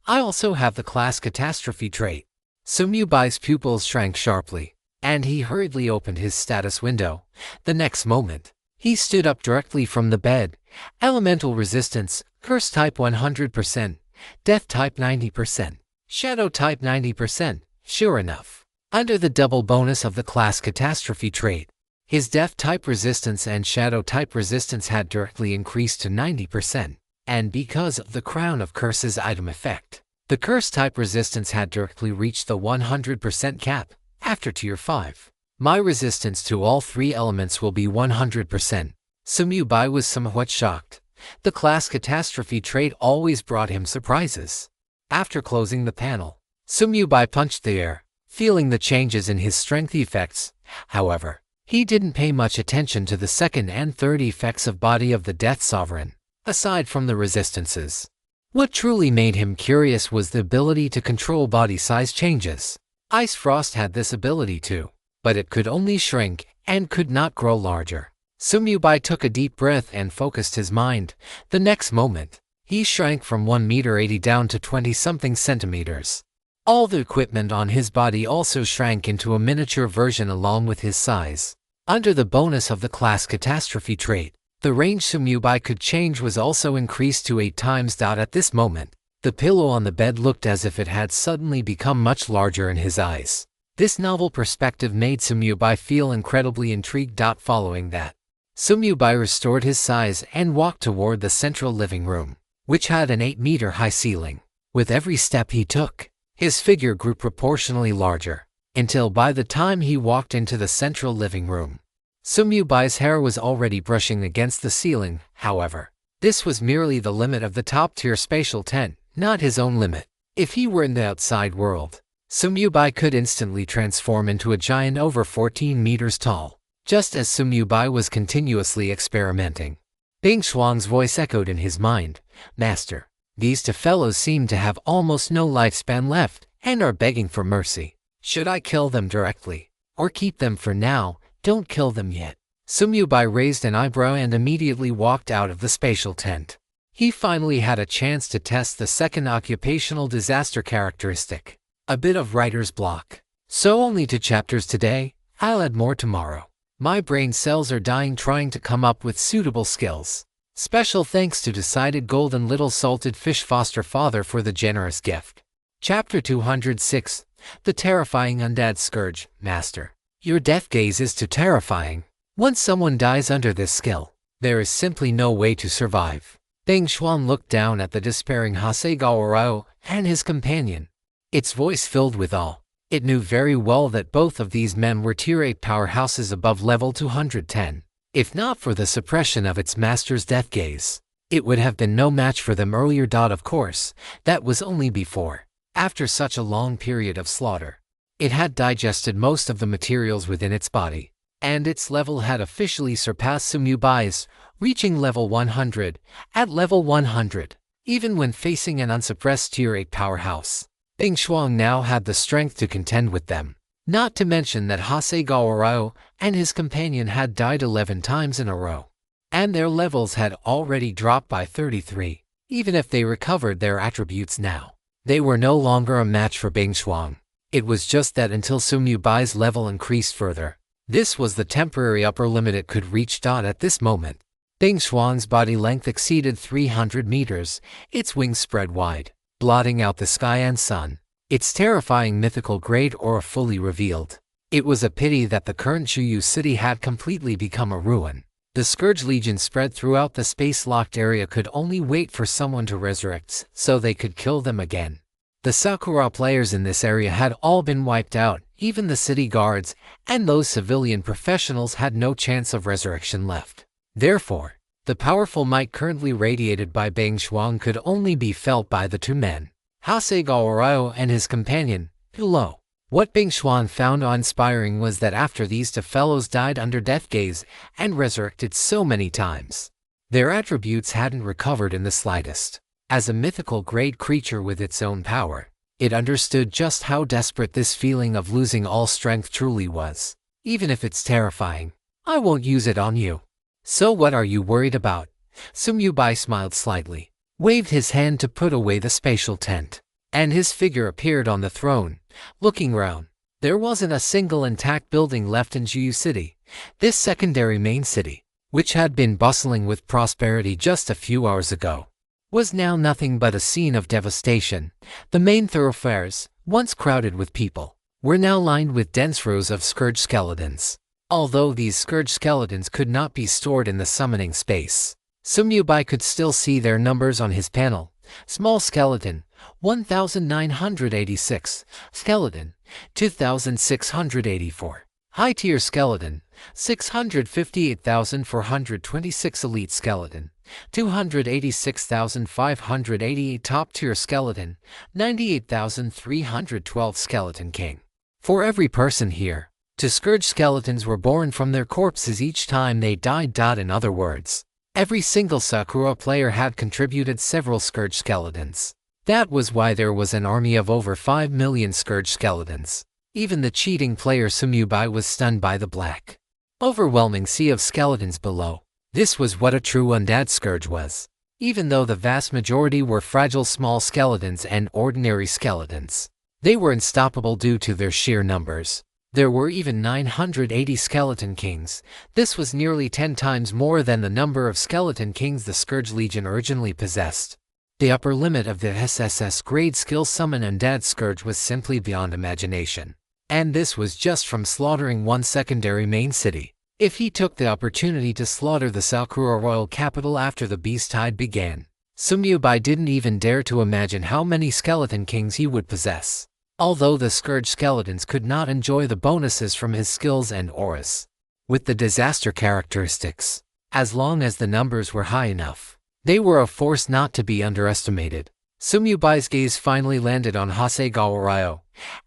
I also have the class catastrophe trait. Tsumyubai's pupils shrank sharply, and he hurriedly opened his status window. The next moment, he stood up directly from the bed. Elemental resistance, curse type 100%, death type 90%, shadow type 90%. Sure enough, under the double bonus of the class catastrophe trait, his death type resistance and shadow type resistance had directly increased to 90%, and because of the Crown of Curses item effect, the curse type resistance had directly reached the 100% cap. After tier 5, my resistance to all 3 elements will be 100%. Tsumyubai was somewhat shocked. The class catastrophe trait always brought him surprises. After closing the panel, Tsumyubai punched the air, feeling the changes in his strength effects. However, he didn't pay much attention to the second and third effects of body of the Death Sovereign, aside from the resistances. What truly made him curious was the ability to control body size changes. Ice Frost had this ability too, but it could only shrink and could not grow larger. Tsumyubai took a deep breath and focused his mind. The next moment, he shrank from 1.80 m down to 20-something centimeters. All the equipment on his body also shrank into a miniature version along with his size. Under the bonus of the class catastrophe trait, the range Tsumyubai could change was also increased to 8 times. At this moment, the pillow on the bed looked as if it had suddenly become much larger in his eyes. This novel perspective made Tsumyubai feel incredibly intrigued. Following that, Tsumyubai restored his size and walked toward the central living room, which had an 8-meter-high ceiling. With every step he took, his figure grew proportionally larger, until by the time he walked into the central living room, Tsumyubai's hair was already brushing against the ceiling. However, this was merely the limit of the top-tier spatial tent, not his own limit. If he were in the outside world, Tsumyubai could instantly transform into a giant over 14 meters tall. Just as Tsumyubai was continuously experimenting, Bing Xuan's voice echoed in his mind. Master, these 2 fellows seem to have almost no lifespan left and are begging for mercy. Should I kill them directly, or keep them for now? Don't kill them yet. Tsumyubai raised an eyebrow and immediately walked out of the spatial tent. He finally had a chance to test the second occupational disaster characteristic. A bit of writer's block. So only 2 chapters today, I'll add more tomorrow. My brain cells are dying trying to come up with suitable skills. Special thanks to Decided Golden Little Salted Fish Foster Father for the generous gift. Chapter 206, The Terrifying Undead Scourge. Master, your death gaze is too terrifying. Once someone dies under this skill, there is simply no way to survive. Bing Xuan looked down at the despairing Hasegawa Ryo and his companion. Its voice filled with awe. It knew very well that both of these men were tier 8 powerhouses above level 210. If not for the suppression of its master's death gaze, it would have been no match for them earlier. Of course, that was only before. After such a long period of slaughter, it had digested most of the materials within its body, and its level had officially surpassed Tsumyubai's, reaching level 100. At level 100, even when facing an unsuppressed Tier 8 powerhouse. Bing Shuang now had the strength to contend with them. Not to mention that Hasegawa Ryo and his companion had died 11 times in a row, and their levels had already dropped by 33. Even if they recovered their attributes now, they were no longer a match for Bing Shuang. It was just that until Sumyu Bai's level increased further, this was the temporary upper limit it could reach. At this moment, Bing Shuang's body length exceeded 300 meters, its wings spread wide, blotting out the sky and sun. Its terrifying mythical great aura fully revealed. It was a pity that the current Shuyu city had completely become a ruin. The Scourge Legion spread throughout the space-locked area could only wait for someone to resurrect so they could kill them again. The Sakura players in this area had all been wiped out, even the city guards, and those civilian professionals had no chance of resurrection left. Therefore, the powerful might currently radiated by Bing Shuang could only be felt by the two men, Hasegawa Ryo and his companion, Yahello. What Bing Shuang found awe-inspiring was that after these two fellows died under death gaze and resurrected so many times, their attributes hadn't recovered in the slightest. As a mythical great creature with its own power, it understood just how desperate this feeling of losing all strength truly was. Even if it's terrifying, I won't use it on you. So what are you worried about? Sumyu Bai smiled slightly, waved his hand to put away the spatial tent, and his figure appeared on the throne. Looking round, there wasn't a single intact building left in Shuyu City. This secondary main city, which had been bustling with prosperity just a few hours ago, was now nothing but a scene of devastation. The main thoroughfares, once crowded with people, were now lined with dense rows of scourge skeletons. Although these scourge skeletons could not be stored in the summoning space, Sumyu Bai could still see their numbers on his panel. Small skeleton, 1986. Skeleton, 2684. High-tier skeleton, 658,426. Elite skeleton, 286,588. Top-tier skeleton, 98,312. Skeleton king. For every person here, two scourge skeletons were born from their corpses each time they died. In other words, every single Sakura player had contributed several scourge skeletons. That was why there was an army of over 5 million scourge skeletons. Even the cheating player Sumyu Bai was stunned by the black, overwhelming sea of skeletons below. This was what a true undead scourge was. Even though the vast majority were fragile small skeletons and ordinary skeletons, they were unstoppable due to their sheer numbers. There were even 980 skeleton kings. This was nearly 10 times more than the number of skeleton kings the Scourge Legion originally possessed. The upper limit of the SSS grade skill summon undead scourge was simply beyond imagination. And this was just from slaughtering one secondary main city. If he took the opportunity to slaughter the Sakura royal capital after the beast tide began, Sumyu Bai didn't even dare to imagine how many skeleton kings he would possess. Although the scourge skeletons could not enjoy the bonuses from his skills and auras with the disaster characteristics, as long as the numbers were high enough, they were a force not to be underestimated. Sumyu Bai's gaze finally landed on Hasegawa Ryo,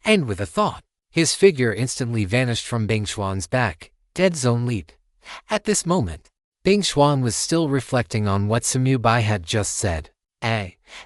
and with a thought, his figure instantly vanished from Bing Shuang's back. Dead zone lead. At this moment, Bing Shuang was still reflecting on what Sumyu Bai had just said.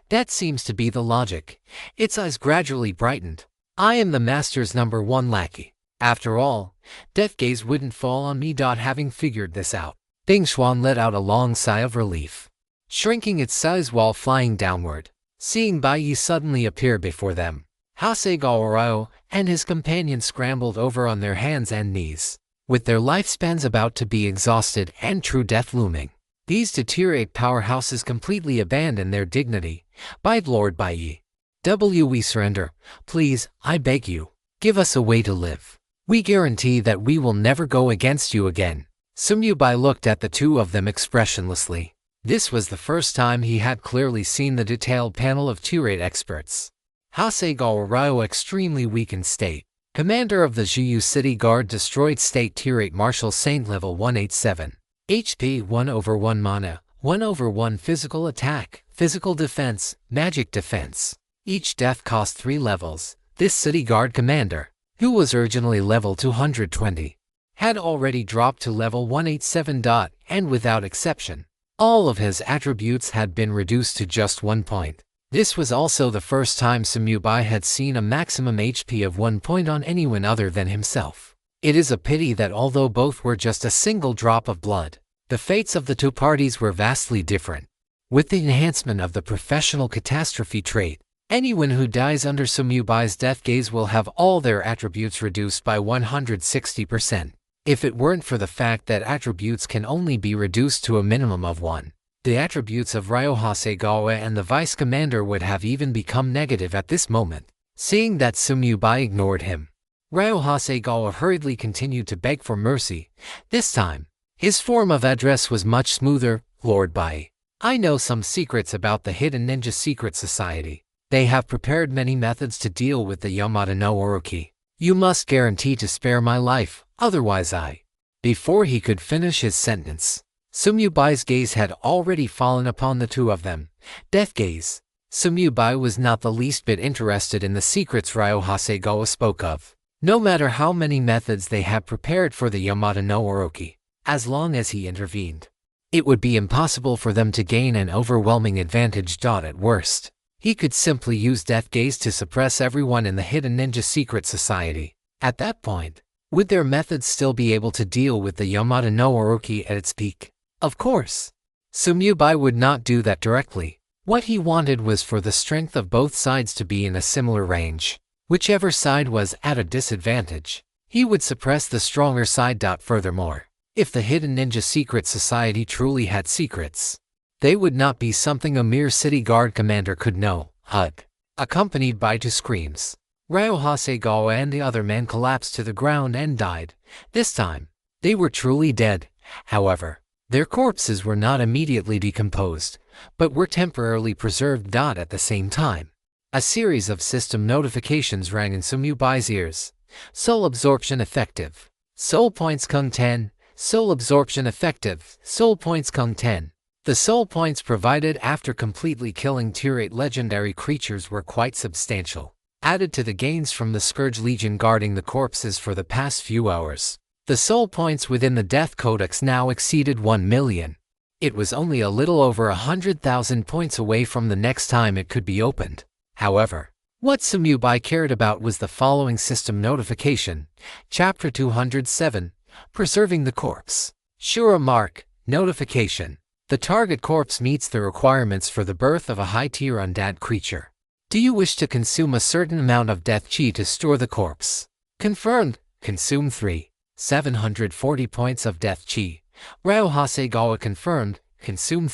That seems to be the logic. Its eyes gradually brightened. I am the master's #1 lackey. After all, death gaze wouldn't fall on me. Having figured this out, Bing Shuang let out a long sigh of relief, shrinking its size while flying downward. Seeing Bai Yi suddenly appear before them, Hasegawa Ryo and his companion scrambled over on their hands and knees. With their lifespans about to be exhausted and true death looming, these deteriorate powerhouses completely abandon their dignity. Bide Lord Bai Yi. We surrender. Please, I beg you, give us a way to live. We guarantee that we will never go against you again. Sumyu Bai looked at the two of them expressionlessly. This was the first time he had clearly seen the detailed panel of Tier 8 experts. Hasegawa Ryo, extremely weak in state, commander of the Shuyu City Guard, destroyed state Tier 8 Martial Saint level 187. HP 1/1 mana, 1/1 physical attack, physical defense, magic defense. Each death cost 3 levels. This city guard commander, who was originally level 220, had already dropped to level 187. And without exception, All of his attributes had been reduced to just 1 point. This was also the first time Sumubai had seen a maximum HP of 1 point on anyone other than himself. It is a pity that although both were just a single drop of blood, the fates of the two parties were vastly different. With the enhancement of the professional catastrophe trait, anyone who dies under Sumubai's death gaze will have all their attributes reduced by 160%. If it weren't for the fact that attributes can only be reduced to a minimum of 1, the attributes of Ryo Hasegawa and the vice commander would have even become negative at this moment. Seeing that Sumubai ignored him, Ryo Hasegawa hurriedly continued to beg for mercy. This time, his form of address was much smoother. Lord Bai, I know some secrets about the hidden ninja secret society. They have prepared many methods to deal with the Yamada no Orochi. You must guarantee to spare my life, otherwise I. Before he could finish his sentence, Sumubai's gaze had already fallen upon the two of them. Death gaze. Sumubai was not the least bit interested in the secrets Ryo Hasegawa spoke of. No matter how many methods they had prepared for the Yamada no Orochi, as long as he intervened, it would be impossible for them to gain an overwhelming advantage. At worst, he could simply use Death Gaze to suppress everyone in the hidden ninja secret society. At that point, would their methods still be able to deal with the Yamada no Orochi at its peak? Of course. Sumubai would not do that directly. What he wanted was for the strength of both sides to be in a similar range. Whichever side was at a disadvantage, he would suppress the stronger side. Furthermore, if the hidden ninja secret society truly had secrets, they would not be something a mere city guard commander could know. Hud. Accompanied by two screams, Ryo Hasegawa and the other man collapsed to the ground and died. This time, they were truly dead. However, their corpses were not immediately decomposed, but were temporarily preserved. At the same time, a series of system notifications rang in Sumubai's ears. Soul absorption effective. Soul points Kung 10. Soul absorption effective. Soul points Kung 10. The soul points provided after completely killing tier 8 legendary creatures were quite substantial, added to the gains from the Scourge Legion guarding the corpses for the past few hours. The soul points within the Death Codex now exceeded 1 million. It was only a little over 100,000 points away from the next time it could be opened. However, what Sumubai cared about was the following system notification. Chapter 207, Preserving the Corpse. Shura Mark, Notification. The target corpse meets the requirements for the birth of a high-tier undead creature. Do you wish to consume a certain amount of death chi to store the corpse? Confirmed. Consume 740 points of death chi. Ryo Hasegawa confirmed. Consume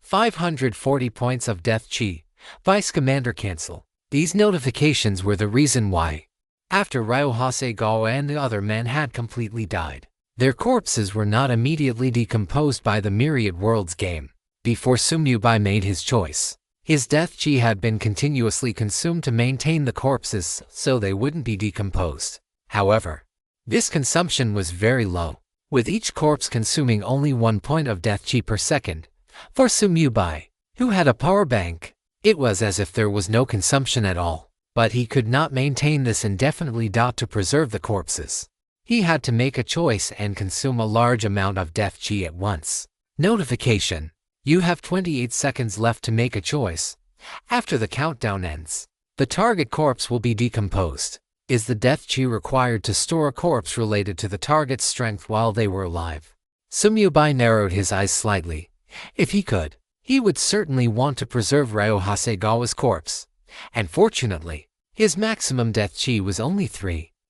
540 points of death chi. Vice Commander cancel. These notifications were the reason why, after Ryo Hasegawa and the other men had completely died, their corpses were not immediately decomposed by the Myriad Worlds game. Before Sumubai made his choice, his death chi had been continuously consumed to maintain the corpses so they wouldn't be decomposed. However, this consumption was very low, with each corpse consuming only 1 point of death chi per second. For Sumubai, who had a power bank, it was as if there was no consumption at all, but he could not maintain this indefinitely. To preserve the corpses, he had to make a choice and consume a large amount of death chi at once. Notification. You have 28 seconds left to make a choice. After the countdown ends, the target corpse will be decomposed. Is the death chi required to store a corpse related to the target's strength while they were alive? Sumubai narrowed his eyes slightly. If he could, he would certainly want to preserve Ryo Hasegawa's corpse. And fortunately, his maximum death chi was only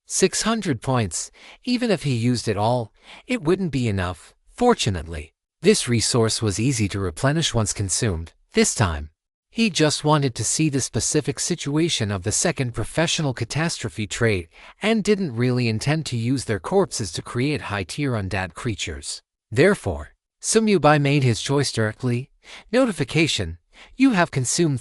600 points. Even if he used it all, it wouldn't be enough. Fortunately, this resource was easy to replenish once consumed. This time, he just wanted to see the specific situation of the second professional catastrophe trait and didn't really intend to use their corpses to create high-tier undead creatures. Therefore, Sumubai made his choice directly. Notification. You have consumed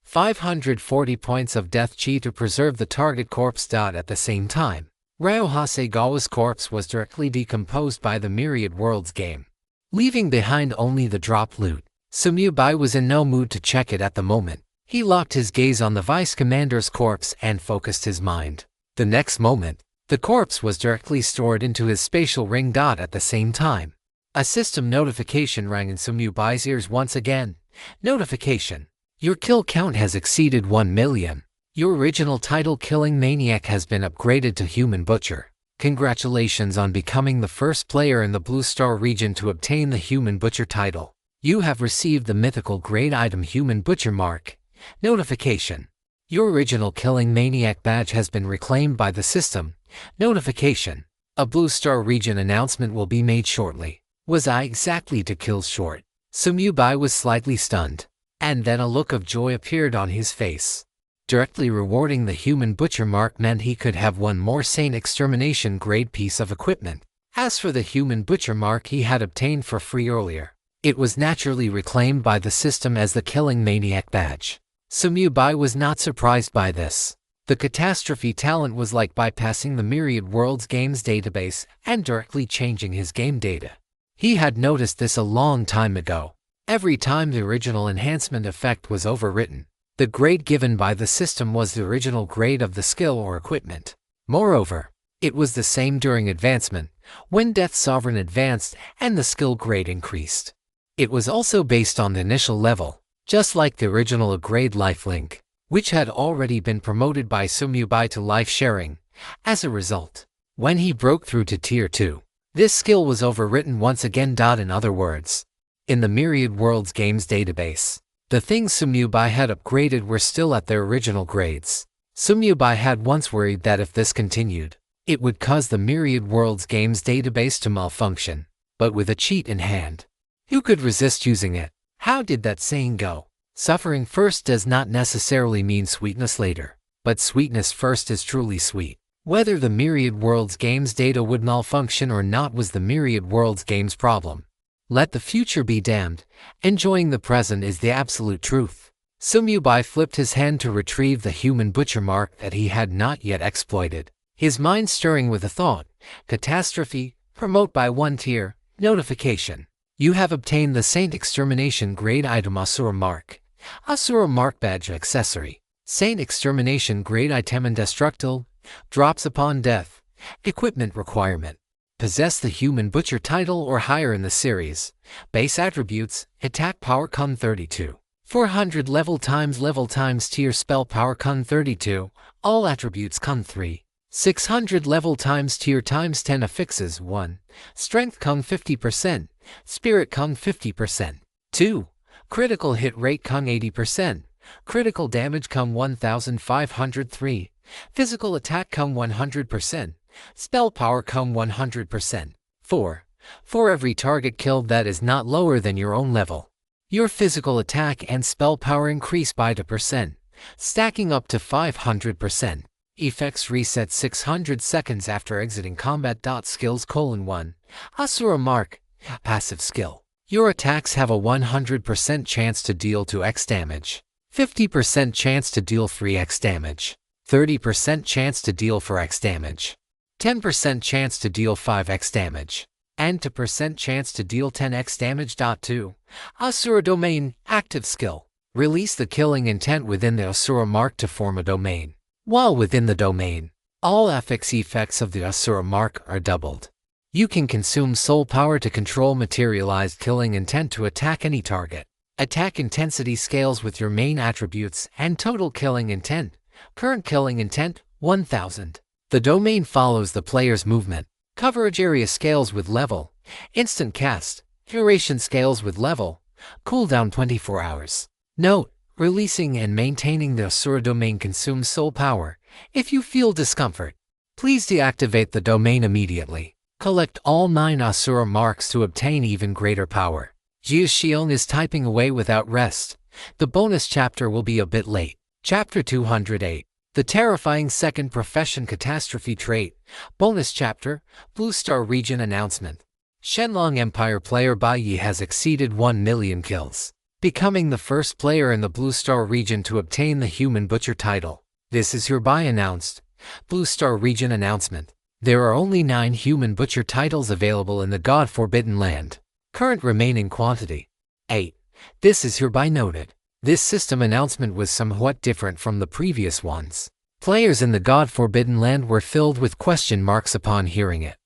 540 points of death chi to preserve the target corpse. At the same time, Ryo Hasegawa's corpse was directly decomposed by the Myriad Worlds game, leaving behind only the drop loot. Sumubai was in no mood to check it at the moment. He locked his gaze on the vice commander's corpse and focused his mind. The next moment, the corpse was directly stored into his spatial ring. At the same time, A system notification rang in Sumyubai's ears once again. Notification. Your kill count has exceeded 1 million. Your original title Killing Maniac has been upgraded to Human Butcher. Congratulations on becoming the first player in the Blue Star region to obtain the Human Butcher title. You have received the mythical grade item Human Butcher mark. Notification. Your original Killing Maniac badge has been reclaimed by the system. Notification. A Blue Star region announcement will be made shortly. Was I exactly to kill short? Sumyubai was slightly stunned, and then a look of joy appeared on his face. Directly rewarding the Human Butcher mark meant he could have one more Saint Extermination grade piece of equipment. As for the Human Butcher mark he had obtained for free earlier, it was naturally reclaimed by the system as the Killing Maniac badge. Sumyubai was not surprised by this. The catastrophe talent was like bypassing the Myriad Worlds games database and directly changing his game data. He had noticed this a long time ago. Every time the original enhancement effect was overwritten, the grade given by the system was the original grade of the skill or equipment. Moreover, it was the same during advancement, when Death Sovereign advanced and the skill grade increased. It was also based on the initial level, just like the original grade Lifelink, which had already been promoted by Sumyubai to life sharing. As a result, when he broke through to Tier 2, this skill was overwritten once again. In other words, in the Myriad Worlds games database, the things Sumyubai had upgraded were still at their original grades. Sumyubai had once worried that if this continued, it would cause the Myriad Worlds games database to malfunction, but with a cheat in hand, who could resist using it? How did that saying go? Suffering first does not necessarily mean sweetness later, but sweetness first is truly sweet. Whether the Myriad Worlds games data would malfunction or not was the Myriad Worlds games problem. Let the future be damned. Enjoying the present is the absolute truth. Sumyubai flipped his hand to retrieve the Human Butcher mark that he had not yet exploited. His mind stirring with a thought. Catastrophe. Promote by 1 tier. Notification. You have obtained the Saint Extermination grade item Asura mark. Asura mark badge accessory. Saint Extermination grade item indestructible. Drops upon death. Equipment requirement. Possess the Human Butcher title or higher in the series. Base attributes. Attack power Kun 32. 400 level times tier spell power Kun 32. All attributes Kun 3. 600 level times tier times 10 affixes 1. Strength Kun 50%. Spirit Kun 50%. 2. Critical hit rate Kun 80%. Critical damage Kun 1503. Physical attack Kun 100%. Spell power Kun 100%. 4. For every target killed that is not lower than your own level, your physical attack and spell power increase by 2%, stacking up to 500%. Effects reset 600 seconds after exiting combat. Skills: 1. Asura mark. Passive skill. Your attacks have a 100% chance to deal 2x damage, 50% chance to deal 3x damage, 30% chance to deal 4x damage, 10% chance to deal 5x damage, and 2% chance to deal 10x damage. 2. Asura domain. Active skill. Release the killing intent within the Asura mark to form a domain. While within the domain, all affix effects of the Asura mark are doubled. You can consume soul power to control materialized killing intent to attack any target. Attack intensity scales with your main attributes and total killing intent. Current killing intent, 1000. The domain follows the player's movement. Coverage area scales with level. Instant cast. Duration scales with level. Cooldown 24 hours. Note: releasing and maintaining the Asura domain consumes soul power. If you feel discomfort, please deactivate the domain immediately. Collect all 9 Asura marks to obtain even greater power. Jiu is typing away without rest. The bonus chapter will be a bit late. Chapter 208. The Terrifying Second Profession Catastrophe Trait. Bonus chapter. Blue Star Region Announcement. Shenlong Empire player Bai Yi has exceeded 1 million kills, becoming the first player in the Blue Star region to obtain the Human Butcher title. This is hereby announced. Blue Star Region Announcement. There are only 9 Human Butcher titles available in the God Forbidden Land. Current remaining quantity: 8. This is hereby noted. This system announcement was somewhat different from the previous ones. Players in the God Forbidden Land were filled with question marks upon hearing it.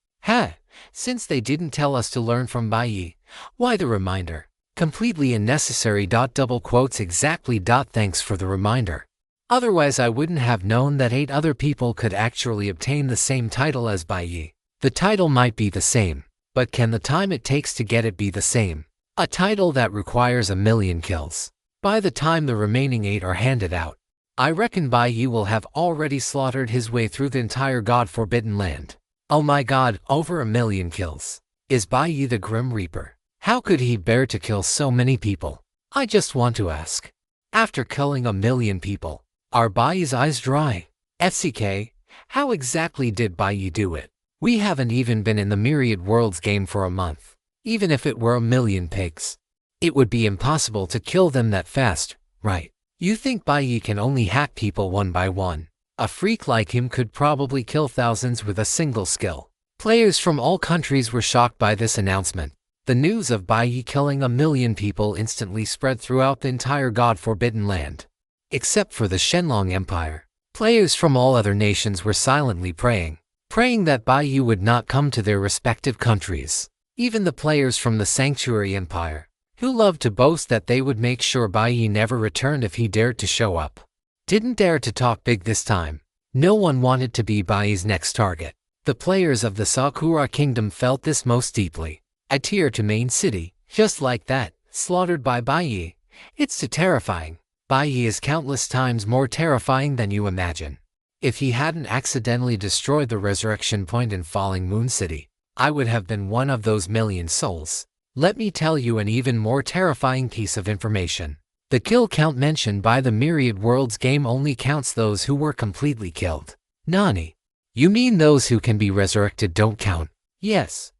Since they didn't tell us to learn from Bai, why the reminder? Completely unnecessary. Double quotes exactly. Thanks for the reminder. Otherwise I wouldn't have known that 8 other people could actually obtain the same title as Bai. The title might be the same, but can the time it takes to get it be the same? A title that requires 1,000,000 kills. By the time the remaining 8 are handed out, I reckon Bai will have already slaughtered his way through the entire God-forbidden land. Oh my god, over 1,000,000 kills. Is Bai the Grim Reaper? How could he bear to kill so many people? I just want to ask. After killing 1,000,000 people, are Bai's eyes dry? FCK, how exactly did Bai do it? We haven't even been in the Myriad Worlds game for a month. Even if it were 1,000,000 pigs, it would be impossible to kill them that fast, right? You think Bai can only hack people one by one? A freak like him could probably kill thousands with a single skill. Players from all countries were shocked by this announcement. The news of Bai killing 1,000,000 people instantly spread throughout the entire God-forbidden land. Except for the Shenlong Empire, players from all other nations were silently praying that Bai would not come to their respective countries. Even the players from the Sanctuary Empire, who loved to boast that they would make sure Bai never returned if he dared to show up, didn't dare to talk big this time. No one wanted to be Bai's next target. The players of the Sakura Kingdom felt this most deeply. A tier to main city, just like that, slaughtered by Bai. It's too terrifying. Bai is countless times more terrifying than you imagine. If he hadn't accidentally destroyed the resurrection point in Falling Moon City, I would have been one of those 1,000,000 souls. Let me tell you an even more terrifying piece of information. The kill count mentioned by the Myriad Worlds game only counts those who were completely killed. Nani? You mean those who can be resurrected don't count? Yes.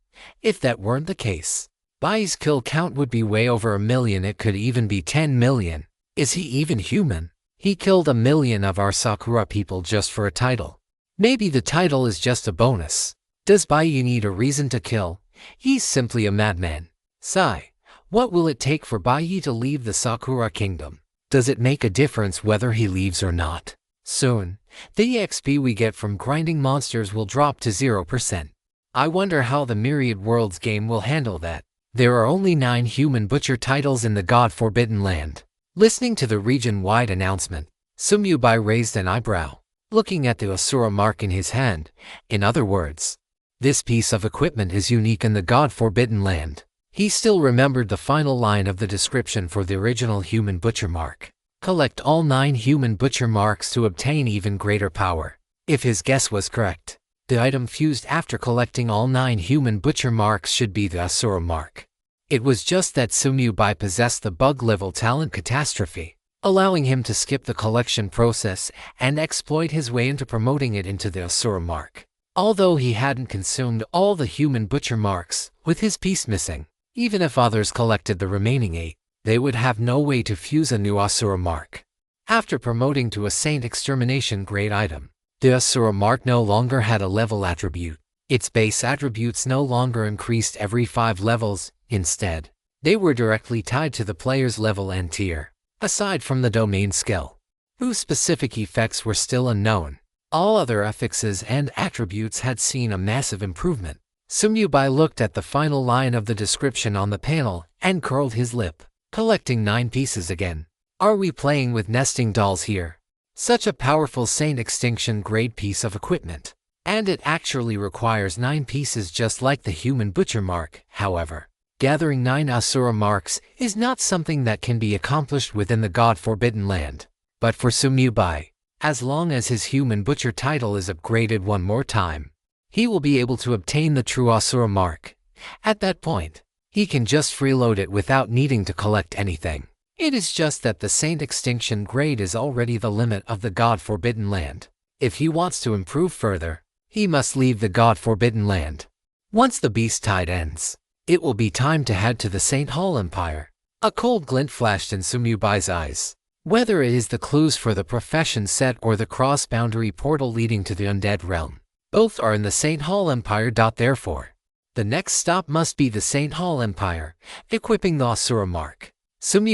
If that weren't the case, Bai's kill count would be way over 1,000,000. It could even be 10,000,000. Is he even human? He killed 1,000,000 of our Sakura people just for a title. Maybe the title is just a bonus. Does Bai need a reason to kill? He's simply a madman. Sigh. What will it take for Bai to leave the Sakura Kingdom? Does it make a difference whether he leaves or not? Soon, the EXP we get from grinding monsters will drop to 0%. I wonder how the Myriad Worlds game will handle that. There are only 9 human butcher titles in the God-forbidden land. Listening to the region-wide announcement, Bai raised an eyebrow, looking at the Asura mark in his hand. In other words, this piece of equipment is unique in the God-forbidden land. He still remembered the final line of the description for the original human butcher mark. Collect all 9 human butcher marks to obtain even greater power. If his guess was correct, the item fused after collecting all 9 human butcher marks should be the Asura mark. It was just that Bai possessed the bug-level talent Catastrophe, allowing him to skip the collection process and exploit his way into promoting it into the Asura mark. Although he hadn't consumed all the human butcher marks, with his piece missing, even if others collected the remaining 8, they would have no way to fuse a new Asura mark. After promoting to a Saint Extermination grade item, the Asura mark no longer had a level attribute. Its base attributes no longer increased every 5 levels. Instead, they were directly tied to the player's level and tier. Aside from the domain skill, whose specific effects were still unknown, all other affixes and attributes had seen a massive improvement. Bai looked at the final line of the description on the panel and curled his lip. Collecting 9 pieces again. Are we playing with nesting dolls here? Such a powerful Saint Extinction grade piece of equipment. And it actually requires 9 pieces just like the human butcher mark. However, gathering 9 Asura marks is not something that can be accomplished within the God-forbidden land. But for Bai, as long as his human butcher title is upgraded one more time, he will be able to obtain the true Asura mark. At that point, he can just freeload it without needing to collect anything. It is just that the Saint Extinction grade is already the limit of the God-forbidden land. If he wants to improve further, he must leave the God-forbidden land. Once the beast tide ends, it will be time to head to the St. Hall Empire. A cold glint flashed in Bai's eyes. Whether it is the clues for the profession set or the cross-boundary portal leading to the undead realm, both are in the St. Hall Empire. Therefore, the next stop must be the St. Hall Empire, equipping the Asura mark.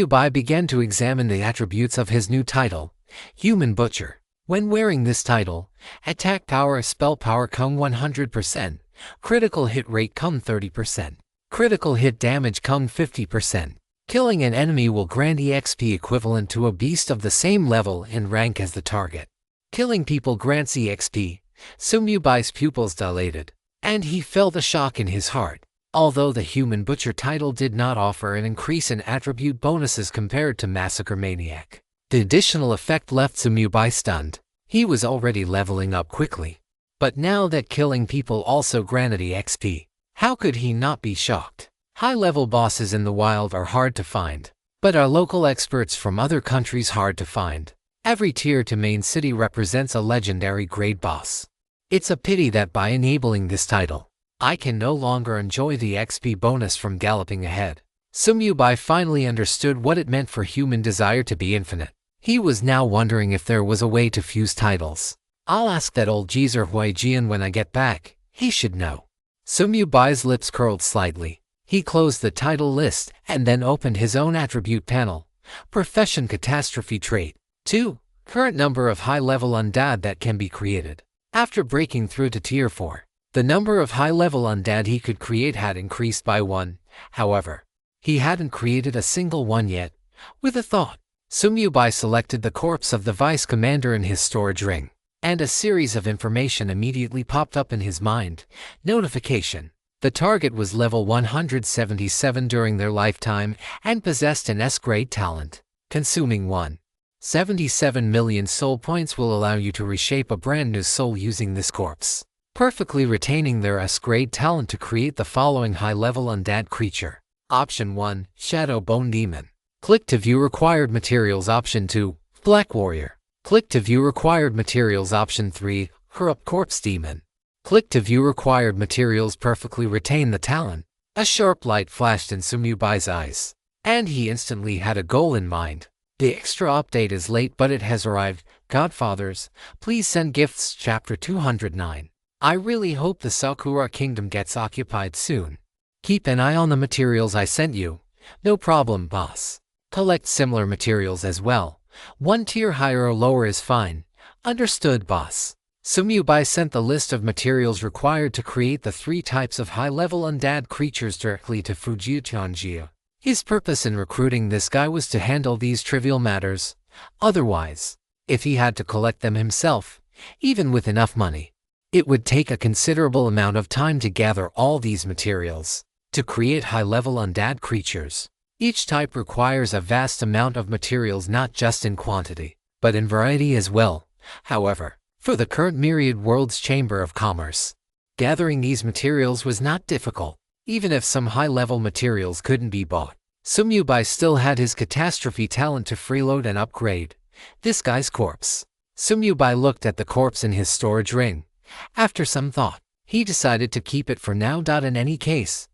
Bai began to examine the attributes of his new title, Human Butcher. When wearing this title, attack power, spell power, Kung 100%, critical hit rate come 30%. Critical hit damage come 50%. Killing an enemy will grant EXP equivalent to a beast of the same level and rank as the target. Killing people grants EXP. Sumyubai's pupils dilated, and he felt a shock in his heart. Although the Human Butcher title did not offer an increase in attribute bonuses compared to Massacre Maniac, the additional effect left Sumyubai stunned. He was already leveling up quickly, but now that killing people also granted EXP, how could he not be shocked? High-level bosses in the wild are hard to find, but are local experts from other countries hard to find. Every tier to main city represents a legendary grade boss. It's a pity that by enabling this title, I can no longer enjoy the XP bonus from galloping ahead. Sumyubai finally understood what it meant for human desire to be infinite. He was now wondering if there was a way to fuse titles. I'll ask that old geezer Huijian when I get back. He should know. Sumyubai's lips curled slightly. He closed the title list and then opened his own attribute panel. Profession Catastrophe Trait. 2. Current number of high-level undead that can be created. After breaking through to Tier 4, the number of high-level undead he could create had increased by 1. However, he hadn't created a single one yet. With a thought, Sumyubai selected the corpse of the vice commander in his storage ring, and a series of information immediately popped up in his mind. Notification. The target was level 177 during their lifetime and possessed an S-grade talent. Consuming 1.77 million soul points will allow you to reshape a brand new soul using this corpse, perfectly retaining their S-grade talent to create the following high-level undead creature. Option 1. Shadow Bone Demon. Click to view required materials. Option 2. Black Warrior. Click to view required materials. Option 3. Corrupt Corpse Demon. Click to view required materials. Perfectly retain the talent. A sharp light flashed in Sumyubai's eyes, and he instantly had a goal in mind. The extra update is late, but it has arrived. Godfathers, please send gifts. Chapter 209. I really hope the Sakura Kingdom gets occupied soon. Keep an eye on the materials I sent you. No problem, boss. Collect similar materials as well. 1 tier higher or lower is fine. Understood, boss. Sumyubai sent the list of materials required to create the 3 types of high-level undead creatures directly to Fujiitianjia. His purpose in recruiting this guy was to handle these trivial matters. Otherwise, if he had to collect them himself, even with enough money, it would take a considerable amount of time to gather all these materials to create high-level undead creatures. Each type requires a vast amount of materials, not just in quantity, but in variety as well. However, for the current Myriad World's Chamber of Commerce, gathering these materials was not difficult. Even if some high-level materials couldn't be bought, Sumyubai still had his catastrophe talent to freeload and upgrade this guy's corpse. Sumyubai looked at the corpse in his storage ring. After some thought, he decided to keep it for now. In any case,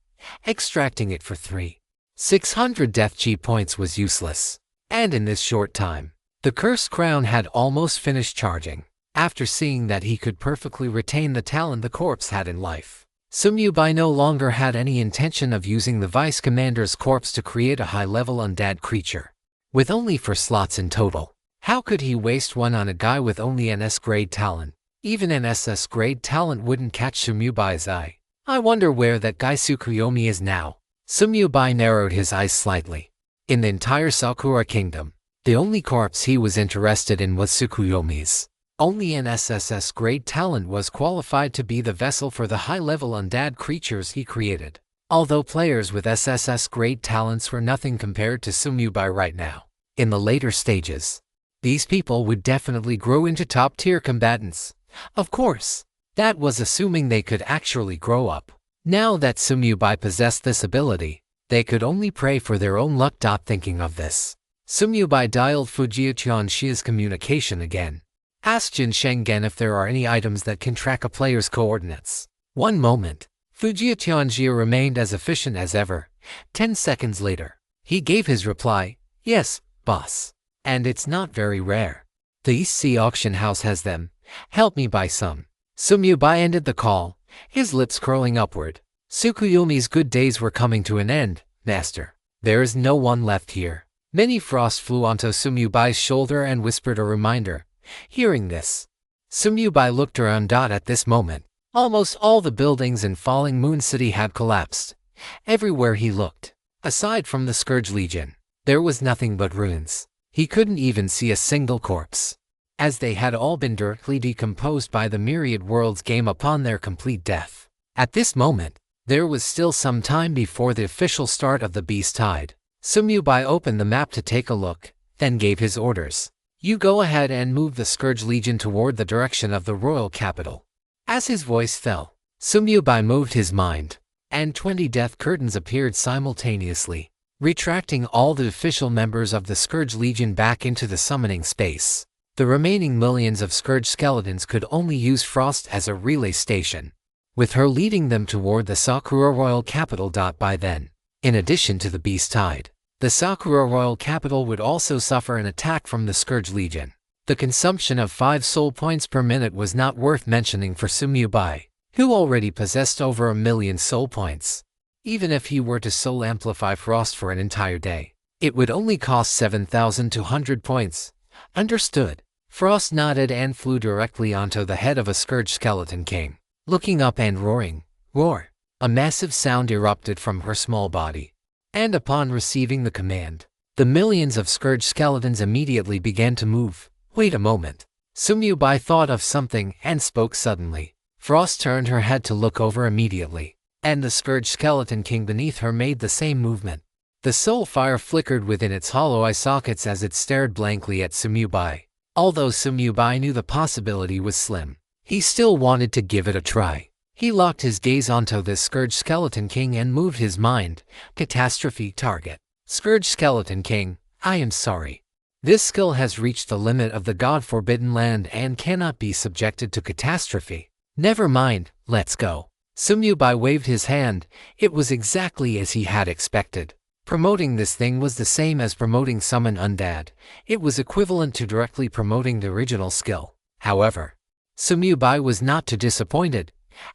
extracting it for 3,600 death G points was useless. And in this short time, the cursed crown had almost finished charging. After seeing that he could perfectly retain the talent the corpse had in life, Sumyubai no longer had any intention of using the vice commander's corpse to create a high-level undead creature. With only 4 slots in total, how could he waste one on a guy with only an S-grade talent? Even an SS-grade talent wouldn't catch Sumyubai's eye. I wonder where that guy Tsukuyomi is now. Sumyubai narrowed his eyes slightly. In the entire Sakura Kingdom, the only corpse he was interested in was Tsukuyomi's. Only an SSS-grade talent was qualified to be the vessel for the high-level undead creatures he created. Although players with SSS-grade talents were nothing compared to Sumyubai right now, in the later stages, these people would definitely grow into top-tier combatants. Of course, that was assuming they could actually grow up. Now that Sumyubai possessed this ability, they could only pray for their own luck. Thinking of this, Sumyubai dialed Fujiitianshi's communication again. Ask Jin Shengen if there are any items that can track a player's coordinates. 1 moment. Fujiitianjia remained as efficient as ever. 10 seconds later, he gave his reply. Yes, boss. And it's not very rare. The East Sea Auction House has them. Help me buy some. Sumyubai ended the call, his lips curling upward. Tsukuyomi's good days were coming to an end. Master, there is no one left here. Many frost flew onto Sumyubai's shoulder and whispered a reminder. Hearing this, Sumyubai looked around. At this moment, Almost all the buildings in Falling Moon City had collapsed. Everywhere he looked, aside from the Scourge Legion, there was nothing but ruins. He couldn't even see a single corpse, as they had all been directly decomposed by the myriad worlds game upon their complete death. At this moment, there was still some time before the official start of the Beast Tide. Sumyubai opened the map to take a look, then gave his orders. You go ahead and move the Scourge Legion toward the direction of the royal capital. As his voice fell, Sumyubai moved his mind, and 20 death curtains appeared simultaneously, retracting all the official members of the Scourge Legion back into the summoning space. The remaining millions of Scourge skeletons could only use Frost as a relay station, with her leading them toward the Sakura royal capital. By then, in addition to the Beast Tide, the Sakura royal capital would also suffer an attack from the Scourge Legion. The consumption of 5 soul points per minute was not worth mentioning for Sumyubai, who already possessed over 1,000,000 soul points. Even if he were to soul amplify Frost for an entire day, it would only cost 7,200 points. Understood. Frost nodded and flew directly onto the head of a Scourge Skeleton King. Looking up and roaring, roar! A massive sound erupted from her small body. And upon receiving the command, the millions of Scourge skeletons immediately began to move. Wait a moment. Sumyubai thought of something and spoke suddenly. Frost turned her head to look over immediately, and the Scourge Skeleton King beneath her made the same movement. The soul fire flickered within its hollow eye sockets as it stared blankly at Sumyubai. Although Sumyubai knew the possibility was slim, he still wanted to give it a try. He locked his gaze onto the Scourge Skeleton King and moved his mind. Catastrophe target. Scourge Skeleton King, I am sorry. This skill has reached the limit of the God-forbidden land and cannot be subjected to catastrophe. Never mind, let's go. Sumyubai waved his hand. It was exactly as he had expected. Promoting this thing was the same as promoting Summon Undead. It was equivalent to directly promoting the original skill. However, Sumyubai was not too disappointed.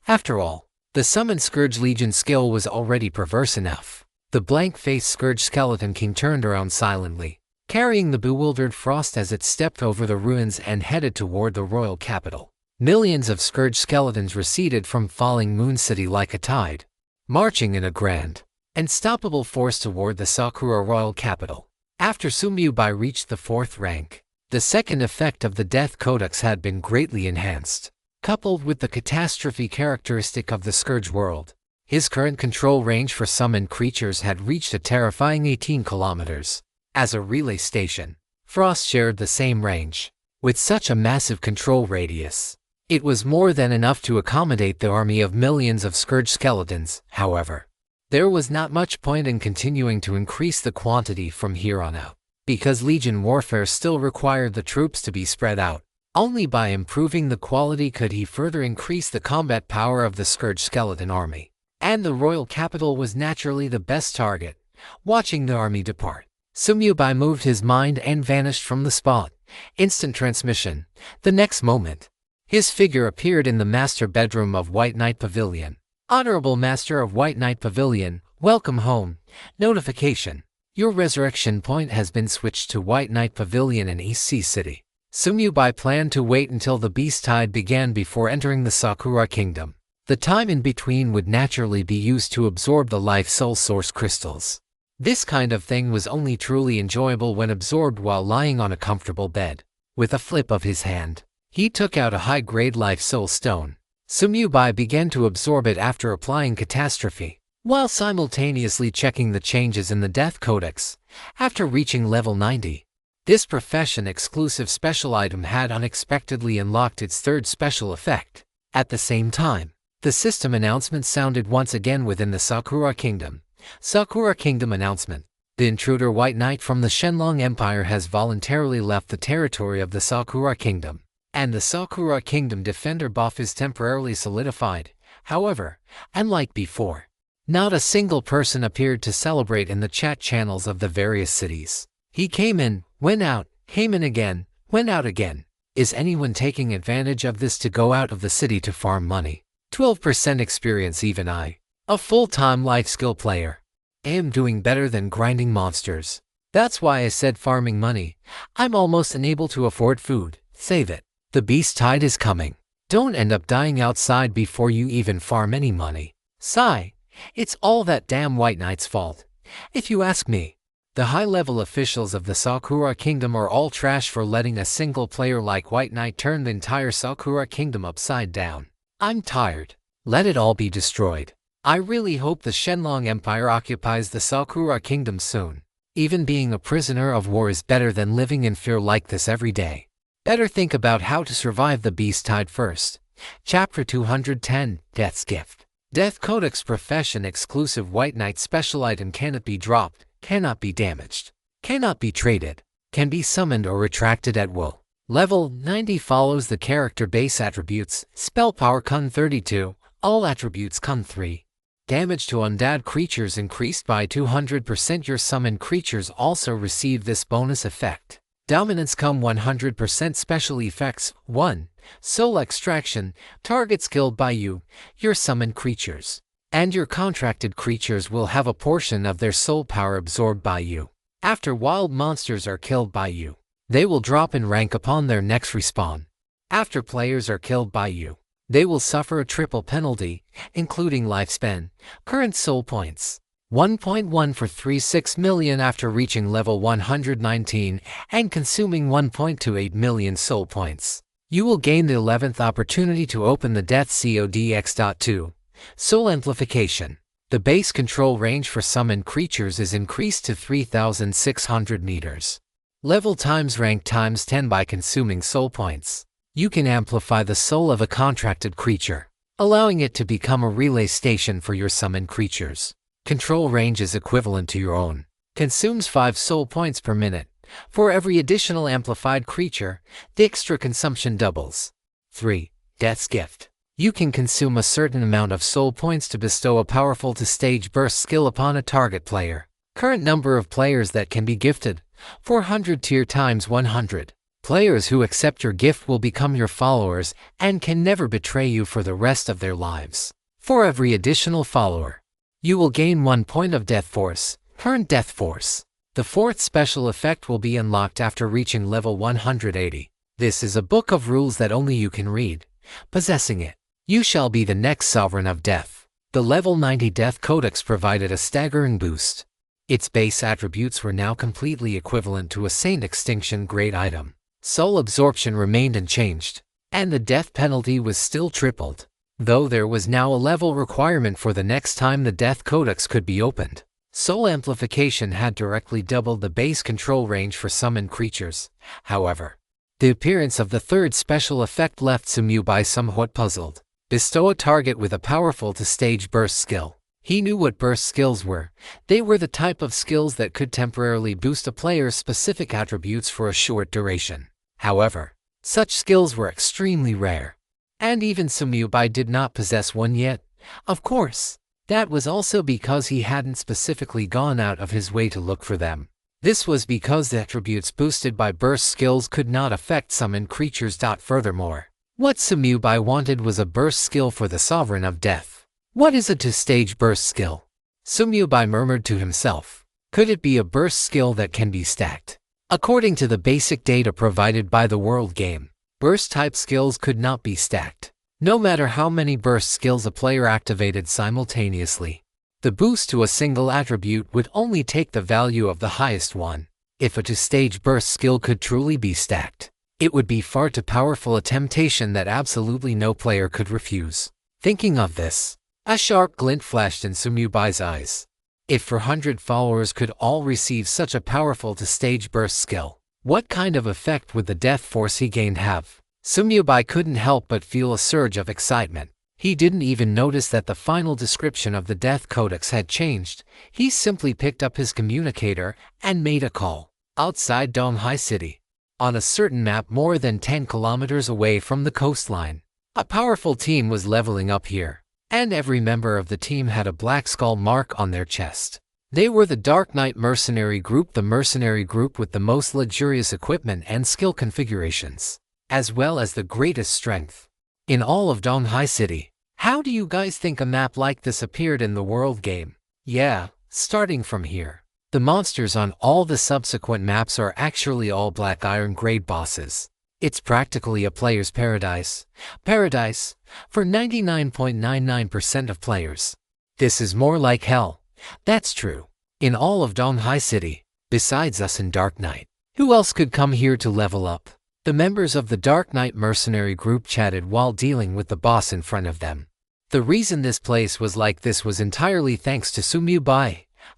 After all, the Summon Scourge Legion skill was already perverse enough. The blank-faced Scourge Skeleton King turned around silently, carrying the bewildered Frost as it stepped over the ruins and headed toward the royal capital. Millions of Scourge skeletons receded from Falling Moon City like a tide, marching in a grand, unstoppable force toward the Sakura royal capital. After Sumyubai reached the 4th rank, the second effect of the Death Codex had been greatly enhanced. Coupled with the catastrophe characteristic of the Scourge world, his current control range for summoned creatures had reached a terrifying 18 kilometers. As a relay station, Frost shared the same range. With such a massive control radius, it was more than enough to accommodate the army of millions of Scourge skeletons. However, there was not much point in continuing to increase the quantity from here on out, because Legion warfare still required the troops to be spread out. Only by improving the quality could he further increase the combat power of the Scourge skeleton army. And the royal capital was naturally the best target. Watching the army depart, Sumyubai moved his mind and vanished from the spot. Instant transmission. The next moment, his figure appeared in the master bedroom of White Knight Pavilion. Honorable Master of White Knight Pavilion, welcome home. Notification. Your resurrection point has been switched to White Knight Pavilion in East Sea City. Sumyubai planned to wait until the Beast Tide began before entering the Sakura Kingdom. The time in between would naturally be used to absorb the Life Soul Source crystals. This kind of thing was only truly enjoyable when absorbed while lying on a comfortable bed. With a flip of his hand, he took out a high-grade Life Soul Stone. Sumyubai began to absorb it after applying Catastrophe, while simultaneously checking the changes in the Death Codex. After reaching level 90, this profession-exclusive special item had unexpectedly unlocked its 3rd special effect. At the same time, the system announcement sounded once again within the Sakura Kingdom. Sakura Kingdom announcement. The intruder White Knight from the Shenlong Empire has voluntarily left the territory of the Sakura Kingdom, and the Sakura Kingdom Defender buff is temporarily solidified. However, unlike before, not a single person appeared to celebrate in the chat channels of the various cities. He came in, went out, came in again, went out again. Is anyone taking advantage of this to go out of the city to farm money? 12% experience. Even I, a full-time life skill player, am doing better than grinding monsters. That's why I said farming money. I'm almost unable to afford food. Save it. The Beast Tide is coming. Don't end up dying outside before you even farm any money. Sigh. It's all that damn White Knight's fault. If you ask me. The high-level officials of the Sakura Kingdom are all trash for letting a single player like White Knight turn the entire Sakura Kingdom upside down. I'm tired. Let it all be destroyed. I really hope the Shenlong Empire occupies the Sakura Kingdom soon. Even being a prisoner of war is better than living in fear like this every day. Better think about how to survive the Beast Tide first. Chapter 210, Death's Gift. Death Codex Profession Exclusive White Knight Special Item cannot be dropped, cannot be damaged, cannot be traded, can be summoned or retracted at will. Level 90 follows the character base attributes, spell power Kun 32, all attributes Kun 3. Damage to undead creatures increased by 200%. Your summoned creatures also receive this bonus effect. Dominance Kun 100% special effects 1. Soul extraction, targets killed by you, your summoned creatures, and your contracted creatures will have a portion of their soul power absorbed by you. After wild monsters are killed by you, they will drop in rank upon their next respawn. After players are killed by you, they will suffer a triple penalty, including lifespan, current soul points, 1.1 for 36 million after reaching level 119 and consuming 1.28 million soul points. You will gain the 11th opportunity to open the Death Codex.2. Soul Amplification. The base control range for summoned creatures is increased to 3,600 meters. Level times rank times 10 by consuming soul points. You can amplify the soul of a contracted creature, allowing it to become a relay station for your summoned creatures. Control range is equivalent to your own. Consumes 5 soul points per minute. For every additional amplified creature, the extra consumption doubles. 3. Death's Gift. You can consume a certain amount of soul points to bestow a powerful to-stage burst skill upon a target player. Current number of players that can be gifted, 400 tier times 100. Players who accept your gift will become your followers and can never betray you for the rest of their lives. For every additional follower, you will gain 1 point of Death Force, current Death Force. The 4th special effect will be unlocked after reaching level 180. This is a book of rules that only you can read. Possessing it, you shall be the next sovereign of death. The level 90 Death Codex provided a staggering boost. Its base attributes were now completely equivalent to a Saint Extinction grade item. Soul absorption remained unchanged, and the death penalty was still tripled, though there was now a level requirement for the next time the Death Codex could be opened. Soul amplification had directly doubled the base control range for summoned creatures. However, the appearance of the 3rd special effect left Sumubai somewhat puzzled. Bestow a target with a powerful to-stage burst skill. He knew what burst skills were. They were the type of skills that could temporarily boost a player's specific attributes for a short duration. However, such skills were extremely rare, and even Sumubai did not possess one yet. Of course, that was also because he hadn't specifically gone out of his way to look for them. This was because the attributes boosted by burst skills could not affect summoned creatures. Furthermore, what Sumubai wanted was a burst skill for the Sovereign of Death. What is a two-stage burst skill? Sumubai murmured to himself. Could it be a burst skill that can be stacked? According to the basic data provided by the World Game, burst-type skills could not be stacked, no matter how many burst skills a player activated simultaneously. The boost to a single attribute would only take the value of the highest one. If a two-stage burst skill could truly be stacked, it would be far too powerful a temptation that absolutely no player could refuse. Thinking of this, a sharp glint flashed in Sumubai's eyes. If 400 followers could all receive such a powerful two-stage burst skill, what kind of effect would the death force he gained have? Sumubai couldn't help but feel a surge of excitement. He didn't even notice that the final description of the Death Codex had changed. He simply picked up his communicator and made a call. Outside Donghai City, on a certain map more than 10 kilometers away from the coastline, a powerful team was leveling up here, and every member of the team had a black skull mark on their chest. They were the Dark Knight Mercenary Group, the mercenary group with the most luxurious equipment and skill configurations, as well as the greatest strength in all of Donghai City. How do you guys think a map like this appeared in the world game? Yeah, starting from here, the monsters on all the subsequent maps are actually all black iron grade bosses. It's practically a player's paradise. Paradise for 99.99% of players. This is more like hell. That's true. In all of Donghai City, besides us and Dark Knight, who else could come here to level up? The members of the Dark Knight mercenary group chatted while dealing with the boss in front of them. The reason this place was like this was entirely thanks to Sumyu.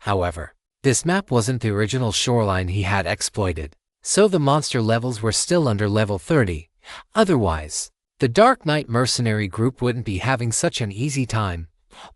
However, this map wasn't the original shoreline he had exploited, so the monster levels were still under level 30. Otherwise, the Dark Knight mercenary group wouldn't be having such an easy time.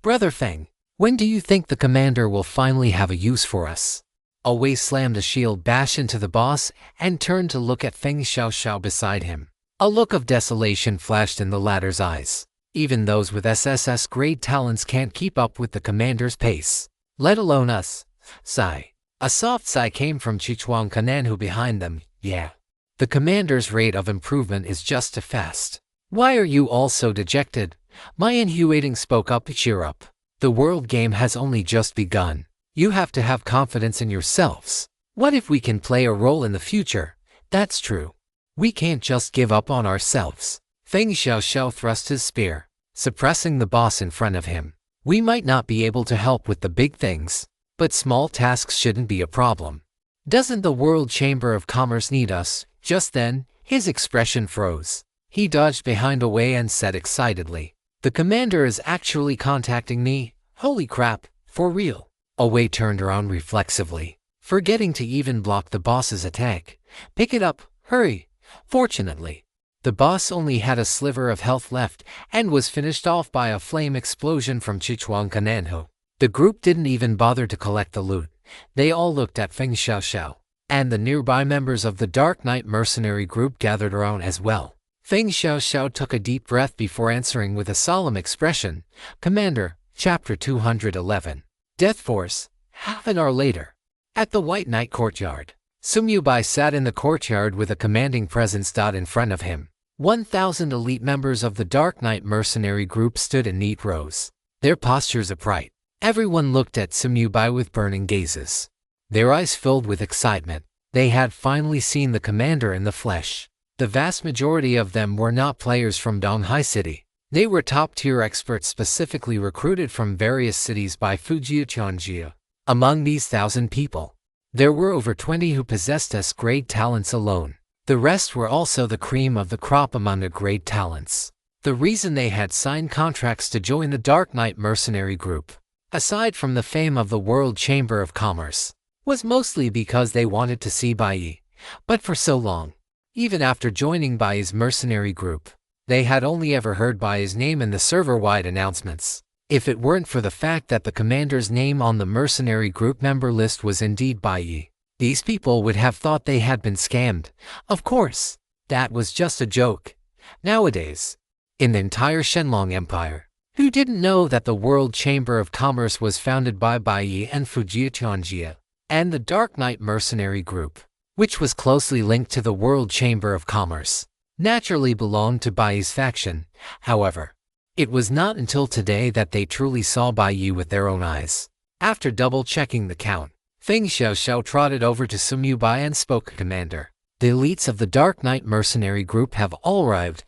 Brother Feng, when do you think the commander will finally have a use for us? Awei slammed a shield bash into the boss and turned to look at Feng Xiaoxiao beside him. A look of desolation flashed in the latter's eyes. Even those with SSS grade talents can't keep up with the commander's pace, let alone us. Sigh. A soft sigh came from Chichuang Kananhu behind them. Yeah. The commander's rate of improvement is just too fast. Why are you all so dejected? My inhuating spoke up. Cheer up. The world game has only just begun. You have to have confidence in yourselves. What if we can play a role in the future? That's true. We can't just give up on ourselves. Feng Xiaoxiao thrust his spear, suppressing the boss in front of him. We might not be able to help with the big things, but small tasks shouldn't be a problem. Doesn't the World Chamber of Commerce need us? Just then, his expression froze. He dodged behind Awei and said excitedly, "The commander is actually contacting me. Holy crap, for real." Awei turned around reflexively, forgetting to even block the boss's attack. "Pick it up, hurry." Fortunately, the boss only had a sliver of health left and was finished off by a flame explosion from Chichuang Kananhu. The group didn't even bother to collect the loot. They all looked at Feng Xiaoxiao, and the nearby members of the Dark Knight mercenary group gathered around as well. Feng Xiaoxiao took a deep breath before answering with a solemn expression, "Commander, Chapter 211. Death Force." Half an hour later, at the White Knight courtyard, Sumyu sat in the courtyard with a commanding presence in front of him. 1,000 elite members of the Dark Knight mercenary group stood in neat rows, their postures upright. Everyone looked at Sumyu with burning gazes, their eyes filled with excitement. They had finally seen the commander in the flesh. The vast majority of them were not players from Donghai City. They were top-tier experts specifically recruited from various cities by Fujiu. Among these 1,000 people, there were over 20 who possessed S-grade talents alone. The rest were also the cream of the crop among the grade talents. The reason they had signed contracts to join the Dark Knight mercenary group, aside from the fame of the World Chamber of Commerce, was mostly because they wanted to see Bai. But for so long, even after joining Bai's mercenary group, they had only ever heard Bai's name in the server-wide announcements. If it weren't for the fact that the commander's name on the mercenary group member list was indeed Bai, these people would have thought they had been scammed. Of course, that was just a joke. Nowadays, in the entire Shenlong Empire, who didn't know that the World Chamber of Commerce was founded by Bai and Fujiu, and the Dark Knight mercenary group, which was closely linked to the World Chamber of Commerce, naturally belonged to Bai's faction. However, it was not until today that they truly saw Bai with their own eyes. After double-checking the count, Feng Xiaoxiao trotted over to Sumyu and spoke, "Commander, the elites of the Dark Knight mercenary group have all arrived.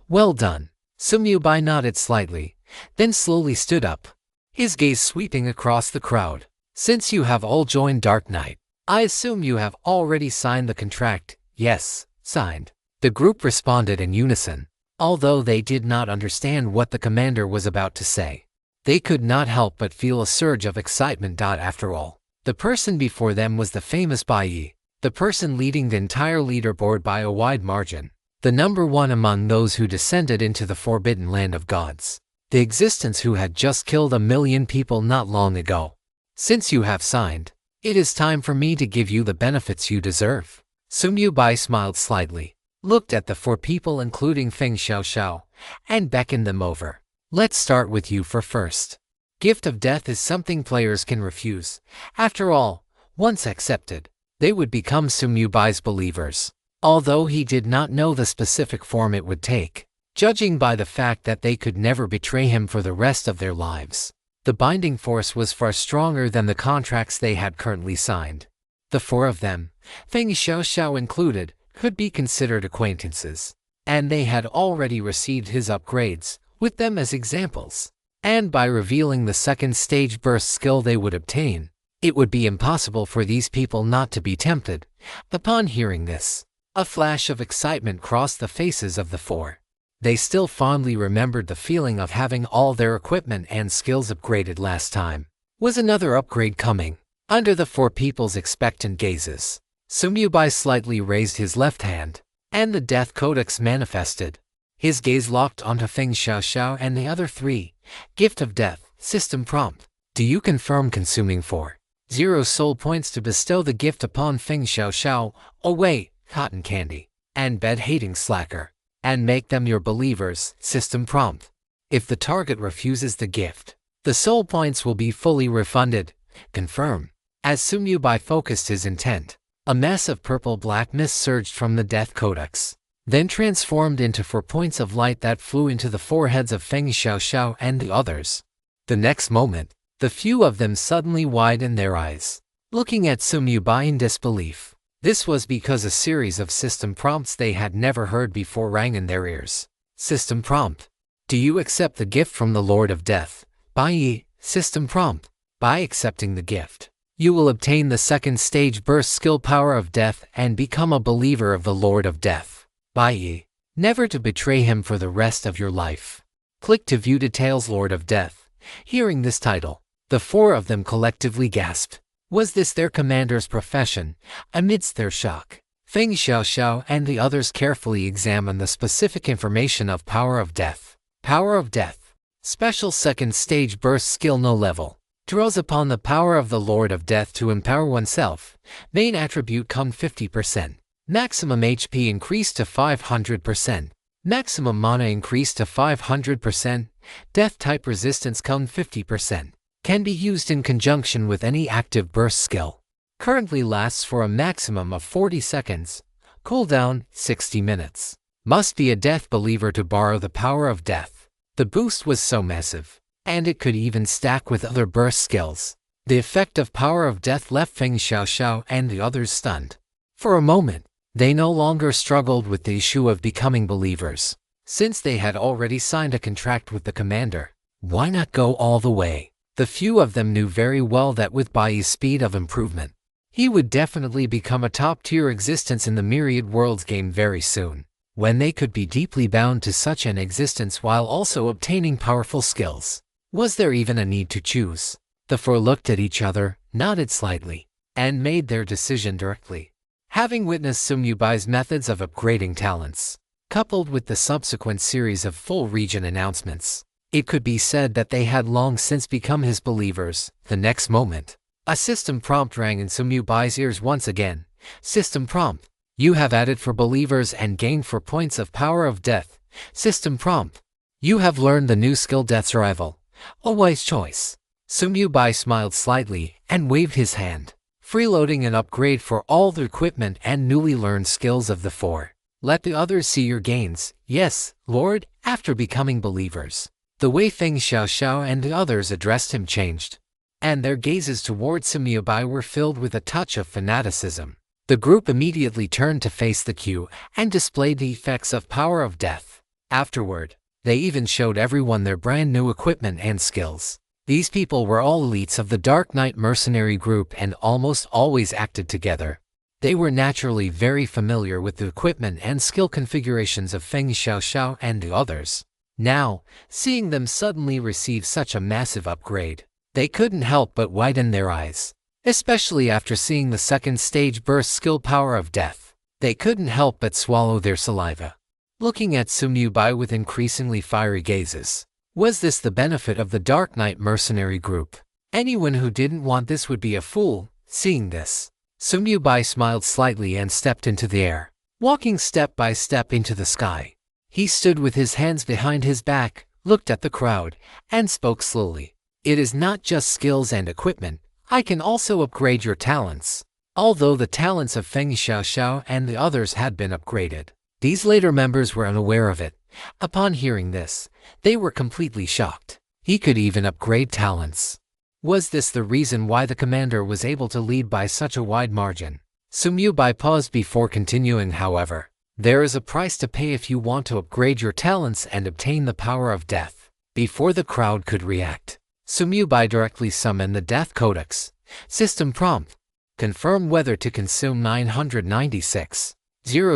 Well done." Sumyu nodded slightly, then slowly stood up, his gaze sweeping across the crowd. "Since you have all joined Dark Knight, I assume you have already signed the contract." "Yes, signed." The group responded in unison. Although they did not understand what the commander was about to say, they could not help but feel a surge of excitement. After all, the person before them was the famous Bai, the person leading the entire leaderboard by a wide margin, the number one among those who descended into the forbidden land of gods, the existence who had just killed 1 million people not long ago. "Since you have signed, it is time for me to give you the benefits you deserve." Sumyu smiled slightly, looked at the 4 people including Feng Xiaoxiao, and beckoned them over. "Let's start with you for first. Gift of Death is something players can refuse. After all, once accepted, they would become Sumyu believers, although he did not know the specific form it would take, judging by the fact that they could never betray him for the rest of their lives. The binding force was far stronger than the contracts they had currently signed. The 4 of them, Feng Xiaoxiao included, could be considered acquaintances, and they had already received his upgrades, with them as examples. And by revealing the second stage burst skill they would obtain, it would be impossible for these people not to be tempted. Upon hearing this, a flash of excitement crossed the faces of the four. They still fondly remembered the feeling of having all their equipment and skills upgraded last time. Was another upgrade coming? Under the four people's expectant gazes, Sumyubai slightly raised his left hand, and the Death Codex manifested. His gaze locked onto Feng Xiaoxiao and the other three. Gift of Death, System Prompt. Do you confirm consuming 4,0 soul points to bestow the gift upon Feng Xiaoxiao, away, cotton candy, and bed-hating slacker, and make them your believers, System Prompt. If the target refuses the gift, the soul points will be fully refunded. Confirm. As Sumyubai focused his intent, a mass of purple-black mist surged from the Death Codex, then transformed into 4 points of light that flew into the foreheads of Feng Xiaoxiao and the others. The next moment, the few of them suddenly widened their eyes, looking at Sumyubai in disbelief. This was because a series of system prompts they had never heard before rang in their ears. System prompt. Do you accept the gift from the Lord of Death? By system prompt. By accepting the gift, you will obtain the second stage burst skill Power of Death and become a believer of the Lord of Death. By never to betray him for the rest of your life. Click to view details. Lord of Death. Hearing this title, the four of them collectively gasped. Was this their commander's profession? Amidst their shock, Feng Xiaoxiao and the others carefully examined the specific information of Power of Death. Power of Death. Special second stage burst skill. No level. Draws upon the power of the Lord of Death to empower oneself. Main attribute come 50%. Maximum HP increased to 500%. Maximum mana increased to 500%. Death type resistance come 50%. Can be used in conjunction with any active burst skill. Currently lasts for a maximum of 40 seconds. Cooldown 60 minutes. Must be a death believer to borrow the Power of Death. The boost was so massive, and it could even stack with other burst skills. The effect of Power of Death left Feng Xiaoxiao and the others stunned. For a moment, they no longer struggled with the issue of becoming believers. Since they had already signed a contract with the commander, why not go all the way? The few of them knew very well that with Bai's speed of improvement, he would definitely become a top-tier existence in the Myriad Worlds game very soon, when they could be deeply bound to such an existence while also obtaining powerful skills. Was there even a need to choose? The four looked at each other, nodded slightly, and made their decision directly. Having witnessed Sumyubai's methods of upgrading talents, coupled with the subsequent series of full region announcements, it could be said that they had long since become his believers. The next moment, a system prompt rang in Sumyubai's ears once again. System prompt. You have added 4 believers and gained 4 points of Power of Death. System prompt. You have learned the new skill Death's Arrival. A wise choice. Sumyubai smiled slightly and waved his hand, freeloading an upgrade for all the equipment and newly learned skills of the four. Let the others see your gains. Yes, Lord. After becoming believers, the way Feng Xiaoxiao and the others addressed him changed, and their gazes toward Sumyubai were filled with a touch of fanaticism. The group immediately turned to face the queue and displayed the effects of Power of Death. Afterward, they even showed everyone their brand new equipment and skills. These people were all elites of the Dark Knight mercenary group and almost always acted together. They were naturally very familiar with the equipment and skill configurations of Feng Xiaoxiao and the others. Now, seeing them suddenly receive such a massive upgrade, they couldn't help but widen their eyes. Especially after seeing the second stage burst skill Power of Death, they couldn't help but swallow their saliva, looking at Sumyubai with increasingly fiery gazes. Was this the benefit of the Dark Knight mercenary group? Anyone who didn't want this would be a fool. Seeing this, Sumyubai smiled slightly and stepped into the air, walking step by step into the sky. He stood with his hands behind his back, looked at the crowd, and spoke slowly. It is not just skills and equipment. I can also upgrade your talents. Although the talents of Feng Xiaoxiao and the others had been upgraded, these later members were unaware of it. Upon hearing this, they were completely shocked. He could even upgrade talents. Was this the reason why the commander was able to lead by such a wide margin? Sumyubai paused before continuing, however. There is a price to pay if you want to upgrade your talents and obtain the power of death. Before the crowd could react, Sumyubai directly summoned the Death Codex. System prompt. Confirm whether to consume 996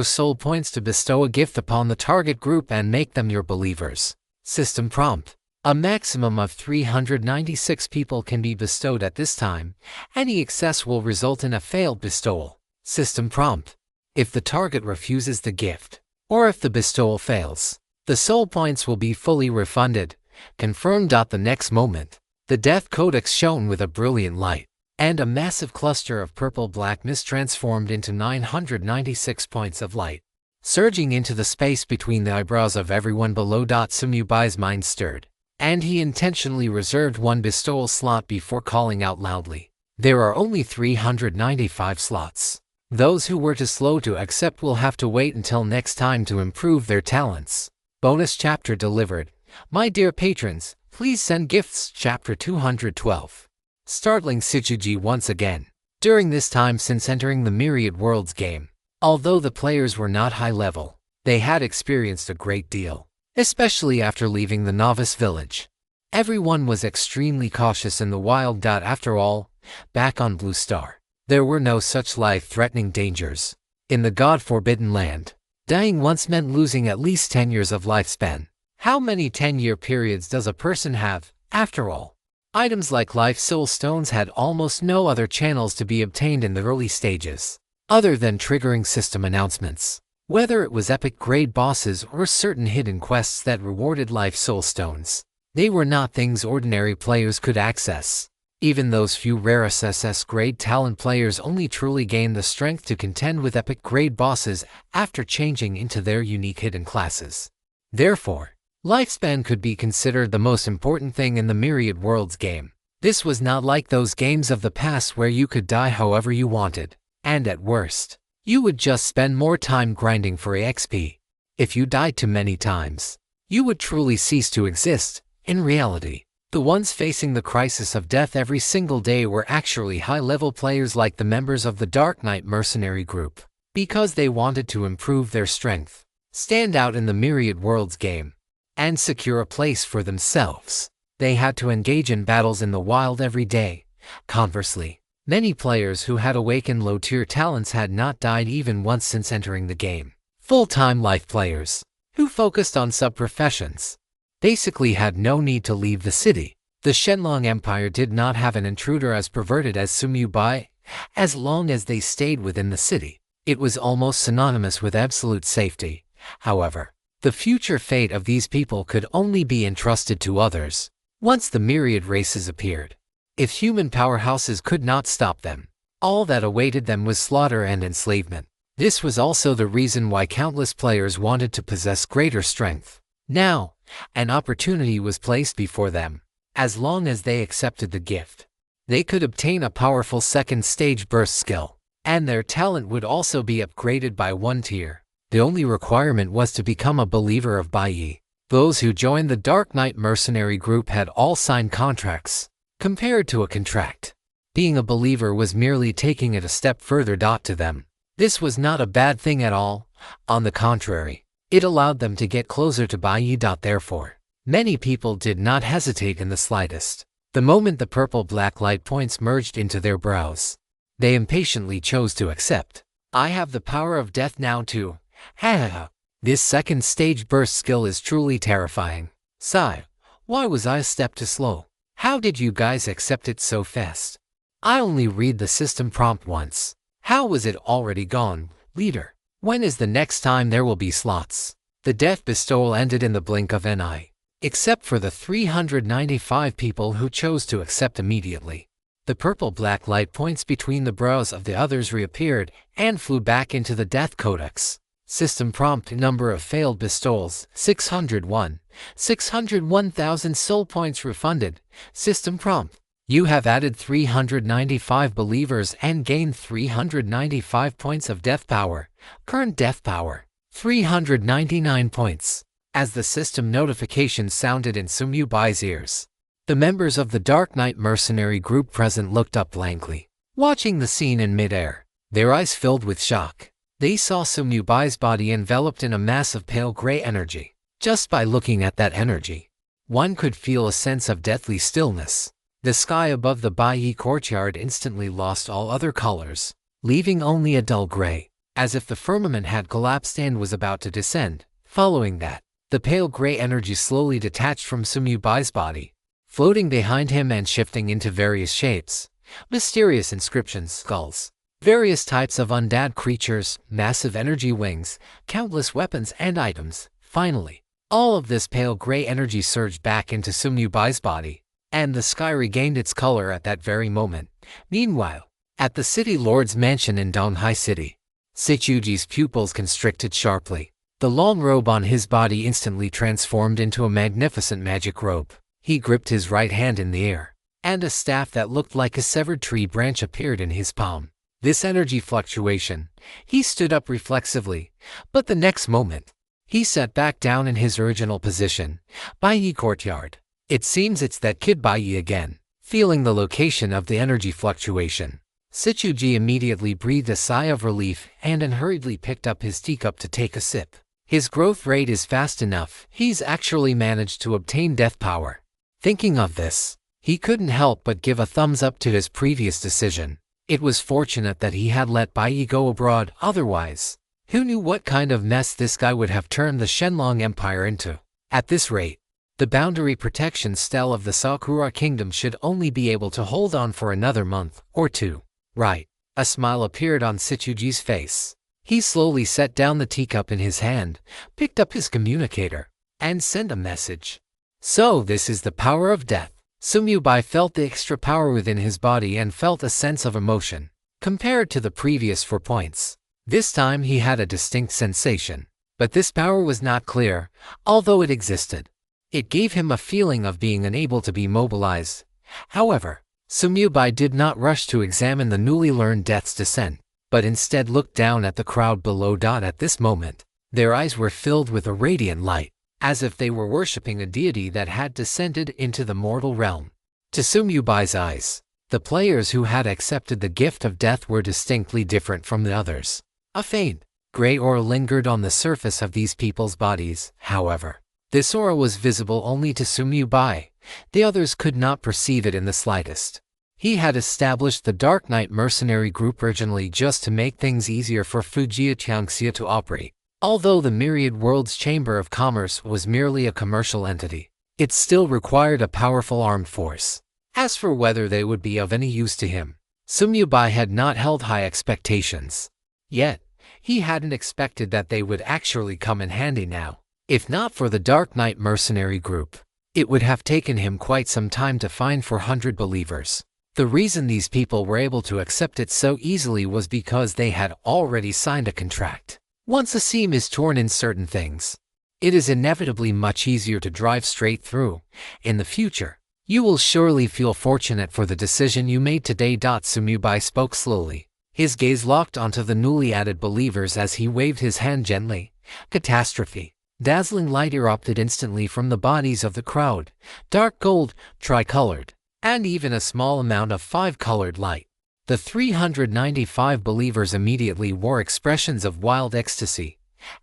soul points to bestow a gift upon the target group and make them your believers. System prompt. A maximum of 396 people can be bestowed at this time. Any excess will result in a failed bestowal. System prompt. If the target refuses the gift, or if the bestowal fails, the soul points will be fully refunded. Confirmed. The next moment, the Death Codex shone with a brilliant light, and a massive cluster of purple-black mist transformed into 996 points of light, surging into the space between the eyebrows of everyone below. Sumyubai's mind stirred, and he intentionally reserved one bestowal slot before calling out loudly. There are only 395 slots. Those who were too slow to accept will have to wait until next time to improve their talents. Bonus chapter delivered. My dear patrons, please send gifts. Chapter 212. Startling Shichuji once again. During this time since entering the Myriad Worlds game, although the players were not high level, they had experienced a great deal, especially after leaving the novice village. Everyone was extremely cautious in the wild. After all, back on Blue Star, there were no such life-threatening dangers. In the God-forbidden land, dying once meant losing at least 10 years of lifespan. How many 10-year periods does a person have, after all? Items like life soul stones had almost no other channels to be obtained in the early stages, other than triggering system announcements. Whether it was epic grade bosses or certain hidden quests that rewarded life soul stones, they were not things ordinary players could access. Even those few rare SS grade talent players only truly gained the strength to contend with epic grade bosses after changing into their unique hidden classes. Therefore, lifespan could be considered the most important thing in the Myriad Worlds game. This was not like those games of the past where you could die however you wanted, and at worst, you would just spend more time grinding for XP. If you died too many times, you would truly cease to exist. In reality, the ones facing the crisis of death every single day were actually high-level players like the members of the Dark Knight mercenary group, because they wanted to improve their strength, stand out in the Myriad Worlds game, and secure a place for themselves. They had to engage in battles in the wild every day. Conversely, many players who had awakened low-tier talents had not died even once since entering the game. Full-time life players, who focused on sub-professions, basically had no need to leave the city. The Shenlong Empire did not have an intruder as perverted as Sumyubai. As long as they stayed within the city, it was almost synonymous with absolute safety. However, the future fate of these people could only be entrusted to others. Once the myriad races appeared, if human powerhouses could not stop them, all that awaited them was slaughter and enslavement. This was also the reason why countless players wanted to possess greater strength. Now, an opportunity was placed before them. As long as they accepted the gift, they could obtain a powerful second stage burst skill, and their talent would also be upgraded by one tier. The only requirement was to become a believer of Baiyi. Those who joined the Dark Knight mercenary group had all signed contracts. Compared to a contract, being a believer was merely taking it a step further. To them, this was not a bad thing at all. On the contrary, it allowed them to get closer to Baiyi. Therefore, many people did not hesitate in the slightest. The moment the purple-black light points merged into their brows, they impatiently chose to accept. I have the power of death now too. Ha! This second stage burst skill is truly terrifying. Sigh, why was I a step too slow? How did you guys accept it so fast? I only read the system prompt once. How was it already gone, leader? When is the next time there will be slots? The death bestowal ended in the blink of an eye, except for the 395 people who chose to accept immediately. The purple-black light points between the brows of the others reappeared and flew back into the Death Codex. System prompt: number of failed bestowals 601. 601,000 soul points refunded. System prompt: you have added 395 believers and gained 395 points of death power. Current death power 399 points. As the system notification sounded in Sumyubai's ears, the members of the Dark Knight mercenary group present looked up blankly, watching the scene in midair. their eyes filled with shock. They saw Sumyubai's body enveloped in a mass of pale gray energy. Just by looking at that energy, one could feel a sense of deathly stillness. The sky above the Baiyi courtyard instantly lost all other colors, leaving only a dull gray, as if the firmament had collapsed and was about to descend. Following that, the pale gray energy slowly detached from Sumyubai's body, floating behind him and shifting into various shapes, mysterious inscriptions, skulls, various types of undead creatures, massive energy wings, countless weapons and items. Finally, all of this pale gray energy surged back into Sumyubai's body, and the sky regained its color at that very moment. Meanwhile, at the city lord's mansion in Donghai City, Shichuji's pupils constricted sharply. The long robe on his body instantly transformed into a magnificent magic robe. He gripped his right hand in the air, and a staff that looked like a severed tree branch appeared in his palm. This energy fluctuation, he stood up reflexively, but the next moment, he sat back down in his original position. Baiyi courtyard. It seems it's that kid Baiyi again. Feeling the location of the energy fluctuation, Shichuji immediately breathed a sigh of relief and hurriedly picked up his teacup to take a sip. His growth rate is fast enough. He's actually managed to obtain death power. Thinking of this, he couldn't help but give a thumbs up to his previous decision. It was fortunate that he had let Baiyi go abroad, otherwise, who knew what kind of mess this guy would have turned the Shenlong Empire into. At this rate, the boundary protection stele of the Sakura Kingdom should only be able to hold on for another month or two. Right. A smile appeared on Shichuji's face. He slowly set down the teacup in his hand, picked up his communicator, and sent a message. So this is the power of death. Sumyubai felt the extra power within his body and felt a sense of emotion. Compared to the previous 4 points, this time he had a distinct sensation. But this power was not clear, although it existed. It gave him a feeling of being unable to be mobilized. However, Sumyubai did not rush to examine the newly learned death's descent, but instead looked down at the crowd below. At this moment, their eyes were filled with a radiant light, as if they were worshipping a deity that had descended into the mortal realm. To Sumyubai's eyes, the players who had accepted the gift of death were distinctly different from the others. A faint, gray aura lingered on the surface of these people's bodies. However, this aura was visible only to Sumyubai. The others could not perceive it in the slightest. He had established the Dark Knight mercenary group originally just to make things easier for Fujiya Qiangxia to operate. Although the Myriad Worlds Chamber of Commerce was merely a commercial entity, it still required a powerful armed force. As for whether they would be of any use to him, Sumyubai had not held high expectations. Yet, he hadn't expected that they would actually come in handy now. If not for the Dark Knight mercenary group, it would have taken him quite some time to find 400 believers. The reason these people were able to accept it so easily was because they had already signed a contract. Once a seam is torn in certain things, it is inevitably much easier to drive straight through. In the future, you will surely feel fortunate for the decision you made today. Sumyubai spoke slowly. His gaze locked onto the newly added believers as he waved his hand gently. Catastrophe. Dazzling light erupted instantly from the bodies of the crowd. Dark gold, tricolored, and even a small amount of 5-colored light. The 395 believers immediately wore expressions of wild ecstasy.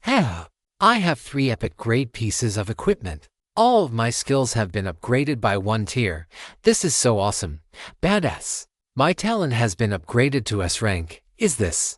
I have 3 epic grade pieces of equipment. All of my skills have been upgraded by 1 tier. This is so awesome. Badass. My talent has been upgraded to S rank. Is this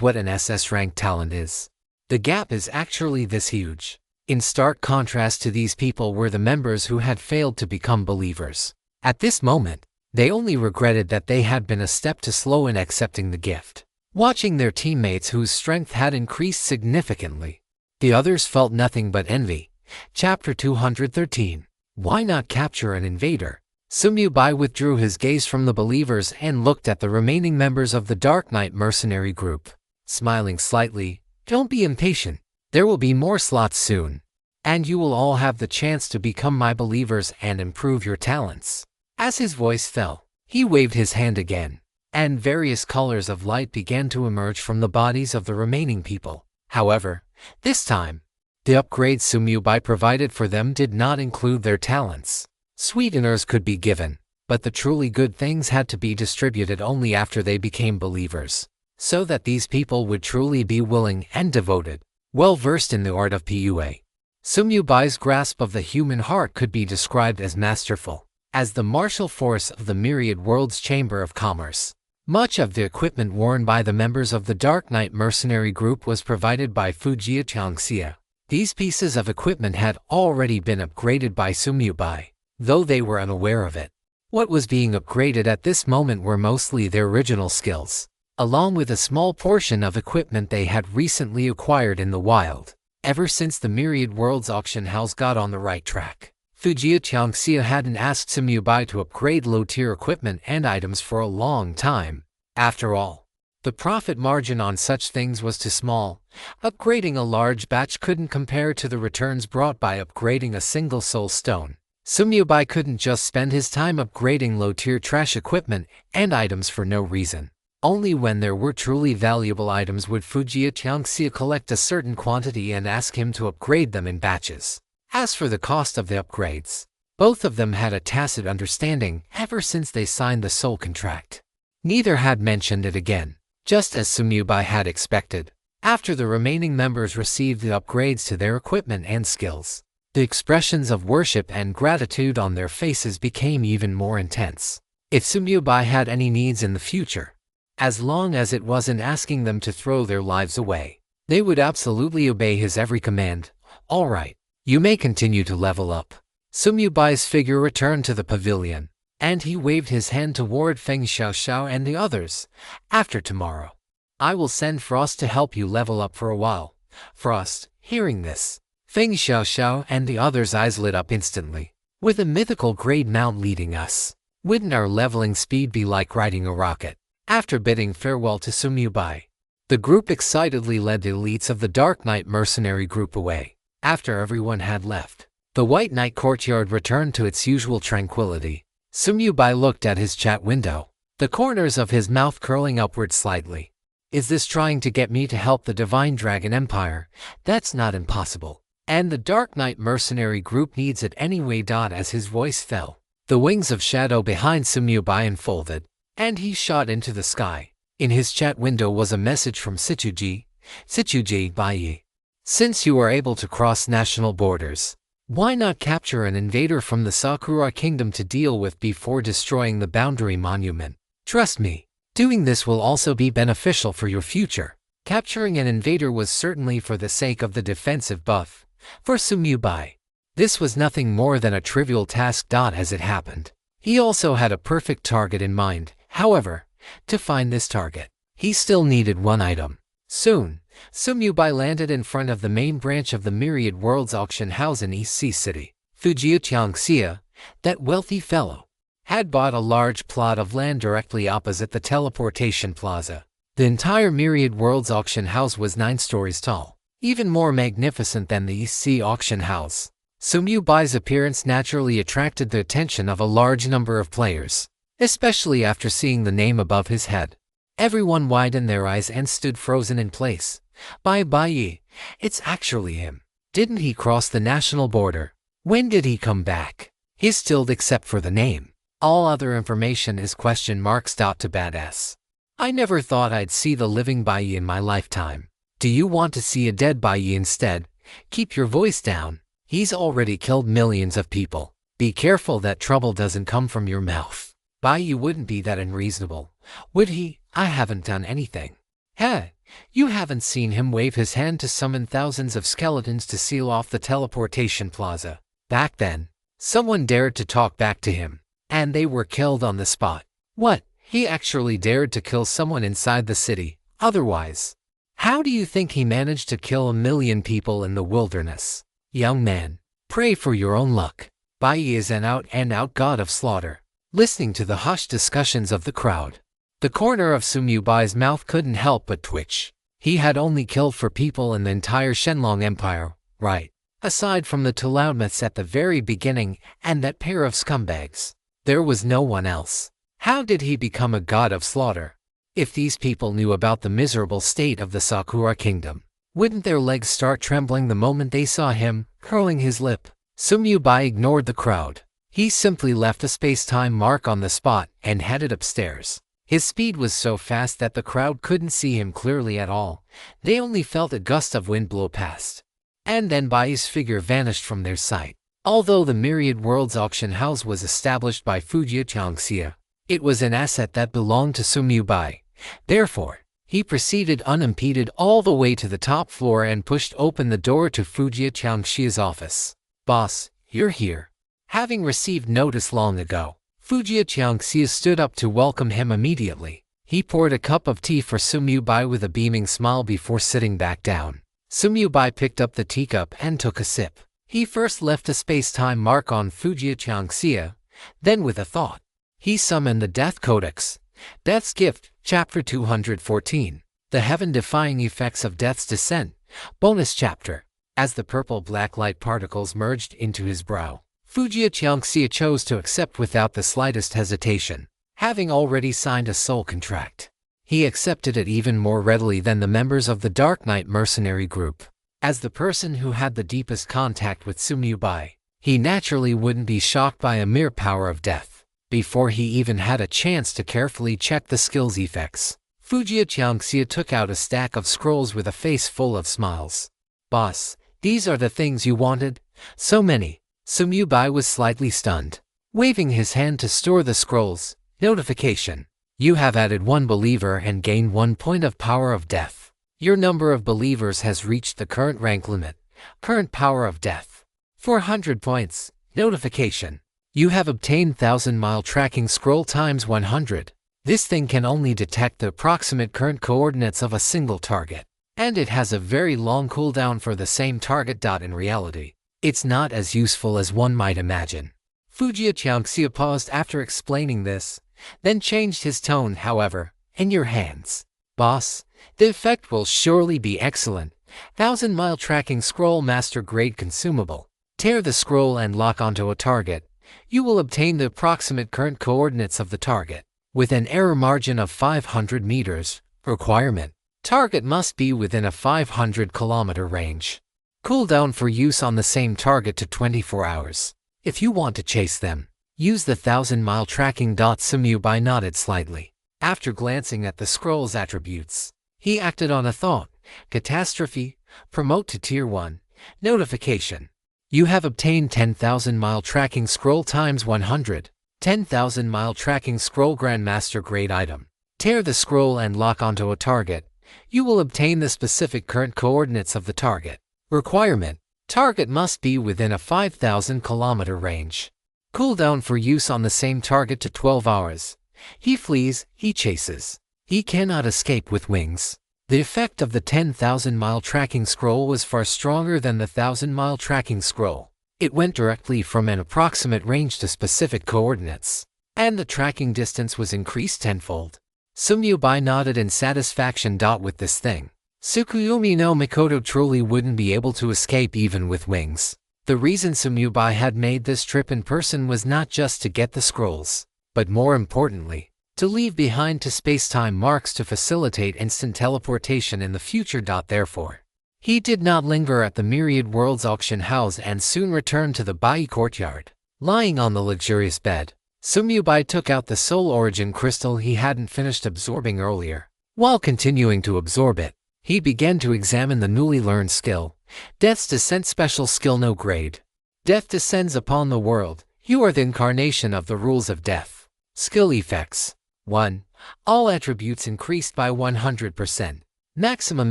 what an SS rank talent is? The gap is actually this huge. In stark contrast to these people were the members who had failed to become believers. At this moment, they only regretted that they had been a step too slow in accepting the gift. Watching their teammates whose strength had increased significantly, the others felt nothing but envy. Chapter 213. Why not capture an invader? Sumyubai withdrew his gaze from the believers and looked at the remaining members of the Dark Knight mercenary group. Smiling slightly, "Don't be impatient. There will be more slots soon, and you will all have the chance to become my believers and improve your talents." As his voice fell, he waved his hand again, and various colors of light began to emerge from the bodies of the remaining people. However, this time, the upgrades Sumyubai provided for them did not include their talents. Sweeteners could be given, but the truly good things had to be distributed only after they became believers. so that these people would truly be willing and devoted, well versed in the art of PUA. Sumyubai's grasp of the human heart could be described as masterful, as the martial force of the myriad world's Chamber of Commerce. Much of the equipment worn by the members of the Dark Knight mercenary group was provided by Fujiya Changxia. These pieces of equipment had already been upgraded by Sumyubai, though they were unaware of it. What was being upgraded at this moment were mostly their original skills, along with a small portion of equipment they had recently acquired in the wild. Ever since the Myriad Worlds auction house got on the right track, Fujiya Changxia hadn't asked Sumyubai to upgrade low-tier equipment and items for a long time. After all, the profit margin on such things was too small. Upgrading a large batch couldn't compare to the returns brought by upgrading a single soul stone. Sumyubai couldn't just spend his time upgrading low-tier trash equipment and items for no reason. Only when there were truly valuable items would Fujiya Changxia collect a certain quantity and ask him to upgrade them in batches. As for the cost of the upgrades, both of them had a tacit understanding ever since they signed the soul contract. Neither had mentioned it again, just as Sumyubai had expected. After the remaining members received the upgrades to their equipment and skills, the expressions of worship and gratitude on their faces became even more intense. If Sumyubai had any needs in the future, as long as it wasn't asking them to throw their lives away, they would absolutely obey his every command. All right, you may continue to level up. Sumyubai's figure returned to the pavilion, and he waved his hand toward Feng Xiaoxiao and the others. After tomorrow, I will send Frost to help you level up for a while. Frost, hearing this, Feng Xiaoxiao and the others' eyes lit up instantly. With a mythical grade mount leading us, wouldn't our leveling speed be like riding a rocket? After bidding farewell to Sumyubai, the group excitedly led the elites of the Dark Knight mercenary group away. After everyone had left, the White Knight courtyard returned to its usual tranquility. Sumyubai looked at his chat window, the corners of his mouth curling upward slightly. Is this trying to get me to help the Divine Dragon Empire? That's not impossible. And the Dark Knight mercenary group needs it anyway. As his voice fell, the wings of shadow behind Sumyubai unfolded, and he shot into the sky. In his chat window was a message from Sichuji Baiyi. Since you are able to cross national borders, why not capture an invader from the Sakura Kingdom to deal with before destroying the boundary monument? Trust me, doing this will also be beneficial for your future. Capturing an invader was certainly for the sake of the defensive buff. For Sumyubai, this was nothing more than a trivial task. As it happened, he also had a perfect target in mind. However, to find this target, he still needed one item. Soon, Sumyubai landed in front of the main branch of the Myriad Worlds auction house in East Sea City. Fujiya Changxia, that wealthy fellow, had bought a large plot of land directly opposite the teleportation plaza. The entire Myriad Worlds auction house was 9 stories tall, even more magnificent than the East Sea auction house. Sumyubai's appearance naturally attracted the attention of a large number of players, especially after seeing the name above his head. Everyone widened their eyes and stood frozen in place. Baiyi, it's actually him. Didn't he cross the national border? When did he come back? He's stilled except for the name. All other information is question marks. To badass. I never thought I'd see the living Baiyi in my lifetime. Do you want to see a dead Baiyi instead? Keep your voice down. He's already killed millions of people. Be careful that trouble doesn't come from your mouth. Baiyi wouldn't be that unreasonable, would he? I haven't done anything. Hey, you haven't seen him wave his hand to summon thousands of skeletons to seal off the teleportation plaza. Back then, someone dared to talk back to him, and they were killed on the spot. What? He actually dared to kill someone inside the city. Otherwise, how do you think he managed to kill 1 million people in the wilderness? Young man, pray for your own luck. Baiyi is an out-and-out god of slaughter. Listening to the hushed discussions of the crowd, the corner of Sumyubai's mouth couldn't help but twitch. He had only killed 4 people in the entire Shenlong Empire, right? Aside from the Tulaudmiths at the very beginning and that pair of scumbags, there was no one else. How did he become a god of slaughter? If these people knew about the miserable state of the Sakura Kingdom, wouldn't their legs start trembling the moment they saw him, curling his lip? Sumyubai ignored the crowd. He simply left a space-time mark on the spot and headed upstairs. His speed was so fast that the crowd couldn't see him clearly at all. They only felt a gust of wind blow past. And then Bai's figure vanished from their sight. Although the Myriad Worlds auction house was established by Fujiya Changxia, it was an asset that belonged to Sumyu Bai. Therefore, he proceeded unimpeded all the way to the top floor and pushed open the door to Fujiya Changxia's office. "Boss, you're here." Having received notice long ago, Fujiya Changxia stood up to welcome him immediately. He poured a cup of tea for Sumyu Bai with a beaming smile before sitting back down. Sumyu Bai picked up the teacup and took a sip. He first left a space-time mark on Fujiya Changxia, then with a thought, he summoned the Death Codex. Death's Gift, Chapter 214. The Heaven-Defying Effects of Death's Descent, Bonus Chapter. As the purple-black light particles merged into his brow, Fujiya Changxia chose to accept without the slightest hesitation. Having already signed a soul contract, he accepted it even more readily than the members of the Dark Knight mercenary group. As the person who had the deepest contact with Sumyu Bai, he naturally wouldn't be shocked by a mere power of death. Before he even had a chance to carefully check the skill's effects, Fujiya Changxia took out a stack of scrolls with a face full of smiles. "Boss, these are the things you wanted? So many." Sumyu Bai was slightly stunned. Waving his hand to store the scrolls, notification. You have added 1 believer and gained 1 point of power of death. Your number of believers has reached the current rank limit. Current power of death, 400 points. Notification. You have obtained 1000-mile tracking scroll times 100. This thing can only detect the approximate current coordinates of a single target, and it has a very long cooldown for the same target. In reality, it's not as useful as one might imagine. Fujiya Changxia paused after explaining this, then changed his tone. "However, in your hands, boss, the effect will surely be excellent. 1000-mile tracking scroll, master grade consumable. Tear the scroll and lock onto a target. You will obtain the approximate current coordinates of the target, with an error margin of 500 meters. Requirement: target must be within a 500-kilometer range. Cooldown for use on the same target to 24 hours. If you want to chase them, use the 1000-mile tracking. Sumyu Bai nodded slightly. After glancing at the scroll's attributes, he acted on a thought. Catastrophe, promote to Tier 1. Notification. You have obtained 10,000-mile tracking scroll times 100. 10,000-mile tracking scroll, Grandmaster grade item. Tear the scroll and lock onto a target. You will obtain the specific current coordinates of the target. Requirement: target must be within a 5,000-kilometer range. Cooldown for use on the same target to 12 hours. He flees, he chases. He cannot escape with wings. The effect of the 10,000-mile tracking scroll was far stronger than the 1,000-mile tracking scroll. It went directly from an approximate range to specific coordinates, and the tracking distance was increased tenfold. Sumyu Bai nodded in satisfaction. With this thing, Tsukuyomi no Mikoto truly wouldn't be able to escape even with wings. The reason Sumyu Bai had made this trip in person was not just to get the scrolls, but more importantly, to leave behind space-time marks to facilitate instant teleportation in the future. Therefore, he did not linger at the Myriad Worlds auction house and soon returned to the Bai courtyard. Lying on the luxurious bed, Sumyu Bai took out the soul origin crystal he hadn't finished absorbing earlier. While continuing to absorb it, he began to examine the newly learned skill. Death's Descent Special Skill. No grade. Death descends upon the world. You are the incarnation of the rules of death. Skill effects. 1. All attributes increased by 100%. Maximum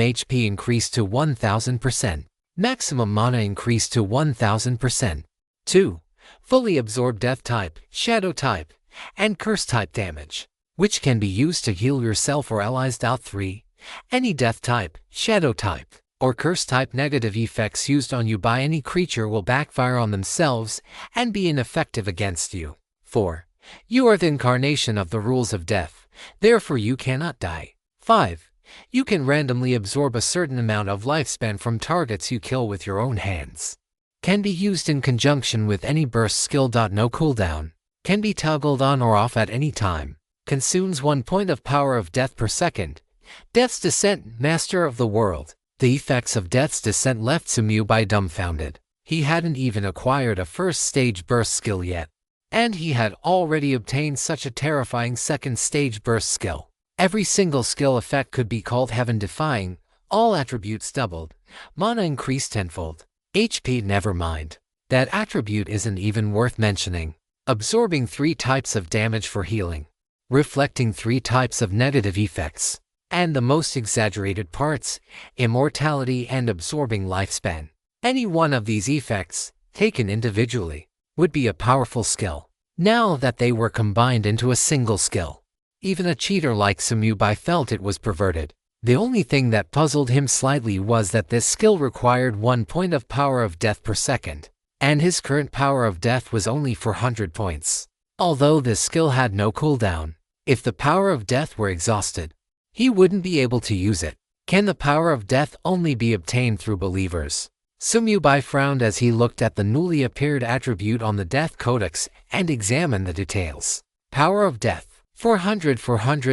HP increased to 1000%. Maximum mana increased to 1000%. 2. Fully absorb death type, shadow type, and curse type damage, which can be used to heal yourself or allies. 3. Any death type, shadow type, or curse type negative effects used on you by any creature will backfire on themselves and be ineffective against you. 4. You are the incarnation of the rules of death, therefore you cannot die. 5. You can randomly absorb a certain amount of lifespan from targets you kill with your own hands. Can be used in conjunction with any burst skill. No cooldown. Can be toggled on or off at any time. Consumes 1 point of power of death per second. Death's Descent, Master of the World. The effects of Death's Descent left Sumyu Bai dumbfounded. He hadn't even acquired a first stage burst skill yet. And he had already obtained such a terrifying second stage burst skill. Every single skill effect could be called heaven-defying, all attributes doubled, mana increased tenfold, HP never mind. That attribute isn't even worth mentioning. Absorbing 3 types of damage for healing, reflecting 3 types of negative effects, and the most exaggerated parts, immortality and absorbing lifespan. Any one of these effects, taken individually, would be a powerful skill. Now that they were combined into a single skill, even a cheater like Samubai felt it was perverted. The only thing that puzzled him slightly was that this skill required 1 point of power of death per second, and his current power of death was only 400 points. Although this skill had no cooldown, if the power of death were exhausted, he wouldn't be able to use it. Can the power of death only be obtained through believers? Samubai frowned as he looked at the newly appeared attribute on the Death Codex and examined the details. Power of death. 400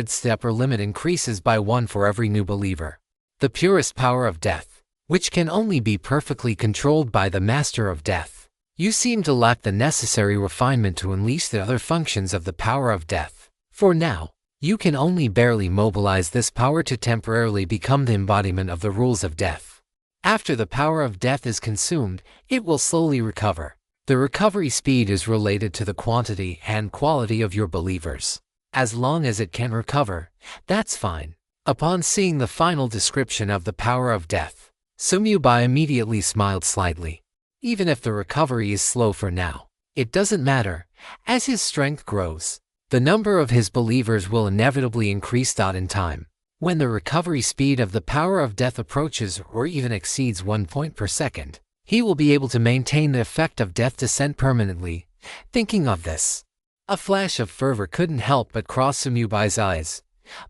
step limit increases by 1 for every new believer. The purest power of death, which can only be perfectly controlled by the Master of Death. You seem to lack the necessary refinement to unleash the other functions of the power of death. For now, you can only barely mobilize this power to temporarily become the embodiment of the rules of death. After the power of death is consumed, it will slowly recover. The recovery speed is related to the quantity and quality of your believers. As long as it can recover, that's fine. Upon seeing the final description of the power of death, Samubai immediately smiled slightly. Even if the recovery is slow for now, it doesn't matter. As his strength grows, the number of his believers will inevitably increase. In time, when the recovery speed of the power of death approaches or even exceeds 1 point per second, he will be able to maintain the effect of death descent permanently. Thinking of this, a flash of fervor couldn't help but cross Samubai's eyes.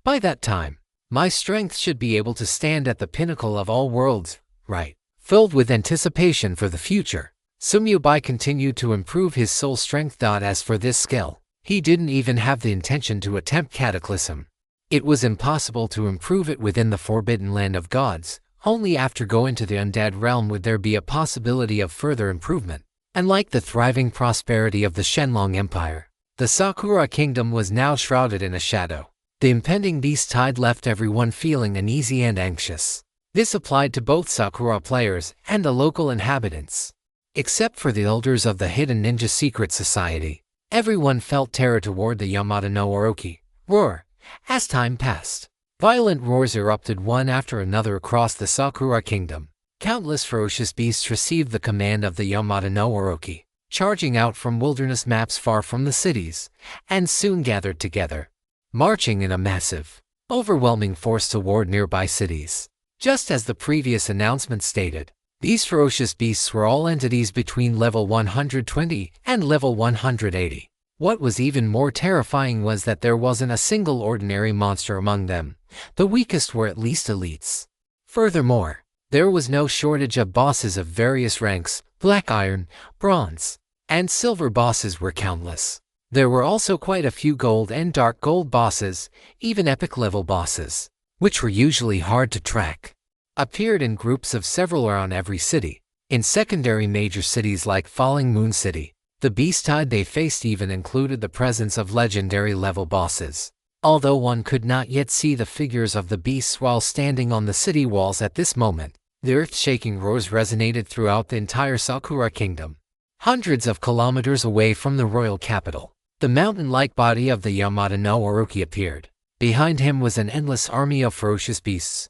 By that time, my strength should be able to stand at the pinnacle of all worlds, right? Filled with anticipation for the future, Samubai continued to improve his soul strength. As for this skill, he didn't even have the intention to attempt Cataclysm. It was impossible to improve it within the Forbidden Land of Gods. Only after going to the undead realm would there be a possibility of further improvement. Unlike the thriving prosperity of the Shenlong Empire, the Sakura Kingdom was now shrouded in a shadow. The impending beast tide left everyone feeling uneasy and anxious. This applied to both Sakura players and the local inhabitants. Except for the elders of the hidden ninja secret society, everyone felt terror toward the Yamada no Orochi roar. As time passed, violent roars erupted one after another across the Sakura Kingdom. Countless ferocious beasts received the command of the Yamada no Orochi, charging out from wilderness maps far from the cities, and soon gathered together, marching in a massive, overwhelming force toward nearby cities. Just as the previous announcement stated, these ferocious beasts were all entities between level 120 and level 180. What was even more terrifying was that there wasn't a single ordinary monster among them. The weakest were at least elites. Furthermore, there was no shortage of bosses of various ranks. Black iron, bronze, and silver bosses were countless. There were also quite a few gold and dark gold bosses, even epic level bosses, which were usually hard to track, appeared in groups of several around every city. In secondary major cities like Falling Moon City, the beast tide they faced even included the presence of legendary level bosses. Although one could not yet see the figures of the beasts while standing on the city walls at this moment, the earth-shaking roars resonated throughout the entire Sakura Kingdom. Hundreds of kilometers away from the royal capital, the mountain-like body of the Yamada no Orochi appeared. Behind him was an endless army of ferocious beasts.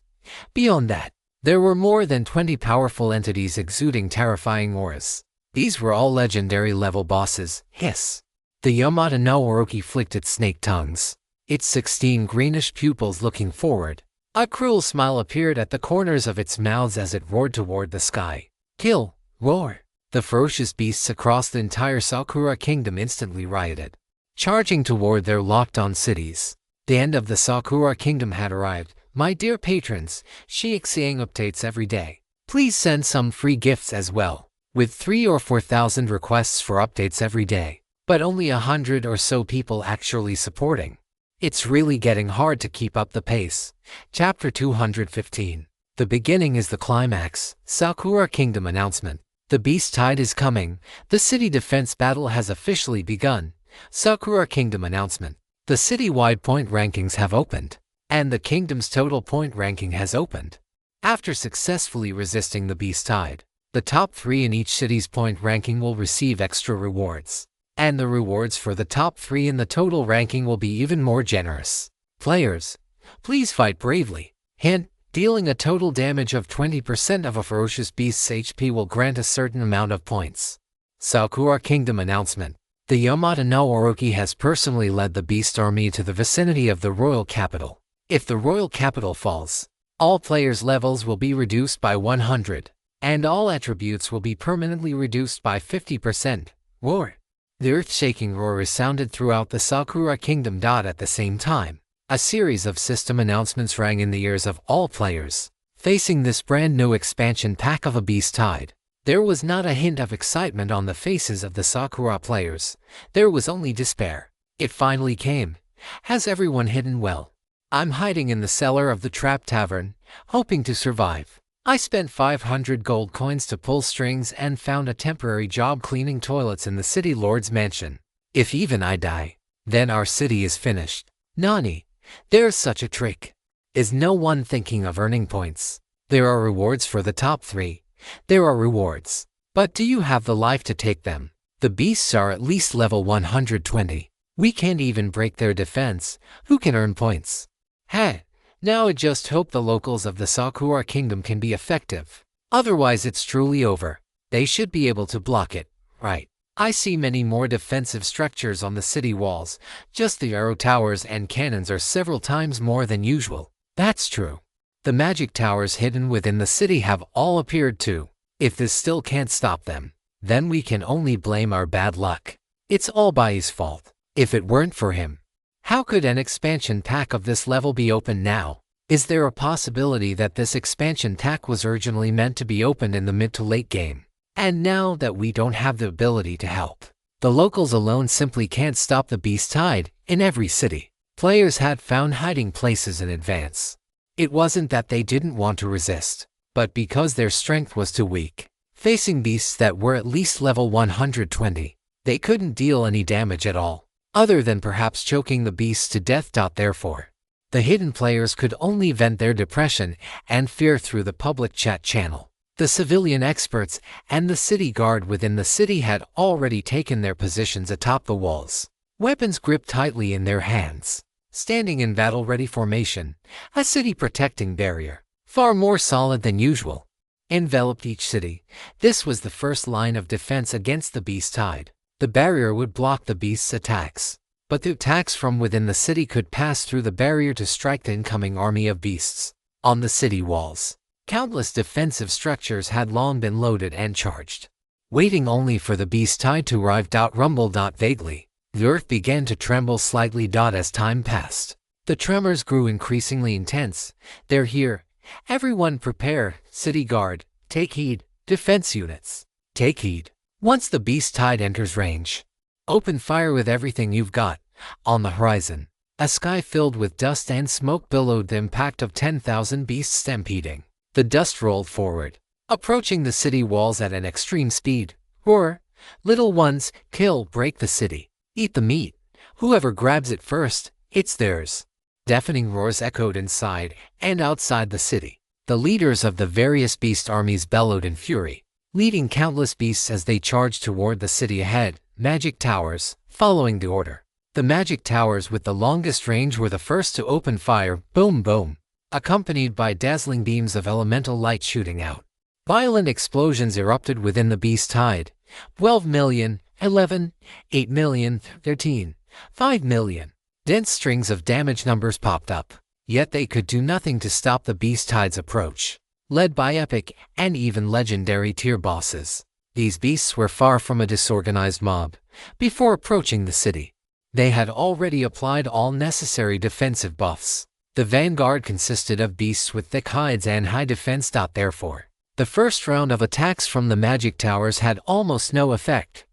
Beyond that, there were more than 20 powerful entities exuding terrifying auras. These were all legendary level bosses. Hiss! The Yamada no Orochi flicked its snake tongues, its 16 greenish pupils looking forward. A cruel smile appeared at the corners of its mouths as it roared toward the sky. Kill! Roar! The ferocious beasts across the entire Sakura Kingdom instantly rioted, charging toward their locked-on cities. The end of the Sakura Kingdom had arrived. My dear patrons, she exciting updates every day. Please send some free gifts as well, with 3,000 or 4,000 requests for updates every day, but only 100 or so people actually supporting. It's really getting hard to keep up the pace. Chapter 215. The beginning is the climax. Sakura Kingdom announcement. The beast tide is coming. The city defense battle has officially begun. Sakura Kingdom announcement. The city-wide point rankings have opened, and the kingdom's total point ranking has opened. After successfully resisting the beast tide, the top 3 in each city's point ranking will receive extra rewards, and the rewards for the top 3 in the total ranking will be even more generous. Players, please fight bravely. Hint: dealing a total damage of 20% of a ferocious beast's HP will grant a certain amount of points. Sakura Kingdom announcement. The Yamata no Orochi has personally led the beast army to the vicinity of the royal capital. If the royal capital falls, all players' levels will be reduced by 100, and all attributes will be permanently reduced by 50%. Roar! The earth-shaking roar resounded throughout the Sakura Kingdom. At the same time, a series of system announcements rang in the ears of all players. Facing this brand new expansion pack of a beast tide, there was not a hint of excitement on the faces of the Sakura players. There was only despair. It finally came. Has everyone hidden well? I'm hiding in the cellar of the Trap Tavern, hoping to survive. I spent 500 gold coins to pull strings and found a temporary job cleaning toilets in the city lord's mansion. If even I die, then our city is finished. Nani? There's such a trick. Is no one thinking of earning points? There are rewards for the top 3. There are rewards. But do you have the life to take them? The beasts are at least level 120. We can't even break their defense. Who can earn points? Hey, now I just hope the locals of the Sakura Kingdom can be effective. Otherwise it's truly over. They should be able to block it, right? I see many more defensive structures on the city walls. Just the arrow towers and cannons are several times more than usual. That's true. The magic towers hidden within the city have all appeared too. If this still can't stop them, then we can only blame our bad luck. It's all by his fault. If it weren't for him, how could an expansion pack of this level be opened now? Is there a possibility that this expansion pack was originally meant to be opened in the mid to late game? And now that we don't have the ability to help, the locals alone simply can't stop the beast tide. In every city, players had found hiding places in advance. It wasn't that they didn't want to resist, but because their strength was too weak. Facing beasts that were at least level 120, they couldn't deal any damage at all, other than perhaps choking the beasts to death. Therefore, the hidden players could only vent their depression and fear through the public chat channel. The civilian experts and the city guard within the city had already taken their positions atop the walls, weapons gripped tightly in their hands, standing in battle-ready formation. A city protecting barrier, far more solid than usual, enveloped each city. This was the first line of defense against the beast tide. The barrier would block the beast's attacks, but the attacks from within the city could pass through the barrier to strike the incoming army of beasts. On the city walls, countless defensive structures had long been loaded and charged, waiting only for the beast tide to arrive. Rumble. Vaguely, the earth began to tremble slightly. As time passed, the tremors grew increasingly intense. They're here. Everyone prepare. City guard, take heed. Defense units, take heed. Once the beast tide enters range, open fire with everything you've got. On the horizon, a sky filled with dust and smoke billowed the impact of 10,000 beasts stampeding. The dust rolled forward, approaching the city walls at an extreme speed. Roar! Little ones, kill, break the city. Eat the meat. Whoever grabs it first, it's theirs. Deafening roars echoed inside and outside the city. The leaders of the various beast armies bellowed in fury, leading countless beasts as they charged toward the city ahead. Magic towers, following the order. The magic towers with the longest range were the first to open fire. Boom boom, accompanied by dazzling beams of elemental light shooting out. Violent explosions erupted within the beast tide. 12 million, 11, 8 million, 13, 5 million. Dense strings of damage numbers popped up, yet they could do nothing to stop the beast tide's approach. Led by epic and even legendary tier bosses, these beasts were far from a disorganized mob. Before approaching the city, they had already applied all necessary defensive buffs. The vanguard consisted of beasts with thick hides and high defense. Therefore, the first round of attacks from the magic towers had almost no effect.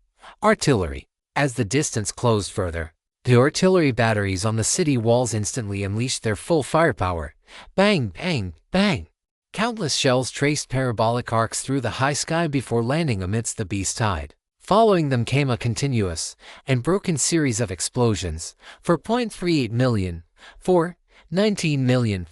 Artillery. As the distance closed further, the artillery batteries on the city walls instantly unleashed their full firepower. Bang, bang, bang. Countless shells traced parabolic arcs through the high sky before landing amidst the beast tide. Following them came a continuous and broken series of explosions, 4.38 million, 19 million,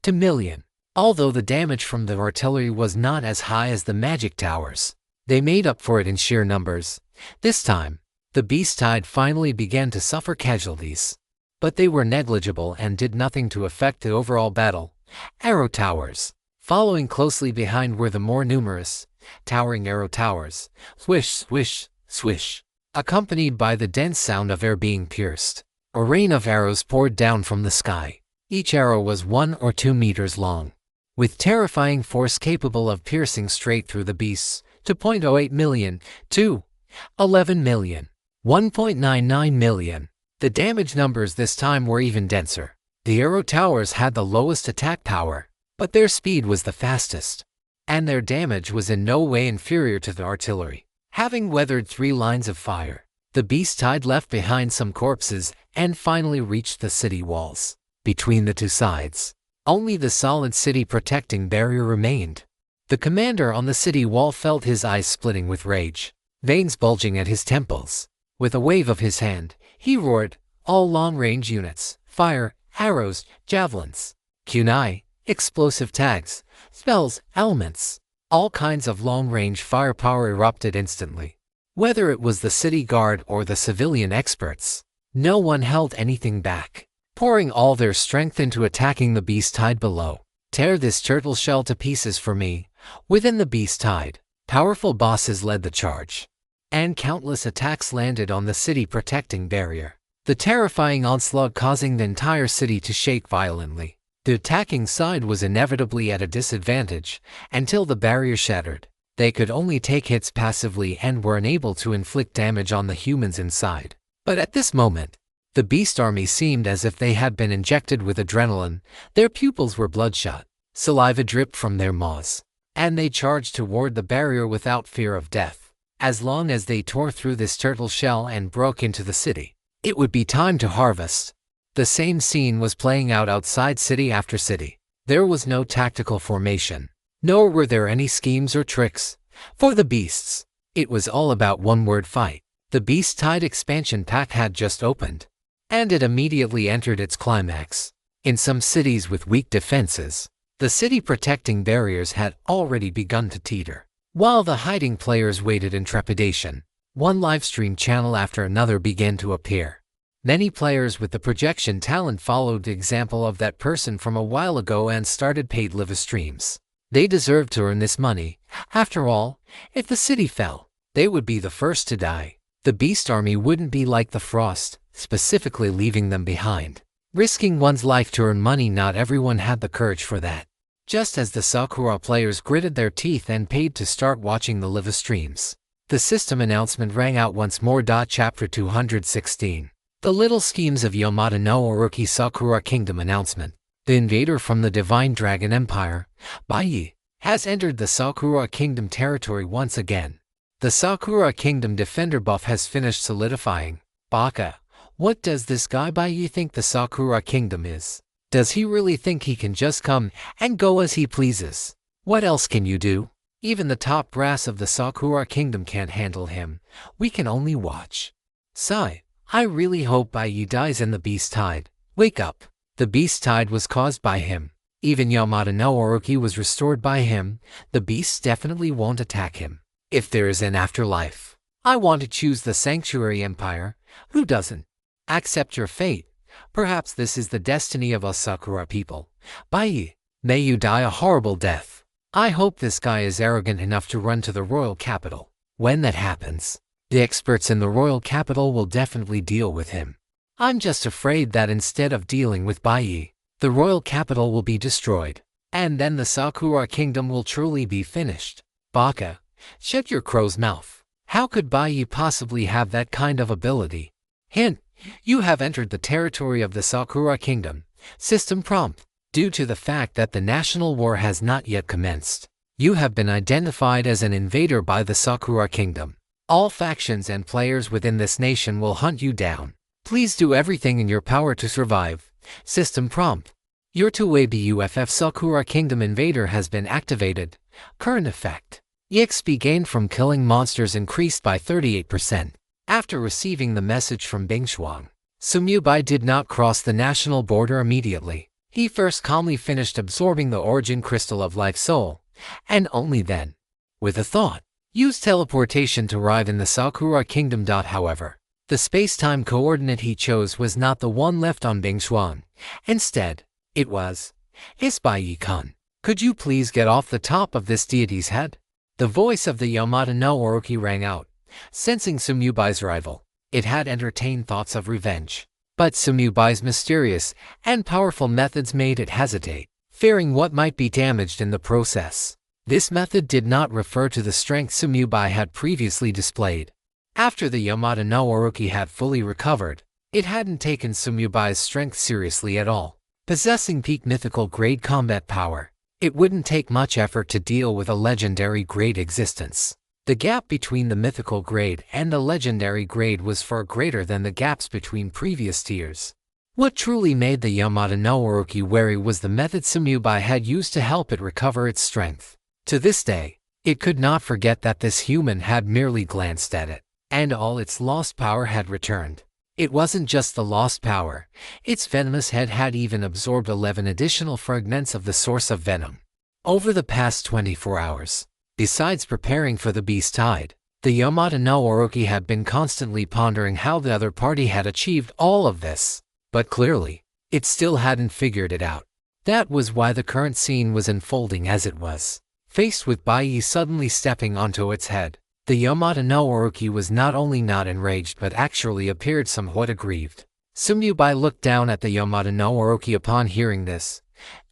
2 million. Although the damage from the artillery was not as high as the magic towers, they made up for it in sheer numbers. This time, the beast tide finally began to suffer casualties. But they were negligible and did nothing to affect the overall battle. Arrow towers. Following closely behind were the more numerous, towering arrow towers, swish, swish, swish, accompanied by the dense sound of air being pierced. A rain of arrows poured down from the sky. Each arrow was 1 or 2 meters long, with terrifying force capable of piercing straight through the beasts. 2.08 million, 11 million, 1.99 million. The damage numbers this time were even denser. The arrow towers had the lowest attack power, but their speed was the fastest, and their damage was in no way inferior to the artillery. Having weathered 3 lines of fire, the beast tide left behind some corpses and finally reached the city walls. Between the two sides, only the solid city protecting barrier remained. The commander on the city wall felt his eyes splitting with rage, veins bulging at his temples. With a wave of his hand, he roared, "All long-range units, fire, arrows, javelins, kunai, explosive tags, spells, elements." All kinds of long-range firepower erupted instantly. Whether it was the city guard or the civilian experts, no one held anything back, pouring all their strength into attacking the beast tide below. "Tear this turtle shell to pieces for me." Within the beast tide, powerful bosses led the charge, and countless attacks landed on the city protecting barrier, the terrifying onslaught causing the entire city to shake violently. The attacking side was inevitably at a disadvantage until the barrier shattered. They could only take hits passively and were unable to inflict damage on the humans inside. But at this moment, the beast army seemed as if they had been injected with adrenaline. Their pupils were bloodshot, saliva dripped from their maws, and they charged toward the barrier without fear of death. As long as they tore through this turtle shell and broke into the city, it would be time to harvest. The same scene was playing out outside city after city. There was no tactical formation, nor were there any schemes or tricks for the beasts. It was all about one-word fight. The beast tide expansion pack had just opened, and it immediately entered its climax. In some cities with weak defenses, the city protecting barriers had already begun to teeter. While the hiding players waited in trepidation, one livestream channel after another began to appear. Many players with the projection talent followed the example of that person from a while ago and started paid live streams. They deserved to earn this money. After all, if the city fell, they would be the first to die. The beast army wouldn't be like the frost, specifically leaving them behind. Risking one's life to earn money, not everyone had the courage for that. Just as the Sakura players gritted their teeth and paid to start watching the live streams, the system announcement rang out once more. Chapter 216. The Little Schemes of Yamada no Orochi Sakura Kingdom announcement. The invader from the Divine Dragon Empire, Baiyi, has entered the Sakura Kingdom territory once again. The Sakura Kingdom defender buff has finished solidifying. Baka, what does this guy Baiyi think the Sakura Kingdom is? Does he really think he can just come and go as he pleases? What else can you do? Even the top brass of the Sakura Kingdom can't handle him. We can only watch. Sigh. I really hope Baiyi dies in the beast tide. Wake up. The beast tide was caused by him. Even Yamada no Orochi was restored by him. The beasts definitely won't attack him. If there is an afterlife, I want to choose the Sanctuary Empire. Who doesn't? Accept your fate. Perhaps this is the destiny of us Sakura people. Baiyi, may you die a horrible death. I hope this guy is arrogant enough to run to the royal capital. When that happens, the experts in the royal capital will definitely deal with him. I'm just afraid that instead of dealing with Baiyi, the royal capital will be destroyed, and then the Sakura Kingdom will truly be finished. Baka, shut your crow's mouth. How could Baiyi possibly have that kind of ability? Hint, you have entered the territory of the Sakura Kingdom. System prompt. Due to the fact that the national war has not yet commenced, you have been identified as an invader by the Sakura Kingdom. All factions and players within this nation will hunt you down. Please do everything in your power to survive. System prompt. Your two-way BUFF Sakura Kingdom Invader has been activated. Current effect. EXP gained from killing monsters increased by 38%. After receiving the message from Bingshuang, Sumyubai did not cross the national border immediately. He first calmly finished absorbing the origin crystal of Life Soul, and only then, with a thought, used teleportation to arrive in the Sakura Kingdom. However, the space-time coordinate he chose was not the one left on Bingshuang. Instead, it was, Isbai-kun, could you please get off the top of this deity's head? The voice of the Yamada no Orochi rang out, sensing Sumyubai's arrival. It had entertained thoughts of revenge. But Sumyubai's mysterious and powerful methods made it hesitate, fearing what might be damaged in the process. This method did not refer to the strength Sumyubai had previously displayed. After the Yamada no Orochi had fully recovered, it hadn't taken Sumyubai's strength seriously at all. Possessing peak mythical grade combat power, it wouldn't take much effort to deal with a legendary grade existence. The gap between the mythical grade and the legendary grade was far greater than the gaps between previous tiers. What truly made the Yamada no Orochi wary was the method Sumyubai had used to help it recover its strength. To this day, it could not forget that this human had merely glanced at it, and all its lost power had returned. It wasn't just the lost power, its venomous head had even absorbed 11 additional fragments of the source of venom. Over the past 24 hours, besides preparing for the beast tide, the Yamada no Orochi had been constantly pondering how the other party had achieved all of this. But clearly, it still hadn't figured it out. That was why the current scene was unfolding as it was. Faced with Bai suddenly stepping onto its head, the Yamada no Orochi was not only not enraged but actually appeared somewhat aggrieved. Sumyubai looked down at the Yamada no Orochi upon hearing this.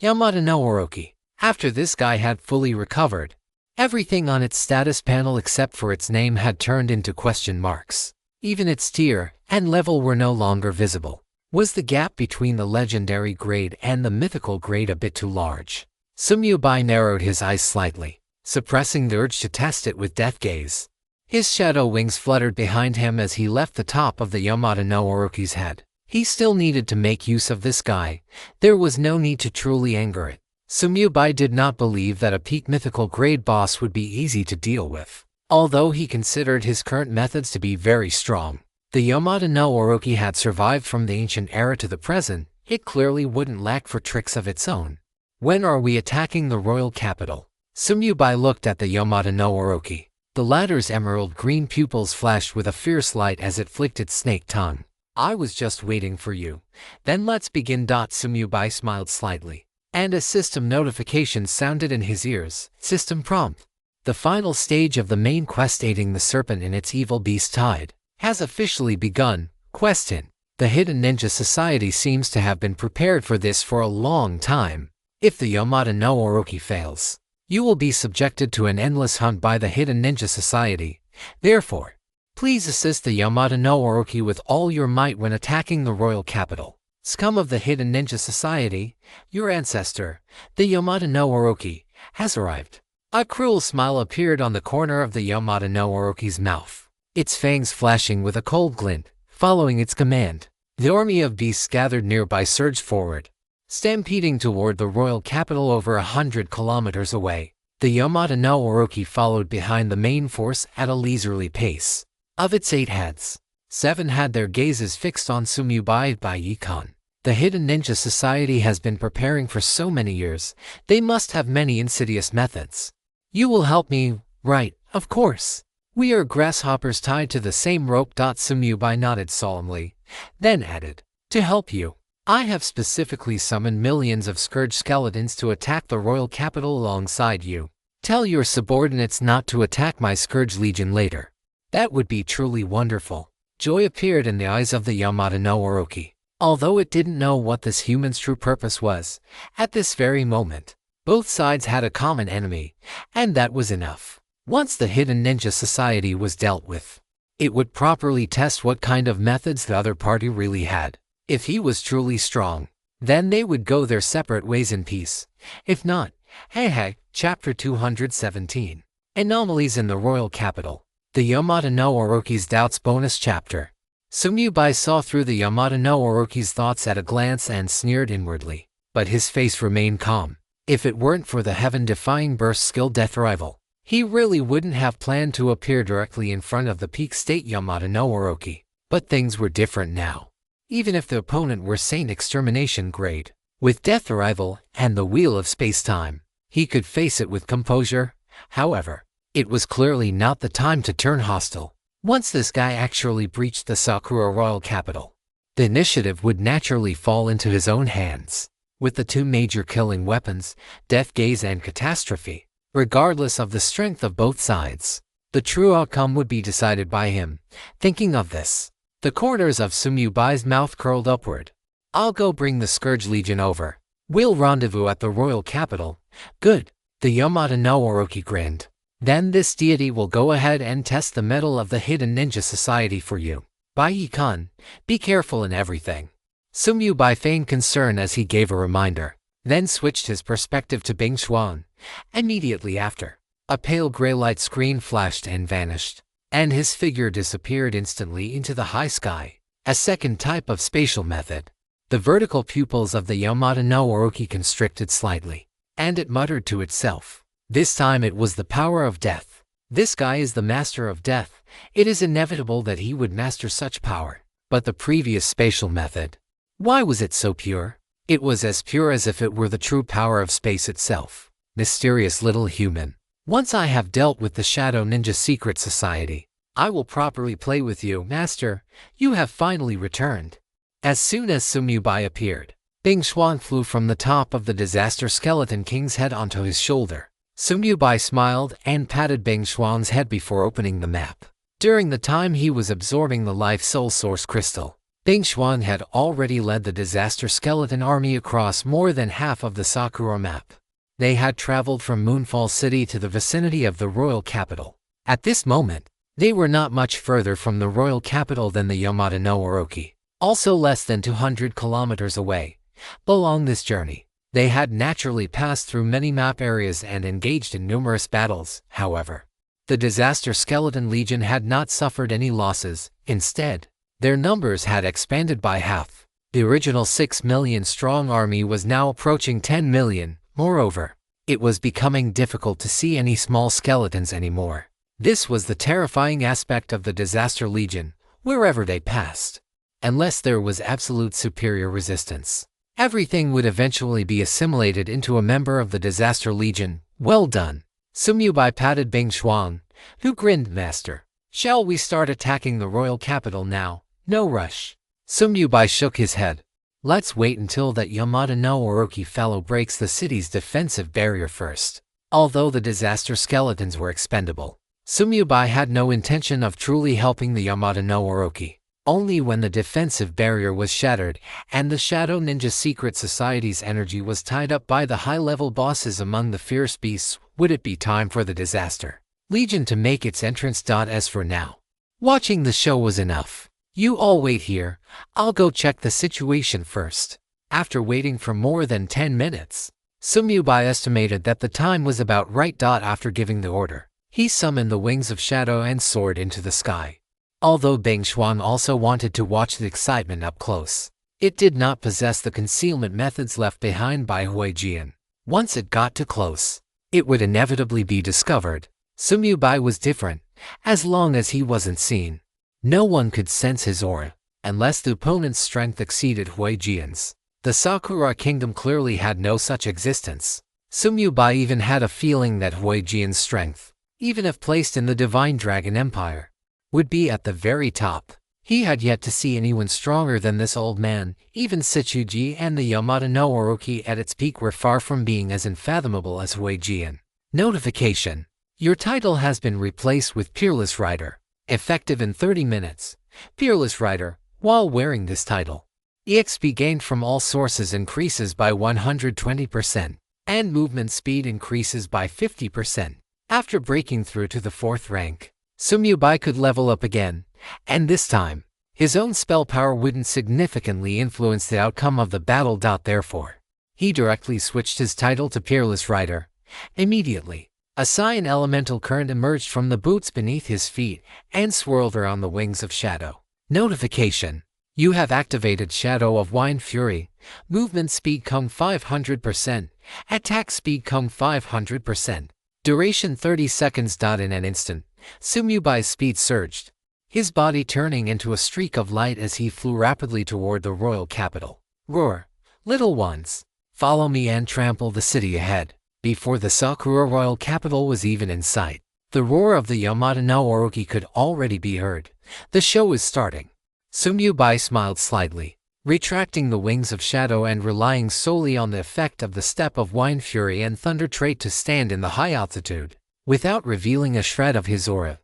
Yamada no Orochi, after this guy had fully recovered, everything on its status panel except for its name had turned into question marks. Even its tier and level were no longer visible. Was the gap between the legendary grade and the mythical grade a bit too large? Sumyubai narrowed his eyes slightly, suppressing the urge to test it with death gaze. His shadow wings fluttered behind him as he left the top of the Yamada no Orochi's head. He still needed to make use of this guy. There was no need to truly anger it. Sumyubai did not believe that a peak mythical grade boss would be easy to deal with. Although he considered his current methods to be very strong, the Yamada no Orochi had survived from the ancient era to the present. It clearly wouldn't lack for tricks of its own. When are we attacking the royal capital? Sumyubai looked at the Yamada no Orochi. The latter's emerald green pupils flashed with a fierce light as it flicked its snake tongue. I was just waiting for you. Then let's begin. Sumyubai smiled slightly, and a system notification sounded in his ears. System prompt. The final stage of the main quest, aiding the serpent in its evil beast tide, has officially begun. Question. The Hidden Ninja Society seems to have been prepared for this for a long time. If the Yamada no Orochi fails, you will be subjected to an endless hunt by the Hidden Ninja Society. Therefore, please assist the Yamada no Orochi with all your might when attacking the royal capital. Scum of the Hidden Ninja Society, your ancestor, the Yamada no Orochi, has arrived. A cruel smile appeared on the corner of the Yamada no Orochi's mouth, its fangs flashing with a cold glint. Following its command, the army of beasts gathered nearby surged forward, stampeding toward the royal capital over 100 kilometers away. The Yamada no Orochi followed behind the main force at a leisurely pace. Of its 8 heads, 7 had their gazes fixed on Sumyubai-kun. The Hidden Ninja Society has been preparing for so many years. They must have many insidious methods. You will help me, right? Of course. We are grasshoppers tied to the same rope. Sumyubai nodded solemnly, then added, to help you, I have specifically summoned millions of scourge skeletons to attack the royal capital alongside you. Tell your subordinates not to attack my scourge legion later. That would be truly wonderful. Joy appeared in the eyes of the Yamada no Orochi. Although it didn't know what this human's true purpose was, at this very moment, both sides had a common enemy, and that was enough. Once the Hidden Ninja Society was dealt with, it would properly test what kind of methods the other party really had. If he was truly strong, then they would go their separate ways in peace. If not, hey, Chapter 217. Anomalies in the Royal Capital. The Yamada no Orochi's Doubts Bonus Chapter. Sumyubai saw through the Yamada no Orochi's thoughts at a glance and sneered inwardly. but his face remained calm. If it weren't for the heaven-defying burst skill death rival, he really wouldn't have planned to appear directly in front of the peak state Yamada no Orochi. But things were different now. Even if the opponent were Saint Extermination grade, with death arrival and the Wheel of Space-Time, he could face it with composure. However, it was clearly not the time to turn hostile. Once this guy actually breached the Sakura royal capital, the initiative would naturally fall into his own hands. With the two major killing weapons, Death Gaze and Catastrophe, regardless of the strength of both sides, the true outcome would be decided by him. Thinking of this, the corners of Sumyubai's mouth curled upward. I'll go bring the Scourge Legion over. We'll rendezvous at the royal capital. Good. The Yamada no Orochi grinned. Then this deity will go ahead and test the mettle of the hidden ninja society for you. Bai-Kun, be careful in everything. Sumyubai feigned concern as he gave a reminder, then switched his perspective to Bing Xuan. Immediately after, a pale gray light screen flashed and vanished, and his figure disappeared instantly into the high sky. A second type of spatial method. The vertical pupils of the Yamada no Orochi constricted slightly, and it muttered to itself. This time it was the power of death. This guy is the master of death. It is inevitable that he would master such power. But the previous spatial method, why was it so pure? It was as pure as if it were the true power of space itself. Mysterious little human. Once I have dealt with the Shadow Ninja Secret Society, I will properly play with you, Master. You have finally returned. As soon as Sumyubai appeared, Bing Xuan flew from the top of the Disaster Skeleton King's head onto his shoulder. Sumyubai smiled and patted Bing Xuan's head before opening the map. During the time he was absorbing the Life Soul Source Crystal, Bing Xuan had already led the Disaster Skeleton Army across more than half of the Sakura map. They had traveled from Moonfall City to the vicinity of the royal capital. At this moment, they were not much further from the royal capital than the Yamada no Orochi, also less than 200 kilometers away. Along this journey, they had naturally passed through many map areas and engaged in numerous battles. However, the Disaster Skeleton Legion had not suffered any losses. Instead, their numbers had expanded by half. The original 6 million strong army was now approaching 10 million. Moreover, it was becoming difficult to see any small skeletons anymore. This was the terrifying aspect of the Disaster Legion. Wherever they passed, unless there was absolute superior resistance, everything would eventually be assimilated into a member of the Disaster Legion. Well done. Sumyubai patted Bing Xuan, who grinned. Master, shall we start attacking the royal capital now? No rush. Sumyubai shook his head. Let's wait until that Yamada no Orochi fellow breaks the city's defensive barrier first. Although the Disaster Skeletons were expendable, Sumyubai had no intention of truly helping the Yamada no Orochi. Only when the defensive barrier was shattered and the Shadow Ninja Secret Society's energy was tied up by the high-level bosses among the fierce beasts would it be time for the Disaster Legion to make its entrance. As for now, watching the show was enough. You all wait here. I'll go check the situation first. After waiting for more than 10 minutes, Sumyubai estimated that the time was about right. After giving the order, he summoned the wings of shadow and soared into the sky. Although Bing Xuan also wanted to watch the excitement up close, it did not possess the concealment methods left behind by Huijian. Once it got too close, it would inevitably be discovered. Sumyubai was different. As long as he wasn't seen, no one could sense his aura, unless the opponent's strength exceeded Huijian's. The Sakura Kingdom clearly had no such existence. Sumyubai even had a feeling that Huijian's strength, even if placed in the Divine Dragon Empire, would be at the very top. He had yet to see anyone stronger than this old man. Even Shichuji and the Yamada no Orochi at its peak were far from being as unfathomable as Huijian. Notification: your title has been replaced with Peerless Rider. Effective in 30 minutes. Peerless Rider, while wearing this title, EXP gained from all sources increases by 120%, and movement speed increases by 50%. After breaking through to the 4th rank, Sumyubai could level up again, and this time, his own spell power wouldn't significantly influence the outcome of the battle. Therefore, he directly switched his title to Peerless Rider. Immediately, a cyan elemental current emerged from the boots beneath his feet and swirled around the wings of shadow. Notification: You have activated Shadow of Wine Fury. Movement speed Kung 500%. Attack speed Kung 500%. Duration 30 seconds. In an instant, Sumyubai's speed surged, his body turning into a streak of light as he flew rapidly toward the royal capital. Roar, little ones, follow me and trample the city ahead. Before the Sakura royal capital was even in sight, the roar of the Yamata no Orochi could already be heard. The show is starting. Sumyubai smiled slightly, retracting the wings of shadow and relying solely on the effect of the step of Wine Fury and Thunder trait to stand in the high altitude, without revealing a shred of his aura.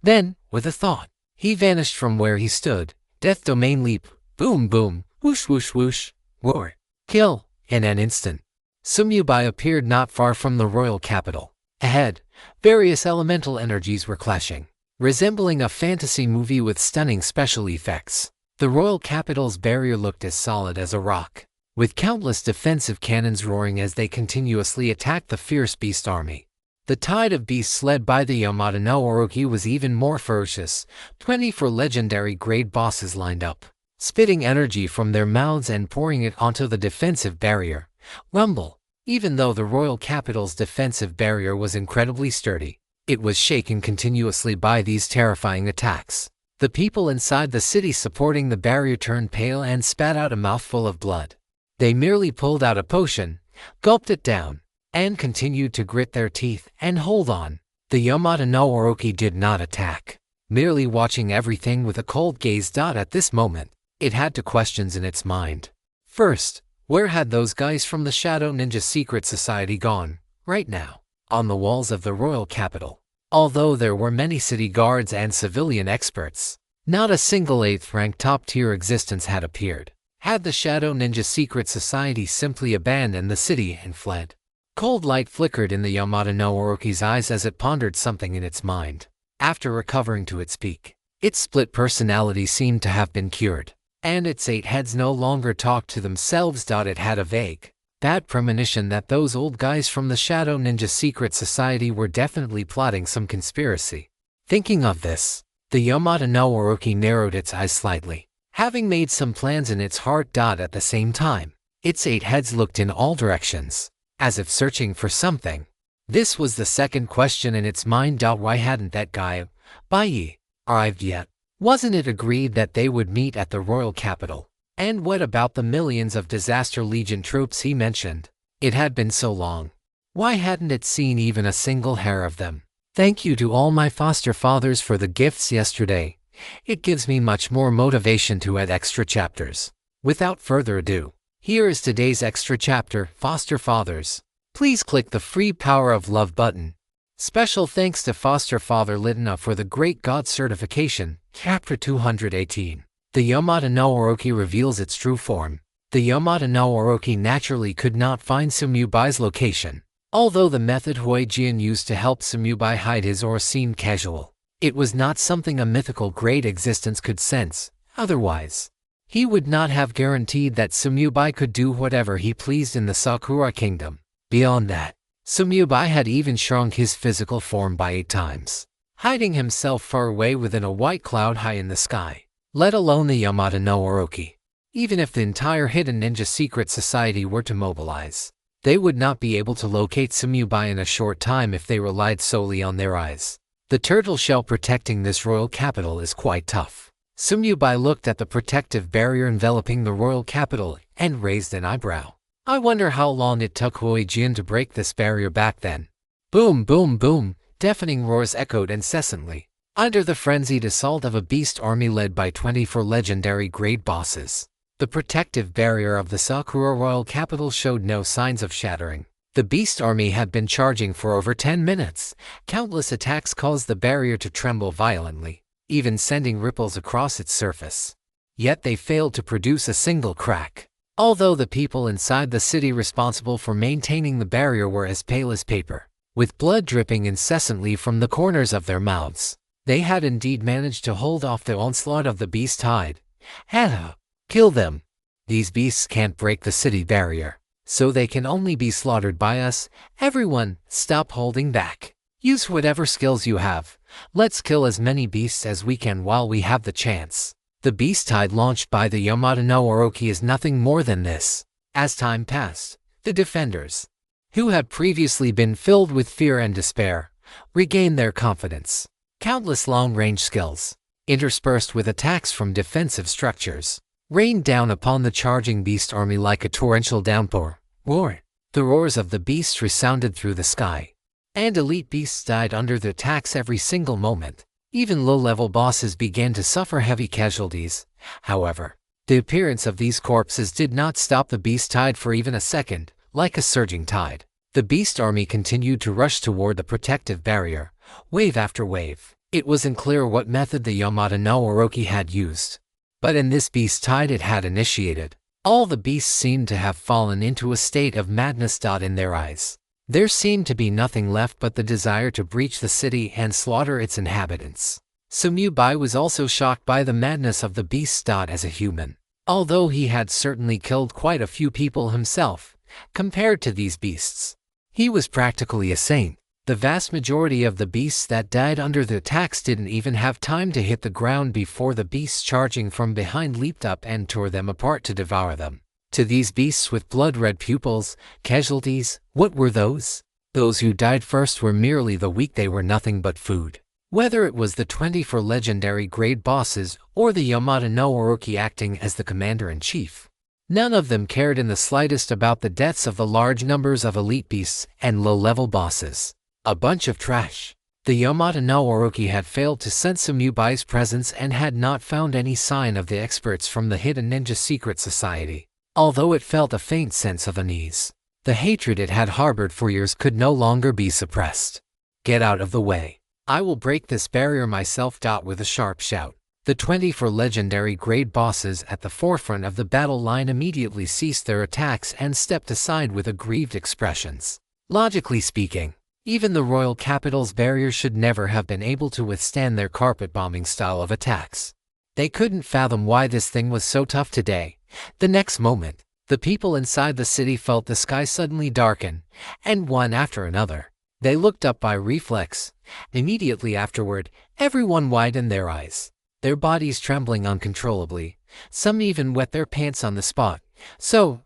Then, with a thought, he vanished from where he stood. Death Domain Leap, boom boom, whoosh whoosh whoosh, roar, kill. In an instant, Sumyubai appeared not far from the royal capital. Ahead, various elemental energies were clashing, resembling a fantasy movie with stunning special effects. The royal capital's barrier looked as solid as a rock, with countless defensive cannons roaring as they continuously attacked the fierce beast army. The tide of beasts led by the Yamata no Orochi was even more ferocious. 24 legendary grade bosses lined up, spitting energy from their mouths and pouring it onto the defensive barrier. Rumble. Even though the royal capital's defensive barrier was incredibly sturdy, it was shaken continuously by these terrifying attacks. The people inside the city supporting the barrier turned pale and spat out a mouthful of blood. They merely pulled out a potion, gulped it down, and continued to grit their teeth and hold on. The Yamata no Orochi did not attack, merely watching everything with a cold gaze. At this moment, it had two questions in its mind. First, where had those guys from the Shadow Ninja Secret Society gone? Right now, on the walls of the royal capital, although there were many city guards and civilian experts, not a single 8th rank top-tier existence had appeared. Had the Shadow Ninja Secret Society simply abandoned the city and fled? Cold light flickered in the Yamata no Orochi's eyes as it pondered something in its mind. After recovering to its peak, its split personality seemed to have been cured, and its 8 heads no longer talked to themselves. It had a vague, bad premonition that those old guys from the Shadow Ninja Secret Society were definitely plotting some conspiracy. Thinking of this, the Yamata no Orochi narrowed its eyes slightly, having made some plans in its heart. At the same time, its 8 heads looked in all directions, as if searching for something. This was the second question in its mind. Why hadn't that guy, Bai, arrived yet? Wasn't it agreed that they would meet at the royal capital? And what about the millions of Disaster Legion troops he mentioned? It had been so long. Why hadn't it seen even a single hair of them? Thank you to all my foster fathers for the gifts yesterday. It gives me much more motivation to add extra chapters. Without further ado, here is today's extra chapter, Foster Fathers. Please click the free Power of Love button. Special thanks to Foster Father Litana for the Great God certification, Chapter 218. The Yamata no Orochi reveals its true form. The Yamata no Orochi naturally could not find Sumyubai's location. Although the method Huijian used to help Sumyubai hide his aura seemed casual, it was not something a mythical great existence could sense. Otherwise, he would not have guaranteed that Sumyubai could do whatever he pleased in the Sakura Kingdom. Beyond that, Sumyubai had even shrunk his physical form by 8 times, hiding himself far away within a white cloud high in the sky. Let alone the Yamata no Orochi. Even if the entire Hidden Ninja Secret Society were to mobilize, they would not be able to locate Sumyubai in a short time if they relied solely on their eyes. The turtle shell protecting this royal capital is quite tough. Sumyubai looked at the protective barrier enveloping the royal capital and raised an eyebrow. I wonder how long it took Huijian to break this barrier back then. Boom boom boom, deafening roars echoed incessantly, under the frenzied assault of a beast army led by 24 legendary grade bosses. The protective barrier of the Sakura royal capital showed no signs of shattering. The beast army had been charging for over 10 minutes. Countless attacks caused the barrier to tremble violently, even sending ripples across its surface. Yet they failed to produce a single crack. Although the people inside the city responsible for maintaining the barrier were as pale as paper, with blood dripping incessantly from the corners of their mouths, they had indeed managed to hold off the onslaught of the beast tide. Kill them. These beasts can't break the city barrier, so they can only be slaughtered by us. Everyone, stop holding back. Use whatever skills you have. Let's kill as many beasts as we can while we have the chance. The beast tide launched by the Yamato no Orochi is nothing more than this. As time passed, the defenders, who had previously been filled with fear and despair, regained their confidence. Countless long-range skills, interspersed with attacks from defensive structures, rained down upon the charging beast army like a torrential downpour. The roars of the beasts resounded through the sky, and elite beasts died under the attacks every single moment. Even low-level bosses began to suffer heavy casualties. However, the appearance of these corpses did not stop the beast tide for even a second. Like a surging tide, the beast army continued to rush toward the protective barrier, wave after wave. It wasn't clear what method the Yamato no Orochi had used, but in this beast tide it had initiated, all the beasts seemed to have fallen into a state of madness. In their eyes, there seemed to be nothing left but the desire to breach the city and slaughter its inhabitants. Sumubai was also shocked by the madness of the beasts. As a human, although he had certainly killed quite a few people himself, compared to these beasts, he was practically a saint. The vast majority of the beasts that died under the attacks didn't even have time to hit the ground before the beasts charging from behind leaped up and tore them apart to devour them. To these beasts with blood-red pupils, casualties, what were those? Those who died first were merely the weak. They were nothing but food. Whether it was the 24 legendary grade bosses or the Yamato no Orochi acting as the commander-in-chief, none of them cared in the slightest about the deaths of the large numbers of elite beasts and low-level bosses. A bunch of trash. The Yamato no Orochi had failed to sense Sumubai's presence and had not found any sign of the experts from the hidden ninja secret society. Although it felt a faint sense of unease, the hatred it had harbored for years could no longer be suppressed. Get out of the way. I will break this barrier myself. With a sharp shout, the 24 legendary grade bosses at the forefront of the battle line immediately ceased their attacks and stepped aside with aggrieved expressions. Logically speaking, even the royal capital's barrier should never have been able to withstand their carpet-bombing style of attacks. They couldn't fathom why this thing was so tough today. The next moment, the people inside the city felt the sky suddenly darken, and one after another, they looked up by reflex. Immediately afterward, everyone widened their eyes, their bodies trembling uncontrollably. Some even wet their pants on the spot. So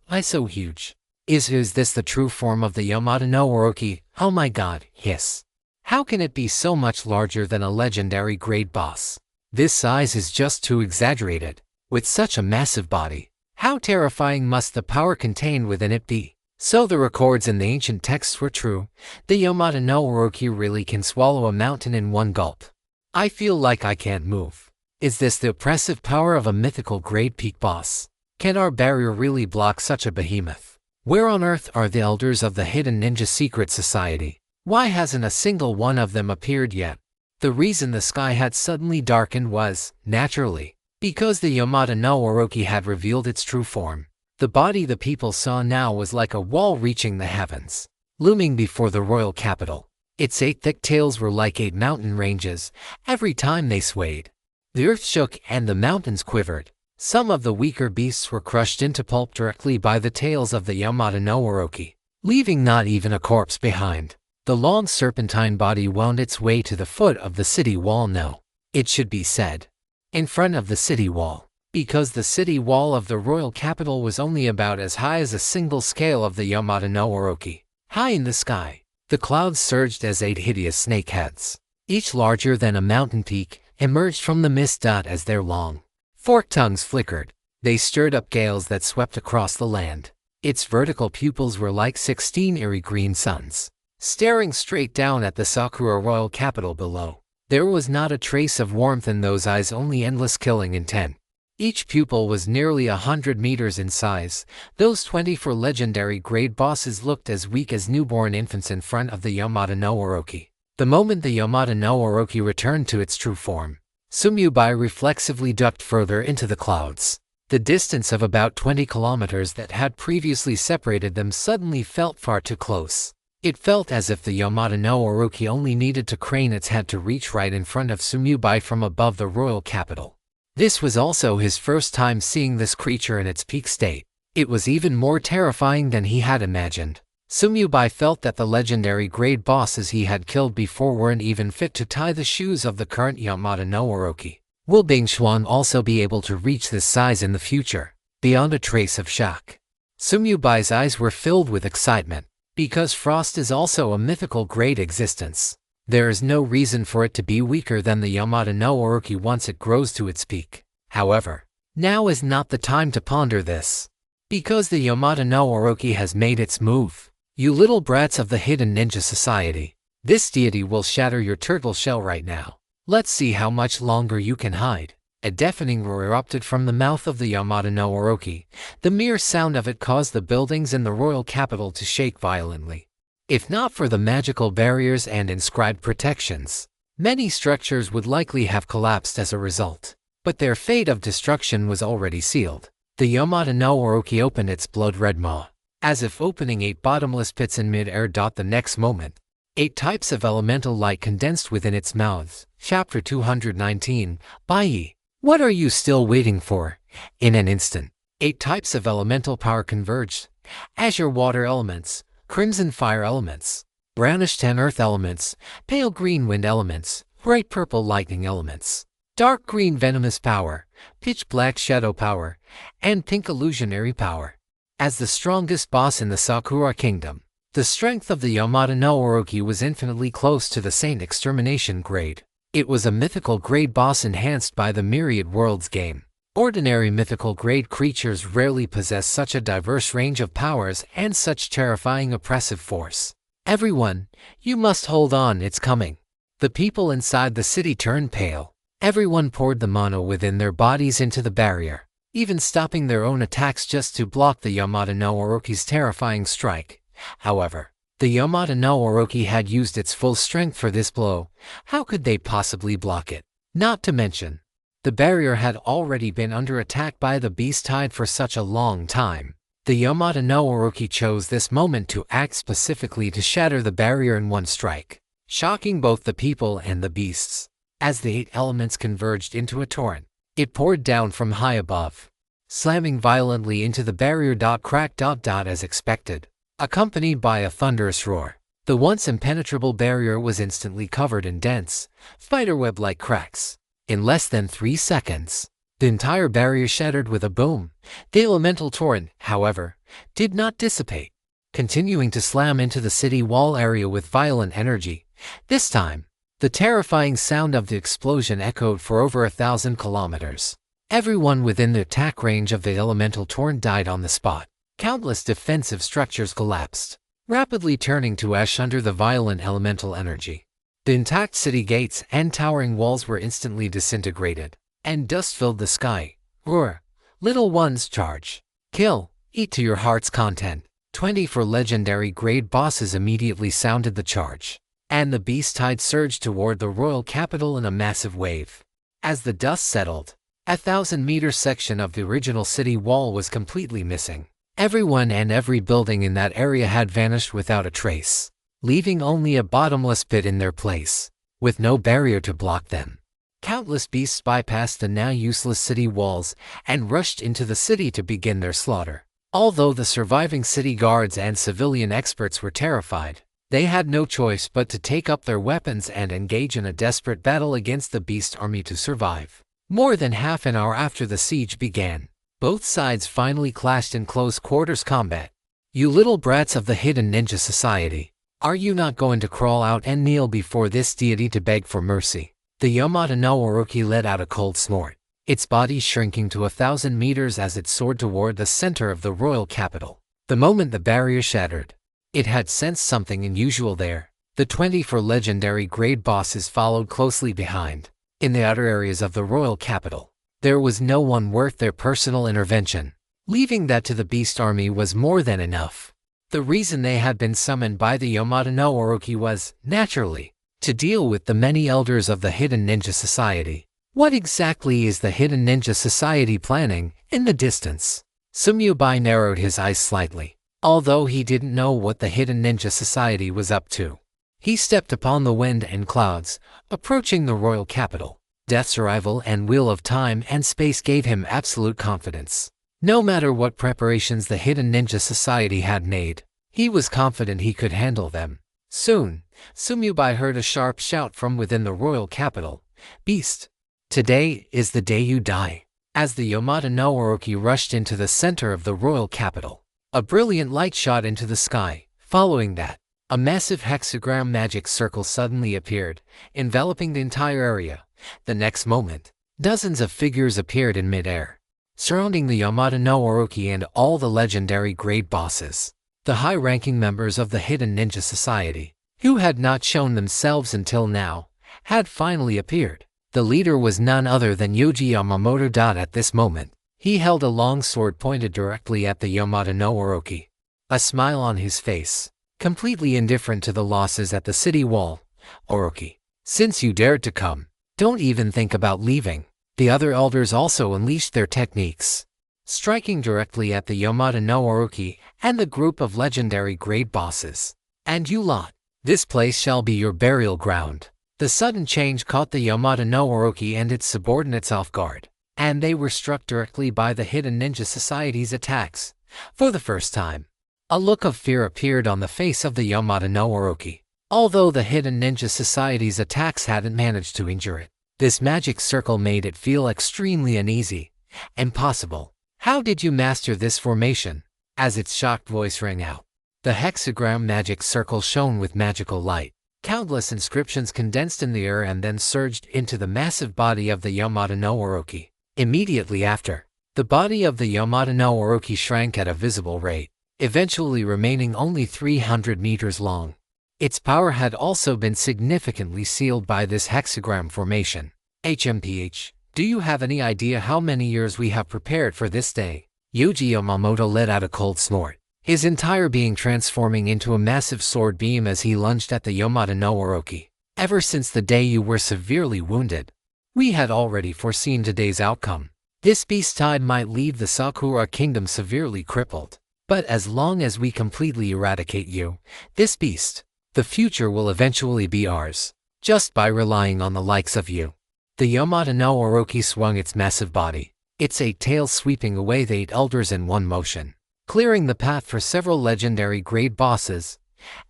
huge. Is this the true form of the Yamato no Orochi? Oh my god, hiss. How can it be so much larger than a legendary grade boss? This size is just too exaggerated. With such a massive body, how terrifying must the power contained within it be? So the records in the ancient texts were true. The Yamato no Orochi really can swallow a mountain in one gulp. I feel like I can't move. Is this the oppressive power of a mythical grade peak boss? Can our barrier really block such a behemoth? Where on earth are the elders of the hidden ninja secret society? Why hasn't a single one of them appeared yet? The reason the sky had suddenly darkened was, naturally, because the Yamato no Orochi had revealed its true form. The body the people saw now was like a wall reaching the heavens, looming before the royal capital. Its 8 thick tails were like 8 mountain ranges. Every time they swayed, the earth shook and the mountains quivered. Some of the weaker beasts were crushed into pulp directly by the tails of the Yamato no Orochi, leaving not even a corpse behind. The long serpentine body wound its way to the foot of the city wall. No, it should be said, in front of the city wall, because the city wall of the royal capital was only about as high as a single scale of the Yamato no Orochi. High in the sky, the clouds surged as 8 hideous snake heads, each larger than a mountain peak, emerged from the mist. As their long, forked tongues flickered, they stirred up gales that swept across the land. Its vertical pupils were like 16 eerie green suns, staring straight down at the Sakura royal capital below. There was not a trace of warmth in those eyes, only endless killing intent. Each pupil was nearly 100 meters in size. Those 24 legendary grade bosses looked as weak as newborn infants in front of the Yamato no Orochi. The moment the Yamato no Orochi returned to its true form, Sumubai reflexively ducked further into the clouds. The distance of about 20 kilometers that had previously separated them suddenly felt far too close. It felt as if the Yamato no Orochi only needed to crane its head to reach right in front of Sumubai from above the royal capital. This was also his first time seeing this creature in its peak state. It was even more terrifying than he had imagined. Sumubai felt that the legendary grade bosses he had killed before weren't even fit to tie the shoes of the current Yamato no Orochi. Will Bingshuan also be able to reach this size in the future? Beyond a trace of shock, Sumyubai's eyes were filled with excitement. Because frost is also a mythical grade existence, there is no reason for it to be weaker than the Yamata no Orochi once it grows to its peak. However, now is not the time to ponder this. Because the Yamata no Orochi has made its move. You little brats of the hidden ninja society. This deity will shatter your turtle shell right now. Let's see how much longer you can hide. A deafening roar erupted from the mouth of the Yamata no Orochi. The mere sound of it caused the buildings in the royal capital to shake violently. If not for the magical barriers and inscribed protections, many structures would likely have collapsed as a result. But their fate of destruction was already sealed. The Yamata no Orochi opened its blood-red maw, as if opening 8 bottomless pits in mid-air. The next moment, 8 types of elemental light condensed within its mouths. Chapter 219, Bai. What are you still waiting for? In an instant, 8 types of elemental power converged. Azure water elements, crimson fire elements, brownish tan earth elements, pale green wind elements, bright purple lightning elements, dark green venomous power, pitch black shadow power, and pink illusionary power. As the strongest boss in the Sakura Kingdom, the strength of the Yamata no Orochi was infinitely close to the Saint Extermination grade. It was a mythical grade boss enhanced by the Myriad Worlds game. Ordinary mythical grade creatures rarely possess such a diverse range of powers and such terrifying oppressive force. Everyone, you must hold on, it's coming. The people inside the city turned pale. Everyone poured the mana within their bodies into the barrier, even stopping their own attacks just to block the Yamata no Orochi's terrifying strike. However, the Yamata no Orochi had used its full strength for this blow. How could they possibly block it? Not to mention, the barrier had already been under attack by the beast tide for such a long time. The Yamata no Orochi chose this moment to act specifically to shatter the barrier in one strike, shocking both the people and the beasts. As the 8 elements converged into a torrent, it poured down from high above, slamming violently into the barrier. Crack. As expected, accompanied by a thunderous roar, the once impenetrable barrier was instantly covered in dense, spiderweb-like cracks. In less than 3 seconds, the entire barrier shattered with a boom. The elemental torrent, however, did not dissipate, continuing to slam into the city wall area with violent energy. This time, the terrifying sound of the explosion echoed for over 1,000 kilometers. Everyone within the attack range of the elemental torrent died on the spot. Countless defensive structures collapsed, rapidly turning to ash under the violent elemental energy. The intact city gates and towering walls were instantly disintegrated, and dust filled the sky. Roar! Little ones, charge! Kill! Eat to your heart's content. 24 legendary grade bosses immediately sounded the charge, and the beast tide surged toward the royal capital in a massive wave. As the dust settled, a 1,000-meter section of the original city wall was completely missing. Everyone and every building in that area had vanished without a trace, leaving only a bottomless pit in their place, with no barrier to block them. Countless beasts bypassed the now useless city walls and rushed into the city to begin their slaughter. Although the surviving city guards and civilian experts were terrified, they had no choice but to take up their weapons and engage in a desperate battle against the beast army to survive. More than half an hour after the siege began, both sides finally clashed in close quarters combat. You little brats of the hidden ninja society, are you not going to crawl out and kneel before this deity to beg for mercy? The Yamata no Orochi let out a cold snort, its body shrinking to 1,000 meters as it soared toward the center of the royal capital. The moment the barrier shattered, it had sensed something unusual there. The 24 legendary grade bosses followed closely behind. In the outer areas of the royal capital, there was no one worth their personal intervention. Leaving that to the beast army was more than enough. The reason they had been summoned by the Yamata no Orochi was, naturally, to deal with the many elders of the hidden ninja society. What exactly is the hidden ninja society planning in the distance? Sumyubai narrowed his eyes slightly, although he didn't know what the hidden ninja society was up to. He stepped upon the wind and clouds, approaching the royal capital. Death's arrival and wheel of time and space gave him absolute confidence. No matter what preparations the hidden ninja society had made, he was confident he could handle them. Soon, Sumyubai heard a sharp shout from within the royal capital. Beast! Today is the day you die. As the Yamada no Orochi rushed into the center of the royal capital, a brilliant light shot into the sky. Following that, a massive hexagram magic circle suddenly appeared, enveloping the entire area. The next moment, dozens of figures appeared in midair, surrounding the Yamada no Orochi and all the legendary grade bosses. The high-ranking members of the hidden ninja society, who had not shown themselves until now, had finally appeared. The leader was none other than Yoji Yamamoto. At this moment, he held a long sword pointed directly at the Yamada no Orochi, a smile on his face, completely indifferent to the losses at the city wall. Orochi, since you dared to come, don't even think about leaving. The other elders also unleashed their techniques, striking directly at the Yamada no Orochi and the group of legendary grade bosses. And you lot, this place shall be your burial ground. The sudden change caught the Yamada no Orochi and its subordinates off guard, and they were struck directly by the hidden ninja society's attacks. For the first time, a look of fear appeared on the face of the Yamada no Orochi. Although the hidden ninja society's attacks hadn't managed to injure it, this magic circle made it feel extremely uneasy. Impossible. How did you master this formation? As its shocked voice rang out, the hexagram magic circle shone with magical light. Countless inscriptions condensed in the air and then surged into the massive body of the Yamada no Orochi. Immediately after, the body of the Yamada no Orochi shrank at a visible rate, eventually remaining only 300 meters long. Its power had also been significantly sealed by this hexagram formation. HMPH, do you have any idea how many years we have prepared for this day? Yoji Yamamoto let out a cold snort, his entire being transforming into a massive sword beam as he lunged at the Yamada no Orochi. Ever since the day you were severely wounded, we had already foreseen today's outcome. This beast tide might leave the Sakura kingdom severely crippled. But as long as we completely eradicate you, this beast, the future will eventually be ours, just by relying on the likes of you. The Yamada no Orochi swung its massive body, its 8 tails sweeping away the 8 elders in one motion, clearing the path for several legendary grade bosses.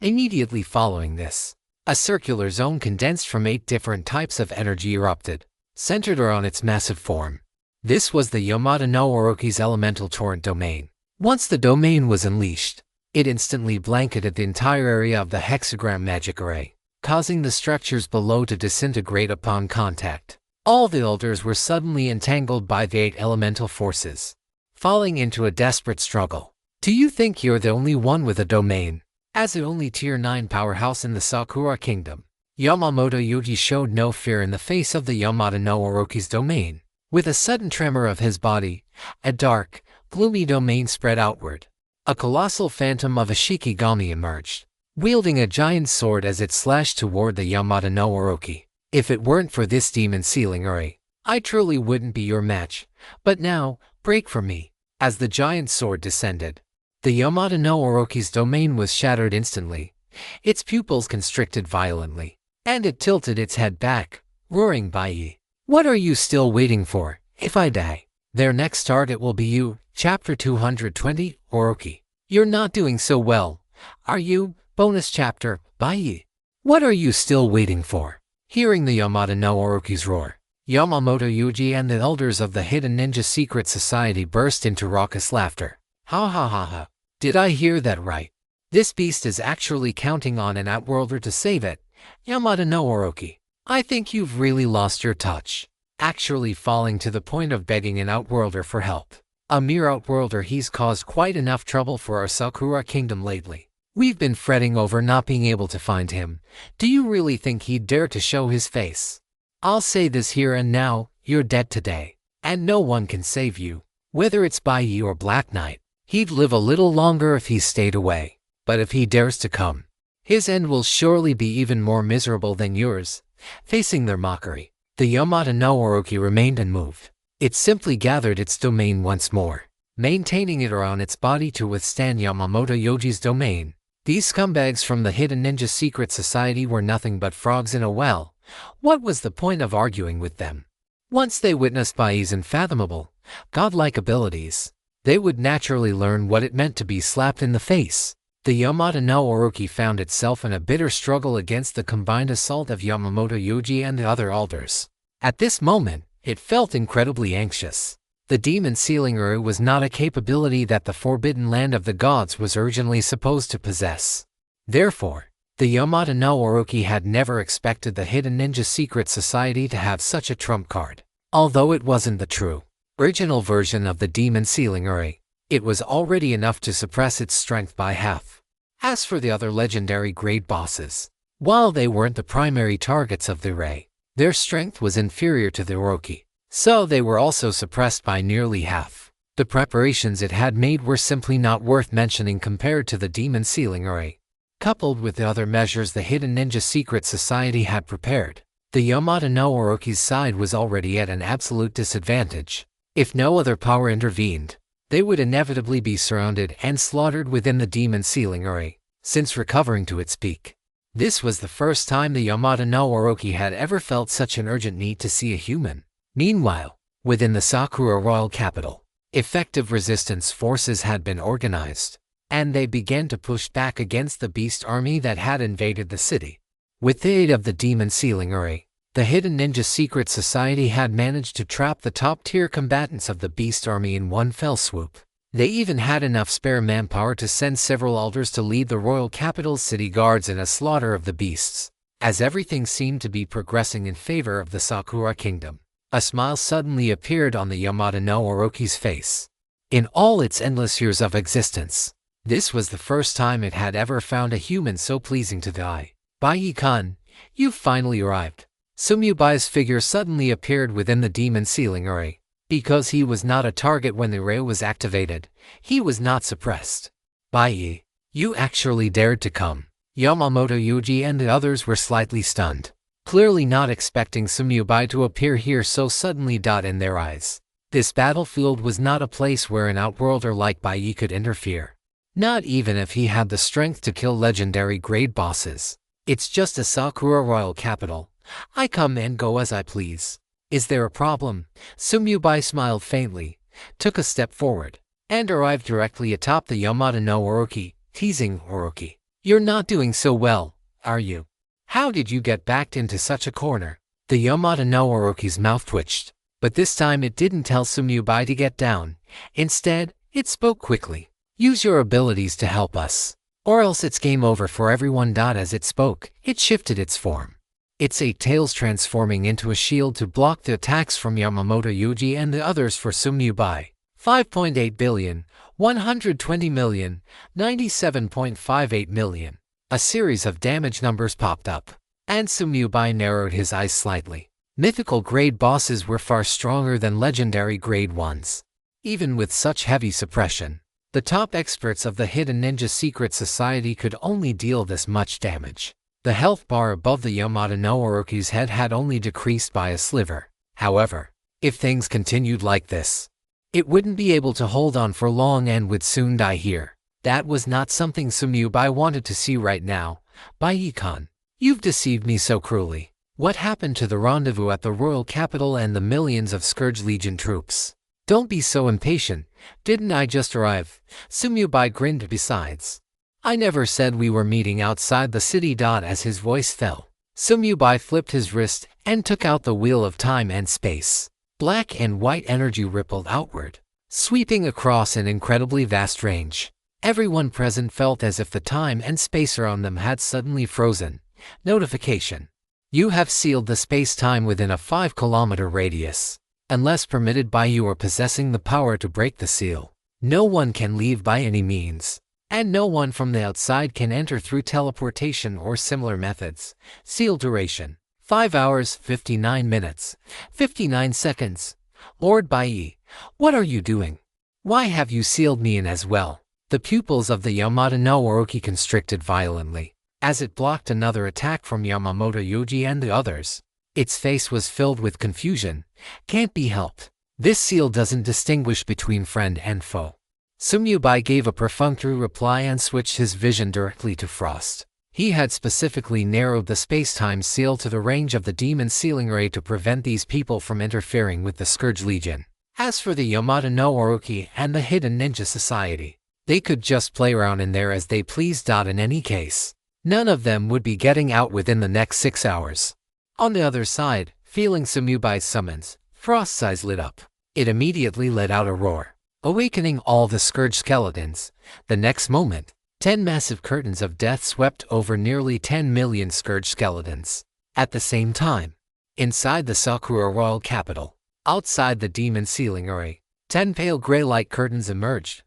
Immediately following this, a circular zone condensed from 8 different types of energy erupted, centered around its massive form. This was the Yamada no Orochi's elemental torrent domain. Once the domain was unleashed, it instantly blanketed the entire area of the hexagram magic array, causing the structures below to disintegrate upon contact. All the elders were suddenly entangled by the 8 elemental forces, falling into a desperate struggle. Do you think you're the only one with a domain? As the only tier 9 powerhouse in the Sakura kingdom, Yamamoto Yoji showed no fear in the face of the Yamada no Orochi's domain. With a sudden tremor of his body, a dark, gloomy domain spread outward. A colossal phantom of a Shikigami emerged, wielding a giant sword as it slashed toward the Yamada no Orochi. If it weren't for this demon sealing array, I truly wouldn't be your match. But now, break from me. As the giant sword descended, the Yamada no Orochi's domain was shattered instantly. Its pupils constricted violently, and it tilted its head back, roaring Bai. What are you still waiting for? If I die, their next target will be you. Chapter 220, Orochi. You're not doing so well, are you? Bonus chapter, Bai. What are you still waiting for? Hearing the Yamada no Orochi's roar, Yamamoto Yuji and the elders of the Hidden Ninja Secret Society burst into raucous laughter. Ha ha ha ha. Did I hear that right? This beast is actually counting on an outworlder to save it. Yamada no Orochi, I think you've really lost your touch. Actually falling to the point of begging an outworlder for help. A mere outworlder. He's caused quite enough trouble for our Sakura kingdom lately. We've been fretting over not being able to find him. Do you really think he'd dare to show his face? I'll say this here and now, you're dead today, and no one can save you. Whether it's Bai or Black Knight, he'd live a little longer if he stayed away. But if he dares to come, his end will surely be even more miserable than yours. Facing their mockery, the Yamada no Orochi remained unmoved. It simply gathered its domain once more, maintaining it around its body to withstand Yamamoto Yoji's domain. These scumbags from the Hidden Ninja Secret Society were nothing but frogs in a well. What was the point of arguing with them? Once they witnessed Bai's unfathomable, godlike abilities, they would naturally learn what it meant to be slapped in the face. The Yamada no Orochi found itself in a bitter struggle against the combined assault of Yamamoto Yuji and the other elders. At this moment, it felt incredibly anxious. The demon sealing ray was not a capability that the forbidden land of the gods was urgently supposed to possess. Therefore, the Yamata no Orochi had never expected the hidden ninja secret society to have such a trump card. Although it wasn't the true, original version of the demon sealing ray, it was already enough to suppress its strength by half. As for the other legendary grade bosses, while they weren't the primary targets of the ray, their strength was inferior to the Orochi, so they were also suppressed by nearly half. The preparations it had made were simply not worth mentioning compared to the demon sealing ray. Coupled with the other measures the hidden ninja secret society had prepared, the Yamata no Orochi's side was already at an absolute disadvantage. If no other power intervened, they would inevitably be surrounded and slaughtered within the demon sealing ray, since recovering to its peak. This was the first time the Yamata no Orochi had ever felt such an urgent need to see a human. Meanwhile, within the Sakura royal capital, effective resistance forces had been organized, and they began to push back against the beast army that had invaded the city. With the aid of the demon sealing ray, the hidden ninja secret society had managed to trap the top-tier combatants of the beast army in one fell swoop. They even had enough spare manpower to send several elders to lead the royal capital's city guards in a slaughter of the beasts. As everything seemed to be progressing in favor of the Sakura kingdom, a smile suddenly appeared on the Yamata no Orochi's face. In all its endless years of existence, this was the first time it had ever found a human so pleasing to the eye. Bai-Kun, you've finally arrived. Sumyubai's figure suddenly appeared within the demon sealing ray. Because he was not a target when the ray was activated, he was not suppressed. Bai, you actually dared to come. Yamamoto Yuji and the others were slightly stunned, clearly not expecting Sumyubai to appear here so suddenly. In their eyes, this battlefield was not a place where an outworlder like Bai could interfere. Not even if he had the strength to kill legendary grade bosses. It's just a Sakura royal capital. I come and go as I please. Is there a problem? Sumyubai smiled faintly, took a step forward, and arrived directly atop the Yamata no Orochi, teasing Orochi. You're not doing so well, are you? How did you get backed into such a corner? The Yamata no Orochi's mouth twitched, but this time it didn't tell Sumyubai to get down. Instead, it spoke quickly. Use your abilities to help us, or else it's game over for everyone. As it spoke, it shifted its form. Its 8 tails transforming into a shield to block the attacks from Yamamoto Yuji and the others for Sumyubai. 5.8 billion, 120 million, 97.58 million. A series of damage numbers popped up, and Sumyubai narrowed his eyes slightly. Mythical grade bosses were far stronger than legendary grade ones. Even with such heavy suppression, the top experts of the hidden ninja secret society could only deal this much damage. The health bar above the Yamata no Orochi's head had only decreased by a sliver. However, if things continued like this, it wouldn't be able to hold on for long and would soon die here. That was not something Sumyubai wanted to see right now. Bai-Kun, you've deceived me so cruelly. What happened to the rendezvous at the royal capital and the millions of Scourge Legion troops? Don't be so impatient. Didn't I just arrive? Sumyubai grinned. Besides, I never said we were meeting outside the city. As his voice fell, Sumyubai flipped his wrist and took out the wheel of time and space. Black and white energy rippled outward, sweeping across an incredibly vast range. Everyone present felt as if the time and space around them had suddenly frozen. Notification. You have sealed the space-time within a 5-kilometer radius. Unless permitted by you or possessing the power to break the seal, no one can leave by any means. And no one from the outside can enter through teleportation or similar methods. Seal duration: 5 hours, 59 minutes, 59 seconds. Lord Bai, what are you doing? Why have you sealed me in as well? The pupils of the Yamata no Orochi constricted violently, as it blocked another attack from Yamamoto Yuji and the others. Its face was filled with confusion. Can't be helped. This seal doesn't distinguish between friend and foe. Sumyubai gave a perfunctory reply and switched his vision directly to Frost. He had specifically narrowed the space-time seal to the range of the demon sealing ray to prevent these people from interfering with the Scourge Legion. As for the Yamata no Orochi and the hidden ninja society, they could just play around in there as they pleased. In any case, none of them would be getting out within the next 6 hours. On the other side, Feeling Sumyubai's summons, Frost's eyes lit up. It immediately let out a roar, awakening all the scourge skeletons. The next moment, 10 massive curtains of death swept over nearly 10 million scourge skeletons. At the same time, inside the Sakura royal capital, outside the demon ceiling array, 10 pale gray light curtains emerged,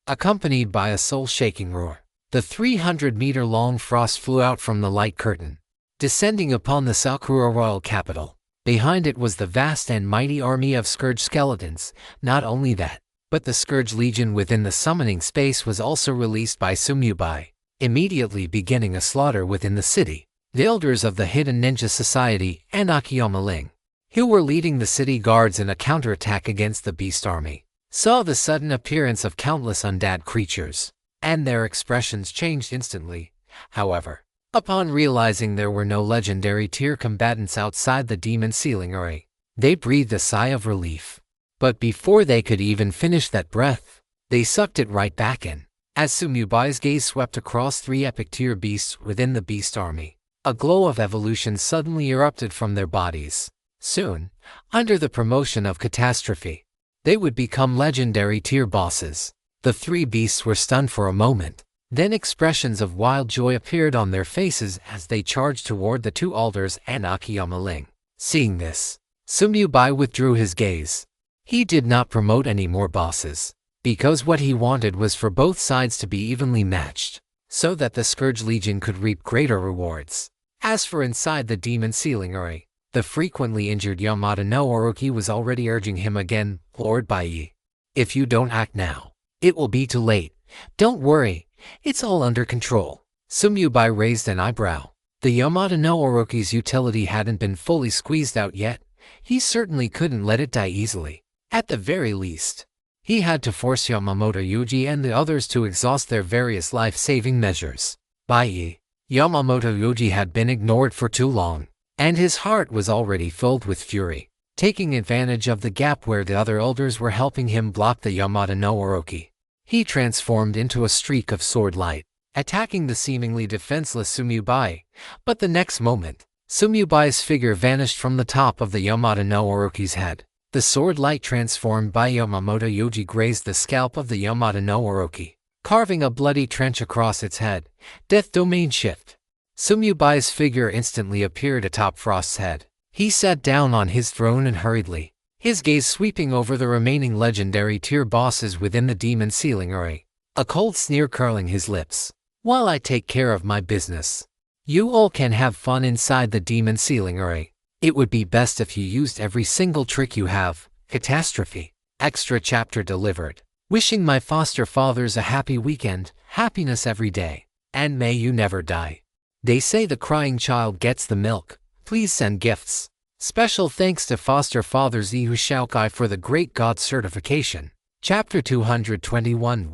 accompanied by a soul-shaking roar. The 300-meter-long frost flew out from the light curtain, descending upon the Sakura royal capital. Behind it was the vast and mighty army of scourge skeletons. Not only that, but the Scourge Legion within the summoning space was also released by Sumyubai, immediately beginning a slaughter within the city. The elders of the Hidden Ninja Society and Akiyama Ling, who were leading the city guards in a counterattack against the beast army, saw the sudden appearance of countless undead creatures, and their expressions changed instantly. However, upon realizing there were no legendary tier combatants outside the demon ceiling array, they breathed a sigh of relief. But before they could even finish that breath, they sucked it right back in. As Sumyubai's gaze swept across 3 epic tier beasts within the beast army, a glow of evolution suddenly erupted from their bodies. Soon, under the promotion of catastrophe, they would become legendary tier bosses. The 3 beasts were stunned for a moment. Then expressions of wild joy appeared on their faces as they charged toward the 2 alders and Akiyama Ling. Seeing this, Sumyubai withdrew his gaze. He did not promote any more bosses, because what he wanted was for both sides to be evenly matched, so that the Scourge Legion could reap greater rewards. As for inside the demon ceiling array, the frequently injured Yamada no Orochi was already urging him again, Lord Bai, if you don't act now, it will be too late. Don't worry, it's all under control. Sumyubai raised an eyebrow. The Yamada no Orochi's utility hadn't been fully squeezed out yet. He certainly couldn't let it die easily. At the very least, he had to force Yamamoto Yuji and the others to exhaust their various life-saving measures. Bai, Yamamoto Yuji had been ignored for too long, and his heart was already filled with fury. Taking advantage of the gap where the other elders were helping him block the Yamada no Orochi, he transformed into a streak of sword light, attacking the seemingly defenseless Sumyubai. But the next moment, Sumyubai's figure vanished from the top of the Yamada no Orochi's head. The sword light transformed by Yamamoto Yuji grazed the scalp of the Yamada no Orochi, carving a bloody trench across its head. Death Domain Shift. Sumyubai's figure instantly appeared atop Frost's head. He sat down on his throne and hurriedly, his gaze sweeping over the remaining legendary tier bosses within the demon ceiling array, a cold sneer curling his lips. While I take care of my business, you all can have fun inside the demon ceiling array. It would be best if you used every single trick you have. Catastrophe. Extra chapter delivered. Wishing my foster fathers a happy weekend, happiness every day, and may you never die. They say the crying child gets the milk. Please send gifts. Special thanks to foster father Zihu Shaokai for the Great God certification. Chapter 221.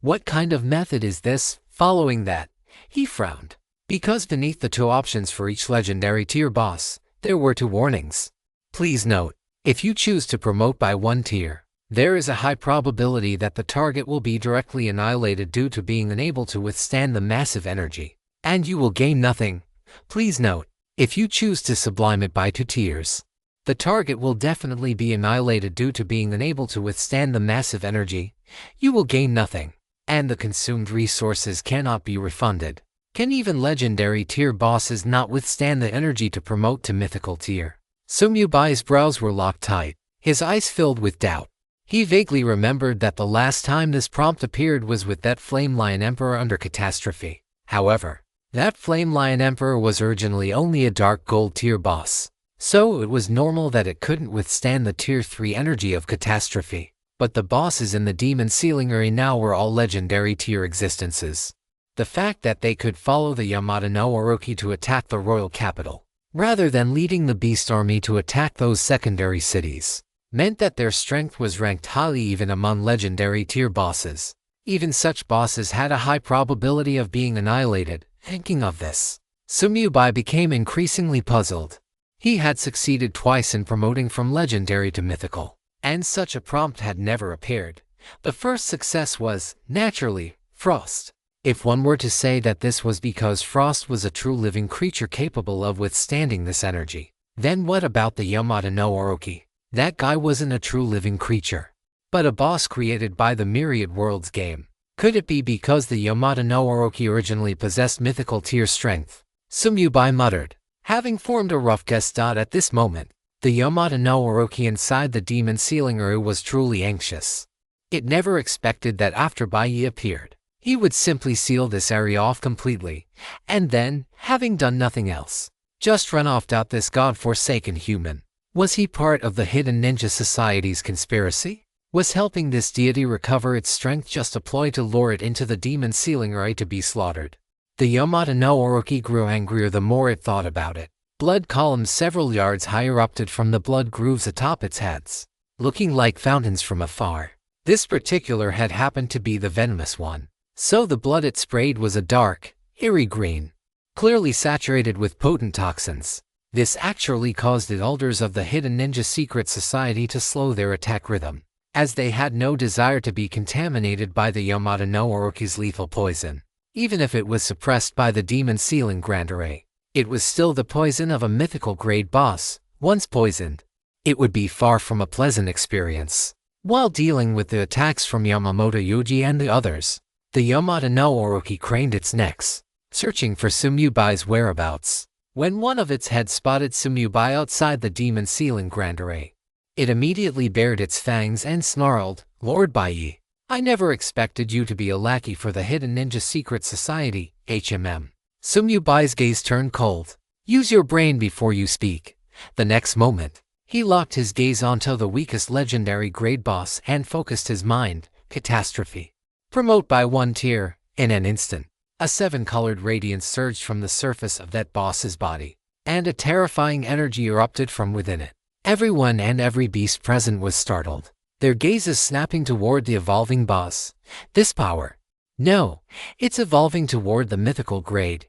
What kind of method is this? Following that, he frowned, because beneath the 2 options for each legendary tier boss, there were 2 warnings. Please note, if you choose to promote by 1 tier, there is a high probability that the target will be directly annihilated due to being unable to withstand the massive energy, and you will gain nothing. Please note, if you choose to sublime it by 2 tiers, the target will definitely be annihilated due to being unable to withstand the massive energy. You will gain nothing, and the consumed resources cannot be refunded. Can even legendary tier bosses not withstand the energy to promote to mythical tier? Sumyubai's brows were locked tight, his eyes filled with doubt. He vaguely remembered that the last time this prompt appeared was with that Flame Lion Emperor under catastrophe. However, that Flame Lion Emperor was originally only a dark gold tier boss, so it was normal that it couldn't withstand the tier 3 energy of catastrophe. But the bosses in the demon ceiling array now were all legendary tier existences. The fact that they could follow the Yamada no Orochi to attack the royal capital, rather than leading the beast army to attack those secondary cities, meant that their strength was ranked highly even among legendary tier bosses. Even such bosses had a high probability of being annihilated. Thinking of this, Sumyubai became increasingly puzzled. He had succeeded twice in promoting from legendary to mythical, and such a prompt had never appeared. The first success was, naturally, Frost. If one were to say that this was because Frost was a true living creature capable of withstanding this energy, Then what about the Yamada no Orochi? That guy wasn't a true living creature, but a boss created by the Myriad Worlds game. Could it be because the Yamada no Orochi originally possessed mythical tier strength? Sumyubai muttered, having formed a rough guess. At this moment, the Yamada no Orochi inside the demon sealing area was truly anxious. It never expected that after Bai appeared, he would simply seal this area off completely, and then, having done nothing else, just run off. This god-forsaken human. Was he part of the hidden ninja society's conspiracy? Was helping this deity recover its strength just a ploy to lure it into the demon sealing area to be slaughtered? The Yamada no Orochi grew angrier the more it thought about it. Blood columns several yards high erupted from the blood grooves atop its heads, looking like fountains from afar. This particular head happened to be the venomous one, so the blood it sprayed was a dark, eerie green, clearly saturated with potent toxins. This actually caused the elders of the hidden ninja secret society to slow their attack rhythm, as they had no desire to be contaminated by the Yamada no Orochi's lethal poison. Even if it was suppressed by the demon sealing grand array, it was still the poison of a mythical grade boss. Once poisoned, it would be far from a pleasant experience. While dealing with the attacks from Yamamoto Yuji and the others, the Yamada no Orochi craned its necks, searching for Sumyubai's whereabouts. When one of its heads spotted Sumyubai outside the demon sealing grand array, it immediately bared its fangs and snarled, "Lord Bai, I never expected you to be a lackey for the hidden ninja secret society, HMM." Sumyubai's gaze turned cold. "Use your brain before you speak." The next moment, he locked his gaze onto the weakest legendary grade boss and focused his mind. Catastrophe. Promote by 1 tier. In an instant, a 7-colored radiance surged from the surface of that boss's body, and a terrifying energy erupted from within it. Everyone and every beast present was startled, their gazes snapping toward the evolving boss. This power. No, it's evolving toward the mythical grade.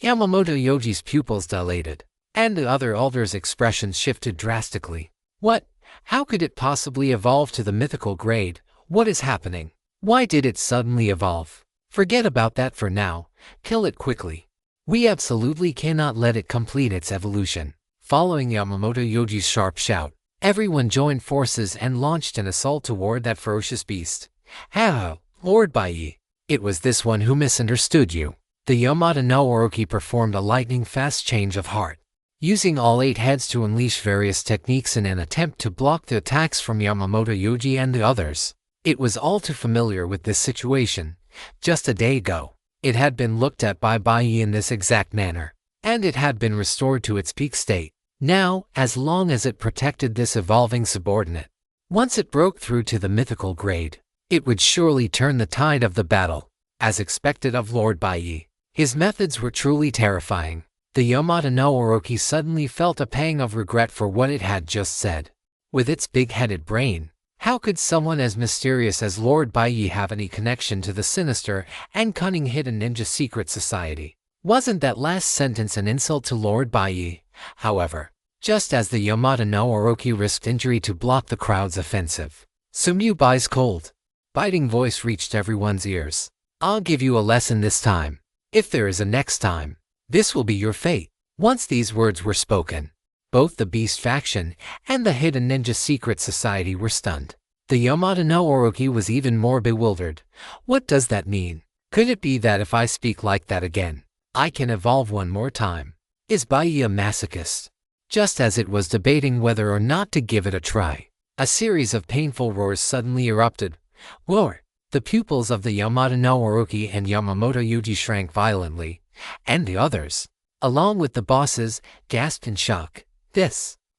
Yamamoto Yoji's pupils dilated, and the other elders' expressions shifted drastically. What? How could it possibly evolve to the mythical grade? What is happening? Why did it suddenly evolve? Forget about that for now. Kill it quickly. We absolutely cannot let it complete its evolution. Following Yamamoto Yoji's sharp shout, everyone joined forces and launched an assault toward that ferocious beast. "How, Lord Bai? It was this one who misunderstood you." The Yamada no Orochi performed a lightning-fast change of heart, using all 8 heads to unleash various techniques in an attempt to block the attacks from Yamamoto Yuji and the others. It was all too familiar with this situation. Just a day ago, it had been looked at by Bai in this exact manner, and it had been restored to its peak state. Now, as long as it protected this evolving subordinate, once it broke through to the mythical grade, it would surely turn the tide of the battle. As expected of Lord Bai, his methods were truly terrifying. The Yamada no Orochi suddenly felt a pang of regret for what it had just said. With its big-headed brain, how could someone as mysterious as Lord Bai have any connection to the sinister and cunning hidden ninja secret society? Wasn't that last sentence an insult to Lord Bai? However, just as the Yamada no Orochi risked injury to block the crowd's offensive, Sumyubai's cold, biting voice reached everyone's ears. "I'll give you a lesson this time. If there is a next time, this will be your fate." Once these words were spoken, both the Beast faction and the Hidden Ninja Secret Society were stunned. The Yamada no Orochi was even more bewildered. What does that mean? Could it be that if I speak like that again, I can evolve one more time? Is Bai a masochist? Just as it was debating whether or not to give it a try, a series of painful roars suddenly erupted. Roar! The pupils of the Yamada no Orochi and Yamamoto Yuji shrank violently, and the others, along with the bosses, gasped in shock.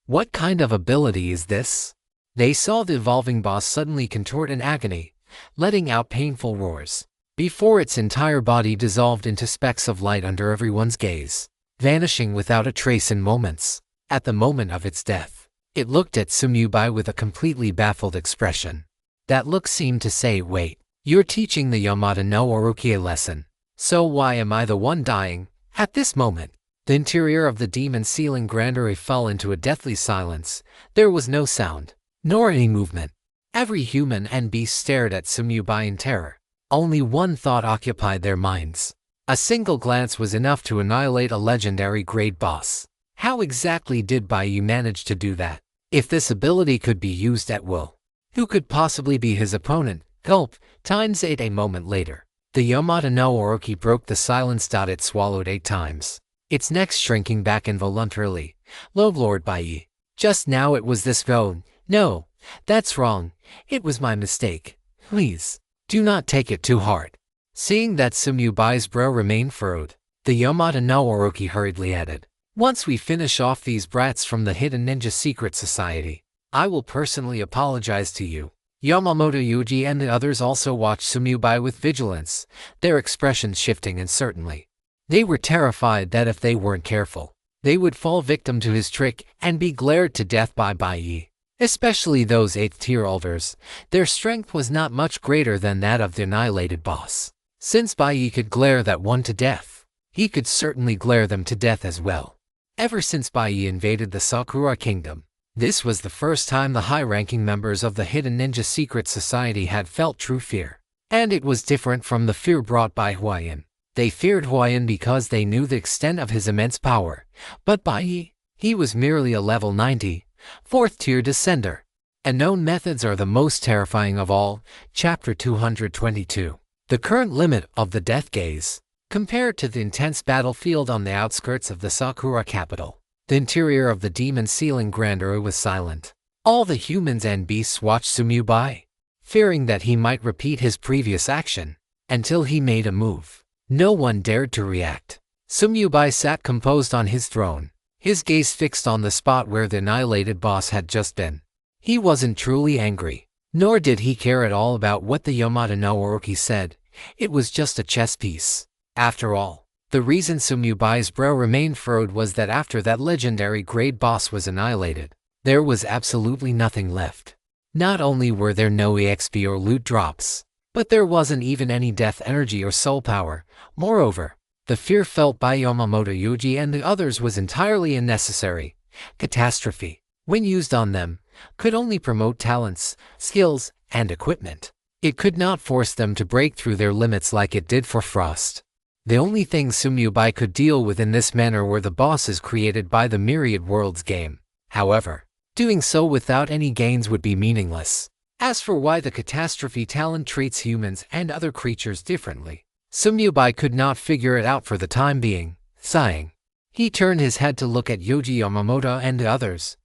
What kind of ability is this? They saw the evolving boss suddenly contort in agony, letting out painful roars, before its entire body dissolved into specks of light under everyone's gaze, vanishing without a trace in moments. At the moment of its death, it looked at Sumyubai with a completely baffled expression. That look seemed to say, "Wait, you're teaching the Yamada no Orochi a lesson. So why am I the one dying?" At this moment, the interior of the demon sealing granary fell into a deathly silence. There was no sound, nor any movement. Every human and beast stared at Sumyubai in terror. Only one thought occupied their minds. A single glance was enough to annihilate a legendary grade boss. How exactly did Baiyi manage to do that? If this ability could be used at will, who could possibly be his opponent? Gulp, times 8. A moment later, the Yamata no Orochi broke the silence. It swallowed 8 times, its neck shrinking back involuntarily. Lord Baiyi, just now it was this phone. No, that's wrong. It was my mistake. Please, do not take it too hard. Seeing that Sumyubai's brow remained furrowed, the Yamata no Orochi hurriedly added, once we finish off these brats from the Hidden Ninja Secret Society, I will personally apologize to you. Yamamoto Yuji and the others also watched Sumyubai with vigilance, their expressions shifting uncertainly. They were terrified that if they weren't careful, they would fall victim to his trick and be glared to death by Baiyi. Especially those 8th-tier elders, their strength was not much greater than that of the annihilated boss. Since Baiyi could glare that one to death, he could certainly glare them to death as well. Ever since Baiyi invaded the Sakura Kingdom, this was the first time the high-ranking members of the Hidden Ninja Secret Society had felt true fear. And it was different from the fear brought by Huayan. They feared Huayan because they knew the extent of his immense power, but Baiyi, he was merely a level 90, 4th-tier descender. Unknown methods are the most terrifying of all. Chapter 222. The current limit of the Death Gaze. Compared to the intense battlefield on the outskirts of the Sakura capital, the interior of the demon ceiling grandeur was silent. All the humans and beasts watched Sumyubai, fearing that he might repeat his previous action, until he made a move. No one dared to react. Sumyubai sat composed on his throne, his gaze fixed on the spot where the annihilated boss had just been. He wasn't truly angry, nor did he care at all about what the Yamata no Orochi said. It was just a chess piece. After all, the reason Sumyubai's brow remained furrowed was that after that legendary grade boss was annihilated, there was absolutely nothing left. Not only were there no EXP or loot drops, but there wasn't even any death energy or soul power. Moreover, the fear felt by Yamamoto Yuji and the others was entirely unnecessary. Catastrophe, when used on them, could only promote talents, skills, and equipment. It could not force them to break through their limits like it did for Frost. The only things Sumyubai could deal with in this manner were the bosses created by the Myriad Worlds game. However, doing so without any gains would be meaningless. As for why the catastrophe talent treats humans and other creatures differently, Sumyubai could not figure it out for the time being. Sighing, he turned his head to look at Yoji Yamamoto and the others.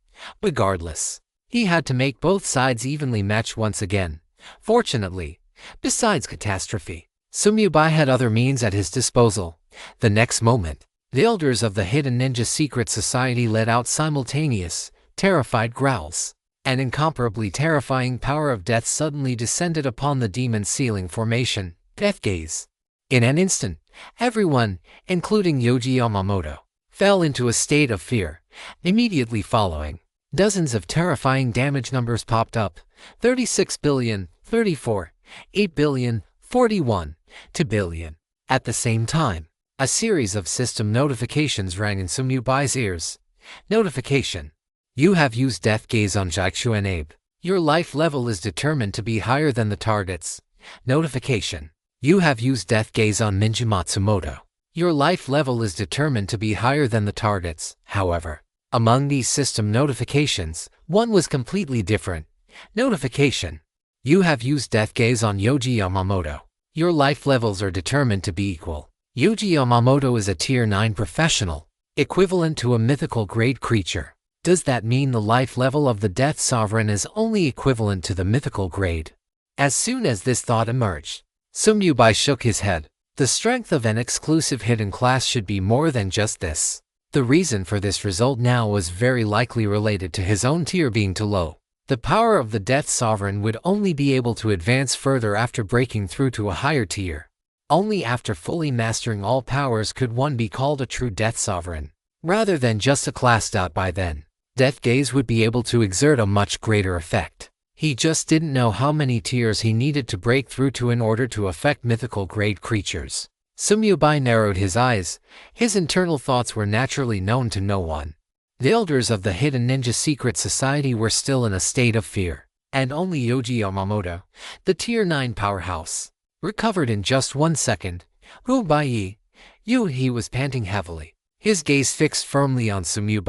Regardless, he had to make both sides evenly match once again. Fortunately, besides catastrophe, Sumyubai had other means at his disposal. The next moment, the elders of the Hidden Ninja Secret Society let out simultaneous, terrified growls. An incomparably terrifying power of death suddenly descended upon the demon ceiling formation, Death Gaze. In an instant, everyone, including Yoji Yamamoto, fell into a state of fear. Immediately following, dozens of terrifying damage numbers popped up. 36 billion, 34, 8 billion, 41, 2 billion. At the same time, a series of system notifications rang in Sumyubai's ears. Notification. You have used Death Gaze on Jaixu and Abe. Your life level is determined to be higher than the targets. Notification. You have used Death Gaze on Ninja Matsumoto. Your life level is determined to be higher than the targets. However, among these system notifications, one was completely different. Notification. You have used Death Gaze on Yoji Yamamoto. Your life levels are determined to be equal. Yoji Yamamoto is a Tier 9 professional, equivalent to a mythical grade creature. Does that mean the life level of the Death Sovereign is only equivalent to the mythical grade? As soon as this thought emerged, Sumyubai shook his head. The strength of an exclusive hidden class should be more than just this. The reason for this result now was very likely related to his own tier being too low. The power of the Death Sovereign would only be able to advance further after breaking through to a higher tier. Only after fully mastering all powers could one be called a true Death Sovereign, rather than just a class. By then, Death Gaze would be able to exert a much greater effect. He just didn't know how many tiers he needed to break through to in order to affect mythical grade creatures. Sumyubai narrowed his eyes. His internal thoughts were naturally known to no one. The elders of the Hidden Ninja Secret Society were still in a state of fear, and only Yoji Yamamoto, the Tier 9 powerhouse, recovered in just 1 second. Baiyi, he was panting heavily. his gaze fixed firmly on Sumyu.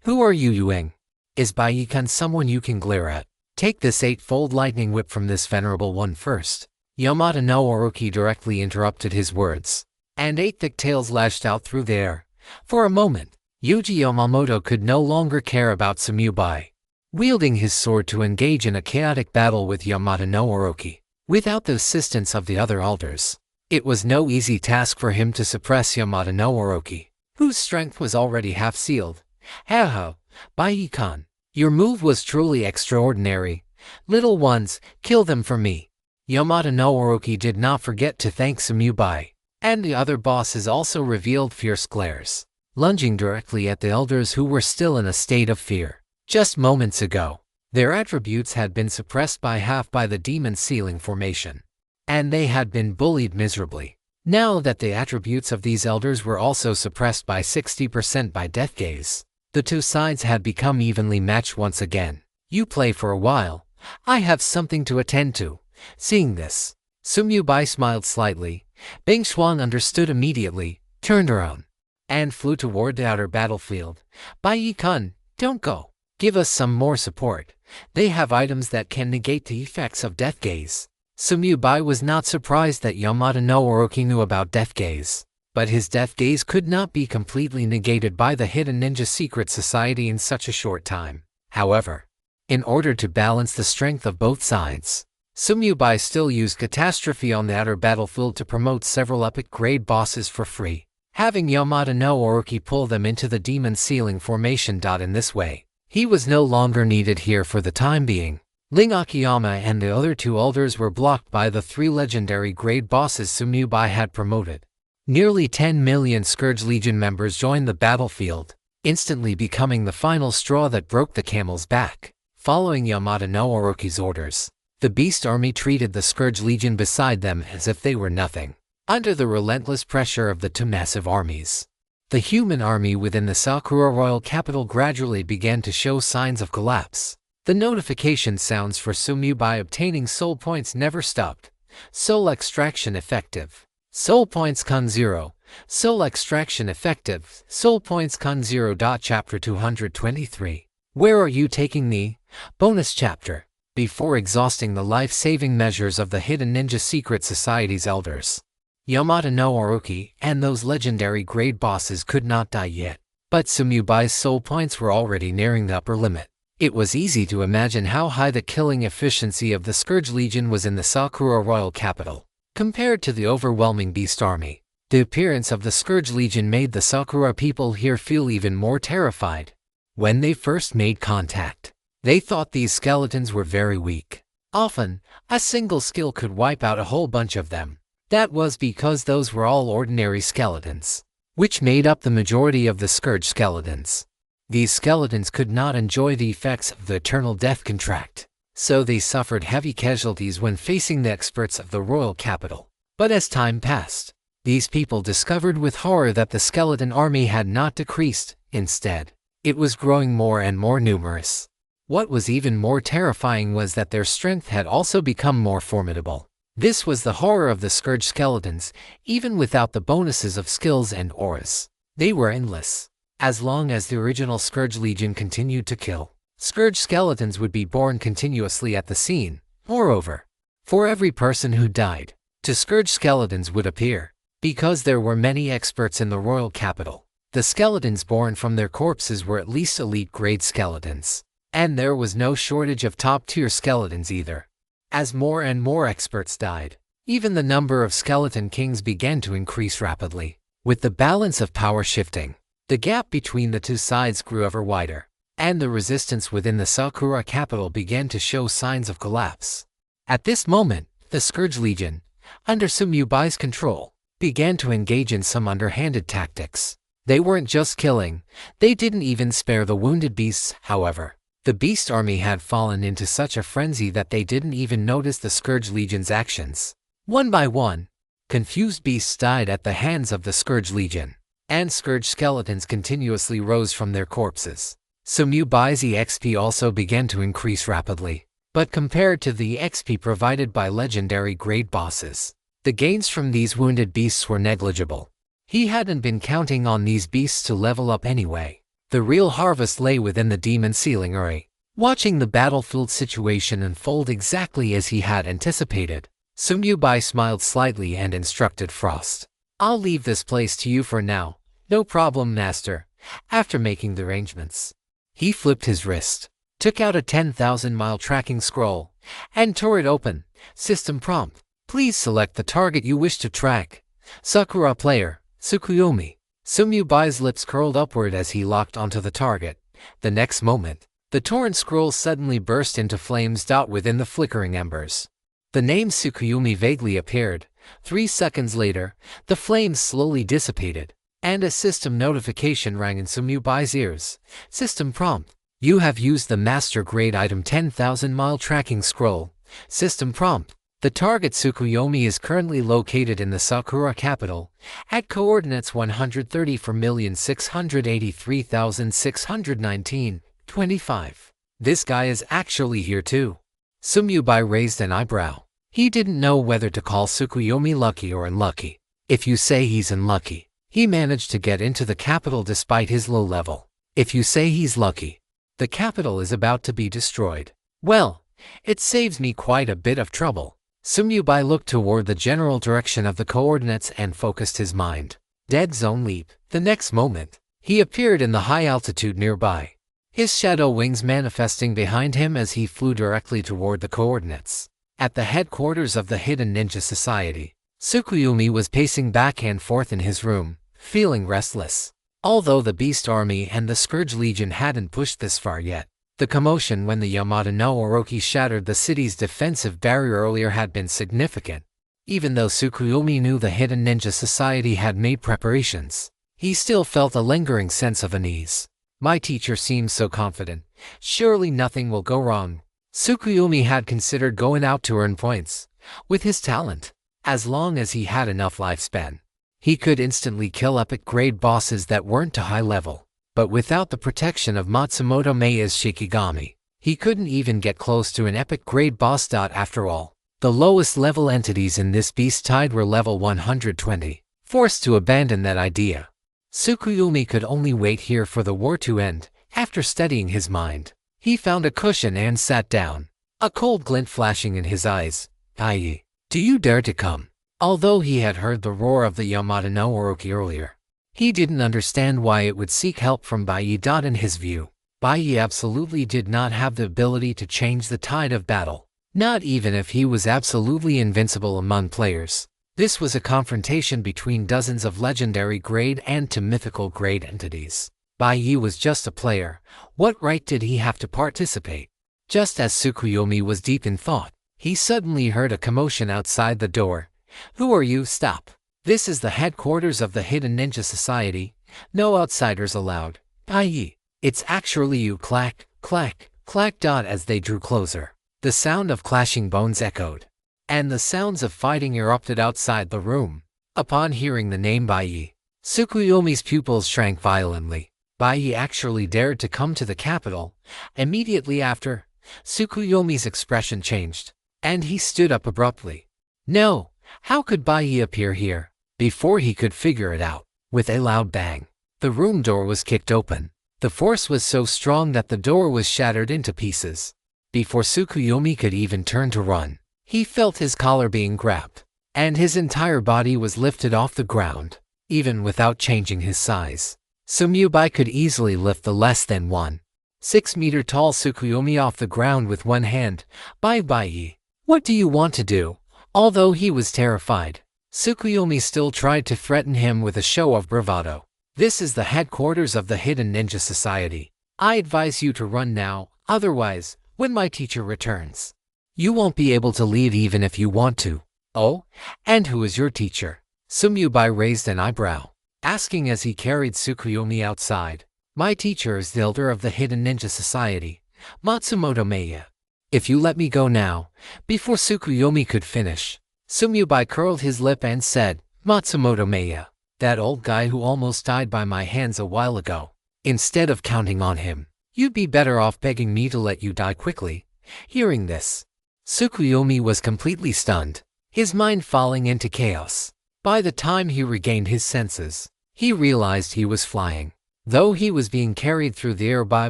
Who are you, Yueng? Is Baikan someone you can glare at? Take this eightfold lightning whip from this venerable one first. Yamada no Orochi directly interrupted his words, and 8 thick tails lashed out through the air. For a moment, Yuji Yamamoto could no longer care about Sumyu, wielding his sword to engage in a chaotic battle with Yamada no Orochi. Without the assistance of the other elders, it was no easy task for him to suppress Yamada no Orochi, whose strength was already half-sealed. Haha, Baikan, your move was truly extraordinary. Little ones, kill them for me. Yamada no Orochi did not forget to thank Sumyu, and the other bosses also revealed fierce glares, lunging directly at the elders who were still in a state of fear. Just moments ago, their attributes had been suppressed by half by the demon ceiling formation, and they had been bullied miserably. Now that the attributes of these elders were also suppressed by 60% by Death Gaze, the two sides had become evenly matched once again. You play for a while, I have something to attend to. Seeing this, Sumyu smiled slightly. Bing Xuan understood immediately, turned around, and flew toward the outer battlefield. Bai-Kun, don't go. Give us some more support. They have items that can negate the effects of Death Gaze. Sumyu was not surprised that Yamada no Orochi knew about Death Gaze, but his Death Gaze could not be completely negated by the hidden ninja secret society in such a short time. However, in order to balance the strength of both sides, Sumyu still used Catastrophe on the outer battlefield to promote several epic grade bosses for free, having Yamada no Orochi pull them into the demon ceiling formation. In this way, he was no longer needed here for the time being. Ling Akiyama and the other two elders were blocked by the 3 legendary grade bosses Sumyu had promoted. Nearly 10 million Scourge Legion members joined the battlefield, instantly becoming the final straw that broke the camel's back. Following Yamada no Orochi's orders, the Beast Army treated the Scourge Legion beside them as if they were nothing. Under the relentless pressure of the two massive armies, the human army within the Sakura royal capital gradually began to show signs of collapse. The notification sounds for Sumyu obtaining soul points never stopped. Soul extraction effective. Soul points con 0. Soul extraction effective. Soul points con 0. Chapter 223. Where are you taking me? Bonus chapter. Before exhausting the life-saving measures of the hidden ninja secret society's elders, Yamada no Orochi and those legendary grade bosses could not die yet. But Sumyu's soul points were already nearing the upper limit. It was easy to imagine how high the killing efficiency of the Scourge Legion was in the Sakura royal capital, compared to the overwhelming Beast Army. The appearance of the Scourge Legion made the Sakura people here feel even more terrified. When they first made contact, they thought these skeletons were very weak. Often, a single skill could wipe out a whole bunch of them. That was because those were all ordinary skeletons, which made up the majority of the Scourge skeletons. These skeletons could not enjoy the effects of the eternal death contract, so they suffered heavy casualties when facing the experts of the royal capital. But as time passed, these people discovered with horror that the skeleton army had not decreased. Instead, it was growing more and more numerous. What was even more terrifying was that their strength had also become more formidable. This was the horror of the Scourge skeletons. Even without the bonuses of skills and auras, they were endless. As long as the original Scourge Legion continued to kill, Scourge skeletons would be born continuously at the scene. Moreover, for every person who died, 2 Scourge skeletons would appear. Because there were many experts in the royal capital, the skeletons born from their corpses were at least elite grade skeletons. And there was no shortage of top-tier skeletons either. As more and more experts died, even the number of skeleton kings began to increase rapidly. With the balance of power shifting, the gap between the two sides grew ever wider, and the resistance within the Sakura capital began to show signs of collapse. At this moment, the Scourge Legion, under Sumyu's control, began to engage in some underhanded tactics. They weren't just killing, they didn't even spare the wounded beasts. However, the Beast Army had fallen into such a frenzy that they didn't even notice the Scourge Legion's actions. One by one, confused beasts died at the hands of the Scourge Legion, and Scourge skeletons continuously rose from their corpses. Sumyu's EXP also began to increase rapidly, but compared to the EXP provided by legendary grade bosses, the gains from these wounded beasts were negligible. He hadn't been counting on these beasts to level up anyway. The real harvest lay within the demon ceiling array. Watching the battlefield situation unfold exactly as he had anticipated, Sumyu-bai smiled slightly and instructed Frost. "I'll leave this place to you for now." "No problem, master." After making the arrangements, he flipped his wrist, took out a 10,000-mile tracking scroll, and tore it open. System prompt: please select the target you wish to track. Sakura player, Tsukuyomi. Sumyu-bai's lips curled upward as he locked onto the target. The next moment, the torn scroll suddenly burst into flames. Within the flickering embers, the name Tsukuyomi vaguely appeared. 3 seconds later, the flames slowly dissipated, and a system notification rang in Sumyu-bai's ears. System prompt: you have used the master grade item 10,000-mile tracking scroll. System prompt: the target Tsukuyomi is currently located in the Sakura capital, at coordinates 134,683,619.25. This guy is actually here too. Sumyu-bai raised an eyebrow. He didn't know whether to call Tsukuyomi lucky or unlucky. If you say he's unlucky, he managed to get into the capital despite his low level. If you say he's lucky, the capital is about to be destroyed. Well, it saves me quite a bit of trouble. Sumyu-bai looked toward the general direction of the coordinates and focused his mind. Dead zone leap. The next moment, he appeared in the high altitude nearby, his shadow wings manifesting behind him as he flew directly toward the coordinates. At the headquarters of the Hidden Ninja Society, Tsukuyomi was pacing back and forth in his room, feeling restless. Although the Beast Army and the Scourge Legion hadn't pushed this far yet, the commotion when the Yamata no Orochi shattered the city's defensive barrier earlier had been significant. Even though Tsukuyomi knew the Hidden Ninja Society had made preparations, he still felt a lingering sense of unease. My teacher seems so confident. Surely nothing will go wrong. Tsukuyomi had considered going out to earn points. With his talent, as long as he had enough lifespan, he could instantly kill epic grade bosses that weren't to high level. But without the protection of Matsumoto Meiya's Shikigami, he couldn't even get close to an epic grade boss. After all, the lowest level entities in this beast tide were level 120. Forced to abandon that idea, Tsukuyomi could only wait here for the war to end. After studying his mind, he found a cushion and sat down, a cold glint flashing in his eyes. "Ai, do you dare to come?" Although he had heard the roar of the Yamata no Orochi earlier, he didn't understand why it would seek help from Bai. In his view, Bai absolutely did not have the ability to change the tide of battle, not even if he was absolutely invincible among players. This was a confrontation between dozens of legendary grade and to mythical grade entities. Bai was just a player. What right did he have to participate? Just as Tsukuyomi was deep in thought, he suddenly heard a commotion outside the door. "Who are you? Stop. This is the headquarters of the Hidden Ninja Society. No outsiders allowed." "Bai, it's actually you." Clack, clack, clack. As they drew closer, the sound of clashing bones echoed, and the sounds of fighting erupted outside the room. Upon hearing the name Bai, Tsukuyomi's pupils shrank violently. Bai actually dared to come to the capital. Immediately after, Tsukuyomi's expression changed, and he stood up abruptly. No, how could Bai appear here? Before he could figure it out, with a loud bang, the room door was kicked open. The force was so strong that the door was shattered into pieces. Before Tsukuyomi could even turn to run, he felt his collar being grabbed, and his entire body was lifted off the ground. Even without changing his size, Sumyu-bai could easily lift the less than 1.6 meter tall Tsukuyomi off the ground with one hand. Bai, what do you want to do?" Although he was terrified, Tsukuyomi still tried to threaten him with a show of bravado. "This is the headquarters of the Hidden Ninja Society. I advise you to run now, otherwise, when my teacher returns, you won't be able to leave even if you want to." "Oh, and who is your teacher?" Sumyu-bai raised an eyebrow, asking as he carried Tsukuyomi outside. "My teacher is the elder of the Hidden Ninja Society, Matsumoto Meiya. If you let me go now." Before Tsukuyomi could finish, Sumyu-bai curled his lip and said, "Matsumoto Meiya, that old guy who almost died by my hands a while ago. Instead of counting on him, you'd be better off begging me to let you die quickly." Hearing this, Tsukuyomi was completely stunned, his mind falling into chaos. By the time he regained his senses, he realized he was flying, though he was being carried through the air by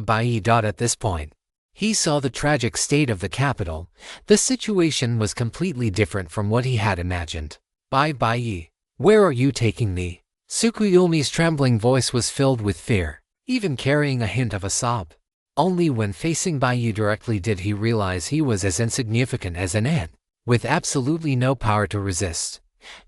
Bai. At this point, he saw the tragic state of the capital. The situation was completely different from what he had imagined. Bai, where are you taking me? Tsukuyomi's trembling voice was filled with fear, even carrying a hint of a sob. Only when facing Bai directly did he realize he was as insignificant as an ant, with absolutely no power to resist.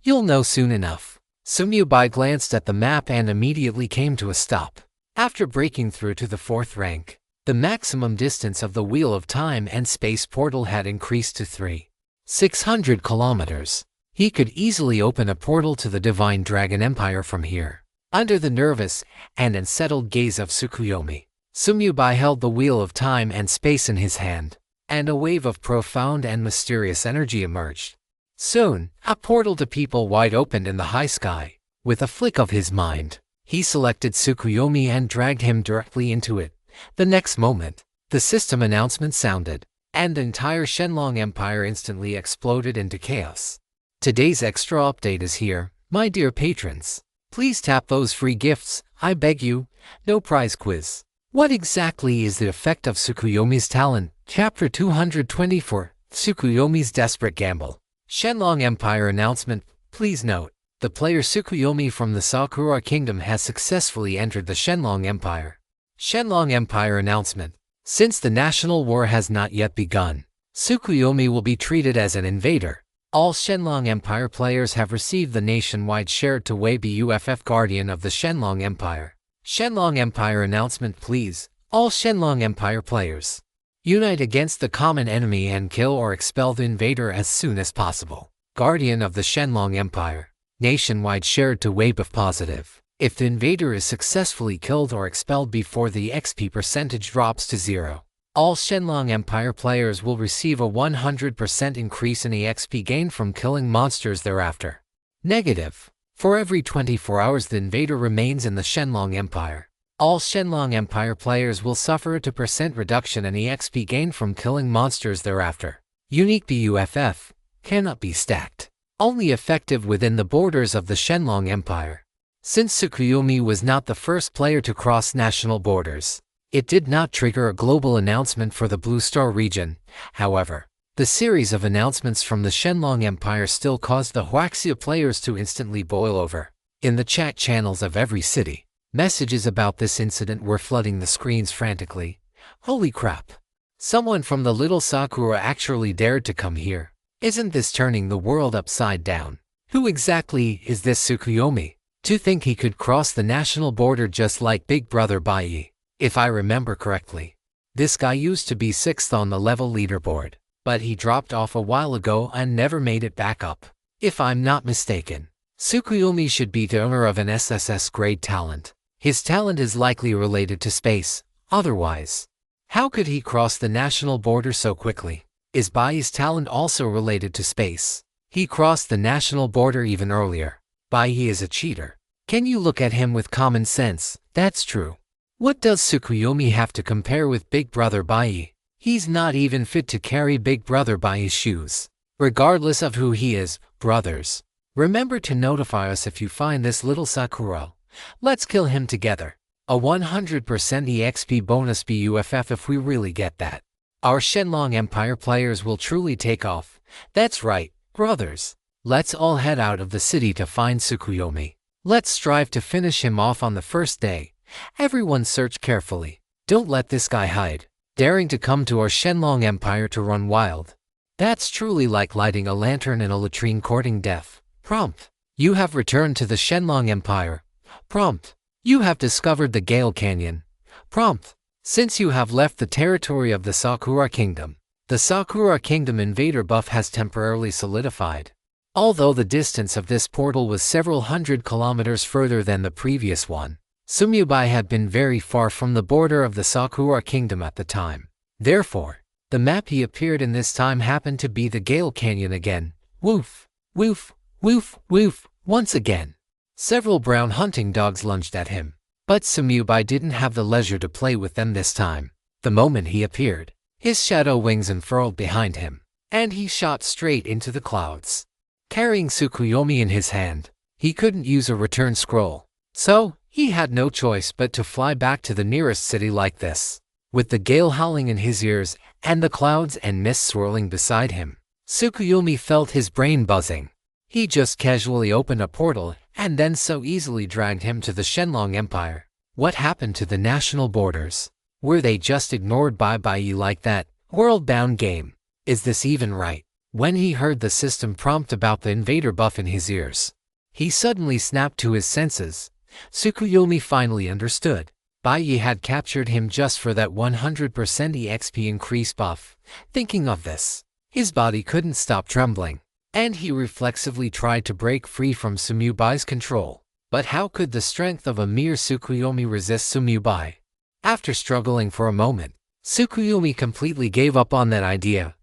You'll know soon enough. Sumiyubai glanced at the map and immediately came to a stop. After breaking through to the 4th rank, the maximum distance of the Wheel of Time and Space portal had increased to 3,600 kilometers. He could easily open a portal to the Divine Dragon Empire from here. Under the nervous and unsettled gaze of Tsukuyomi, Sumiyubai held the Wheel of Time and Space in his hand, and a wave of profound and mysterious energy emerged. Soon, a portal to People wide opened in the high sky. With a flick of his mind, he selected Tsukuyomi and dragged him directly into it. The next moment, the system announcement sounded, and the entire Shenlong Empire instantly exploded into chaos. Today's extra update is here, my dear patrons. Please tap those free gifts, I beg you. No prize quiz. What exactly is the effect of Tsukuyomi's talent? Chapter 224, Tsukuyomi's Desperate Gamble. Shenlong Empire announcement. Please note, the player Tsukuyomi from the Sakura Kingdom has successfully entered the Shenlong Empire. Shenlong Empire announcement. Since the national war has not yet begun, Tsukuyomi will be treated as an invader. All Shenlong Empire players have received the nationwide share to Wei Buff Guardian of the Shenlong Empire. Shenlong Empire announcement. Please, all Shenlong Empire players, unite against the common enemy and kill or expel the invader as soon as possible. Guardian of the Shenlong Empire. Nationwide shared to Wei Buff positive. If the invader is successfully killed or expelled before the XP percentage drops to 0, all Shenlong Empire players will receive a 100% increase in the XP gained from killing monsters thereafter. Negative. For every 24 hours the invader remains in the Shenlong Empire, all Shenlong Empire players will suffer a 2% reduction in the XP gained from killing monsters thereafter. Unique BUFF cannot be stacked. Only effective within the borders of the Shenlong Empire. Since Tsukuyomi was not the first player to cross national borders, it did not trigger a global announcement for the Blue Star region. However, the series of announcements from the Shenlong Empire still caused the Huaxia players to instantly boil over. In the chat channels of every city, messages about this incident were flooding the screens frantically. Holy crap! Someone from the Little Sakura actually dared to come here. Isn't this turning the world upside down? Who exactly is this Tsukuyomi? To think he could cross the national border just like Big Brother Bai. If I remember correctly, this guy used to be 6th on the level leaderboard, but he dropped off a while ago and never made it back up. If I'm not mistaken, Tsukuyomi should be the owner of an SSS grade talent. His talent is likely related to space, otherwise, how could he cross the national border so quickly? Is Bai's talent also related to space? He crossed the national border even earlier. Bai is a cheater. Can you look at him with common sense? That's true. What does Tsukuyomi have to compare with Big Brother Bai? He's not even fit to carry Big Brother Bai's shoes. Regardless of who he is, brothers, remember to notify us if you find this little Sakura. Let's kill him together. A 100% EXP bonus BUFF if we really get that. Our Shenlong Empire players will truly take off. That's right, brothers. Let's all head out of the city to find Tsukuyomi. Let's strive to finish him off on the first day. Everyone search carefully. Don't let this guy hide, daring to come to our Shenlong Empire to run wild. That's truly like lighting a lantern in a latrine courting death. Prompt. You have returned to the Shenlong Empire. Prompt. You have discovered the Gale Canyon. Prompt. Since you have left the territory of the Sakura Kingdom, the Sakura Kingdom invader buff has temporarily solidified. Although the distance of this portal was several hundred kilometers further than the previous one, Sumiyubai had been very far from the border of the Sakura Kingdom at the time. Therefore, the map he appeared in this time happened to be the Gale Canyon again. Woof, woof, woof, woof, once again. Several brown hunting dogs lunged at him. But Sumiyubai didn't have the leisure to play with them this time. The moment he appeared, his shadow wings unfurled behind him, and he shot straight into the clouds. Carrying Tsukuyomi in his hand, He couldn't use a return scroll. So, he had no choice but to fly back to the nearest city like this. With the gale howling in his ears and the clouds and mist swirling beside him, Tsukuyomi felt his brain buzzing. He just casually opened a portal and then so easily dragged him to the Shenlong Empire. What happened to the national borders? Were they just ignored by Bai like that world-bound game? Is this even right? When he heard the system prompt about the invader buff in his ears, he suddenly snapped to his senses. Tsukuyomi finally understood. Bai had captured him just for that 100% EXP increase buff. Thinking of this, his body couldn't stop trembling, and he reflexively tried to break free from Sumubai's control. But how could the strength of a mere Tsukuyomi resist Sumubai? After struggling for a moment, Tsukuyomi completely gave up on that idea.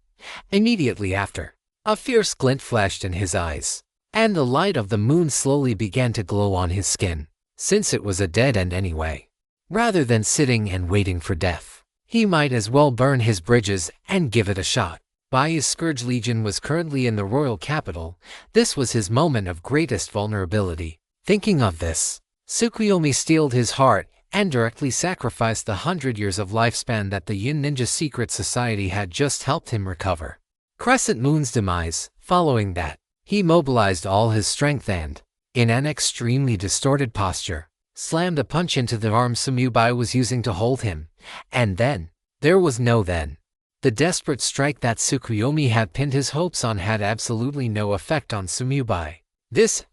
Immediately after, a fierce glint flashed in his eyes, and the light of the moon slowly began to glow on his skin. Since it was a dead end anyway, rather than sitting and waiting for death, he might as well burn his bridges and give it a shot. Bai's Scourge Legion was currently in the royal capital. This was his moment of greatest vulnerability. Thinking of this, Tsukuyomi steeled his heart and directly sacrificed the 100 years of lifespan that the Yin Ninja Secret Society had just helped him recover. Crescent Moon's demise. Following that, he mobilized all his strength and, in an extremely distorted posture, slammed a punch into the arm Sumubai was using to hold him. And then, there was no then. The desperate strike that Tsukuyomi had pinned his hopes on had absolutely no effect on Sumubai.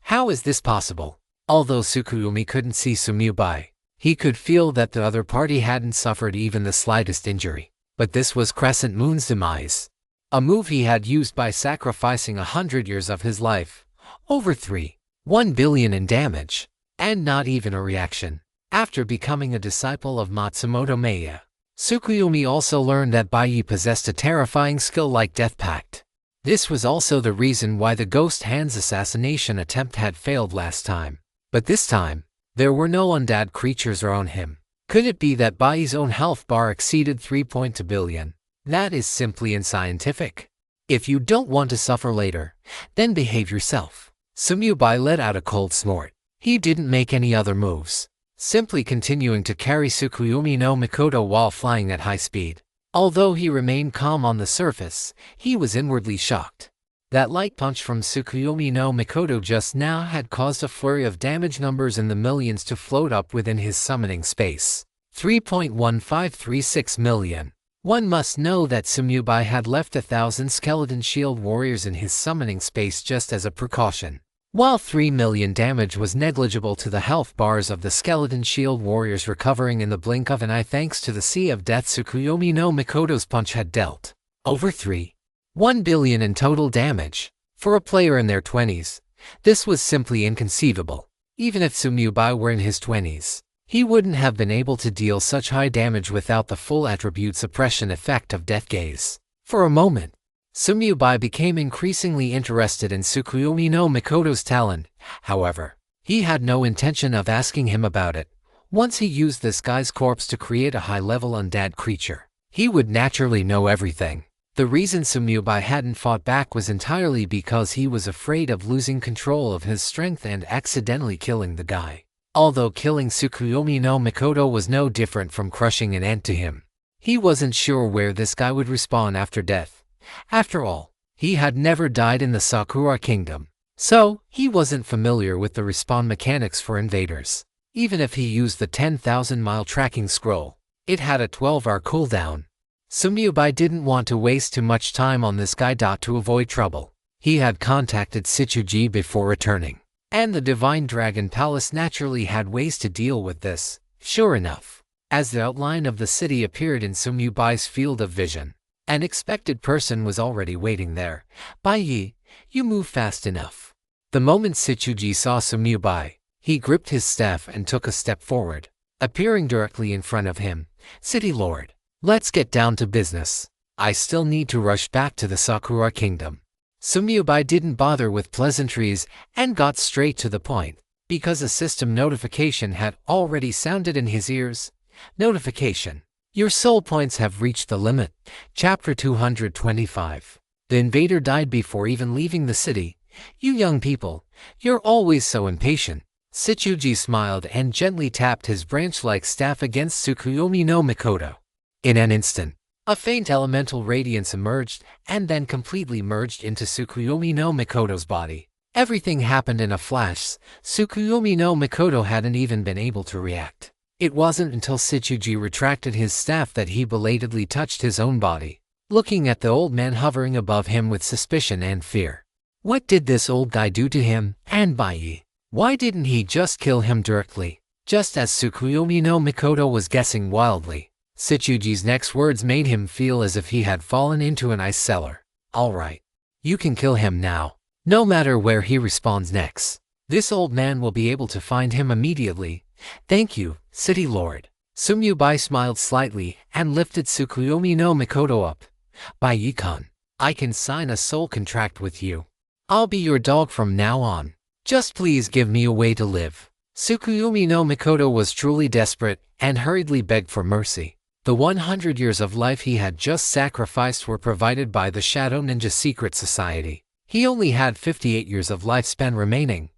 How is this possible? Although Tsukuyomi couldn't see Sumubai, he could feel that the other party hadn't suffered even the slightest injury. But this was Crescent Moon's demise. A move he had used by sacrificing 100 years of his life. Over 1 billion in damage. And not even a reaction. After becoming a disciple of Matsumoto Meiya, Tsukuyomi also learned that Bai possessed a terrifying skill like Death Pact. This was also the reason why the Ghost Hand's assassination attempt had failed last time. But this time, there were no undead creatures around him. Could it be that Bai's own health bar exceeded 3.2 billion? That is simply unscientific. If you don't want to suffer later, then behave yourself. Sumubai let out a cold snort. He didn't make any other moves, simply continuing to carry Tsukuyomi no Mikoto while flying at high speed. Although he remained calm on the surface, he was inwardly shocked. That light punch from Tsukuyomi no Mikoto just now had caused a flurry of damage numbers in the millions to float up within his summoning space. 3.1536 million. One must know that Sumubai had left 1,000 skeleton shield warriors in his summoning space just as a precaution. While 3 million damage was negligible to the health bars of the skeleton shield warriors recovering in the blink of an eye thanks to the Sea of Death Tsukuyomi no Mikoto's punch had dealt. Over 1 billion in total damage. For a player in their 20s, this was simply inconceivable. Even if Sumubai were in his 20s, he wouldn't have been able to deal such high damage without the full attribute suppression effect of Death Gaze. For a moment, Sumubai became increasingly interested in Tsukuyomi no Mikoto's talent. However, he had no intention of asking him about it. Once he used this guy's corpse to create a high-level undead creature, he would naturally know everything. The reason Sumubai hadn't fought back was entirely because he was afraid of losing control of his strength and accidentally killing the guy. Although killing Tsukuyomi no Mikoto was no different from crushing an ant to him, he wasn't sure where this guy would respawn after death. After all, he had never died in the Sakura Kingdom, so he wasn't familiar with the respawn mechanics for invaders. Even if he used the 10,000-mile tracking scroll, it had a 12-hour cooldown. Sumubai didn't want to waste too much time on this guy. To avoid trouble, he had contacted Shichuji before returning, and the Divine Dragon Palace naturally had ways to deal with this. Sure enough, as the outline of the city appeared in Sumubai's field of vision, an expected person was already waiting there. Bai, you move fast enough. The moment Shichuji saw Sumubai, he gripped his staff and took a step forward, appearing directly in front of him. City Lord, let's get down to business. I still need to rush back to the Sakura Kingdom. Sumubai didn't bother with pleasantries and got straight to the point, because a system notification had already sounded in his ears. Notification. Your soul points have reached the limit. Chapter 225. The invader died before even leaving the city. You young people, you're always so impatient. Shichuji smiled and gently tapped his branch-like staff against Tsukuyomi no Mikoto. In an instant, a faint elemental radiance emerged and then completely merged into Tsukuyomi no Mikoto's body. Everything happened in a flash. Tsukuyomi no Mikoto hadn't even been able to react. It wasn't until Shichuji retracted his staff that he belatedly touched his own body, looking at the old man hovering above him with suspicion and fear. What did this old guy do to him, and why didn't he just kill him directly? Just as Tsukuyomi no Mikoto was guessing wildly, Shichuji's next words made him feel as if he had fallen into an ice cellar. Alright, you can kill him now. No matter where he respawns next, this old man will be able to find him immediately. Thank you, City Lord. Sumyubai smiled slightly and lifted Tsukuyomi no Mikoto up. Bai-kun, I can sign a soul contract with you. I'll be your dog from now on. Just please give me a way to live. Tsukuyomi no Mikoto was truly desperate and hurriedly begged for mercy. The 100 years of life he had just sacrificed were provided by the Shadow Ninja Secret Society. He only had 58 years of lifespan remaining.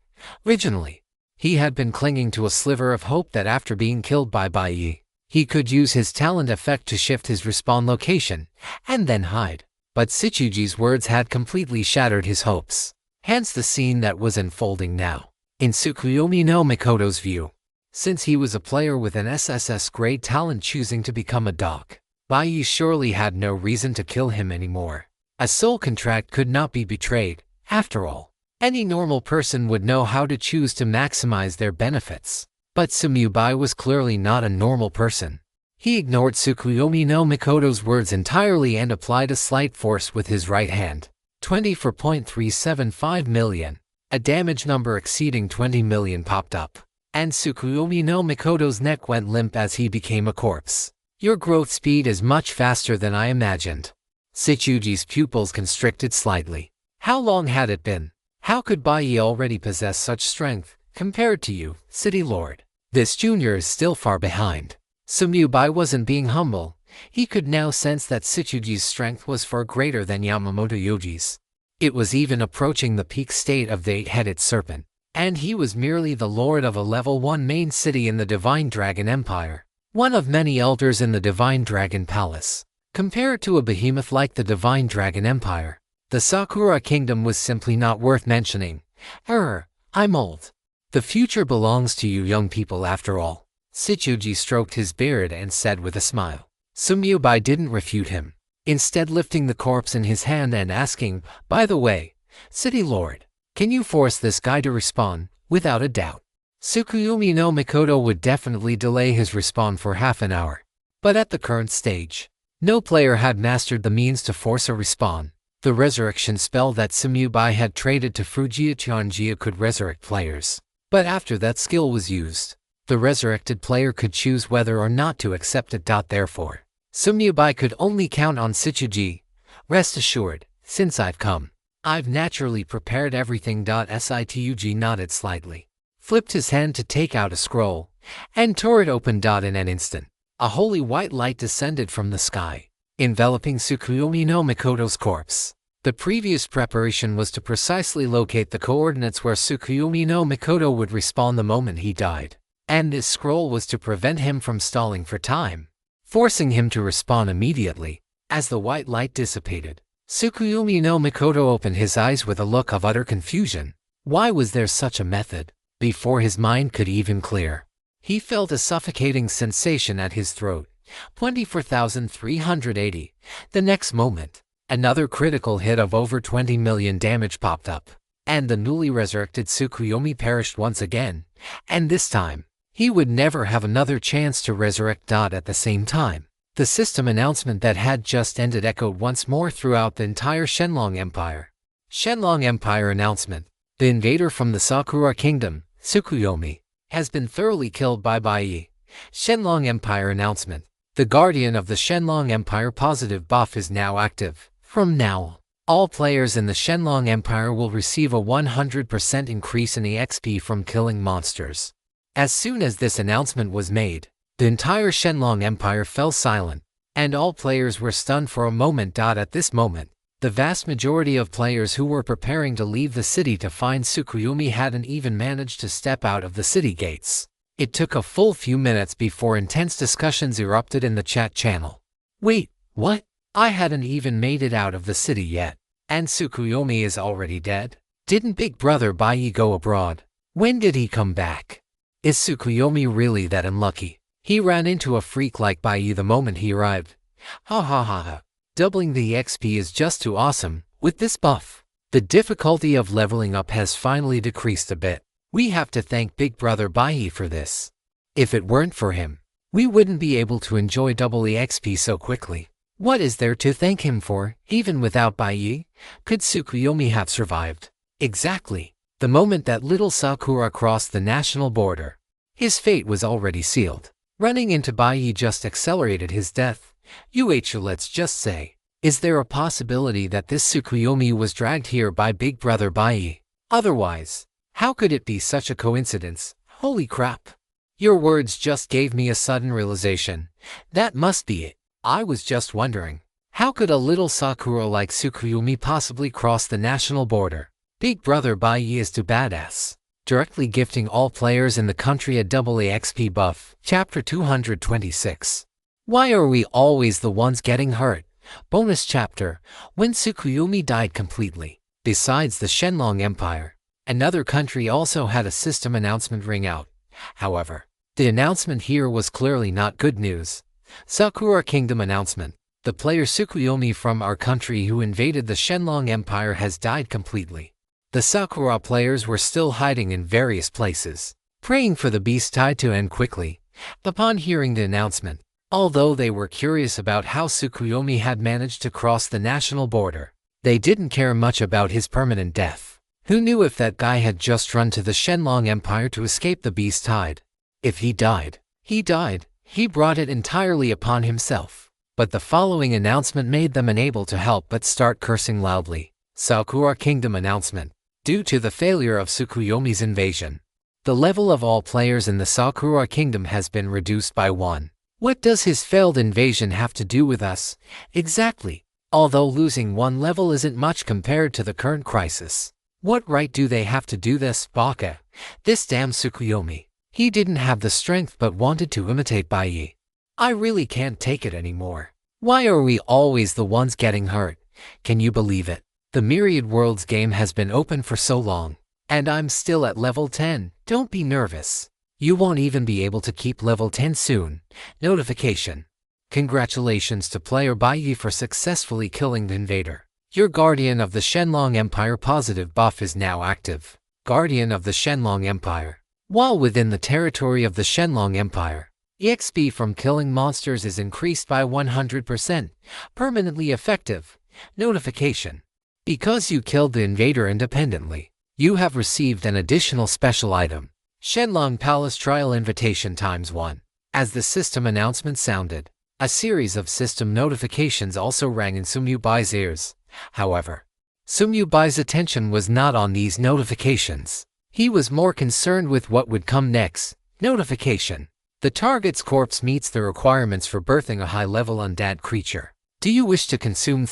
Originally, he had been clinging to a sliver of hope that after being killed by Bai, he could use his talent effect to shift his respawn location and then hide. But Shichuji's words had completely shattered his hopes. Hence the scene that was unfolding now. In Tsukuyomi no Mikoto's view, since he was a player with an SSS-grade talent choosing to become a dog, Bai surely had no reason to kill him anymore. A soul contract could not be betrayed. After all, any normal person would know how to choose to maximize their benefits. But Sumyubai was clearly not a normal person. He ignored Tsukuyomi no Mikoto's words entirely and applied a slight force with his right hand. 20 for 0.375 million. A damage number exceeding 20 million popped up, and Tsukuyomi no Mikoto's neck went limp as he became a corpse. Your growth speed is much faster than I imagined. Shichuji's pupils constricted slightly. How long had it been? How could Bai already possess such strength, compared to you, City Lord? This junior is still far behind. Sumyubai wasn't being humble. He could now sense that Shichuji's strength was far greater than Yamamoto Yoji's. It was even approaching the peak state of the eight-headed serpent, and he was merely the lord of a level 1 main city in the Divine Dragon Empire, one of many elders in the Divine Dragon Palace. Compared to a behemoth like the Divine Dragon Empire, the Sakura Kingdom was simply not worth mentioning. I'm old. The future belongs to you young people after all. Shichuji stroked his beard and said with a smile. Sumyubai didn't refute him, instead lifting the corpse in his hand and asking, by the way, City Lord, can you force this guy to respawn? Without a doubt. Tsukuyomi no Mikoto would definitely delay his respawn for half an hour. But at the current stage, no player had mastered the means to force a respawn. The resurrection spell that Sumyubai had traded to Fujiya Chanjia could resurrect players. But after that skill was used, the resurrected player could choose whether or not to accept it. Therefore, Sumyubai could only count on Shichuji. Rest assured, since I've come, I've naturally prepared everything. Shichuji nodded slightly, flipped his hand to take out a scroll, and tore it open. In an instant, a holy white light descended from the sky, enveloping Tsukuyomi no Mikoto's corpse. The previous preparation was to precisely locate the coordinates where Tsukuyomi no Mikoto would respawn the moment he died, and this scroll was to prevent him from stalling for time, forcing him to respawn immediately. As the white light dissipated, Tsukuyomi no Mikoto opened his eyes with a look of utter confusion. Why was there such a method? Before his mind could even clear, he felt a suffocating sensation at his throat. 24,380. The next moment, another critical hit of over 20 million damage popped up, and the newly resurrected Tsukuyomi perished once again, and this time, he would never have another chance to resurrect. At the same time, the system announcement that had just ended echoed once more throughout the entire Shenlong Empire. Shenlong Empire announcement. The invader from the Sakura Kingdom, Tsukuyomi, has been thoroughly killed by Bai. Shenlong Empire announcement. The Guardian of the Shenlong Empire positive buff is now active. From now on, all players in the Shenlong Empire will receive a 100% increase in EXP from killing monsters. As soon as this announcement was made, the entire Shenlong Empire fell silent, and all players were stunned for a moment. At this moment, The vast majority of players who were preparing to leave the city to find Tsukuyomi hadn't even managed to step out of the city gates. It took a full few minutes before intense discussions erupted in the chat channel. Wait, what? I hadn't even made it out of the city yet. And Tsukuyomi is already dead? Didn't Big Brother Bai go abroad? When did he come back? Is Tsukuyomi really that unlucky? He ran into a freak like Bai the moment he arrived. Ha ha ha ha. Doubling the XP is just too awesome. With this buff, the difficulty of leveling up has finally decreased a bit. We have to thank Big Brother Bai for this. If it weren't for him, we wouldn't be able to enjoy double the XP so quickly. What is there to thank him for? Even without Bai, could Tsukuyomi have survived? Exactly. The moment that little Sakura crossed the national border, his fate was already sealed. Running into Bai just accelerated his death. Let's just say, is there a possibility that this Tsukuyomi was dragged here by Big Brother Bai? Otherwise, how could it be such a coincidence? Holy crap. Your words just gave me a sudden realization. That must be it. I was just wondering, how could a little Sakura like Tsukuyomi possibly cross the national border? Big Brother Bai is too badass. Directly gifting all players in the country a double XP buff. Chapter 226. Why are we always the ones getting hurt? Bonus chapter, when Tsukuyomi died completely. Besides the Shenlong Empire, another country also had a system announcement ring out. However, the announcement here was clearly not good news. Sakura Kingdom announcement. The player Tsukuyomi from our country who invaded the Shenlong Empire has died completely. The Sakura players were still hiding in various places, praying for the beast tide to end quickly. Upon hearing the announcement, although they were curious about how Tsukuyomi had managed to cross the national border, they didn't care much about his permanent death. Who knew if that guy had just run to the Shenlong Empire to escape the beast tide? If he died, he died. He brought it entirely upon himself. But the following announcement made them unable to help but start cursing loudly. Sakura Kingdom announcement. Due to the failure of Tsukuyomi's invasion, the level of all players in the Sakura Kingdom has been reduced by 1. What does his failed invasion have to do with us? Exactly. Although losing 1 level isn't much compared to the current crisis. What right do they have to do this, Baka? This damn Tsukuyomi. He didn't have the strength but wanted to imitate Bai. I really can't take it anymore. Why are we always the ones getting hurt? Can you believe it? The Myriad Worlds game has been open for so long, and I'm still at level 10. Don't be nervous. You won't even be able to keep level 10 soon. Notification. Congratulations to player Bai for successfully killing the invader. Your Guardian of the Shenlong Empire positive buff is now active. Guardian of the Shenlong Empire. While within the territory of the Shenlong Empire, EXP from killing monsters is increased by 100%. Permanently effective. Notification. Because you killed the invader independently, you have received an additional special item. Shenlong Palace Trial Invitation ×1. As the system announcement sounded, a series of system notifications also rang in Sumyu Bai's ears. However, Sumyu Bai's attention was not on these notifications. He was more concerned with what would come next. Notification. The target's corpse meets the requirements for birthing a high-level undead creature. Do you wish to consume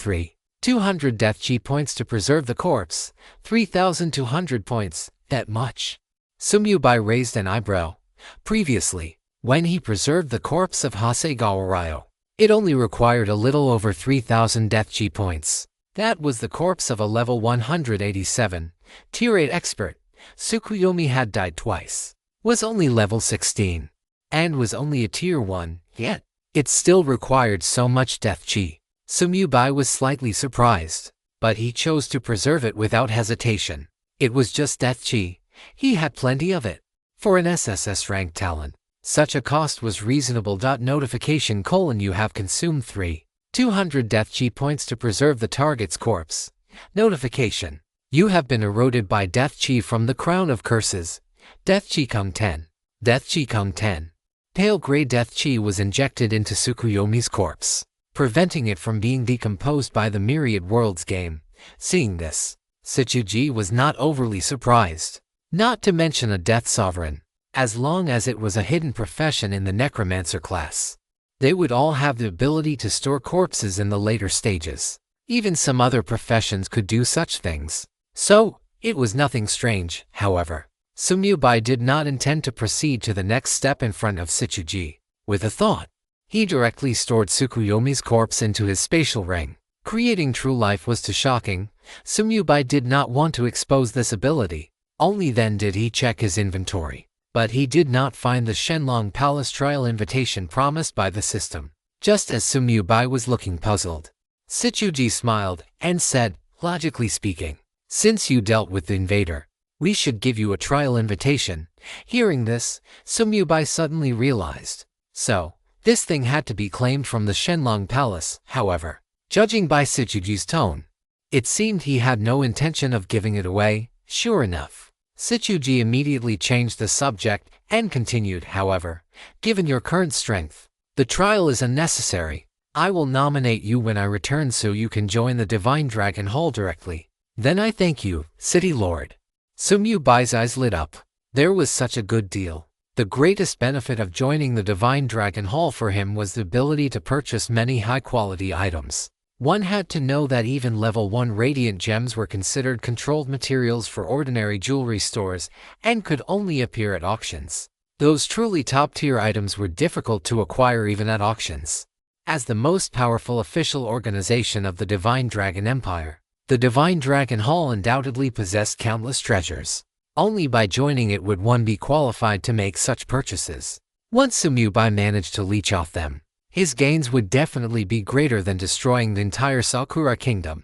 200 death chi points to preserve the corpse? 3,200 points. That much? Sumyu Bai raised an eyebrow. Previously, when he preserved the corpse of Hasegawa Ryo, it only required a little over 3,000 death chi points. That was the corpse of a level 187, tier 8 expert. Tsukuyomi had died twice, was only level 16, and was only a tier 1, yet it still required so much death chi. Sumyu Bai was slightly surprised, but he chose to preserve it without hesitation. It was just death chi. He had plenty of it. For an SSS rank talent, such a cost was reasonable. Notification: you have consumed 200 death chi points to preserve the target's corpse. Notification: you have been eroded by death chi from the Crown of Curses. Death chi Kung 10. Death chi Kung 10. Pale gray death chi was injected into Tsukuyomi's corpse, preventing it from being decomposed by the Myriad Worlds game. Seeing this, Tsukuyomi was not overly surprised. Not to mention a Death Sovereign, as long as it was a hidden profession in the Necromancer class. They would all have the ability to store corpses in the later stages. Even some other professions could do such things. So, it was nothing strange, however. Sumyubai did not intend to proceed to the next step in front of Shichuji. With a thought, he directly stored Tsukuyomi's corpse into his spatial ring. Creating true life was too shocking. Sumyubai did not want to expose this ability. Only then did he check his inventory. But he did not find the Shenlong Palace trial invitation promised by the system. Just as Sumyubai was looking puzzled, Shichuji smiled and said, logically speaking, since you dealt with the invader, we should give you a trial invitation. Hearing this, Sumyubai suddenly realized. So, this thing had to be claimed from the Shenlong Palace, however. Judging by Shichuji's tone, it seemed he had no intention of giving it away. Sure enough, Shichuji immediately changed the subject and continued, however, given your current strength, the trial is unnecessary. I will nominate you when I return so you can join the Divine Dragon Hall directly. Then I thank you, City Lord. Sumyubai's eyes lit up. There was such a good deal. The greatest benefit of joining the Divine Dragon Hall for him was the ability to purchase many high-quality items. One had to know that even level 1 radiant gems were considered controlled materials for ordinary jewelry stores and could only appear at auctions. Those truly top-tier items were difficult to acquire even at auctions. As the most powerful official organization of the Divine Dragon Empire, the Divine Dragon Hall undoubtedly possessed countless treasures. Only by joining it would one be qualified to make such purchases. Once Sumyubai managed to leech off them, his gains would definitely be greater than destroying the entire Sakura Kingdom.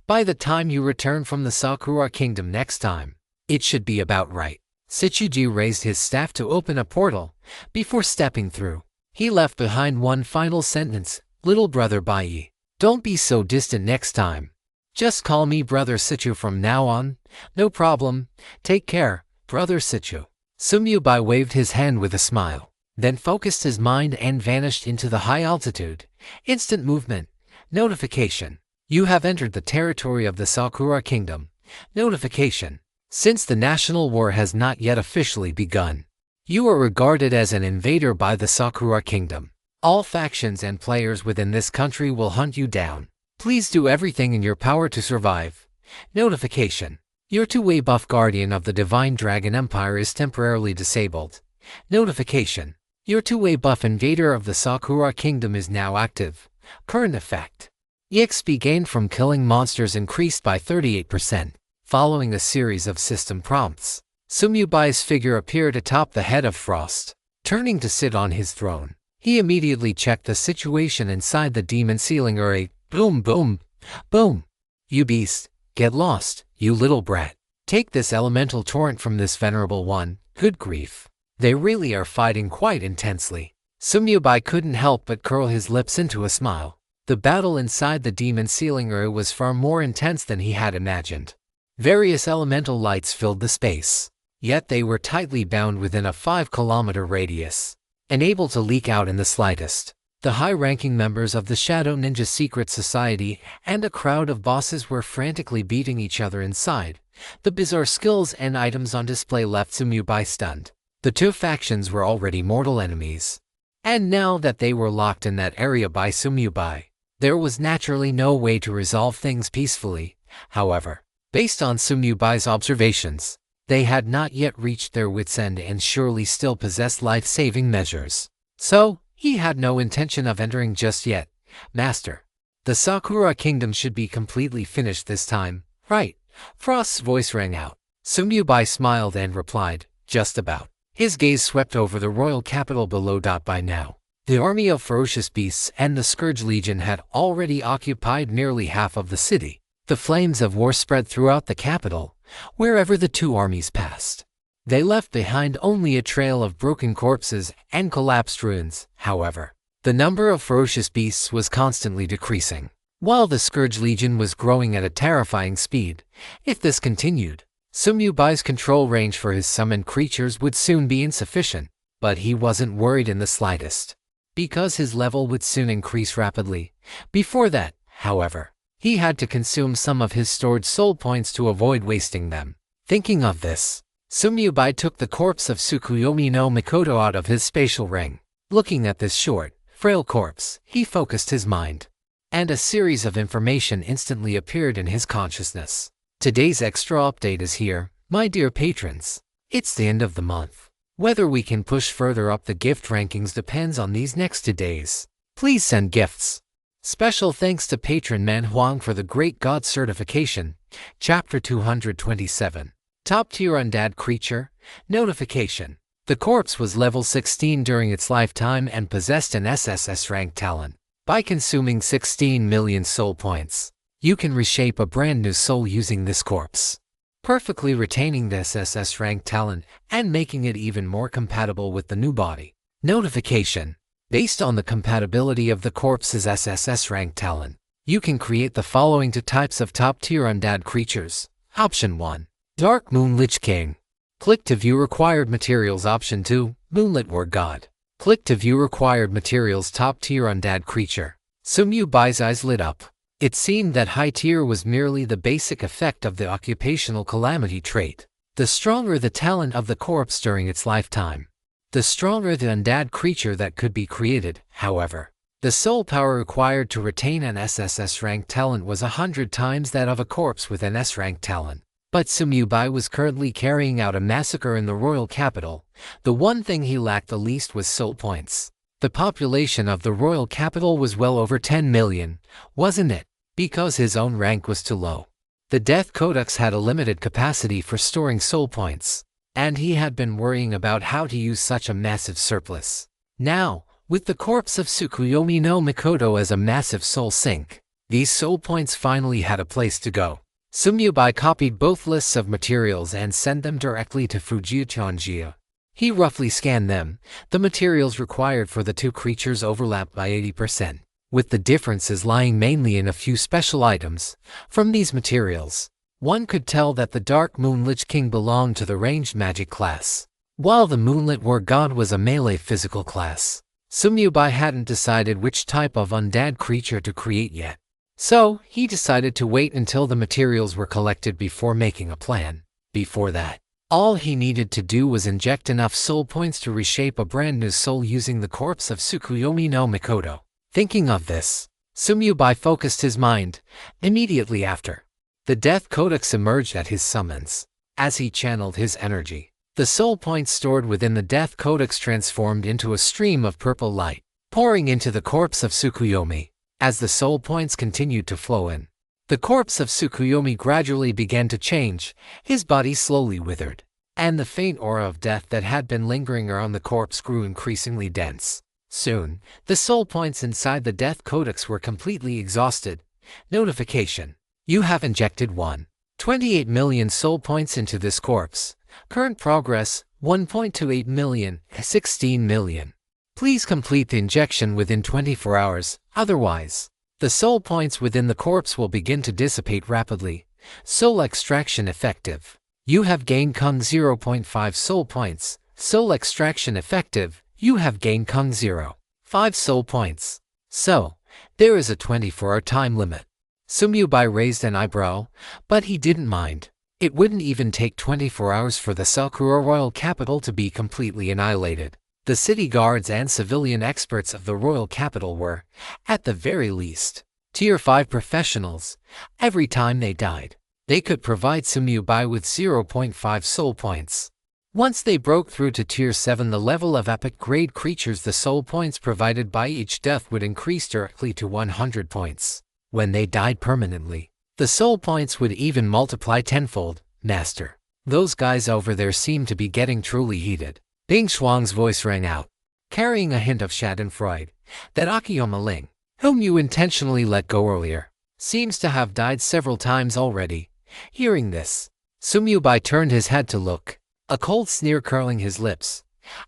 By the time you return from the Sakura Kingdom next time, it should be about right. Shichuji raised his staff to open a portal. Before stepping through, he left behind one final sentence, little brother Bai. Don't be so distant next time. Just call me Brother Shichu from now on. No problem. Take care, Brother Shichu. Sumyubai waved his hand with a smile, then focused his mind and vanished into the high altitude. Instant movement. Notification. You have entered the territory of the Sakura Kingdom. Notification. Since the national war has not yet officially begun, you are regarded as an invader by the Sakura Kingdom. All factions and players within this country will hunt you down. Please do everything in your power to survive. Notification. Your two-way buff guardian of the Divine Dragon Empire is temporarily disabled. Notification. Your two-way buff invader of the Sakura Kingdom is now active. Current effect. EXP gained from killing monsters increased by 38%. Following a series of system prompts, Sumyubai's figure appeared atop the head of Frost. Turning to sit on his throne, he immediately checked the situation inside the demon ceiling array. Boom, boom, boom. You beast, get lost, you little brat. Take this elemental torrent from this venerable one. Good grief. They really are fighting quite intensely. Sumyubai couldn't help but curl his lips into a smile. The battle inside the demon ceiling array was far more intense than he had imagined. Various elemental lights filled the space, yet they were tightly bound within a 5-kilometer radius, unable to leak out in the slightest. The high-ranking members of the Shadow Ninja Secret Society and a crowd of bosses were frantically beating each other inside. The bizarre skills and items on display left Sumyubai stunned. The two factions were already mortal enemies, and now that they were locked in that area by Sumyubai, there was naturally no way to resolve things peacefully. However, based on Sumyubai's observations, they had not yet reached their wits' end and surely still possessed life-saving measures. So, he had no intention of entering just yet. Master, the Sakura Kingdom should be completely finished this time, right? Frost's voice rang out. Sumyubai smiled and replied, just about. His gaze swept over the royal capital below. By now, the army of ferocious beasts and the Scourge Legion had already occupied nearly half of the city. The flames of war spread throughout the capital, wherever the two armies passed. They left behind only a trail of broken corpses and collapsed ruins. However, the number of ferocious beasts was constantly decreasing, while the Scourge Legion was growing at a terrifying speed. If this continued, Sumyubai's control range for his summoned creatures would soon be insufficient. But he wasn't worried in the slightest, because his level would soon increase rapidly. Before that, however, he had to consume some of his stored soul points to avoid wasting them. Thinking of this, Sumyubai took the corpse of Tsukuyomi no Mikoto out of his spatial ring. Looking at this short, frail corpse, he focused his mind. and a series of information instantly appeared in his consciousness. Today's extra update is here, my dear patrons. It's the end of the month. Whether we can push further up the gift rankings depends on these next 2 days. Please send gifts. Special thanks to patron Manhwa for the Great God certification. Chapter 227. Top tier undead creature. Notification. The corpse was level 16 during its lifetime and possessed an SSS rank talent. By consuming 16 million soul points, you can reshape a brand new soul using this corpse, perfectly retaining the SSS rank talent and making it even more compatible with the new body. Notification. Based on the compatibility of the corpse's SSS rank talent, you can create the following 2 types of top-tier undead creatures. Option 1. Dark Moon Lich King. Click to view required materials. Option 2. Moonlit War God. Click to view required materials. Top-tier undead creature. Sumyu Bai's eyes lit up. It seemed that high tier was merely the basic effect of the occupational calamity trait. The stronger the talent of the corpse during its lifetime, the stronger the undead creature that could be created. However, the soul power required to retain an SSS rank talent was 100 times that of a corpse with an S rank talent. But Sumyu Bai was currently carrying out a massacre in the royal capital. The one thing he lacked the least was soul points. The population of the royal capital was well over 10 million, wasn't it? Because his own rank was too low. The Death Codex had a limited capacity for storing soul points, and he had been worrying about how to use such a massive surplus. Now, with the corpse of Tsukuyomi no Mikoto as a massive soul sink, these soul points finally had a place to go. Sumyu Bai copied both lists of materials and sent them directly to Fujichonjia. He roughly scanned them. The materials required for the 2 creatures overlapped by 80%, with the differences lying mainly in a few special items. From these materials, one could tell that the Dark Moon Lich King belonged to the ranged magic class, while the Moonlit War God was a melee physical class. Sumyu Bai hadn't decided which type of undead creature to create yet, so he decided to wait until the materials were collected before making a plan. Before that, all he needed to do was inject enough soul points to reshape a brand new soul using the corpse of Tsukuyomi no Mikoto. Thinking of this, Sumyu Bai focused his mind. Immediately after, the Death Codex emerged at his summons. As he channeled his energy, the soul points stored within the Death Codex transformed into a stream of purple light, pouring into the corpse of Tsukuyomi. As the soul points continued to flow in, the corpse of Tsukuyomi gradually began to change. His body slowly withered, and the faint aura of death that had been lingering around the corpse grew increasingly dense. Soon, the soul points inside the Death Codex were completely exhausted. Notification. You have injected 1.28 million soul points into this corpse. Current progress, 1.28 million, 16 million. Please complete the injection within 24 hours, otherwise, the soul points within the corpse will begin to dissipate rapidly. Soul extraction effective. You have gained Kung 0.5 soul points. Soul extraction effective. You have gained Kung 0.5 soul points. So, there is a 24-hour time limit. Sumyu Bai raised an eyebrow, but he didn't mind. It wouldn't even take 24 hours for the Sakura royal capital to be completely annihilated. The city guards and civilian experts of the royal capital were, at the very least, Tier 5 professionals. Every time they died, they could provide Sumyu Bai with 0.5 soul points. Once they broke through to Tier 7, the level of epic grade creatures, the soul points provided by each death would increase directly to 100 points. When they died permanently, the soul points would even multiply tenfold. Master, those guys over there seem to be getting truly heated. Bing Shuang's voice rang out, carrying a hint of schadenfreude. That Akiyama Ling, whom you intentionally let go earlier, seems to have died several times already. Hearing this, Sumyu Bai turned his head to look, a cold sneer curling his lips.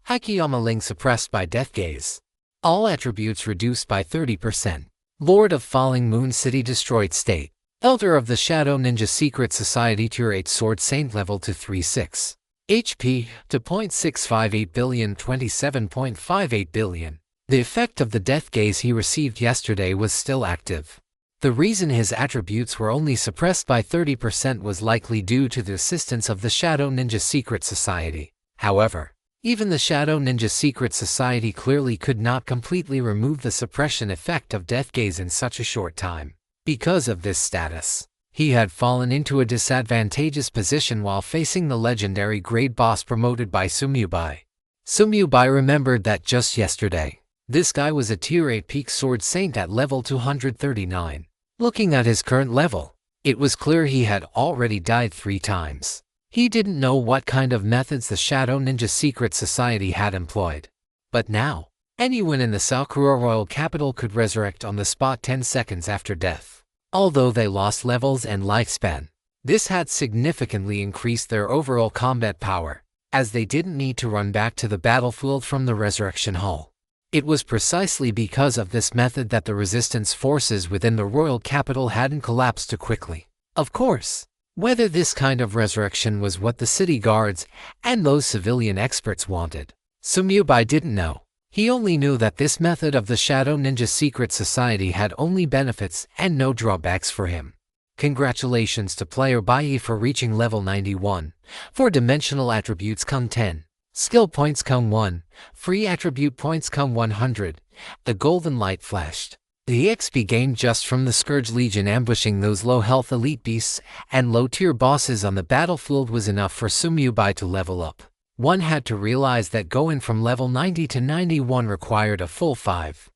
Akiyama Ling suppressed by death gaze. All attributes reduced by 30%. Lord of Falling Moon City destroyed state. Elder of the Shadow Ninja Secret Society Tier 8 Sword Saint level to 36. HP to 0.658 billion, 27.58 billion. The effect of the death gaze he received yesterday was still active. The reason his attributes were only suppressed by 30% was likely due to the assistance of the Shadow Ninja Secret Society. However, Even the Shadow Ninja Secret Society clearly could not completely remove the suppression effect of Death Gaze in such a short time. Because of this status, he had fallen into a disadvantageous position while facing the legendary grade boss promoted by Sumyubai. Sumyubai remembered that just yesterday, this guy was a tier 8 peak sword saint at level 239. Looking at his current level, it was clear he had already died 3 times. He didn't know what kind of methods the Shadow Ninja Secret Society had employed. But now, anyone in the Sakura Royal Capital could resurrect on the spot 10 seconds after death. Although they lost levels and lifespan, this had significantly increased their overall combat power, as they didn't need to run back to the battlefield from the Resurrection Hall. It was precisely because of this method that the resistance forces within the Royal Capital hadn't collapsed too quickly. Of course, whether this kind of resurrection was what the city guards and those civilian experts wanted, Sumyubai didn't know. He only knew that this method of the Shadow Ninja Secret Society had only benefits and no drawbacks for him. Congratulations to player Bai for reaching level 91. 4-dimensional attributes come 10. Skill points come 1. Free attribute points come 100. The golden light flashed. The XP gained just from the Scourge Legion ambushing those low-health elite beasts and low-tier bosses on the battlefield was enough for Sumyubai to level up. One had to realize that going from level 90 to 91 required a full 5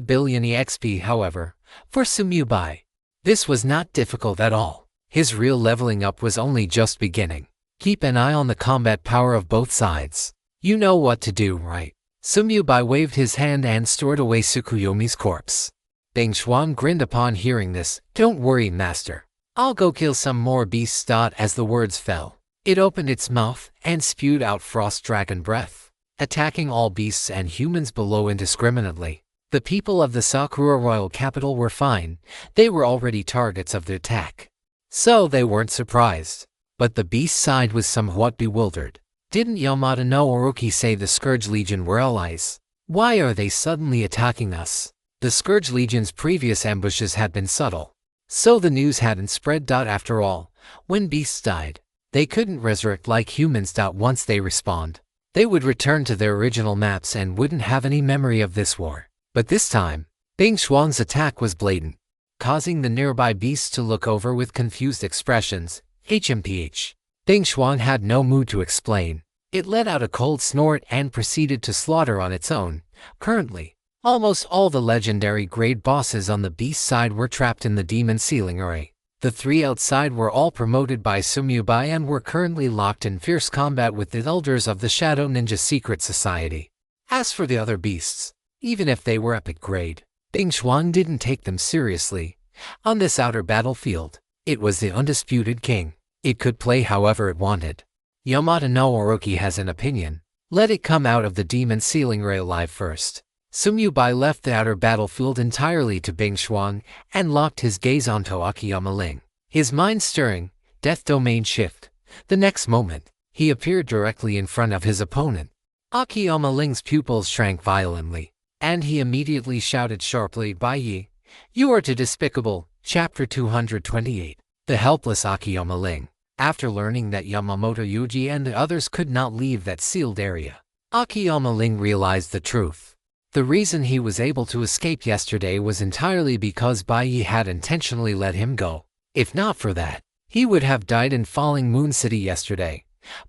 billion EXP. However, for Sumyubai, this was not difficult at all. His real leveling up was only just beginning. Keep an eye on the combat power of both sides. You know what to do, right? Sumyubai waved his hand and stored away Tsukuyomi's corpse. Bing Xuan grinned upon hearing this. Don't worry, master. I'll go kill some more beasts. As the words fell, it opened its mouth and spewed out frost dragon breath, attacking all beasts and humans below indiscriminately. The people of the Sakura Royal Capital were fine. They were already targets of the attack, so they weren't surprised. But the beast side was somewhat bewildered. Didn't Yamada no Orochi say the Scourge Legion were allies? Why are they suddenly attacking us? The Scourge Legion's previous ambushes had been subtle, so the news hadn't spread. After all, when beasts died, they couldn't resurrect like humans. Once they respawned, they would return to their original maps and wouldn't have any memory of this war. But this time, Bing Xuan's attack was blatant, causing the nearby beasts to look over with confused expressions. HMPH. Bing Xuan had no mood to explain. It let out a cold snort and proceeded to slaughter on its own. Currently, almost all the legendary grade bosses on the beast side were trapped in the demon ceiling array. The 3 outside were all promoted by Sumyubai and were currently locked in fierce combat with the elders of the Shadow Ninja Secret Society. As for the other beasts, even if they were epic grade, Bing Xuan didn't take them seriously. On this outer battlefield, it was the undisputed king. It could play however it wanted. Yamada no Orochi has an opinion. Let it come out of the demon ceiling array alive first. Sumyubai left the outer battlefield entirely to Bing Xuan and locked his gaze onto Akiyama Ling. His mind stirring, death domain shift. The next moment, he appeared directly in front of his opponent. Akiyama Ling's pupils shrank violently, and he immediately shouted sharply, Bai, you are too despicable. Chapter 228. The helpless Akiyama Ling. After learning that Yamamoto Yuji and the others could not leave that sealed area, Akiyama Ling realized the truth. The reason he was able to escape yesterday was entirely because Bai had intentionally let him go. If not for that, he would have died in Falling Moon City yesterday.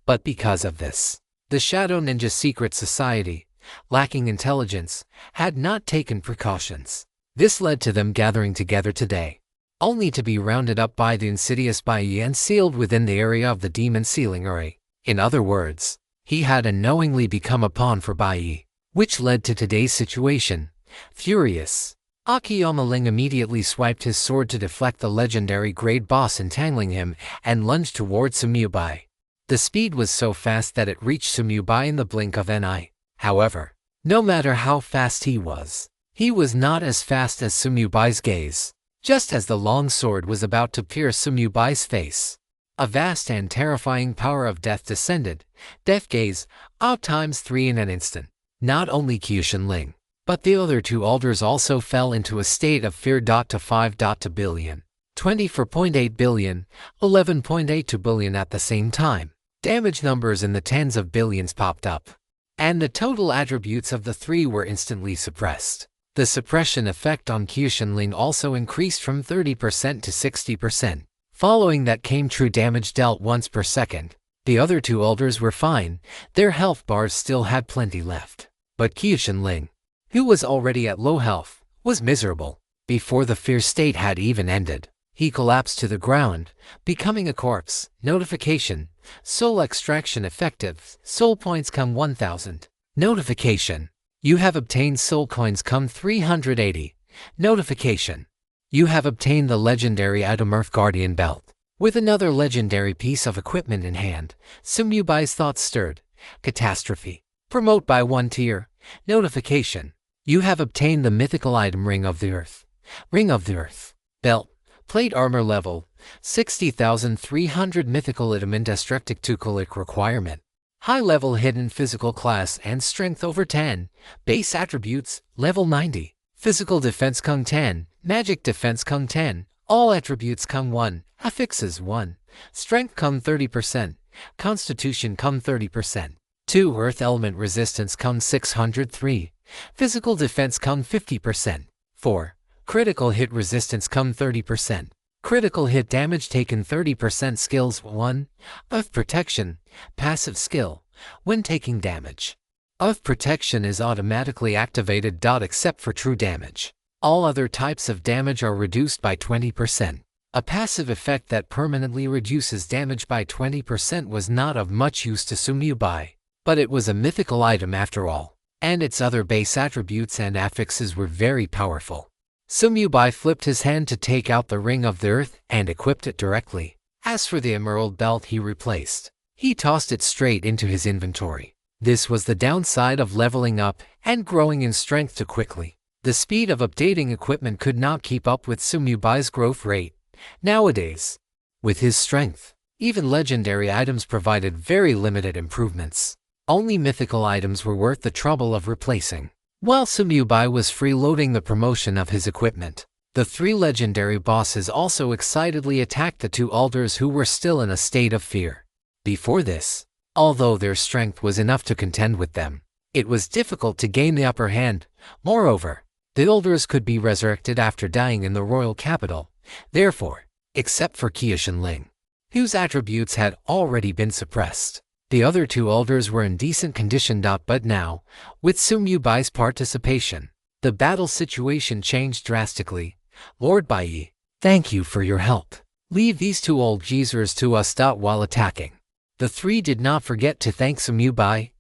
But because of this, the Shadow Ninja Secret Society, lacking intelligence, had not taken precautions. This led to them gathering together today, only to be rounded up by the insidious Bai and sealed within the area of the demon ceiling array. In other words, he had unknowingly become a pawn for Bai, which led to today's situation. Furious, Akiyama Ling immediately swiped his sword to deflect the legendary grade boss entangling him and lunged towards Sumyubai. The speed was so fast that it reached Sumyubai in the blink of an eye. However, no matter how fast he was not as fast as Sumyubai's gaze. Just as the long sword was about to pierce Sumyubai's face, a vast and terrifying power of death descended. Death gaze, out times 3 in an instant. Not only Kyushin Ling, but the other 2 elders also fell into a state of fear. To 5.2 billion, 24.8 billion, 11.82 billion at the same time. Damage numbers in the tens of billions popped up. and the total attributes of the three were instantly suppressed. The suppression effect on Kyushinling also increased from 30% to 60%. Following that came true damage dealt once per second. The other two elders were fine, their health bars still had plenty left. But Kyushinling, who was already at low health, was miserable. Before the fear state had even ended, he collapsed to the ground, becoming a corpse. Notification: soul extraction effective, soul points come 1000. Notification: you have obtained soul coins come 380. Notification: you have obtained the legendary item Earth Guardian Belt. With another legendary piece of equipment in hand, Sumyubai's thoughts stirred. Catastrophe. Promote by 1 tier. Notification: you have obtained the mythical item Ring of the Earth. Ring of the Earth. Belt. Plate armor level. 60,300 mythical item indestructible requirement. High level hidden physical class and strength over 10. Base attributes, level 90. Physical defense Kung 10. Magic defense Kung 10. All attributes Kung 1. Affixes 1. Strength Kung 30%. Constitution Kung 30%. 2. Earth element resistance Kung 603. Physical defense Kung 50%. 4. Critical hit resistance Kung 30%. Critical hit damage taken 30%. Skills 1. Earth protection. Passive skill. When taking damage, Earth protection is automatically activated. Except for true damage. All other types of damage are reduced by 20%. A passive effect that permanently reduces damage by 20% was not of much use to Sumyubai, but it was a mythical item after all, and its other base attributes and affixes were very powerful. Sumyubai flipped his hand to take out the Ring of the Earth and equipped it directly. As for the emerald belt he replaced, he tossed it straight into his inventory. This was the downside of leveling up and growing in strength too quickly. The speed of updating equipment could not keep up with Sumyubai's growth rate. Nowadays, with his strength, even legendary items provided very limited improvements. Only mythical items were worth the trouble of replacing. While Sumyubai was freeloading the promotion of his equipment, the 3 legendary bosses also excitedly attacked the 2 elders who were still in a state of fear. Before this, although their strength was enough to contend with them, it was difficult to gain the upper hand. Moreover, the elders could be resurrected after dying in the royal capital. Therefore, except for Kyushinling, whose attributes had already been suppressed, the other 2 elders were in decent condition. But now, with Sumyubai's participation, the battle situation changed drastically. Lord Bai, thank you for your help. Leave these 2 old geezers to us. While attacking, the 3 did not forget to thank Sumyubai.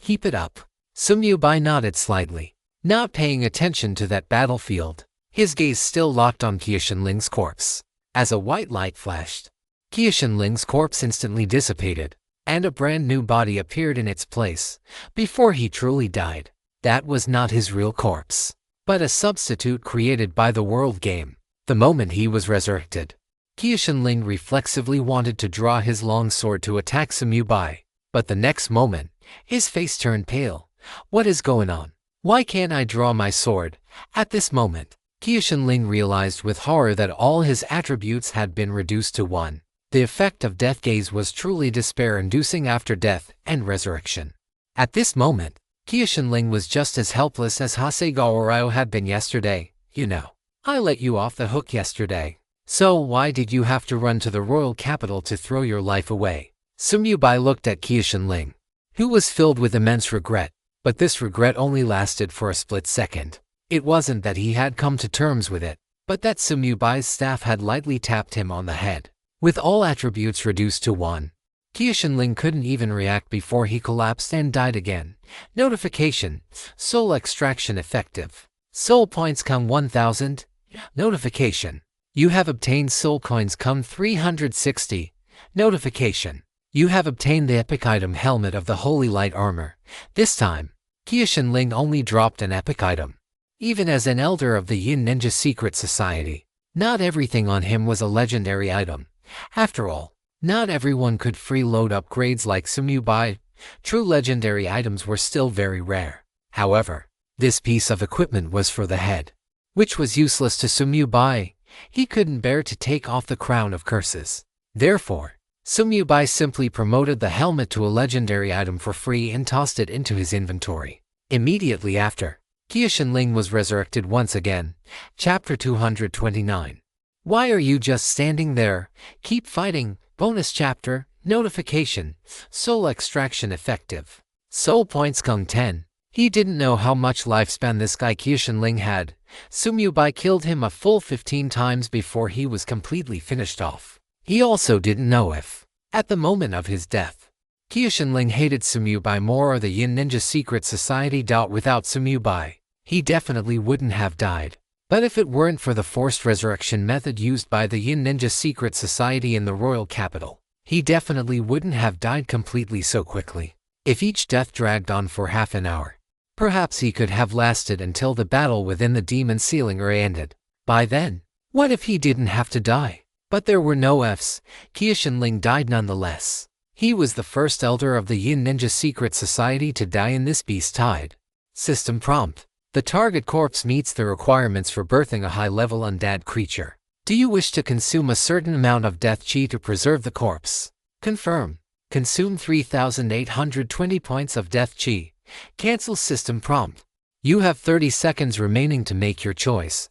Keep it up. Sumyubai nodded slightly, not paying attention to that battlefield, his gaze still locked on Kyushinling's corpse. As a white light flashed, Kyushinling's corpse instantly dissipated, and a brand new body appeared in its place. Before he truly died, that was not his real corpse, but a substitute created by the world game. The moment he was resurrected, Kyushinling reflexively wanted to draw his long sword to attack Sumyubai, but the next moment, his face turned pale. What is going on? Why can't I draw my sword? At this moment, Kyushinling realized with horror that all his attributes had been reduced to 1. The effect of Death Gaze was truly despair-inducing after death and resurrection. At this moment, Kyushinling was just as helpless as Hasegawa had been yesterday. You know, I let you off the hook yesterday. So why did you have to run to the royal capital to throw your life away? Sumyubai looked at Kyushinling, who was filled with immense regret, but this regret only lasted for a split second. It wasn't that he had come to terms with it, but that Sumyubai's staff had lightly tapped him on the head. With all attributes reduced to 1, Kyushinling couldn't even react before he collapsed and died again. Notification: soul extraction effective. Soul points come 1000. Notification: you have obtained soul coins come 360. Notification: you have obtained the epic item Helmet of the Holy Light Armor. This time, Kyushinling only dropped an epic item. Even as an elder of the Yin Ninja Secret Society, not everything on him was a legendary item. After all, not everyone could freeload upgrades like Sumyubai. True legendary items were still very rare. However, this piece of equipment was for the head, which was useless to Sumyubai. He couldn't bear to take off the crown of curses. Therefore, Sumyubai simply promoted the helmet to a legendary item for free and tossed it into his inventory. Immediately after, Qiushinling was resurrected once again. Chapter 229. Why are you just standing there? Keep fighting. Bonus chapter, notification, soul extraction effective. Soul points Kung 10. He didn't know how much lifespan this guy Qiushinling had. Sumyubai killed him a full 15 times before he was completely finished off. He also didn't know if, at the moment of his death, Qiushinling hated Sumyubai more or the Yin Ninja Secret Society. Without Sumyubai, he definitely wouldn't have died. But if it weren't for the forced resurrection method used by the Yin Ninja Secret Society in the royal capital, he definitely wouldn't have died completely so quickly. If each death dragged on for half an hour, perhaps he could have lasted until the battle within the demon ceiling array ended. By then, what if he didn't have to die? But there were no ifs. Qiushinling died nonetheless. He was the first elder of the Yin Ninja Secret Society to die in this beast tide. System prompt. The target corpse meets the requirements for birthing a high-level undead creature. Do you wish to consume a certain amount of death chi to preserve the corpse? Confirm. Consume 3,820 points of death chi. Cancel system prompt. You have 30 seconds remaining to make your choice.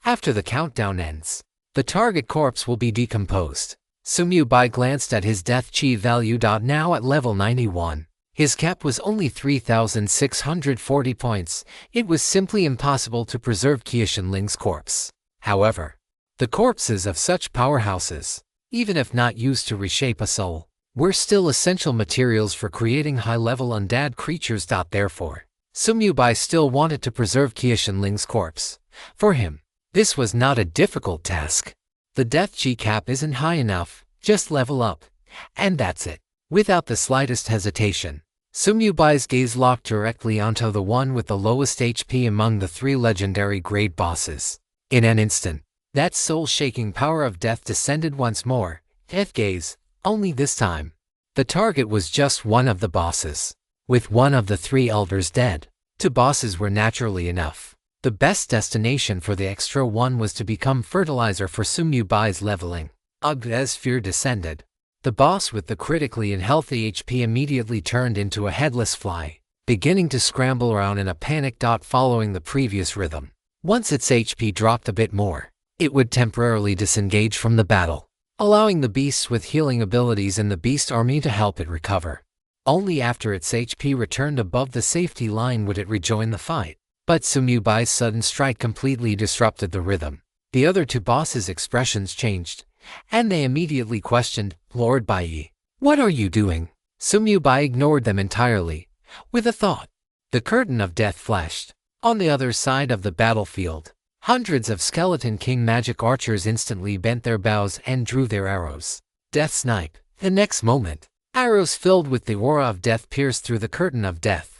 After the countdown ends, the target corpse will be decomposed. Sumyubai glanced at his death chi value. Now at level 91. His cap was only 3,640 points. It was simply impossible to preserve Qiushinling's corpse. However, the corpses of such powerhouses, even if not used to reshape a soul, were still essential materials for creating high-level undead creatures. Therefore, Sumyubai still wanted to preserve Qiushinling's corpse. For him, this was not a difficult task. The death chi cap isn't high enough, just level up, and that's it. Without the slightest hesitation, Sumyubai's gaze locked directly onto the one with the lowest HP among the 3 legendary grade bosses. In an instant, that soul-shaking power of death descended once more. Death gaze, only this time, the target was just one of the bosses. With one of the 3 elders dead, 2 bosses were naturally enough. The best destination for the extra one was to become fertilizer for Sumyubai's leveling. As fear descended, the boss with the critically unhealthy HP immediately turned into a headless fly, beginning to scramble around in a panic. Following the previous rhythm, once its HP dropped a bit more, it would temporarily disengage from the battle, allowing the beasts with healing abilities in the beast army to help it recover. Only after its HP returned above the safety line would it rejoin the fight. But Sumyubai's sudden strike completely disrupted the rhythm. The other 2 bosses' expressions changed, and they immediately questioned, Lord Bai, what are you doing? Sumyubai ignored them entirely. With a thought, the curtain of death flashed. On the other side of the battlefield, hundreds of Skeleton King magic archers instantly bent their bows and drew their arrows. Death snipe. The next moment, arrows filled with the aura of death pierced through the curtain of death,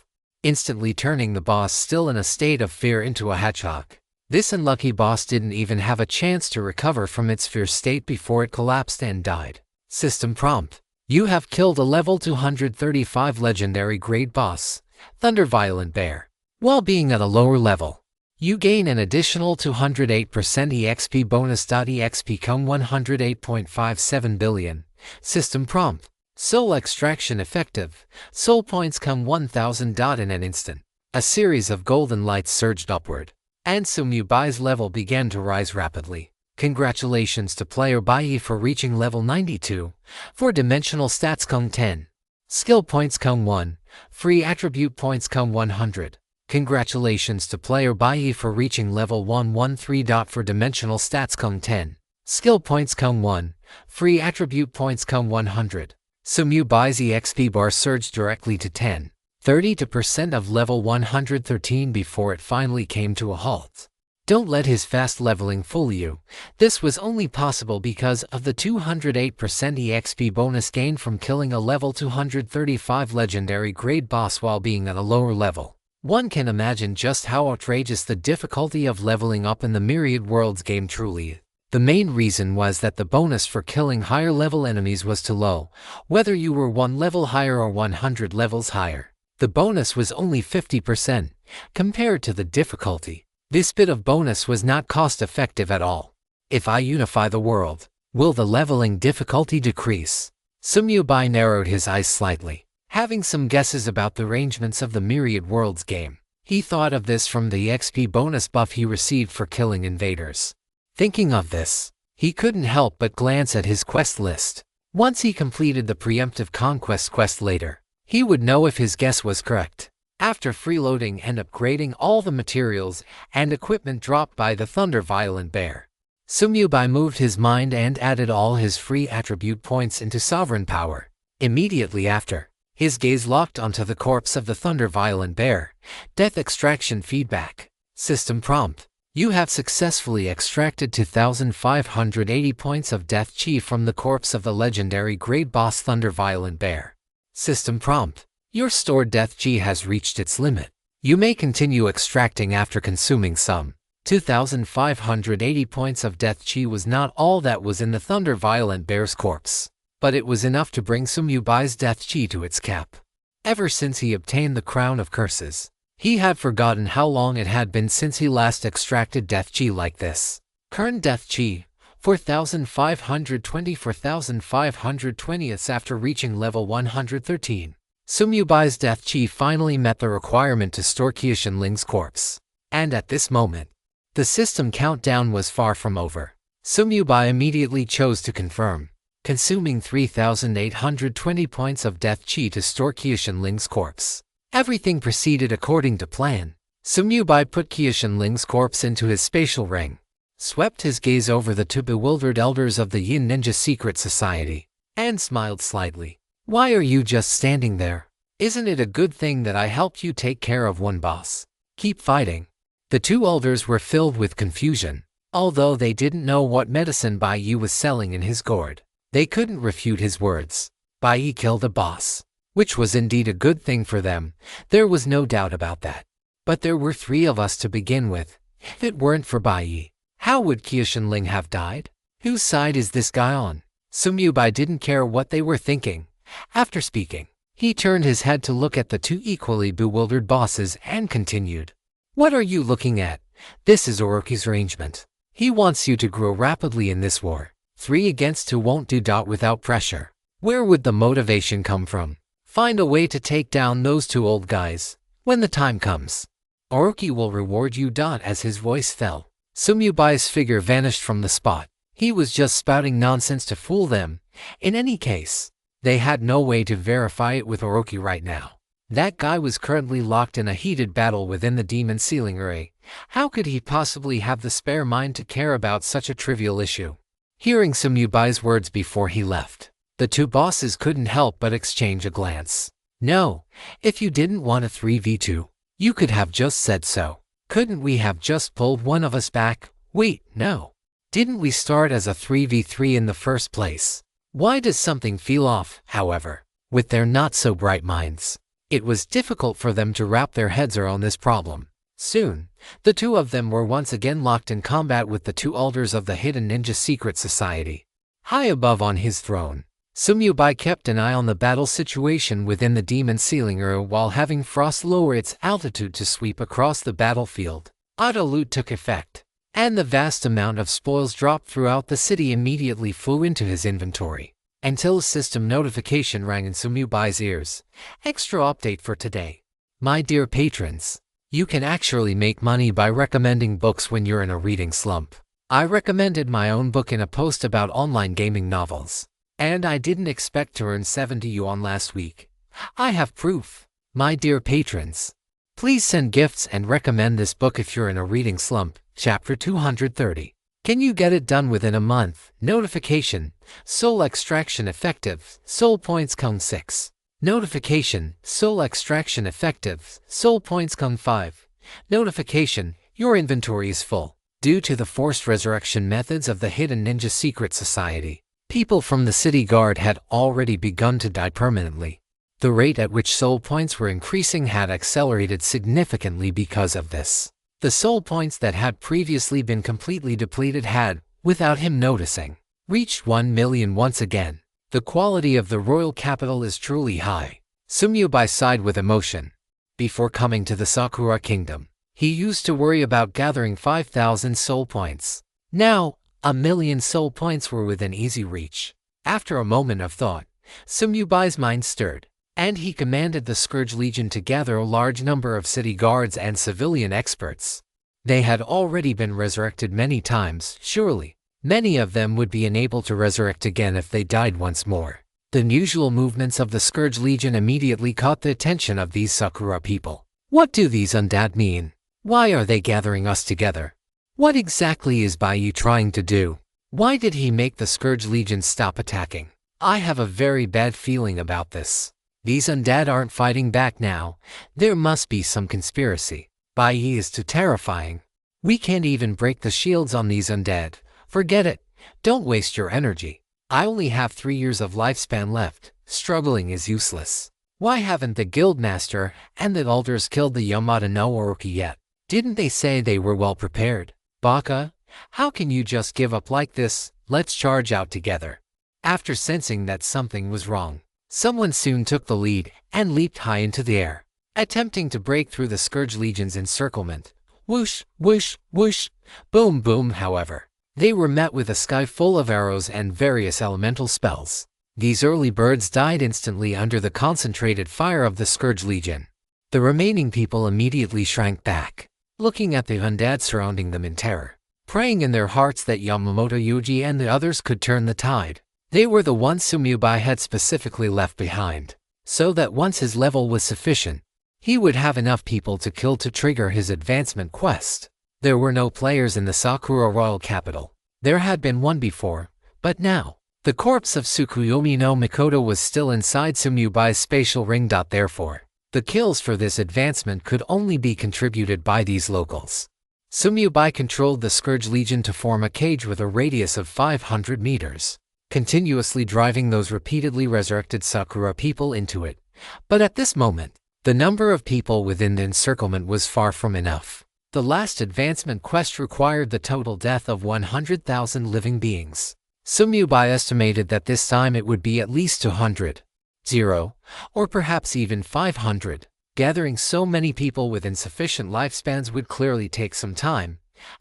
instantly turning the boss still in a state of fear into a hedgehog. This unlucky boss didn't even have a chance to recover from its fear state before it collapsed and died. System prompt. You have killed a level 235 legendary grade boss, Thunder Violent Bear. While being at a lower level, you gain an additional 208% EXP bonus. EXP come 108.57 billion. System prompt. Soul extraction effective. Soul points come 1000. In an instant, a series of golden lights surged upward, and Sumyubai's level began to rise rapidly. Congratulations to player Bai for reaching level 92. 4-dimensional stats come 10. Skill points come 1. Free attribute points come 100. Congratulations to player Bai for reaching level 113. 4-dimensional stats come 10. Skill points come 1. Free attribute points come 100. Sumyubai's EXP bar surged directly to 32% of level 113 before it finally came to a halt. Don't let his fast leveling fool you. This was only possible because of the 208% EXP bonus gained from killing a level 235 legendary grade boss while being at a lower level. One can imagine just how outrageous the difficulty of leveling up in the Myriad Worlds game truly is. The main reason was that the bonus for killing higher level enemies was too low, whether you were 1 level higher or 100 levels higher. The bonus was only 50% compared to the difficulty. This bit of bonus was not cost-effective at all. If I unify the world, will the leveling difficulty decrease? Sumyubai narrowed his eyes slightly, having some guesses about the arrangements of the Myriad Worlds game. He thought of this from the XP bonus buff he received for killing invaders. Thinking of this, he couldn't help but glance at his quest list. Once he completed the preemptive conquest quest later, he would know if his guess was correct. After freeloading and upgrading all the materials and equipment dropped by the Thunder Violent Bear, Sumyubai moved his mind and added all his free attribute points into Sovereign Power. Immediately after, his gaze locked onto the corpse of the Thunder Violent Bear. Death extraction feedback. System prompt. You have successfully extracted 2,580 points of death chi from the corpse of the legendary Great Boss Thunder Violent Bear. System prompt. Your stored death chi has reached its limit. You may continue extracting after consuming some. 2,580 points of death chi was not all that was in the Thunder Violent Bear's corpse, but it was enough to bring Sumyubai's death chi to its cap. Ever since he obtained the Crown of Curses, he had forgotten how long it had been since he last extracted death chi like this. Current death chi, 4,520 after reaching level 113. Sumyubai's death chi finally met the requirement to store Qiushinling's corpse. And at this moment, the system countdown was far from over. Sumyubai immediately chose to confirm, consuming 3,820 points of death chi to store Qiushinling's corpse. Everything proceeded according to plan. Sumyubai put Qiushinling's corpse into his spatial ring, swept his gaze over the two bewildered elders of the Yin Ninja Secret Society, and smiled slightly. Why are you just standing there? Isn't it a good thing that I helped you take care of one boss? Keep fighting. The two elders were filled with confusion. Although they didn't know what medicine Bai Yi was selling in his gourd, they couldn't refute his words. Bai Yi killed a boss, which was indeed a good thing for them. There was no doubt about that. But there were 3 of us to begin with. If it weren't for Bai Yi, how would Qiushinling have died? Whose side is this guy on? Sumyubai didn't care what they were thinking. After speaking, he turned his head to look at the 2 equally bewildered bosses and continued. What are you looking at? This is Orochi's arrangement. He wants you to grow rapidly in this war. 3 against 2 won't do. Without pressure. Where would the motivation come from? Find a way to take down those 2 old guys. When the time comes, Orochi will reward you. As his voice fell, Sumyubai's figure vanished from the spot. He was just spouting nonsense to fool them. In any case, they had no way to verify it with Orochi right now. That guy was currently locked in a heated battle within the demon ceiling array. How could he possibly have the spare mind to care about such a trivial issue? Hearing Sumyubai's words before he left, the 2 bosses couldn't help but exchange a glance. No, if you didn't want a 3v2, you could have just said so. Couldn't we have just pulled one of us back? Wait, no. Didn't we start as a 3v3 in the first place? Why does something feel off, however? With their not-so-bright minds, it was difficult for them to wrap their heads around this problem. Soon, the 2 of them were once again locked in combat with the 2 elders of the Hidden Ninja Secret Society. High above on his throne, Sumyubai kept an eye on the battle situation within the demon ceiling area while having Frost lower its altitude to sweep across the battlefield. Auto loot took effect, and the vast amount of spoils dropped throughout the city immediately flew into his inventory, until a system notification rang in Sumyubai's ears. Extra update for today. My dear patrons, you can actually make money by recommending books when you're in a reading slump. I recommended my own book in a post about online gaming novels, and I didn't expect to earn 70 yuan last week. I have proof. My dear patrons, please send gifts and recommend this book if you're in a reading slump. Chapter 230. Can you get it done within a month? Notification. Soul extraction effective. Soul points count 6. Notification. Soul extraction effective. Soul points count 5. Notification. Your inventory is full. Due to the forced resurrection methods of the Hidden Ninja Secret Society, people from the city guard had already begun to die permanently. The rate at which soul points were increasing had accelerated significantly because of this. The soul points that had previously been completely depleted had, without him noticing, reached 1 million once again. The quality of the royal capital is truly high. Sumyubai sighed with emotion. Before coming to the Sakura Kingdom, he used to worry about gathering 5,000 soul points. Now, 1 million soul points were within easy reach. After a moment of thought, Sumyubai's mind stirred, and he commanded the Scourge Legion to gather a large number of city guards and civilian experts. They had already been resurrected many times, surely. Many of them would be unable to resurrect again if they died once more. The unusual movements of the Scourge Legion immediately caught the attention of these Sakura people. What do these undead mean? Why are they gathering us together? What exactly is Baiyu trying to do? Why did he make the Scourge Legion stop attacking? I have a very bad feeling about this. These undead aren't fighting back now. There must be some conspiracy. Baiyu is too terrifying. We can't even break the shields on these undead. Forget it. Don't waste your energy. I only have 3 years of lifespan left. Struggling is useless. Why haven't the guildmaster and the elders killed the Yamada no Orochi yet? Didn't they say they were well prepared? Baka, how can you just give up like this? Let's charge out together. After sensing that something was wrong, someone soon took the lead and leaped high into the air, attempting to break through the Scourge Legion's encirclement. Whoosh, whoosh, whoosh, boom, boom. However, they were met with a sky full of arrows and various elemental spells. These early birds died instantly under the concentrated fire of the Scourge Legion. The remaining people immediately shrank back, looking at the undead surrounding them in terror, praying in their hearts that Yamamoto Yuji and the others could turn the tide. They were the ones Sumyubai had specifically left behind, so that once his level was sufficient, he would have enough people to kill to trigger his advancement quest. There were no players in the Sakura royal capital. There had been one before, but now, the corpse of Tsukuyomi no Mikoto was still inside Sumyubai's spatial ring. Therefore, the kills for this advancement could only be contributed by these locals. Sumyubai controlled the Scourge Legion to form a cage with a radius of 500 meters, continuously driving those repeatedly resurrected Sakura people into it. But at this moment, the number of people within the encirclement was far from enough. The last advancement quest required the total death of 100,000 living beings. Sumyubai estimated that this time it would be at least 200, 0, or perhaps even 500. Gathering so many people with insufficient lifespans would clearly take some time.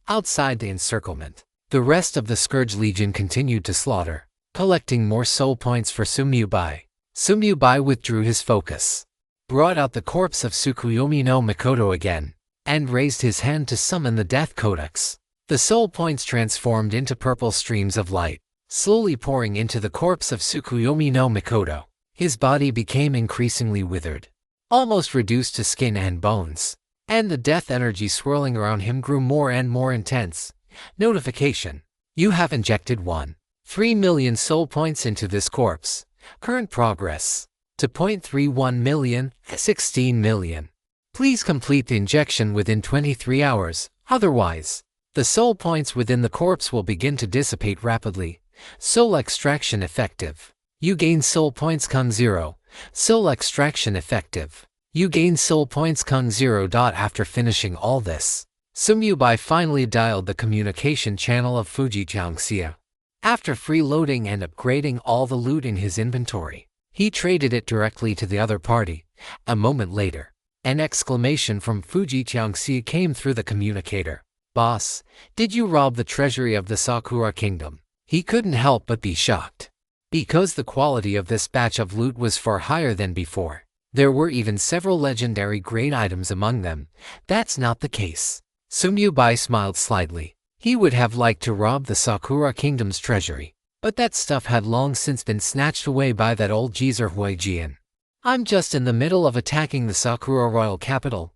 Outside the encirclement, the rest of the Scourge Legion continued to slaughter, collecting more soul points for Sumyubai. Sumyubai withdrew his focus, brought out the corpse of Tsukuyomi no Mikoto again, and raised his hand to summon the Death Codex. The soul points transformed into purple streams of light, slowly pouring into the corpse of Tsukuyomi no Mikoto. His body became increasingly withered, almost reduced to skin and bones, and the death energy swirling around him grew more and more intense. Notification: you have injected 1.3 million soul points into this corpse. Current progress to 0.31 million, 16 million. Please complete the injection within 23 hours, otherwise, the soul points within the corpse will begin to dissipate rapidly. Soul extraction effective. You gain soul points Kung 0. Soul extraction effective. You gain soul points Kung 0. After finishing all this, Sumyubai finally dialed the communication channel of Fuji Jiangxia. After freeloading and upgrading all the loot in his inventory, he traded it directly to the other party. A moment later, an exclamation from Fuji Jiangxia came through the communicator. Boss, did you rob the treasury of the Sakura Kingdom? He couldn't help but be shocked, because the quality of this batch of loot was far higher than before. There were even several legendary grade items among them. That's not the case. Sumyubai smiled slightly. He would have liked to rob the Sakura Kingdom's treasury, but that stuff had long since been snatched away by that old geezer Huijian. I'm just in the middle of attacking the Sakura royal capital.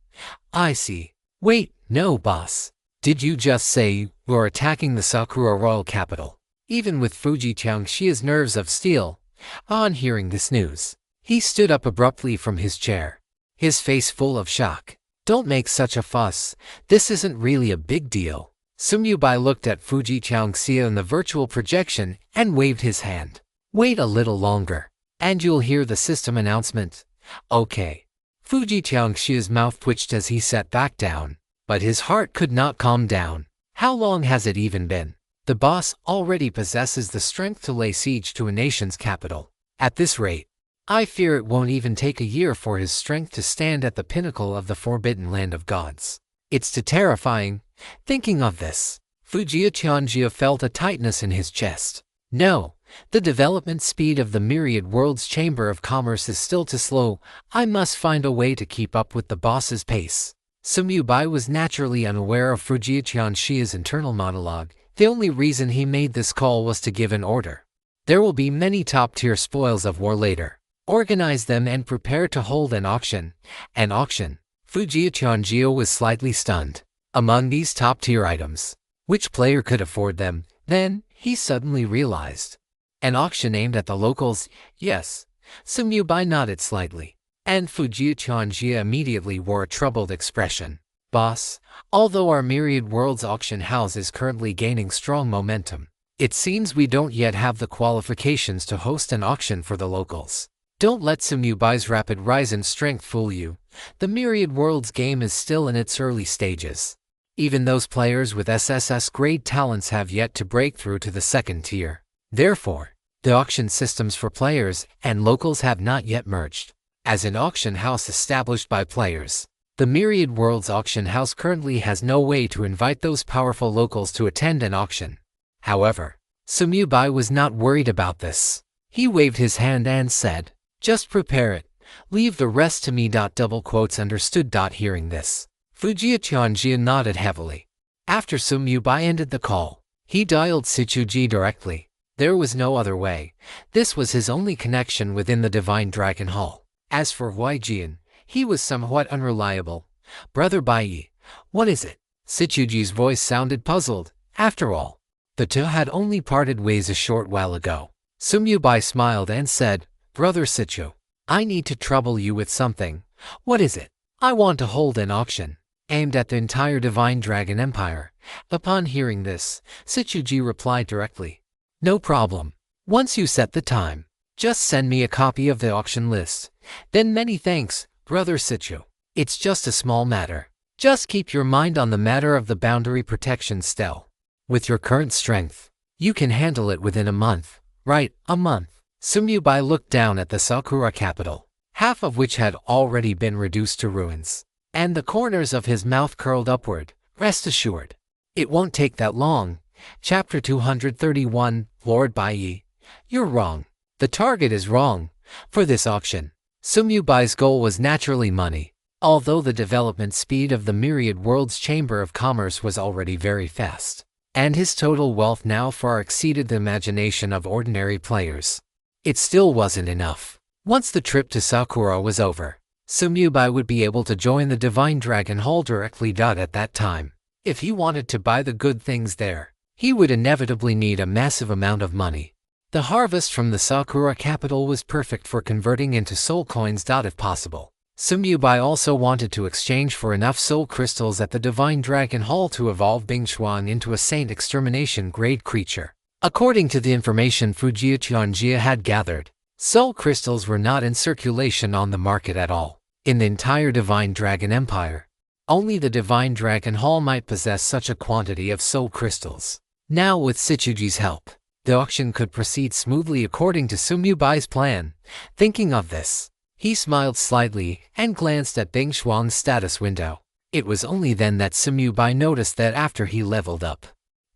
I see. Wait, no boss. Did you just say you're attacking the Sakura royal capital? Even with Fuji Jiangxia's nerves of steel, on hearing this news, he stood up abruptly from his chair, his face full of shock. Don't make such a fuss. This isn't really a big deal. Sumyubai looked at Fuji Jiangxia in the virtual projection and waved his hand. Wait a little longer, and you'll hear the system announcement. Okay. Fuji Jiangxia's mouth twitched as he sat back down, but his heart could not calm down. How long has it even been? The boss already possesses the strength to lay siege to a nation's capital. At this rate, I fear it won't even take a year for his strength to stand at the pinnacle of the forbidden land of gods. It's too terrifying. Thinking of this, Fuji Jiangxia felt a tightness in his chest. No, The development speed of the Myriad Worlds Chamber of Commerce is still too slow. I must find a way to keep up with the boss's pace. Sumyubai was naturally unaware of Fujiya Qianshi's internal monologue. The only reason he made this call was to give an order. There will be many top-tier spoils of war later. Organize them and prepare to hold an auction. An auction? Fujiya Qianjia was slightly stunned. Among these top-tier items, which player could afford them? Then, he suddenly realized. An auction aimed at the locals? Yes. Sumyubai nodded slightly. And Fujiya Qianjia immediately wore a troubled expression. Boss, although our Myriad Worlds auction house is currently gaining strong momentum, it seems we don't yet have the qualifications to host an auction for the locals. Don't let Sumyubai's rapid rise in strength fool you. The Myriad Worlds game is still in its early stages. Even those players with SSS grade talents have yet to break through to the second tier. Therefore, the auction systems for players and locals have not yet merged. As an auction house established by players, the Myriad Worlds auction house currently has no way to invite those powerful locals to attend an auction. However, Sumyubai was not worried about this. He waved his hand and said, "Just prepare it. Leave the rest to me." Understood. Hearing this, Fujiya Qianjia nodded heavily. After Sumyubai ended the call, he dialed Shichuji directly. There was no other way. This was his only connection within the Divine Dragon Hall. As for Huaijian, he was somewhat unreliable. "Brother Baiyi, what is it?" Shichuji's voice sounded puzzled. After all, the two had only parted ways a short while ago. Sumyubai smiled and said, "Brother Shichu, I need to trouble you with something." "What is it?" "I want to hold an auction, aimed at the entire Divine Dragon Empire." Upon hearing this, Shichuji replied directly, "No problem. Once you set the time, just send me a copy of the auction list. Then many thanks, Brother Shichu. It's just a small matter. Just keep your mind on the matter of the boundary protection still. With your current strength, you can handle it within a month." "Right, a month." Sumyubai looked down at the Sakura capital, half of which had already been reduced to ruins, and the corners of his mouth curled upward. "Rest assured, it won't take that long." Chapter 231, Lord Baiyi. "You're wrong. The target is wrong. For this auction, Sumyubai's goal was naturally money. Although the development speed of the Myriad Worlds Chamber of Commerce was already very fast, and his total wealth now far exceeded the imagination of ordinary players, it still wasn't enough. Once the trip to Sakura was over, Sumyubai would be able to join the Divine Dragon Hall directly. At that time, if he wanted to buy the good things there, he would inevitably need a massive amount of money. The harvest from the Sakura capital was perfect for converting into soul coins. If possible, Sumyubai also wanted to exchange for enough soul crystals at the Divine Dragon Hall to evolve Bingshuang into a saint extermination grade creature. According to the information Fujiya Qianjia had gathered, soul crystals were not in circulation on the market at all. In the entire Divine Dragon Empire, only the Divine Dragon Hall might possess such a quantity of soul crystals. Now with Shichuji's help, the auction could proceed smoothly according to Sumyubai's plan. Thinking of this, he smiled slightly and glanced at Bingshuang's status window. It was only then that Sumyubai noticed that after he leveled up,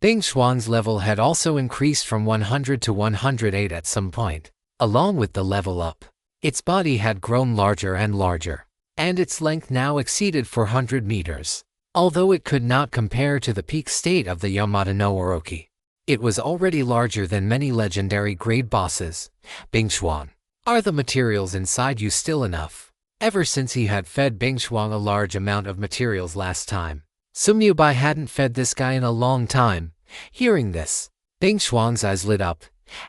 Bingshuang's level had also increased from 100 to 108 at some point. Along with the level up, its body had grown larger and larger, and its length now exceeded 400 meters. Although it could not compare to the peak state of the Yamata no Orochi, it was already larger than many legendary grade bosses. "Bingshuang, are the materials inside you still enough?" Ever since he had fed Bingshuang a large amount of materials last time, Sumyubai hadn't fed this guy in a long time. Hearing this, Bingshuang's eyes lit up,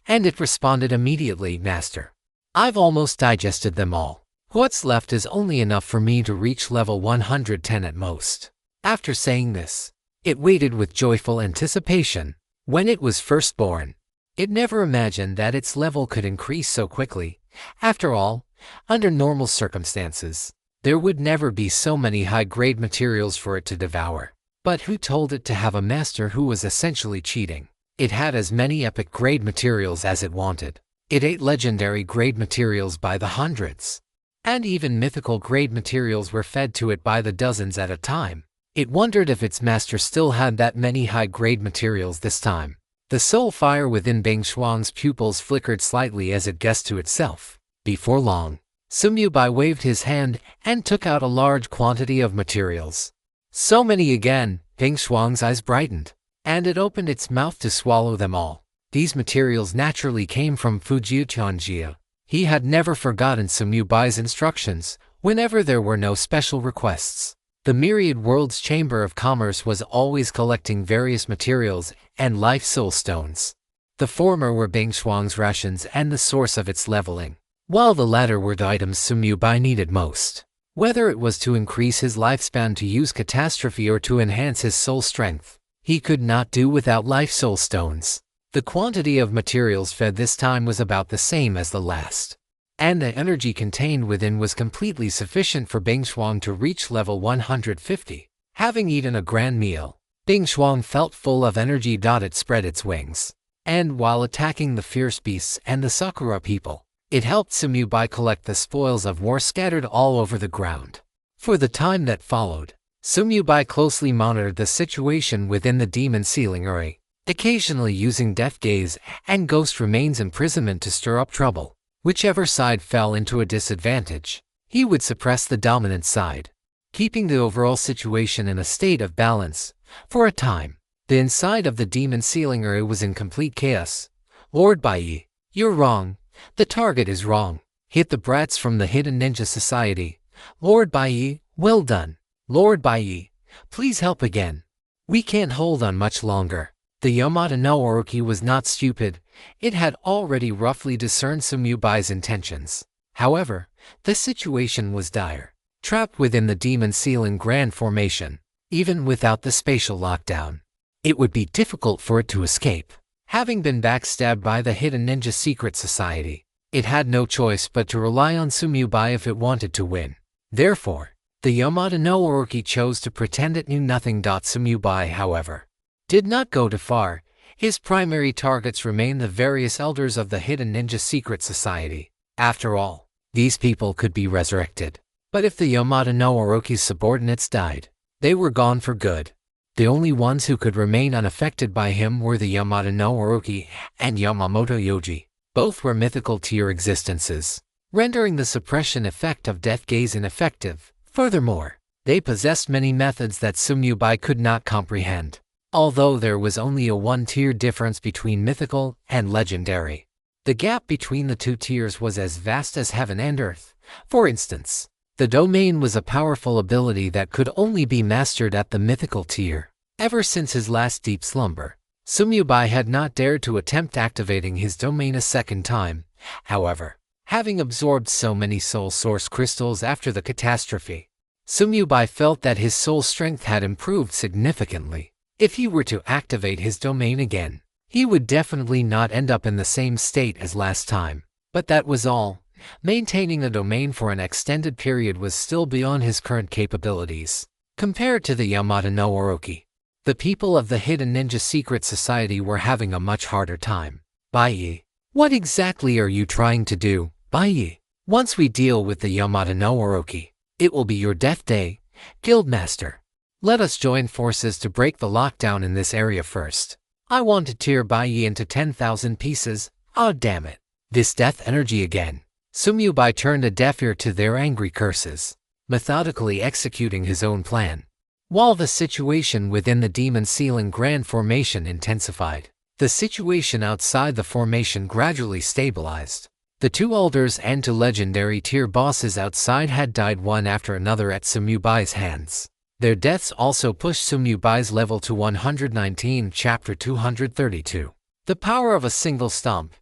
and it responded immediately, "Master, I've almost digested them all. What's left is only enough for me to reach level 110 at most." After saying this, it waited with joyful anticipation. When it was first born, it never imagined that its level could increase so quickly. After all, under normal circumstances, there would never be so many high-grade materials for it to devour. But who told it to have a master who was essentially cheating? It had as many epic-grade materials as it wanted. It ate legendary-grade materials by the hundreds, and even mythical-grade materials were fed to it by the dozens at a time. It wondered if its master still had that many high-grade materials this time. The soul fire within Bing Shuang's pupils flickered slightly as it guessed to itself. Before long, Sumyubai waved his hand and took out a large quantity of materials. So many again, Bing Shuang's eyes brightened, and it opened its mouth to swallow them all. These materials naturally came from Fujiu Tianjia. He had never forgotten Sumyubai's instructions whenever there were no special requests. The Myriad Worlds Chamber of Commerce was always collecting various materials and life soul stones. The former were Bing Shuang's rations and the source of its leveling, while the latter were the items Sumyubai needed most. Whether it was to increase his lifespan, to use catastrophe, or to enhance his soul strength, he could not do without life soul stones. The quantity of materials fed this time was about the same as the last, and the energy contained within was completely sufficient for Bing Shuang to reach level 150. Having eaten a grand meal, Bing Shuang felt full of energy. It spread its wings, and while attacking the fierce beasts and the Sakura people, it helped Sumyubai collect the spoils of war scattered all over the ground. For the time that followed, Sumyubai closely monitored the situation within the demon ceiling array, occasionally using death gaze and ghost remains imprisonment to stir up trouble. Whichever side fell into a disadvantage, he would suppress the dominant side, keeping the overall situation in a state of balance. For a time, the inside of the demon ceiling array was in complete chaos. Lord Bai, you're wrong. The target is wrong. Hit the brats from the Hidden Ninja Society. Lord Bai, well done. Lord Bai, please help again. We can't hold on much longer. The Yamata no Orochi was not stupid. It had already roughly discerned Sumyubai's intentions. However, the situation was dire. Trapped within the demon ceiling grand formation, even without the spatial lockdown, it would be difficult for it to escape. Having been backstabbed by the Hidden Ninja Secret Society, it had no choice but to rely on Sumyubai if it wanted to win. Therefore, the Yamata no Orochi chose to pretend it knew nothing. Sumyubai, however, did not go too far. His primary targets remained the various elders of the Hidden Ninja Secret Society. After all, these people could be resurrected. But if the Yamata no Orochi's subordinates died, they were gone for good. The only ones who could remain unaffected by him were the Yamata no Orochi and Yamamoto Yoji. Both were mythical tier existences, rendering the suppression effect of death gaze ineffective. Furthermore, they possessed many methods that Sumyubai could not comprehend. Although there was only a one-tier difference between mythical and legendary, the gap between the two tiers was as vast as heaven and earth. For instance, the domain was a powerful ability that could only be mastered at the mythical tier. Ever since his last deep slumber, Sumyubai had not dared to attempt activating his domain a second time. However, having absorbed so many soul source crystals after the catastrophe, Sumyubai felt that his soul strength had improved significantly. If he were to activate his domain again, he would definitely not end up in the same state as last time. But that was all. Maintaining a domain for an extended period was still beyond his current capabilities. Compared to the Yamata no Orochi, the people of the Hidden Ninja Secret Society were having a much harder time. Bai, what exactly are you trying to do? Bai, once we deal with the Yamata no Orochi, it will be your death day, Guildmaster. Let us join forces to break the lockdown in this area first. I want to tear Bai into 10,000 pieces. Ah, damn it. This death energy again. Sumyubai turned a deaf ear to their angry curses, methodically executing his own plan. While the situation within the demon ceiling grand formation intensified, the situation outside the formation gradually stabilized. The two elders and two legendary tier bosses outside had died one after another at Sumyubai's hands. Their deaths also pushed Sumyubai's level to 119. Chapter 232. The Power of a Single Stomp.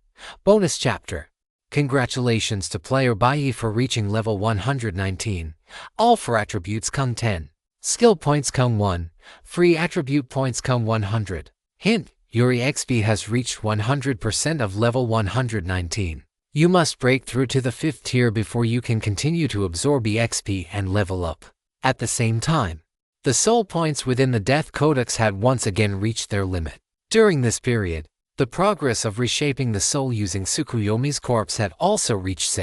Bonus Chapter. Congratulations to player Bai for reaching level 119. All for attributes come 10. Skill points come 1. Free attribute points come 100. Hint, your XP has reached 100% of level 119. You must break through to the 5th tier before you can continue to absorb XP and level up. At the same time, the soul points within the Death Codex had once again reached their limit. During this period, the progress of reshaping the soul using Tsukuyomi's corpse had also reached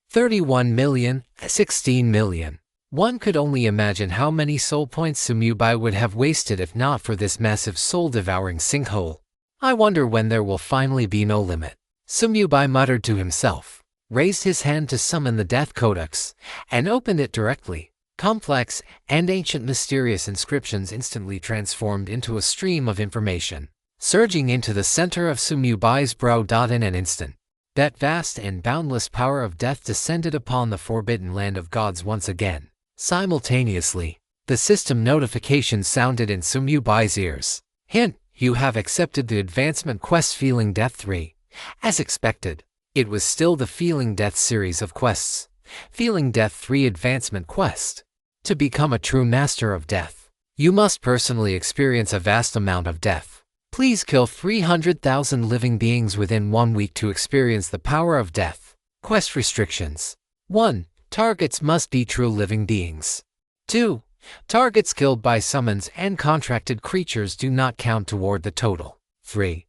31 million, 16 million. One could only imagine how many soul points Sumyubai would have wasted if not for this massive soul-devouring sinkhole. I wonder when there will finally be no limit. Sumyubai muttered to himself, raised his hand to summon the Death Codex, and opened it directly. Complex and ancient mysterious inscriptions instantly transformed into a stream of information, surging into the center of Sumyubai's brow. In an instant, that vast and boundless power of death descended upon the forbidden land of gods once again. Simultaneously, the system notification sounded in Sumyubai's ears. Hint: you have accepted the advancement quest Feeling Death 3. As expected, it was still the Feeling Death series of quests. Feeling Death 3 Advancement Quest. To become a true master of death, you must personally experience a vast amount of death. Please kill 300,000 living beings within 1 week to experience the power of death. Quest restrictions. 1. Targets must be true living beings. 2. Targets killed by summons and contracted creatures do not count toward the total. 3.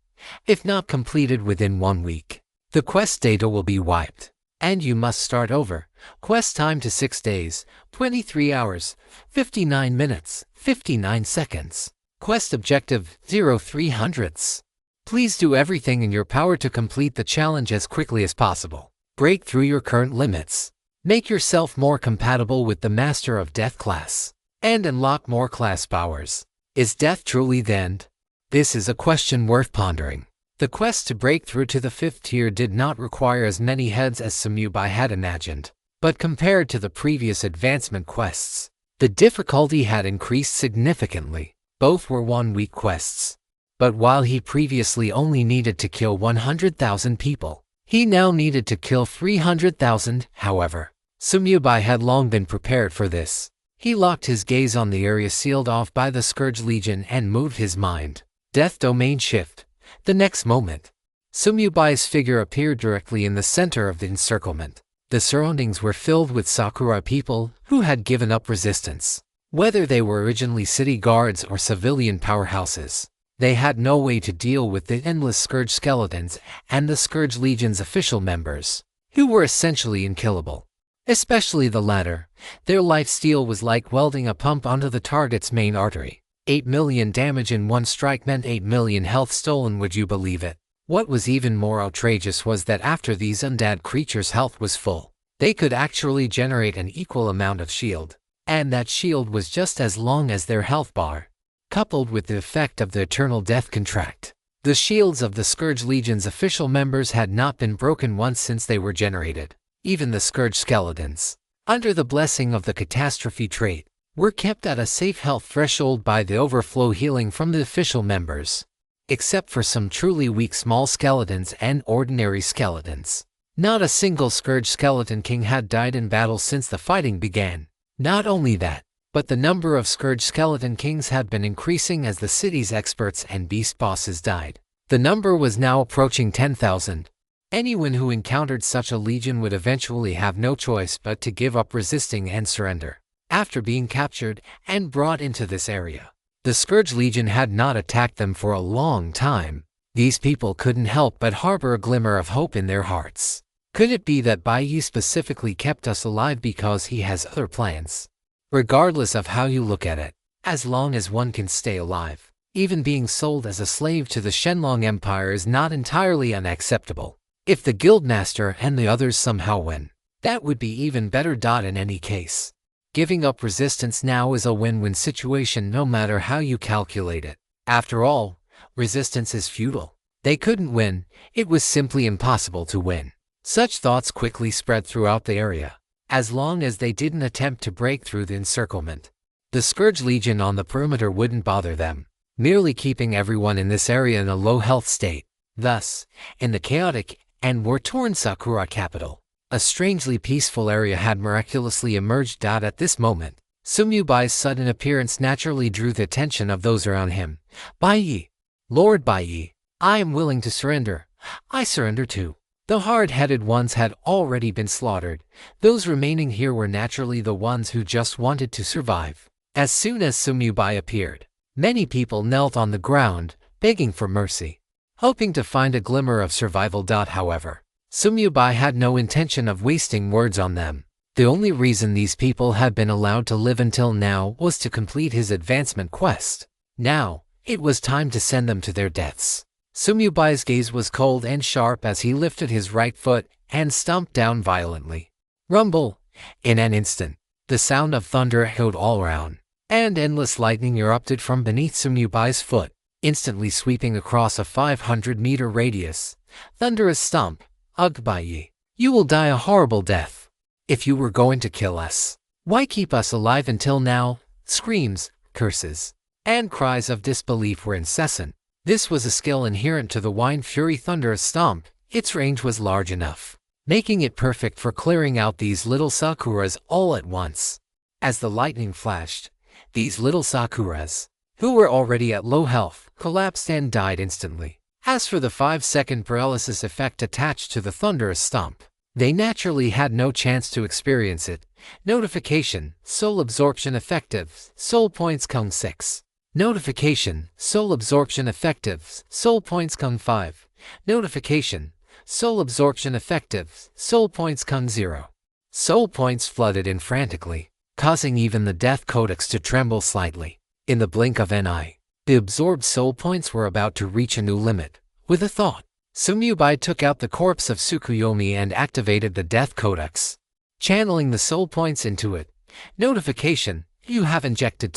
If not completed within 1 week, the quest data will be wiped, and you must start over. Quest time to 6 days, 23 hours, 59 minutes, 59 seconds. Quest objective 0.03. Please do everything in your power to complete the challenge as quickly as possible. Break through your current limits. Make yourself more compatible with the Master of Death class, and unlock more class powers. Is death truly the end? This is a question worth pondering. The quest to break through to the 5th tier did not require as many heads as Sumyubai had imagined, but compared to the previous advancement quests, the difficulty had increased significantly. Both were 1-week quests. But while he previously only needed to kill 100,000 people, he now needed to kill 300,000. However, Sumyubai had long been prepared for this. He locked his gaze on the area sealed off by the Scourge Legion and moved his mind. Death domain shift. The next moment, Sumyubai's figure appeared directly in the center of the encirclement. The surroundings were filled with Sakurai people who had given up resistance. Whether they were originally city guards or civilian powerhouses, they had no way to deal with the endless Scourge skeletons and the Scourge Legion's official members, who were essentially unkillable. Especially the latter. Their lifesteal was like welding a pump onto the target's main artery. 8 million damage in one strike meant 8 million health stolen, would you believe it? What was even more outrageous was that after these undead creatures' health was full, they could actually generate an equal amount of shield. And that shield was just as long as their health bar. Coupled with the effect of the Eternal Death Contract, the shields of the Scourge Legion's official members had not been broken once since they were generated. Even the Scourge Skeletons, under the blessing of the Catastrophe trait, were kept at a safe health threshold by the overflow healing from the official members. Except for some truly weak small skeletons and ordinary skeletons, not a single Scourge Skeleton King had died in battle since the fighting began. Not only that, but the number of Scourge Skeleton Kings had been increasing as the city's experts and beast bosses died. The number was now approaching 10,000. Anyone who encountered such a legion would eventually have no choice but to give up resisting and surrender. After being captured and brought into this area, the Scourge Legion had not attacked them for a long time. These people couldn't help but harbor a glimmer of hope in their hearts. Could it be that Baiyi specifically kept us alive because he has other plans? Regardless of how you look at it, as long as one can stay alive, even being sold as a slave to the Shenlong Empire is not entirely unacceptable. If the Guildmaster and the others somehow win, that would be even better. In any case, giving up resistance now is a win-win situation no matter how you calculate it. After all, resistance is futile. They couldn't win, it was simply impossible to win. Such thoughts quickly spread throughout the area. As long as they didn't attempt to break through the encirclement, the Scourge Legion on the perimeter wouldn't bother them, merely keeping everyone in this area in a low health state. Thus, in the chaotic and war-torn Sakura capital, a strangely peaceful area had miraculously emerged. At this moment, Sumyubai's sudden appearance naturally drew the attention of those around him. Baiyi, Lord Baiyi, I am willing to surrender. I surrender too. The hard-headed ones had already been slaughtered. Those remaining here were naturally the ones who just wanted to survive. As soon as Sumyubai appeared, many people knelt on the ground, begging for mercy, hoping to find a glimmer of survival. However, Sumyubai had no intention of wasting words on them. The only reason these people had been allowed to live until now was to complete his advancement quest. Now, it was time to send them to their deaths. Sumyubai's gaze was cold and sharp as he lifted his right foot and stomped down violently. Rumble! In an instant, the sound of thunder echoed all around, and endless lightning erupted from beneath Sumyubai's foot, instantly sweeping across a 500-meter radius. Thunderous stomp! Ugh, Bai, you will die a horrible death. If you were going to kill us, why keep us alive until now? Screams, curses, and cries of disbelief were incessant. This was a skill inherent to the Wind Fury Thunderous Stomp. Its range was large enough, making it perfect for clearing out these little sakuras all at once. As the lightning flashed, these little sakuras, who were already at low health, collapsed and died instantly. As for the 5-second paralysis effect attached to the Thunderous Stomp, they naturally had no chance to experience it. Notification, Soul Absorption Effective, Soul Points Kung 6. Notification, Soul Absorption Effective, Soul Points Kung 5. Notification, Soul Absorption Effective, Soul Points Kung 0. Soul points flooded in frantically, causing even the Death Codex to tremble slightly. In the blink of an eye, the absorbed soul points were about to reach a new limit. With a thought, Sumyubai took out the corpse of Tsukuyomi and activated the Death Codex, channeling the soul points into it. Notification, you have injected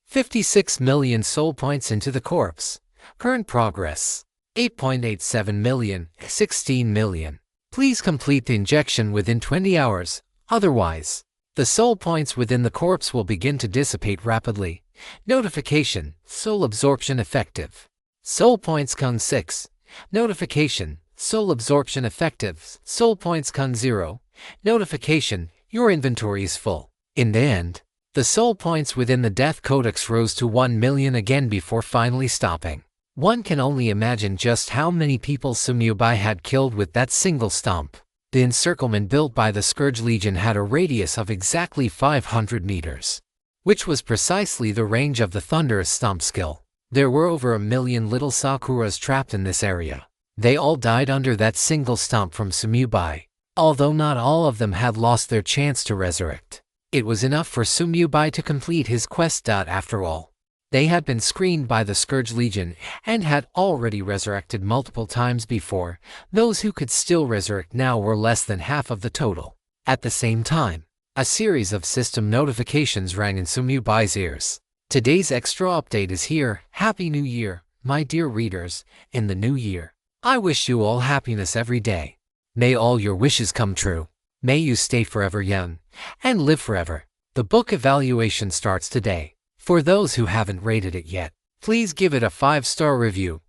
56 million soul points into the corpse. Current progress, 8.87 million, 16 million. Please complete the injection within 20 hours, otherwise, the soul points within the corpse will begin to dissipate rapidly. Notification, Soul Absorption Effective. Soul Points Kung 6. Notification, Soul Absorption Effective, Soul Points Kung 0. Notification, your inventory is full. In the end, the soul points within the Death Codex rose to 1 million again before finally stopping. One can only imagine just how many people Sumyubai had killed with that single stomp. The encirclement built by the Scourge Legion had a radius of exactly 500 meters, which was precisely the range of the Thunderous Stomp skill. There were over 1 million little sakuras trapped in this area. They all died under that single stomp from Sumyubai, although not all of them had lost their chance to resurrect. It was enough for Sumyubai to complete his quest. After all, they had been screened by the Scourge Legion and had already resurrected multiple times before. Those who could still resurrect now were less than half of the total. At the same time, a series of system notifications rang in Sumyubai's ears. Today's extra update is here. Happy New Year, my dear readers. In the new year, I wish you all happiness every day. May all your wishes come true. May you stay forever young and live forever. The book evaluation starts today. For those who haven't rated it yet, please give it a 5-star review.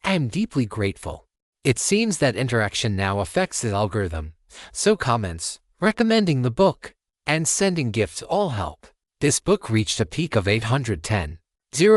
I am deeply grateful. It seems that interaction now affects the algorithm, so comments, recommending the book, and sending gifts all help. This book reached a peak of 810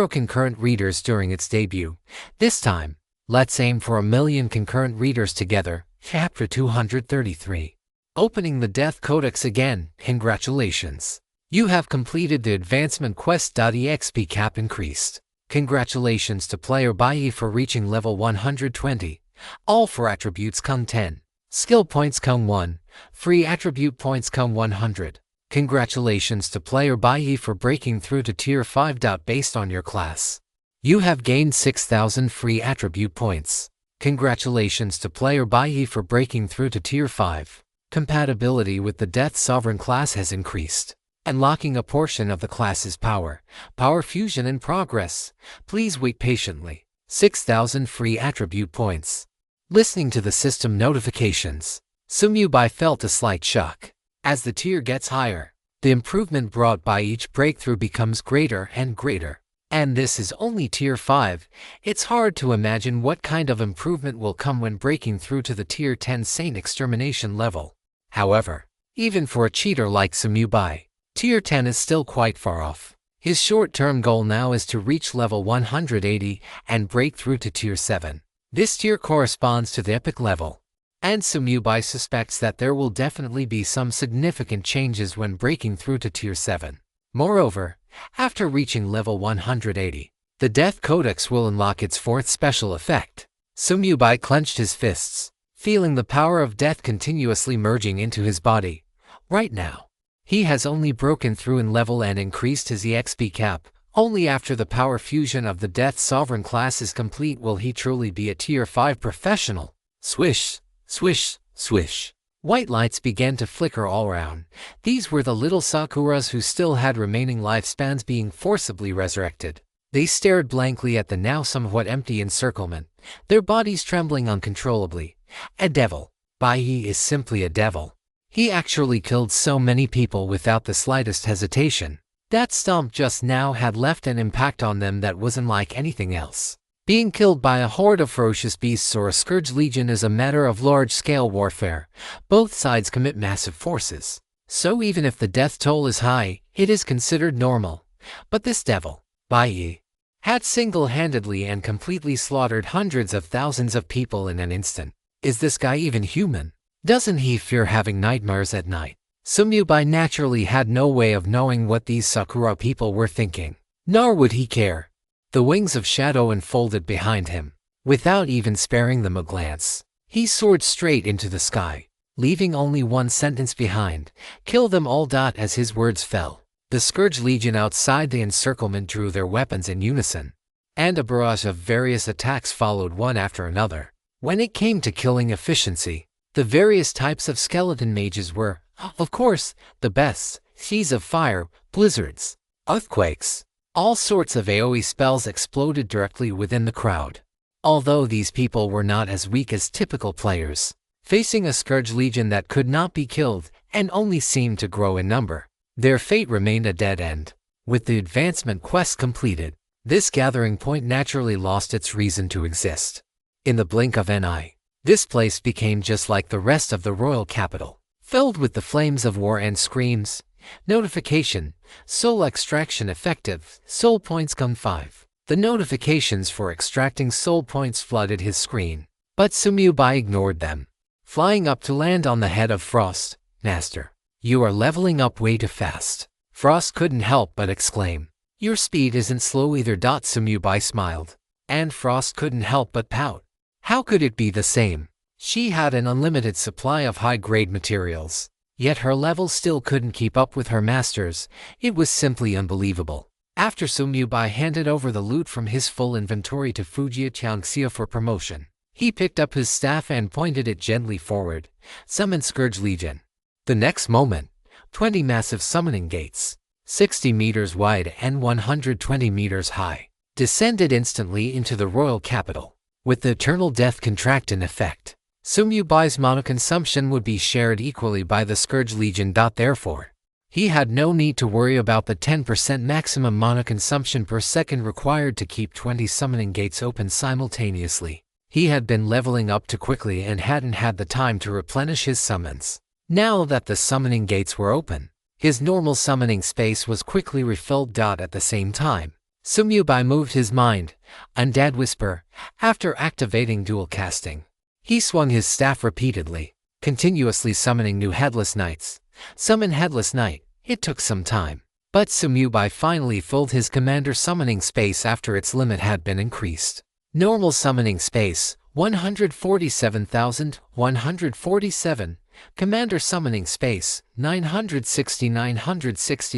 concurrent readers during its debut. This time, let's aim for 1 million concurrent readers together. Chapter 233. Opening the Death Codex again. Congratulations. You have completed the advancement quest. EXP cap increased. Congratulations to player Bai for reaching level 120. All for attributes Kung 10. Skill points Kung 1. Free attribute points Kung 100. Congratulations to player Bai for breaking through to tier 5. Based on your class, you have gained 6,000 free attribute points. Congratulations to player Bai for breaking through to tier 5. Compatibility with the Death Sovereign class has increased, unlocking a portion of the class's power. Power fusion in progress. Please wait patiently. 6,000 free attribute points. Listening to the system notifications, Sumyubai felt a slight shock. As the tier gets higher, the improvement brought by each breakthrough becomes greater and greater. And this is only tier 5. It's hard to imagine what kind of improvement will come when breaking through to the tier 10 Saint Extermination level. However, even for a cheater like Sumyubai, tier 10 is still quite far off. His short-term goal now is to reach level 180 and break through to tier 7. This tier corresponds to the epic level, and Sumyubai suspects that there will definitely be some significant changes when breaking through to tier 7. Moreover, after reaching level 180, the Death Codex will unlock its 4th special effect. Sumyubai clenched his fists, feeling the power of death continuously merging into his body. Right now, he has only broken through in level and increased his EXP cap, Only after the power fusion of the Death Sovereign class is complete will he truly be a Tier 5 professional. Swish, swish, swish. White lights began to flicker all around. These were the little Sakuras who still had remaining lifespans being forcibly resurrected. They stared blankly at the now somewhat empty encirclement, their bodies trembling uncontrollably. A devil. Baiyi is simply a devil. He actually killed so many people without the slightest hesitation. That stomp just now had left an impact on them that wasn't like anything else. Being killed by a horde of ferocious beasts or a scourge legion is a matter of large-scale warfare. Both sides commit massive forces. So even if the death toll is high, it is considered normal. But this devil, Baiyi, had single-handedly and completely slaughtered hundreds of thousands of people in an instant. Is this guy even human? Doesn't he fear having nightmares at night? Sumyubai naturally had no way of knowing what these Sakura people were thinking. Nor would he care. The wings of shadow unfolded behind him. Without even sparing them a glance, he soared straight into the sky, leaving only one sentence behind: kill them all. As his words fell, the Scourge Legion outside the encirclement drew their weapons in unison, and a barrage of various attacks followed one after another. When it came to killing efficiency, the various types of skeleton mages were, of course, the best. Seas of fire, blizzards, earthquakes. All sorts of AoE spells exploded directly within the crowd. Although these people were not as weak as typical players, facing a Scourge Legion that could not be killed and only seemed to grow in number, their fate remained a dead end. With the advancement quest completed, this gathering point naturally lost its reason to exist. In the blink of an eye, this place became just like the rest of the royal capital, filled with the flames of war and screams. Notification: soul extraction effective, soul points come 5. The notifications for extracting soul points flooded his screen, but Sumyubai ignored them. Flying up to land on the head of Frost. Master, you are leveling up way too fast. Frost couldn't help but exclaim. Your speed isn't slow either. Sumyubai smiled, and Frost couldn't help but pout. How could it be the same? She had an unlimited supply of high-grade materials. Yet her level still couldn't keep up with her masters. It was simply unbelievable. After Sumyubai handed over the loot from his full inventory to Fujiya Qiangxia for promotion, he picked up his staff and pointed it gently forward. Summon Scourge Legion. The next moment, 20 massive summoning gates, 60 meters wide and 120 meters high, descended instantly into the royal capital. With the eternal death contract in effect, Sumyubai's mana consumption would be shared equally by the Scourge Legion. Therefore, he had no need to worry about the 10% maximum mana consumption per second required to keep 20 summoning gates open simultaneously. He had been leveling up too quickly and hadn't had the time to replenish his summons. Now that the summoning gates were open, his normal summoning space was quickly refilled. At the same time, Sumyubai moved his mind. Undead Whisper. After activating dual casting, he swung his staff repeatedly, continuously summoning new Headless Knights. Summon Headless Knight. It took some time, but Sumyubai finally filled his commander summoning space after its limit had been increased. Normal summoning space, 147,147. Commander summoning space, 960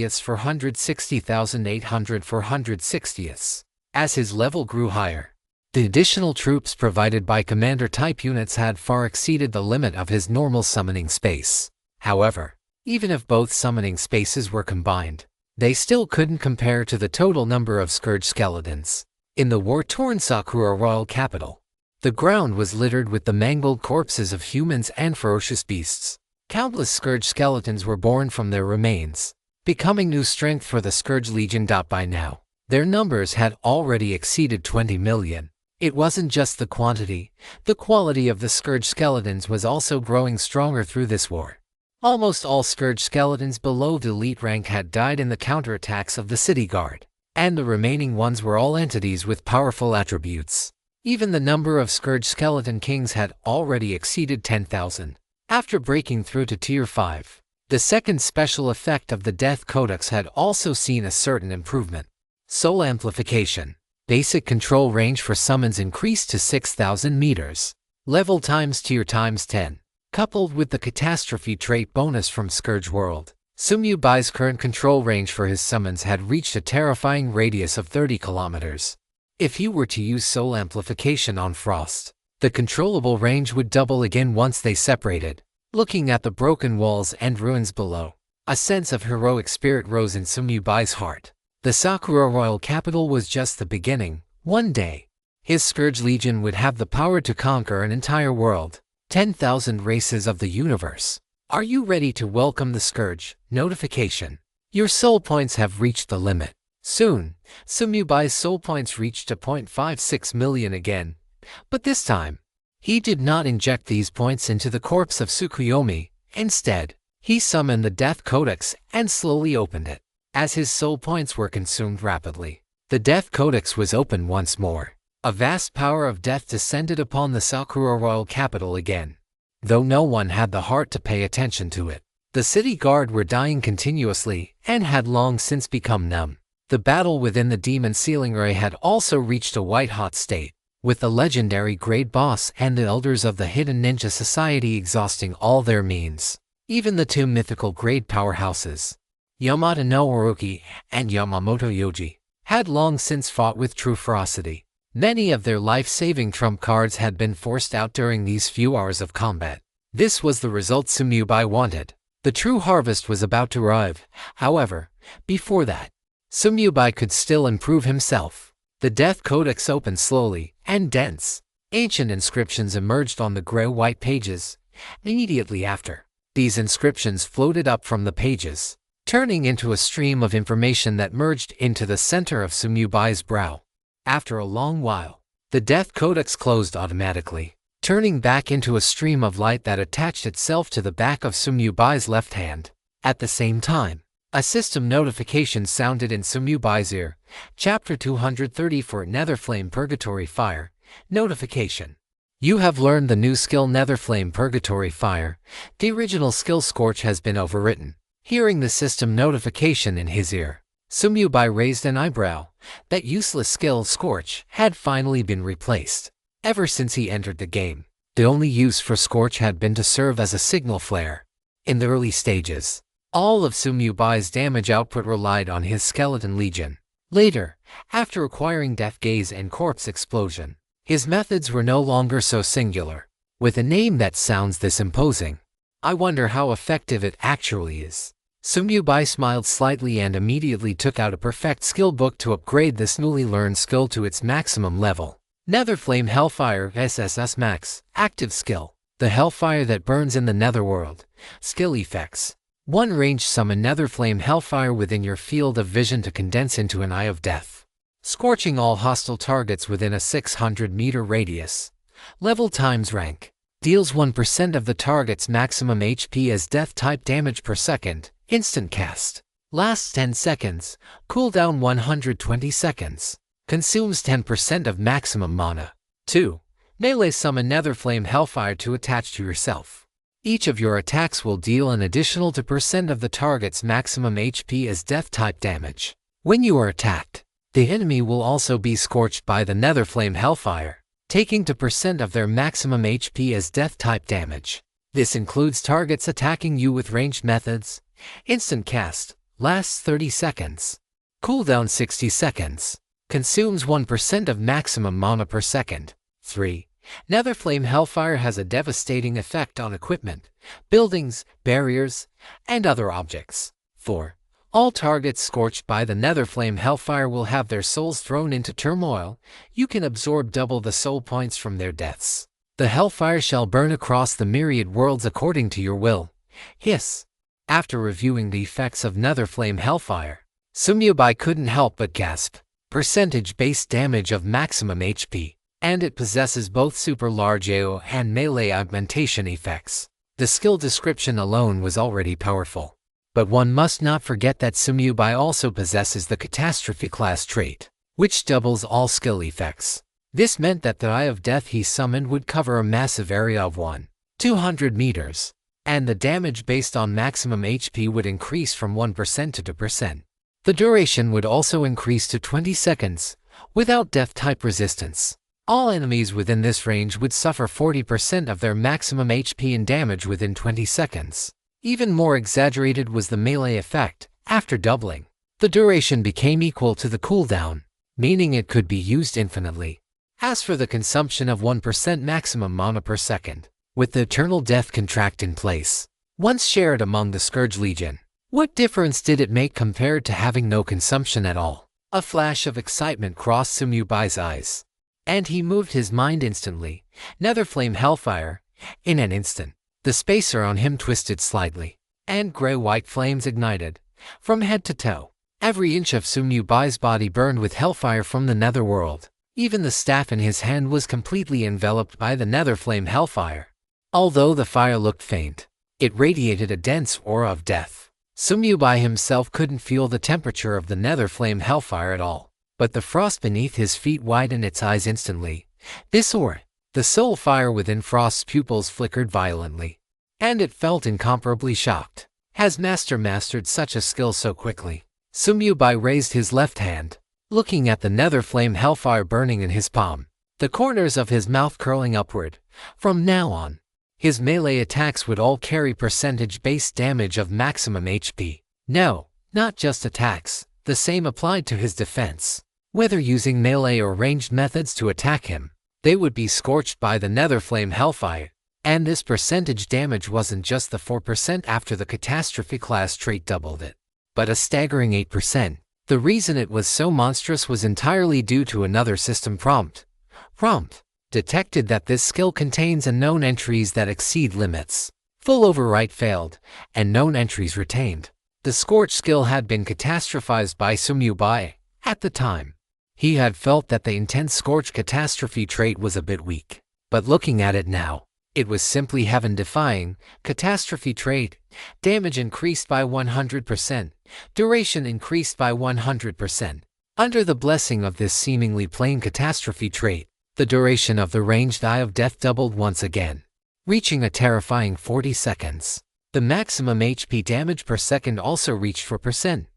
for 160,800 for 160ths. As his level grew higher, the additional troops provided by commander-type units had far exceeded the limit of his normal summoning space. However, even if both summoning spaces were combined, they still couldn't compare to the total number of Scourge skeletons. In the war-torn Sakura royal capital, the ground was littered with the mangled corpses of humans and ferocious beasts. Countless Scourge skeletons were born from their remains, becoming new strength for the Scourge Legion. By now, their numbers had already exceeded 20 million. It wasn't just the quantity, the quality of the Scourge skeletons was also growing stronger through this war. Almost all Scourge skeletons below the elite rank had died in the counterattacks of the city guard, and the remaining ones were all entities with powerful attributes. Even the number of Scourge skeleton kings had already exceeded 10,000. After breaking through to Tier 5, the second special effect of the Death Codex had also seen a certain improvement. Soul Amplification. Basic control range for summons increased to 6,000 meters. Level times tier times 10. Coupled with the Catastrophe trait bonus from Scourge World, Sumyubai's current control range for his summons had reached a terrifying radius of 30 kilometers. If he were to use soul amplification on Frost, the controllable range would double again once they separated. Looking at the broken walls and ruins below, a sense of heroic spirit rose in Sumyubai's heart. The Sakura royal capital was just the beginning. One day, his Scourge Legion would have the power to conquer an entire world, 10,000 races of the universe. Are you ready to welcome the Scourge? Notification. Your soul points have reached the limit. Soon, Sumyubai's soul points reached 0.56 million again, but this time, he did not inject these points into the corpse of Tsukuyomi. Instead, he summoned the Death Codex and slowly opened it. As his soul points were consumed rapidly, the Death Codex was opened once more. A vast power of death descended upon the Sakura royal capital again. Though no one had the heart to pay attention to it, the city guard were dying continuously and had long since become numb. The battle within the demon ceiling ray had also reached a white-hot state, with the legendary Great Boss and the elders of the Hidden Ninja Society exhausting all their means. Even the two mythical great powerhouses, Yamata no Orochi and Yamamoto Yoji, had long since fought with true ferocity. Many of their life-saving trump cards had been forced out during these few hours of combat. This was the result Sumyubai wanted. The true harvest was about to arrive. However, before that, Sumyubai could still improve himself. The Death Codex opened slowly, and dense, ancient inscriptions emerged on the gray-white pages. Immediately after, these inscriptions floated up from the pages, turning into a stream of information that merged into the center of Sumyubai's brow. After a long while, the Death Codex closed automatically, turning back into a stream of light that attached itself to the back of Sumyubai's left hand. At the same time, a system notification sounded in Sumyubai's ear. Chapter 234 Netherflame Purgatory Fire. Notification. You have learned the new skill Netherflame Purgatory Fire. The original skill Scorch has been overwritten. Hearing the system notification in his ear, Sumyubai raised an eyebrow. That useless skill Scorch had finally been replaced. Ever since he entered the game, the only use for Scorch had been to serve as a signal flare. In the early stages, all of Sumyubai's damage output relied on his Skeleton Legion. Later, after acquiring Death Gaze and Corpse Explosion, his methods were no longer so singular. With a name that sounds this imposing, I wonder how effective it actually is. Sumyubai smiled slightly and immediately took out a perfect skill book to upgrade this newly learned skill to its maximum level. Netherflame Hellfire SSS Max. Active skill. The Hellfire that burns in the Netherworld. Skill effects. 1 range summon Netherflame Hellfire within your field of vision to condense into an Eye of Death, scorching all hostile targets within a 600-meter radius. Level times rank. Deals 1% of the target's maximum HP as death-type damage per second. Instant cast. Lasts 10 seconds. Cooldown 120 seconds. Consumes 10% of maximum mana. 2. Melee summon Netherflame Hellfire to attach to yourself. Each of your attacks will deal an additional 2% of the target's maximum HP as death-type damage. When you are attacked, the enemy will also be scorched by the Netherflame Hellfire, taking 2% of their maximum HP as death-type damage. This includes targets attacking you with ranged methods. Instant cast. Lasts 30 seconds. Cooldown 60 seconds. Consumes 1% of maximum mana per second. 3. Netherflame Hellfire has a devastating effect on equipment, buildings, barriers, and other objects. 4. All targets scorched by the Netherflame Hellfire will have their souls thrown into turmoil. You can absorb double the soul points from their deaths. The Hellfire shall burn across the myriad worlds according to your will. Hiss. After reviewing the effects of Netherflame Hellfire, Sumyubai couldn't help but gasp. Percentage-based damage of maximum HP. And it possesses both super large AO and melee augmentation effects. The skill description alone was already powerful. But one must not forget that Sumyubai also possesses the Catastrophe class trait, which doubles all skill effects. This meant that the Eye of Death he summoned would cover a massive area of 200 meters, and the damage based on maximum HP would increase from 1% to 2%. The duration would also increase to 20 seconds, without death-type resistance. All enemies within this range would suffer 40% of their maximum HP and damage within 20 seconds. Even more exaggerated was the melee effect. After doubling, the duration became equal to the cooldown, meaning it could be used infinitely. As for the consumption of 1% maximum mana per second, with the eternal death contract in place, once shared among the Scourge Legion, what difference did it make compared to having no consumption at all? A flash of excitement crossed Sumyubai's eyes, and he moved his mind instantly. Netherflame Hellfire. In an instant, the space around him twisted slightly, and gray-white flames ignited. From head to toe, every inch of Sumyubai's body burned with hellfire from the netherworld. Even the staff in his hand was completely enveloped by the Netherflame Hellfire. Although the fire looked faint, it radiated a dense aura of death. Sumyubai himself couldn't feel the temperature of the Netherflame Hellfire at all, but the frost beneath his feet widened its eyes instantly. This aura, the soul fire within Frost's pupils flickered violently, and it felt incomparably shocked. Has Master mastered such a skill so quickly? Sumyubai raised his left hand, looking at the Netherflame Hellfire burning in his palm, the corners of his mouth curling upward. From now on, his melee attacks would all carry percentage-based damage of maximum HP. No, not just attacks, the same applied to his defense. Whether using melee or ranged methods to attack him, they would be scorched by the Netherflame Hellfire. And this percentage damage wasn't just the 4% after the Catastrophe class trait doubled it, but a staggering 8%. The reason it was so monstrous was entirely due to another system prompt. Detected that this skill contains unknown entries that exceed limits. Full overwrite failed, and known entries retained. The Scorch skill had been catastrophized by Sumyubai. At the time, he had felt that the intense Scorch catastrophe trait was a bit weak, but looking at it now, it was simply heaven-defying. Catastrophe trait. Damage increased by 100%. Duration increased by 100%. Under the blessing of this seemingly plain catastrophe trait, the duration of the ranged Eye of Death doubled once again, reaching a terrifying 40 seconds. The maximum HP damage per second also reached 4%,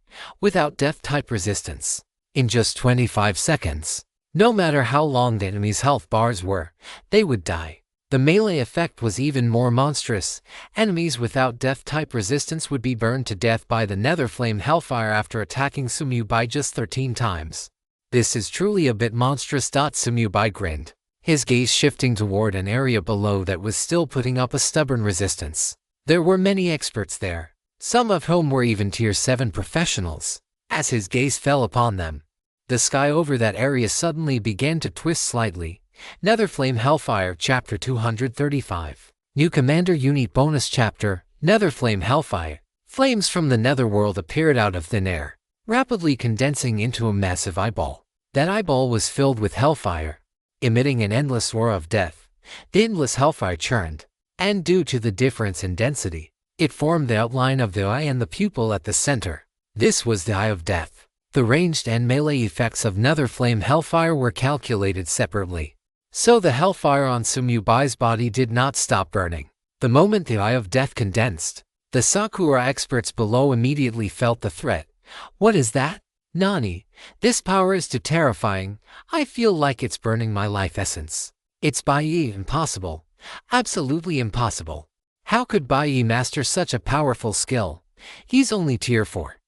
without death-type resistance. In just 25 seconds, no matter how long the enemy's health bars were, they would die. The melee effect was even more monstrous. Enemies without death-type resistance would be burned to death by the Netherflame Hellfire after attacking Sumyubai just 13 times. This is truly a bit monstrous. Sumyubai grinned, his gaze shifting toward an area below that was still putting up a stubborn resistance. There were many experts there, some of whom were even Tier 7 professionals. As his gaze fell upon them, the sky over that area suddenly began to twist slightly. Netherflame Hellfire Chapter 235. New Commander Unit Bonus Chapter. Netherflame Hellfire. Flames from the netherworld appeared out of thin air, rapidly condensing into a massive eyeball. That eyeball was filled with hellfire, emitting an endless roar of death. The endless hellfire churned, and due to the difference in density, it formed the outline of the eye and the pupil at the center. This was the Eye of Death. The ranged and melee effects of Netherflame Hellfire were calculated separately, so the hellfire on Sumyubai's body did not stop burning. The moment the Eye of Death condensed, the Sakura experts below immediately felt the threat. What is that? Nani, this power is too terrifying. I feel like it's burning my life essence. It's Baiyi impossible. Absolutely impossible. How could Baiyi master such a powerful skill? He's only Tier 4.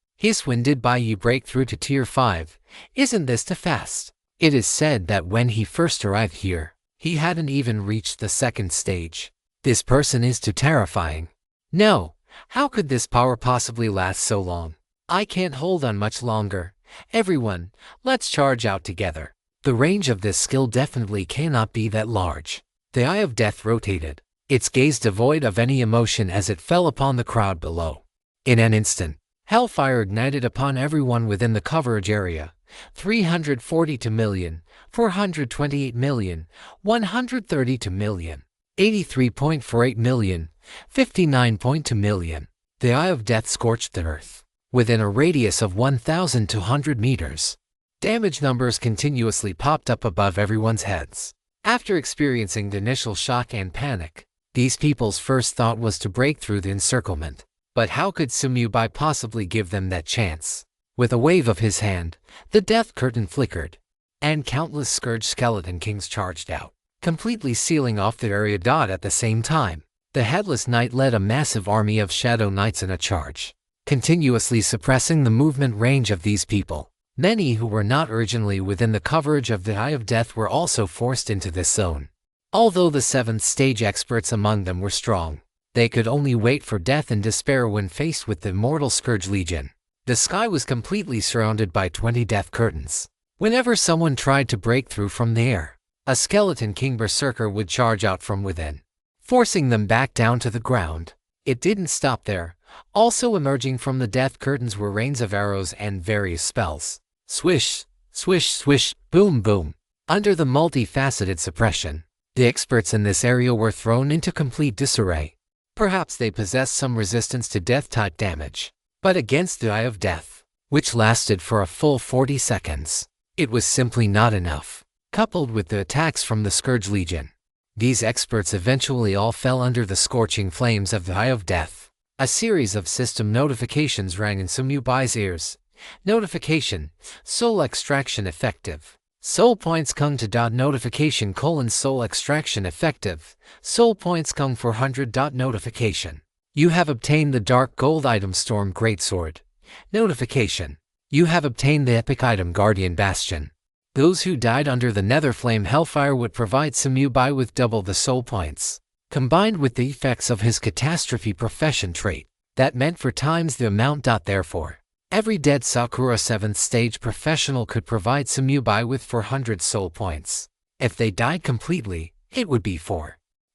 When did Baiyi break through to Tier 5? Isn't this too fast? It is said that when he first arrived here, he hadn't even reached the second stage. This person is too terrifying. No, how could this power possibly last so long? I can't hold on much longer. Everyone, let's charge out together. The range of this skill definitely cannot be that large. The Eye of Death rotated, its gaze devoid of any emotion as it fell upon the crowd below. In an instant, hellfire ignited upon everyone within the coverage area. 342 million, 428 million, 132 million, 83.48 million, 59.2 million. The Eye of Death scorched the earth within a radius of 1,200 meters. Damage numbers continuously popped up above everyone's heads. After experiencing the initial shock and panic, these people's first thought was to break through the encirclement. But how could Sumyubai possibly give them that chance? With a wave of his hand, the death curtain flickered, and countless Scourge Skeleton Kings charged out, completely sealing off the area. At the same time, The Headless Knight led a massive army of Shadow Knights in a charge, continuously suppressing the movement range of these people. Many who were not originally within the coverage of the Eye of Death were also forced into this zone. Although the 7th stage experts among them were strong, they could only wait for death and despair when faced with the Immortal Scourge Legion. The sky was completely surrounded by 20 death curtains. Whenever someone tried to break through from the air, a skeleton king berserker would charge out from within, forcing them back down to the ground. It didn't stop there. Also emerging from the death curtains were rains of arrows and various spells. Swish, swish, swish, boom, boom. Under the multifaceted suppression, the experts in this area were thrown into complete disarray. Perhaps they possessed some resistance to death-type damage, but against the Eye of Death, which lasted for a full 40 seconds, it was simply not enough. Coupled with the attacks from the Scourge Legion, these experts eventually all fell under the scorching flames of the Eye of Death. A series of system notifications rang in Sumyubai's ears. Notification: Soul extraction effective. Soul points kung to dot notification : soul extraction effective. Soul points kung 400 dot notification. You have obtained the Dark Gold item Storm Greatsword. Notification: You have obtained the epic item Guardian Bastion. Those who died under the Netherflame Hellfire would provide Sumyubai with double the soul points, combined with the effects of his Catastrophe Profession trait. That meant 4 times the amount. Therefore, every dead Sakura 7th stage professional could provide Sumyubai with 400 soul points. If they died completely, it would be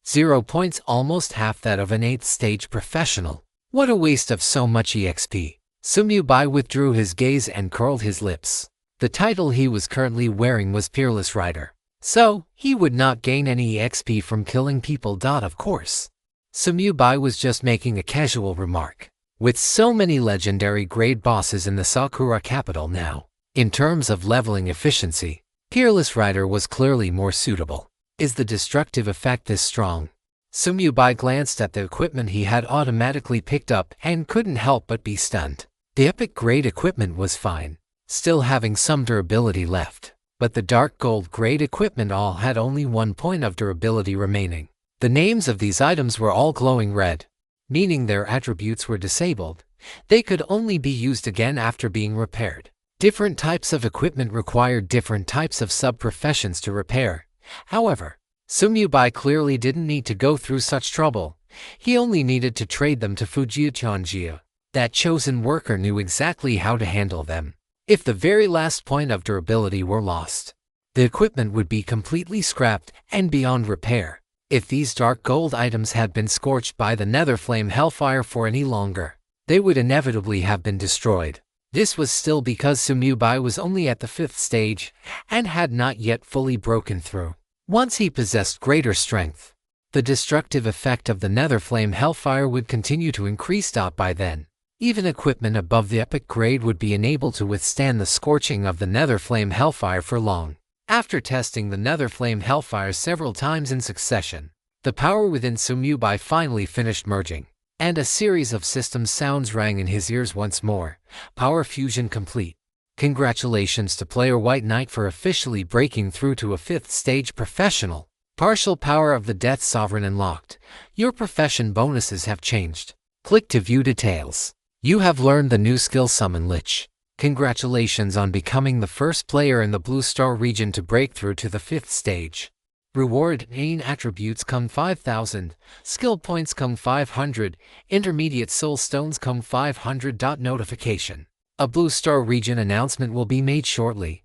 0 points, almost half that of an 8th stage professional. What a waste of so much EXP. Sumyubai withdrew his gaze and curled his lips. The title he was currently wearing was Peerless Rider, so he would not gain any EXP from killing people. Of course, Sumyubai was just making a casual remark. With so many legendary grade bosses in the Sakura capital now, in terms of leveling efficiency, Peerless Rider was clearly more suitable. Is the destructive effect this strong? Sumyubai glanced at the equipment he had automatically picked up and couldn't help but be stunned. The epic grade equipment was fine, still having some durability left, but the dark gold grade equipment all had only 1 point of durability remaining. The names of these items were all glowing red, meaning their attributes were disabled. They could only be used again after being repaired. Different types of equipment required different types of sub-professions to repair. However, Sumyubai clearly didn't need to go through such trouble. He only needed to trade them to Fujiya-chanjia. That chosen worker knew exactly how to handle them. If the very last point of durability were lost, the equipment would be completely scrapped and beyond repair. If these dark gold items had been scorched by the Netherflame Hellfire for any longer, they would inevitably have been destroyed. This was still because Sumyubai was only at the 5th stage and had not yet fully broken through. Once he possessed greater strength, the destructive effect of the Netherflame Hellfire would continue to increase. By then, even equipment above the epic grade would be unable to withstand the scorching of the Netherflame Hellfire for long. After testing the Netherflame Hellfire several times in succession, the power within Sumyubai finally finished merging, and a series of system sounds rang in his ears once more. Power fusion complete. Congratulations to player White Knight for officially breaking through to a 5th stage professional. Partial power of the Death Sovereign unlocked. Your profession bonuses have changed. Click to view details. You have learned the new skill Summon Lich. Congratulations on becoming the first player in the Blue Star region to break through to the 5th stage. Reward: main attributes come 5,000, skill points come 500, intermediate soul stones come 500. Notification: a Blue Star region announcement will be made shortly.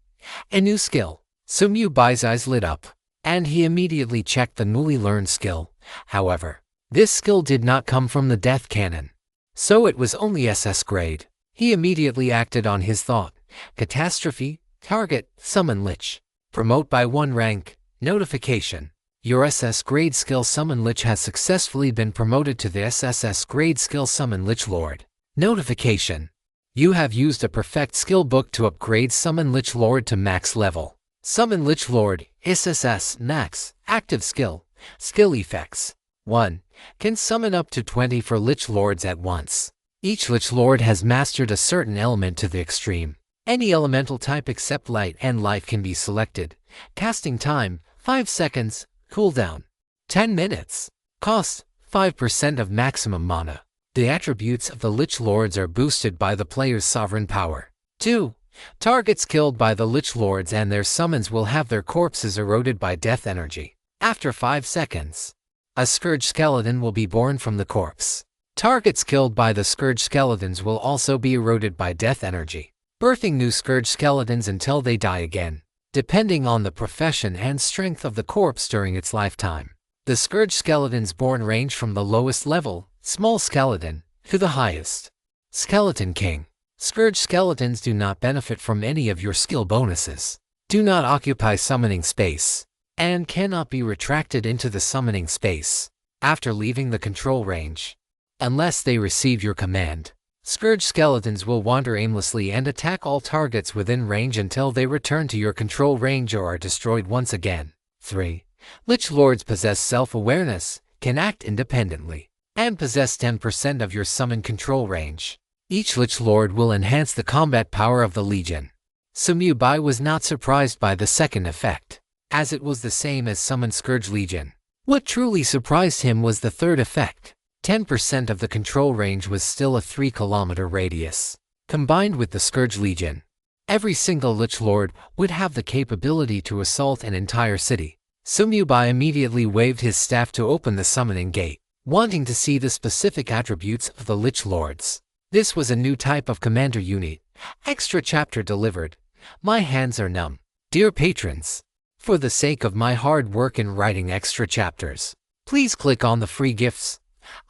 A new skill. Sumyubai's eyes lit up, and he immediately checked the newly learned skill. However, this skill did not come from the Death Cannon, so it was only SS grade. He immediately acted on his thought. Catastrophe, target, Summon Lich. Promote by 1 rank. Notification: your SS grade skill Summon Lich has successfully been promoted to the SSS grade skill Summon Lich Lord. Notification: you have used a perfect skill book to upgrade Summon Lich Lord to max level. Summon Lich Lord, SSS max, active skill. Skill effects: 1. Can summon up to 24 Lich Lords at once. Each Lich Lord has mastered a certain element to the extreme. Any elemental type except light and life can be selected. Casting time: 5 seconds. Cooldown: 10 minutes. Cost: 5% of maximum mana. The attributes of the Lich Lords are boosted by the player's sovereign power. 2. Targets killed by the Lich Lords and their summons will have their corpses eroded by death energy. After 5 seconds, a Scourge skeleton will be born from the corpse. Targets killed by the Scourge skeletons will also be eroded by death energy, birthing new Scourge skeletons until they die again, depending on the profession and strength of the corpse during its lifetime. The Scourge skeletons born range from the lowest level, small skeleton, to the highest, Skeleton King. Scourge skeletons do not benefit from any of your skill bonuses, do not occupy summoning space, and cannot be retracted into the summoning space after leaving the control range. Unless they receive your command, Scourge skeletons will wander aimlessly and attack all targets within range until they return to your control range or are destroyed once again. 3. Lich Lords possess self-awareness, can act independently, and possess 10% of your summon control range. Each Lich Lord will enhance the combat power of the Legion. Sumubai was not surprised by the second effect, as it was the same as Summon Scourge Legion. What truly surprised him was the third effect. 10% of the control range was still a 3-kilometer radius. Combined with the Scourge Legion, every single Lich Lord would have the capability to assault an entire city. Sumubai immediately waved his staff to open the summoning gate, wanting to see the specific attributes of the Lich Lords. This was a new type of commander unit. Extra chapter delivered. My hands are numb. Dear patrons, for the sake of my hard work in writing extra chapters, please click on the free gifts.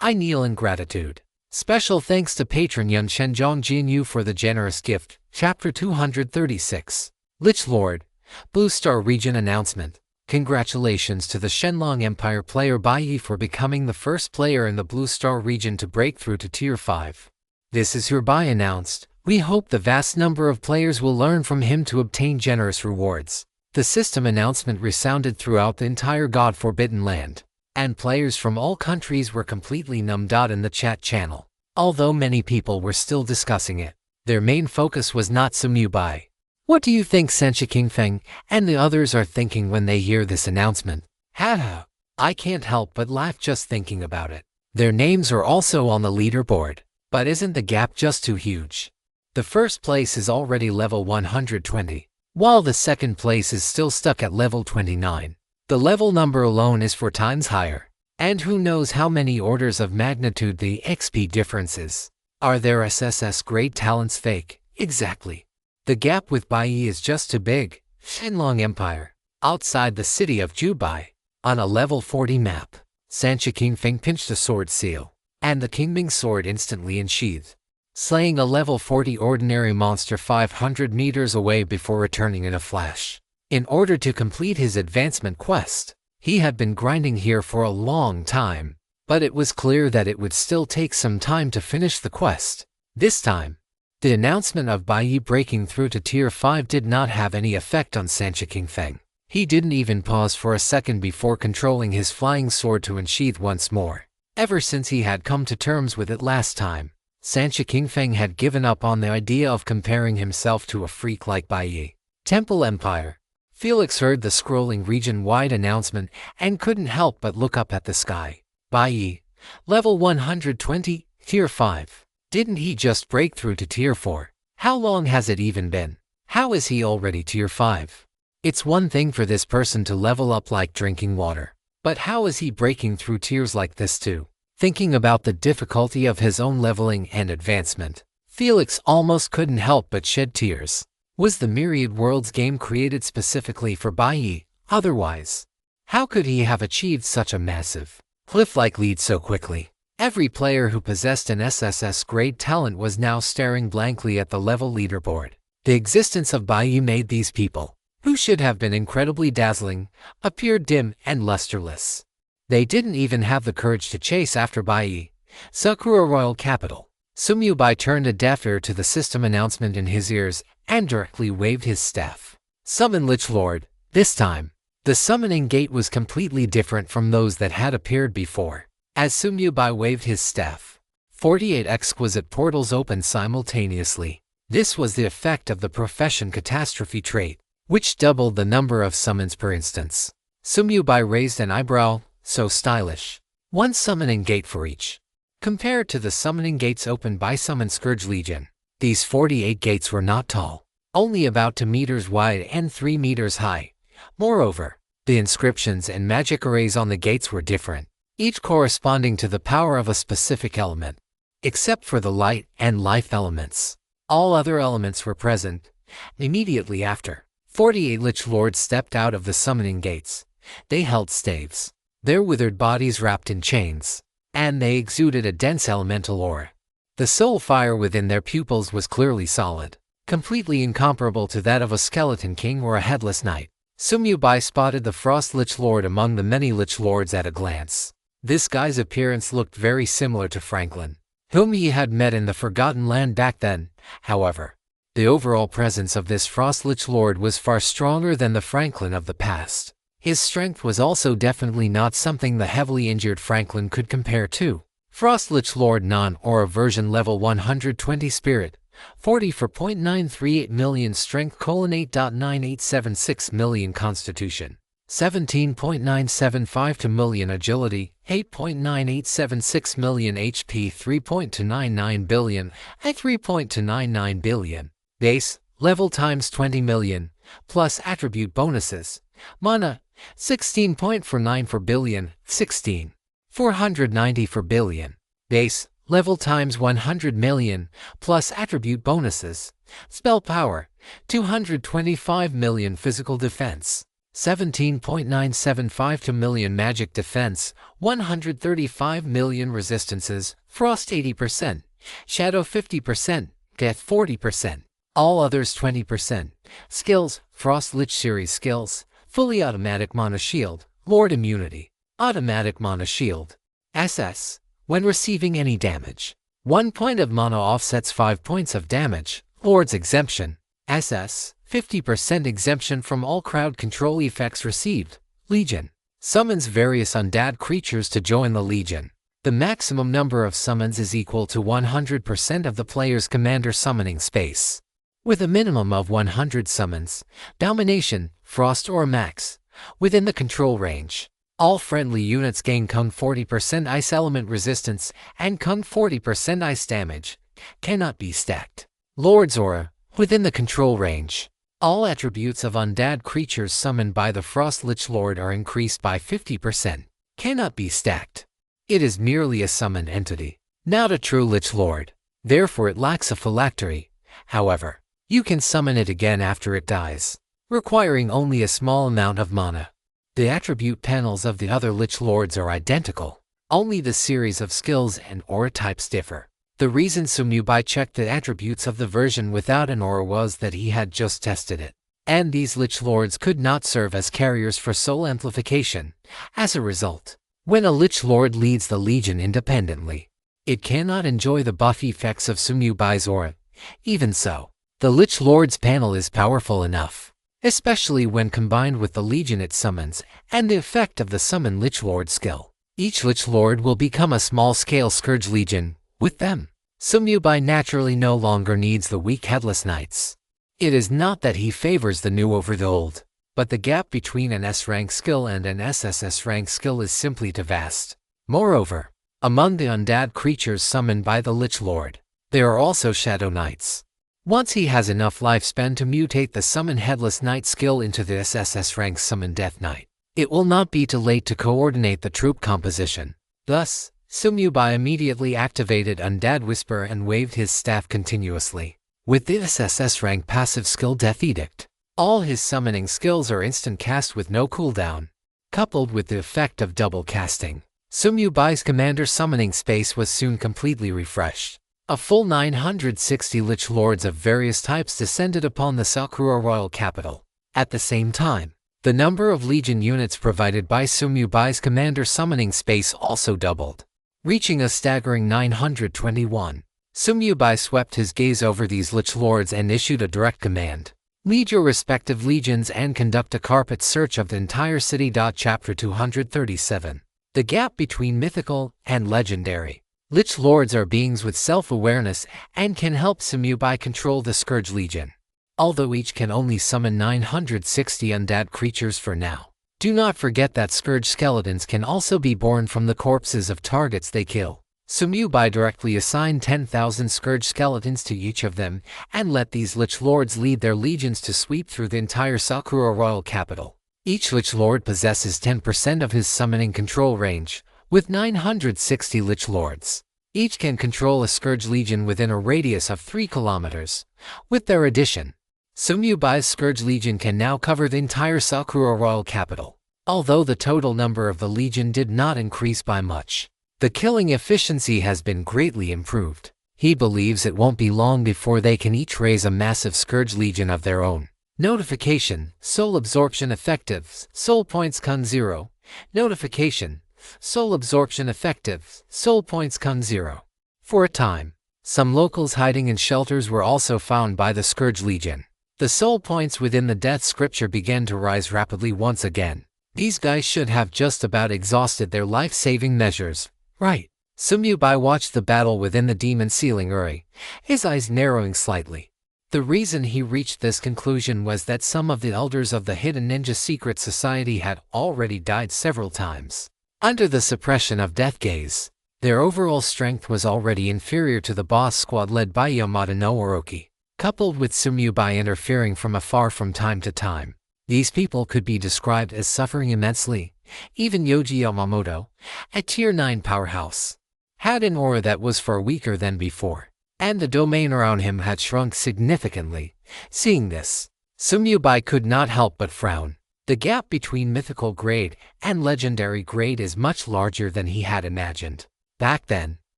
I kneel in gratitude. Special thanks to patron Yun Shenjong Jinyu for the generous gift. Chapter 236. Lich Lord, Blue Star Region Announcement. Congratulations to the Shenlong Empire player Baiyi for becoming the first player in the Blue Star region to break through to Tier 5. This is hereby announced. We hope the vast number of players will learn from him to obtain generous rewards. The system announcement resounded throughout the entire God-forbidden land, and players from all countries were completely numbed out in the chat channel. Although many people were still discussing it, their main focus was not Sumubai. What do you think Senshi Kingfeng and the others are thinking when they hear this announcement? Haha, I can't help but laugh just thinking about it. Their names are also on the leaderboard, but isn't the gap just too huge? The first place is already level 120, while the second place is still stuck at level 29. The level number alone is 4 times higher, and who knows how many orders of magnitude the XP difference is. Are their SSS great talents fake? Exactly. The gap with Baiyi is just too big. Shenlong Empire, outside the city of Jubai, on a level 40 map. Sanchi Kingfeng pinched a sword seal, and the Kingming sword instantly unsheathed, slaying a level 40 ordinary monster 500 meters away before returning in a flash. In order to complete his advancement quest, he had been grinding here for a long time, but it was clear that it would still take some time to finish the quest. This time, the announcement of Baiyi breaking through to Tier 5 did not have any effect on Sanchi Kingfeng. He didn't even pause for a second before controlling his flying sword to unsheath once more. Ever since he had come to terms with it last time, Sanchi Kingfeng had given up on the idea of comparing himself to a freak like Baiyi. Temple Empire. Felix heard the scrolling region-wide announcement and couldn't help but look up at the sky. Baiyi, level 120, Tier 5. Didn't he just break through to Tier 4? How long has it even been? How is he already Tier 5? It's one thing for this person to level up like drinking water, but how is he breaking through tiers like this too? Thinking about the difficulty of his own leveling and advancement, Felix almost couldn't help but shed tears. Was the Myriad Worlds game created specifically for Baiyi? Otherwise, how could he have achieved such a massive, cliff-like lead so quickly? Every player who possessed an SSS grade talent was now staring blankly at the level leaderboard. The existence of Baiyi made these people, who should have been incredibly dazzling, appear dim and lusterless. They didn't even have the courage to chase after Baiyi. Sakura Royal Capital. Sumubai turned a deaf ear to the system announcement in his ears and directly waved his staff. Summon Lich Lord. This time, the summoning gate was completely different from those that had appeared before. As Sumubai waved his staff, 48 exquisite portals opened simultaneously. This was the effect of the Profession Catastrophe trait, which doubled the number of summons per instance. Sumubai raised an eyebrow. So stylish. one summoning gate for each. Compared to the summoning gates opened by Summon Scourge Legion, these 48 gates were not tall, only about 2 meters wide and 3 meters high. Moreover, the inscriptions and magic arrays on the gates were different, each corresponding to the power of a specific element. Except for the light and life elements, all other elements were present. Immediately after, 48 Lich Lords stepped out of the summoning gates. They held staves, their withered bodies wrapped in chains, and they exuded a dense elemental aura. The soul fire within their pupils was clearly solid, completely incomparable to that of a skeleton king or a headless knight. Sumyubai spotted the Frost Lich Lord among the many Lich Lords at a glance. This guy's appearance looked very similar to Franklin, whom he had met in the Forgotten Land back then. However, the overall presence of this Frost Lich Lord was far stronger than the Franklin of the past. His strength was also definitely not something the heavily injured Franklin could compare to. Frost Lich Lord non-aura version level 120 spirit, 40 for 0.938 million strength: 8.9876 million constitution, 17.975 to million agility, 8.9876 million HP, 3.299 billion, 3.299 billion. Base, level times 20 million, plus attribute bonuses. Mana, 16.49 for billion, 16.490 for billion. Base, level times 100 million, plus attribute bonuses. Spell power, 225 million physical defense, 17.975 to million magic defense, 135 million resistances, frost 80%, shadow 50%, death 40%, all others 20%. Skills, Frost Lich series skills, fully automatic mana shield, Lord immunity, automatic mana shield. SS, when receiving any damage, 1 point of mana offsets 5 points of damage. Lord's exemption, SS, 50% exemption from all crowd control effects received. Legion, summons various undead creatures to join the Legion. The maximum number of summons is equal to 100% of the player's commander summoning space, with a minimum of 100 summons. Domination, Frost or Max, within the control range. All friendly units gain Kung 40% ice element resistance and Kung 40% ice damage. Cannot be stacked. Lord's aura, within the control range. All attributes of undead creatures summoned by the Frost Lich Lord are increased by 50%. Cannot be stacked. It is merely a summoned entity, not a true Lich Lord. Therefore it lacks a phylactery. However, you can summon it again after it dies, requiring only a small amount of mana. The attribute panels of the other Lich Lords are identical. Only the series of skills and aura types differ. The reason Sumyubai checked the attributes of the version without an aura was that he had just tested it, and these Lich Lords could not serve as carriers for soul amplification. As a result, when a Lich Lord leads the Legion independently, it cannot enjoy the buff effects of Sumyubai's aura. Even so, the Lich Lord's panel is powerful enough, especially when combined with the Legion it summons and the effect of the Summon Lich Lord skill. Each Lich Lord will become a small-scale Scourge Legion. With them, Sumyubai naturally no longer needs the weak Headless Knights. It is not that he favors the new over the old, but the gap between an S-rank skill and an SSS rank skill is simply too vast. Moreover, among the undead creatures summoned by the Lich Lord, there are also Shadow Knights. Once he has enough lifespan to mutate the Summon Headless Knight skill into the SSS rank Summon Death Knight, it will not be too late to coordinate the troop composition. Thus, Sumyubai immediately activated Undead Whisper and waved his staff continuously. With the SSS rank passive skill Death Edict, all his summoning skills are instant cast with no cooldown. Coupled with the effect of double casting, Sumyubai's commander summoning space was soon completely refreshed. A full 960 Lich Lords of various types descended upon the Sakura royal capital. At the same time, the number of Legion units provided by Sumyubai's commander summoning space also doubled, reaching a staggering 921. Sumyubai swept his gaze over these Lich Lords and issued a direct command. Lead your respective legions and conduct a carpet search of the entire city. Chapter 237. The gap between mythical and legendary. Lich Lords are beings with self-awareness and can help Sumyubai control the Scourge Legion. Although each can only summon 960 undead creatures for now, Do not forget that scourge skeletons can also be born from the corpses of targets they kill. Sumyubai directly assigned 10,000 scourge skeletons to each of them, and let these Lich Lords lead their legions to sweep through the entire Sakura royal capital. Each Lich Lord possesses 10% of his summoning control range, with 960 Lich Lords. Each can control a Scourge Legion within a radius of 3 kilometers. With their addition, Sumyubai's Scourge Legion can now cover the entire Sakura royal capital. Although the total number of the Legion did not increase by much, the killing efficiency has been greatly improved. He believes it won't be long before they can each raise a massive Scourge Legion of their own. Notification: Soul Absorption Effective, Soul Points Kun 0. Notification: Soul Absorption Effective, Soul Points Kun 0. For a time, some locals hiding in shelters were also found by the Scourge Legion. The soul points within the death scripture began to rise rapidly once again. These guys should have just about exhausted their life-saving measures, right? Sumyubai watched the battle within the demon ceiling Uri, his eyes narrowing slightly. The reason he reached this conclusion was that some of the elders of the Hidden Ninja Secret Society had already died several times. Under the suppression of Death Gaze, their overall strength was already inferior to the boss squad led by Yamada no Orochi. Coupled with Sumyubai interfering from afar from time to time, these people could be described as suffering immensely. Even Yoji Yamamoto, a Tier 9 powerhouse, had an aura that was far weaker than before, and the domain around him had shrunk significantly. Seeing this, Sumyubai could not help but frown. The gap between mythical grade and legendary grade is much larger than he had imagined. Back then,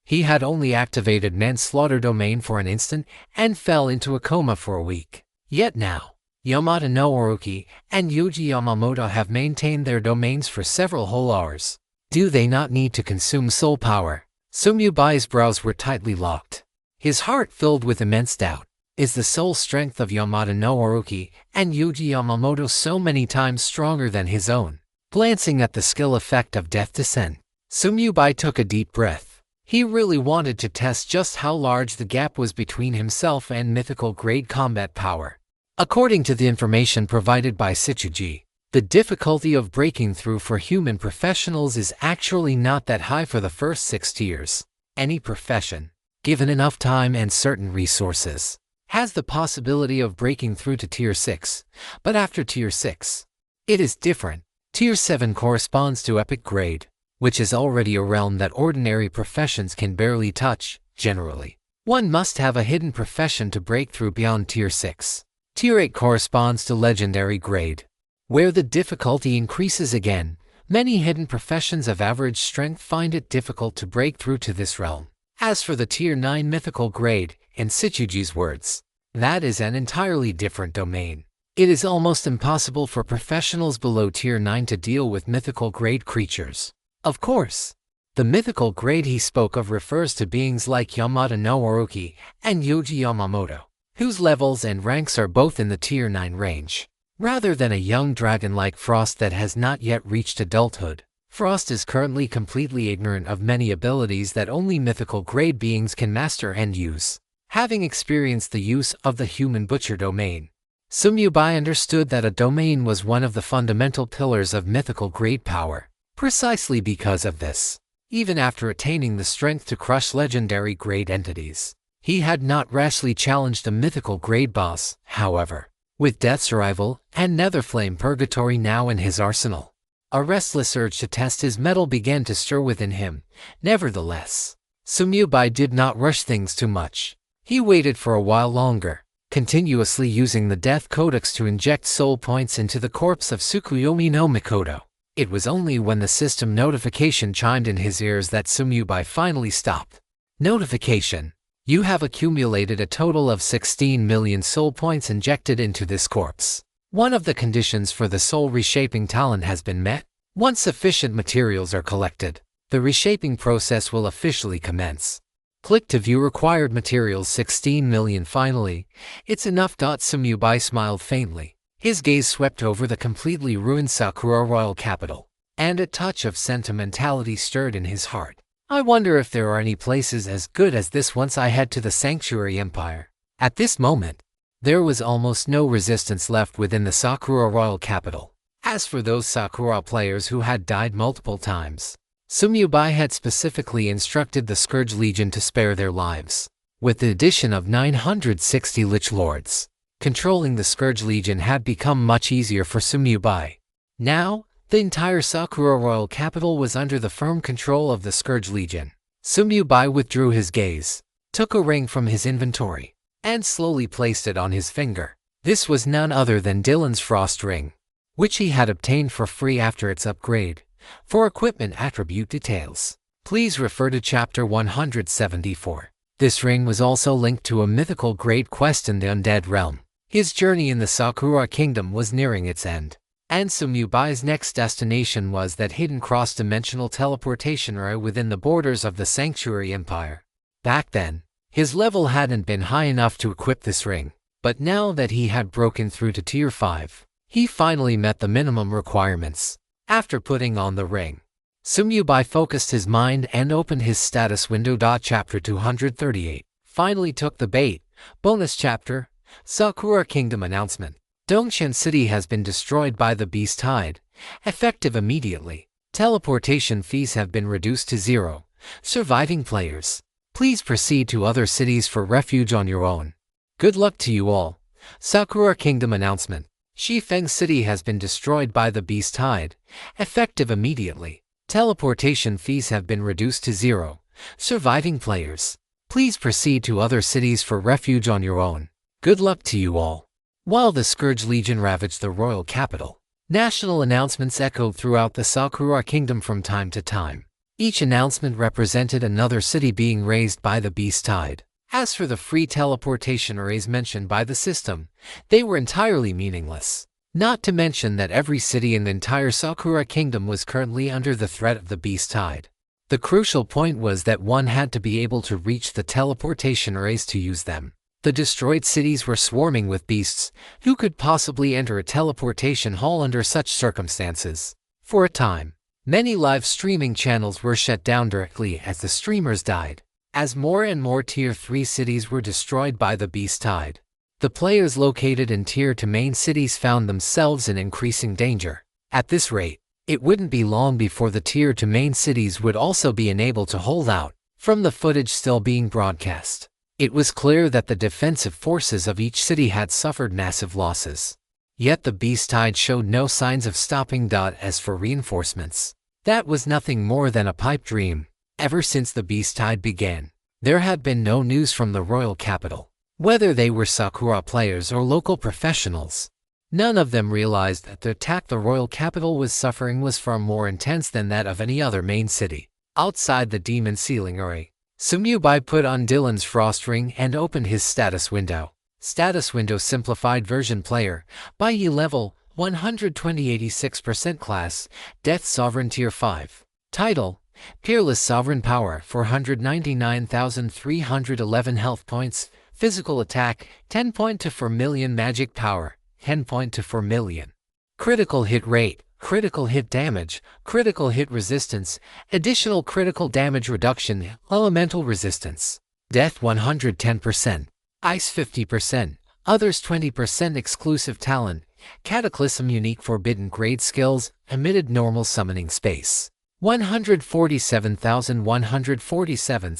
he had only activated Manslaughter domain for an instant and fell into a coma for a week. Yet now, Yamada no Orochi and Yoji Yamamoto have maintained their domains for several whole hours. Do they not need to consume soul power? Sumyubai's brows were tightly locked, his heart filled with immense doubt. Is the soul strength of Yamada no Orochi and Yoji Yamamoto so many times stronger than his own? Glancing at the skill effect of Death Descent, Sumyubai took a deep breath. He really wanted to test just how large the gap was between himself and mythical grade combat power. According to the information provided by Shichuji, the difficulty of breaking through for human professionals is actually not that high for the first 6 tiers. Any profession, given enough time and certain resources, has the possibility of breaking through to Tier 6, but after Tier 6, it is different. Tier 7 corresponds to Epic Grade, which is already a realm that ordinary professions can barely touch. Generally, one must have a hidden profession to break through beyond Tier 6. Tier 8 corresponds to Legendary Grade, where the difficulty increases again. Many hidden professions of average strength find it difficult to break through to this realm. As for the Tier 9 Mythical Grade, in Shichuji's words, that is an entirely different domain. It is almost impossible for professionals below Tier 9 to deal with mythical grade creatures. Of course, the mythical grade he spoke of refers to beings like Yamada no Orochi and Yoji Yamamoto, whose levels and ranks are both in the Tier 9 range. Rather than a young dragon like Frost that has not yet reached adulthood, Frost is currently completely ignorant of many abilities that only mythical grade beings can master and use. Having experienced the use of the human butcher domain, Sumyubai understood that a domain was one of the fundamental pillars of mythical grade power. Precisely because of this, even after attaining the strength to crush legendary grade entities, he had not rashly challenged a mythical grade boss. However, with Death's Arrival and Netherflame Purgatory now in his arsenal, a restless urge to test his mettle began to stir within him. Nevertheless, Sumyubai did not rush things too much. He waited for a while longer, continuously using the Death Codex to inject soul points into the corpse of Tsukuyomi no Mikoto. It was only when the system notification chimed in his ears that Sumyubai finally stopped. Notification: you have accumulated a total of 16 million soul points injected into this corpse. One of the conditions for the soul reshaping talent has been met. Once sufficient materials are collected, the reshaping process will officially commence. Click to view required materials. 16 million. Finally, it's enough. Sumyubai smiled faintly. His gaze swept over the completely ruined Sakura royal capital, and a touch of sentimentality stirred in his heart. I wonder if there are any places as good as this once I head to the Sanctuary Empire. At this moment, there was almost no resistance left within the Sakura royal capital. As for those Sakura players who had died multiple times, Sumyubai had specifically instructed the Scourge Legion to spare their lives. With the addition of 960 Lich Lords, controlling the Scourge Legion had become much easier for Sumyubai. Now, the entire Sakura royal capital was under the firm control of the Scourge Legion. Sumyubai withdrew his gaze, took a ring from his inventory, and slowly placed it on his finger. This was none other than Dylan's Frost Ring, which he had obtained for free after its upgrade. For equipment attribute details, please refer to Chapter 174. This ring was also linked to a mythical great quest in the undead realm. His journey in the Sakura Kingdom was nearing its end, and Sumyubai's next destination was that hidden cross-dimensional teleportation area within the borders of the Sanctuary Empire. Back then, his level hadn't been high enough to equip this ring, but now that he had broken through to Tier 5, he finally met the minimum requirements. After putting on the ring, Sumyubai focused his mind and opened his status window. Chapter 238 finally took the bait. Bonus chapter, Sakura Kingdom Announcement. Dongshan City has been destroyed by the Beast Tide. Effective immediately. Teleportation fees have been reduced to 0. Surviving players, please proceed to other cities for refuge on your own. Good luck to you all. Sakura Kingdom Announcement. Shifeng City has been destroyed by the Beast Tide. Effective immediately. Teleportation fees have been reduced to 0. Surviving players, please proceed to other cities for refuge on your own. Good luck to you all. While the Scourge Legion ravaged the royal capital, national announcements echoed throughout the Sakura Kingdom from time to time. Each announcement represented another city being razed by the Beast Tide. As for the free teleportation arrays mentioned by the system, they were entirely meaningless. Not to mention that every city in the entire Sakura Kingdom was currently under the threat of the Beast Tide. The crucial point was that one had to be able to reach the teleportation arrays to use them. The destroyed cities were swarming with beasts. Who could possibly enter a teleportation hall under such circumstances? For a time, many live streaming channels were shut down directly as the streamers died. As more and more Tier 3 cities were destroyed by the Beast Tide, the players located in Tier 2 main cities found themselves in increasing danger. At this rate, it wouldn't be long before the Tier 2 main cities would also be unable to hold out. From the footage still being broadcast, it was clear that the defensive forces of each city had suffered massive losses. Yet the Beast Tide showed no signs of stopping. As for reinforcements, that was nothing more than a pipe dream. Ever since the Beast Tide began, there had been no news from the royal capital. Whether they were Sakura players or local professionals, none of them realized that the attack the royal capital was suffering was far more intense than that of any other main city. Outside the demon ceiling array, Sumyubai put on Dylan's Frost Ring and opened his status window. Status window simplified version player, by level, 120-86% class, Death Sovereign Tier 5. Title, Peerless Sovereign Power, 499,311 health points. Physical attack, 10.24 million. Magic power, 10.24 million. Critical hit rate, critical hit damage, critical hit resistance, additional critical damage reduction, elemental resistance. Death 110%, ice 50%, others 20%. Exclusive talent, Cataclysm unique forbidden grade skills, emitted normal summoning space. 147,147,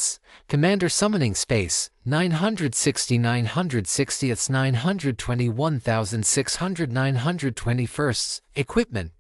Commander Summoning Space, 960 960th 921,600 921st, Equipment,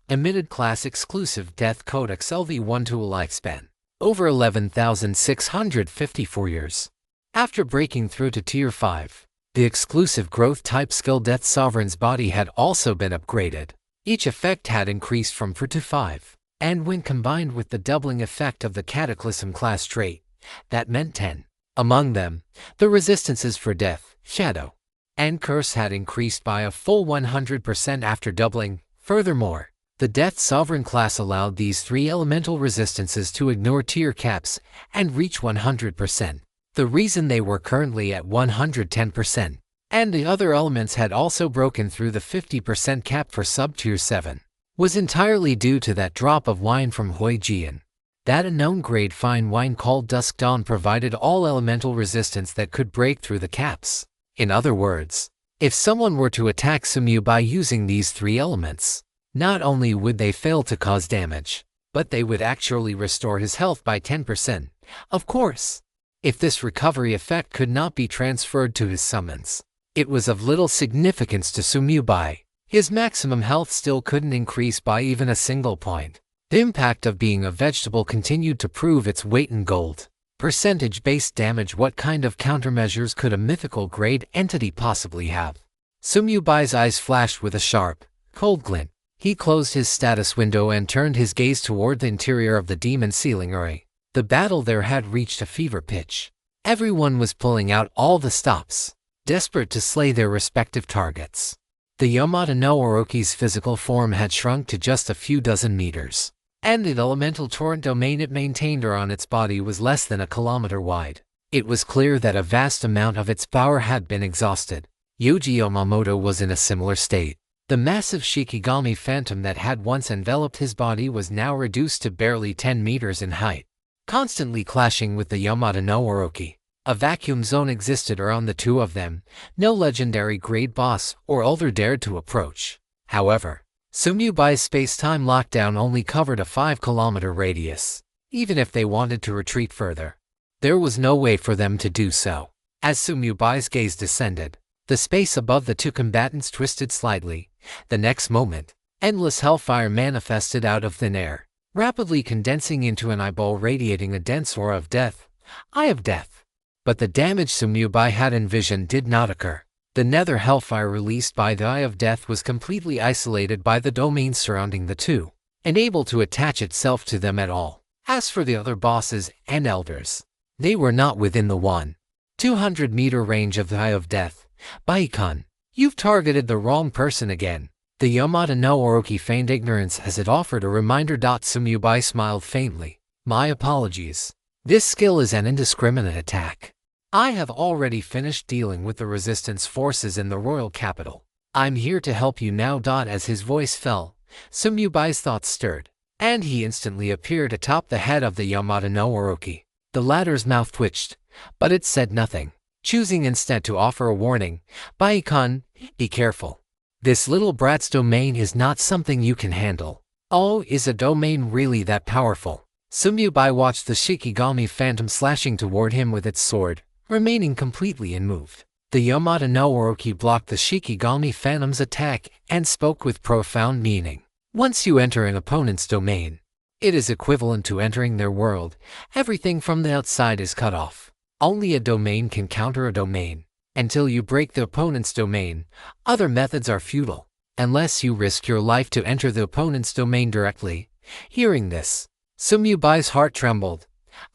Emitted Class Exclusive Death Codex LV1 to a lifespan, over 11,654 years. After breaking through to Tier 5, the exclusive growth type skill Death Sovereign's body had also been upgraded. Each effect had increased from 4 to 5. And when combined with the doubling effect of the Cataclysm class trait, that meant 10. Among them, the resistances for death, shadow, and curse had increased by a full 100% after doubling. Furthermore, the Death Sovereign class allowed these 3 elemental resistances to ignore tier caps and reach 100%. The reason they were currently at 110%, and the other elements had also broken through the 50% cap for sub-tier 7. Was entirely due to that drop of wine from Huijian. That unknown grade fine wine called Dusk Dawn provided all elemental resistance that could break through the caps. In other words, if someone were to attack Sumyubai using these 3 elements, Not only would they fail to cause damage, but they would actually restore his health by 10%. Of course, if this recovery effect could not be transferred to his summons, it was of little significance to Sumyubai. His maximum health still couldn't increase by even a single point. The impact of being a vegetable continued to prove its weight in gold. Percentage-based damage. What kind of countermeasures could a mythical grade entity possibly have? Sumyubai's eyes flashed with a sharp, cold glint. He closed his status window and turned his gaze toward the interior of the demon ceiling array. The battle there had reached a fever pitch. Everyone was pulling out all the stops, desperate to slay their respective targets. The Yamata no Orochi's physical form had shrunk to just a few dozen meters, and the elemental torrent domain it maintained on its body was less than a kilometer wide. It was clear that a vast amount of its power had been exhausted. Yuji Yamamoto was in a similar state. The massive Shikigami phantom that had once enveloped his body was now reduced to barely 10 meters in height, constantly clashing with the Yamata no Orochi. A vacuum zone existed around the two of them. No legendary grade boss or elder dared to approach. However, Sumyubai's space-time lockdown only covered a 5-kilometer radius. Even if they wanted to retreat further, there was no way for them to do so. As Sumyubai's gaze descended, the space above the two combatants twisted slightly. The next moment, endless hellfire manifested out of thin air, rapidly condensing into an eyeball radiating a dense aura of death. Eye of Death. But the damage Sumyubai had envisioned did not occur. The nether hellfire released by the Eye of Death was completely isolated by the domains surrounding the two, unable to attach itself to them at all. As for the other bosses and elders, they were not within the 200-meter range of the Eye of Death. Baikon, you've targeted the wrong person again. The Yamata no Orochi feigned ignorance as it offered a reminder. Sumyubai smiled faintly. My apologies. This skill is an indiscriminate attack. I have already finished dealing with the resistance forces in the royal capital. I'm here to help you now. As his voice fell, Sumyubai's thoughts stirred, and he instantly appeared atop the head of the Yamata no Orochi. The latter's mouth twitched, but it said nothing, choosing instead to offer a warning. Baikon, be careful. This little brat's domain is not something you can handle. Oh, is a domain really that powerful? Sumyubai watched the Shikigami phantom slashing toward him with its sword, remaining completely unmoved. The Yamata no Orochi blocked the Shikigami phantom's attack and spoke with profound meaning. Once you enter an opponent's domain, it is equivalent to entering their world. Everything from the outside is cut off. Only a domain can counter a domain. Until you break the opponent's domain, other methods are futile, unless you risk your life to enter the opponent's domain directly. Hearing this, Sumyubai's heart trembled.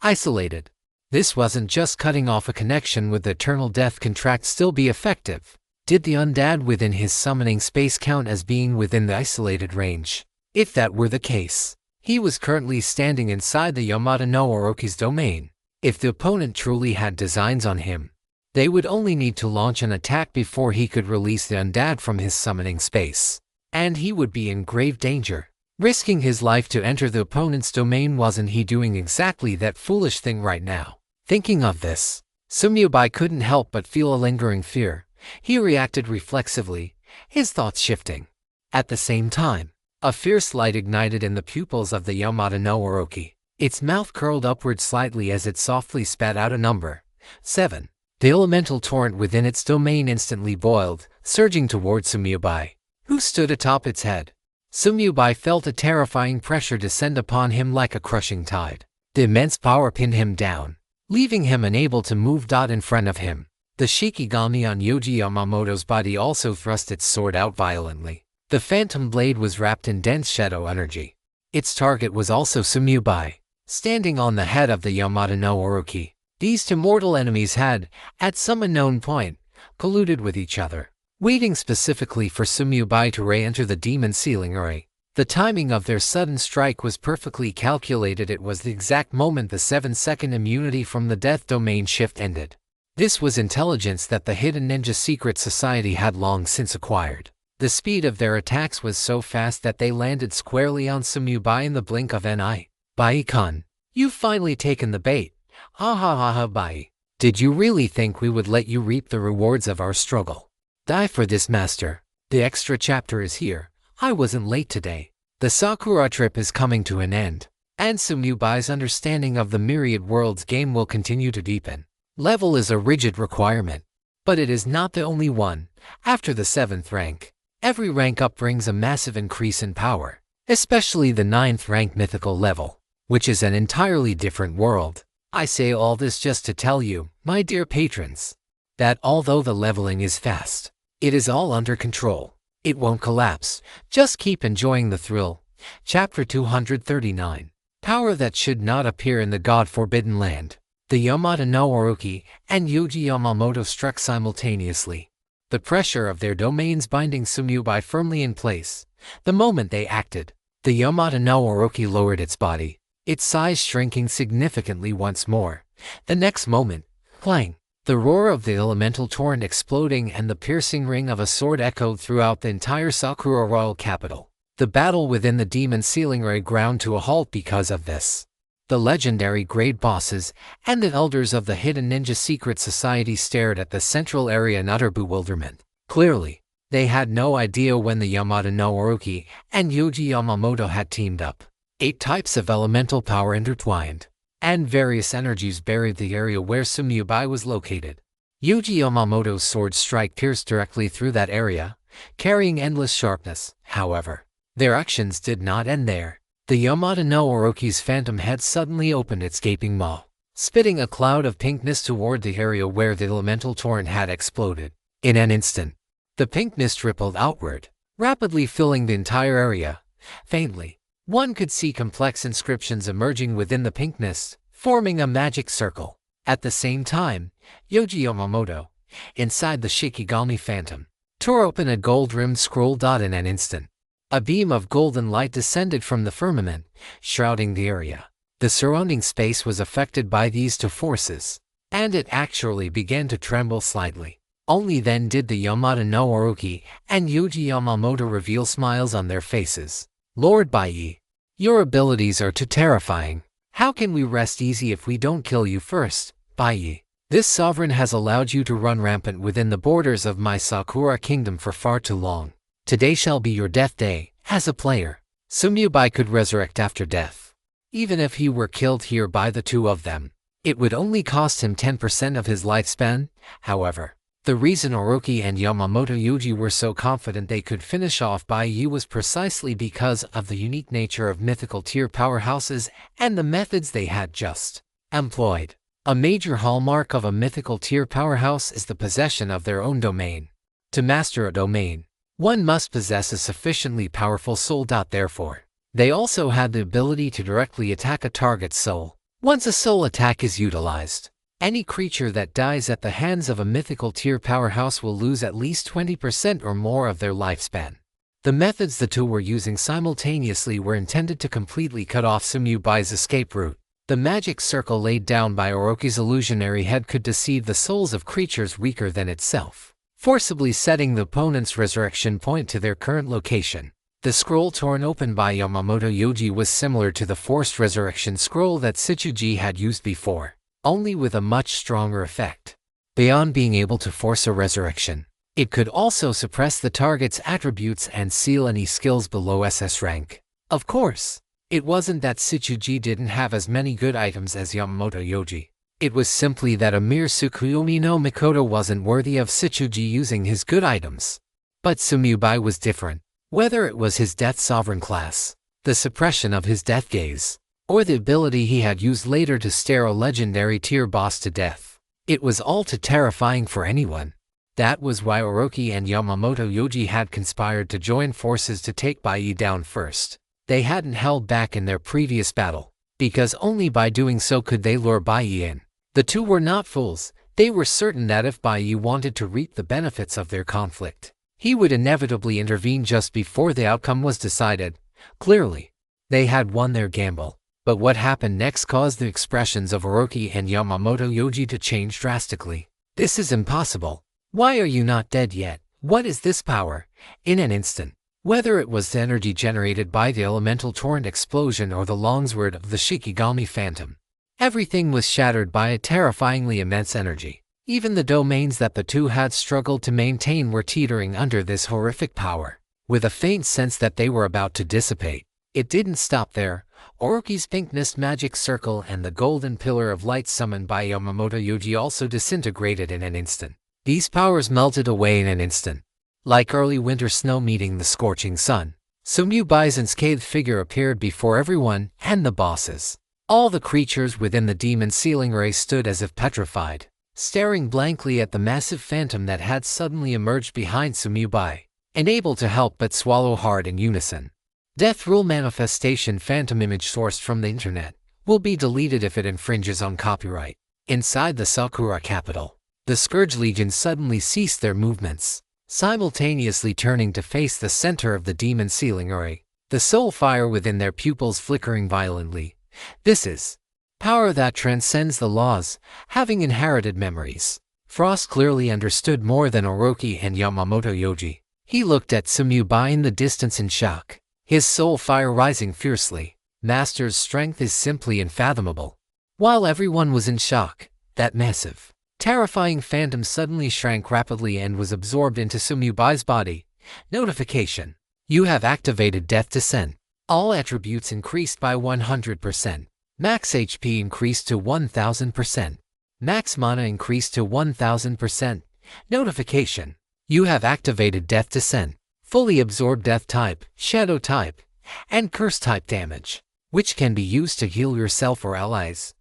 Isolated. This wasn't just cutting off a connection with the eternal death contract still be effective. Did the undead within his summoning space count as being within the isolated range? If that were the case, he was currently standing inside the Yamata no Orochi's domain. If the opponent truly had designs on him, they would only need to launch an attack before he could release the undead from his summoning space, and he would be in grave danger. Risking his life to enter the opponent's domain, wasn't he doing exactly that foolish thing right now? Thinking of this, Sumyubai couldn't help but feel a lingering fear. He reacted reflexively, his thoughts shifting. At the same time, a fierce light ignited in the pupils of the Yamata no Orochi. Its mouth curled upward slightly as it softly spat out a number. 7. The elemental torrent within its domain instantly boiled, surging toward Sumyubai, who stood atop its head. Sumyubai felt a terrifying pressure descend upon him like a crushing tide. The immense power pinned him down, leaving him unable to move. In front of him, the Shikigami on Yuji Yamamoto's body also thrust its sword out violently. The phantom blade was wrapped in dense shadow energy. Its target was also Sumyubai, standing on the head of the Yamata no Orochi. These two mortal enemies had, at some unknown point, colluded with each other, waiting specifically for Sumyubai to re-enter the demon ceiling array. The timing of their sudden strike was perfectly calculated. It was the exact moment the 7-second immunity from the death domain shift ended. This was intelligence that the hidden ninja secret society had long since acquired. The speed of their attacks was so fast that they landed squarely on Sumyubai in the blink of an eye. Baikon, you've finally taken the bait. Ha ha ha ha. Bai. Did you really think we would let you reap the rewards of our struggle? Die for this, master. The extra chapter is here. I wasn't late today. The Sakura trip is coming to an end, and Sumyubai's understanding of the Myriad Worlds game will continue to deepen. Level is a rigid requirement, but it is not the only one. After the 7th rank, every rank up brings a massive increase in power, especially the 9th rank mythical level, which is an entirely different world. I say all this just to tell you, my dear patrons, that although the leveling is fast, it is all under control. It won't collapse. Just keep enjoying the thrill. Chapter 239. Power that should not appear in the God-forbidden land. The Yamada no Orochi and Yuji Yamamoto struck simultaneously, the pressure of their domains binding Sumyubai firmly in place. The moment they acted, the Yamada no Orochi lowered its body, its size shrinking significantly once more. The next moment, clang! The roar of the elemental torrent exploding and the piercing ring of a sword echoed throughout the entire Sakura royal capital. The battle within the demon ceiling ray ground to a halt because of this. The legendary grade bosses and the elders of the hidden ninja secret society stared at the central area in utter bewilderment. Clearly, they had no idea when the Yamada no Orochi and Yuji Yamamoto had teamed up. 8 types of elemental power intertwined, and various energies buried the area where Sumyubai was located. Yuji Yamamoto's sword strike pierced directly through that area, carrying endless sharpness. However, their actions did not end there. The Yamada no Orochi's phantom head suddenly opened its gaping maw, spitting a cloud of pinkness toward the area where the elemental torrent had exploded. In an instant, the pinkness rippled outward, rapidly filling the entire area. Faintly, one could see complex inscriptions emerging within the pinkness, forming a magic circle. At the same time, Yuji Yamamoto, inside the Shikigami phantom, tore open a gold-rimmed scroll. In an instant, a beam of golden light descended from the firmament, shrouding the area. The surrounding space was affected by these 2 forces, and it actually began to tremble slightly. Only then did the Yamada no Orochi and Yuji Yamamoto reveal smiles on their faces. Lord Baiyi, your abilities are too terrifying. How can we rest easy if we don't kill you first, Baiyi? This sovereign has allowed you to run rampant within the borders of my Sakura kingdom for far too long. Today shall be your death day. As a player, Sumyubai could resurrect after death. Even if he were killed here by the 2 of them, it would only cost him 10% of his lifespan. However, the reason Orochi and Yamamoto Yuji were so confident they could finish off Baiyi was precisely because of the unique nature of mythical tier powerhouses and the methods they had just employed. A major hallmark of a mythical tier powerhouse is the possession of their own domain. To master a domain, one must possess a sufficiently powerful soul. Therefore, they also had the ability to directly attack a target's soul. Once a soul attack is utilized, any creature that dies at the hands of a mythical tier powerhouse will lose at least 20% or more of their lifespan. The methods the 2 were using simultaneously were intended to completely cut off Sumyubai's escape route. The magic circle laid down by Orochi's illusionary head could deceive the souls of creatures weaker than itself, forcibly setting the opponent's resurrection point to their current location. The scroll torn open by Yamamoto Yuji was similar to the forced resurrection scroll that Shichuji had used before, only with a much stronger effect. Beyond being able to force a resurrection, it could also suppress the target's attributes and seal any skills below SS rank. Of course, it wasn't that Shichuji didn't have as many good items as Yamamoto Yuji. It was simply that a mere Tsukuyomi no Mikoto wasn't worthy of Shichuji using his good items. But Sumyubai was different. Whether it was his Death Sovereign class, the suppression of his death gaze, or the ability he had used later to stare a legendary tier boss to death, it was all too terrifying for anyone. That was why Orochi and Yamamoto Yuji had conspired to join forces to take Baiyi down first. They hadn't held back in their previous battle, because only by doing so could they lure Baiyi in. The 2 were not fools. They were certain that if Baiyi wanted to reap the benefits of their conflict, he would inevitably intervene just before the outcome was decided. Clearly, they had won their gamble. But what happened next caused the expressions of Orochi and Yamamoto Yuji to change drastically. This is impossible. Why are you not dead yet? What is this power? In an instant, whether it was the energy generated by the elemental torrent explosion or the longsword of the Shikigami phantom, everything was shattered by a terrifyingly immense energy. Even the domains that the 2 had struggled to maintain were teetering under this horrific power. with a faint sense that they were about to dissipate. It didn't stop there. Orochi's pinkness magic circle and the golden pillar of light summoned by Yamamoto Yuji also disintegrated in an instant. These powers melted away in an instant. Like early winter snow meeting the scorching sun, Sumyubai's unscathed figure appeared before everyone and the bosses. All the creatures within the demon ceiling ray stood as if petrified, staring blankly at the massive phantom that had suddenly emerged behind Sumyubai, unable to help but swallow hard in unison. Death Rule Manifestation Phantom image sourced from the internet will be deleted if it infringes on copyright. Inside the Sakura capital, the Scourge Legion suddenly ceased their movements, simultaneously turning to face the center of the demon ceiling array, the soul fire within their pupils flickering violently. This is power that transcends the laws, having inherited memories. Frost clearly understood more than Orochi and Yamamoto Yuji. He looked at Sumyubai in the distance in shock, his soul fire rising fiercely. Master's strength is simply unfathomable. While everyone was in shock, that massive, terrifying phantom suddenly shrank rapidly and was absorbed into Sumyubai's body. Notification: you have activated Death Descent. All attributes increased by 100%. Max HP increased to 1000%. Max mana increased to 1000%. Notification: you have activated Death Descent. Fully absorb Death type, Shadow type, and Curse type damage, which can be used to heal yourself or allies.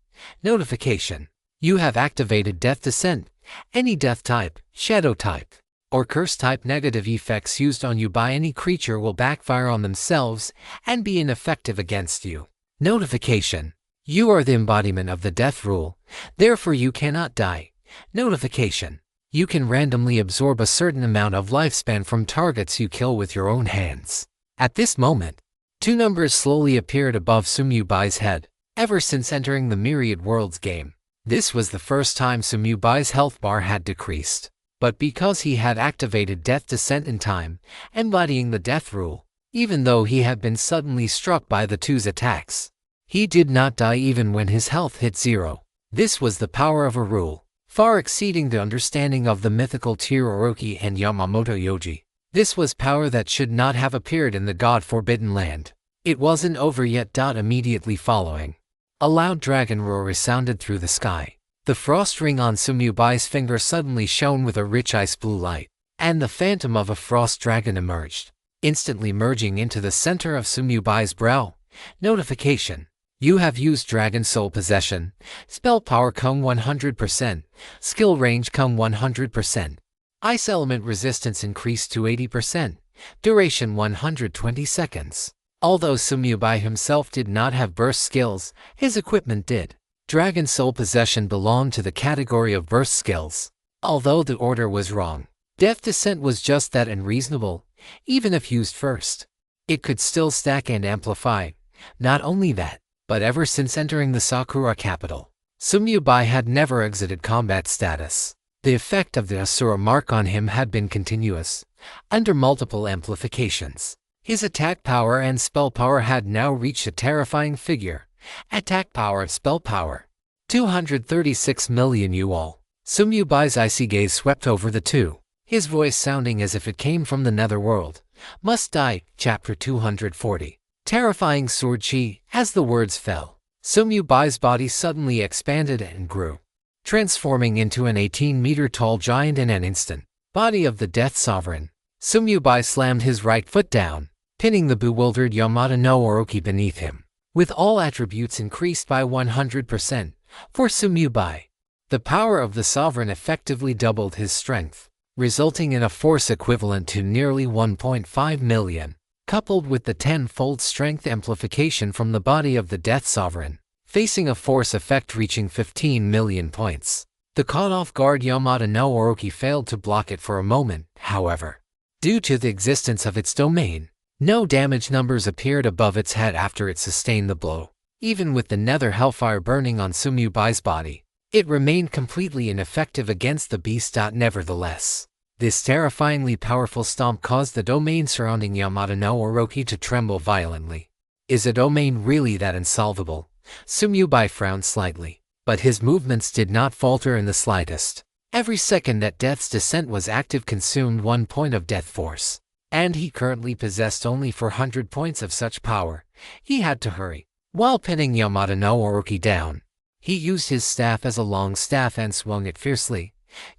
Notification: you have activated Death Descent. Any Death type, Shadow type, or Curse type negative effects used on you by any creature will backfire on themselves and be ineffective against you. Notification: you are the embodiment of the Death Rule, therefore you cannot die. Notification: you can randomly absorb a certain amount of lifespan from targets you kill with your own hands. At this moment, two numbers slowly appeared above Sumyubai's head. Ever since entering the Myriad Worlds game, this was the first time Sumyubai's health bar had decreased. But because he had activated Death Descent in time, embodying the Death Rule, even though he had been suddenly struck by the two's attacks, he did not die even when his health hit zero. This was the power of a rule, far exceeding the understanding of the mythical tier Orochi and Yamamoto Yuji. This was power that should not have appeared in the God-forbidden land. It wasn't over yet. Immediately following, a loud dragon roar resounded through the sky. The frost ring on Sumyubai's finger suddenly shone with a rich ice blue light, and the phantom of a frost dragon emerged, instantly merging into the center of Sumyubai's brow. Notification: you have used Dragon Soul Possession. Spell power Kung 100%. Skill range Kung 100%. Ice element resistance increased to 80%. Duration 120 seconds. Although Sumyubai himself did not have burst skills, his equipment did. Dragon Soul Possession belonged to the category of burst skills. Although the order was wrong, Death Descent was just that unreasonable. Even if used first, it could still stack and amplify. Not only that, but ever since entering the Sakura capital, Sumyubai had never exited combat status. The effect of the Asura mark on him had been continuous, under multiple amplifications. His attack power and spell power had now reached a terrifying figure. Attack power, spell power, 236 million yuan. Sumyubai's icy gaze swept over the two, his voice sounding as if it came from the netherworld. Must die, Chapter 240. Terrifying sword chi. As the words fell, Sumyubai's body suddenly expanded and grew, transforming into an 18-meter-tall giant in an instant. Body of the Death Sovereign. Sumyubai slammed his right foot down, pinning the bewildered Yamato no Orochi beneath him. With all attributes increased by 100%, for Sumyubai, the power of the Sovereign effectively doubled his strength, resulting in a force equivalent to nearly 1.5 million. Coupled with the 10-fold strength amplification from the body of the Death Sovereign, facing a force effect reaching 15 million points. The caught-off-guard Yamato no Orochi failed to block it for a moment, however. Due to the existence of its domain, no damage numbers appeared above its head after it sustained the blow. Even with the nether hellfire burning on Sumyubai's body, it remained completely ineffective against the beast. Nevertheless, this terrifyingly powerful stomp caused the domain surrounding Yamato no Orochi to tremble violently. Is a domain really that insolvable? Sumyubai frowned slightly, but his movements did not falter in the slightest. Every second that Death's Descent was active consumed 1 point of death force. and he currently possessed only 400 points of such power. He had to hurry. While pinning Yamada no Orochi down, he used his staff as a long staff and swung it fiercely.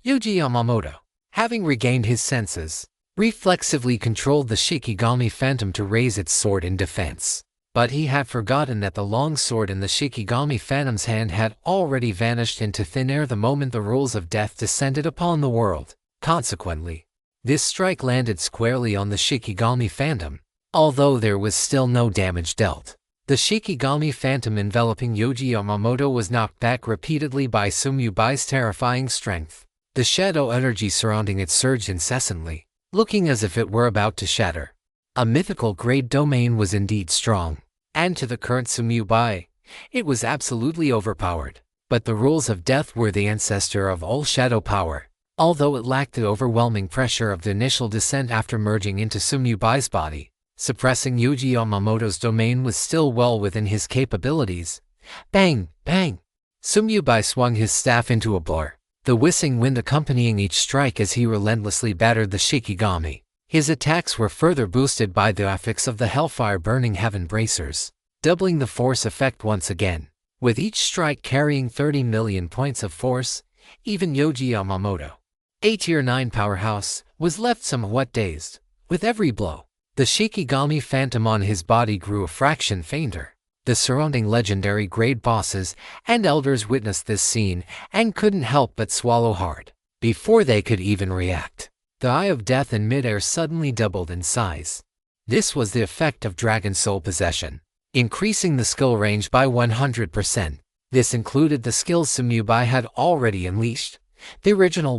Yuji Yamamoto, having regained his senses, reflexively controlled the Shikigami Phantom to raise its sword in defense. But he had forgotten that the long sword in the Shikigami Phantom's hand had already vanished into thin air the moment the rules of death descended upon the world. Consequently, this strike landed squarely on the Shikigami Phantom, although there was still no damage dealt. The Shikigami Phantom enveloping Yoji Yamamoto was knocked back repeatedly by Sumyubai's terrifying strength. The shadow energy surrounding it surged incessantly, looking as if it were about to shatter. A mythical grade domain was indeed strong, and to the current Sumyubai, it was absolutely overpowered. But the rules of death were the ancestor of all shadow power, although it lacked the overwhelming pressure of the initial descent after merging into Sumyubai's body. Suppressing Yuji Yamamoto's domain was still well within his capabilities. Bang! Bang! Sumyubai swung his staff into a blur, the whistling wind accompanying each strike as he relentlessly battered the Shikigami. His attacks were further boosted by the affix of the Hellfire Burning Heaven bracers, doubling the force effect once again. With each strike carrying 30 million points of force, even Yoji Yamamoto, a Tier 9 powerhouse, was left somewhat dazed. With every blow, the Shikigami Phantom on his body grew a fraction fainter. The surrounding legendary grade bosses and elders witnessed this scene and couldn't help but swallow hard. Before they could even react, the Eye of Death in midair suddenly doubled in size. This was the effect of Dragon Soul possession, increasing the skill range by 100%. This included the skills Sumyubai had already unleashed. The original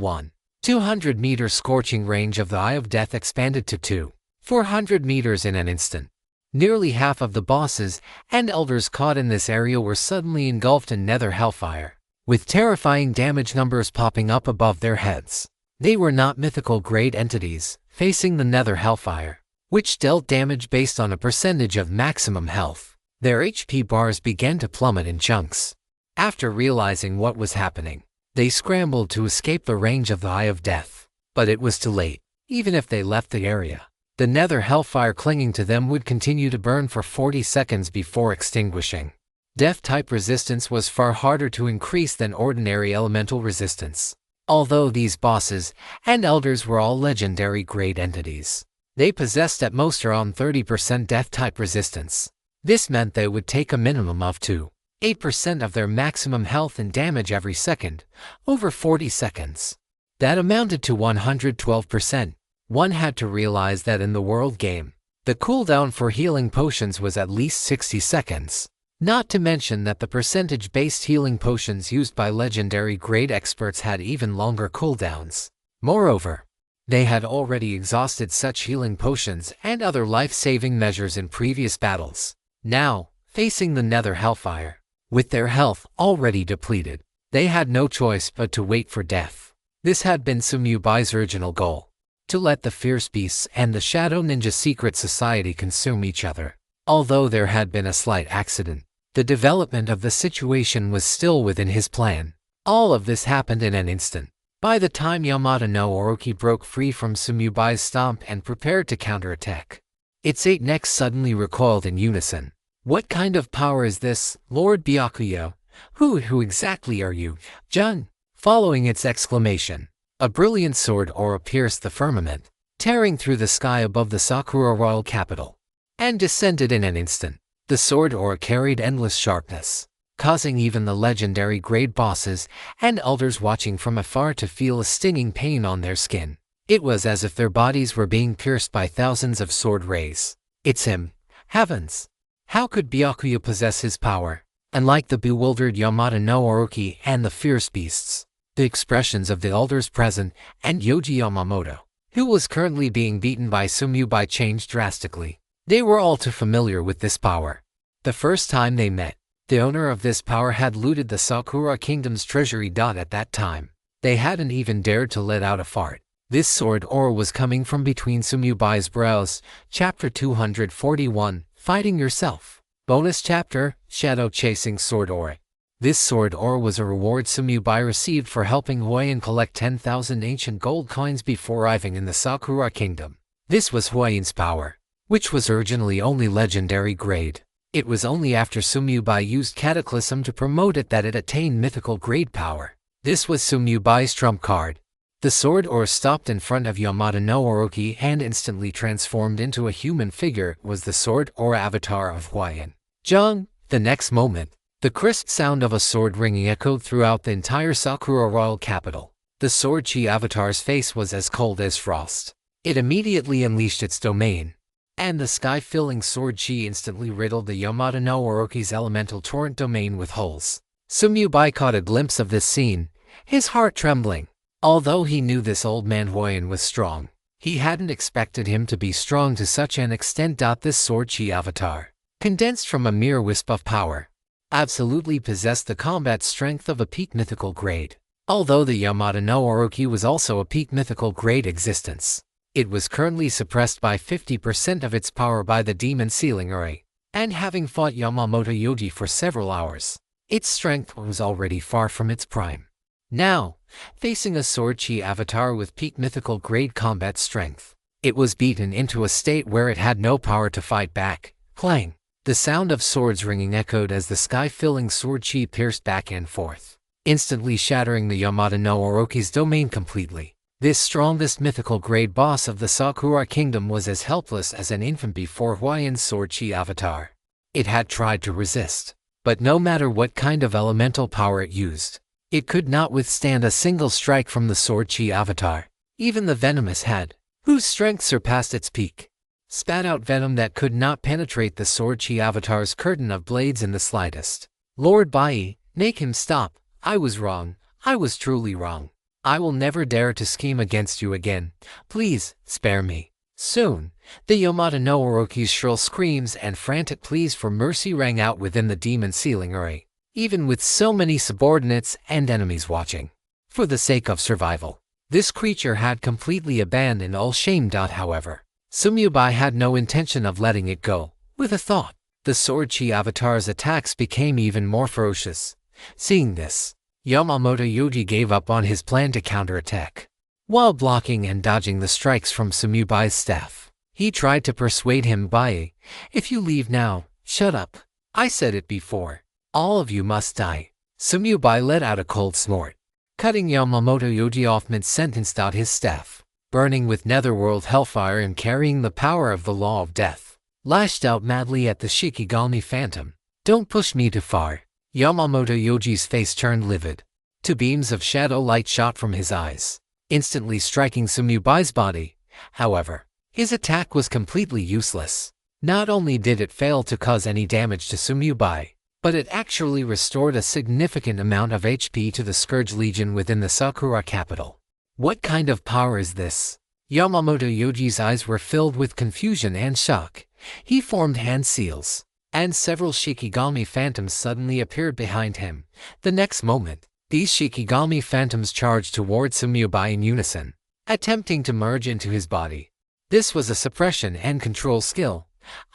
200 meter scorching range of the Eye of Death expanded to 400 meters in an instant. Nearly half of the bosses and elders caught in this area were suddenly engulfed in nether hellfire, with terrifying damage numbers popping up above their heads. They were not mythical grade entities facing the nether hellfire, which dealt damage based on a percentage of maximum health. Their HP bars began to plummet in chunks. After realizing what was happening, they scrambled to escape the range of the Eye of Death. But it was too late. Even if they left the area, the nether hellfire clinging to them would continue to burn for 40 seconds before extinguishing. Death-type resistance was far harder to increase than ordinary elemental resistance. Although these bosses and elders were all legendary grade entities, they possessed at most around 30% death-type resistance. This meant they would take a minimum of 8% of their maximum health and damage every second, over 40 seconds. That amounted to 112%. One had to realize that in the world game, the cooldown for healing potions was at least 60 seconds. Not to mention that the percentage-based healing potions used by legendary grade experts had even longer cooldowns. Moreover, they had already exhausted such healing potions and other life-saving measures in previous battles. Now, facing the nether hellfire, with their health already depleted, they had no choice but to wait for death. This had been Sumyubai's original goal, to let the fierce beasts and the Shadow Ninja Secret Society consume each other. Although there had been a slight accident, the development of the situation was still within his plan. All of this happened in an instant. By the time Yamada no Orochi broke free from Sumyubai's stomp and prepared to counterattack, its 8 necks suddenly recoiled in unison. What kind of power is this, Lord Byakuya? Who exactly are you, Jun? Following its exclamation, a brilliant sword aura pierced the firmament, tearing through the sky above the Sakura royal capital, and descended in an instant. The sword aura carried endless sharpness, causing even the legendary grade bosses and elders watching from afar to feel a stinging pain on their skin. It was as if their bodies were being pierced by thousands of sword rays. It's him. Heavens! How could Byakuya possess his power? Unlike the bewildered Yamada no Orochi and the fierce beasts, the expressions of the elders present and Yoji Yamamoto, who was currently being beaten by Sumyubai, changed drastically. They were all too familiar with this power. The first time they met, the owner of this power had looted the Sakura Kingdom's treasury. At that time, they hadn't even dared to let out a fart. This sword aura was coming from between Sumyubai's brows. Chapter 241, Fighting Yourself. Bonus chapter, Shadow Chasing Sword Aura. This sword aura was a reward Sumyubai received for helping Huayan collect 10,000 ancient gold coins before arriving in the Sakura Kingdom. This was Huayan's power, which was originally only legendary grade. It was only after Sumyubai used Cataclysm to promote it that it attained mythical grade power. This was Sumyubai's trump card. The sword or stopped in front of Yamada no Orochi and instantly transformed into a human figure was the sword or avatar of Huayan. Jung, the next moment, the crisp sound of a sword ringing echoed throughout the entire Sakura royal capital. The sword chi avatar's face was as cold as frost. It immediately unleashed its domain, and the sky-filling sword chi instantly riddled the Yamada no Orochi's elemental torrent domain with holes. Sumyubai caught a glimpse of this scene, his heart trembling. Although he knew this old man Huayan was strong, he hadn't expected him to be strong to such an extent. This sword chi avatar, condensed from a mere wisp of power, absolutely possessed the combat strength of a peak mythical grade. Although the Yamada no Orochi was also a peak mythical grade existence, it was currently suppressed by 50% of its power by the demon sealing array, and having fought Yamamoto Yoji for several hours, its strength was already far from its prime. Now, facing a sword chi avatar with peak mythical grade combat strength, it was beaten into a state where it had no power to fight back. Clang! The sound of swords ringing echoed as the sky-filling sword chi pierced back and forth, instantly shattering the Yamada no Orochi's domain completely. This strongest mythical grade boss of the Sakura kingdom was as helpless as an infant before Huayan's sword chi avatar. It had tried to resist, but no matter what kind of elemental power it used, it could not withstand a single strike from the sword chi avatar. Even the venomous head, whose strength surpassed its peak, spat out venom that could not penetrate the sword chi avatar's curtain of blades in the slightest. Lord Bai, make him stop. I was wrong. I was truly wrong. I will never dare to scheme against you again. Please, spare me. Soon, the Yamada no Orochi's shrill screams and frantic pleas for mercy rang out within the demon sealing array, even with so many subordinates and enemies watching. For the sake of survival, this creature had completely abandoned all shame. However, Sumyubai had no intention of letting it go. With a thought, the sword chi avatar's attacks became even more ferocious. Seeing this, Yamamoto Yoji gave up on his plan to counterattack. While blocking and dodging the strikes from Sumyubai's staff, he tried to persuade him by, "If you leave now, shut up. I said it before. All of you must die." Sumyubai let out a cold snort, cutting Yamamoto Yoji off mid-sentence. His staff, burning with netherworld hellfire and carrying the power of the law of death, lashed out madly at the Shikigami phantom. "Don't push me too far." Yamamoto Yoji's face turned livid. Two beams of shadow light shot from his eyes, instantly striking Sumyubai's body. However, his attack was completely useless. Not only did it fail to cause any damage to Sumyubai, but it actually restored a significant amount of HP to the Scourge Legion within the Sakura capital. What kind of power is this? Yamamoto Yoji's eyes were filled with confusion and shock. He formed hand seals, and several Shikigami phantoms suddenly appeared behind him. The next moment, these Shikigami phantoms charged toward Sumyubai in unison, attempting to merge into his body. This was a suppression and control skill.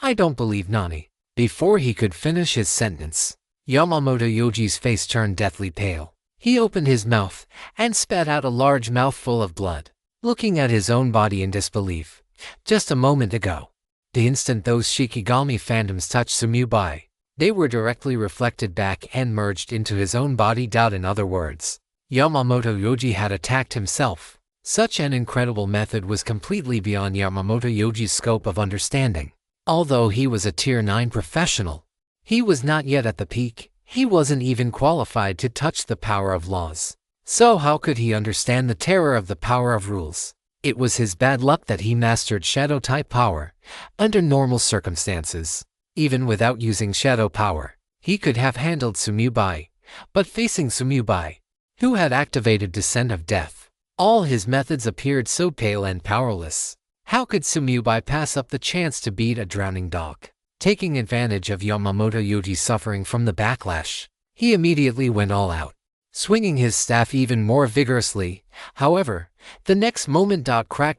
I don't believe Nani. Before he could finish his sentence, Yamamoto Yoji's face turned deathly pale. He opened his mouth and spat out a large mouthful of blood, looking at his own body in disbelief. Just a moment ago, the instant those Shikigami phantoms touched Sumyubai, they were directly reflected back and merged into his own body. In other words, Yamamoto Yoji had attacked himself. Such an incredible method was completely beyond Yamamoto Yoji's scope of understanding. Although he was a Tier 9 professional, he was not yet at the peak. He wasn't even qualified to touch the power of laws. So how could he understand the terror of the power of rules? It was his bad luck that he mastered Shadow-type power. Under normal circumstances, even without using Shadow power, he could have handled Sumyubai. But facing Sumyubai, who had activated Descent of Death, all his methods appeared so pale and powerless. How could Sumyubai pass up the chance to beat a drowning dog? Taking advantage of Yamamoto Yoji's suffering from the backlash, he immediately went all out, swinging his staff even more vigorously. However, the next moment crack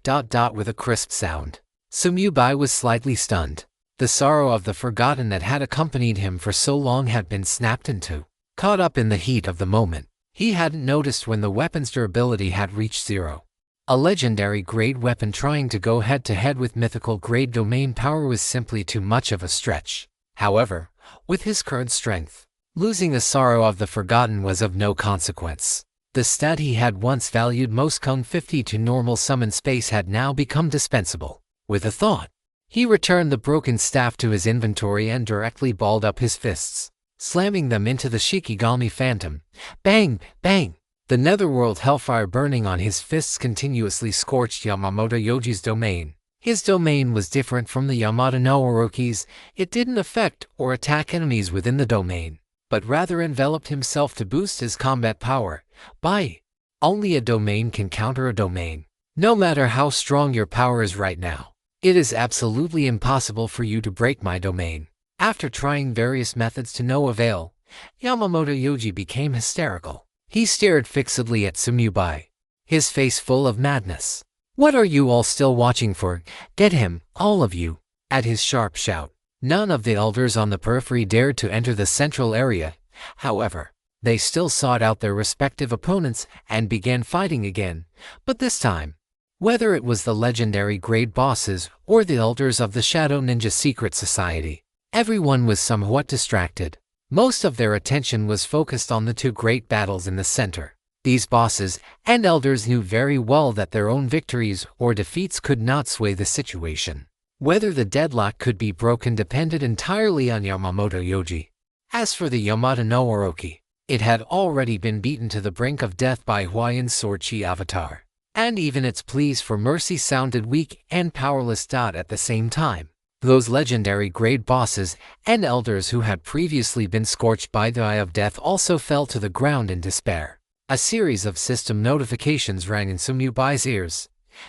with a crisp sound. Sumyubai was slightly stunned. The sorrow of the forgotten that had accompanied him for so long had been snapped in two. Caught up in the heat of the moment, he hadn't noticed when the weapon's durability had reached 0. A legendary grade weapon trying to go head-to-head with mythical grade domain power was simply too much of a stretch. However, with his current strength, losing the sorrow of the forgotten was of no consequence. The stat he had once valued most Kung 50 to normal summon space had now become dispensable. With a thought, he returned the broken staff to his inventory and directly balled up his fists, slamming them into the Shikigami Phantom. Bang! Bang! The netherworld hellfire burning on his fists continuously scorched Yamamoto Yoji's domain. His domain was different from the Yamato no Orochi's. It didn't affect or attack enemies within the domain, but rather enveloped himself to boost his combat power. Only a domain can counter a domain. No matter how strong your power is right now, it is absolutely impossible for you to break my domain. After trying various methods to no avail, Yamamoto Yoji became hysterical. He stared fixedly at Tsumubai, his face full of madness. "What are you all still watching for? Get him, all of you!" At his sharp shout, none of the elders on the periphery dared to enter the central area. However, they still sought out their respective opponents and began fighting again, but this time, whether it was the legendary grade bosses or the elders of the Shadow Ninja Secret Society, everyone was somewhat distracted. Most of their attention was focused on the two great battles in the center. These bosses and elders knew very well that their own victories or defeats could not sway the situation. Whether the deadlock could be broken depended entirely on Yamamoto Yoji. As for the Yamato no Orochi, it had already been beaten to the brink of death by Huayan's Sword Chi avatar, and even its pleas for mercy sounded weak and powerless. At the same time, those legendary grade bosses and elders who had previously been scorched by the Eye of Death also fell to the ground in despair. A series of system notifications rang in Tsumubai's ears.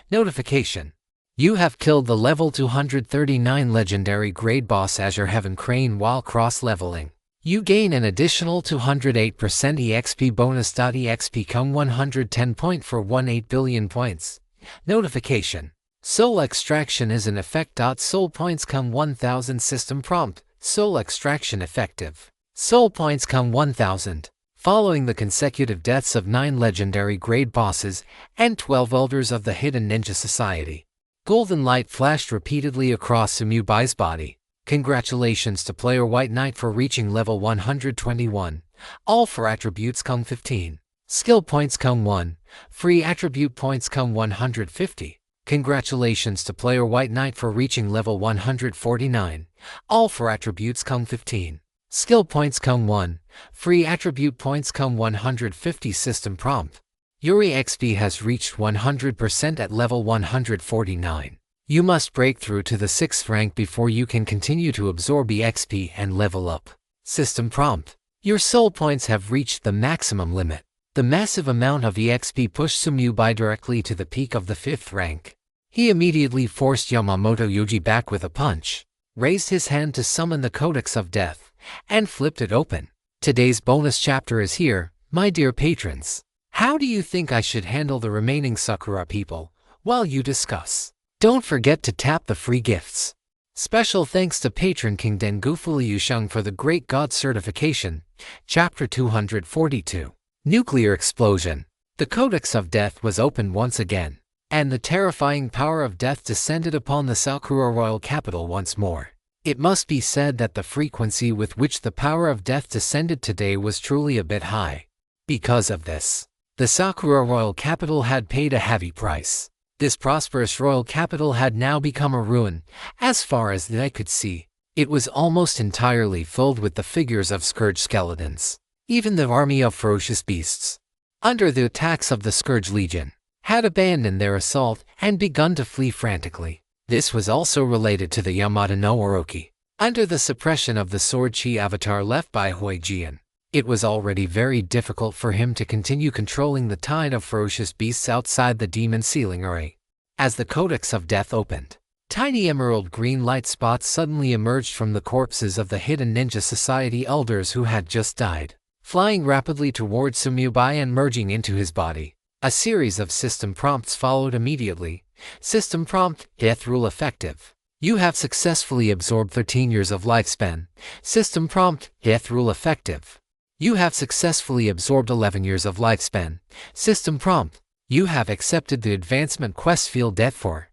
Notification: you have killed the level 239 legendary grade boss Azure Heaven Crane while cross-leveling. You gain an additional 208% EXP bonus. EXP come 110 point for 18 billion points. Notification: soul extraction is in effect. Soul points come 1000. System prompt: soul extraction effective. Soul points come 1000. Following the consecutive deaths of 9 legendary grade bosses and 12 elders of the Hidden Ninja Society, golden light flashed repeatedly across Tsumubai's body. Congratulations to player White Knight for reaching level 121. All for attributes come 15. Skill points come 1. Free attribute points come 150. Congratulations to player White Knight for reaching level 149. All for attributes come 15. Skill points come 1. Free attribute points come 150. System prompt: your EXP has reached 100% at level 149. You must break through to the 6th rank before you can continue to absorb EXP and level up. System prompt: your soul points have reached the maximum limit. The massive amount of EXP pushed Tsumubai directly to the peak of the 5th rank. He immediately forced Yamamoto Yoji back with a punch, raised his hand to summon the Codex of Death, and flipped it open. Today's bonus chapter is here, my dear patrons. How do you think I should handle the remaining Sakura people while you discuss? Don't forget to tap the free gifts. Special thanks to patron King Dengufu Yusheng for the Great God certification. Chapter 242. Nuclear Explosion. The Codex of Death was opened once again, and the terrifying power of death descended upon the Sakura royal capital once more. It must be said that the frequency with which the power of death descended today was truly a bit high. Because of this, the Sakura royal capital had paid a heavy price. This prosperous royal capital had now become a ruin. As far as the eye could see, it was almost entirely filled with the figures of scourge skeletons. Even the army of ferocious beasts, under the attacks of the Scourge Legion, had abandoned their assault and begun to flee frantically. This was also related to the Yamato no Orochi. Under the suppression of the Sword Chi avatar left by Huijian, it was already very difficult for him to continue controlling the tide of ferocious beasts outside the demon ceiling array. As the Codex of Death opened, tiny emerald green light spots suddenly emerged from the corpses of the Hidden Ninja Society elders who had just died, flying rapidly towards Tsumubai and merging into his body. A series of system prompts followed immediately. System prompt: Death Rule effective. You have successfully absorbed 13 years of lifespan. System prompt: Death Rule effective. You have successfully absorbed 11 years of lifespan. System prompt: You have accepted the Advancement Quest Feel Death for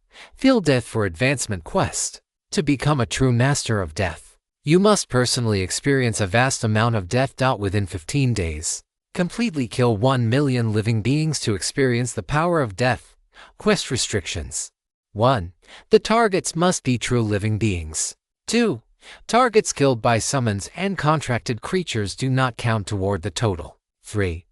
Advancement Quest. To become a true master of death, you must personally experience a vast amount of death. Within 15 days, completely kill 1 million living beings to experience the power of death. Quest restrictions. 1. The targets must be true living beings. 2. Targets killed by summons and contracted creatures do not count toward the total. 3.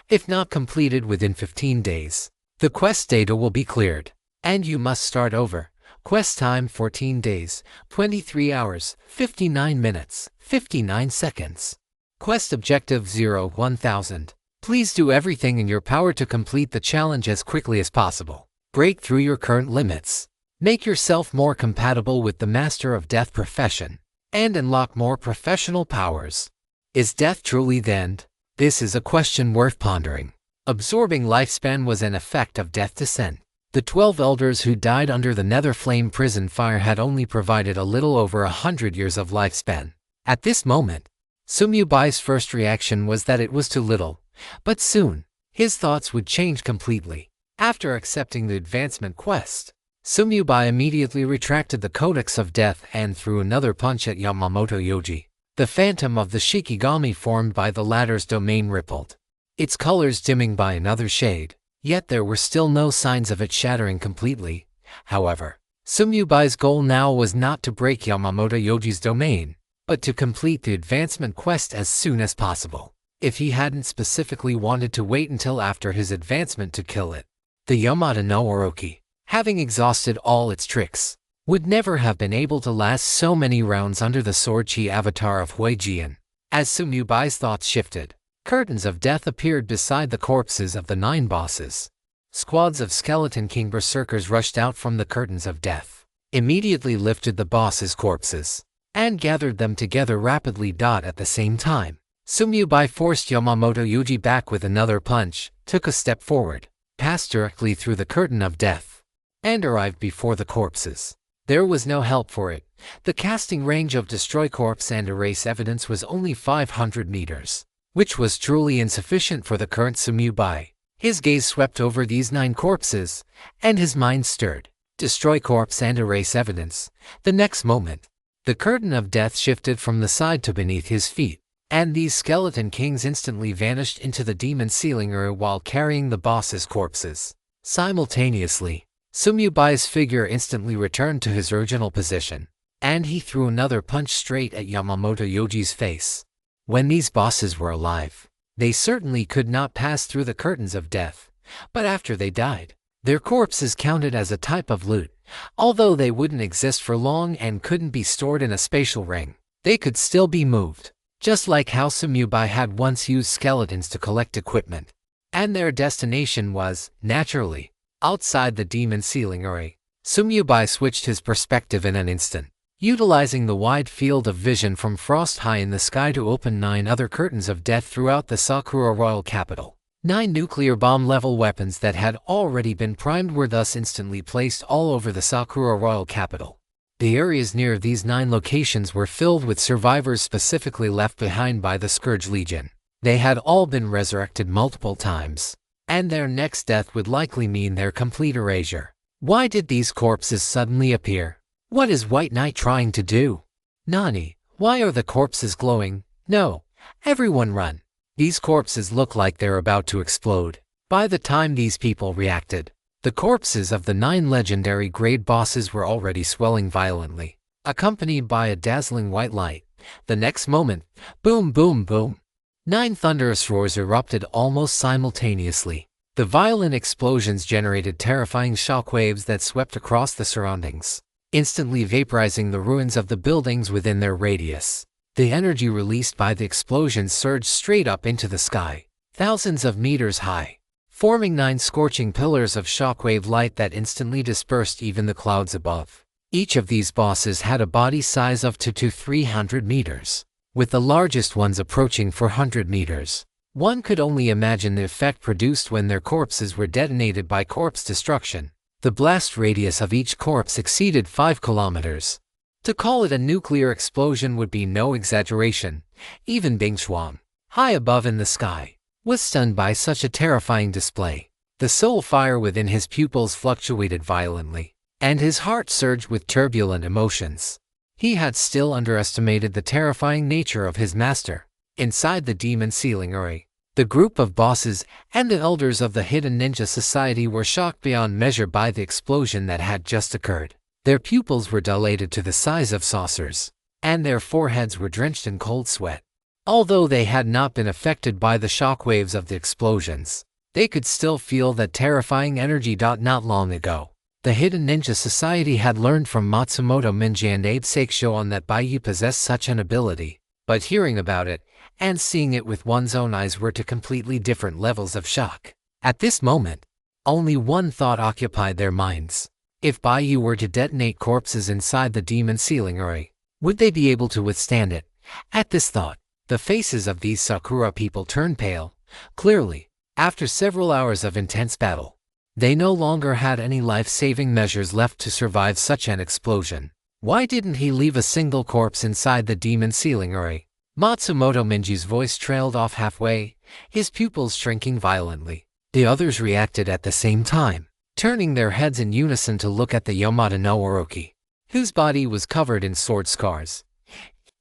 If not completed within 15 days, the quest data will be cleared, and you must start over. Quest time 14 days, 23 hours, 59 minutes, 59 seconds. Quest objective 0-1000. Please do everything in your power to complete the challenge as quickly as possible. Break through your current limits. Make yourself more compatible with the Master of Death profession, and unlock more professional powers. Is death truly the end? This is a question worth pondering. Absorbing lifespan was an effect of death descent. The 12 elders who died under the Nether Flame prison fire had only provided a little over 100 years of lifespan. At this moment, Sumyubai's first reaction was that it was too little, but soon, his thoughts would change completely. After accepting the advancement quest, Sumyubai immediately retracted the Codex of Death and threw another punch at Yamamoto Yoji. The phantom of the Shikigami formed by the latter's domain rippled, its colors dimming by another shade, yet there were still no signs of it shattering completely. However, Sumyubai's goal now was not to break Yamamoto Yoji's domain, but to complete the advancement quest as soon as possible. If he hadn't specifically wanted to wait until after his advancement to kill it, the Yamata no Orochi, having exhausted all its tricks, would never have been able to last so many rounds under the sword chi avatar of Huijian. As Sumyubai's thoughts shifted, curtains of death appeared beside the corpses of the 9 bosses. Squads of Skeleton King berserkers rushed out from the curtains of death, immediately lifted the bosses' corpses, and gathered them together rapidly. At the same time, Sumyubai forced Yamamoto Yoji back with another punch, took a step forward, passed directly through the curtain of death, and arrived before the corpses. There was no help for it. The casting range of Destroy Corpse and Erase Evidence was only 500 meters, which was truly insufficient for the current Sumyubai. His gaze swept over these 9 corpses, and his mind stirred. Destroy Corpse and Erase Evidence. The next moment, the curtain of death shifted from the side to beneath his feet, and these Skeleton Kings instantly vanished into the demon ceiling area while carrying the boss's corpses. Simultaneously, Sumyubai's figure instantly returned to his original position, and he threw another punch straight at Yamamoto Yoji's face. When these bosses were alive, they certainly could not pass through the curtains of death, but after they died, their corpses counted as a type of loot. Although they wouldn't exist for long and couldn't be stored in a spatial ring, they could still be moved, just like how Sumyubai had once used skeletons to collect equipment. And their destination was, naturally, outside the demon ceiling array. Sumyubai switched his perspective in an instant, utilizing the wide field of vision from Frost High in the sky to open 9 other curtains of death throughout the Sakura royal capital. 9 nuclear bomb-level weapons that had already been primed were thus instantly placed all over the Sakura royal capital. The areas near these 9 locations were filled with survivors specifically left behind by the Scourge Legion. They had all been resurrected multiple times, and their next death would likely mean their complete erasure. Why did these corpses suddenly appear? What is White Knight trying to do? Nani, why are the corpses glowing? No, everyone run. These corpses look like they're about to explode. By the time these people reacted, the corpses of the 9 legendary grade bosses were already swelling violently, accompanied by a dazzling white light. The next moment, boom boom boom, 9 thunderous roars erupted almost simultaneously. The violent explosions generated terrifying shockwaves that swept across the surroundings, instantly vaporizing the ruins of the buildings within their radius. The energy released by the explosions surged straight up into the sky, thousands of meters high, forming 9 scorching pillars of shockwave light that instantly dispersed even the clouds above. Each of these bosses had a body size of 2 to 300 meters, with the largest ones approaching 400 meters. One could only imagine the effect produced when their corpses were detonated by corpse destruction. The blast radius of each corpse exceeded 5 kilometers. To call it a nuclear explosion would be no exaggeration. Even Bing Xuan, high above in the sky, was stunned by such a terrifying display. The soul fire within his pupils fluctuated violently, and his heart surged with turbulent emotions. He had still underestimated the terrifying nature of his master. Inside the demon ceiling area, the group of bosses and the elders of the hidden ninja society were shocked beyond measure by the explosion that had just occurred. Their pupils were dilated to the size of saucers, and their foreheads were drenched in cold sweat. Although they had not been affected by the shockwaves of the explosions, they could still feel that terrifying energy. Not long ago, the hidden ninja society had learned from Matsumoto Minji and Abe Seikshouon that Baiyu possessed such an ability, but hearing about it and seeing it with one's own eyes were two completely different levels of shock. At this moment, only one thought occupied their minds. If Baiyu were to detonate corpses inside the demon ceiling area, would they be able to withstand it? At this thought, the faces of these Sakura people turned pale. Clearly, after several hours of intense battle, they no longer had any life-saving measures left to survive such an explosion. Why didn't he leave a single corpse inside the demon ceiling area? Matsumoto Minji's voice trailed off halfway, his pupils shrinking violently. The others reacted at the same time, turning their heads in unison to look at the Yamada no Orochi, whose body was covered in sword scars.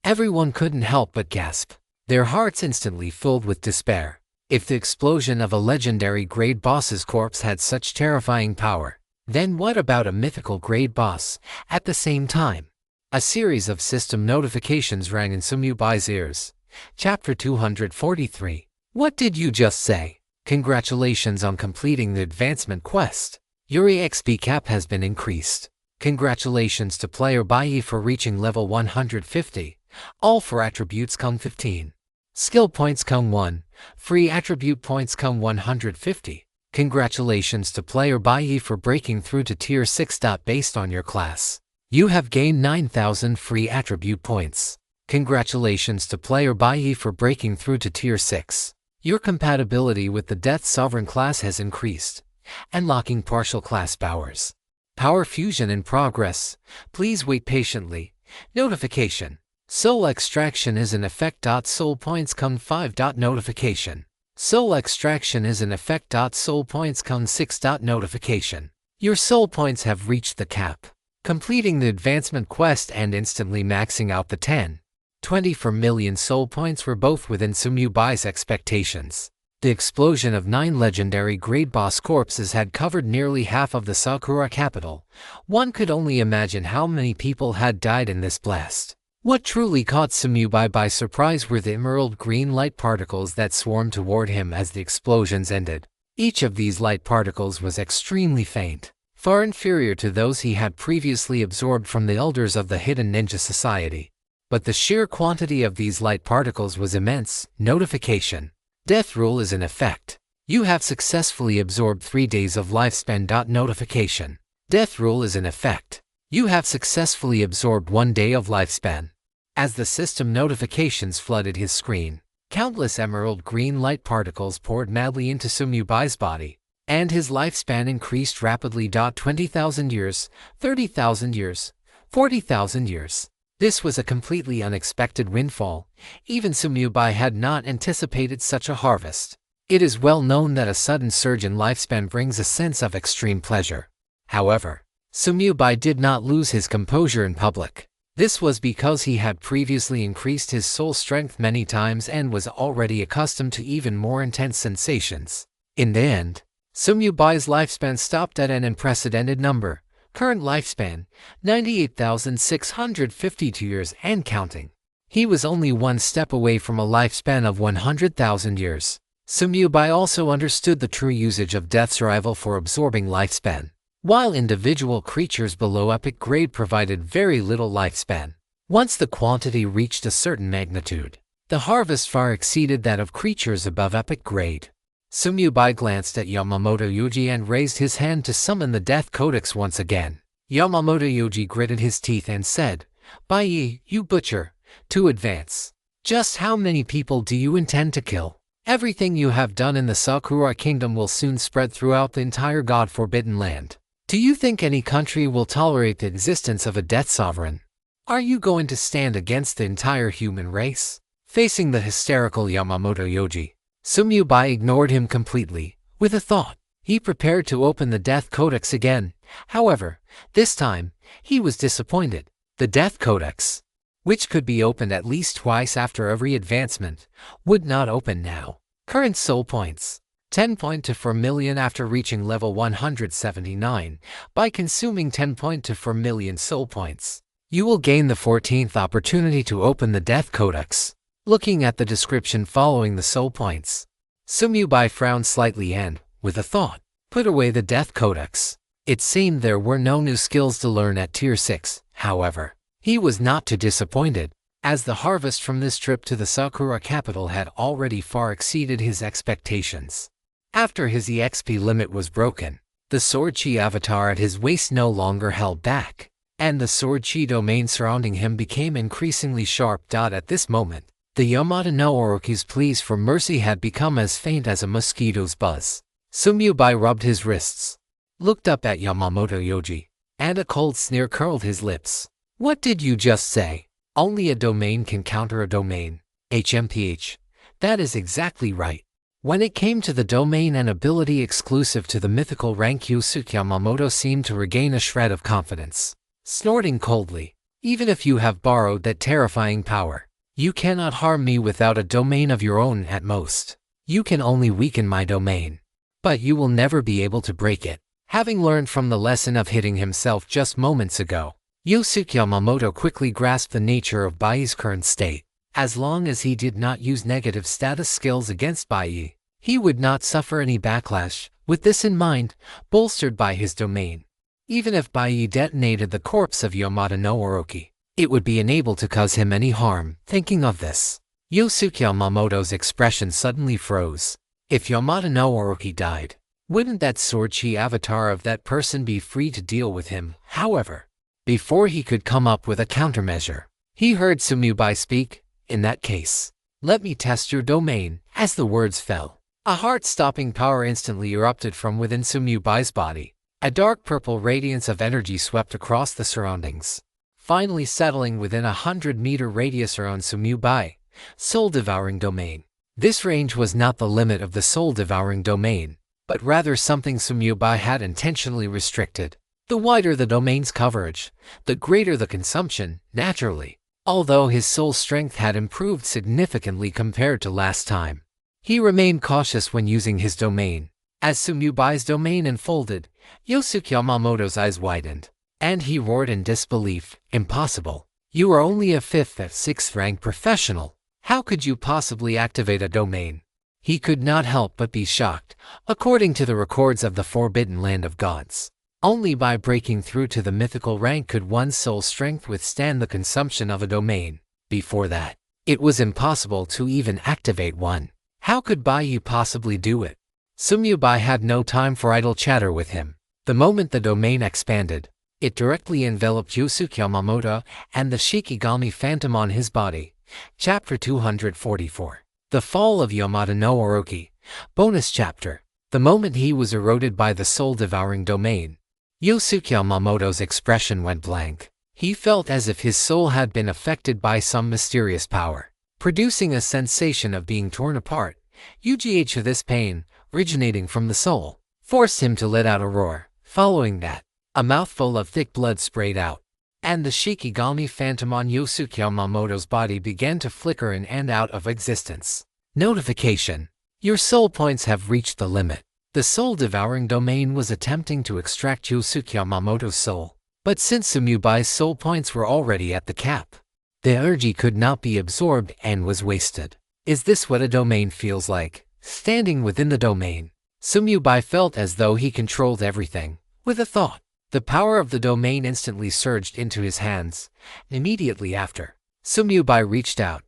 Everyone couldn't help but gasp, their hearts instantly filled with despair. If the explosion of a legendary grade boss's corpse had such terrifying power, then what about a mythical grade boss? At the same time, a series of system notifications rang in Sumyubai's ears. Chapter 243. What did you just say? Congratulations on completing the advancement quest. Your XP cap has been increased. Congratulations to player Baiyi for reaching level 150. All for attributes come 15. Skill points come 1. Free attribute points come 150. Congratulations to player Baiyi for breaking through to tier 6. Based on your class, you have gained 9,000 free attribute points. Congratulations to player Baiyi for breaking through to tier 6. Your compatibility with the Death Sovereign class has increased. Unlocking partial class powers. Power fusion in progress. Please wait patiently. Notification. Soul extraction is in effect. Soul points come 5. Notification. Soul extraction is in effect. Soul points come 6. Notification. Your soul points have reached the cap. Completing the advancement quest and instantly maxing out the 10-20 million soul points were both within Sumyubai's expectations. The explosion of 9 legendary grade boss corpses had covered nearly half of the Sakura capital. One could only imagine how many people had died in this blast. What truly caught Sumyubai by surprise were the emerald green light particles that swarmed toward him as the explosions ended. Each of these light particles was extremely faint, far inferior to those he had previously absorbed from the elders of the hidden ninja society. But the sheer quantity of these light particles was immense. Notification. Death rule is in effect. You have successfully absorbed 3 days of lifespan. Notification. Death rule is in effect. You have successfully absorbed 1 day of lifespan. As the system notifications flooded his screen, countless emerald green light particles poured madly into Sumyubai's body, and his lifespan increased rapidly. 20,000 years, 30,000 years, 40,000 years. This was a completely unexpected windfall. Even Sumyubai had not anticipated such a harvest. It is well known that a sudden surge in lifespan brings a sense of extreme pleasure. However, Sumyubai did not lose his composure in public. This was because he had previously increased his soul strength many times and was already accustomed to even more intense sensations. In the end, Sumyubai's lifespan stopped at an unprecedented number. Current lifespan, 98,652 years and counting. He was only one step away from a lifespan of 100,000 years. Sumyubai also understood the true usage of death's arrival for absorbing lifespan. While individual creatures below epic grade provided very little lifespan, once the quantity reached a certain magnitude, the harvest far exceeded that of creatures above epic grade. Sumyubai glanced at Yamamoto Yuji and raised his hand to summon the Death Codex once again. Yamamoto Yuji gritted his teeth and said, "Baiyi, you butcher, to advance. Just how many people do you intend to kill? Everything you have done in the Sakura Kingdom will soon spread throughout the entire God-forbidden land. Do you think any country will tolerate the existence of a Death Sovereign? Are you going to stand against the entire human race?" Facing the hysterical Yamamoto Yuji, Sumyubai ignored him completely, with a thought. He prepared to open the Death Codex again. However, this time, he was disappointed. The Death Codex, which could be opened at least twice after every advancement, would not open now. Current soul points: 10.24 million after reaching level 179. By consuming 10.24 million soul points, you will gain the 14th opportunity to open the Death Codex. Looking at the description following the soul points, Sumyubai frowned slightly and, with a thought, put away the Death Codex. It seemed there were no new skills to learn at Tier 6, however. He was not too disappointed, as the harvest from this trip to the Sakura capital had already far exceeded his expectations. After his EXP limit was broken, the sword chi avatar at his waist no longer held back, and the sword chi domain surrounding him became increasingly sharp. At this moment, the Yamato no Orochi's pleas for mercy had become as faint as a mosquito's buzz. Sumyubai rubbed his wrists, looked up at Yamamoto Yoji, and a cold sneer curled his lips. What did you just say? Only a domain can counter a domain. HMPH. That is exactly right. When it came to the domain and ability exclusive to the mythical rank, Yusuke Yamamoto seemed to regain a shred of confidence. Snorting coldly, even if you have borrowed that terrifying power, you cannot harm me without a domain of your own at most. You can only weaken my domain, but you will never be able to break it. Having learned from the lesson of hitting himself just moments ago, Yusuke Yamamoto quickly grasped the nature of Bai's current state. As long as he did not use negative status skills against Bai, he would not suffer any backlash. With this in mind, bolstered by his domain, even if Bai detonated the corpse of Yamato no Orochi, it would be unable to cause him any harm. Thinking of this, Yusuke Yamamoto's expression suddenly froze. If Yamato no Orochi died, wouldn't that sword chi avatar of that person be free to deal with him? However, before he could come up with a countermeasure, he heard Sumyubai speak. In that case, let me test your domain. As the words fell, a heart-stopping power instantly erupted from within Sumyubai's body. A dark purple radiance of energy swept across the surroundings, finally settling within a 100-meter radius around Sumyubai. Soul-devouring domain. This range was not the limit of the soul-devouring domain, but rather something Sumyubai had intentionally restricted. The wider the domain's coverage, the greater the consumption, naturally. Although his soul strength had improved significantly compared to last time, he remained cautious when using his domain. As Sumyubai's domain unfolded, Yusuke Yamamoto's eyes widened, and he roared in disbelief. Impossible. You are only a 5th or 6th rank professional. How could you possibly activate a domain? He could not help but be shocked. According to the records of the Forbidden Land of Gods, only by breaking through to the mythical rank could one's soul strength withstand the consumption of a domain. Before that, it was impossible to even activate one. How could Bai possibly do it? Sumyubai had no time for idle chatter with him. The moment the domain expanded, it directly enveloped Yusuke Yamamoto and the Shikigami phantom on his body. Chapter 244. The Fall of Yamato no Orochi. Bonus chapter. The moment he was eroded by the soul-devouring domain, Yusuke Yamamoto's expression went blank. He felt as if his soul had been affected by some mysterious power, producing a sensation of being torn apart. This pain, originating from the soul, forced him to let out a roar. Following that, a mouthful of thick blood sprayed out, and the Shikigami phantom on Yusuke Yamamoto's body began to flicker in and out of existence. Notification: your soul points have reached the limit. The soul-devouring domain was attempting to extract Yusuke Yamamoto's soul, but since Sumyubai's soul points were already at the cap, the energy could not be absorbed and was wasted. Is this what a domain feels like? Standing within the domain, Sumyubai felt as though he controlled everything. With a thought, the power of the domain instantly surged into his hands. Immediately after, Sumyubai reached out,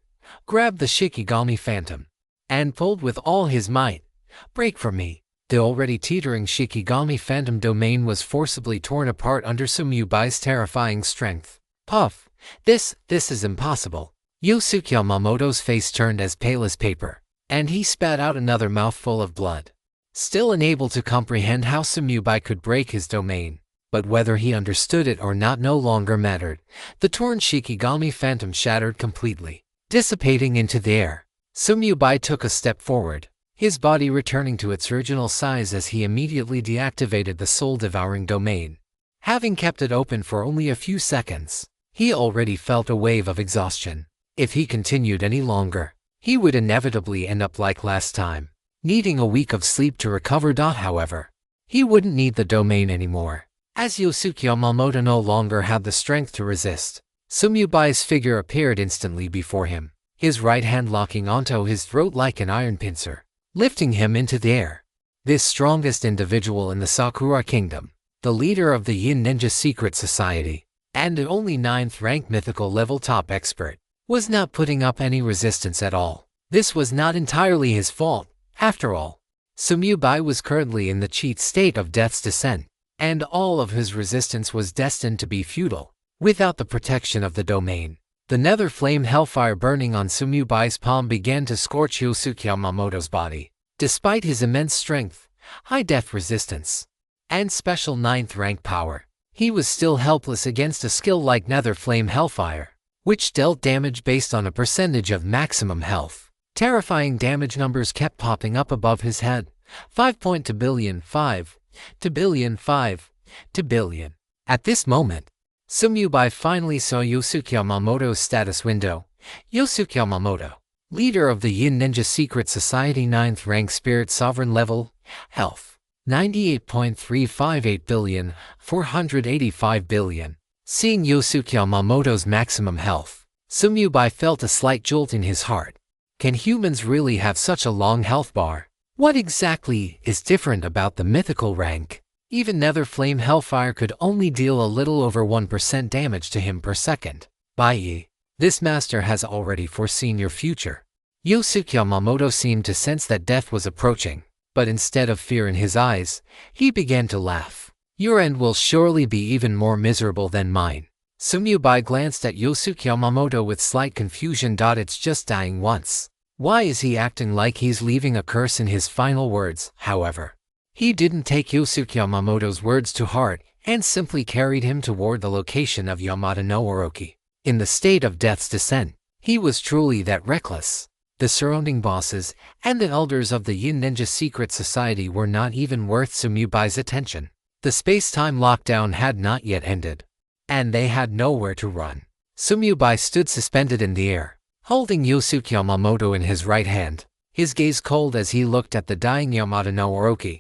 grabbed the Shikigami phantom, and pulled with all his might. Break from me. The already teetering Shikigami phantom domain was forcibly torn apart under Sumyubai's terrifying strength. Puff! This is impossible. Yusuke Yamamoto's face turned as pale as paper, and he spat out another mouthful of blood. Still unable to comprehend how Sumyubai could break his domain, but whether he understood it or not no longer mattered. The torn Shikigami phantom shattered completely, dissipating into the air. Sumyubai took a step forward, his body returning to its original size as he immediately deactivated the soul-devouring domain. Having kept it open for only a few seconds, he already felt a wave of exhaustion. If he continued any longer, he would inevitably end up like last time, needing a week of sleep to recover. However, he wouldn't need the domain anymore, as Yosuke Yamamoto no longer had the strength to resist. Sumyubai's figure appeared instantly before him, his right hand locking onto his throat like an iron pincer, lifting him into the air. This strongest individual in the Sakura Kingdom, the leader of the Yin Ninja Secret Society, and the only 9th rank mythical level top expert, was not putting up any resistance at all. This was not entirely his fault, after all. Sumyubai was currently in the cheat state of Death's Descent, and all of his resistance was destined to be futile, without the protection of the domain. The nether flame hellfire burning on Sumyubai's palm began to scorch Yosuke Yamamoto's body. Despite his immense strength, high death resistance, and special 9th rank power, he was still helpless against a skill like nether flame hellfire, which dealt damage based on a percentage of maximum health. Terrifying damage numbers kept popping up above his head. 5.2 billion, 5, 2 billion, 5, 2 billion. At this moment, Sumyubai finally saw Yosuke Yamamoto's status window. Yosuke Yamamoto, leader of the Yin Ninja Secret Society 9th rank Spirit Sovereign level, health, 98.358 billion, 485 billion. Seeing Yosuke Yamamoto's maximum health, Sumyubai felt a slight jolt in his heart. Can humans really have such a long health bar? What exactly is different about the mythical rank? Even nether flame hellfire could only deal a little over 1% damage to him per second. Bai, this master has already foreseen your future. Yosuke Yamamoto seemed to sense that death was approaching, but instead of fear in his eyes, he began to laugh. Your end will surely be even more miserable than mine. Sumyubai glanced at Yosuke Yamamoto with slight confusion. It's just dying once. Why is he acting like he's leaving a curse in his final words? However, he didn't take Yosuke Yamamoto's words to heart and simply carried him toward the location of Yamata no Orochi. In the state of Death's Descent, he was truly that reckless. The surrounding bosses and the elders of the Yin Ninja Secret Society were not even worth Sumyubai's attention. The space-time lockdown had not yet ended, and they had nowhere to run. Sumyubai stood suspended in the air, holding Yosuke Yamamoto in his right hand, his gaze cold as he looked at the dying Yamata no Orochi.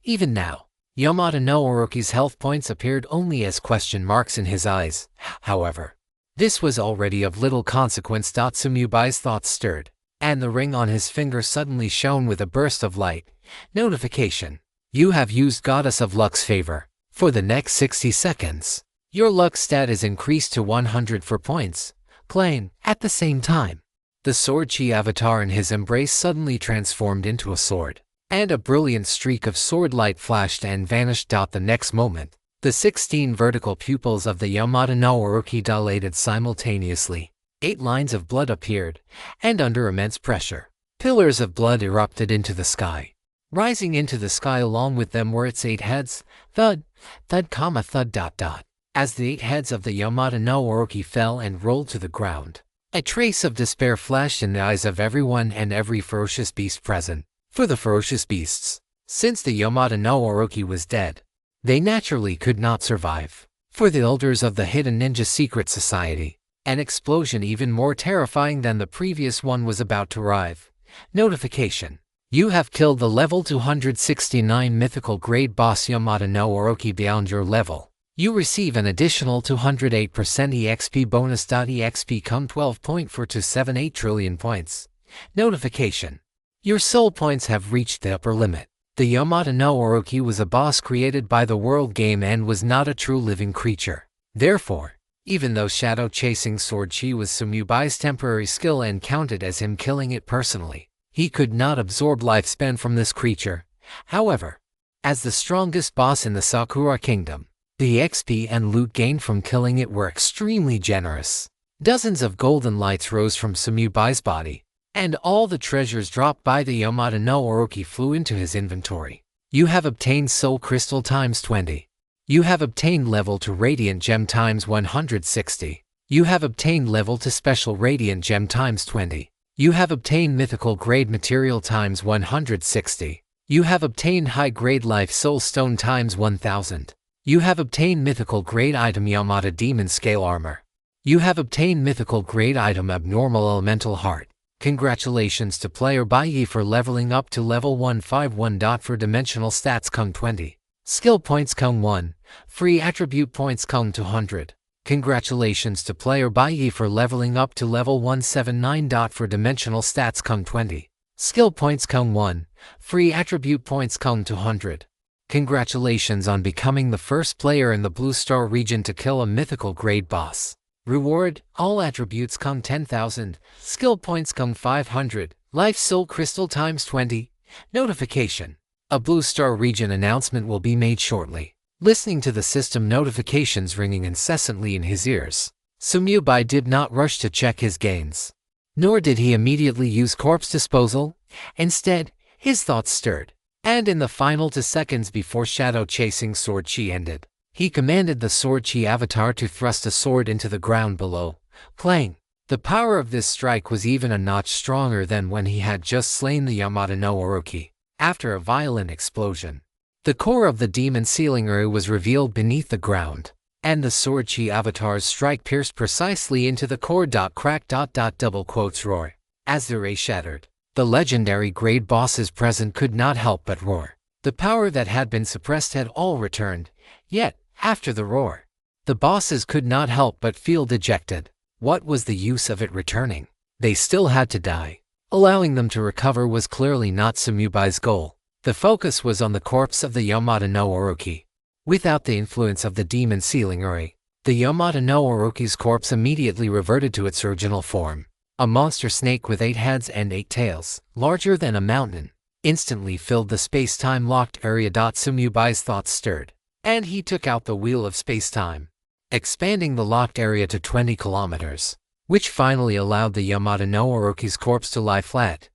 Even now, Yamata no Orochi's health points appeared only as question marks in his eyes. However, this was already of little consequence. Sumyubai's thoughts stirred, and the ring on his finger suddenly shone with a burst of light. Notification. You have used Goddess of Luck's favor. For the next 60 seconds, your luck stat is increased to 104 points. Playing. At the same time, the sword chi avatar in his embrace suddenly transformed into a sword, and a brilliant streak of sword light flashed and vanished. The next moment, the 16 vertical pupils of the Yamata no Orochi dilated simultaneously. 8 lines of blood appeared, and under immense pressure, pillars of blood erupted into the sky. Rising into the sky along with them were its 8 heads. Thud, thud, thud. As the 8 heads of the Yamata no Orochi fell and rolled to the ground, a trace of despair flashed in the eyes of everyone and every ferocious beast present. For the ferocious beasts, since the Yamata no Orochi was dead, they naturally could not survive. For the elders of the Hidden Ninja Secret Society, an explosion even more terrifying than the previous one was about to arrive. Notification. You have killed the level 269 mythical grade boss Yamata no Orochi beyond your level. You receive an additional 208% EXP bonus. EXP come 12.4278 trillion points. Notification. Your soul points have reached the upper limit. The Yamata no Orochi was a boss created by the world game and was not a true living creature. Therefore, even though shadow chasing sword chi was Sumyubai's temporary skill and counted as him killing it personally, he could not absorb lifespan from this creature. However, as the strongest boss in the Sakura Kingdom, the XP and loot gained from killing it were extremely generous. Dozens of golden lights rose from Sumyubai's body, and all the treasures dropped by the Yamata no Orochi flew into his inventory. You have obtained Soul Crystal times 20. You have obtained level to Radiant Gem times 160. You have obtained level to Special Radiant Gem times 20. You have obtained mythical grade material times 160. You have obtained high grade life soul stone times 1000. You have obtained mythical grade item Yamada demon scale armor. You have obtained mythical grade item abnormal elemental heart. Congratulations to player Bai for leveling up to level 151. For dimensional stats Kung 20. Skill points Kung 1. Free attribute points Kung 200. Congratulations to player Bai for leveling up to level 179. For dimensional stats Kung 20. Skill points Kung 1. Free attribute points Kung 200. Congratulations on becoming the first player in the Blue Star region to kill a mythical grade boss. Reward, all attributes Kung 10,000, skill points Kung 500, life soul crystal times 20. Notification. A Blue Star region announcement will be made shortly. Listening to the system notifications ringing incessantly in his ears, Sumyubai did not rush to check his gains. Nor did he immediately use corpse disposal. Instead, his thoughts stirred, and in the final 2 seconds before shadow chasing sword chi ended, he commanded the sword chi avatar to thrust a sword into the ground below. Clang! The power of this strike was even a notch stronger than when he had just slain the Yamada no Orochi. After a violent explosion, the core of the demon sealing ray was revealed beneath the ground, and the sword chi avatar's strike pierced precisely into the core. Crack. Double quotes roar. As the ray shattered, the legendary grade bosses present could not help but roar. The power that had been suppressed had all returned, yet, after the roar, the bosses could not help but feel dejected. What was the use of it returning? They still had to die. Allowing them to recover was clearly not Sumyubai's goal. The focus was on the corpse of the Yamada no Orochi. Without the influence of the demon sealing ray, the Yamada no Orochi's corpse immediately reverted to its original form. A monster snake with 8 heads and 8 tails, larger than a mountain, instantly filled the space-time locked area. Sumyubai's thoughts stirred, and he took out the wheel of space-time, expanding the locked area to 20 kilometers, which finally allowed the Yamada no Orochi's corpse to lie flat.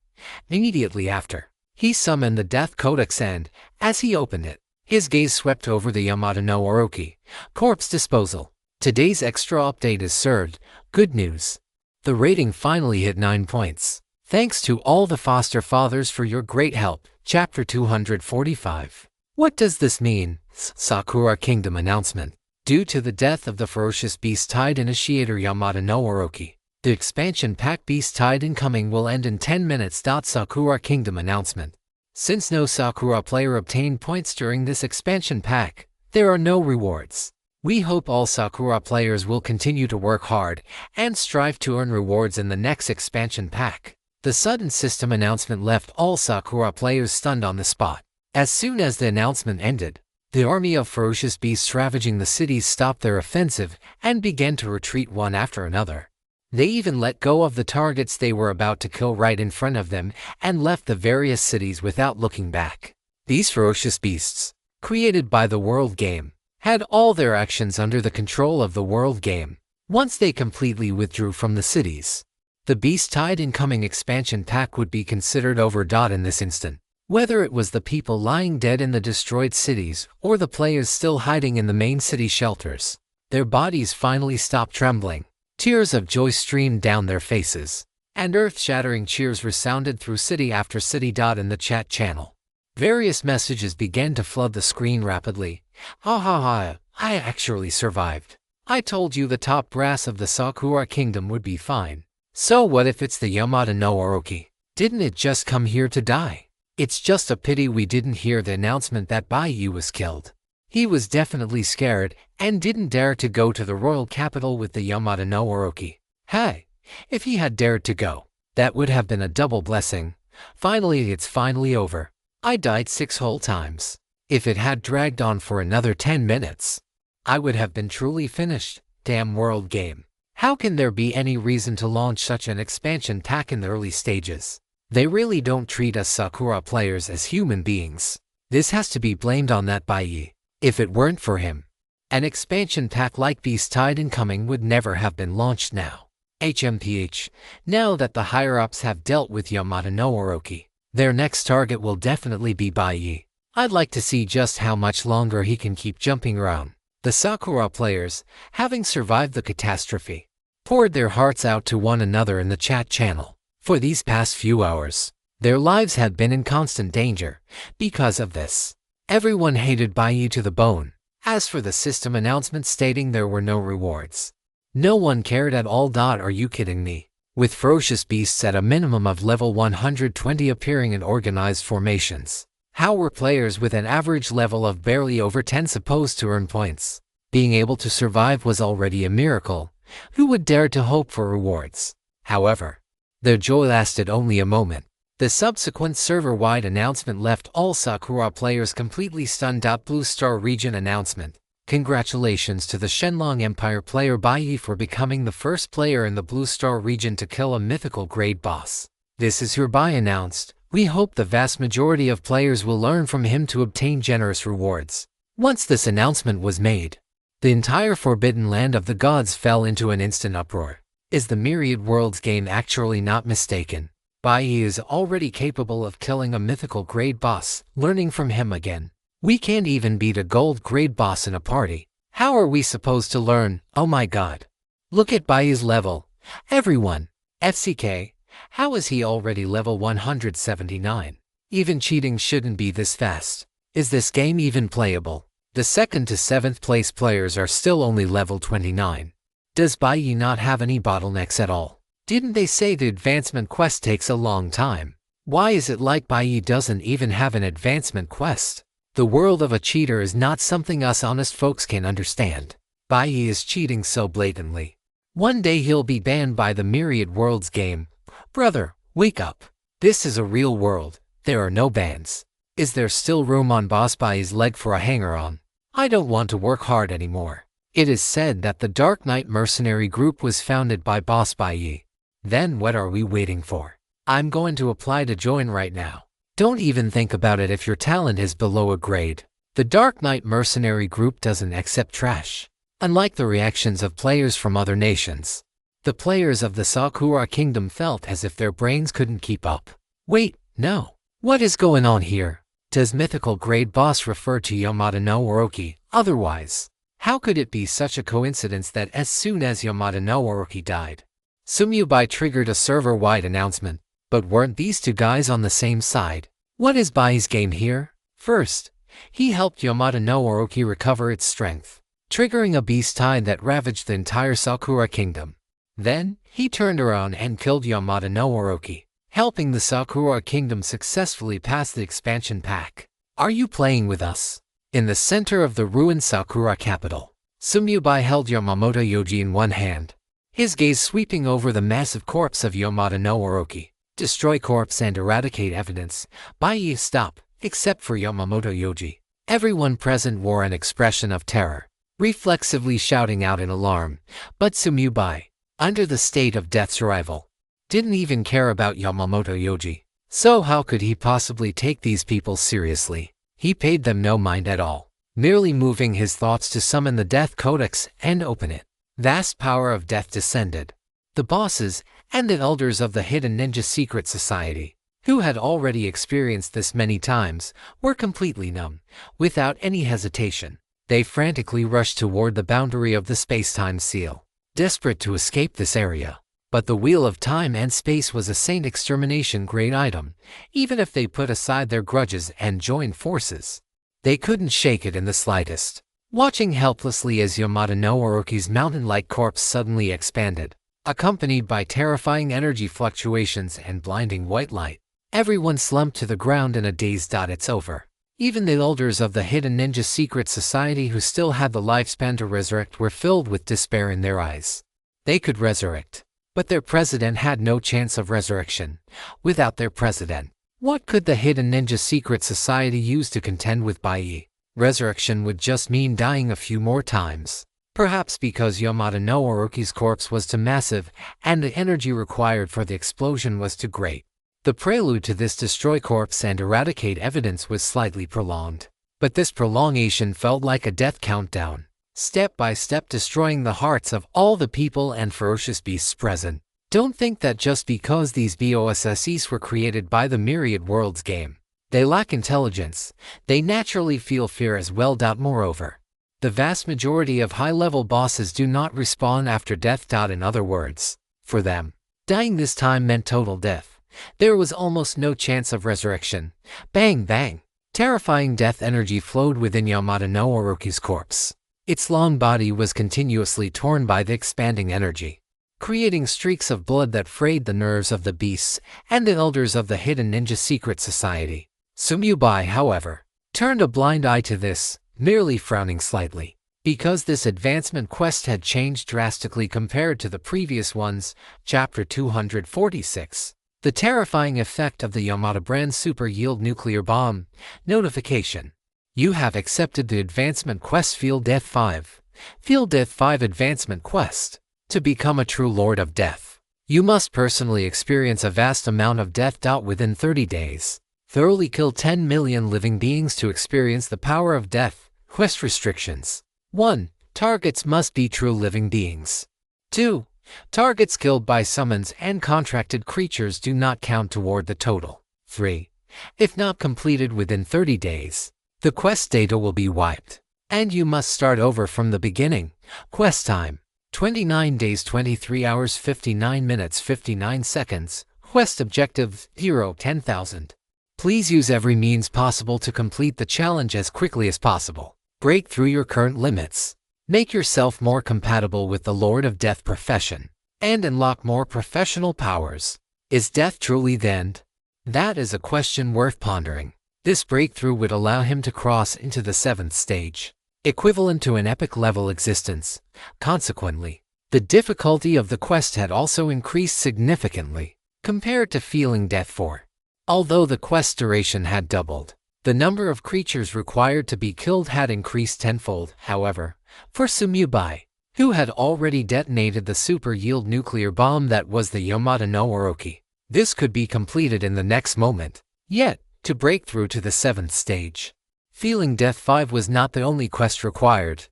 Immediately after, he summoned the Death Codex and, as he opened it, his gaze swept over the Yamada no Orochi. Corpse disposal. Today's extra update is served. Good news. The rating finally hit 9 points. Thanks to all the foster fathers for your great help. Chapter 245. What does this mean? Sakura Kingdom announcement. Due to the death of the ferocious Beast Tide initiator Yamada no Orochi, the expansion pack Beast Tide incoming will end in 10 minutes. Sakura Kingdom announcement. Since no Sakura player obtained points during this expansion pack, there are no rewards. We hope all Sakura players will continue to work hard and strive to earn rewards in the next expansion pack. The sudden system announcement left all Sakura players stunned on the spot. As soon as the announcement ended, the army of ferocious beasts ravaging the cities stopped their offensive and began to retreat one after another. They even let go of the targets they were about to kill right in front of them and left the various cities without looking back. These ferocious beasts, created by the World Game, had all their actions under the control of the World Game. Once they completely withdrew from the cities, the Beast Tide incoming expansion pack would be considered over. In this instant, whether it was the people lying dead in the destroyed cities or the players still hiding in the main city shelters, their bodies finally stopped trembling. Tears of joy streamed down their faces, and earth-shattering cheers resounded through city after city. In the chat channel, various messages began to flood the screen rapidly. Ha ha ha, I actually survived. I told you the top brass of the Sakura Kingdom would be fine. So what if it's the Yamada no Orochi? Didn't it just come here to die? It's just a pity we didn't hear the announcement that Baiyu was killed. He was definitely scared and didn't dare to go to the royal capital with the Yamada no Orochi. Hey, if he had dared to go, that would have been a double blessing. Finally, it's finally over. I died 6 whole times. If it had dragged on for another 10 minutes, I would have been truly finished. Damn World Game. How can there be any reason to launch such an expansion pack in the early stages? They really don't treat us Sakura players as human beings. This has to be blamed on that Baiyi. If it weren't for him, an expansion pack like Beast Tide incoming would never have been launched now. HMPH, now that the higher-ups have dealt with Yamada no Orochi, their next target will definitely be Baiyi. I'd like to see just how much longer he can keep jumping around. The Sakura players, having survived the catastrophe, poured their hearts out to one another in the chat channel. For these past few hours, their lives had been in constant danger. Because of this, everyone hated Baiyi to the bone. As for the system announcement stating there were no rewards, no one cared at all. Are you kidding me? With ferocious beasts at a minimum of level 120 appearing in organized formations, how were players with an average level of barely over 10 supposed to earn points? Being able to survive was already a miracle. Who would dare to hope for rewards? However, their joy lasted only a moment. The subsequent server-wide announcement left all Sakura players completely stunned. Blue Star Region announcement. Congratulations to the Shenlong Empire player Baiyi for becoming the first player in the Blue Star region to kill a mythical grade boss. This is hereby announced. We hope the vast majority of players will learn from him to obtain generous rewards. Once this announcement was made, the entire Forbidden Land of the Gods fell into an instant uproar. Is the Myriad Worlds game actually not mistaken? Baiyi is already capable of killing a mythical grade boss. Learning from him again. We can't even beat a gold grade boss in a party. How are we supposed to learn? Oh my god. Look at Baiyi's level. Everyone. FCK. How is he already level 179? Even cheating shouldn't be this fast. Is this game even playable? The 2nd to 7th place players are still only level 29. Does Baiyi not have any bottlenecks at all? Didn't they say the advancement quest takes a long time? Why is it like Baiyi doesn't even have an advancement quest? The world of a cheater is not something us honest folks can understand. Baiyi is cheating so blatantly. One day he'll be banned by the Myriad Worlds game. Brother, wake up. This is a real world. There are no bans. Is there still room on Boss Baiyi's leg for a hanger-on? I don't want to work hard anymore. It is said that the Dark Knight mercenary group was founded by Boss Baiyi. Then what are we waiting for? I'm going to apply to join right now. Don't even think about it if your talent is below a grade. The Dark Knight mercenary group doesn't accept trash. Unlike the reactions of players from other nations, the players of the Sakura Kingdom felt as if their brains couldn't keep up. Wait, no. What is going on here? Does mythical grade boss refer to Yamada no Orochi? Otherwise, how could it be such a coincidence that as soon as Yamada no Orochi died, Sumyubai triggered a server-wide announcement? But weren't these two guys on the same side? What is Baiyi's game here? First, he helped Yamada no Orochi recover its strength, triggering a beast tide that ravaged the entire Sakura Kingdom. Then, he turned around and killed Yamada no Orochi, helping the Sakura Kingdom successfully pass the expansion pack. Are you playing with us? In the center of the ruined Sakura capital, Sumyubai held Yamamoto Yoji in one hand, his gaze sweeping over the massive corpse of Yamada no Orochi. Destroy corpse and eradicate evidence. Baiyi stop, except for Yamamoto Yoji. Everyone present wore an expression of terror, reflexively shouting out in alarm. But Sumyubai, under the state of death's arrival, didn't even care about Yamamoto Yoji. So how could he possibly take these people seriously? He paid them no mind at all, merely moving his thoughts to summon the Death Codex and open it. Vast power of death descended. The bosses and the elders of the hidden ninja secret society, who had already experienced this many times, were completely numb. Without any hesitation, they frantically rushed toward the boundary of the space-time seal, desperate to escape this area. But the Wheel of Time and Space was a saint extermination grade item. Even if they put aside their grudges and joined forces, they couldn't shake it in the slightest. Watching helplessly as Yamada no Orochi's mountain-like corpse suddenly expanded, accompanied by terrifying energy fluctuations and blinding white light, everyone slumped to the ground in a daze. It's over. Even the elders of the hidden ninja secret society who still had the lifespan to resurrect were filled with despair in their eyes. They could resurrect, but their president had no chance of resurrection. Without their president, what could the hidden ninja secret society use to contend with Baiyi? Resurrection would just mean dying a few more times. Perhaps because Yamada no Orochi's corpse was too massive and the energy required for the explosion was too great. The prelude to this destroy corpse and eradicate evidence was slightly prolonged. But this prolongation felt like a death countdown, step by step destroying the hearts of all the people and ferocious beasts present. Don't think that just because these BOSSEs were created by the Myriad Worlds game, they lack intelligence. They naturally feel fear as well. Moreover, the vast majority of high-level bosses do not respawn after death. In other words, for them, Dying this time meant total death. There was almost no chance of resurrection. Bang bang. Terrifying death energy flowed within Yamada no Orochi's corpse. Its long body was continuously torn by the expanding energy, creating streaks of blood that frayed the nerves of the beasts and the elders of the hidden ninja secret society. Sumyubai, however, turned a blind eye to this, merely frowning slightly. Because this advancement quest had changed drastically compared to the previous ones, Chapter 246. The terrifying effect of the Yamada brand super yield nuclear bomb. Notification. You have accepted the advancement quest Field Death 5. Field Death 5 advancement quest. To become a true Lord of Death, you must personally experience a vast amount of death. Within 30 days. Thoroughly kill 10 million living beings to experience the power of death. Quest restrictions. 1. Targets must be true living beings. 2. Targets killed by summons and contracted creatures do not count toward the total. 3. If not completed within 30 days, the quest data will be wiped, and you must start over from the beginning. Quest time: 29 days 23 hours 59 minutes 59 seconds. Quest objective: 10,000. Please use every means possible to complete the challenge as quickly as possible. Break through your current limits. Make yourself more compatible with the Lord of Death profession, and unlock more professional powers. Is death truly the end? That is a question worth pondering. This breakthrough would allow him to cross into the 7th stage, equivalent to an epic level existence. Consequently, the difficulty of the quest had also increased significantly, compared to Feeling Death 4. Although the quest duration had doubled, the number of creatures required to be killed had increased tenfold. However, for Sumyubai, who had already detonated the super yield nuclear bomb that was the Yamada no Orochi, this could be completed in the next moment. Yet, to break through to the 7th stage, Feeling Death 5 was not the only quest required.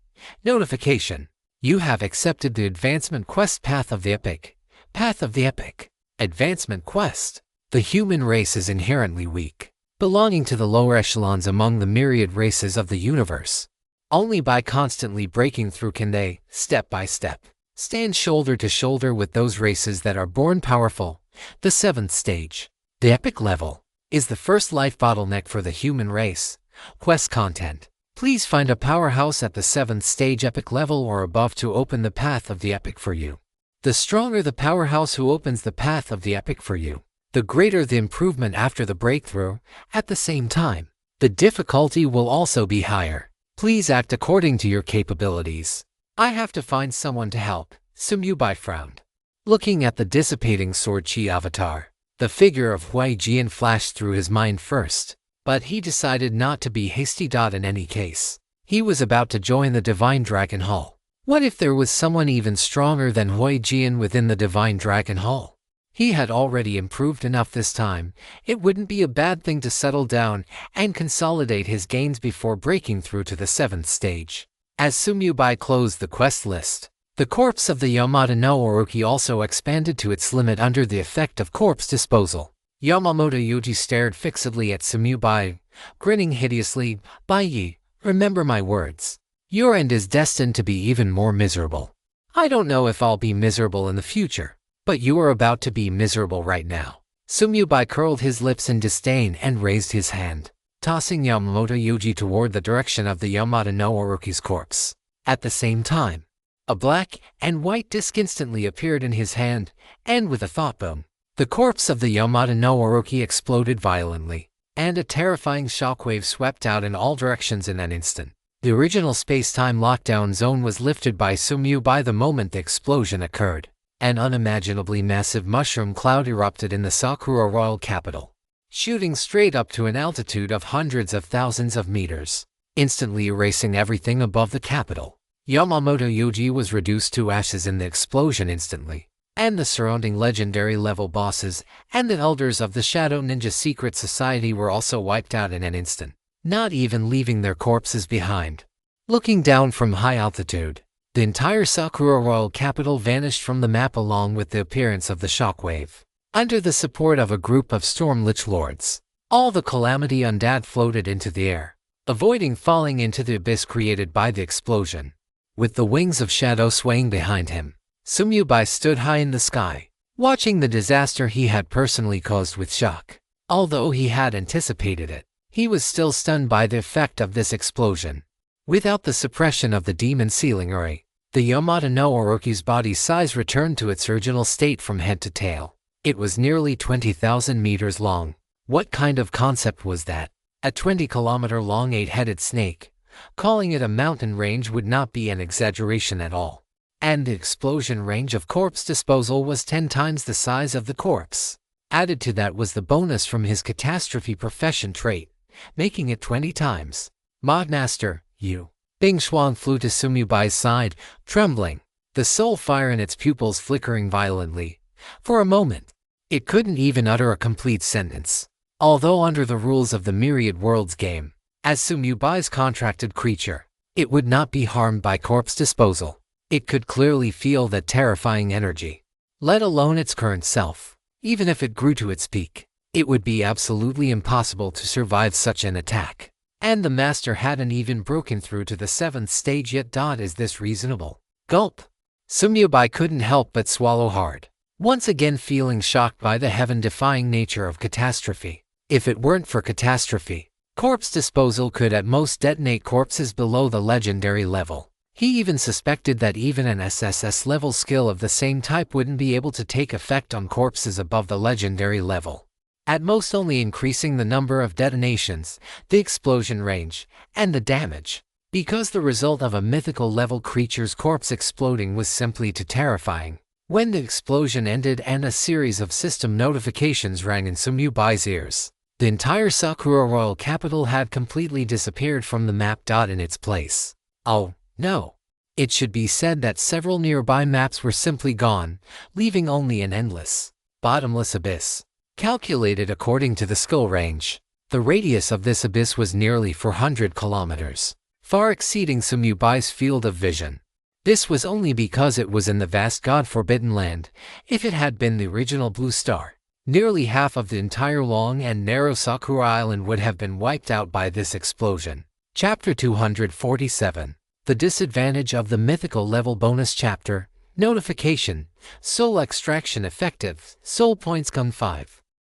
Notification. You have accepted the advancement quest Path of the Epic. Path of the Epic. Advancement quest. The human race is inherently weak, belonging to the lower echelons among the myriad races of the universe. Only by constantly breaking through can they, step by step, stand shoulder to shoulder with those races that are born powerful. The 7th stage, the epic level, is the first life bottleneck for the human race. Quest content. Please find a powerhouse at the 7th stage epic level or above to open the path of the epic for you. The stronger the powerhouse who opens the path of the epic for you, the greater the improvement after the breakthrough. At the same time, the difficulty will also be higher. Please act according to your capabilities. I have to find someone to help. Sumyubai frowned. Looking at the dissipating sword chi avatar, the figure of Hui Jian flashed through his mind first, but he decided not to be hasty. In any case, he was about to join the Divine Dragon Hall. What if there was someone even stronger than Hui Jian within the Divine Dragon Hall? He had already improved enough this time. It wouldn't be a bad thing to settle down and consolidate his gains before breaking through to the 7th stage. As Sumyubai closed the quest list, the corpse of the Yamada no Orochi also expanded to its limit under the effect of corpse disposal. Yamamoto Yuji stared fixedly at Sumyubai, grinning hideously. Baiyi, remember my words. Your end is destined to be even more miserable. I don't know if I'll be miserable in the future, but you are about to be miserable right now. Sumyubai curled his lips in disdain and raised his hand, tossing Yamamoto Yuji toward the direction of the Yamada no Orochi's corpse. At the same time, a black and white disc instantly appeared in his hand, and with a thought boom, the corpse of the Yamada no Orochi exploded violently, and a terrifying shockwave swept out in all directions in an instant. The original space-time lockdown zone was lifted by Sumyubai the moment the explosion occurred. An unimaginably massive mushroom cloud erupted in the Sakura royal capital, shooting straight up to an altitude of hundreds of thousands of meters, instantly erasing everything above the capital. Yamamoto Yuji was reduced to ashes in the explosion instantly, and the surrounding legendary level bosses and the elders of the Shadow Ninja Secret Society were also wiped out in an instant, not even leaving their corpses behind. Looking down from high altitude, the entire Sakura royal capital vanished from the map along with the appearance of the shockwave. Under the support of a group of Storm Lich Lords, all the Calamity Undead floated into the air, avoiding falling into the abyss created by the explosion. With the wings of shadow swaying behind him, Sumyubai stood high in the sky. watching the disaster he had personally caused with shock. Although he had anticipated it, he was still stunned by the effect of this explosion. Without the suppression of the demon sealing ray, the Yamata no Orochi's body size returned to its original state from head to tail. It was nearly 20,000 meters long. What kind of concept was that? A 20-kilometer-long 8-headed snake. Calling it a mountain range would not be an exaggeration at all. And the explosion range of corpse disposal was 10 times the size of the corpse. Added to that was the bonus from his catastrophe profession trait, making it 20 times. Modmaster, you. Bing Xuan flew to Sumubai's side, trembling, the soul fire in its pupils flickering violently. For a moment, it couldn't even utter a complete sentence. Although under the rules of the Myriad Worlds game, as Sumubai's contracted creature, it would not be harmed by corpse disposal. It could clearly feel that terrifying energy, let alone its current self. Even if it grew to its peak, it would be absolutely impossible to survive such an attack. And the master hadn't even broken through to the 7th stage yet. Is this reasonable? Gulp. Sumubai couldn't help but swallow hard, once again feeling shocked by the heaven-defying nature of catastrophe. If it weren't for catastrophe, corpse disposal could at most detonate corpses below the legendary level. He even suspected that even an SSS-level skill of the same type wouldn't be able to take effect on corpses above the legendary level, at most only increasing the number of detonations, the explosion range, and the damage. Because the result of a mythical level creature's corpse exploding was simply too terrifying. When the explosion ended and a series of system notifications rang in Sumubai's ears, the entire Sakura royal capital had completely disappeared from the map. In its place. Oh, no. It should be said that several nearby maps were simply gone, leaving only an endless, bottomless abyss. Calculated according to the skill range, the radius of this abyss was nearly 400 kilometers, far exceeding Sumubai's field of vision. This was only because it was in the vast God-forbidden land. If it had been the original Blue Star, nearly half of the entire long and narrow Sakura Island would have been wiped out by this explosion. Chapter 247. The disadvantage of the mythical level bonus chapter. Notification. Soul extraction effective. Soul points gun 5.